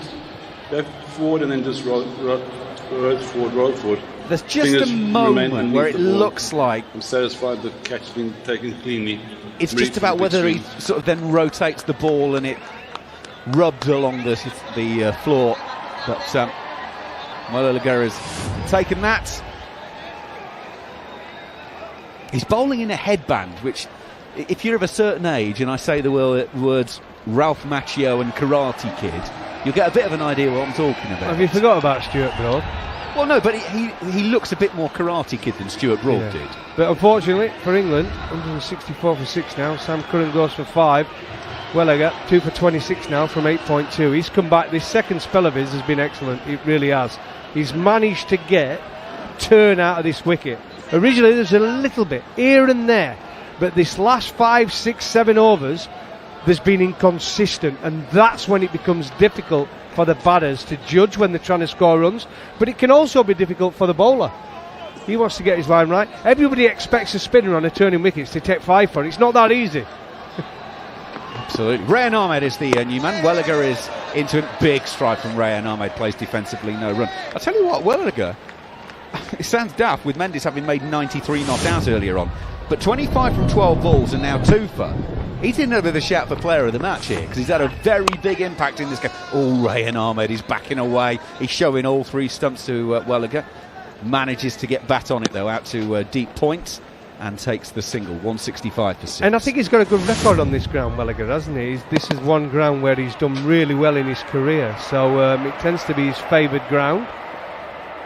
Speaker 10: back forward and then just roll forward.
Speaker 14: There's just a moment where it looks like...
Speaker 10: I'm satisfied the catch has been taken cleanly.
Speaker 14: It's just about whether he sort of then rotates the ball and it rubs along the floor. But Welliger has taken that. He's bowling in a headband, which, if you're of a certain age, and I say the words Ralph Macchio and Karate Kid, you'll get a bit of an idea what I'm talking about.
Speaker 1: Have you forgot about Stuart Broad?
Speaker 14: Well, no, but he looks a bit more Karate Kid than Stuart Broad did.
Speaker 1: But unfortunately for England, 164 for 6 now. Sam Curran goes for 5. Welliger 2 for 26 now from 8.2. He's come back. This second spell of his has been excellent. It really has. He's managed to get turn out of this wicket. Originally there's a little bit here and there, but this last 5, 6, 7 overs there's been inconsistent, and that's when it becomes difficult for the batters to judge when they're trying to score runs. But it can also be difficult for the bowler. He wants to get his line right. Everybody expects a spinner on a turning wickets to take 5 for it. It's not that easy.
Speaker 14: Absolutely. Rayan Ahmed is the new man. Welliger is into a big strike from Rayan Ahmed, plays defensively, no run. I'll tell you what, Welliger, it sounds daft with Mendes having made 93 not out earlier on, but 25 from 12 balls and now 2 for. He's in with a shout for player of the match here because he's had a very big impact in this game. Oh, Rayan Ahmed is backing away. He's showing all 3 stumps to Welliger. Manages to get bat on it though, out to deep point, and takes the single, 165 for 6.
Speaker 1: And I think he's got a good record on this ground, Welliger, hasn't he? This is one ground where he's done really well in his career, so it tends to be his favoured ground.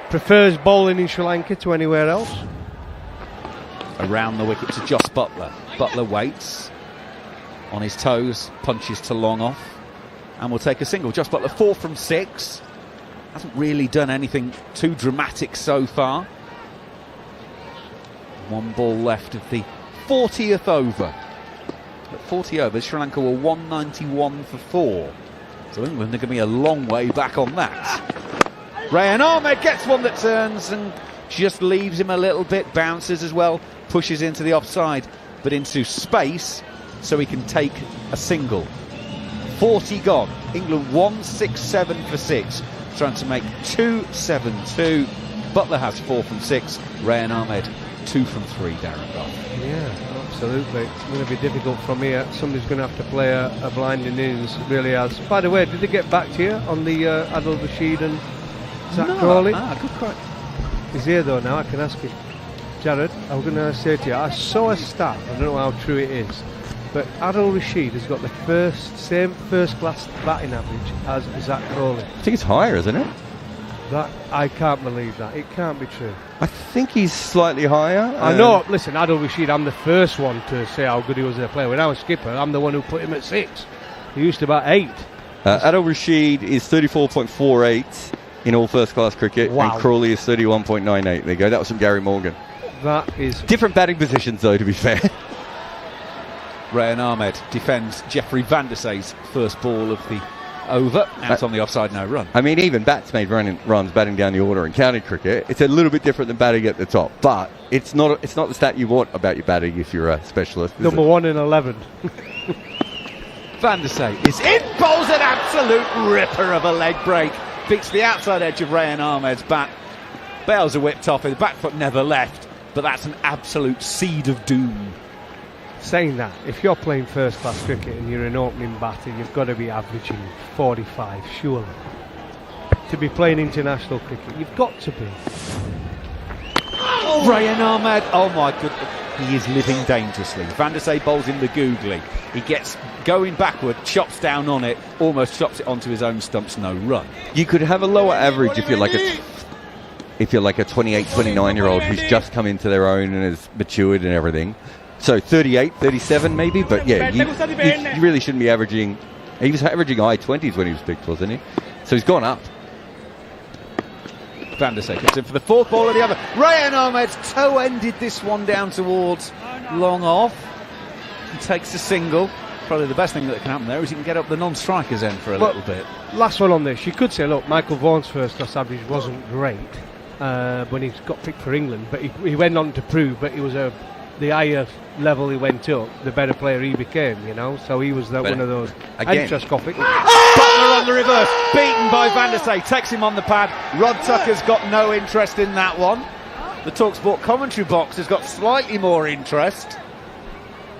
Speaker 1: Prefers bowling in Sri Lanka to anywhere else.
Speaker 14: Around the wicket to Jos Buttler. Buttler waits on his toes, punches to long off, and will take a single. Jos Buttler 4 from 6. Hasn't really done anything too dramatic so far. 1 ball left of the 40th over. At 40 overs, Sri Lanka were 191 for 4. So England are going to be a long way back on that. Rayan Ahmed gets one that turns and just leaves him a little bit, bounces as well, pushes into the offside, but into space so he can take a single. 40 gone. England 167 for 6, trying to make 272. Buttler has 4 from 6. Rayan Ahmed 2 from 3. Darren Goff.
Speaker 1: Yeah, absolutely. It's going to be difficult from here. Somebody's going to have to play a blinding innings. It really has. By the way, did they get back to you on the Adil Rashid and Zach Crawley?
Speaker 14: Good cry.
Speaker 1: He's here though now, I can ask him. Jared, I'm going to say to you, I saw a stat, I don't know how true it is, but Adil Rashid has got the same first-class batting average as Zach Crawley.
Speaker 21: I think it's higher, isn't it?
Speaker 1: That I can't believe that. It can't be true.
Speaker 21: I think he's slightly higher.
Speaker 1: I know, listen, Adil Rashid, I'm the first one to say how good he was as a player. When I was skipper, I'm the one who put him at 6. He used to bat 8.
Speaker 21: Adil Rashid is 34.48 in all first-class cricket,
Speaker 1: wow.
Speaker 21: And Crawley is 31.98. There you go. That was from Gary Morgan.
Speaker 1: That is...
Speaker 21: Different batting positions, though, to be fair.
Speaker 14: Rayan Ahmed defends Jeffrey Van der Say's first ball of the over. Out on the offside, no run.
Speaker 21: I mean, even bats made runs batting down the order in county cricket. It's a little bit different than batting at the top, but it's not the stat you want about your batting if you're a specialist.
Speaker 1: Number 1 in 11.
Speaker 14: Van der Say is in, bowls an absolute ripper of a leg break. Beats the outside edge of Rayan Ahmed's bat. Bails are whipped off, the back foot never left, but that's an absolute seed of doom.
Speaker 1: Saying that, if you're playing first-class cricket and you're an opening batter, you've got to be averaging 45, surely. To be playing international cricket, you've got to be.
Speaker 14: Oh, Rayan Ahmed, oh my goodness, he is living dangerously. Van der Say bowls in the googly. He gets going backward, chops down on it, almost chops it onto his own stumps, no run.
Speaker 21: You could have a lower average if you're like a 28, 29-year-old who's just come into their own and has matured and everything. So 38, 37 maybe, but yeah, you really shouldn't be averaging. He was averaging high 20s when he was picked, wasn't he? So he's gone up.
Speaker 14: Van der Say comes in for the 4th ball of the over. Rayan Ahmed toe-ended this one down towards long off. He takes a single. Probably the best thing that can happen there is you can get up the non-strikers end for a little bit.
Speaker 1: Last one on this. You could say, look, Michael Vaughan's first-class average wasn't great when he got picked for England, but he went on to prove that he was the higher level he went up, the better player he became, you know. So he was one of those. Entroscopic.
Speaker 14: Butler on the reverse, beaten by Van der Sar, takes him on the pad. Rod Tucker's got no interest in that one. The talkSPORT commentary box has got slightly more interest.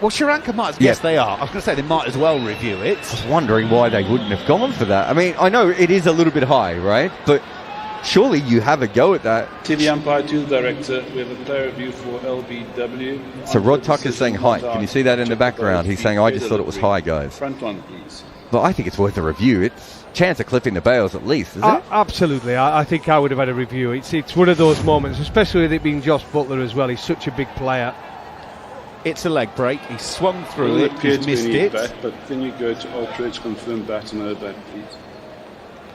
Speaker 14: Well, Sri Lanka might. Yes, they are. I was going to say they might as well review it.
Speaker 21: I was wondering why they wouldn't have gone for that. I mean, I know it is a little bit high, right? But surely you have a go at that.
Speaker 10: TV umpire to the director. We have a player review for LBW.
Speaker 21: So Rod Tucker's saying height. Can you see that in the background? He's saying, I just thought it was high, guys.
Speaker 10: Front one, please.
Speaker 21: But I think it's worth a review. It's a chance of clipping the bails at least, isn't it?
Speaker 1: Absolutely. I think I would have had a review. It's one of those moments, especially with it being Josh Butler as well. He's such a big player.
Speaker 14: It's a leg break. He swung through it. He's missed it.
Speaker 10: Back, but can you go to Ultridge, confirm bat and no back,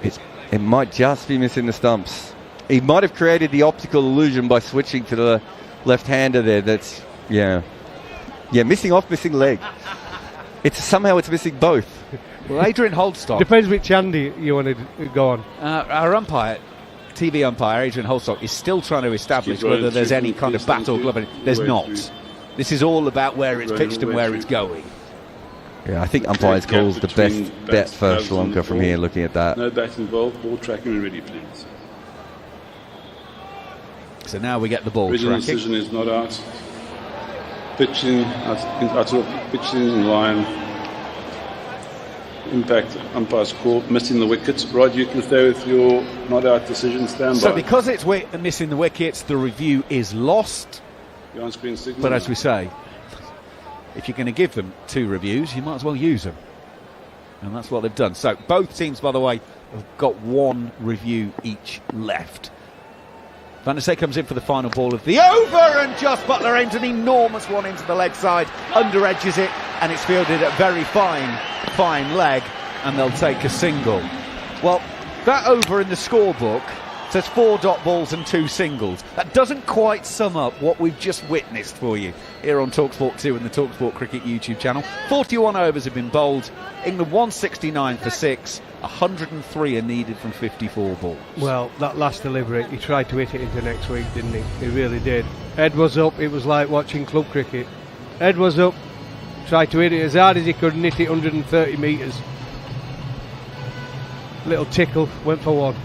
Speaker 10: please?
Speaker 21: It might just be missing the stumps. He might have created the optical illusion by switching to the left-hander there. That's, missing off, missing leg. Somehow it's missing both.
Speaker 14: Well, Adrian Holdstock.
Speaker 1: Depends which Andy you want to go on.
Speaker 14: Our umpire, TV umpire, Adrian Holdstock, is still trying to establish whether there's any kind of battle glove. There's not. This is all about where it's pitched and where it's going.
Speaker 21: Yeah, I think umpire's calls the best bet for Sri Lanka from here, looking at that.
Speaker 10: No bat involved, ball tracking and ready, please.
Speaker 14: So now we get the ball
Speaker 10: Original
Speaker 14: tracking.
Speaker 10: Decision is not out. Pitching, pitching in line. Impact, umpire's call, missing the wickets. Rod, you can stay with your not out decision, stand by.
Speaker 14: So because it's missing the wickets, the review is lost.
Speaker 10: The on-screen signal.
Speaker 14: But as we say, if you're going to give them 2 reviews, you might as well use them. And that's what they've done. So both teams, by the way, have got 1 review each left. Van der Sar comes in for the final ball of the over, and Josh Butler aims an enormous one into the leg side, under edges it, and it's fielded at very fine leg, and they'll take a single. Well, that over in the scorebook says 4 dot balls and 2 singles. That doesn't quite sum up what we've just witnessed for you here on talkSPORT 2 and the talkSPORT Cricket YouTube channel. 41 overs have been bowled. England 169 for 6. 103 are needed from 54 balls.
Speaker 1: Well, that last delivery, he tried to hit it into next week, didn't he? He really did. Head was up. It was like watching club cricket. Head was up. Tried to hit it as hard as he could and hit it 130 metres. Little tickle. Went for 1.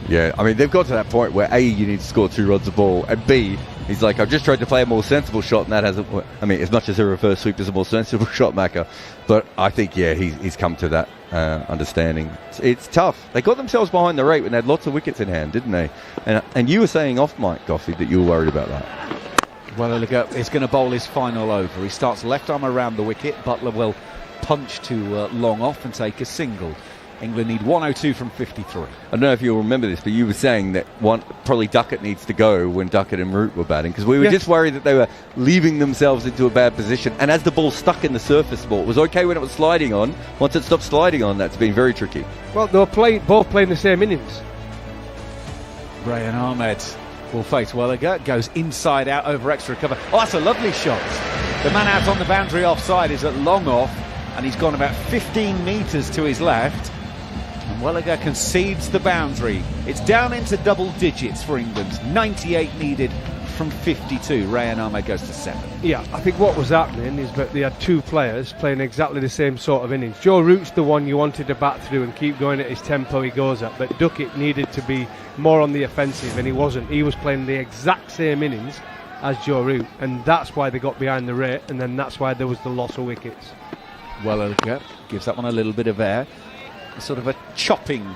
Speaker 21: Yeah, I mean, they've got to that point where A, you need to score 2 rods of ball, and B, he's like, I've just tried to play a more sensible shot, and that hasn't worked. I mean, as much as a reverse sweep is a more sensible shot, Macca, but I think, he's come to that understanding. It's tough. They got themselves behind the rate when they had lots of wickets in hand, didn't they? And you were saying off mic, Goffey, that you were worried about that.
Speaker 14: Well, he's going to bowl his final over. He starts left arm around the wicket. Butler will punch to long off and take a single. England need 102 from 53.
Speaker 21: I don't know if you'll remember this, but you were saying that probably Duckett needs to go when Duckett and Root were batting, because we were just worried that they were leaving themselves into a bad position. And as the ball stuck in the surface ball, it was okay when it was sliding on. Once it stopped sliding on, that's been very tricky.
Speaker 1: Well, they were both playing the same innings.
Speaker 14: Rayan Ahmed will face Welliger, goes inside out over extra cover. Oh, that's a lovely shot. The man out on the boundary offside is at long off, and he's gone about 15 metres to his left. And Welliger concedes the boundary. It's down into double digits for England. 98 needed from 52. Rayan Ahmed goes to 7.
Speaker 1: Yeah, I think what was happening is that they had 2 players playing exactly the same sort of innings. Joe Root's the one you wanted to bat through and keep going at his tempo he goes at, but Duckett needed to be more on the offensive, and he wasn't. He was playing the exact same innings as Joe Root, and that's why they got behind the rate, and then that's why there was the loss of wickets.
Speaker 14: Welliger gives that one a little bit of air. Sort of a chopping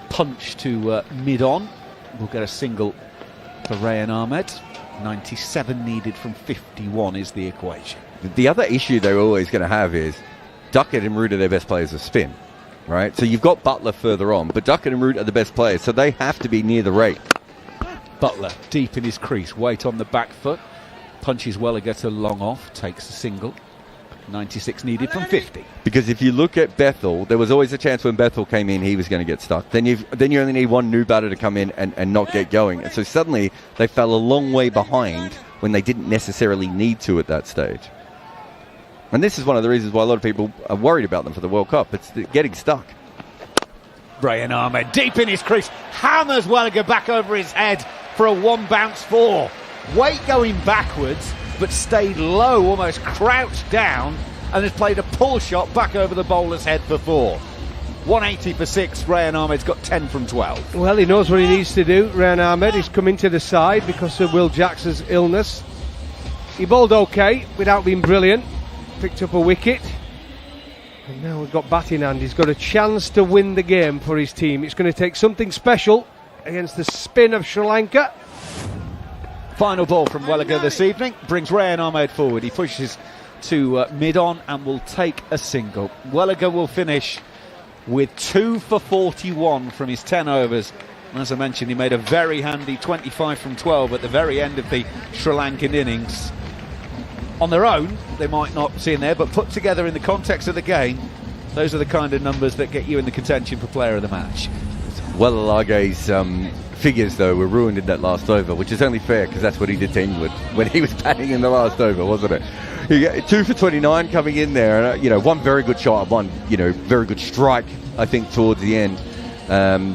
Speaker 14: punch to mid-on. We'll get a single for Rayan Ahmed. 97 needed from 51 is the equation.
Speaker 21: The other issue they're always going to have is Duckett and Root are their best players of spin, right? So you've got Butler further on, but Duckett and Root are the best players, so they have to be near the rate.
Speaker 14: Butler deep in his crease, weight on the back foot, punches Welliger to long off, takes a single. 96 needed from 50.
Speaker 21: Because if you look at Bethel, there was always a chance when Bethel came in, he was going to get stuck. Then you only need one new batter to come in and not get going. And so suddenly they fell a long way behind when they didn't necessarily need to at that stage. And this is one of the reasons why a lot of people are worried about them for the World Cup. It's getting stuck.
Speaker 14: Rayan Ahmed deep in his crease, hammers Welliger back over his head for a one-bounce four. Weight going backwards, but stayed low, almost crouched down, and has played a pull shot back over the bowler's head for four. 180 for 6, Rayan Ahmed's got 10 from 12.
Speaker 1: Well, he knows what he needs to do, Rayan Ahmed. He's come into the side because of Will Jackson's illness. He bowled okay, without being brilliant. Picked up a wicket. And now we've got bat in hand. He's got a chance to win the game for his team. It's going to take something special against the spin of Sri Lanka.
Speaker 14: Final ball from Welliger this evening brings Rayan Ahmed forward. He pushes to mid-on and will take a single. Welliger will finish with 2 for 41 from his 10 overs. And as I mentioned, he made a very handy 25 from 12 at the very end of the Sri Lankan innings. On their own, they might not see in there, but put together in the context of the game, those are the kind of numbers that get you in the contention for player of the match.
Speaker 21: Wellalage's figures, though, were ruined in that last over, which is only fair because that's what he did to England when he was batting in the last over, wasn't it? He got 2 for 29 coming in there, and one very good shot, one very good strike, I think, towards the end.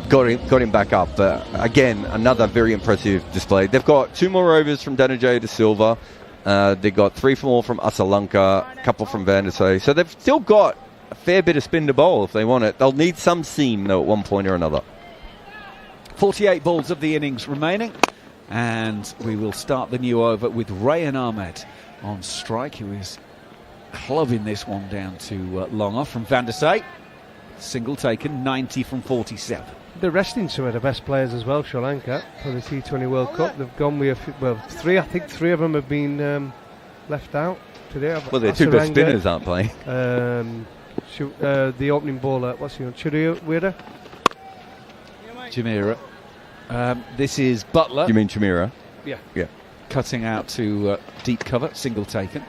Speaker 21: Got him back up, but again, another very impressive display. They've got 2 more overs from Dhananjaya de Silva. They got 3 more from Asalanka, a couple from Vandersay. So they've still got a fair bit of spin to bowl if they want it. They'll need some seam, though, at one point or another.
Speaker 14: 48 balls of the innings remaining. And we will start the new over with Rayan Ahmed on strike. He was clubbing this one down to long off from Vandersay. Single taken, 90 from 47.
Speaker 1: They're resting some of the best players as well, Sri Lanka, for the T20 World Cup. They've gone with, 3, I think 3 of them have been left out today.
Speaker 21: Well, their 2 best spinners aren't playing.
Speaker 1: The opening bowler, what's he on, Chirewira?
Speaker 14: Jamira. This is Butler.
Speaker 21: You mean Chamira?
Speaker 1: Yeah.
Speaker 21: Yeah.
Speaker 14: Cutting out to deep cover, single taken.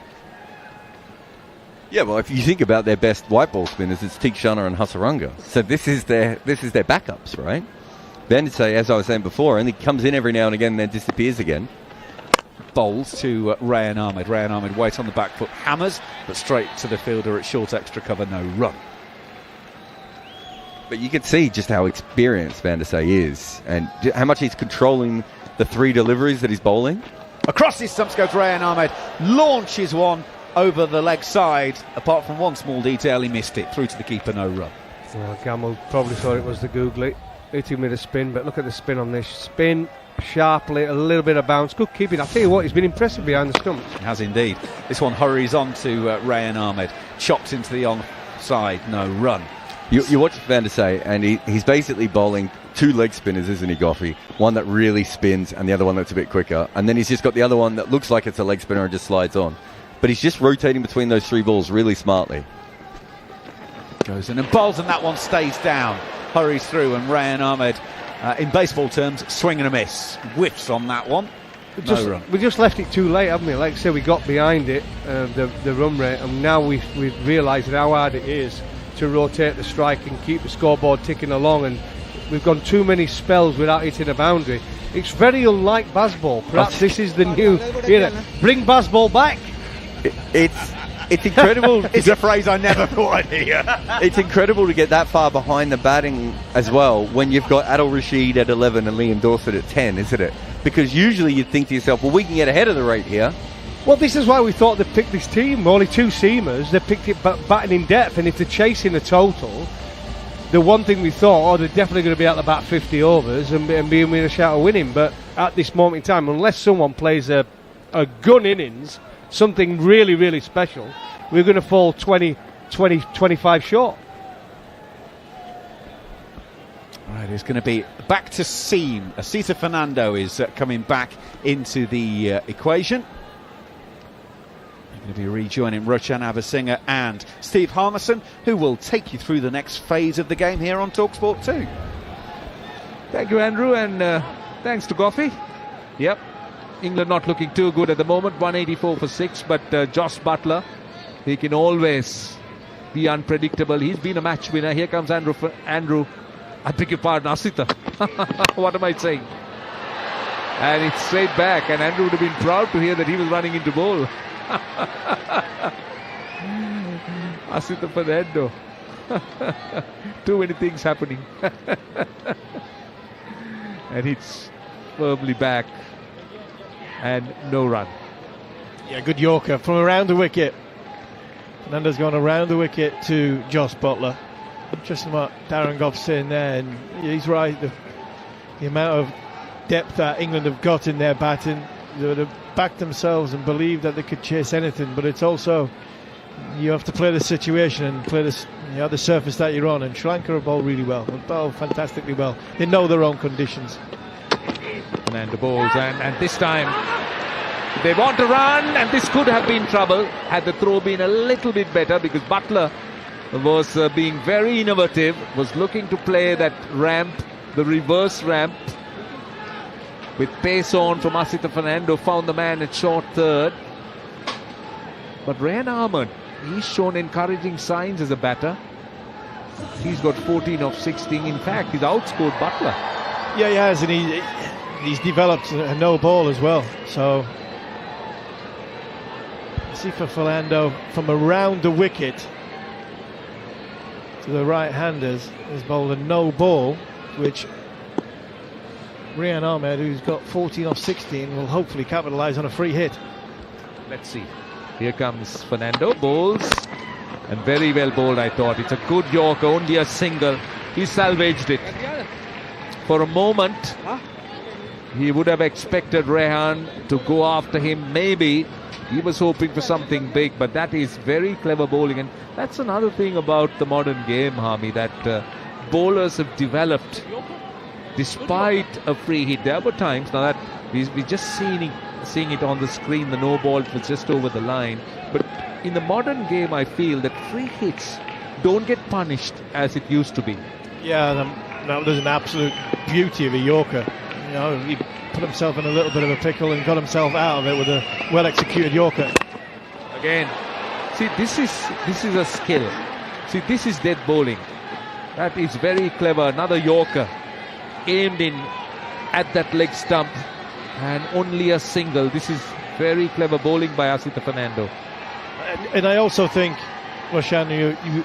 Speaker 21: Yeah, well, if you think about their best white ball spinners, it's Theekshana and Hasaranga. So this is their backups, right? Vandersay, as I was saying before, only comes in every now and again and then disappears again.
Speaker 14: Bowls to Rayan Ahmed. Rayan Ahmed weight on the back foot, hammers, but straight to the fielder at short extra cover, no run.
Speaker 21: But you can see just how experienced Vandersay is and how much he's controlling the 3 deliveries that he's bowling.
Speaker 14: Across his stumps goes Rayan Ahmed, launches one over the leg side. Apart from one small detail, he missed it. Through to the keeper, no run.
Speaker 1: Well, Gamble probably thought it was the googly. Hit him with a spin, but look at the spin on this. Spin sharply, a little bit of bounce. Good keeping. I tell you what, he's been impressive behind the stumps.
Speaker 14: He has indeed. This one hurries on to Rayan Ahmed. Chops into the on side, no run.
Speaker 21: You watch Vandersay, and he's basically bowling 2 leg spinners, isn't he, Goffey? One that really spins and the other one that's a bit quicker. And then he's just got the other one that looks like it's a leg spinner and just slides on. But he's just rotating between those 3 balls really smartly.
Speaker 14: Goes in and bowls, and that one stays down. Hurries through, and Rayan Ahmed, in baseball terms, swing and a miss. Whiffs on that one. No run.
Speaker 1: We just left it too late, haven't we? Like I say, we got behind it, the run rate, and now we've realised how hard it is to rotate the strike and keep the scoreboard ticking along, and we've gone too many spells without hitting a boundary. It's very unlike Bazball. Perhaps this is the new, bring Bazball back.
Speaker 21: It's incredible.
Speaker 14: It's a phrase I never thought I'd hear.
Speaker 21: It's incredible to get that far behind the batting as well when you've got Adil Rashid at 11 and Liam Dorset at 10, isn't it? Because usually you'd think to yourself, well, we can get ahead of the rate here.
Speaker 1: Well, this is why we thought they'd pick this team. Only 2 seamers. They picked it batting in depth, and if they're chasing a total, the one thing we thought, they're definitely going to be out about 50 overs and be in a shout of winning. But at this moment in time, unless someone plays a gun innings, something really, really special, we're going to fall 25 short.
Speaker 14: Right, it's going to be back to seam. Asita Fernando is coming back into the equation. Going to be rejoining Roshan Abasinga and Steve Harmison, who will take you through the next phase of the game here on talkSPORT 2.
Speaker 9: Thank you, Andrew, and thanks to Goffey. Yep, England not looking too good at the moment, 184 for 6, but Josh Butler, he can always be unpredictable. He's been a match winner. Here comes Andrew. I beg your pardon, Asita. What am I saying? And it's straight back, and Andrew would have been proud to hear that he was running into bowl. Asita Fernando. Too many things happening. And hits firmly back. And no run.
Speaker 8: Yeah, good Yorker from around the wicket. Fernando's gone around the wicket to Joss Buttler. Interesting what Darren Goff's saying there, and he's right. The amount of depth that England have got in their batting, they would have backed themselves and believed that they could chase anything. But it's also, you have to play the situation and play the surface that you're on. And Sri Lanka have bowled really well. They've bowled fantastically well. They know their own conditions.
Speaker 9: Fernando bowls, and this time they want to run, and this could have been trouble had the throw been a little bit better, because Buttler was being very innovative, was looking to play that ramp, the reverse ramp, with pace on from Asita Fernando, found the man at short third. But Rehan Ahmed, he's shown encouraging signs as a batter. He's got 14 of 16. In fact, he's outscored Buttler.
Speaker 8: Yeah, he has, and he's developed a no ball as well. So, see for Fernando from around the wicket to the right-handers has bowled a no ball, which Rehan Ahmed, who's got 14 off 16, will hopefully capitalise on a free hit.
Speaker 9: Let's see. Here comes Fernando, bowls, and very well bowled, I thought. It's a good Yorker, only a single. He salvaged it. For a moment, he would have expected Rehan to go after him. Maybe he was hoping for something big, but that is very clever bowling. And that's another thing about the modern game, Harmy, that bowlers have developed despite a free hit. There were times, now that we're just seeing it on the screen, the no ball was just over the line. But in the modern game, I feel that free hits don't get punished as it used to be.
Speaker 8: Yeah, that was an absolute beauty of a Yorker. You know, he put himself in a little bit of a pickle and got himself out of it with a well-executed Yorker.
Speaker 9: Again, see, this is a skill. See, this is dead bowling. That is very clever. Another Yorker aimed in at that leg stump, and only a single. This is very clever bowling by Asita Fernando.
Speaker 8: And I also think, Roshan,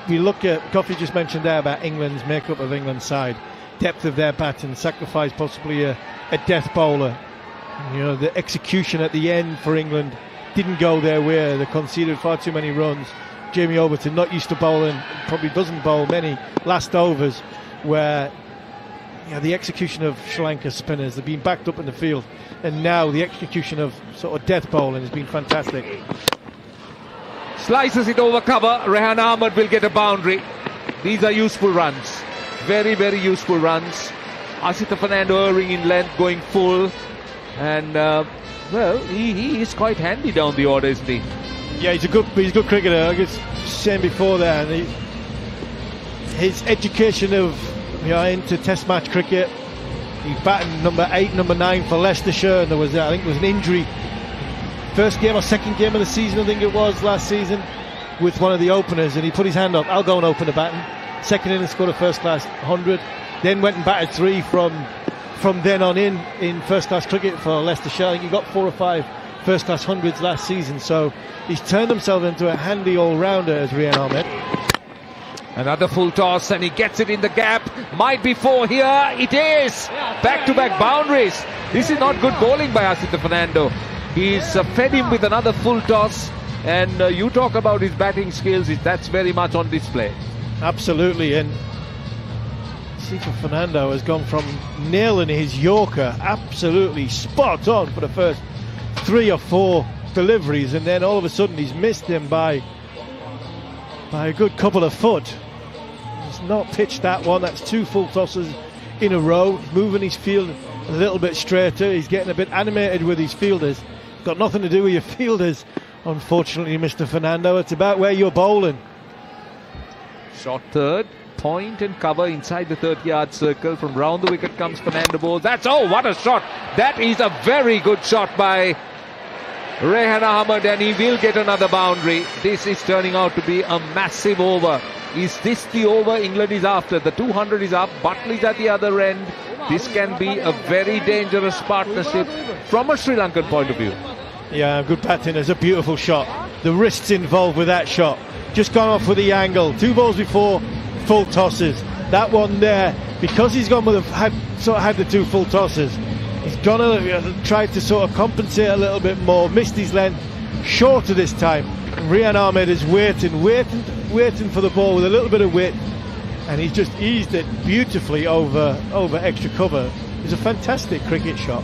Speaker 8: you look at, Coffey just mentioned there about England's makeup of England's side, depth of their batting, sacrifice possibly a death bowler. You know, the execution at the end for England didn't go their way. They conceded far too many runs. Jamie Overton, not used to bowling, probably doesn't bowl many last overs where the execution of Sri Lanka spinners, they've been backed up in the field, and now the execution of sort of death bowling has been fantastic.
Speaker 9: Slices it over cover. Rehan Ahmed will get a boundary. These are useful runs. Very, very useful runs. Asita Fernando erring in length, going full. And, he is quite handy down the order, isn't he?
Speaker 8: Yeah, he's a good cricketer. I was saying before there, and his education of into Test match cricket. He's batting number 8, number 9 for Leicestershire, and there was, I think, an injury. First game or second game of the season, I think it was, last season, with one of the openers, and he put his hand up. I'll go and open the batting. Second innings, scored a first-class 100. Then went and batted 3 from then on in first-class cricket for Leicestershire. I think he got 4 or 5 first-class 100s last season. So he's turned himself into a handy all-rounder as Rehan Ahmed.
Speaker 9: Another full toss, and he gets it in the gap. Might be 4 here. It is! Back-to-back boundaries. This is not good bowling by Asita Fernando. He's fed him with another full toss. And you talk about his batting skills, that's very much on display.
Speaker 8: Absolutely. And Asita Fernando has gone from nailing his Yorker absolutely spot on for the first 3 or 4 deliveries. And then all of a sudden he's missed him by a good couple of foot. He's not pitched that one. That's 2 full tosses in a row. He's moving his field a little bit straighter. He's getting a bit animated with his fielders. Got nothing to do with your fielders, unfortunately, Mr. Fernando. It's about where you're bowling.
Speaker 9: Short third, point and cover inside the 30-yard circle. From round the wicket comes Fernando bowls. What a shot! That is a very good shot by Rehan Ahmed, and he will get another boundary. This is turning out to be a massive over. Is this the over England is after? The 200 is up, Buttler is at the other end. This can be a very dangerous partnership from a Sri Lankan point of view.
Speaker 8: Yeah, good batting. It's a beautiful shot. the wrists involved with that shot. Just gone off with the angle. 2 balls before, full tosses. That one there, because he's gone with had the 2 full tosses, he's tried to sort of compensate a little bit more, missed his length, shorter this time. And Rian Ahmed is waiting for the ball with a little bit of width, and he's just eased it beautifully over extra cover. It's a fantastic cricket shot.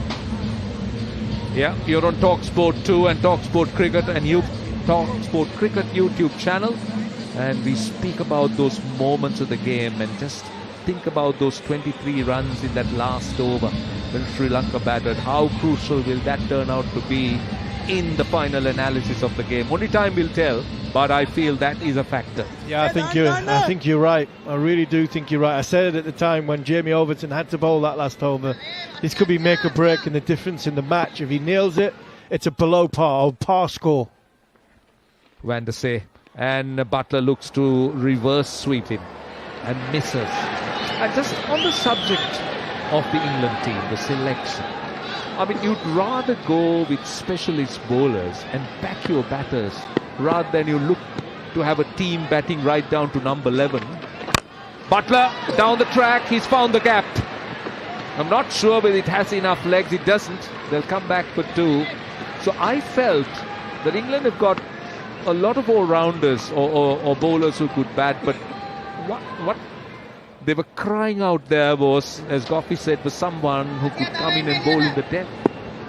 Speaker 9: Yeah, you're on talkSPORT 2 and talkSPORT Cricket and talkSPORT Cricket YouTube channel, and we speak about those moments of the game, and just think about those 23 runs in that last over when Sri Lanka batted. How crucial will that turn out to be in the final analysis of the game? Only time will tell, but I feel that is a factor.
Speaker 8: Yeah, I think you're right. I really do think you're right. I said it at the time when Jamie Overton had to bowl that last over. This could be make or break in the difference in the match. If he nails it, it's a below par score.
Speaker 9: Van der Sar, and Butler looks to reverse sweep him and misses. And just on the subject of the England team, the selection, I mean, you'd rather go with specialist bowlers and back your batters rather than you look to have a team batting right down to number 11. Butler down the track, he's found the gap. I'm not sure whether it has enough legs. It doesn't. They'll come back for 2. So I felt that England have got a lot of all-rounders or bowlers who could bat, but what they were crying out there was, as Goffey said, for someone who could come in and bowl in the death.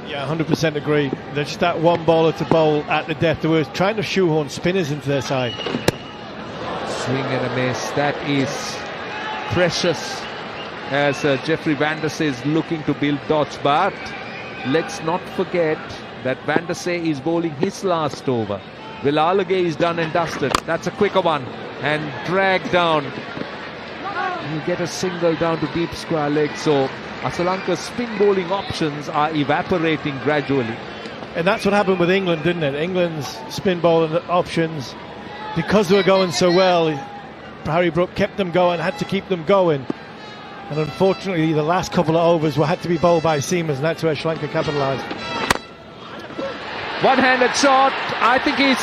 Speaker 8: Yeah, 100% agree. There's just that one bowler to bowl at the death. They were trying to shoehorn spinners into their side.
Speaker 9: Swing and a miss. That is precious, as Jeffrey Van der Sar is looking to build dots. But let's not forget that Van der Sar is bowling his last over. Villalage is done and dusted. That's a quicker one. And drag down. You get a single down to deep square leg. So Sri Lanka's spin bowling options are evaporating gradually.
Speaker 8: And that's what happened with England, didn't it? England's spin bowling options, because they were going so well, Harry Brook kept them going, had to keep them going. And unfortunately, the last couple of overs had to be bowled by seamers, and that's where Sri Lanka capitalised.
Speaker 9: One-handed shot. I think it's...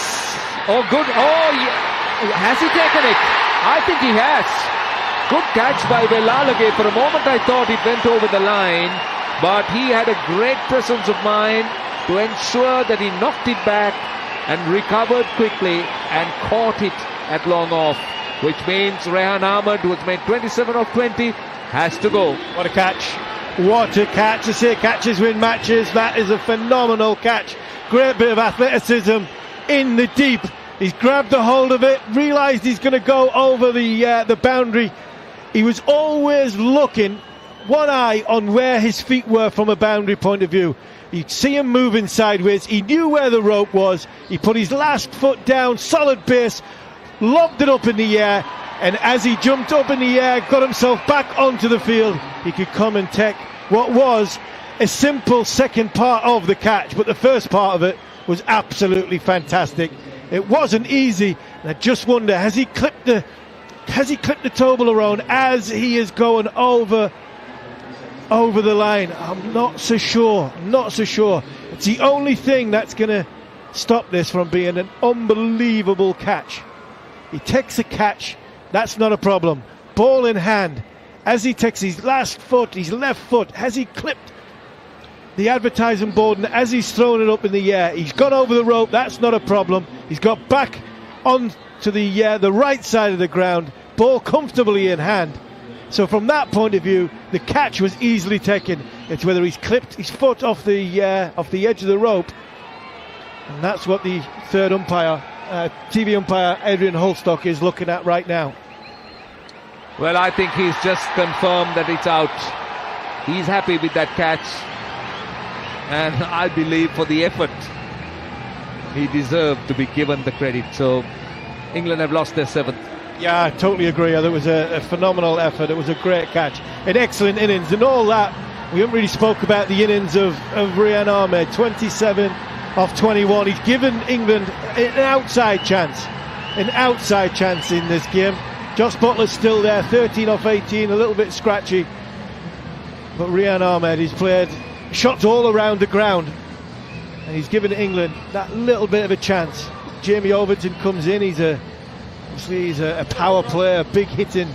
Speaker 9: Oh, good. Oh, yeah. Has he taken it? I think he has. Good catch by Villalage. For a moment I thought it went over the line, but he had a great presence of mind to ensure that he knocked it back and recovered quickly and caught it at long off, which means Rehan Ahmed, who has made 27 of 20, has to go.
Speaker 8: What a catch. What a catch. I say catches win matches. That is a phenomenal catch. Great bit of athleticism in the deep. He's grabbed a hold of it, realised he's going to go over the boundary. He was always looking, one eye on where his feet were from a boundary point of view. You'd see him moving sideways. He knew where the rope was. He put his last foot down, solid base, lobbed it up in the air, and as he jumped up in the air, got himself back onto the field, he could come and take what was a simple second part of the catch, but the first part of it was absolutely fantastic. It wasn't easy, and I just wonder, has he clipped the Toblerone as he is going over the line? I'm not so sure. It's the only thing that's going to stop this from being an unbelievable catch. He takes a catch, that's not a problem. Ball in hand. As he takes his last foot, his left foot, has he clipped the advertising board, and as he's thrown it up in the air, he's gone over the rope, that's not a problem. He's got back on to the right side of the ground, ball comfortably in hand. So from that point of view, the catch was easily taken. It's whether he's clipped his foot off the edge of the rope, and that's what the third umpire, TV umpire Adrian Holstock, is looking at right now.
Speaker 9: Well, I think he's just confirmed that it's out. He's happy with that catch, and I believe for the effort he deserved to be given the credit. So England have lost their 7th.
Speaker 8: Yeah, I totally agree. It was a phenomenal effort. It was a great catch, an excellent innings, and all that. We haven't really spoke about the innings of Rian Ahmed. 27 off 21. He's given England an outside chance in this game. Josh Butler's still there, 13 off 18, a little bit scratchy, but Rian Ahmed, he's played shots all around the ground, and he's given England that little bit of a chance Jamie Overton comes in. He's a power player, big hitting,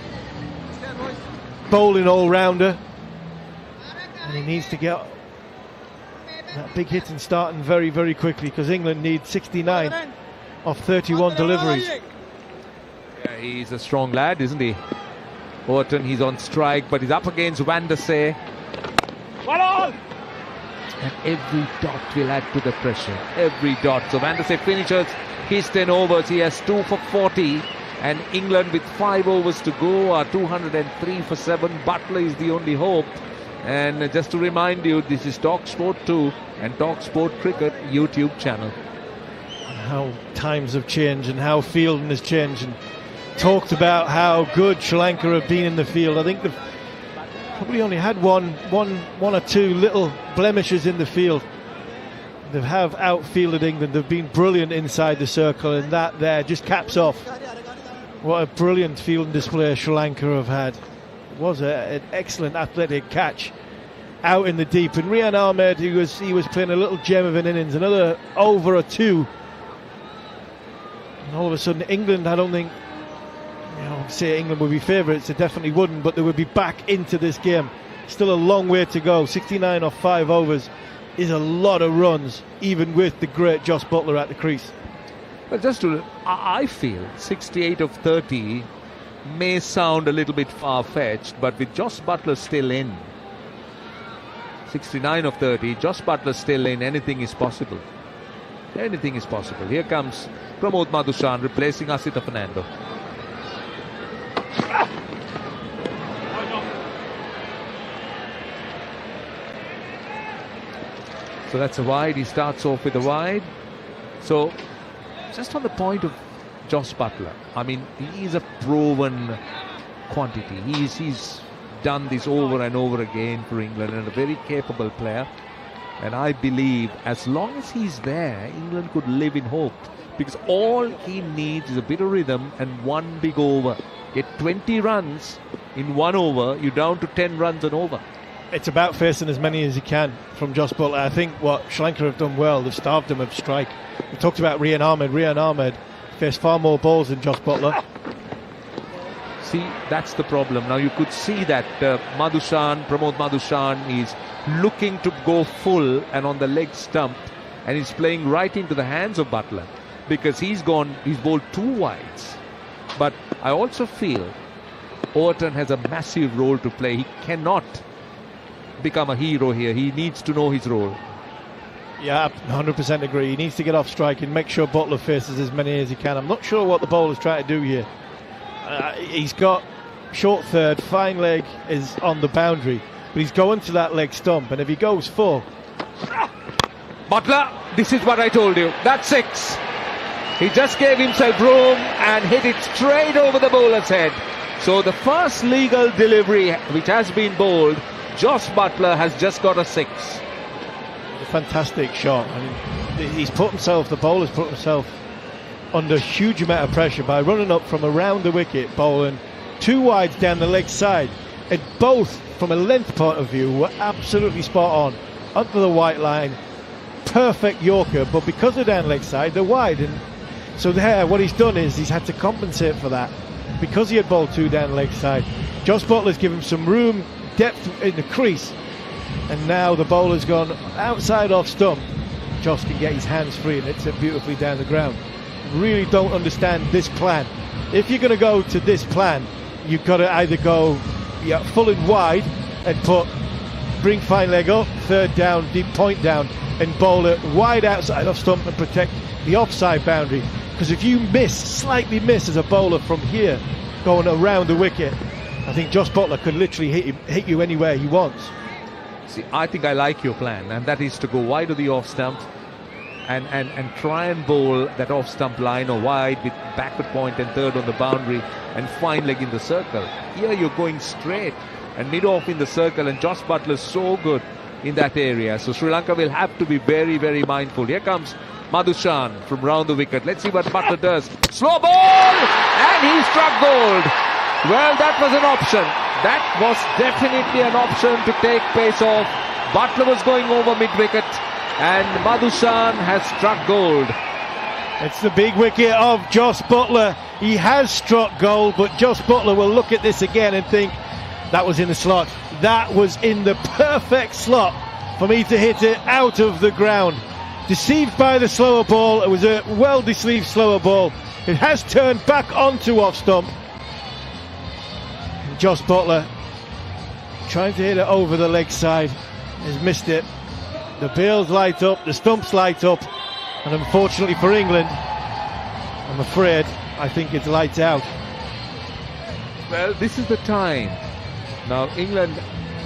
Speaker 8: bowling all-rounder. And he needs to get that big hitting starting very, very quickly, because England need 69 of 31 deliveries.
Speaker 9: Yeah, he's a strong lad, isn't he? Overton, he's on strike, but he's up against Van der Sar. And every dot will add to the pressure. Every dot. So Van der Sar finishes his 10 overs. He has 2 for 40. And England, with 5 overs to go, are 203 for 7. Butler is the only hope. And just to remind you, this is talkSPORT 2 and talkSPORT Cricket YouTube channel.
Speaker 8: How times have changed and how fielding has changed. And talked about how good Sri Lanka have been in the field. I think they've probably only had one or two little blemishes in the field. They have outfielded England. They've been brilliant inside the circle, and that there just caps off what a brilliant fielding display Sri Lanka have had. It was an excellent athletic catch out in the deep. And Rian Ahmed, he was playing a little gem of an innings, another over or two. And all of a sudden, England, I don't think, say England would be favourites, they definitely wouldn't, but they would be back into this game. Still a long way to go. 69 off 5 overs is a lot of runs, even with the great Jos Buttler at the crease.
Speaker 9: But I feel 68 of 30 may sound a little bit far-fetched, but with Jos Buttler still in, 69 of 30, Jos Buttler still in, anything is possible. Anything is possible. Here comes Pramod Madushan replacing Asita Fernando. So that's a wide. He starts off with a wide. So just on the point of Jos Buttler, I mean, he is a proven quantity. He's done this over and over again for England, and a very capable player. And I believe as long as he's there, England could live in hope, because all he needs is a bit of rhythm and one big over. Get 20 runs in 1 over, you're down to 10 runs and over.
Speaker 8: It's about facing as many as he can from Jos Buttler. I think what Sri Lanka have done well, they've starved him of strike. We talked about Rian Ahmed. Rian Ahmed faced far more balls than Jos Buttler.
Speaker 9: See, that's the problem. Now you could see that Pramod Madushan is looking to go full and on the leg stump, and he's playing right into the hands of Buttler, because he's bowled 2 wides. But I also feel Overton has a massive role to play. He cannot become a hero here. He needs to know his role.
Speaker 8: Yeah, 100% agree. He needs to get off strike and make sure Buttler faces as many as he can. I'm not sure what the bowler's trying to do here. He's got short third, fine leg is on the boundary, but he's going to that leg stump, and if he goes full...
Speaker 9: Buttler, this is what I told you. That's 6. He just gave himself room and hit it straight over the bowler's head. So the first legal delivery which has been bowled, Jos Buttler has just got a 6.
Speaker 8: A fantastic shot. I mean, the bowler's put himself under a huge amount of pressure by running up from around the wicket, bowling 2 wides down the leg side. And both, from a length point of view, were absolutely spot on. Onto the white line, perfect Yorker, but because they're down leg side, they're wide. And so there, what he's done is he's had to compensate for that, because he had bowled 2 down leg side. Jos Buttler's given him some room, depth in the crease, and now the bowler's gone outside off stump. Jos can get his hands free and hits it beautifully down the ground. Really don't understand this plan. If you're going to go to this plan, you've got to either go full and wide and bring fine leg up, third down, deep point down, and bowl it wide outside off stump and protect the offside boundary. Because if you slightly miss as a bowler from here, going around the wicket, I think Jos Buttler could literally hit you anywhere he wants.
Speaker 9: See, I think I like your plan, and that is to go wide of the off stump and try and bowl that off stump line or wide with backward point and third on the boundary and fine leg in the circle. Here you're going straight and mid off in the circle, and Jos Buttler is so good in that area. So Sri Lanka will have to be very, very mindful. Here comes Madushan from round the wicket. Let's see what Buttler does. Slow ball! And he struck gold. Well, that was an option. That was definitely an option to take pace off. Buttler was going over mid-wicket, and Madushan has struck gold.
Speaker 8: It's the big wicket of Jos Buttler. He has struck gold, but Jos Buttler will look at this again and think, that was in the slot. That was in the perfect slot for me to hit it out of the ground. Deceived by the slower ball. It was a well-deceived slower ball. It has turned back onto off stump. And Jos Buttler trying to hit it over the leg side. Has missed it. The bails light up, the stumps light up. And unfortunately for England, I'm afraid, I think it's lights out.
Speaker 9: Well, this is the time. Now, England,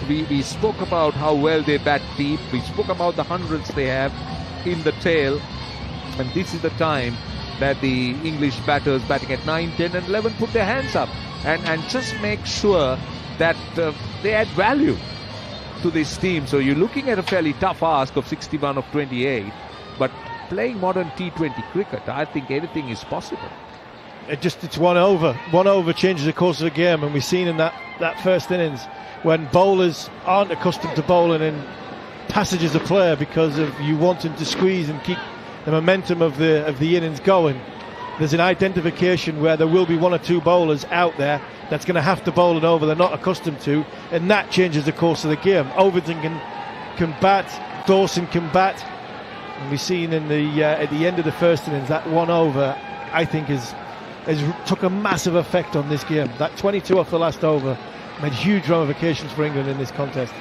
Speaker 9: we spoke about how well they bat deep. We spoke about the hundreds they have in the tail. And this is the time that the English batters batting at 9, 10 and 11 put their hands up. And just make sure that they add value to this team. So you're looking at a fairly tough ask of 61 of 28. But playing modern T20 cricket, I think anything is possible.
Speaker 8: It's one over. One over changes the course of the game, and we've seen in that first innings when bowlers aren't accustomed to bowling in passages of play because of you wanting to squeeze and keep the momentum of the innings going. There's an identification where there will be one or two bowlers out there that's going to have to bowl an over they're not accustomed to, and that changes the course of the game. Overton can bat, Dawson can bat. And we've seen in at the end of the first innings that one over, I think, has took a massive effect on this game. That 22 off the last over made huge ramifications for England in this contest.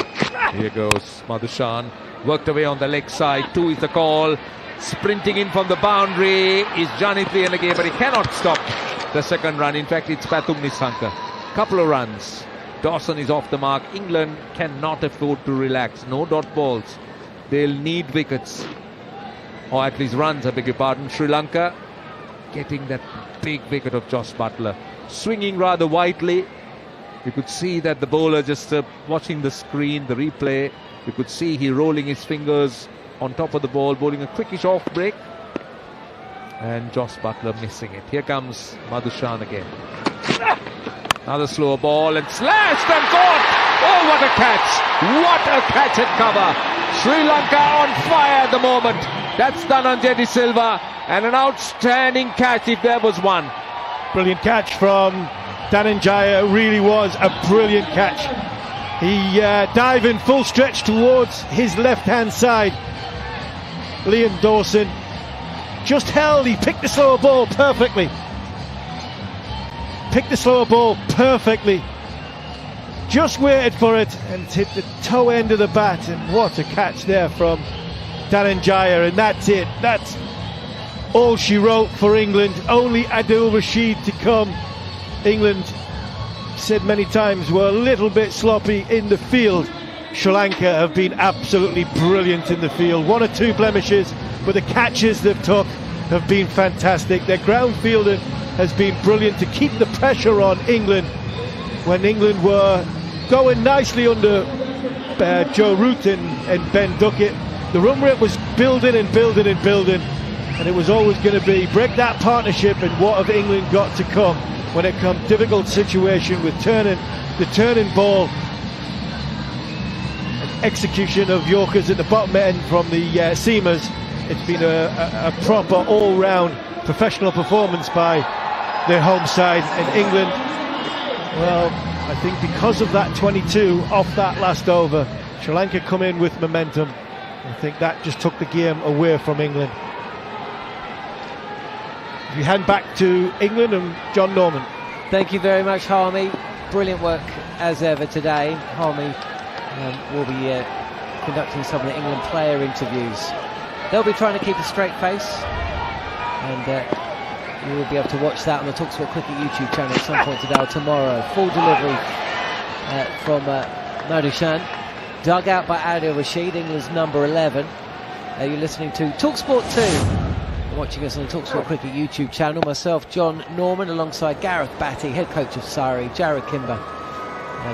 Speaker 9: Here goes Madhushan, worked away on the leg side. 2 is the call. Sprinting in from the boundary is Janit Liyanage, but he cannot stop the second run. In fact, it's Pathum Nissanka. Couple of runs. Dawson is off the mark. England cannot afford to relax. No dot balls. They'll need wickets. Or at least runs, I beg your pardon. Sri Lanka getting that big wicket of Jos Buttler. Swinging rather widely. You could see that the bowler just watching the screen, the replay. You could see he rolling his fingers on top of the ball, bowling a quickish off break. And Jos Buttler missing it. Here comes Madhushan again. Another slower ball and slashed and caught. Oh, what a catch. What a catch at cover. Sri Lanka on fire at the moment. That's Dhananjay De Silva, and an outstanding catch if there was one.
Speaker 8: Brilliant catch from Dhananjaya. It really was a brilliant catch. He dived in full stretch towards his left-hand side. Liam Dawson just held. He picked the slower ball perfectly. Just waited for it and hit the toe end of the bat. And what a catch there from Dhananjaya, and that's it. That's all she wrote for England. Only Adil Rashid to come. England, said many times, were a little bit sloppy in the field. Sri Lanka have been absolutely brilliant in the field. 1 or 2 blemishes, but the catches they've took have been fantastic. Their ground fielding has been brilliant to keep the pressure on England when England were going nicely under Joe Root and Ben Duckett. The run rate was building, and it was always going to be break that partnership, and what have England got to come when it comes difficult situation with the turning ball and execution of Yorkers at the bottom end from the seamers. It's been a proper all-round professional performance by their home side, and England, well, I think because of that 22 off that last over, Sri Lanka come in with momentum. I think that just took the game away from England. We hand back to England and John Norman.
Speaker 2: Thank you very much, Harmy. Brilliant work as ever today. Harmy will be conducting some of the England player interviews. They'll be trying to keep a straight face, and you will be able to watch that on the talkSPORT Cricket YouTube channel at some point today or tomorrow. Full delivery from Madhushan. Dug out by Adil Rashid, England's number 11. You're listening to talkSPORT 2. You're watching us on the talkSPORT Cricket YouTube channel. Myself, John Norman, alongside Gareth Batty, head coach of Surrey, Jared Kimber.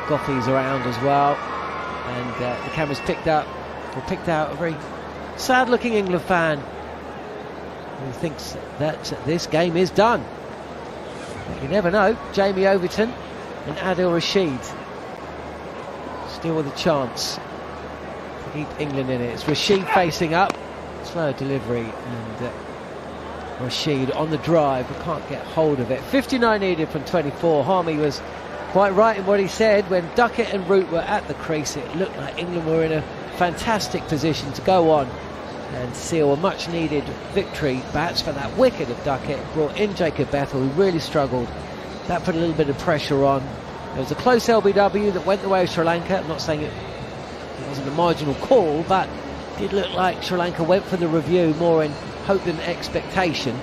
Speaker 2: Goffey's around as well. And the camera's picked out a very sad-looking England fan who thinks that this game is done. But you never know. Jamie Overton and Adil Rashid still with a chance to keep England in it. It's Rashid facing up, slow delivery, and Rashid on the drive, but can't get hold of it. 59 needed from 24. Harmy was quite right in what he said. When Duckett and Root were at the crease, it looked like England were in a fantastic position to go on and seal a much needed victory. Perhaps for that wicket of Duckett, brought in Jacob Bethel, who really struggled. That put a little bit of pressure on. There was a close LBW that went the way of Sri Lanka. I'm not saying it wasn't a marginal call, but it did look like Sri Lanka went for the review more in hope than expectation.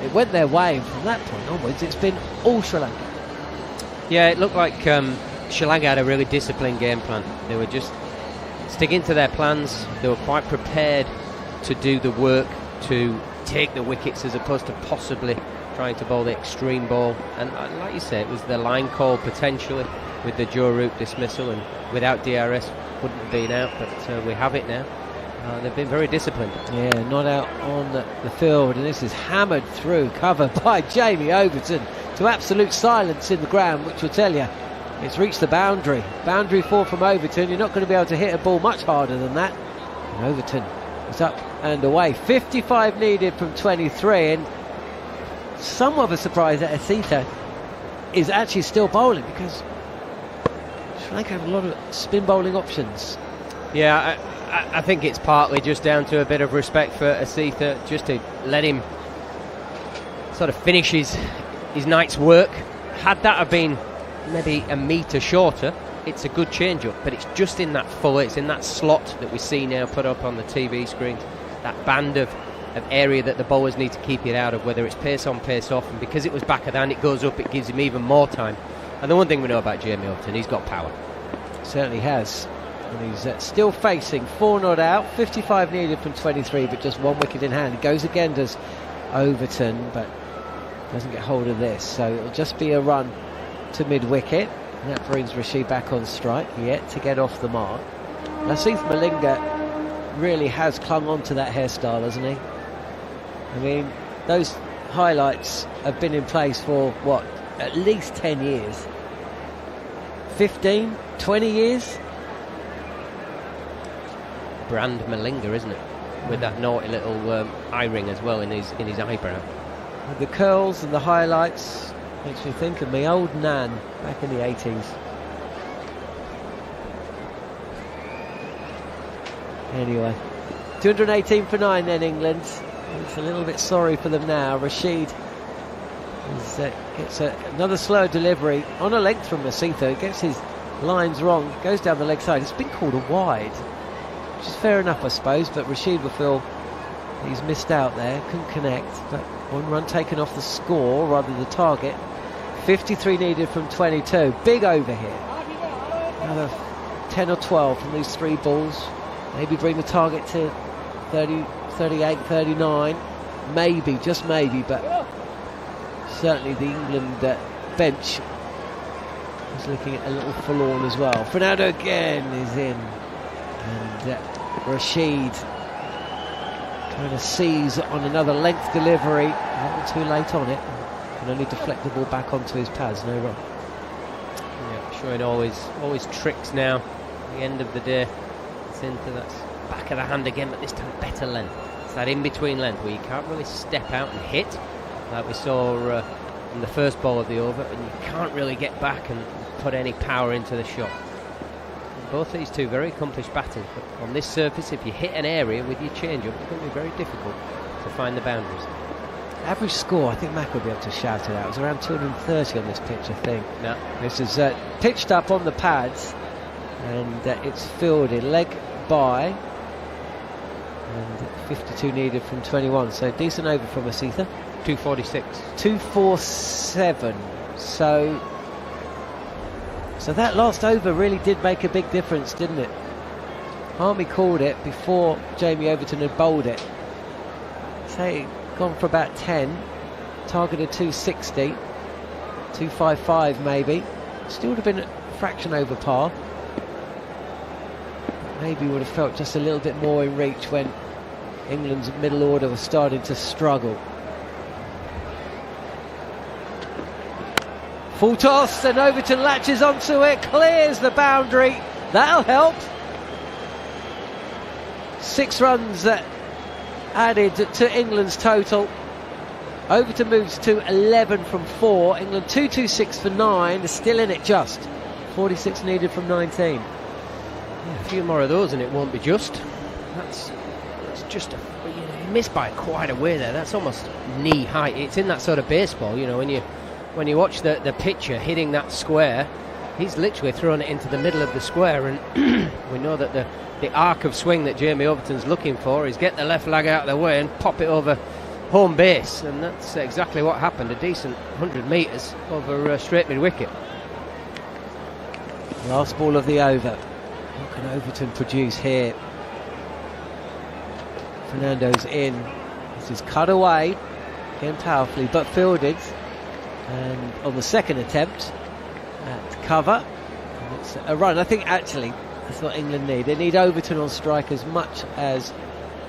Speaker 2: It went their way, and from that point onwards it's been all Sri Lanka.
Speaker 20: Yeah, it looked like Sri Lanka had a really disciplined game plan. They were just sticking to their plans. They were quite prepared to do the work, to take the wickets as opposed to possibly trying to bowl the extreme ball. And like you say, it was the line call potentially with the Joe Root dismissal, and without DRS wouldn't have been out, but we have it now. They've been very disciplined.
Speaker 2: Yeah, not out on the field, and this is hammered through, covered by Jamie Overton to absolute silence in the ground, which will tell you it's reached the boundary. Boundary 4 from Overton. You're not going to be able to hit a ball much harder than that. And Overton is up and away. 55 needed from 23, and somewhat of a surprise that Asita is actually still bowling, because Sri Lanka have a lot of spin bowling options.
Speaker 20: Yeah, I think it's partly just down to a bit of respect for Asita, just to let him sort of finish his night's work. Had that have been maybe a metre shorter, it's a good change-up, but it's just in that fuller, it's in that slot that we see now put up on the TV screen, that band of area that the bowlers need to keep it out of, whether it's pace on, pace off, and because it was back of the hand, it goes up, it gives him even more time. And the one thing we know about Jamie Overton, he's got power.
Speaker 2: Certainly has. And he's still facing 4 not out, 55 needed from 23, but just 1 wicket in hand. It goes again, does Overton, but doesn't get hold of this, so it'll just be a run to mid-wicket, and that brings Rashid back on strike, yet to get off the mark. Now Steve Malinga really has clung on to that hairstyle, hasn't he? I mean, those highlights have been in place for, what, at least 10 years? 15, 20 years?
Speaker 20: Brand Malinga, isn't it? With that naughty little eye ring as well in his eyebrow.
Speaker 2: With the curls and the highlights, makes me think of my old nan back in the 80s. Anyway, 218 for 9 then, England. It's a little bit sorry for them now. Rashid gets another slow delivery on a length from Masita. Gets his lines wrong, goes down the leg side. It's been called a wide, which is fair enough, I suppose, but Rashid will feel he's missed out there, couldn't connect. But 1 run taken off the score, rather the target. 53 needed from 22. Big over here. Another 10 or 12 from these 3 balls. Maybe bring the target to 30, 38, 39. Maybe, just maybe, but certainly the England bench is looking at a little forlorn as well. Fernando again is in. And Rashid trying to seize on another length delivery. A little too late on it. Can only deflect the ball back onto his pads. No run.
Speaker 20: Yeah, showing always tricks now. At the end of the day, it's into that back of the hand again, but this time better length. It's that in-between length where you can't really step out and hit, like we saw in the first ball of the over, and you can't really get back and put any power into the shot. Both these two very accomplished batters, but on this surface, if you hit an area with your change-up, it's going to be very difficult to find the boundaries.
Speaker 2: Average score, I think Mac will be able to shout it out. It was around 230 on this pitch, I think.
Speaker 20: No.
Speaker 2: This is pitched up on the pads, and it's fielded leg by, and 52 needed from 21. So decent over from Asita.
Speaker 20: 246.
Speaker 2: 247. So that last over really did make a big difference, didn't it? Harmy called it before Jamie Overton had bowled it. Say gone for about 10, targeted 260, 255 maybe. Still would have been a fraction over par. Maybe would have felt just a little bit more in reach when England's middle order was starting to struggle. Full toss, and Overton latches onto it, clears the boundary. That'll help. 6 runs added to England's total. Overton moves to 11 from 4. England 2-2-6 for 9. They're still in it just. 46 needed from 19.
Speaker 20: Yeah, a few more of those and it won't be just. That's just you missed by quite a way there. That's almost knee height. It's in that sort of baseball, when you watch the pitcher hitting that square, he's literally thrown it into the middle of the square, and we know that the arc of swing that Jamie Overton's looking for is get the left leg out of the way and pop it over home base, and that's exactly what happened. A decent 100 metres over straight mid-wicket.
Speaker 2: Last ball of the over. What can Overton produce here? Fernando's in. This is cut away again powerfully, but fielded. And on the second attempt at cover, and it's a run. I think actually that's what England need. They need Overton on strike as much as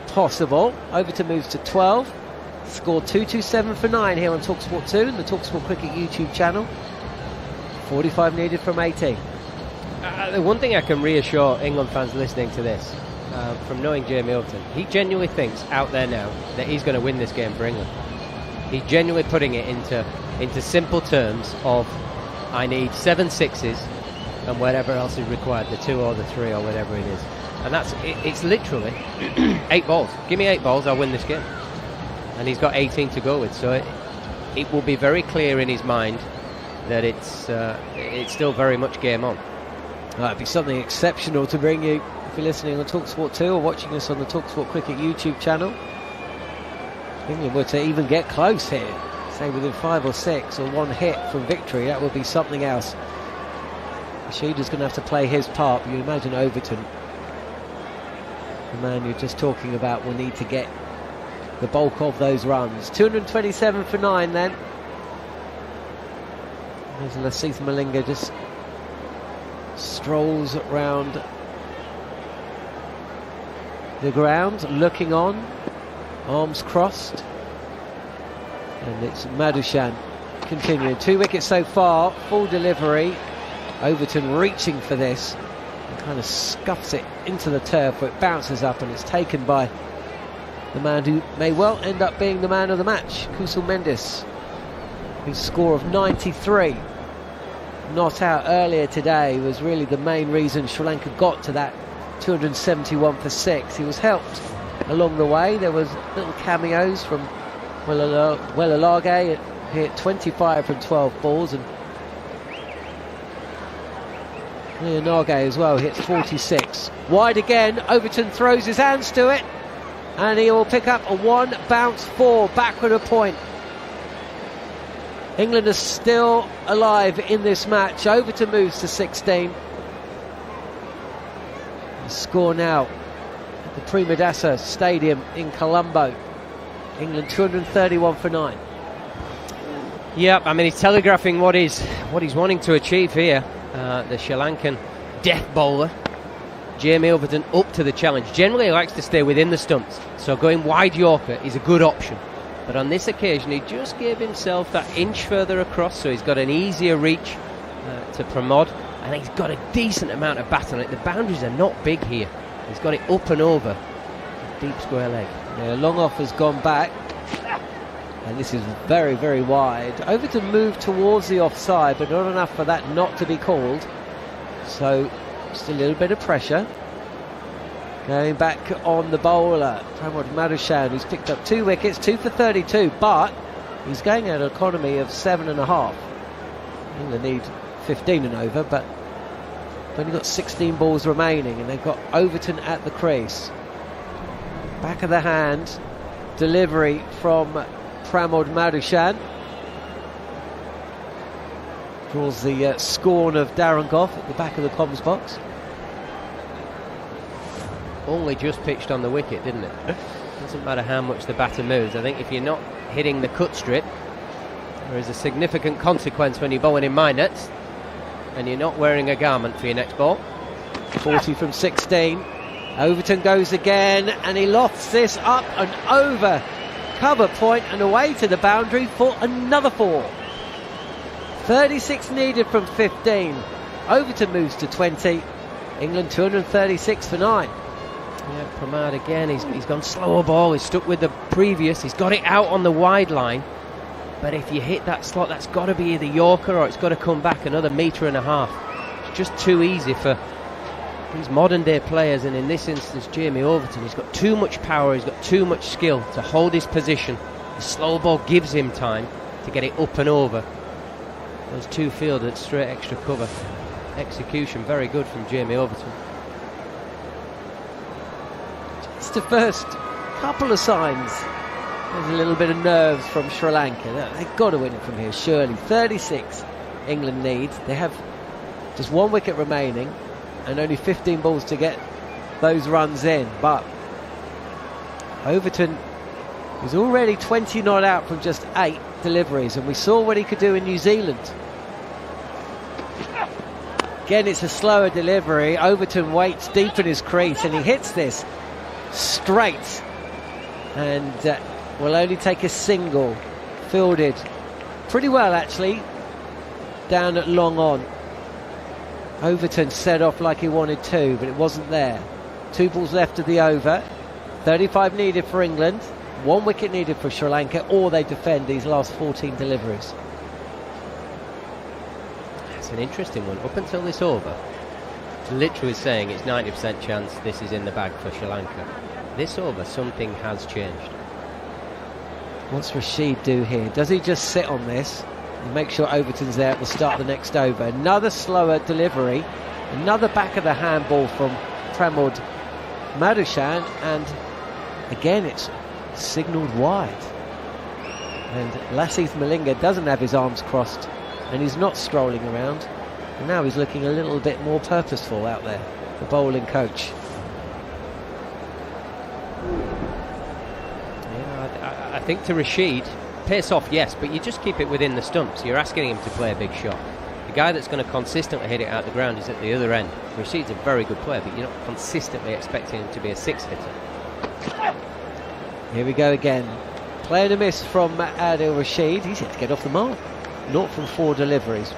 Speaker 2: possible. Overton moves to 12. Score 2-2-7 for 9 here on talkSPORT 2 and the talkSPORT Cricket YouTube channel. 45 needed from 18.
Speaker 20: The one thing I can reassure England fans listening to this, from knowing Jamie Overton, he genuinely thinks out there now that he's going to win this game for England. He's genuinely putting it into simple terms of, I need 7 sixes and whatever else is required, the 2 or the 3 or whatever it is. And it's literally 8 balls. Give me 8 balls, I'll win this game. And he's got 18 to go with, so it will be very clear in his mind that it's still very much game on.
Speaker 2: That'd be something exceptional to bring you if you're listening on talkSPORT 2 or watching us on the talkSPORT Cricket YouTube channel. England were to even get close here, say within 5 or 6 or 1 hit from victory, that would be something else. Rasheeda's going to have to play his part, but you imagine Overton, the man you're just talking about, will need to get the bulk of those runs. 227 for 9 then. There's Lasith Malinga just strolls round the ground, looking on, arms crossed, and it's Madushan continuing. 2 wickets so far, full delivery. Overton reaching for this and kind of scuffs it into the turf where it bounces up, and it's taken by the man who may well end up being the man of the match, Kusal Mendis, whose score of 93 not out earlier today was really the main reason Sri Lanka got to that 271 for 6. He was helped along the way. There was little cameos from Wellalage, hit 25 from 12 balls, and Leonage as well hits 46. Wide again, Overton throws his hands to it, and he will pick up a 1 bounce 4, backward a point. England is still alive in this match. Overton moves to 16. The score now at the Premadasa Stadium in Colombo. England 231 for 9.
Speaker 20: Yep, I mean he's telegraphing what he's wanting to achieve here. The Sri Lankan death bowler Jamie Overton up to the challenge. Generally he likes to stay within the stumps, so going wide Yorker is a good option. But on this occasion he just gave himself that inch further across, so he's got an easier reach to Pramod, and he's got a decent amount of bat on it. The boundaries are not big here. He's got it up and over. Deep square leg.
Speaker 2: Yeah, long off has gone back, and this is very, very wide. Overton moved towards the offside, but not enough for that not to be called. So just a little bit of pressure. Going back on the bowler, Pramod Madushan, who's picked up 2 wickets, 2 for 32, but he's going at an economy of 7.5. England need 15 and over, but they've only got 16 balls remaining, and they've got Overton at the crease. Back of the hand, delivery from Pramod Madushan. Draws the scorn of Darren Gough at the back of the comms box.
Speaker 20: Only just pitched on the wicket, didn't it? Doesn't matter how much the batter moves. I think if you're not hitting the cut strip, there is a significant consequence when you're bowling in my nets, and you're not wearing a garment for your next ball.
Speaker 2: 40 from 16. Overton goes again, and he lofts this up and over cover point and away to the boundary for another 4. 36 needed from 15. Overton moves to 20. England 236 for 9.
Speaker 20: Yeah, Pramod again, he's gone slower ball, he's stuck with the previous, he's got it out on the wide line, But if you hit that slot, that's got to be either Yorker or it's got to come back another metre and a half. It's just too easy for these modern day players, and in this instance Jamie Overton. He's got too much power, he's got too much skill to hold his position. The slow ball gives him time to get it up and over. Those two fielders, straight extra cover. Execution very good from Jamie Overton. Just the first couple of signs. There's a little bit of nerves from Sri Lanka. They've got to win it from here, surely. 36 England needs. They have just one wicket remaining and only 15 balls to get those runs in. But Overton is already 20 not out from just 8 deliveries, and we saw what he could do in New Zealand. Again, it's a slower delivery. Overton waits deep in his crease and he hits this straight, and will only take a single. Fielded pretty well, actually, down at long on. Overton set off like he wanted to, but it wasn't there. 2 balls left of the over. 35 needed for England. 1 wicket needed for Sri Lanka, or they defend these last 14 deliveries. It's an interesting one. Up until this over, it's literally saying it's 90% chance this is in the bag for Sri Lanka. This over, something has changed. What's Rashid do here? Does he just sit on this and make sure Overton's there at the start of the next over? Another slower delivery, another back of the handball from Pramod Madhushan, and again it's signalled wide. And Lasith Malinga doesn't have his arms crossed, and he's not strolling around, and now he's looking a little bit more purposeful out there, the bowling coach. I think to Rashid, pace off, yes, but you just keep it within the stumps. You're asking him to play a big shot. The guy that's going to consistently hit it out the ground is at the other end. Rashid's a very good player, but you're not consistently expecting him to be a 6-hitter. Here we go again. Playing a miss from Adil Rashid. He's yet to get off the mark. 0 from 4 deliveries.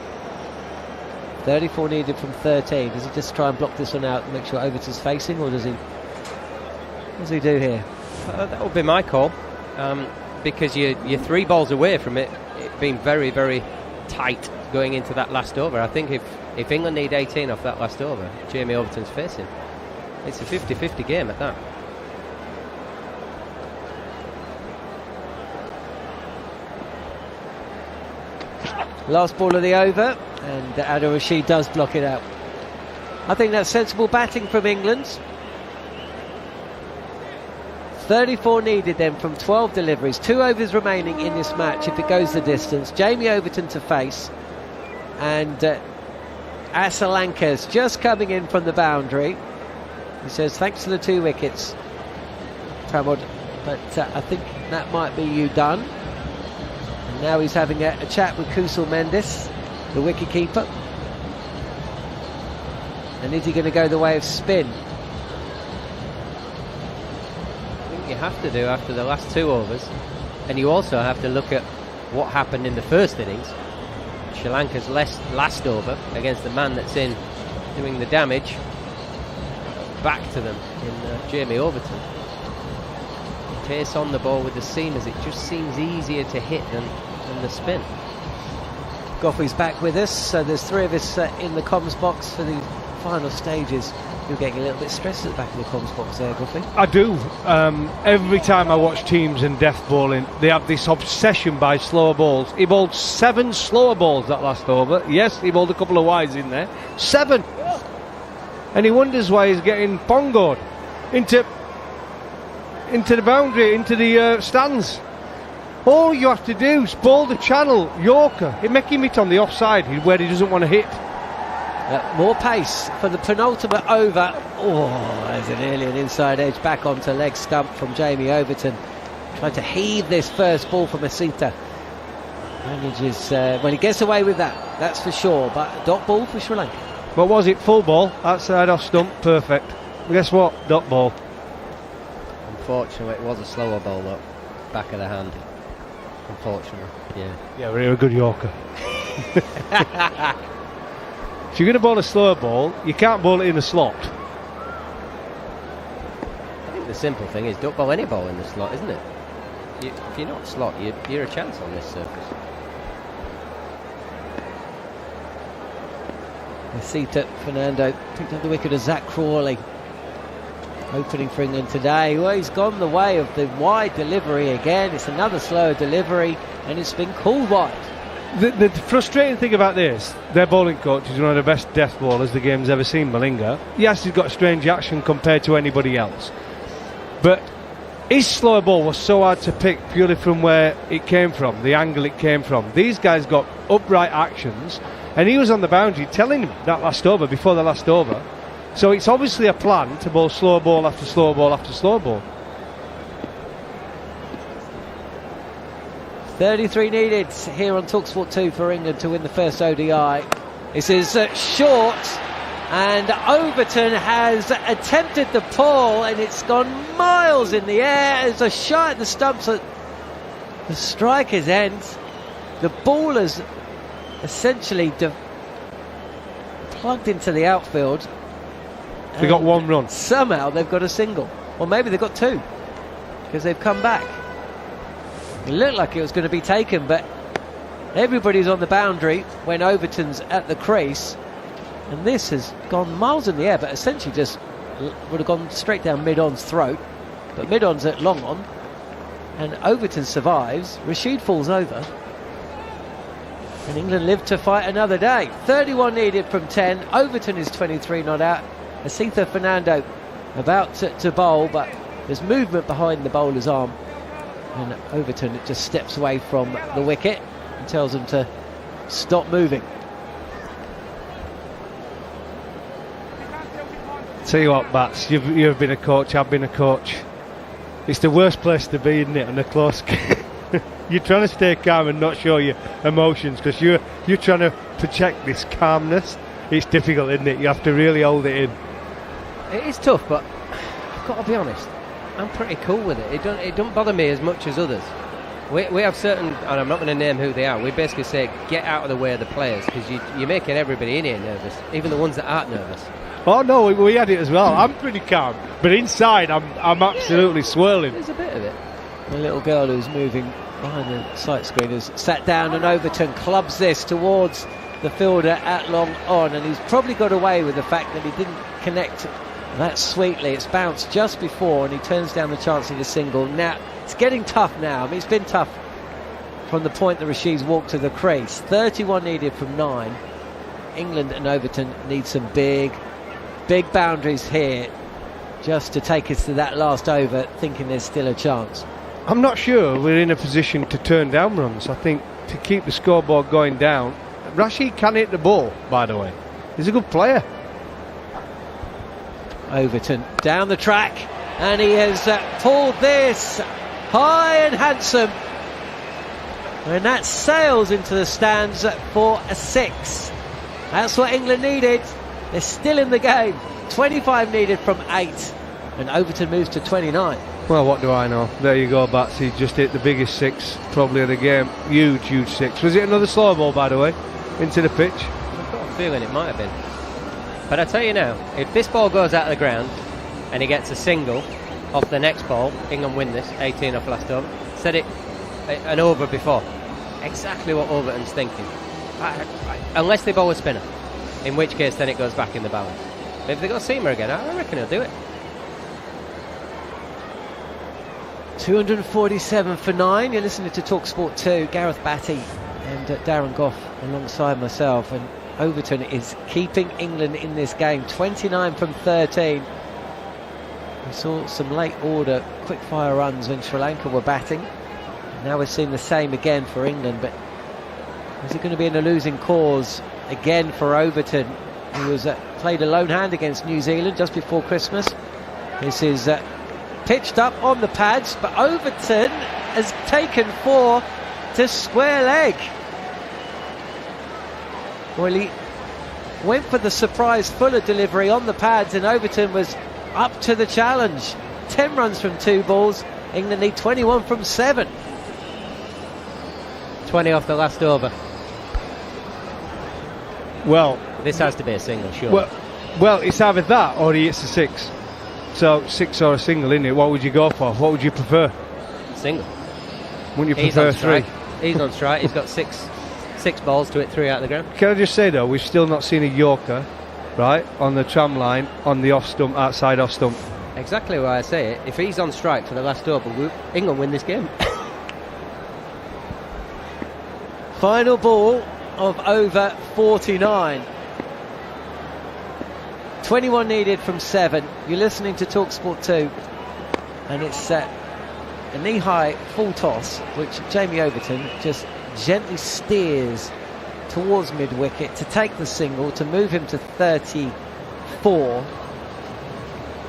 Speaker 20: 34 needed from 13. Does he just try and block this one out and make sure Overton's facing, or does he? What does he do here? That would be my call. Because you're 3 balls away from it being very, very tight going into that last over. I think if England need 18 off that last over, Jamie Overton's facing. It's a 50-50 game at that. Last ball of the over, and Adil Rashid does block it out. I think that's sensible batting from England. 34 needed then from 12 deliveries. 2 overs remaining in this match if it goes the distance. Jamie Overton to face, and Asalanka's just coming in from the boundary. He says thanks to the 2 wickets, Pramod, but I think that might be you done. And now he's having a chat with Kusal Mendes, the wicketkeeper. And is he going to go the way of spin? You have to do after the last 2 overs, and you also have to look at what happened in the first innings. Sri Lanka's last over against the man that's in doing the damage back to them in Jamie Overton. Pace on the ball with the seamers, it just seems easier to hit than the spin. Goffey's back with us, so there's 3 of us in the comms box for the final stages. You're getting a little bit stressed at the back of the comms box there, Goffey.
Speaker 1: I do. Every time I watch teams in death bowling, they have this obsession by slower balls. He bowled 7 slower balls that last over. Yes, he bowled a couple of wides in there. 7! And he wonders why he's getting pongoed into the boundary, into the stands. All you have to do is bowl the channel, Yorker. It make him hit on the offside where he doesn't want to hit.
Speaker 2: More pace for the penultimate over. Oh, there's nearly an inside edge back onto leg stump from Jamie Overton. Trying to heave this first ball from Asita. Manages, well, he gets away with that, that's for sure. But dot ball for Sri Lanka.
Speaker 1: What was it? Full ball, outside off stump, perfect. Guess what? Dot ball.
Speaker 20: Unfortunately, it was a slower ball, though. Back of the hand. Unfortunately, yeah.
Speaker 1: Yeah, really good Yorker. If you're going to bowl a slower ball, you can't bowl it in the slot.
Speaker 20: I think the simple thing is don't bowl any ball in the slot, isn't it? If you're not slot, you're a chance on this surface.
Speaker 2: I see that Fernando picked up the wicket of Zach Crawley. Opening for England today. Well, he's gone the way of the wide delivery again. It's another slower delivery, and it's been called wide.
Speaker 1: The frustrating thing about this, their bowling coach is one of the best death bowlers the game's ever seen, Malinga. Yes, he's got a strange action compared to anybody else. But his slower ball was so hard to pick purely from where it came from, the angle it came from. These guys got upright actions, and he was on the boundary telling him that last over, before the last over. So it's obviously a plan to bowl slow ball after slow ball after slow ball.
Speaker 2: 33 needed here on talkSPORT 2 for England to win the first ODI. This is short, and Overton has attempted the pull, and it's gone miles in the air. There's a shot at the stumps at the striker's end. The ball has essentially plugged into the outfield.
Speaker 1: They got one run.
Speaker 2: Somehow they've got a single. Or maybe they've got two, because they've come back. It looked like it was going to be taken, but everybody's on the boundary when Overton's at the crease. And this has gone miles in the air, but essentially just would have gone straight down Mid-on's throat. But Mid-on's at long on, and Overton survives. Rashid falls over, and England live to fight another day. 31 needed from 10. Overton is 23 not out. Asitha Fernando about to bowl, but there's movement behind the bowler's arm, and Overton just steps away from the wicket and tells him to stop moving.
Speaker 1: Tell you what, Bats, you've been a coach, I've been a coach. It's the worst place to be, isn't it, in a close game? You're trying to stay calm and not show your emotions, because you're trying to project this calmness. It's difficult, isn't it? You have to really hold it in.
Speaker 20: It is tough, but I've got to be honest, I'm pretty cool with it. It don't bother me as much as others. We have certain, and I'm not going to name who they are, we basically say get out of the way of the players, because you're making everybody in here nervous, even the ones that aren't nervous.
Speaker 1: Oh no, we had it as well. I'm pretty calm, but inside I'm absolutely swirling.
Speaker 20: There's a bit of it.
Speaker 2: The little girl who's moving behind the sight screen has sat down, and Overton clubs this towards the fielder at long on, and he's probably got away with the fact that he didn't connect that sweetly. It's bounced just before, and he turns down the chance of a single. Now it's getting tough now. I mean, it's been tough from the point that Rashid's walked to the crease. 31 needed from 9. England and Overton need some big boundaries here just to take us to that last over, thinking there's still a chance.
Speaker 1: I'm not sure we're in a position to turn down runs. I think to keep the scoreboard going down. Rashid can hit the ball, by the way. He's a good player.
Speaker 2: Overton down the track, and he has pulled this high and handsome, and that sails into the stands for a 6. That's what England needed. They're still in the game. 25 needed from 8, and Overton moves to 29.
Speaker 1: Well, what do I know? There you go, Bats. He just hit the biggest 6 probably of the game. Huge 6. Was it another slow ball, by the way, into the pitch?
Speaker 20: I've got a feeling it might have been. But I tell you now, if this ball goes out of the ground and he gets a single off the next ball, England win this, 18 off last over. Said it an over before. Exactly what Overton's thinking. Unless they bowl a spinner, in which case then it goes back in the balance. But if they got a seamer again, I reckon he'll do it.
Speaker 2: 247 for 9. You're listening to talkSPORT 2. Gareth Batty and Darren Gough alongside myself, and Overton is keeping England in this game. 29 from 13. We saw some late order quick fire runs when Sri Lanka were batting. Now we're seeing the same again for England, but is it going to be in a losing cause again for Overton, who was played a lone hand against New Zealand just before Christmas? This is pitched up on the pads, but Overton has taken 4 to square leg. Well, he went for the surprise Fuller delivery on the pads, and Overton was up to the challenge. 10 runs from 2 balls. England need 21 from 7.
Speaker 20: 20 off the last over.
Speaker 1: Well,
Speaker 20: this has to be a single, sure.
Speaker 1: Well, it's either that or he hits a 6. So 6 or a single, isn't it? What would you go for? What would you prefer?
Speaker 20: Single.
Speaker 1: Wouldn't you prefer 3?
Speaker 20: He's on strike. He's got 6 6 balls to hit 3 out of the ground.
Speaker 1: Can I just say, though, we've still not seen a Yorker, right, on the tram line, on the off stump, outside off stump.
Speaker 20: Exactly why I say it. If he's on strike for the last over, England win this game.
Speaker 2: Final ball of over 49. 21 needed from 7. You're listening to talkSPORT 2, and it's a knee-high full toss, which Jamie Overton just gently steers towards mid-wicket to take the single, to move him to 34,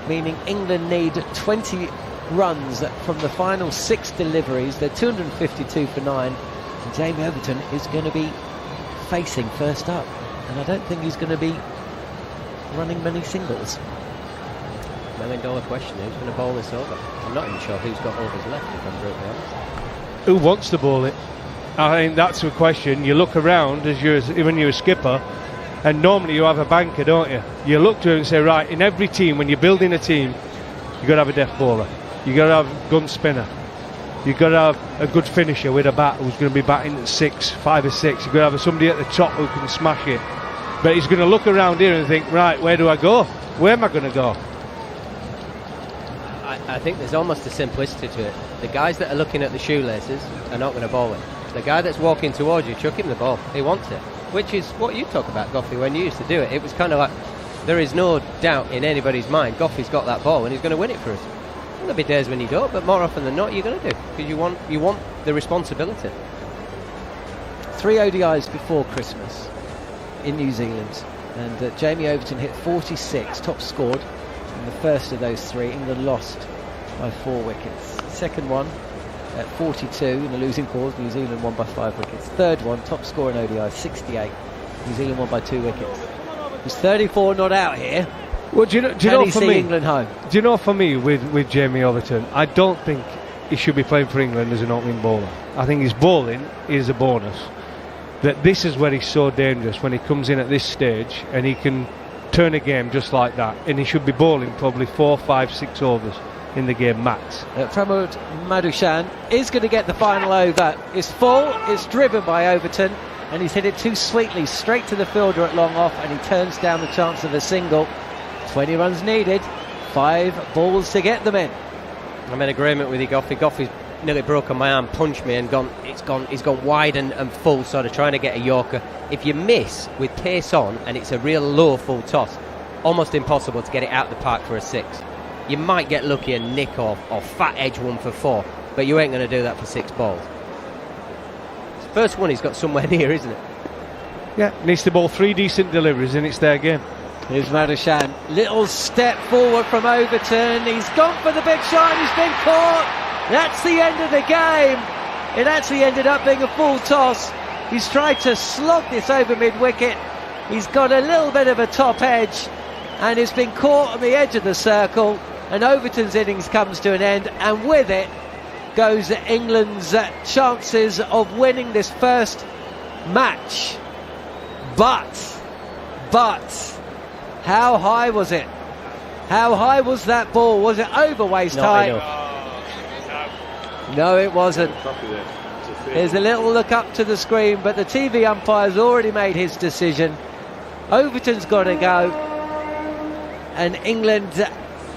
Speaker 2: meaning England need 20 runs from the final 6 deliveries. They're 252 for 9, and Jamie Overton is going to be facing first up, and I don't think he's going to be running many singles.
Speaker 20: $1 million question, who's going to bowl this over? I'm not even sure who's got overs left, if I'm brutally honest.
Speaker 1: Who wants to bowl it? I think that's the question. You look around when you're a skipper, and normally you have a banker, don't you? You look to it and say, right, in every team, when you're building a team, you've got to have a death bowler. You've got to have a gun spinner. You've got to have a good finisher with a bat who's going to be batting at 6, 5 or 6. You've got to have somebody at the top who can smash it. But he's going to look around here and think, right, where do I go? Where am I going to go?
Speaker 20: I think there's almost a simplicity to it. The guys that are looking at the shoelaces are not going to bowl it. The guy that's walking towards you, chuck him the ball. He wants it. Which is what you talk about, Goffey, when you used to do it. It was kind of like, there is no doubt in anybody's mind, Goffey's got that ball and he's going to win it for us. There'll be days when you don't, but more often than not, you're going to do. Because you want the responsibility.
Speaker 2: 3 ODIs before Christmas in New Zealand, and Jamie Overton hit 46, top scored in the first of those 3. England lost by 4 wickets. Second one at 42 in a losing cause, New Zealand won by 5 wickets. Third one, top score in ODI, 68, New Zealand won by 2 wickets. There's 34 not out here.
Speaker 1: Well, do you know for me,
Speaker 2: England home?
Speaker 1: Do you know, for me, with Jamie Overton, I don't think he should be playing for England as an opening bowler. I think his bowling is a bonus. That this is where he's so dangerous, when he comes in at this stage and he can turn a game just like that, and he should be bowling probably 4, 5, 6 overs in the game max.
Speaker 2: Pramod Madushan is going to get the final over. It's full, it's driven by Overton, and he's hit it too sweetly straight to the fielder at long off, and he turns down the chance of a single. 20 runs needed, 5 balls to get them in.
Speaker 20: I'm in agreement with you, Goffey. Goffey's nearly broken my arm, punched me and he's gone wide and full, sort of trying to get a Yorker. If you miss with pace on and it's a real low full toss, almost impossible to get it out the park for a 6. You might get lucky and nick or fat edge one for 4, but you ain't going to do that for 6 balls. First one he's got somewhere near, isn't it?
Speaker 1: Yeah, needs to bowl 3 decent deliveries and it's their game.
Speaker 2: Here's Madushan, little step forward from Overton, he's gone for the big shot, he's been caught. That's the end of the game. It actually ended up being a full toss. He's tried to slog this over mid-wicket. He's got a little bit of a top edge and it's been caught on the edge of the circle, and Overton's innings comes to an end, and with it goes England's chances of winning this first match. But how high was it? How high was that ball? Was it over waist high? No, it wasn't. There's a little look up to the screen, but the TV umpire's already made his decision. Overton's got to go, and England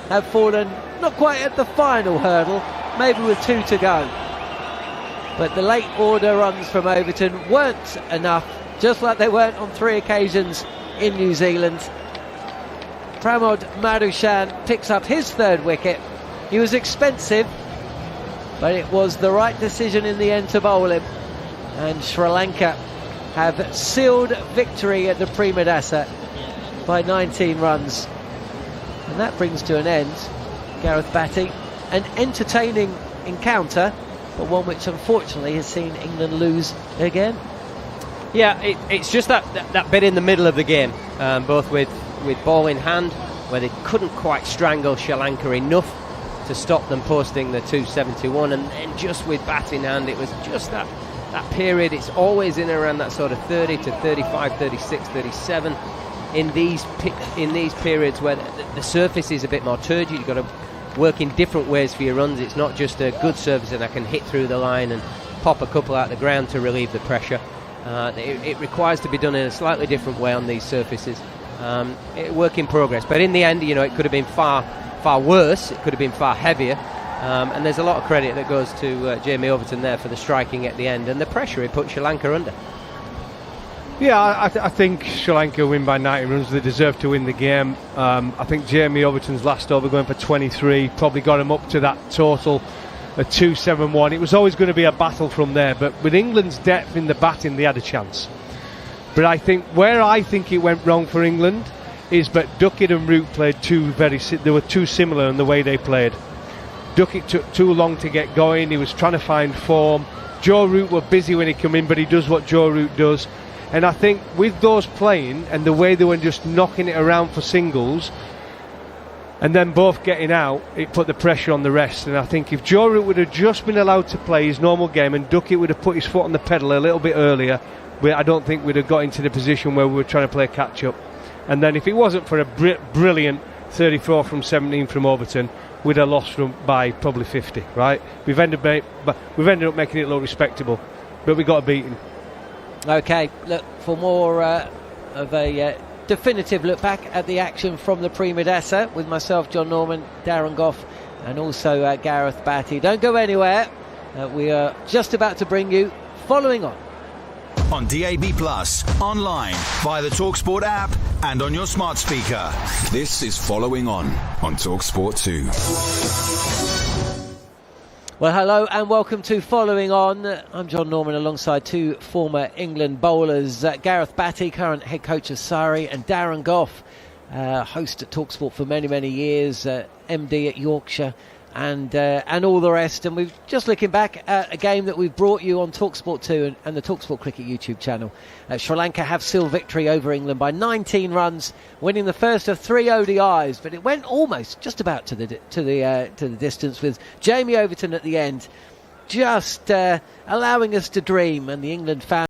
Speaker 2: have fallen not quite at the final hurdle, maybe with 2 to go. But the late order runs from Overton weren't enough, just like they weren't on 3 occasions in New Zealand. Pramod Madushan picks up his 3rd wicket. He was expensive, but it was the right decision in the end to bowl him, and Sri Lanka have sealed victory at the Premadasa by 19 runs, and that brings to an end Gareth Batty. An entertaining encounter, but one which unfortunately has seen England lose again.
Speaker 20: Yeah, it's just that bit in the middle of the game, both with ball in hand, where they couldn't quite strangle Sri Lanka enough to stop them posting the 271, and just with bat in hand, it was just that period. It's always in around that sort of 30 to 35, 36, 37 in these periods where the surface is a bit more turgid. You've got to work in different ways for your runs. It's not just a good surface and I can hit through the line and pop a couple out the ground to relieve the pressure. It requires to be done in a slightly different way on these surfaces. Work in progress, but in the end, it could have been far worse. It could have been far heavier, and there's a lot of credit that goes to Jamie Overton there for the striking at the end and the pressure he put Sri Lanka under.
Speaker 1: Yeah, I think Sri Lanka win by 90 runs. They deserve to win the game. I think Jamie Overton's last over going for 23 probably got him up to that total of 271. It was always going to be a battle from there, but with England's depth in the batting, they had a chance. But I think where it went wrong for England is that Duckett and Root played they were too similar in the way they played. Duckett took too long to get going. He was trying to find form. Joe Root were busy when he came in, but he does what Joe Root does. And I think with those playing and the way they were just knocking it around for singles and then both getting out, it put the pressure on the rest. And I think if Joe Root would have just been allowed to play his normal game and Duckett would have put his foot on the pedal a little bit earlier, I don't think we'd have got into the position where we were trying to play catch-up. And then if it wasn't for a brilliant 34 from 17 from Overton, we'd have lost by probably 50, right? We've ended up making it look respectable, but we got a beating.
Speaker 2: Okay, look, for more of a definitive look back at the action from the Premadasa with myself, John Norman, Darren Gough, and also Gareth Batty. Don't go anywhere. We are just about to bring you Following On.
Speaker 5: On DAB+, online, via the talkSPORT app, and on your smart speaker. This is Following On talkSPORT 2.
Speaker 2: Well, hello and welcome to Following On. I'm John Norman alongside two former England bowlers, Gareth Batty, current head coach of Surrey, and Darren Gough, host at talkSPORT for many, many years, MD at Yorkshire, and all the rest. And we're just looking back at a game that we've brought you on talkSPORT 2 and the talkSPORT Cricket YouTube channel. Sri Lanka have still victory over England by 19 runs, winning the first of 3 ODIs, but it went almost just about to the distance, with Jamie Overton at the end just allowing us to dream, and the England fans